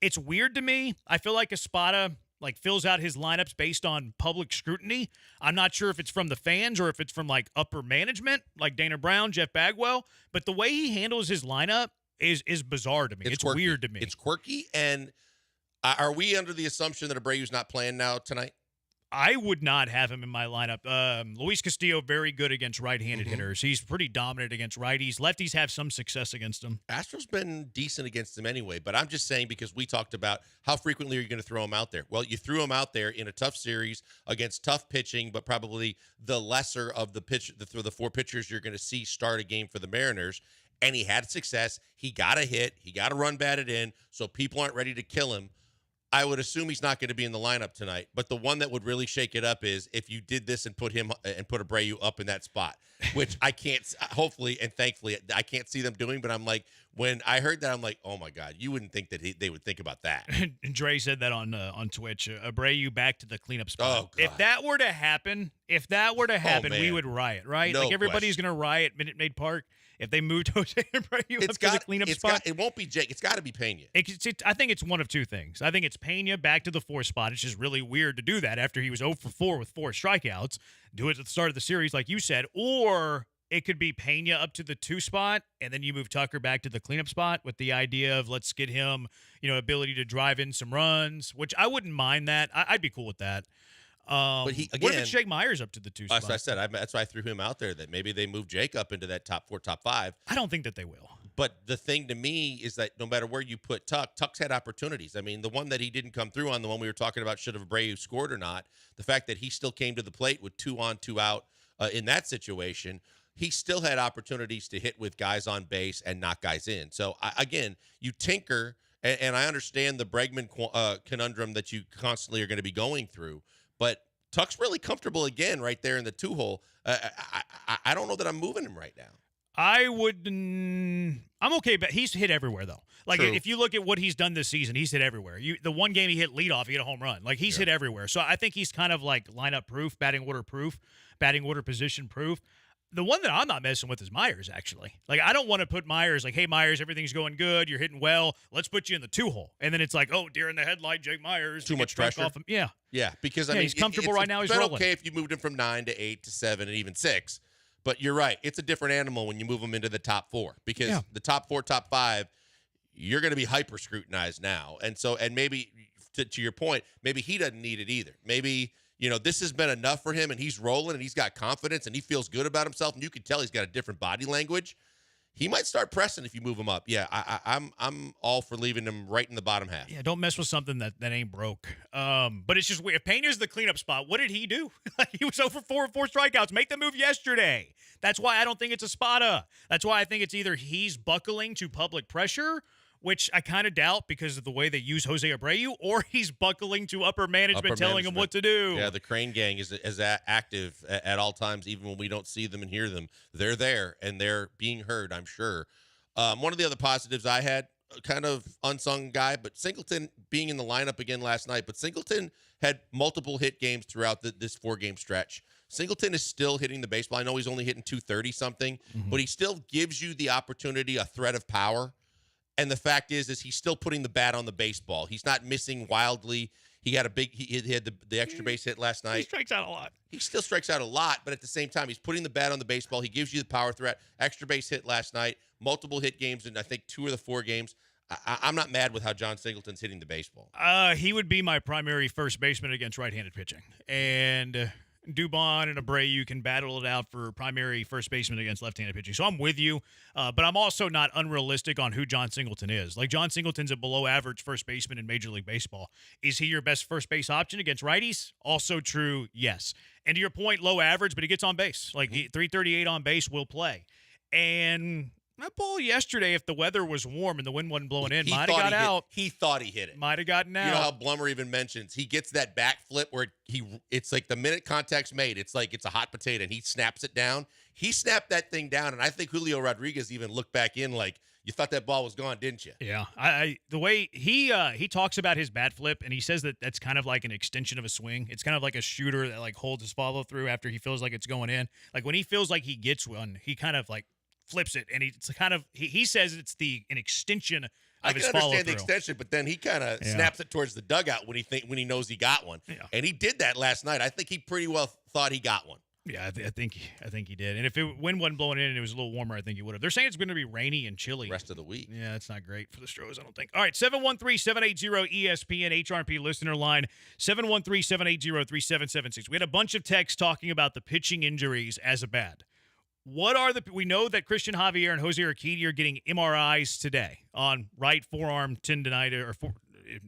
It's weird to me. I feel like Espada fills out his lineups based on public scrutiny. I'm not sure if it's from the fans or if it's from upper management, like Dana Brown, Jeff Bagwell. But the way he handles his lineup is bizarre to me. It's weird to me. It's quirky. And are we under the assumption that Abreu's not playing now tonight? I would not have him in my lineup. Luis Castillo, very good against right-handed hitters. He's pretty dominant against righties. Lefties have some success against him. Astros been decent against him anyway, but I'm just saying, because we talked about how frequently are you going to throw him out there. Well, you threw him out there in a tough series against tough pitching, but probably the lesser of the 4 pitchers you're going to see start a game for the Mariners. And he had success. He got a hit. He got a run batted in, so people aren't ready to kill him. I would assume he's not going to be in the lineup tonight, but the one that would really shake it up is if you did this and put Abreu up in that spot, which I can't, hopefully and thankfully, I can't see them doing. But I'm like, when I heard that, I'm like, oh my God, you wouldn't think that they would think about that. And Dre said that on Twitch. Abreu back to the cleanup spot. Oh, God. If that were to happen, we would riot, right? No everybody's going to riot Minute Maid Park. If they moved Jose Abreu up to the cleanup spot. It won't be Jake. It's got to be Pena. I think it's one of two things. I think it's Pena back to the 4th spot. It's just really weird to do that after he was 0 for 4 with 4 strikeouts. Do it at the start of the series, like you said. Or it could be Pena up to the 2 spot, and then you move Tucker back to the cleanup spot with the idea of let's get him, ability to drive in some runs, which I wouldn't mind that. I'd be cool with that. But what if it's Jake Myers up to the 2 spot? As I said, that's why I threw him out there, that maybe they move Jake up into that top 4, top 5. I don't think that they will. But the thing to me is that no matter where you put Tuck's had opportunities. I mean, the one that he didn't come through on, the one we were talking about, should have Abreu scored or not, the fact that he still came to the plate with 2 on, 2 out in that situation, he still had opportunities to hit with guys on base and knock guys in. So, again, you tinker, and I understand the Bregman conundrum that you constantly are going to be going through, but Tuck's really comfortable again right there in the 2 hole. I don't know that I'm moving him right now. I'm okay, but he's hit everywhere, though. Like, True. if you look at what he's done this season, he's hit everywhere. The one game he hit leadoff, he hit a home run. Like, he's hit everywhere. So I think he's kind of like lineup proof, batting order position proof. The one that I'm not messing with is Myers, actually. Like, I don't want to put Myers, like, hey, Myers, everything's going good. You're hitting well. Let's put you in the 2-hole. And then it's like, oh, deer in the headlight, Jake Myers. Too much pressure. Off him. Yeah. Yeah, because, I mean, he's comfortable right now. He's been rolling. okay if you moved him from 9 to 8 to 7 and even 6. But you're right. It's a different animal when you move him into the top 4 because the top 4, top 5, you're going to be hyper scrutinized now. And maybe to your point, maybe he doesn't need it either. Maybe, this has been enough for him and he's rolling and he's got confidence and he feels good about himself. And you can tell he's got a different body language. He might start pressing if you move him up. Yeah, I'm all for leaving him right in the bottom half. Yeah, don't mess with something that ain't broke. But it's just weird. If Pena's the cleanup spot, what did he do? He was over 4 strikeouts. Make the move yesterday. That's why I don't think it's a spotta. That's why I think it's either he's buckling to public pressure, which I kind of doubt because of the way they use Jose Abreu, or he's buckling to upper management telling him what to do. Yeah, the Crane Gang is active at all times, even when we don't see them and hear them. They're there, and they're being heard, I'm sure. One of the other positives I had, kind of unsung guy, but Singleton being in the lineup again last night, but Singleton had multiple hit games throughout this 4-game stretch. Singleton is still hitting the baseball. I know he's only hitting 230-something, but he still gives you the opportunity, a threat of power. And the fact is he's still putting the bat on the baseball. He's not missing wildly. He had he had the extra base hit last night. He strikes out a lot. He still strikes out a lot, but at the same time, he's putting the bat on the baseball. He gives you the power threat. Extra base hit last night. Multiple hit games in, I think, 2 of the 4 games. I'm not mad with how John Singleton's hitting the baseball. He would be my primary first baseman against right-handed pitching. And Dubon and Abreu can battle it out for primary first baseman against left-handed pitching. So I'm with you, but I'm also not unrealistic on who John Singleton is. Like, John Singleton's a below-average first baseman in Major League Baseball. Is he your best first base option against righties? Also true, yes. And to your point, low average, but he gets on base. Like, 338 on base will play. And that ball yesterday, if the weather was warm and the wind wasn't blowing in, might have got out. He thought he hit it. Might have gotten out. You know how Blummer even mentions he gets that back flip where it's like the minute contact's made, it's like it's a hot potato, and he snaps it down. He snapped that thing down, and I think Julio Rodriguez even looked back in like, you thought that ball was gone, didn't you? Yeah. The way he talks about his bat flip, and he says that that's kind of like an extension of a swing. It's kind of like a shooter that like holds his follow through after he feels like it's going in. Like, when he feels like he gets one, he kind of like flips it, and it's kind of he says it's an extension of his follow-through. I can understand the extension, but then he kind of snaps it towards the dugout when he knows he got one. Yeah. And he did that last night. I think he pretty well thought he got one. Yeah, I think he did. And if wind wasn't blowing in and it was a little warmer, I think he would have. They're saying it's going to be rainy and chilly rest of the week. Yeah, it's not great for the Stros, I don't think. All right, 713-780-ESPN HRP listener line, 713-780-3776. We had a bunch of texts talking about the pitching injuries as a bad. We know that Christian Javier and Jose Urquidy are getting MRIs today on right forearm tendonitis,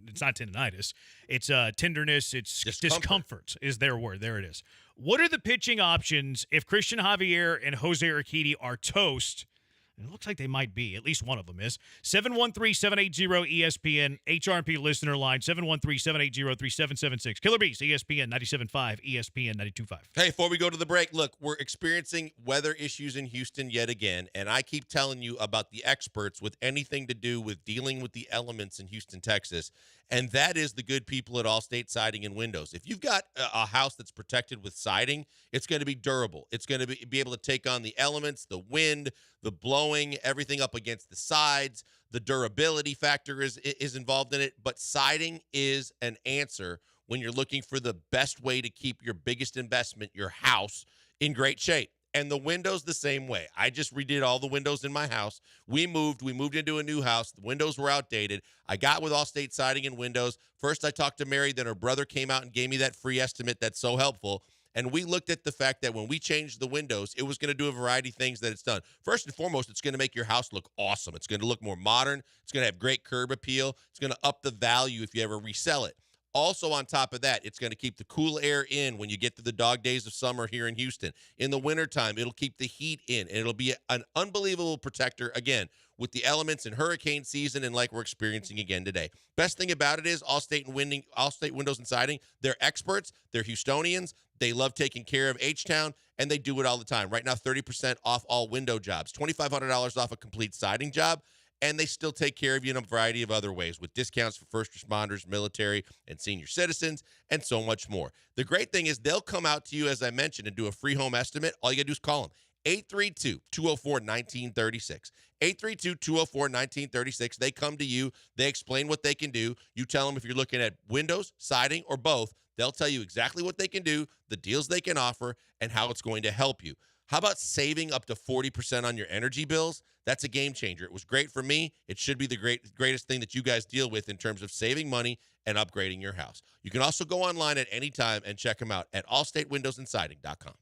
it's not tendonitis, it's tenderness, it's discomfort is their word. There it is. What are the pitching options if Christian Javier and Jose Urquidy are toast? It looks like they might be. At least one of them is. 713-780-ESPN, HRP listener line, 713-780-3776. Killer Bees, ESPN 97.5, ESPN 92.5. Hey, before we go to the break, look, we're experiencing weather issues in Houston yet again, and I keep telling you about the experts with anything to do with dealing with the elements in Houston, Texas, and that is the good people at Allstate Siding and Windows. If you've got a house that's protected with siding, it's going to be durable. It's going to be able to take on the elements, the wind, the blowing, everything up against the sides. The durability factor is involved in it, but siding is an answer when you're looking for the best way to keep your biggest investment, your house, in great shape. And the windows the same way. I just redid all the windows in my house. We moved into a new house. The windows were outdated. I got with Allstate Siding and Windows. First I talked to Mary, then her brother came out and gave me that free estimate that's so helpful. And we looked at the fact that when we changed the windows, it was going to do a variety of things that it's done. First and foremost, it's going to make your house look awesome. It's going to look more modern. It's going to have great curb appeal. It's going to up the value if you ever resell it. Also, on top of that, it's going to keep the cool air in when you get to the dog days of summer here in Houston. In the wintertime, it'll keep the heat in, and it'll be an unbelievable protector, again, with the elements in hurricane season and like we're experiencing again today. Best thing about it is Allstate Windows and Siding, they're experts. They're Houstonians. They love taking care of H-Town, and they do it all the time. Right now, 30% off all window jobs, $2,500 off a complete siding job, and they still take care of you in a variety of other ways with discounts for first responders, military, and senior citizens, and so much more. The great thing is they'll come out to you, as I mentioned, and do a free home estimate. All you got to do is call them. 832-204-1936. 832-204-1936. They come to you. They explain what they can do. You tell them if you're looking at windows, siding, or both. They'll tell you exactly what they can do, the deals they can offer, and how it's going to help you. How about saving up to 40% on your energy bills? That's a game changer. It was great for me. It should be the greatest thing that you guys deal with in terms of saving money and upgrading your house. You can also go online at any time and check them out at allstatewindowsandsiding.com.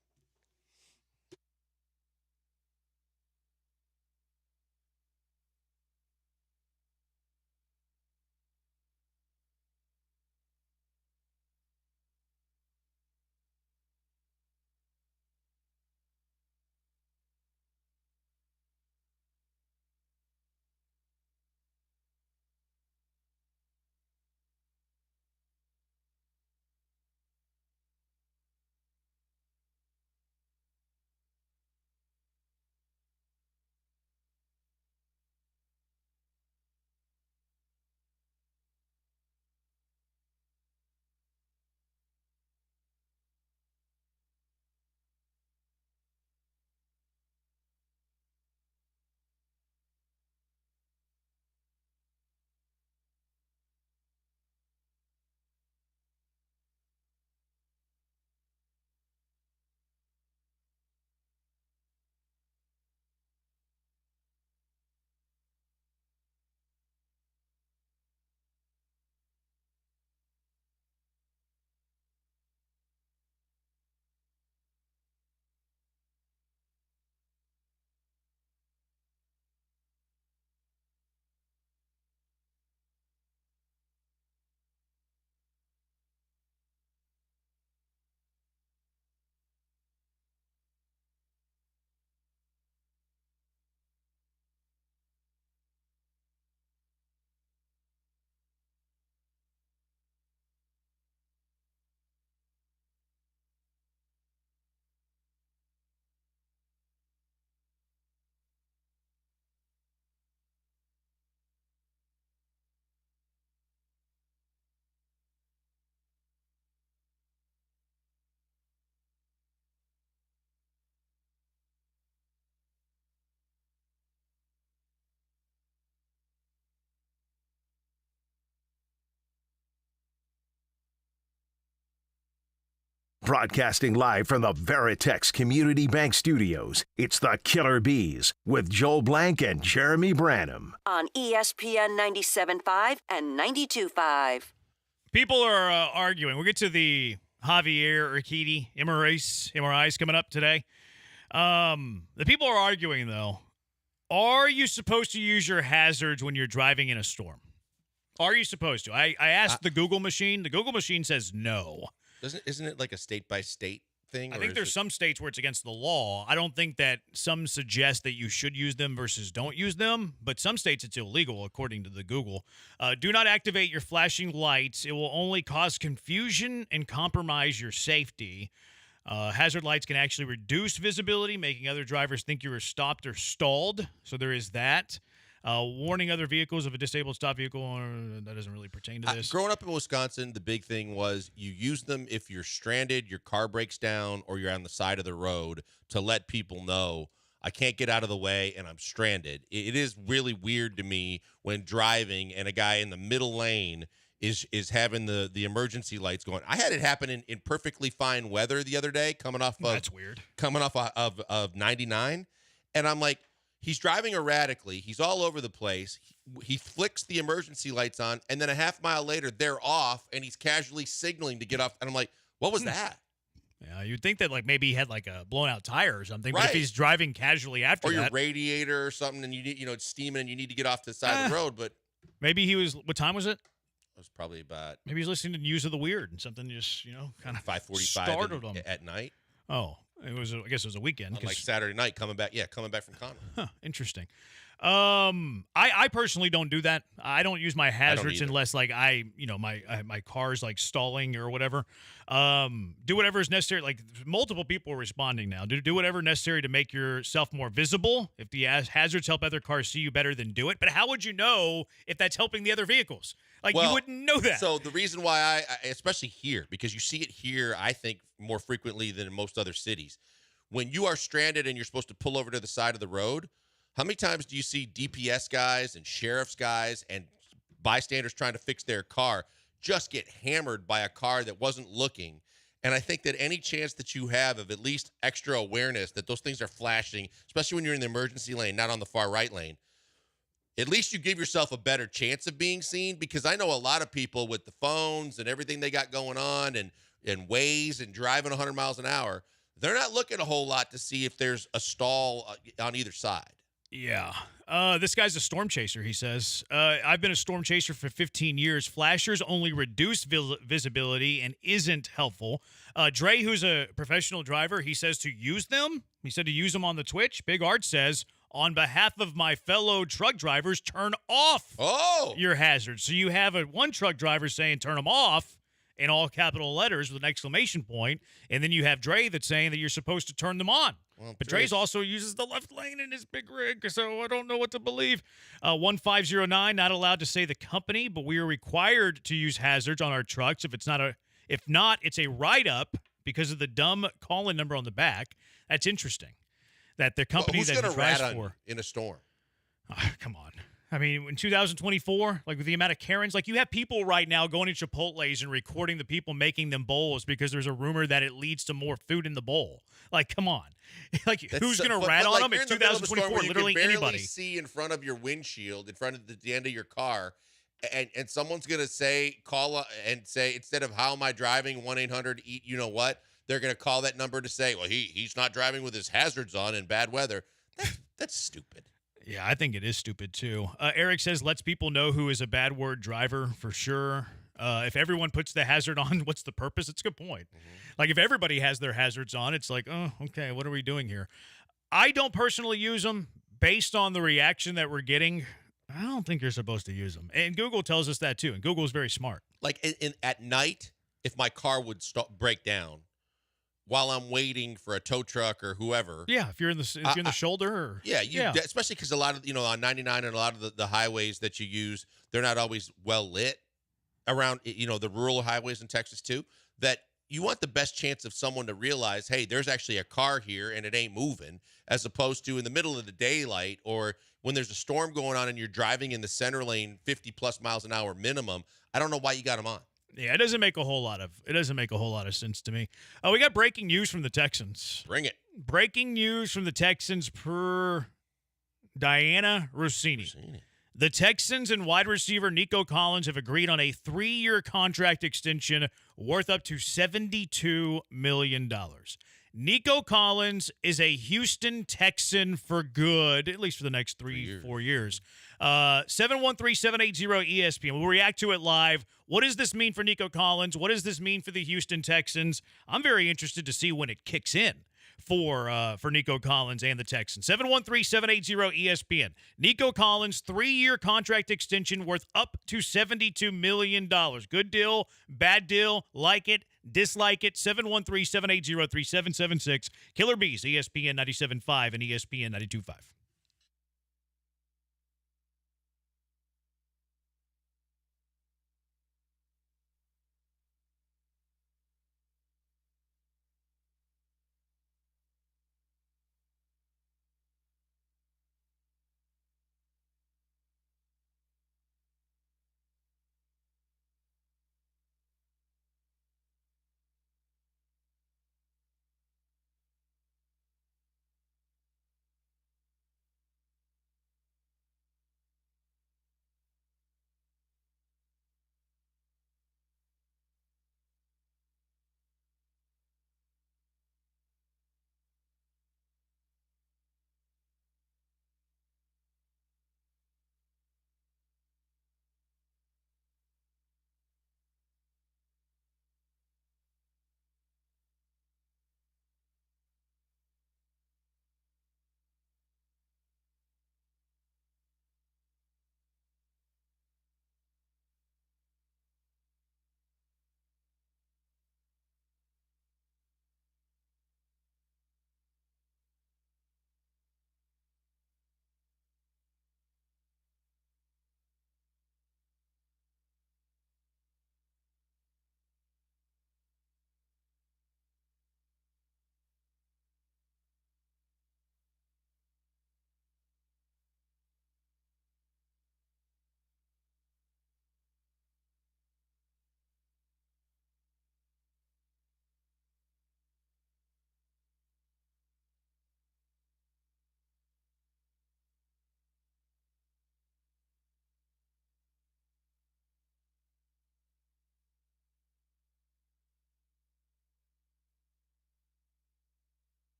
Broadcasting live from the Veritex Community Bank Studios, it's the Killer Bees with Joel Blank and Jeremy Branham. On ESPN 97.5 and 92.5. People are arguing. We'll get to the Javier Urquidy MRIs coming up today. The people are arguing, though. Are you supposed to use your hazards when you're driving in a storm? Are you supposed to? I asked the Google machine. The Google machine says no. Isn't it like a state-by-state thing? I think there's some states where it's against the law. I don't think that some suggest that you should use them versus don't use them, but some states it's illegal, according to the Google. Do not activate your flashing lights. It will only cause confusion and compromise your safety. Hazard lights can actually reduce visibility, making other drivers think you are stopped or stalled. So there is that. Warning other vehicles of a disabled stop vehicle, that doesn't really pertain to this. Growing up in Wisconsin, the big thing was you use them if you're stranded, your car breaks down, or you're on the side of the road to let people know, I can't get out of the way and I'm stranded. It is really weird to me when driving and a guy in the middle lane is having the emergency lights going. I had it happen in perfectly fine weather the other day coming off of, that's weird. Coming off of 99, and I'm like, he's driving erratically. He's all over the place. He flicks the emergency lights on, and then a half mile later, they're off, and he's casually signaling to get off. And I'm like, what was that? Yeah, you'd think that like maybe he had like a blown out tire or something. Right. But if he's driving casually after or that, your radiator or something, and you need, it's steaming, and you need to get off to the side of the road. But maybe he was. What time was it? It was probably about. Maybe he's listening to News of the Weird and something just kind of 5:45 startled him at night. Oh. It was, I guess it was a weekend. Like Saturday night, coming back from Conway. Huh, interesting. I personally don't do that. I don't use my hazards either. unless like my car's like stalling or whatever. Do whatever is necessary. Like multiple people are responding now. Do whatever necessary to make yourself more visible. If the hazards help other cars see you better, then do it. But how would you know if that's helping the other vehicles? Like you wouldn't know that. So the reason why I especially here, because you see it here, I think more frequently than in most other cities. When you are stranded and you're supposed to pull over to the side of the road, how many times do you see DPS guys and sheriff's guys and bystanders trying to fix their car just get hammered by a car that wasn't looking? And I think that any chance that you have of at least extra awareness that those things are flashing, especially when you're in the emergency lane, not on the far right lane, at least you give yourself a better chance of being seen, because I know a lot of people with the phones and everything they got going on and Waze and driving 100 miles an hour, they're not looking a whole lot to see if there's a stall on either side. Yeah. This guy's a storm chaser, he says. I've been a storm chaser for 15 years. Flashers only reduce visibility and isn't helpful. Dre, who's a professional driver, he says to use them. He said to use them on the Twitch. Big Art says, on behalf of my fellow truck drivers, turn off your hazards. So you have one truck driver saying turn them off in all capital letters with an exclamation point, and then you have Dre that's saying that you're supposed to turn them on. Well, but Dre's also uses the left lane in his big rig, so I don't know what to believe. 1509, not allowed to say the company, but we are required to use hazards on our trucks. If not, it's a write-up because of the dumb call-in number on the back. That's interesting. That the company who's that gonna he drives rat on for you in a storm? Come on. I mean, in 2024, like with the amount of Karens, like you have people right now going to Chipotle's and recording the people making them bowls because there's a rumor that it leads to more food in the bowl. Like, come on. Like, who's going to rat on them? It's 2024, literally anybody. You anybody. can see in front of your windshield, in front of the end of your car, and someone's going to say, instead of how am I driving, 1-800-EAT, you know what? They're going to call that number to say, well, he's not driving with his hazards on in bad weather. That's stupid. Yeah, I think it is stupid, too. Eric says, lets people know who is a bad word driver, for sure. If everyone puts the hazard on, what's the purpose? It's a good point. Mm-hmm. Like, if everybody has their hazards on, it's like, oh, okay, what are we doing here? I don't personally use them. Based on the reaction that we're getting, I don't think you're supposed to use them. And Google tells us that, too, and Google is very smart. Like, at night, if my car would break down, while I'm waiting for a tow truck or whoever. Yeah, if you're in the shoulder. Especially because a lot of, on 99 and a lot of the highways that you use, they're not always well lit around, the rural highways in Texas too, that you want the best chance of someone to realize, hey, there's actually a car here and it ain't moving, as opposed to in the middle of the daylight or when there's a storm going on and you're driving in the center lane 50 plus miles an hour minimum. I don't know why you got them on. Yeah, it doesn't make a whole lot of sense to me. We got breaking news from the Texans. Bring it. Breaking news from the Texans per Diana Rossini. The Texans and wide receiver Nico Collins have agreed on a 3-year contract extension worth up to $72 million. Nico Collins is a Houston Texan for good, at least for the next 4 years. 713-780-ESPN. We'll react to it live. What does this mean for Nico Collins? What does this mean for the Houston Texans? I'm very interested to see when it kicks in for Nico Collins and the Texans. 713-780-ESPN. Nico Collins, 3-year contract extension worth up to $72 million. Good deal, bad deal, like it, dislike it. 713-780-3776. Killer Bees, ESPN 97.5 and ESPN 92.5.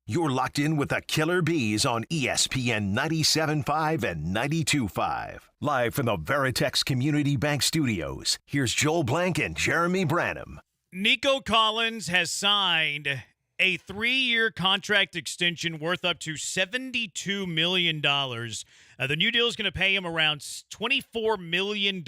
You're locked in with the Killer Bees on ESPN 97.5 and 92.5. Live from the Veritex Community Bank Studios, here's Joel Blank and Jeremy Branham. Nico Collins has signed a 3-year contract extension worth up to $72 million. The new deal is going to pay him around $24 million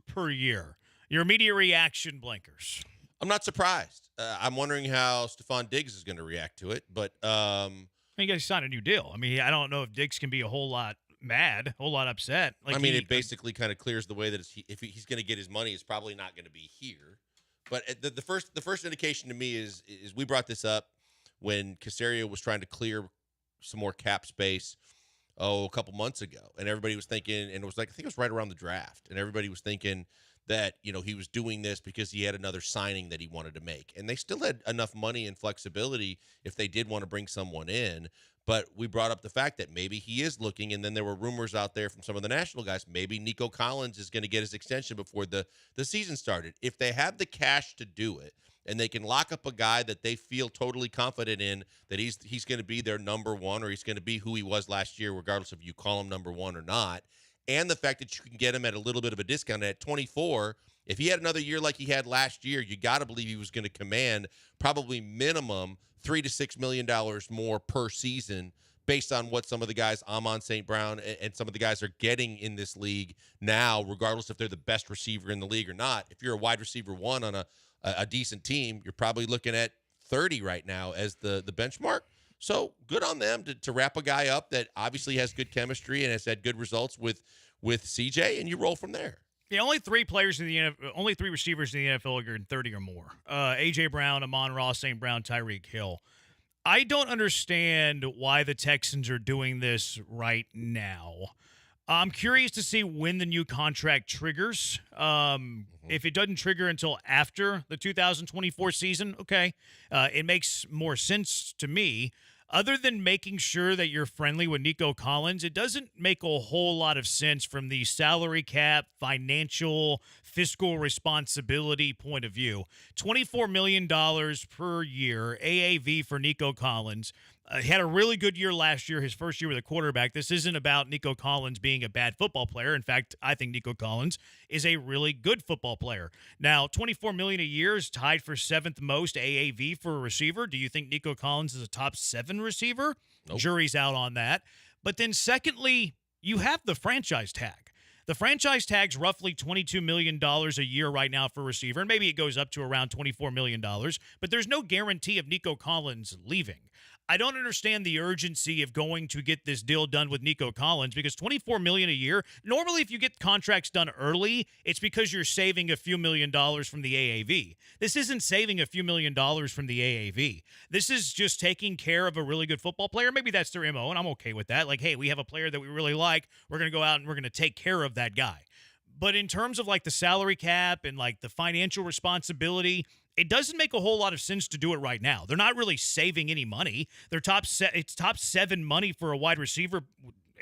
per year. Your immediate reaction, Blankers? I'm not surprised. I'm wondering how Stephon Diggs is going to react to it, but you guys signed a new deal. I mean, I don't know if Diggs can be a whole lot mad, a whole lot upset. I mean, it basically kind of clears the way that if he's going to get his money, it's probably not going to be here. But the first indication to me is we brought this up when Caserio was trying to clear some more cap space a couple months ago, and everybody was thinking, and it was like I think it was right around the draft, and everybody was thinking that he was doing this because he had another signing that he wanted to make, and they still had enough money and flexibility if they did want to bring someone in. But we brought up the fact that maybe he is looking, and then there were rumors out there from some of the national guys, maybe Nico Collins is going to get his extension before the season started. If they have the cash to do it, and they can lock up a guy that they feel totally confident in, that he's going to be their number one, or he's going to be who he was last year, regardless if you call him number one or not, and the fact that you can get him at a little bit of a discount at 24, if he had another year like he had last year, you got to believe he was going to command probably minimum $3 to $6 million more per season based on what some of the guys, Amon St. Brown, and some of the guys are getting in this league now, regardless if they're the best receiver in the league or not. If you're a wide receiver one on a decent team, you're probably looking at 30 right now as the benchmark. So good on them to wrap a guy up that obviously has good chemistry and has had good results with CJ, and you roll from there. Yeah, only three receivers in the NFL are 30 or more. A.J. Brown, Amon-Ra St. Brown, Tyreek Hill. I don't understand why the Texans are doing this right now. I'm curious to see when the new contract triggers. If it doesn't trigger until after the 2024 season, okay, it makes more sense to me. Other than making sure that you're friendly with Nico Collins, it doesn't make a whole lot of sense from the salary cap, financial, fiscal responsibility point of view. $24 million per year, AAV for Nico Collins. He had a really good year last year, his first year with a quarterback. This isn't about Nico Collins being a bad football player. In fact, I think Nico Collins is a really good football player. Now, $24 million a year is tied for 7th most AAV for a receiver. Do you think Nico Collins is a top 7 receiver? Nope. Jury's out on that. But then secondly, you have the franchise tag. The franchise tag's roughly $22 million a year right now for a receiver, and maybe it goes up to around $24 million, but there's no guarantee of Nico Collins leaving. I don't understand the urgency of going to get this deal done with Nico Collins because $24 million a year, normally if you get contracts done early, it's because you're saving a few $1 million from the AAV. This isn't saving a few $1 million from the AAV. This is just taking care of a really good football player. Maybe that's their MO, and I'm okay with that. Like, hey, we have a player that we really like. We're going to go out and we're going to take care of that guy. But in terms of like the salary cap and like the financial responsibility, it doesn't make a whole lot of sense to do it right now. They're not really saving any money. It's top 7 money for a wide receiver.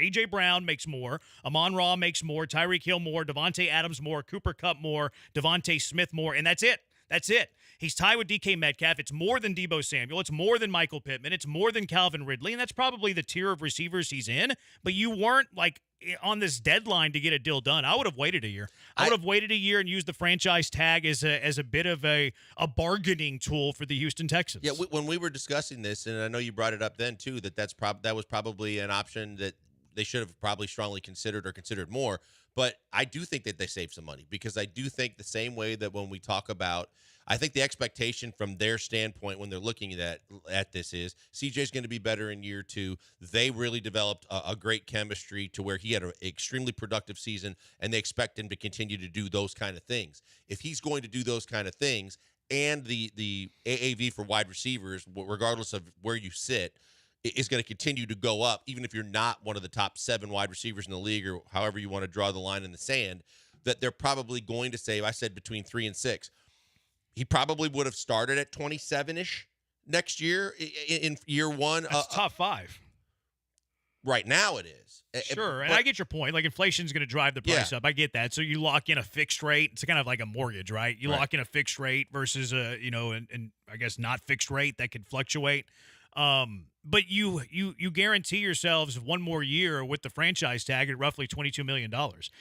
A.J. Brown makes more. Amon-Ra makes more. Tyreek Hill more. Devontae Adams more. Cooper Kupp more. Devontae Smith more. And that's it. That's it. He's tied with DK Metcalf. It's more than Deebo Samuel. It's more than Michael Pittman. It's more than Calvin Ridley. And that's probably the tier of receivers he's in. But you weren't like on this deadline to get a deal done. I would have waited a year. I would have waited a year and used the franchise tag as a bit of a bargaining tool for the Houston Texans. Yeah, when we were discussing this, and I know you brought it up then too, that was probably an option that they should have probably strongly considered or considered more. But I do think that they save some money because I do think the same way that when we talk about, I think the expectation from their standpoint when they're looking at this is CJ's going to be better in year 2. They really developed a great chemistry to where he had an extremely productive season, and they expect him to continue to do those kind of things. If he's going to do those kind of things and the AAV for wide receivers, regardless of where you sit, is going to continue to go up, even if you're not one of the top 7 wide receivers in the league or however you want to draw the line in the sand, that they're probably going to save, I said, between 3 and 6. He probably would have started at 27-ish next year in year 1. That's top 5. Right now it is. Sure, and I get your point. Like, inflation's going to drive the price up. I get that. So you lock in a fixed rate. It's kind of like a mortgage, right? You lock in a fixed rate versus and I guess not fixed rate that could fluctuate. But you guarantee yourselves one more year with the franchise tag at roughly $22 million.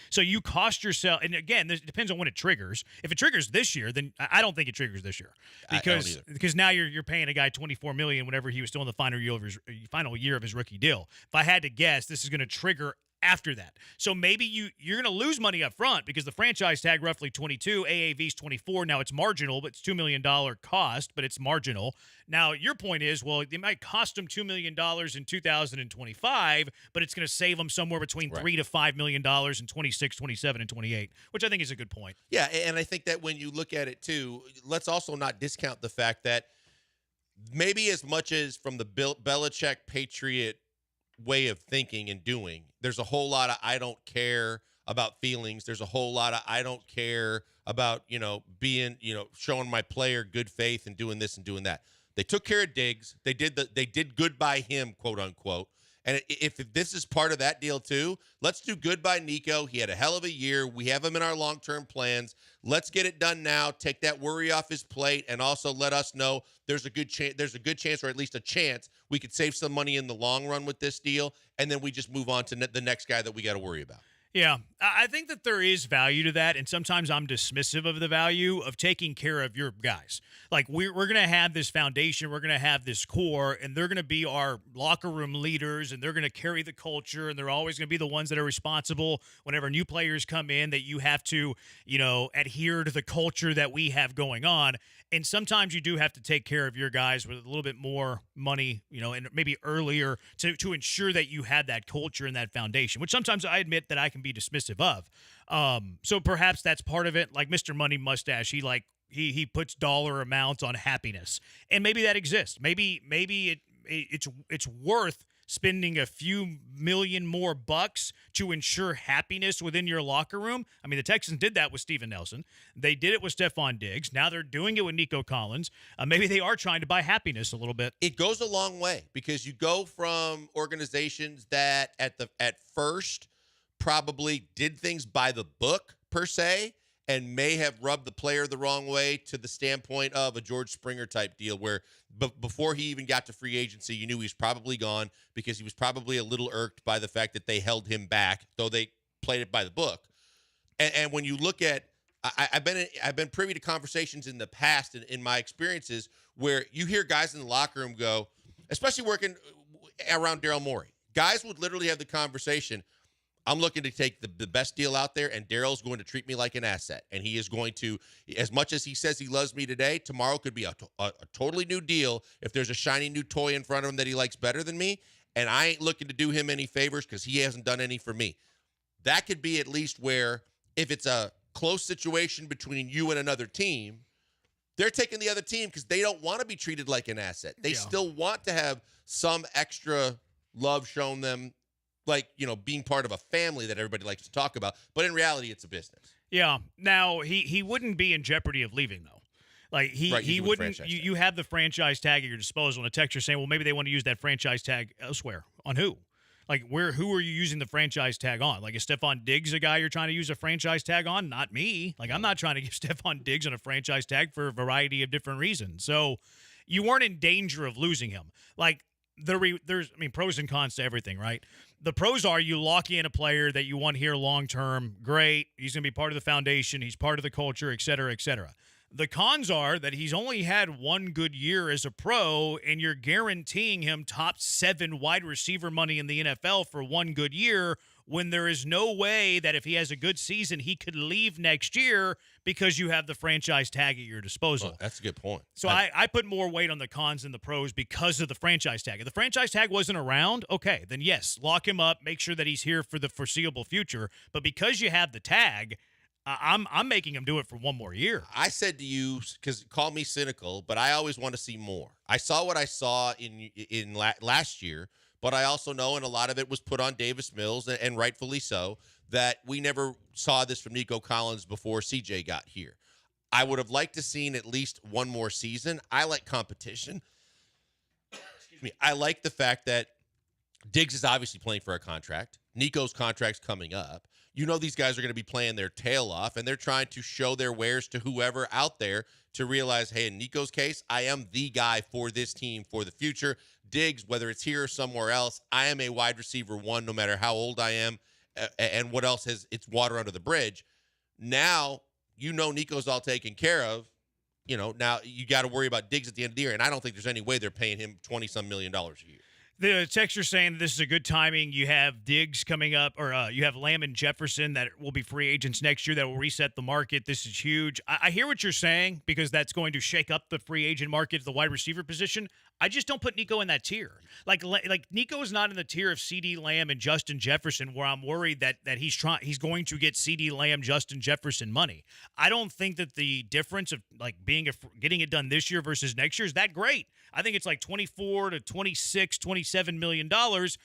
So you cost yourself, and again, it depends on when it triggers. If it triggers this year, then I don't think it triggers this year because now you're paying a guy $24 million whenever he was still in the final year of his rookie deal. If I had to guess, this is going to trigger after that. So maybe you're going to lose money up front because the franchise tag roughly 22, AAV's 24. Now it's marginal, but it's $2 million cost, but it's marginal. Now your point is, well, it might cost them $2 million in 2025, but it's going to save them somewhere between $3 to $5 million in 26, 27, and 28, which I think is a good point. Yeah, and I think that when you look at it too, let's also not discount the fact that maybe as much as from the Belichick Patriot way of thinking and doing, there's a whole lot of I don't care about feelings. There's a whole lot of I don't care about, being, showing my player good faith and doing this and doing that. They took care of Diggs. They did good by him, quote unquote. And if this is part of that deal too, let's do good by Nico. He had a hell of a year. We have him in our long-term plans. Let's get it done now. Take that worry off his plate, and also let us know there's a good chance, or at least a chance, we could save some money in the long run with this deal, and then we just move on to the next guy that we got to worry about. Yeah, I think that there is value to that, and sometimes I'm dismissive of the value of taking care of your guys. Like, we're going to have this foundation, we're going to have this core, and they're going to be our locker room leaders, and they're going to carry the culture, and they're always going to be the ones that are responsible whenever new players come in, that you have to, adhere to the culture that we have going on. And sometimes you do have to take care of your guys with a little bit more money, and maybe earlier to ensure that you have that culture and that foundation, which sometimes I admit that I can be dismissive of. So perhaps that's part of it. Like Mr. Money Mustache, he puts dollar amounts on happiness, and maybe that exists. Maybe it's worth spending a few million more bucks to ensure happiness within your locker room. I mean, the Texans did that with Steven Nelson. They did it with Stephon Diggs. Now they're doing it with Nico Collins. Maybe they are trying to buy happiness a little bit. It goes a long way because you go from organizations that at first probably did things by the book per se, and may have rubbed the player the wrong way, to the standpoint of a George Springer type deal where before he even got to free agency, you knew he was probably gone because he was probably a little irked by the fact that they held him back, though they played it by the book. And when you look at, I've been privy to conversations in the past in my experiences where you hear guys in the locker room go, especially working around Daryl Morey, guys would literally have the conversation, I'm looking to take the best deal out there, and Daryl's going to treat me like an asset. And he is going to, as much as he says he loves me today, tomorrow could be a totally new deal if there's a shiny new toy in front of him that he likes better than me, and I ain't looking to do him any favors because he hasn't done any for me. That could be at least where, if it's a close situation between you and another team, they're taking the other team because they don't want to be treated like an asset. They still want to have some extra love shown them, like, being part of a family that everybody likes to talk about. But in reality, it's a business. Yeah. Now, he wouldn't be in jeopardy of leaving, though. Like, he wouldn't. You have the franchise tag at your disposal, and a texter saying, well, maybe they want to use that franchise tag elsewhere. On who? Like, who are you using the franchise tag on? Like, is Stephon Diggs a guy you're trying to use a franchise tag on? Not me. Like, I'm not trying to give Stephon Diggs on a franchise tag for a variety of different reasons. So you weren't in danger of losing him. Like, there's pros and cons to everything, right? The pros are you lock in a player that you want here long-term. Great. He's going to be part of the foundation. He's part of the culture, et cetera, et cetera. The cons are that he's only had one good year as a pro, and you're guaranteeing him top 7 wide receiver money in the NFL for one good year, when there is no way that if he has a good season, he could leave next year because you have the franchise tag at your disposal. Oh, that's a good point. So I put more weight on the cons than the pros because of the franchise tag. If the franchise tag wasn't around, okay, then yes, lock him up, make sure that he's here for the foreseeable future. But because you have the tag, I'm making him do it for one more year. I said to you, because call me cynical, but I always want to see more. I saw what I saw in last year, but I also know, and a lot of it was put on Davis Mills, and rightfully so, that we never saw this from Nico Collins before CJ got here. I would have liked to seen at least one more season. I like competition. Excuse me. I like the fact that Diggs is obviously playing for a contract. Nico's contract's coming up. you know these guys are going to be playing their tail off, and they're trying to show their wares to whoever out there to realize, hey, in Nico's case, I am the guy for this team for the future. Diggs, whether it's here or somewhere else, I am a wide receiver one, no matter how old I am, and what else has it's water under the bridge. Now, you know Nico's all taken care of. You know, now you got to worry about Diggs at the end of the year, and I don't think there's any way they're paying him $20-some million a year. The texture saying this is a good timing. You have Diggs coming up, or you have Lamb and Jefferson that will be free agents next year that will reset the market. This is huge. I hear what you're saying because that's going to shake up the free agent market, the wide receiver position. I just don't put Nico in that tier. Like Nico is not in the tier of CD Lamb and Justin Jefferson, where I'm worried that he's going to get CD Lamb, Justin Jefferson money. I don't think that the difference of like getting it done this year versus next year is that great. I think it's like 24 to 26, 27 million dollars.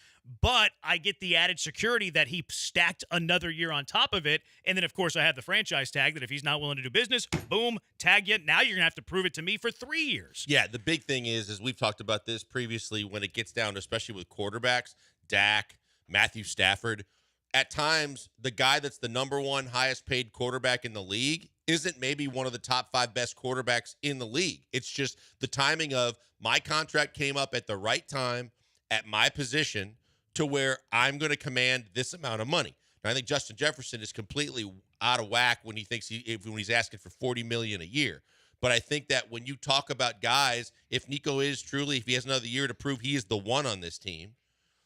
But I get the added security that he stacked another year on top of it. And then, of course, I have the franchise tag that if he's not willing to do business, boom, tag you. Now you're going to have to prove it to me for 3 years. Yeah, the big thing is we've talked about this previously when it gets down to, especially with quarterbacks, Dak, Matthew Stafford, at times the guy that's the number one highest paid quarterback in the league isn't maybe one of the top 5 best quarterbacks in the league. It's just the timing of my contract came up at the right time at my position to where I'm going to command this amount of money. Now, I think Justin Jefferson is completely out of whack when he thinks when he's asking for $40 million a year. But I think that when you talk about guys, if Nico is truly, if he has another year to prove he is the one on this team,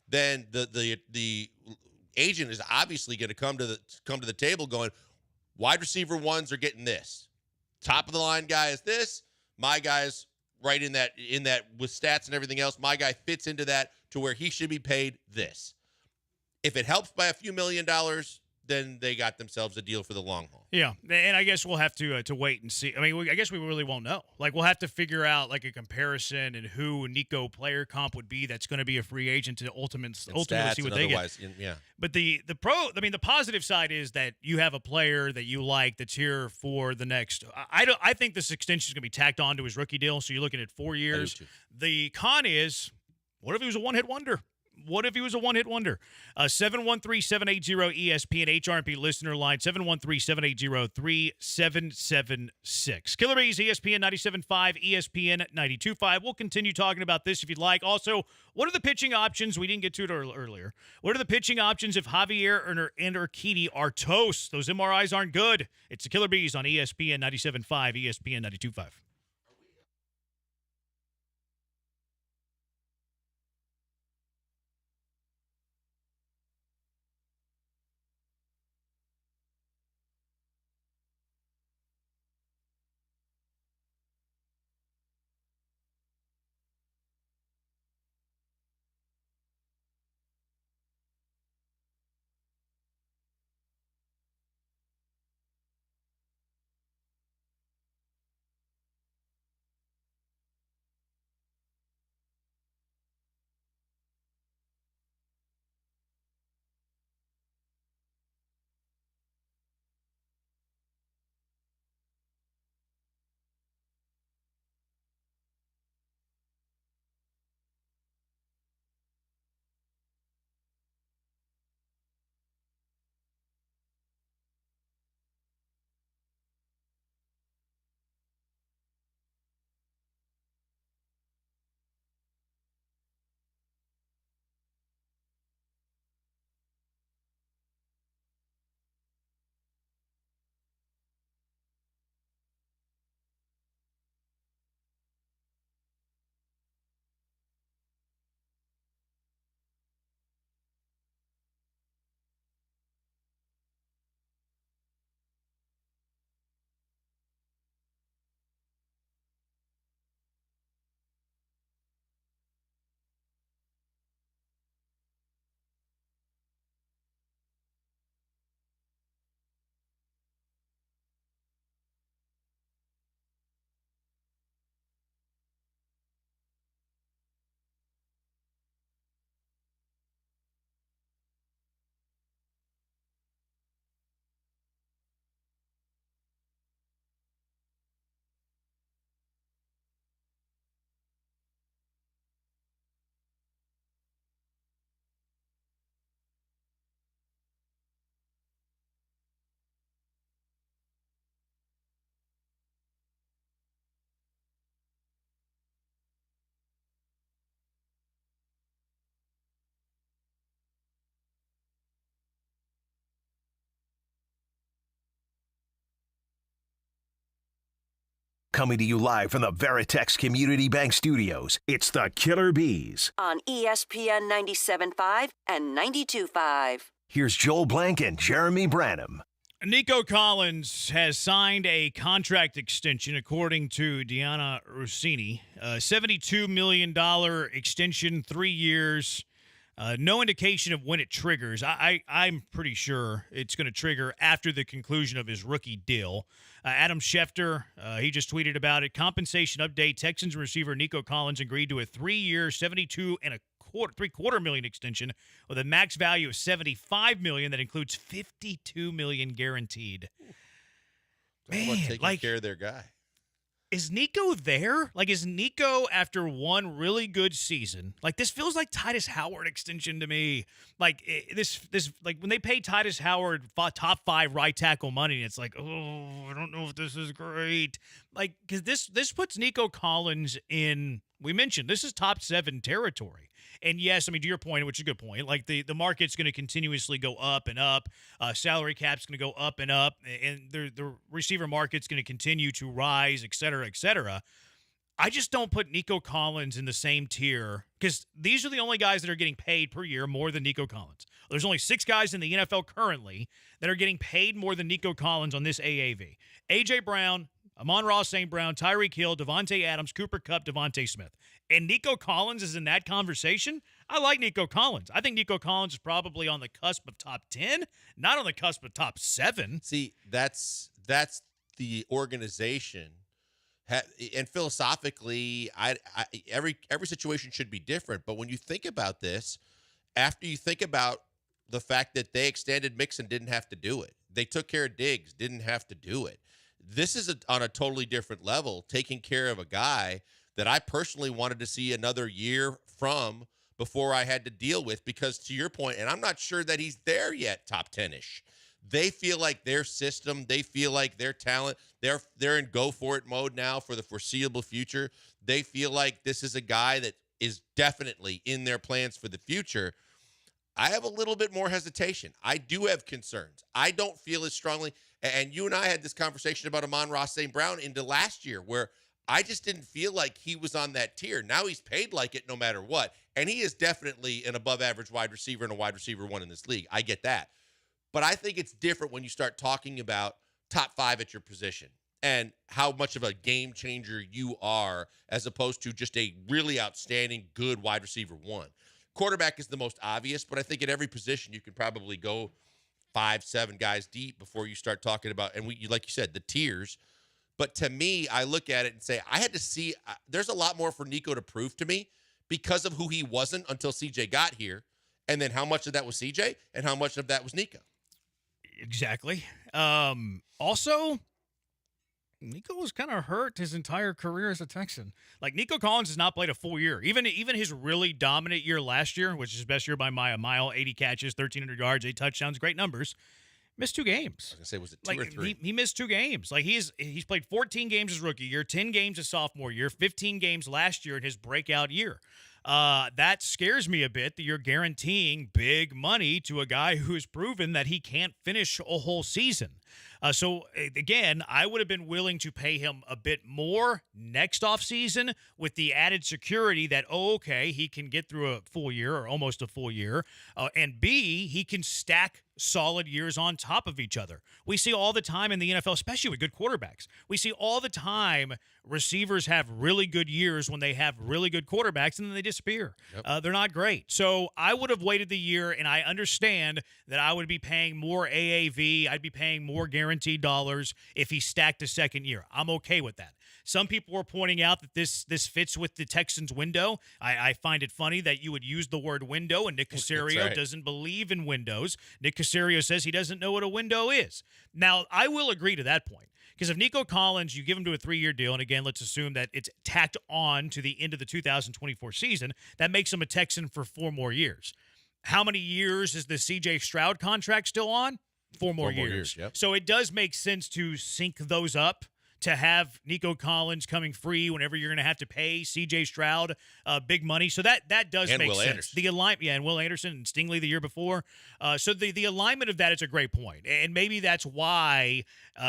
then the agent is obviously going to come to the table going, wide receiver ones are getting this, top of the line guy is this, my guy's right in that with stats and everything else, my guy fits into that to where he should be paid this. If it helps by a few $1 million, then they got themselves a deal for the long haul. Yeah, and I guess we'll have to wait and see. I mean, I guess we really won't know. Like, we'll have to figure out like a comparison and who Nico player comp would be that's going to be a free agent to ultimately see what they get. Yeah. But the positive side is that you have a player that you like that's here for the next. I think this extension is going to be tacked on to his rookie deal, so you're looking at 4 years. The con is, what if he was a one-hit wonder? 713-780-ESPN HRP listener line, 713-780-3776. Killer Bees, ESPN 97.5, ESPN 92.5. We'll continue talking about this if you'd like. Also, what are the pitching options? We didn't get to it earlier. What are the pitching options if Javier and Urquidy are toast? Those MRIs aren't good. It's the Killer Bees on ESPN 97.5, ESPN 92.5. Coming to you live from the Veritex Community Bank Studios, it's the Killer Bees. On ESPN 97.5 and 92.5. Here's Joel Blank and Jeremy Branham. Nico Collins has signed a contract extension, according to Deanna Rossini. $72 million extension, 3 years. No indication of when it triggers. I'm pretty sure it's going to trigger after the conclusion of his rookie deal. Adam Schefter, he just tweeted about it. Compensation update. Texans receiver Nico Collins agreed to a 3-year, $72.75 million extension with a max value of $75 million that includes $52 million guaranteed. Man, taking care of their guy. Is Nico there? Like, is Nico after one really good season? Like, this feels like Titus Howard extension to me. Like, this like when they pay Titus Howard top 5 right tackle money, it's like, oh, I don't know if this is great. Like, because this puts Nico Collins in. We mentioned this is top 7 territory. And yes, I mean, to your point, which is a good point, like the market's going to continuously go up and up. Salary cap's going to go up and up. And the receiver market's going to continue to rise, et cetera, et cetera. I just don't put Nico Collins in the same tier because these are the only guys that are getting paid per year more than Nico Collins. There's only 6 guys in the NFL currently that are getting paid more than Nico Collins on this AAV. A.J. Brown, Amon-Ra St. Brown, Tyreek Hill, Devontae Adams, Cooper Kupp, Devontae Smith. And Nico Collins is in that conversation. I like Nico Collins. I think Nico Collins is probably on the cusp of top 10, not on the cusp of top 7. See, that's the organization. And philosophically, every situation should be different. But when you think about this, after you think about the fact that they extended Mixon, didn't have to do it. They took care of Diggs, didn't have to do it. This is on a totally different level, taking care of a guy that I personally wanted to see another year from before I had to deal with, because to your point, and I'm not sure that he's there yet, top 10-ish. They feel like their system, they feel like their talent, they're in go-for-it mode now for the foreseeable future. They feel like this is a guy that is definitely in their plans for the future. I have a little bit more hesitation. I do have concerns. I don't feel as strongly, and you and I had this conversation about Amon-Ra St. Brown into last year, where I just didn't feel like he was on that tier. Now he's paid like it no matter what. And he is definitely an above-average wide receiver and a wide receiver 1 in this league. I get that. But I think it's different when you start talking about top 5 at your position and how much of a game changer you are as opposed to just a really outstanding, good wide receiver 1. Quarterback is the most obvious, but I think at every position you can probably go 5, 7 guys deep before you start talking about, and like you said, the tiers. But to me, I look at it and say, I had to see, there's a lot more for Nico to prove to me because of who he wasn't until CJ got here. And then how much of that was CJ and how much of that was Nico. Exactly. Also, Nico was kind of hurt his entire career as a Texan. Like, Nico Collins has not played a full year. Even his really dominant year last year, which is his best year by a mile, 80 catches, 1,300 yards, 8 touchdowns, great numbers. Missed 2 games. I was going to say, was it 2 or 3? He missed 2 games. Like, he's played 14 games his rookie year, 10 games his sophomore year, 15 games last year in his breakout year. That scares me a bit that you're guaranteeing big money to a guy who has proven that he can't finish a whole season. So, again, I would have been willing to pay him a bit more next offseason with the added security that, okay, he can get through a full year or almost a full year, and B, he can stack solid years on top of each other. We see all the time in the NFL, especially with good quarterbacks, we see all the time receivers have really good years when they have really good quarterbacks, and then they disappear. Yep. They're not great. So I would have waited the year, and I understand that I would be paying more AAV. I'd be paying more guaranteed dollars if he stacked a second year. I'm okay with that. Some people were pointing out that this fits with the Texans' window. I find it funny that you would use the word window, and Nick Caserio doesn't believe in windows. Nick Caserio says he doesn't know what a window is. Now, I will agree to that point. Because if Nico Collins, you give him to a 3-year deal, and again, let's assume that it's tacked on to the end of the 2024 season, that makes him a Texan for 4 more years. How many years is the C.J. Stroud contract still on? 4 more years. Yep. So it does make sense to sync those up to have Nico Collins coming free whenever you're going to have to pay C.J. Stroud big money. So that does And make Will sense. Anderson. The alignment, and Will Anderson and Stingley the year before. So the alignment of that is a great point. And maybe that's why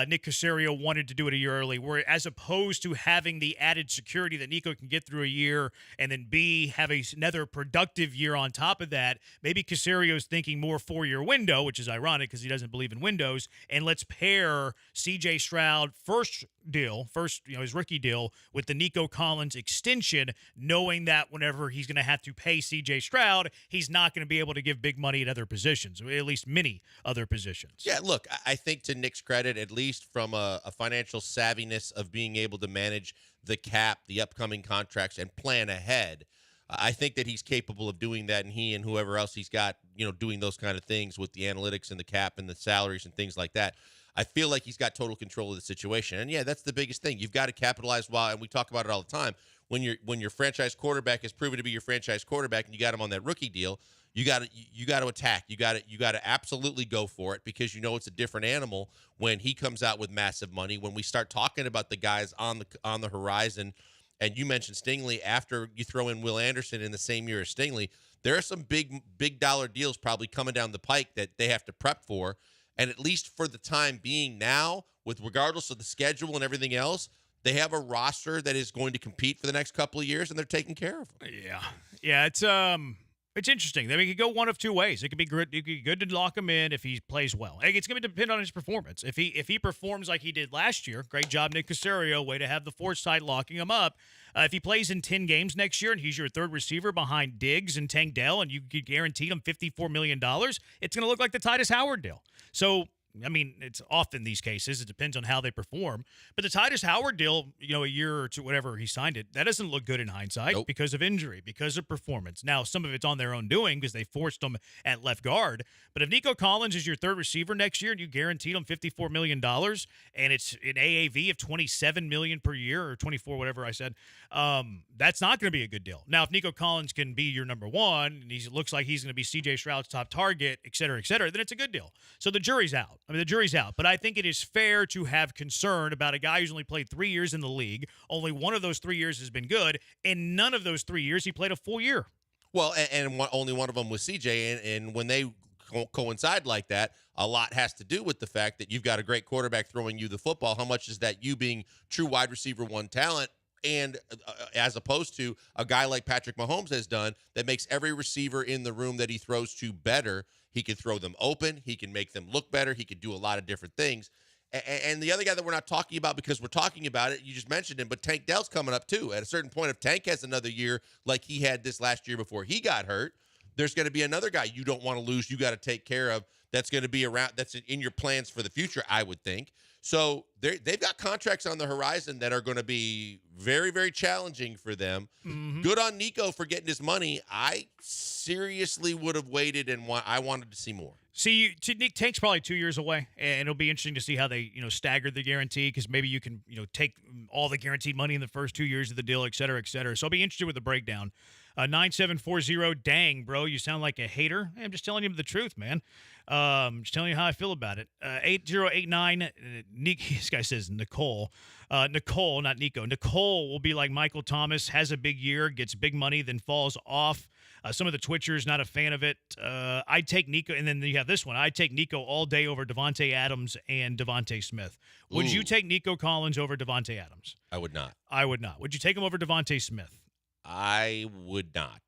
Nick Caserio wanted to do it a year early, where as opposed to having the added security that Nico can get through a year and then B, have another productive year on top of that, maybe Caserio's thinking more 4-year window, which is ironic because he doesn't believe in windows, and let's pair C.J. Stroud first his rookie deal with the Nico Collins extension, knowing that whenever he's going to have to pay C.J. Stroud, he's not going to be able to give big money at other positions, or at least many other positions. Yeah, look, I think to Nick's credit, at least from a financial savviness of being able to manage the cap, the upcoming contracts, and plan ahead, I think that he's capable of doing that, and he and whoever else he's got, doing those kind of things with the analytics and the cap and the salaries and things like that. I feel like he's got total control of the situation. And yeah, that's the biggest thing. You've got to capitalize and we talk about it all the time. When your franchise quarterback has proven to be your franchise quarterback and you got him on that rookie deal, you got to attack. You got to absolutely go for it, because it's a different animal when he comes out with massive money. When we start talking about the guys on the horizon, and you mentioned Stingley, after you throw in Will Anderson in the same year as Stingley, there are some big dollar deals probably coming down the pike that they have to prep for. And at least for the time being now, with regardless of the schedule and everything else, they have a roster that is going to compete for the next couple of years, and they're taking care of them. Yeah, it's interesting. I mean, it could go one of two ways. It could be good to lock him in if he plays well. It's going to depend on his performance. If he performs like he did last year, great job, Nick Caserio. Way to have the foresight locking him up. If he plays in 10 games next year and he's your third receiver behind Diggs and Tank Dell, and you guaranteed him $54 million, it's going to look like the Titus Howard deal. So, I mean, it's often these cases. It depends on how they perform. But the Titus Howard deal, a year or two, whatever he signed it, that doesn't look good in hindsight because of injury, because of performance. Now, some of it's on their own doing because they forced him at left guard. But if Nico Collins is your third receiver next year and you guaranteed him $54 million and it's an AAV of $27 million per year or 24, whatever I said, that's not going to be a good deal. Now, if Nico Collins can be your number one and he looks like he's going to be C.J. Stroud's top target, et cetera, then it's a good deal. So the jury's out. The jury's out, but I think it is fair to have concern about a guy who's only played 3 years in the league. Only one of those 3 years has been good, and none of those 3 years he played a full year. Well, and only one of them was CJ, and when they coincide like that, a lot has to do with the fact that you've got a great quarterback throwing you the football. How much is that you being true wide receiver one talent, and as opposed to a guy like Patrick Mahomes has done that makes every receiver in the room that he throws to better. He can throw them open. He can make them look better. He can do a lot of different things. And the other guy that we're not talking about because we're talking about it, you just mentioned him, but Tank Dell's coming up too. At a certain point, if Tank has another year like he had this last year before he got hurt, there's going to be another guy you don't want to lose, you got to take care of, that's going to be around, that's in your plans for the future, I would think. So they've got contracts on the horizon that are going to be very, very challenging for them. Mm-hmm. Good on Nico for getting his money. I seriously would have waited, and I wanted to see more. See, Nick Tank's probably 2 years away, and it'll be interesting to see how they, stagger the guarantee, because maybe you can, take all the guaranteed money in the first 2 years of the deal, et cetera, et cetera. So I'll be interested with the breakdown. 9740, dang, bro, you sound like a hater. Hey, I'm just telling you the truth, man. Just telling you how I feel about it. 8089, this guy says Nicole. Nicole, not Nico. Nicole will be like Michael Thomas, has a big year, gets big money, then falls off. Some of the Twitchers, not a fan of it. I'd take Nico, and then you have this one. I'd take Nico all day over Devontae Adams and Devontae Smith. Would you take Nico Collins over Devontae Adams? I would not. I would not. Would you take him over Devontae Smith? I would not.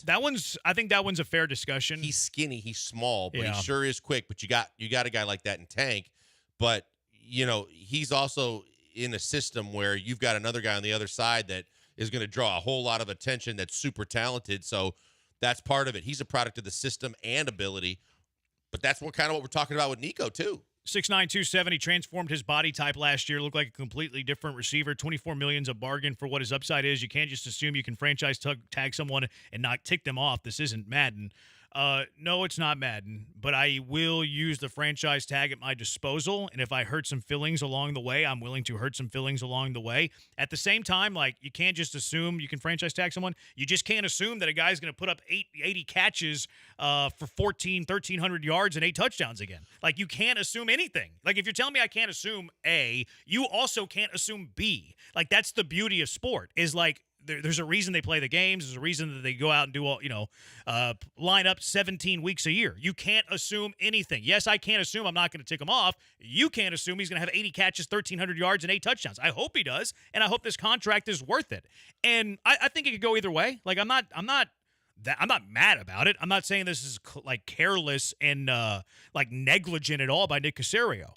I think that one's a fair discussion. He's skinny, he's small, but he sure is quick. But you got a guy like that in Tank. But, he's also in a system where you've got another guy on the other side that is going to draw a whole lot of attention, that's super talented. So that's part of it. He's a product of the system and ability. But that's what we're talking about with Nico, too. 6'9", 270, transformed his body type last year, looked like a completely different receiver. $24 million's a bargain for what his upside is. You can't just assume you can franchise tag someone and not tick them off. This isn't Madden. No, it's not Madden, but I will use the franchise tag at my disposal. And if I hurt some feelings along the way, I'm willing to hurt some feelings along the way. At the same time, like, you can't just assume you can franchise tag someone. You just can't assume that a guy's going to put up 80 catches for 1,300 yards and 8 touchdowns again. Like, you can't assume anything. Like, if you're telling me I can't assume A, you also can't assume B. Like, that's the beauty of sport, is like, there's a reason they play the games. There's a reason that they go out and do all, line up 17 weeks a year. You can't assume anything. Yes, I can't assume I'm not going to tick him off. You can't assume he's going to have 80 catches, 1,300 yards, and 8 touchdowns. I hope he does, and I hope this contract is worth it. And I think it could go either way. Like, I'm not mad about it. I'm not saying this is like careless and like negligent at all by Nick Caserio.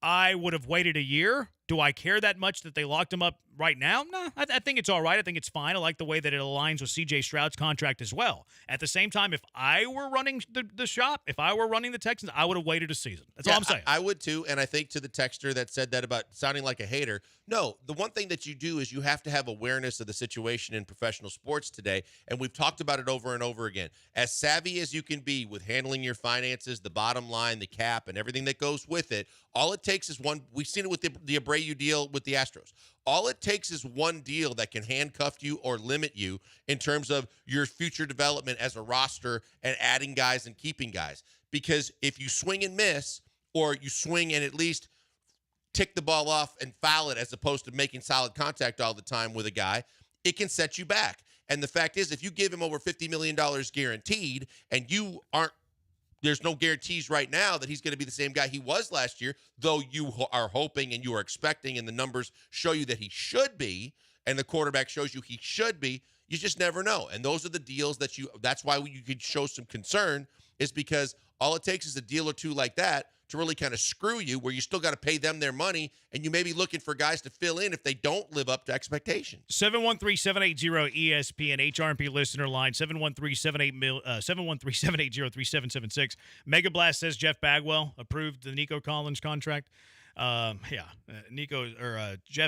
I would have waited a year. Do I care that much that they locked him up right now? No, I think it's all right. I think it's fine. I like the way that it aligns with C.J. Stroud's contract as well. At the same time, if I were running the shop, if I were running the Texans, I would have waited a season. That's all I'm saying. I would too, and I think to the texter that said that about sounding like a hater, no, the one thing that you do is you have to have awareness of the situation in professional sports today, and we've talked about it over and over again. As savvy as you can be with handling your finances, the bottom line, the cap, and everything that goes with it, all it takes is one. We've seen it with the Abreu deal with the Astros. All it takes is one deal that can handcuff you or limit you in terms of your future development as a roster and adding guys and keeping guys. Because if you swing and miss, or you swing and at least tick the ball off and foul it as opposed to making solid contact all the time with a guy, it can set you back. And the fact is, if you give him over $50 million guaranteed and you aren't, there's no guarantees right now that he's going to be the same guy he was last year, though you are hoping and you are expecting and the numbers show you that he should be and the quarterback shows you he should be, you just never know. And those are the deals that's why you could show some concern, is because all it takes is a deal or two like that to really kind of screw you, where you still got to pay them their money, and you may be looking for guys to fill in if they don't live up to expectations. 713-780-ESPN, HRP listener line, 713-780-3776. Mega Blast says Jeff Bagwell approved the Nico Collins contract. Jeff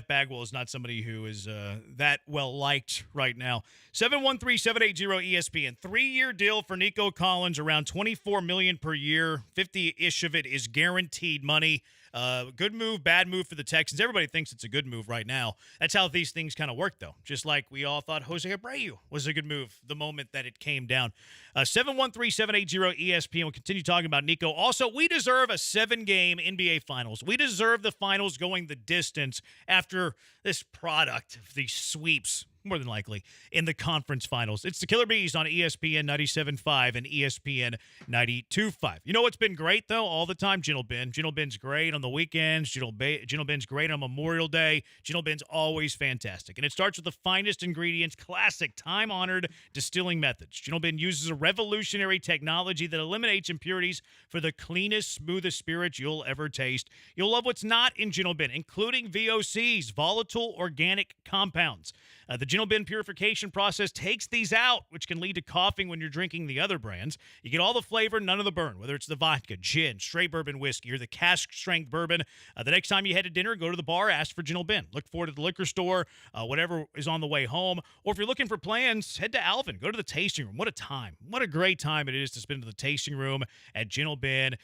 Bagwell is not somebody who is that well liked right now. 713-780-ESPN. 3-year deal for Nico Collins, around $24 million per year. 50-ish of it is guaranteed money. Good move, bad move for the Texans. Everybody thinks it's a good move right now. That's how these things kind of work, though. Just like we all thought Jose Abreu was a good move the moment that it came down. 713-780-ESPN. We'll continue talking about Nico. Also, we deserve a 7-game NBA Finals. We deserve the Finals going the distance after this product of these sweeps, more than likely, in the conference finals. It's the Killer Bees on ESPN 97.5 and ESPN 92.5. You know what's been great, though, all the time? Gentle Ben. Gentle Ben's great on the weekends. Gentle Ben's great on Memorial Day. Gentle Ben's always fantastic. And it starts with the finest ingredients, classic, time-honored distilling methods. Gentle Ben uses a revolutionary technology that eliminates impurities for the cleanest, smoothest spirits you'll ever taste. You'll love what's not in Gentle Ben, including VOCs, volatile organic compounds. The Gentle Ben purification process takes these out, which can lead to coughing when you're drinking the other brands. You get all the flavor, none of the burn, whether it's the vodka, gin, straight bourbon whiskey, or the cask-strength bourbon. The next time you head to dinner, go to the bar, ask for Gentle Ben. Look for it at the liquor store, whatever is on the way home. Or if you're looking for plans, head to Alvin. Go to the tasting room. What a time. What a great time it is to spend in the tasting room at Gentle Ben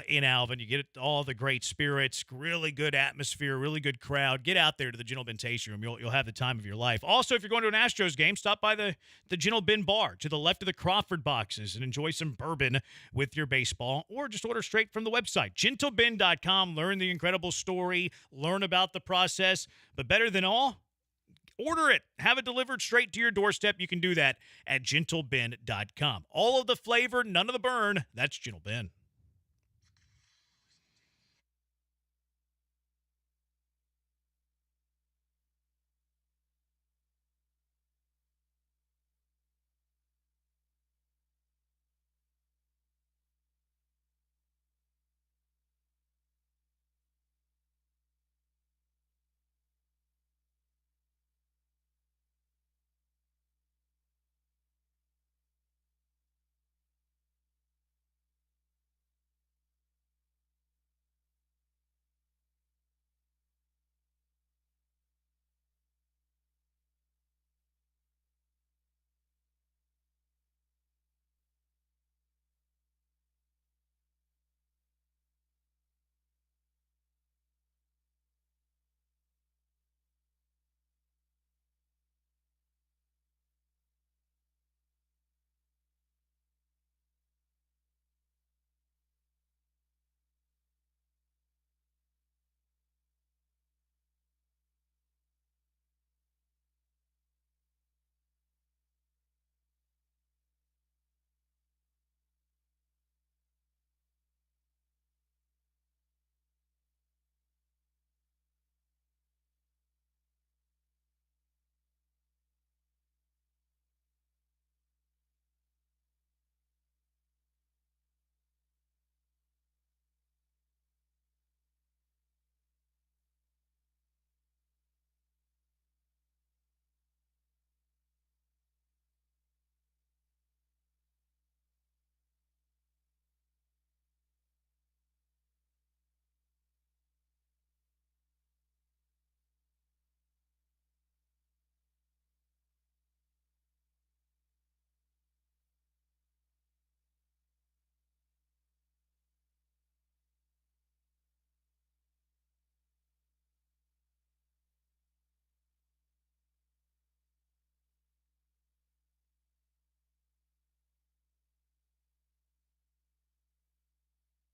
in Alvin. You get all the great spirits, really good atmosphere, really good crowd. Get out there to the Gentle Ben tasting room. You'll have the time of your life. Also, if you're going to an Astros game, stop by the Gentle Ben bar to the left of the Crawford boxes and enjoy some bourbon with your baseball, or just order straight from the website, gentleben.com. Learn the incredible story, learn about the process, but better than all, order it. Have it delivered straight to your doorstep. You can do that at gentleben.com. All of the flavor, none of the burn. That's Gentle Ben.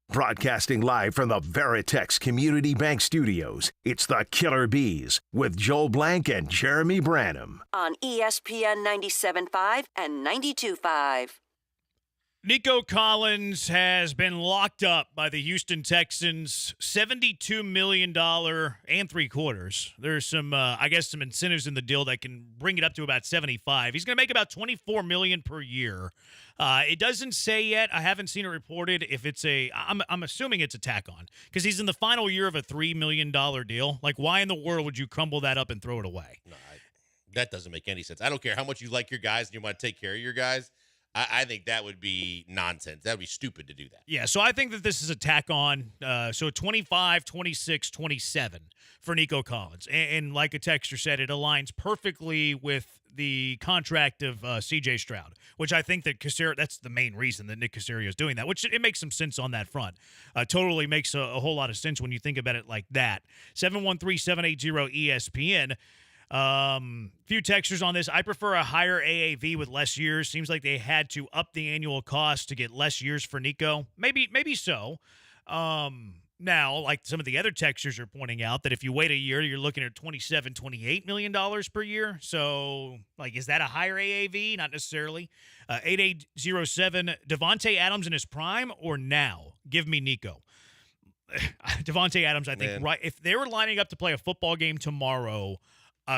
Broadcasting live from the Veritex Community Bank Studios, it's the Killer Bees with Joel Blank and Jeremy Branham. On ESPN 97.5 and 92.5. Nico Collins has been locked up by the Houston Texans, $72 million and 3/4. There's some, some incentives in the deal that can bring it up to about 75. He's going to make about $24 million per year. It doesn't say yet. I haven't seen it reported if it's I'm assuming it's a tack on because he's in the final year of a $3 million deal. Like, why in the world would you crumble that up and throw it away? No, that doesn't make any sense. I don't care how much you like your guys and you want to take care of your guys. I think that would be nonsense. That would be stupid to do that. Yeah, so I think that this is a tack on. So 25, 26, 27 for Nico Collins. And like a texter said, it aligns perfectly with the contract of C.J. Stroud, which I think that that's the main reason that Nick Caserio is doing that, which it makes some sense on that front. Totally makes a whole lot of sense when you think about it like that. 713-780-ESPN. Few textures on this. I prefer a higher AAV with less years. Seems like they had to up the annual cost to get less years for Nico. Maybe so. Now, like some of the other textures are pointing out that if you wait a year, you're looking at $27, $28 million per year. So, like, is that a higher AAV? Not necessarily. 8807, Devontae Adams in his prime or now? Give me Nico. Devontae Adams, I think, right. If they were lining up to play a football game tomorrow,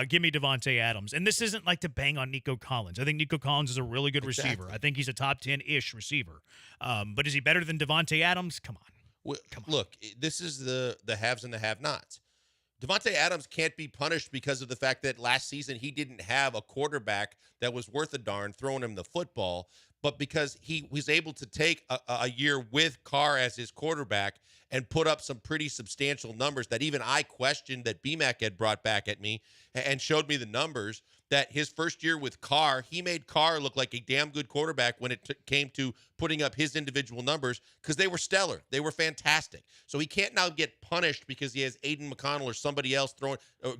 give me Devontae Adams. And this isn't like to bang on Nico Collins. I think Nico Collins is a really good receiver. I think he's a top 10-ish receiver. But is he better than Devontae Adams? Come on. Well, look, this is the haves and the have-nots. Devontae Adams can't be punished because of the fact that last season he didn't have a quarterback that was worth a darn throwing him the football, but because he was able to take a year with Carr as his quarterback and put up some pretty substantial numbers that even I questioned that BMAC had brought back at me and showed me the numbers that his first year with Carr, he made Carr look like a damn good quarterback when it came to putting up his individual numbers because they were stellar. They were fantastic. So he can't now get punished because he has Aiden McConnell or somebody else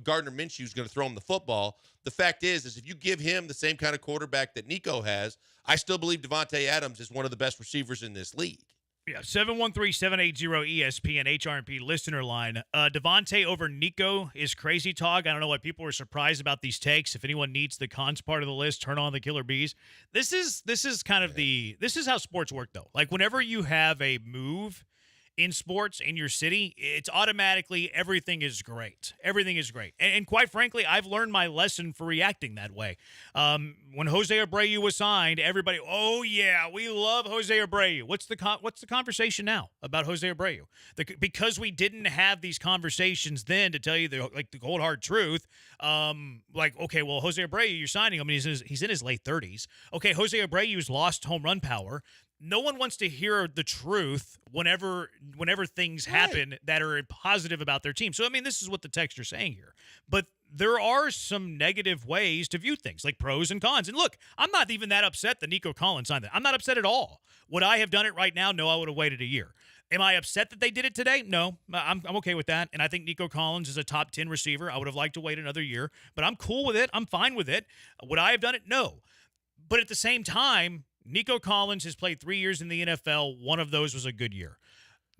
Gardner Minshew is going to throw him the football. The fact is if you give him the same kind of quarterback that Nico has, I still believe Devontae Adams is one of the best receivers in this league. Yeah, 713-780-ESPN HRP listener line. Devontae over Nico is crazy talk. I don't know why people are surprised about these takes. If anyone needs the cons part of the list, turn on the Killer Bees. This is kind of this is how sports work, though. Like, whenever you have a move in sports in your city, it's automatically everything is great. Everything is great. And quite frankly, I've learned my lesson for reacting that way. When Jose Abreu was signed, everybody, oh yeah, we love Jose Abreu. What's the conversation now about Jose Abreu? Because we didn't have these conversations then, to tell you the cold hard truth. Okay, well, Jose Abreu, you're signing him, and he's in his late 30s. Okay, Jose Abreu's lost home run power. No one wants to hear the truth whenever things happen that are positive about their team. So, I mean, this is what the texts are saying here. But there are some negative ways to view things, like pros and cons. And look, I'm not even that upset that Nico Collins signed that. I'm not upset at all. Would I have done it right now? No, I would have waited a year. Am I upset that they did it today? No, I'm okay with that. And I think Nico Collins is a top 10 receiver. I would have liked to wait another year, but I'm cool with it. I'm fine with it. Would I have done it? No. But at the same time, Nico Collins has played 3 years in the NFL. One of those was a good year.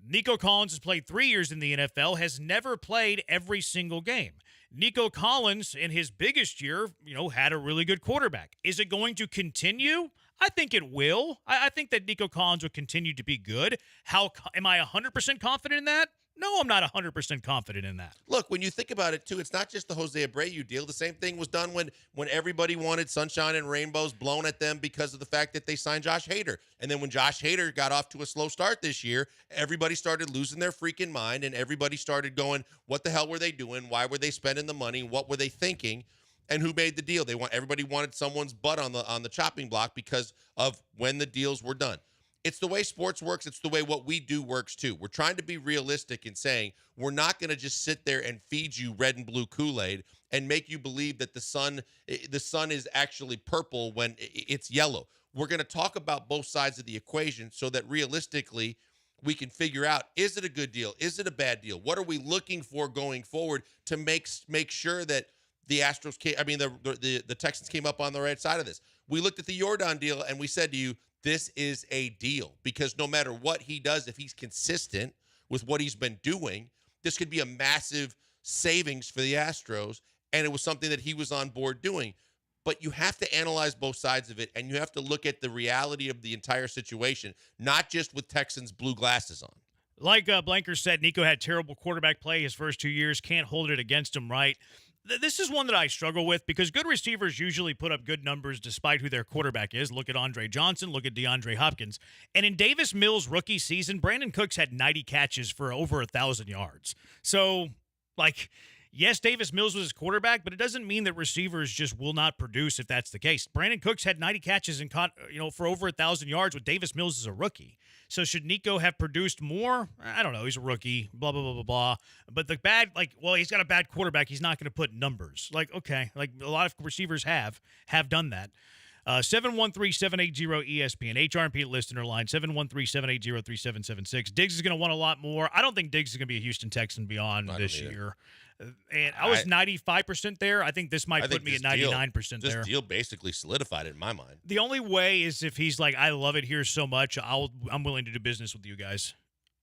Nico Collins has played 3 years in the NFL, has never played every single game. Nico Collins, in his biggest year, had a really good quarterback. Is it going to continue? I think it will. I think that Nico Collins will continue to be good. Am I 100% confident in that? No, I'm not 100% confident in that. Look, when you think about it, too, it's not just the Jose Abreu deal. The same thing was done when everybody wanted sunshine and rainbows blown at them because of the fact that they signed Josh Hader. And then when Josh Hader got off to a slow start this year, everybody started losing their freaking mind, and everybody started going, what the hell were they doing? Why were they spending the money? What were they thinking? And who made the deal? Everybody wanted someone's butt on the chopping block because of when the deals were done. It's the way sports works. It's the way what we do works, too. We're trying to be realistic in saying we're not going to just sit there and feed you red and blue Kool-Aid and make you believe that the sun is actually purple when it's yellow. We're going to talk about both sides of the equation so that realistically we can figure out, is it a good deal? Is it a bad deal? What are we looking for going forward to make sure that the Texans came up on the right side of this? We looked at the Jordan deal and we said to you, this is a deal because no matter what he does, if he's consistent with what he's been doing, this could be a massive savings for the Astros, and it was something that he was on board doing. But you have to analyze both sides of it, and you have to look at the reality of the entire situation, not just with Texans blue glasses on. Like Blanker said, Nico had terrible quarterback play his first 2 years. Can't hold it against him, right? This is one that I struggle with because good receivers usually put up good numbers despite who their quarterback is. Look at Andre Johnson. Look at DeAndre Hopkins. And in Davis Mills' rookie season, Brandon Cooks had 90 catches for over 1,000 yards. So, yes, Davis Mills was his quarterback, but it doesn't mean that receivers just will not produce if that's the case. Brandon Cooks had 90 catches and caught, for over 1,000 yards with Davis Mills as a rookie. So should Nico have produced more? I don't know. He's a rookie, blah, blah, blah, blah, blah. But the bad, he's got a bad quarterback. He's not going to put numbers. Okay. A lot of receivers have done that. 713-780-ESPN, HRP listener line, 713-780-3776. Diggs is going to want a lot more. I don't think Diggs is going to be a Houston Texan beyond this year. And I was 95% there. I think this might put me at 99% there. This deal basically solidified it in my mind. The only way is if he's like, I love it here so much, I'm willing to do business with you guys.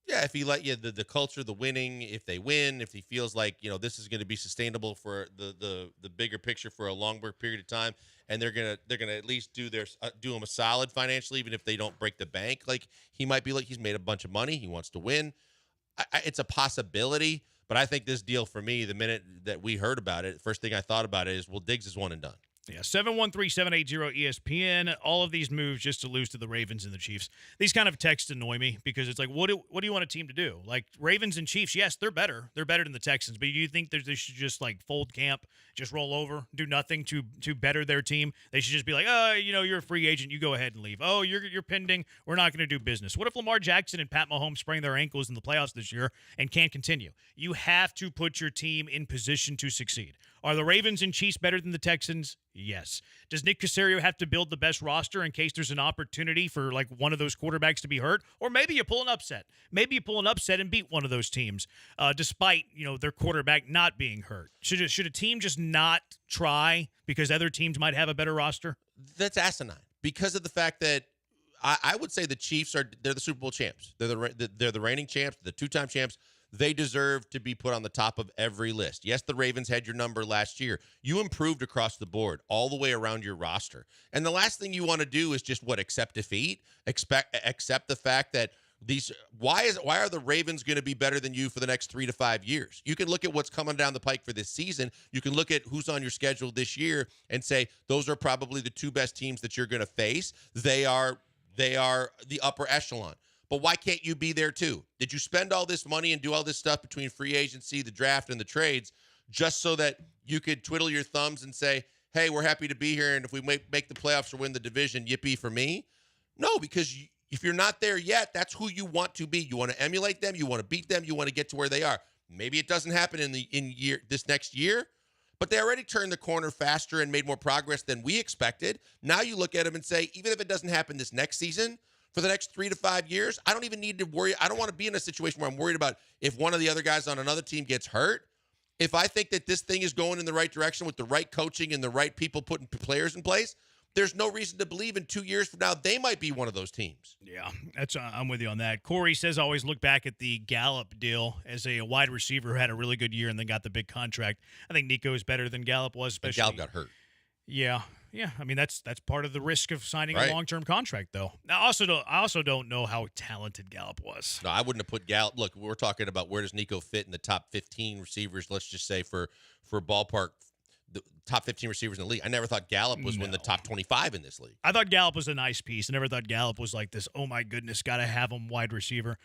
Yeah, if he let you the culture, the winning, if they win, if he feels like this is going to be sustainable for the bigger picture for a longer period of time, and they're gonna at least do him a solid financially, even if they don't break the bank. He might be he's made a bunch of money, he wants to win. It's a possibility, but I think this deal for me, the minute that we heard about it, the first thing I thought about it is, well, Diggs is one and done. Yeah, 713-780-ESPN. All of these moves just to lose to the Ravens and the Chiefs. These kind of texts annoy me because it's what do you want a team to do? Ravens and Chiefs, yes, they're better. They're better than the Texans. But do you think they should just fold camp, just roll over, do nothing to better their team? They should just be like, you're a free agent. You go ahead and leave. Oh, you're pending. We're not going to do business. What if Lamar Jackson and Pat Mahomes sprain their ankles in the playoffs this year and can't continue? You have to put your team in position to succeed. Are the Ravens and Chiefs better than the Texans? Yes. Does Nick Caserio have to build the best roster in case there's an opportunity for one of those quarterbacks to be hurt? Or maybe you pull an upset. Maybe you pull an upset and beat one of those teams, despite their quarterback not being hurt. Should a team just not try because other teams might have a better roster? That's asinine because of the fact that I would say the Chiefs they're the Super Bowl champs. They're the reigning champs, the two-time champs. They deserve to be put on the top of every list. Yes, the Ravens had your number last year. You improved across the board, all the way around your roster. And the last thing you want to do is just accept defeat, accept the fact that why are the Ravens going to be better than you for the next 3 to 5 years? You can look at what's coming down the pike for this season. You can look at who's on your schedule this year and say those are probably the two best teams that you're going to face. They are the upper echelon. But why can't you be there too? Did you spend all this money and do all this stuff between free agency, the draft, and the trades just so that you could twiddle your thumbs and say, hey, we're happy to be here, and if we make the playoffs or win the division, yippee for me? No, because if you're not there yet, that's who you want to be. You want to emulate them. You want to beat them. You want to get to where they are. Maybe it doesn't happen in this next year, but they already turned the corner faster and made more progress than we expected. Now you look at them and say, even if it doesn't happen this next season, for the next 3 to 5 years, I don't even need to worry. I don't want to be in a situation where I'm worried about if one of the other guys on another team gets hurt. If I think that this thing is going in the right direction with the right coaching and the right people putting players in place, there's no reason to believe in 2 years from now they might be one of those teams. Yeah, I'm with you on that. Corey says always look back at the Gallup deal as a wide receiver who had a really good year and then got the big contract. I think Nico is better than Gallup was, especially. Gallup got hurt. Yeah. I mean, that's part of the risk of signing a long-term contract, though. I also don't know how talented Gallup was. No, I wouldn't have put Gallup. Look, we're talking about where does Nico fit in the top 15 receivers, let's just say, for ballpark, the top 15 receivers in the league. I never thought Gallup was in the top 25 in this league. I thought Gallup was a nice piece. I never thought Gallup was like this, oh, my goodness, got to have him wide receiver.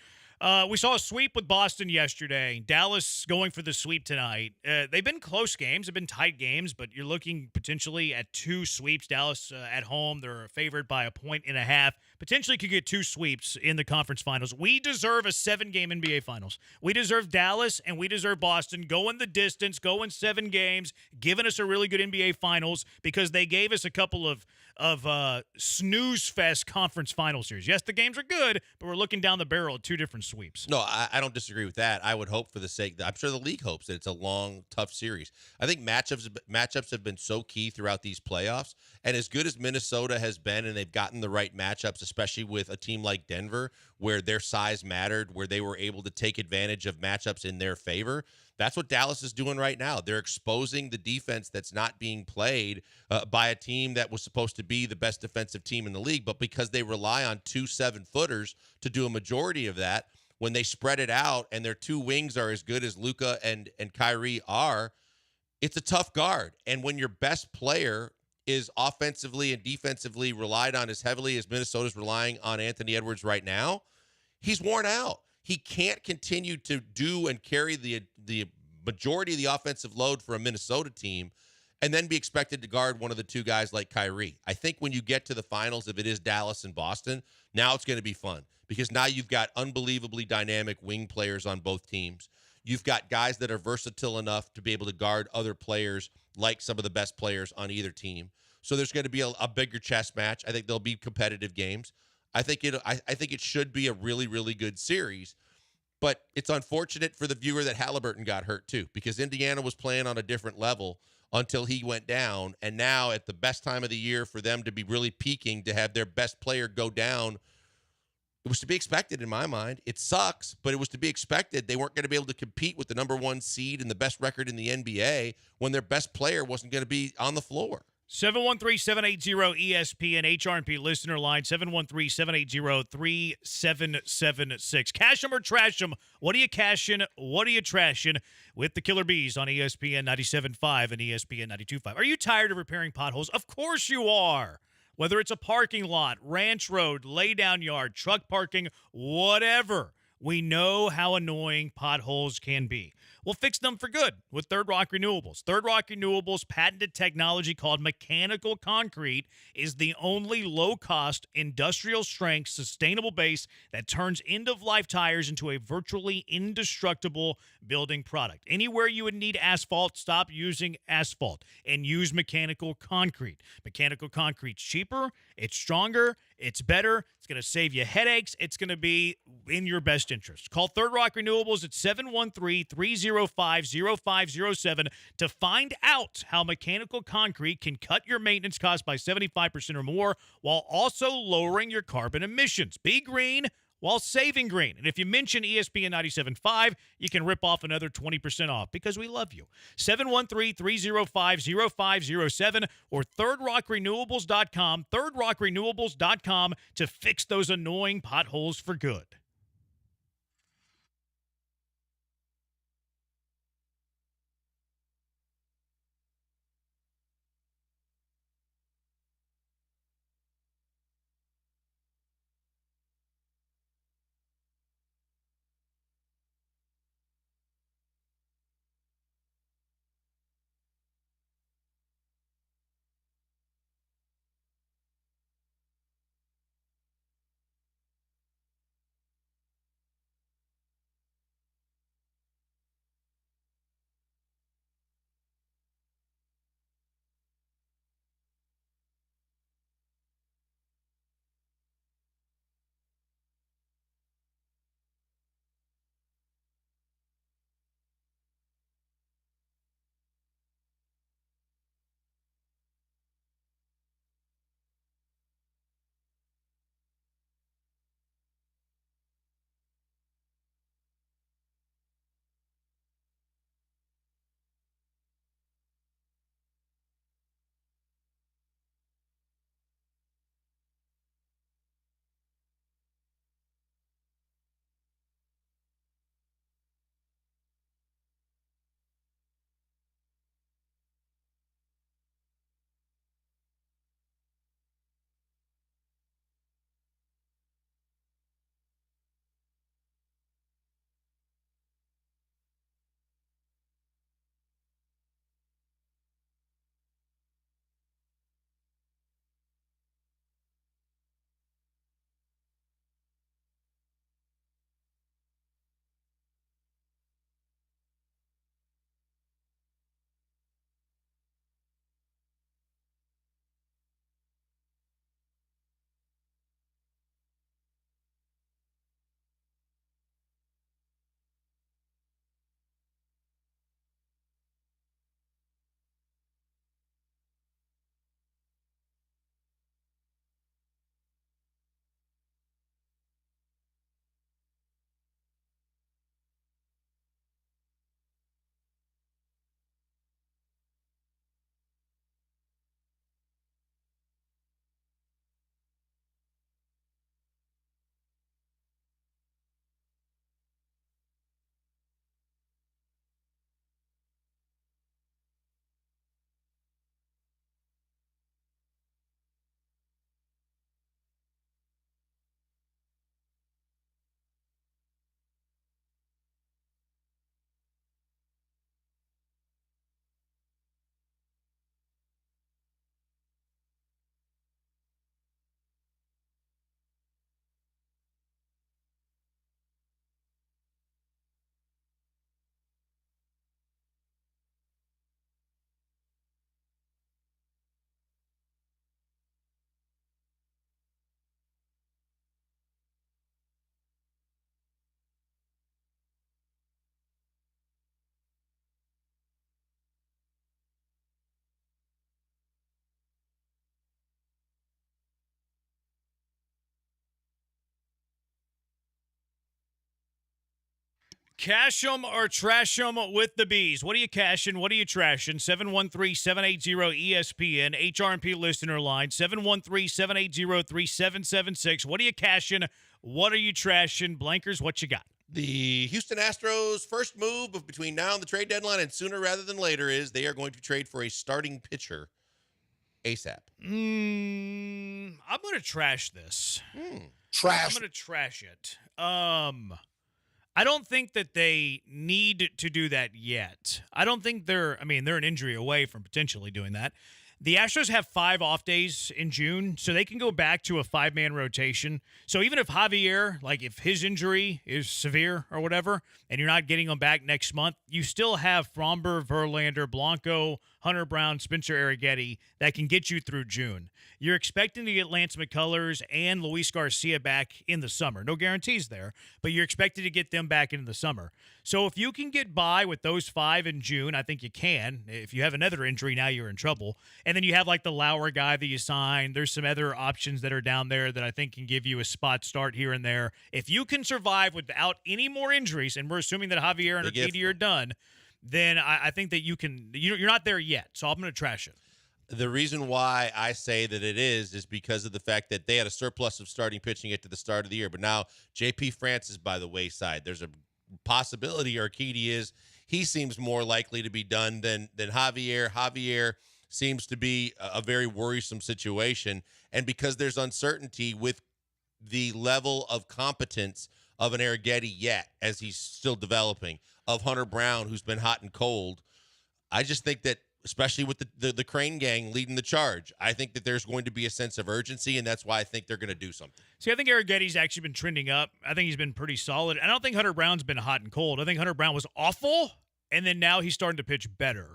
We saw a sweep with Boston yesterday. Dallas going for the sweep tonight. They've been close games. They've been tight games, but you're looking potentially at 2 sweeps. Dallas at home, they're favored by 1.5. Potentially could get 2 sweeps in the conference finals. We deserve a 7-game NBA finals. We deserve Dallas and we deserve Boston going the distance, going 7 games, giving us a really good NBA finals because they gave us a couple of snooze fest conference final series. Yes, the games are good, but we're looking down the barrel at 2 different sweeps. No, I don't disagree with that. I would hope for the sake I'm sure the league hopes that it's a long, tough series. I think matchups have been so key throughout these playoffs. And as good as Minnesota has been, and they've gotten the right matchups, especially with a team like Denver, where their size mattered, where they were able to take advantage of matchups in their favor. That's what Dallas is doing right now. They're exposing the defense that's not being played by a team that was supposed to be the best defensive team in the league. But because they rely on 2 7-footers to do a majority of that, when they spread it out and their 2 wings are as good as Luka and Kyrie are, it's a tough guard. And when your best player is offensively and defensively relied on as heavily as Minnesota's relying on Anthony Edwards right now, he's worn out. He can't continue to do and carry the majority of the offensive load for a Minnesota team and then be expected to guard one of the 2 guys like Kyrie. I think when you get to the finals, if it is Dallas and Boston, now it's going to be fun because now you've got unbelievably dynamic wing players on both teams. You've got guys that are versatile enough to be able to guard other players like some of the best players on either team. So there's going to be a bigger chess match. I think there'll be competitive games. I think it should be a really, really good series. But it's unfortunate for the viewer that Halliburton got hurt too, because Indiana was playing on a different level until he went down. And now at the best time of the year for them to be really peaking, to have their best player go down, it was to be expected in my mind. It sucks, but it was to be expected. They weren't going to be able to compete with the number 1 seed and the best record in the NBA when their best player wasn't going to be on the floor. 713-780-ESPN HRP listener line, 713-780-3776. Cash them or trash them. What are you cashing? What are you trashing? With the Killer Bees on ESPN 97.5 and ESPN 92.5. Are you tired of repairing potholes? Of course you are. Whether it's a parking lot, ranch road, lay-down yard, truck parking, whatever. We know how annoying potholes can be. We'll fix them for good with Third Rock Renewables. Third Rock Renewables' patented technology called mechanical concrete is the only low-cost, industrial-strength, sustainable base that turns end-of-life tires into a virtually indestructible building product. Anywhere you would need asphalt, stop using asphalt and use mechanical concrete. Mechanical concrete's cheaper, it's stronger, it's better, it's going to save you headaches, it's going to be in your best interest. Call Third Rock Renewables at 713-305-0507 to find out how mechanical concrete can cut your maintenance costs by 75% or more while also lowering your carbon emissions. Be green while saving green. And if you mention ESPN 97.5, you can rip off another 20% off because we love you. 713-305-0507 or thirdrockrenewables.com, thirdrockrenewables.com to fix those annoying potholes for good. Cash 'em or trash 'em with the Bees. What are you cashing? What are you trashing? 713-780-ESPN, HRMP listener line, 713-780-3776. What are you cashing? What are you trashing? Blankers, what you got? The Houston Astros' first move of between now and the trade deadline, and sooner rather than later, is they are going to trade for a starting pitcher ASAP. I'm going to trash this. Trash. I'm going to trash it. I don't think that they need to do that yet. I don't think they're an injury away from potentially doing that. The Astros have 5 off days in June, so they can go back to a 5-man rotation. So even if Javier, if his injury is severe or whatever, and you're not getting him back next month, you still have Fromber, Verlander, Blanco, Hunter Brown, Spencer Arrighetti that can get you through June. You're expecting to get Lance McCullers and Luis Garcia back in the summer. No guarantees there, but you're expected to get them back into the summer. So if you can get by with those 5 in June, I think you can. If you have another injury, now you're in trouble. And then you have the Lauer guy that you signed. There's some other options that are down there that I think can give you a spot start here and there. If you can survive without any more injuries, and we're assuming that Javier and Urquidy are done, then I think that you can. You're not there yet, so I'm going to trash it. The reason why I say that it is because of the fact that they had a surplus of starting pitching at the start of the year, but now J.P. France is by the wayside. There's a possibility Urquidy he seems more likely to be done than Javier. Javier seems to be a very worrisome situation, and because there's uncertainty with the level of competence of an Arrighetti yet, as he's still developing, of Hunter Brown, who's been hot and cold, I just think that, especially with the Crane gang leading the charge, I think that there's going to be a sense of urgency, and that's why I think they're going to do something. See, I think Arrighetti's actually been trending up. I think he's been pretty solid. I don't think Hunter Brown's been hot and cold. I think Hunter Brown was awful, and then now he's starting to pitch better.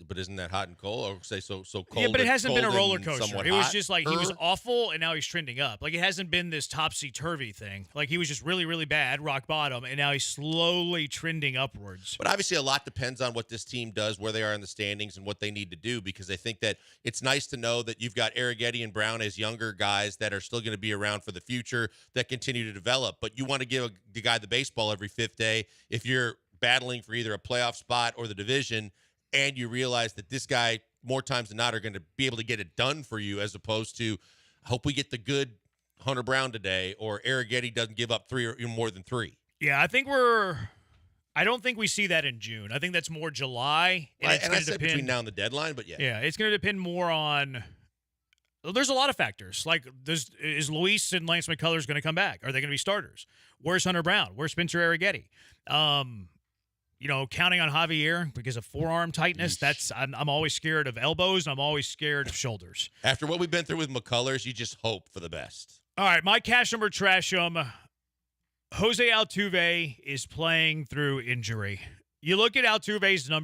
But isn't that hot and cold? Or say so cold? Yeah, but it hasn't been a roller coaster. It was just he was hot? awful, and now he's trending up. It hasn't been this topsy-turvy thing. He was just really, really bad, rock bottom, and now he's slowly trending upwards. But obviously a lot depends on what this team does, where they are in the standings, and what they need to do, because I think that it's nice to know that you've got Arrighetti and Brown as younger guys that are still going to be around for the future, that continue to develop. But you want to give the guy the baseball every 5th day if you're battling for either a playoff spot or the division, and you realize that this guy, more times than not, are going to be able to get it done for you, as opposed to, I hope we get the good Hunter Brown today, or Arrighetti doesn't give up 3 or more than 3. Yeah, I don't think we see that in June. I think that's more July. And I said between now and the deadline, but yeah. Yeah, it's going to depend more on – there's a lot of factors. Is Luis and Lance McCullers going to come back? Are they going to be starters? Where's Hunter Brown? Where's Spencer Arrighetti? Counting on Javier because of forearm tightness, I'm always scared of elbows, and I'm always scared of shoulders. After what we've been through with McCullers, you just hope for the best. All right, my cash number trash Jose Altuve is playing through injury. You look at Altuve's numbers.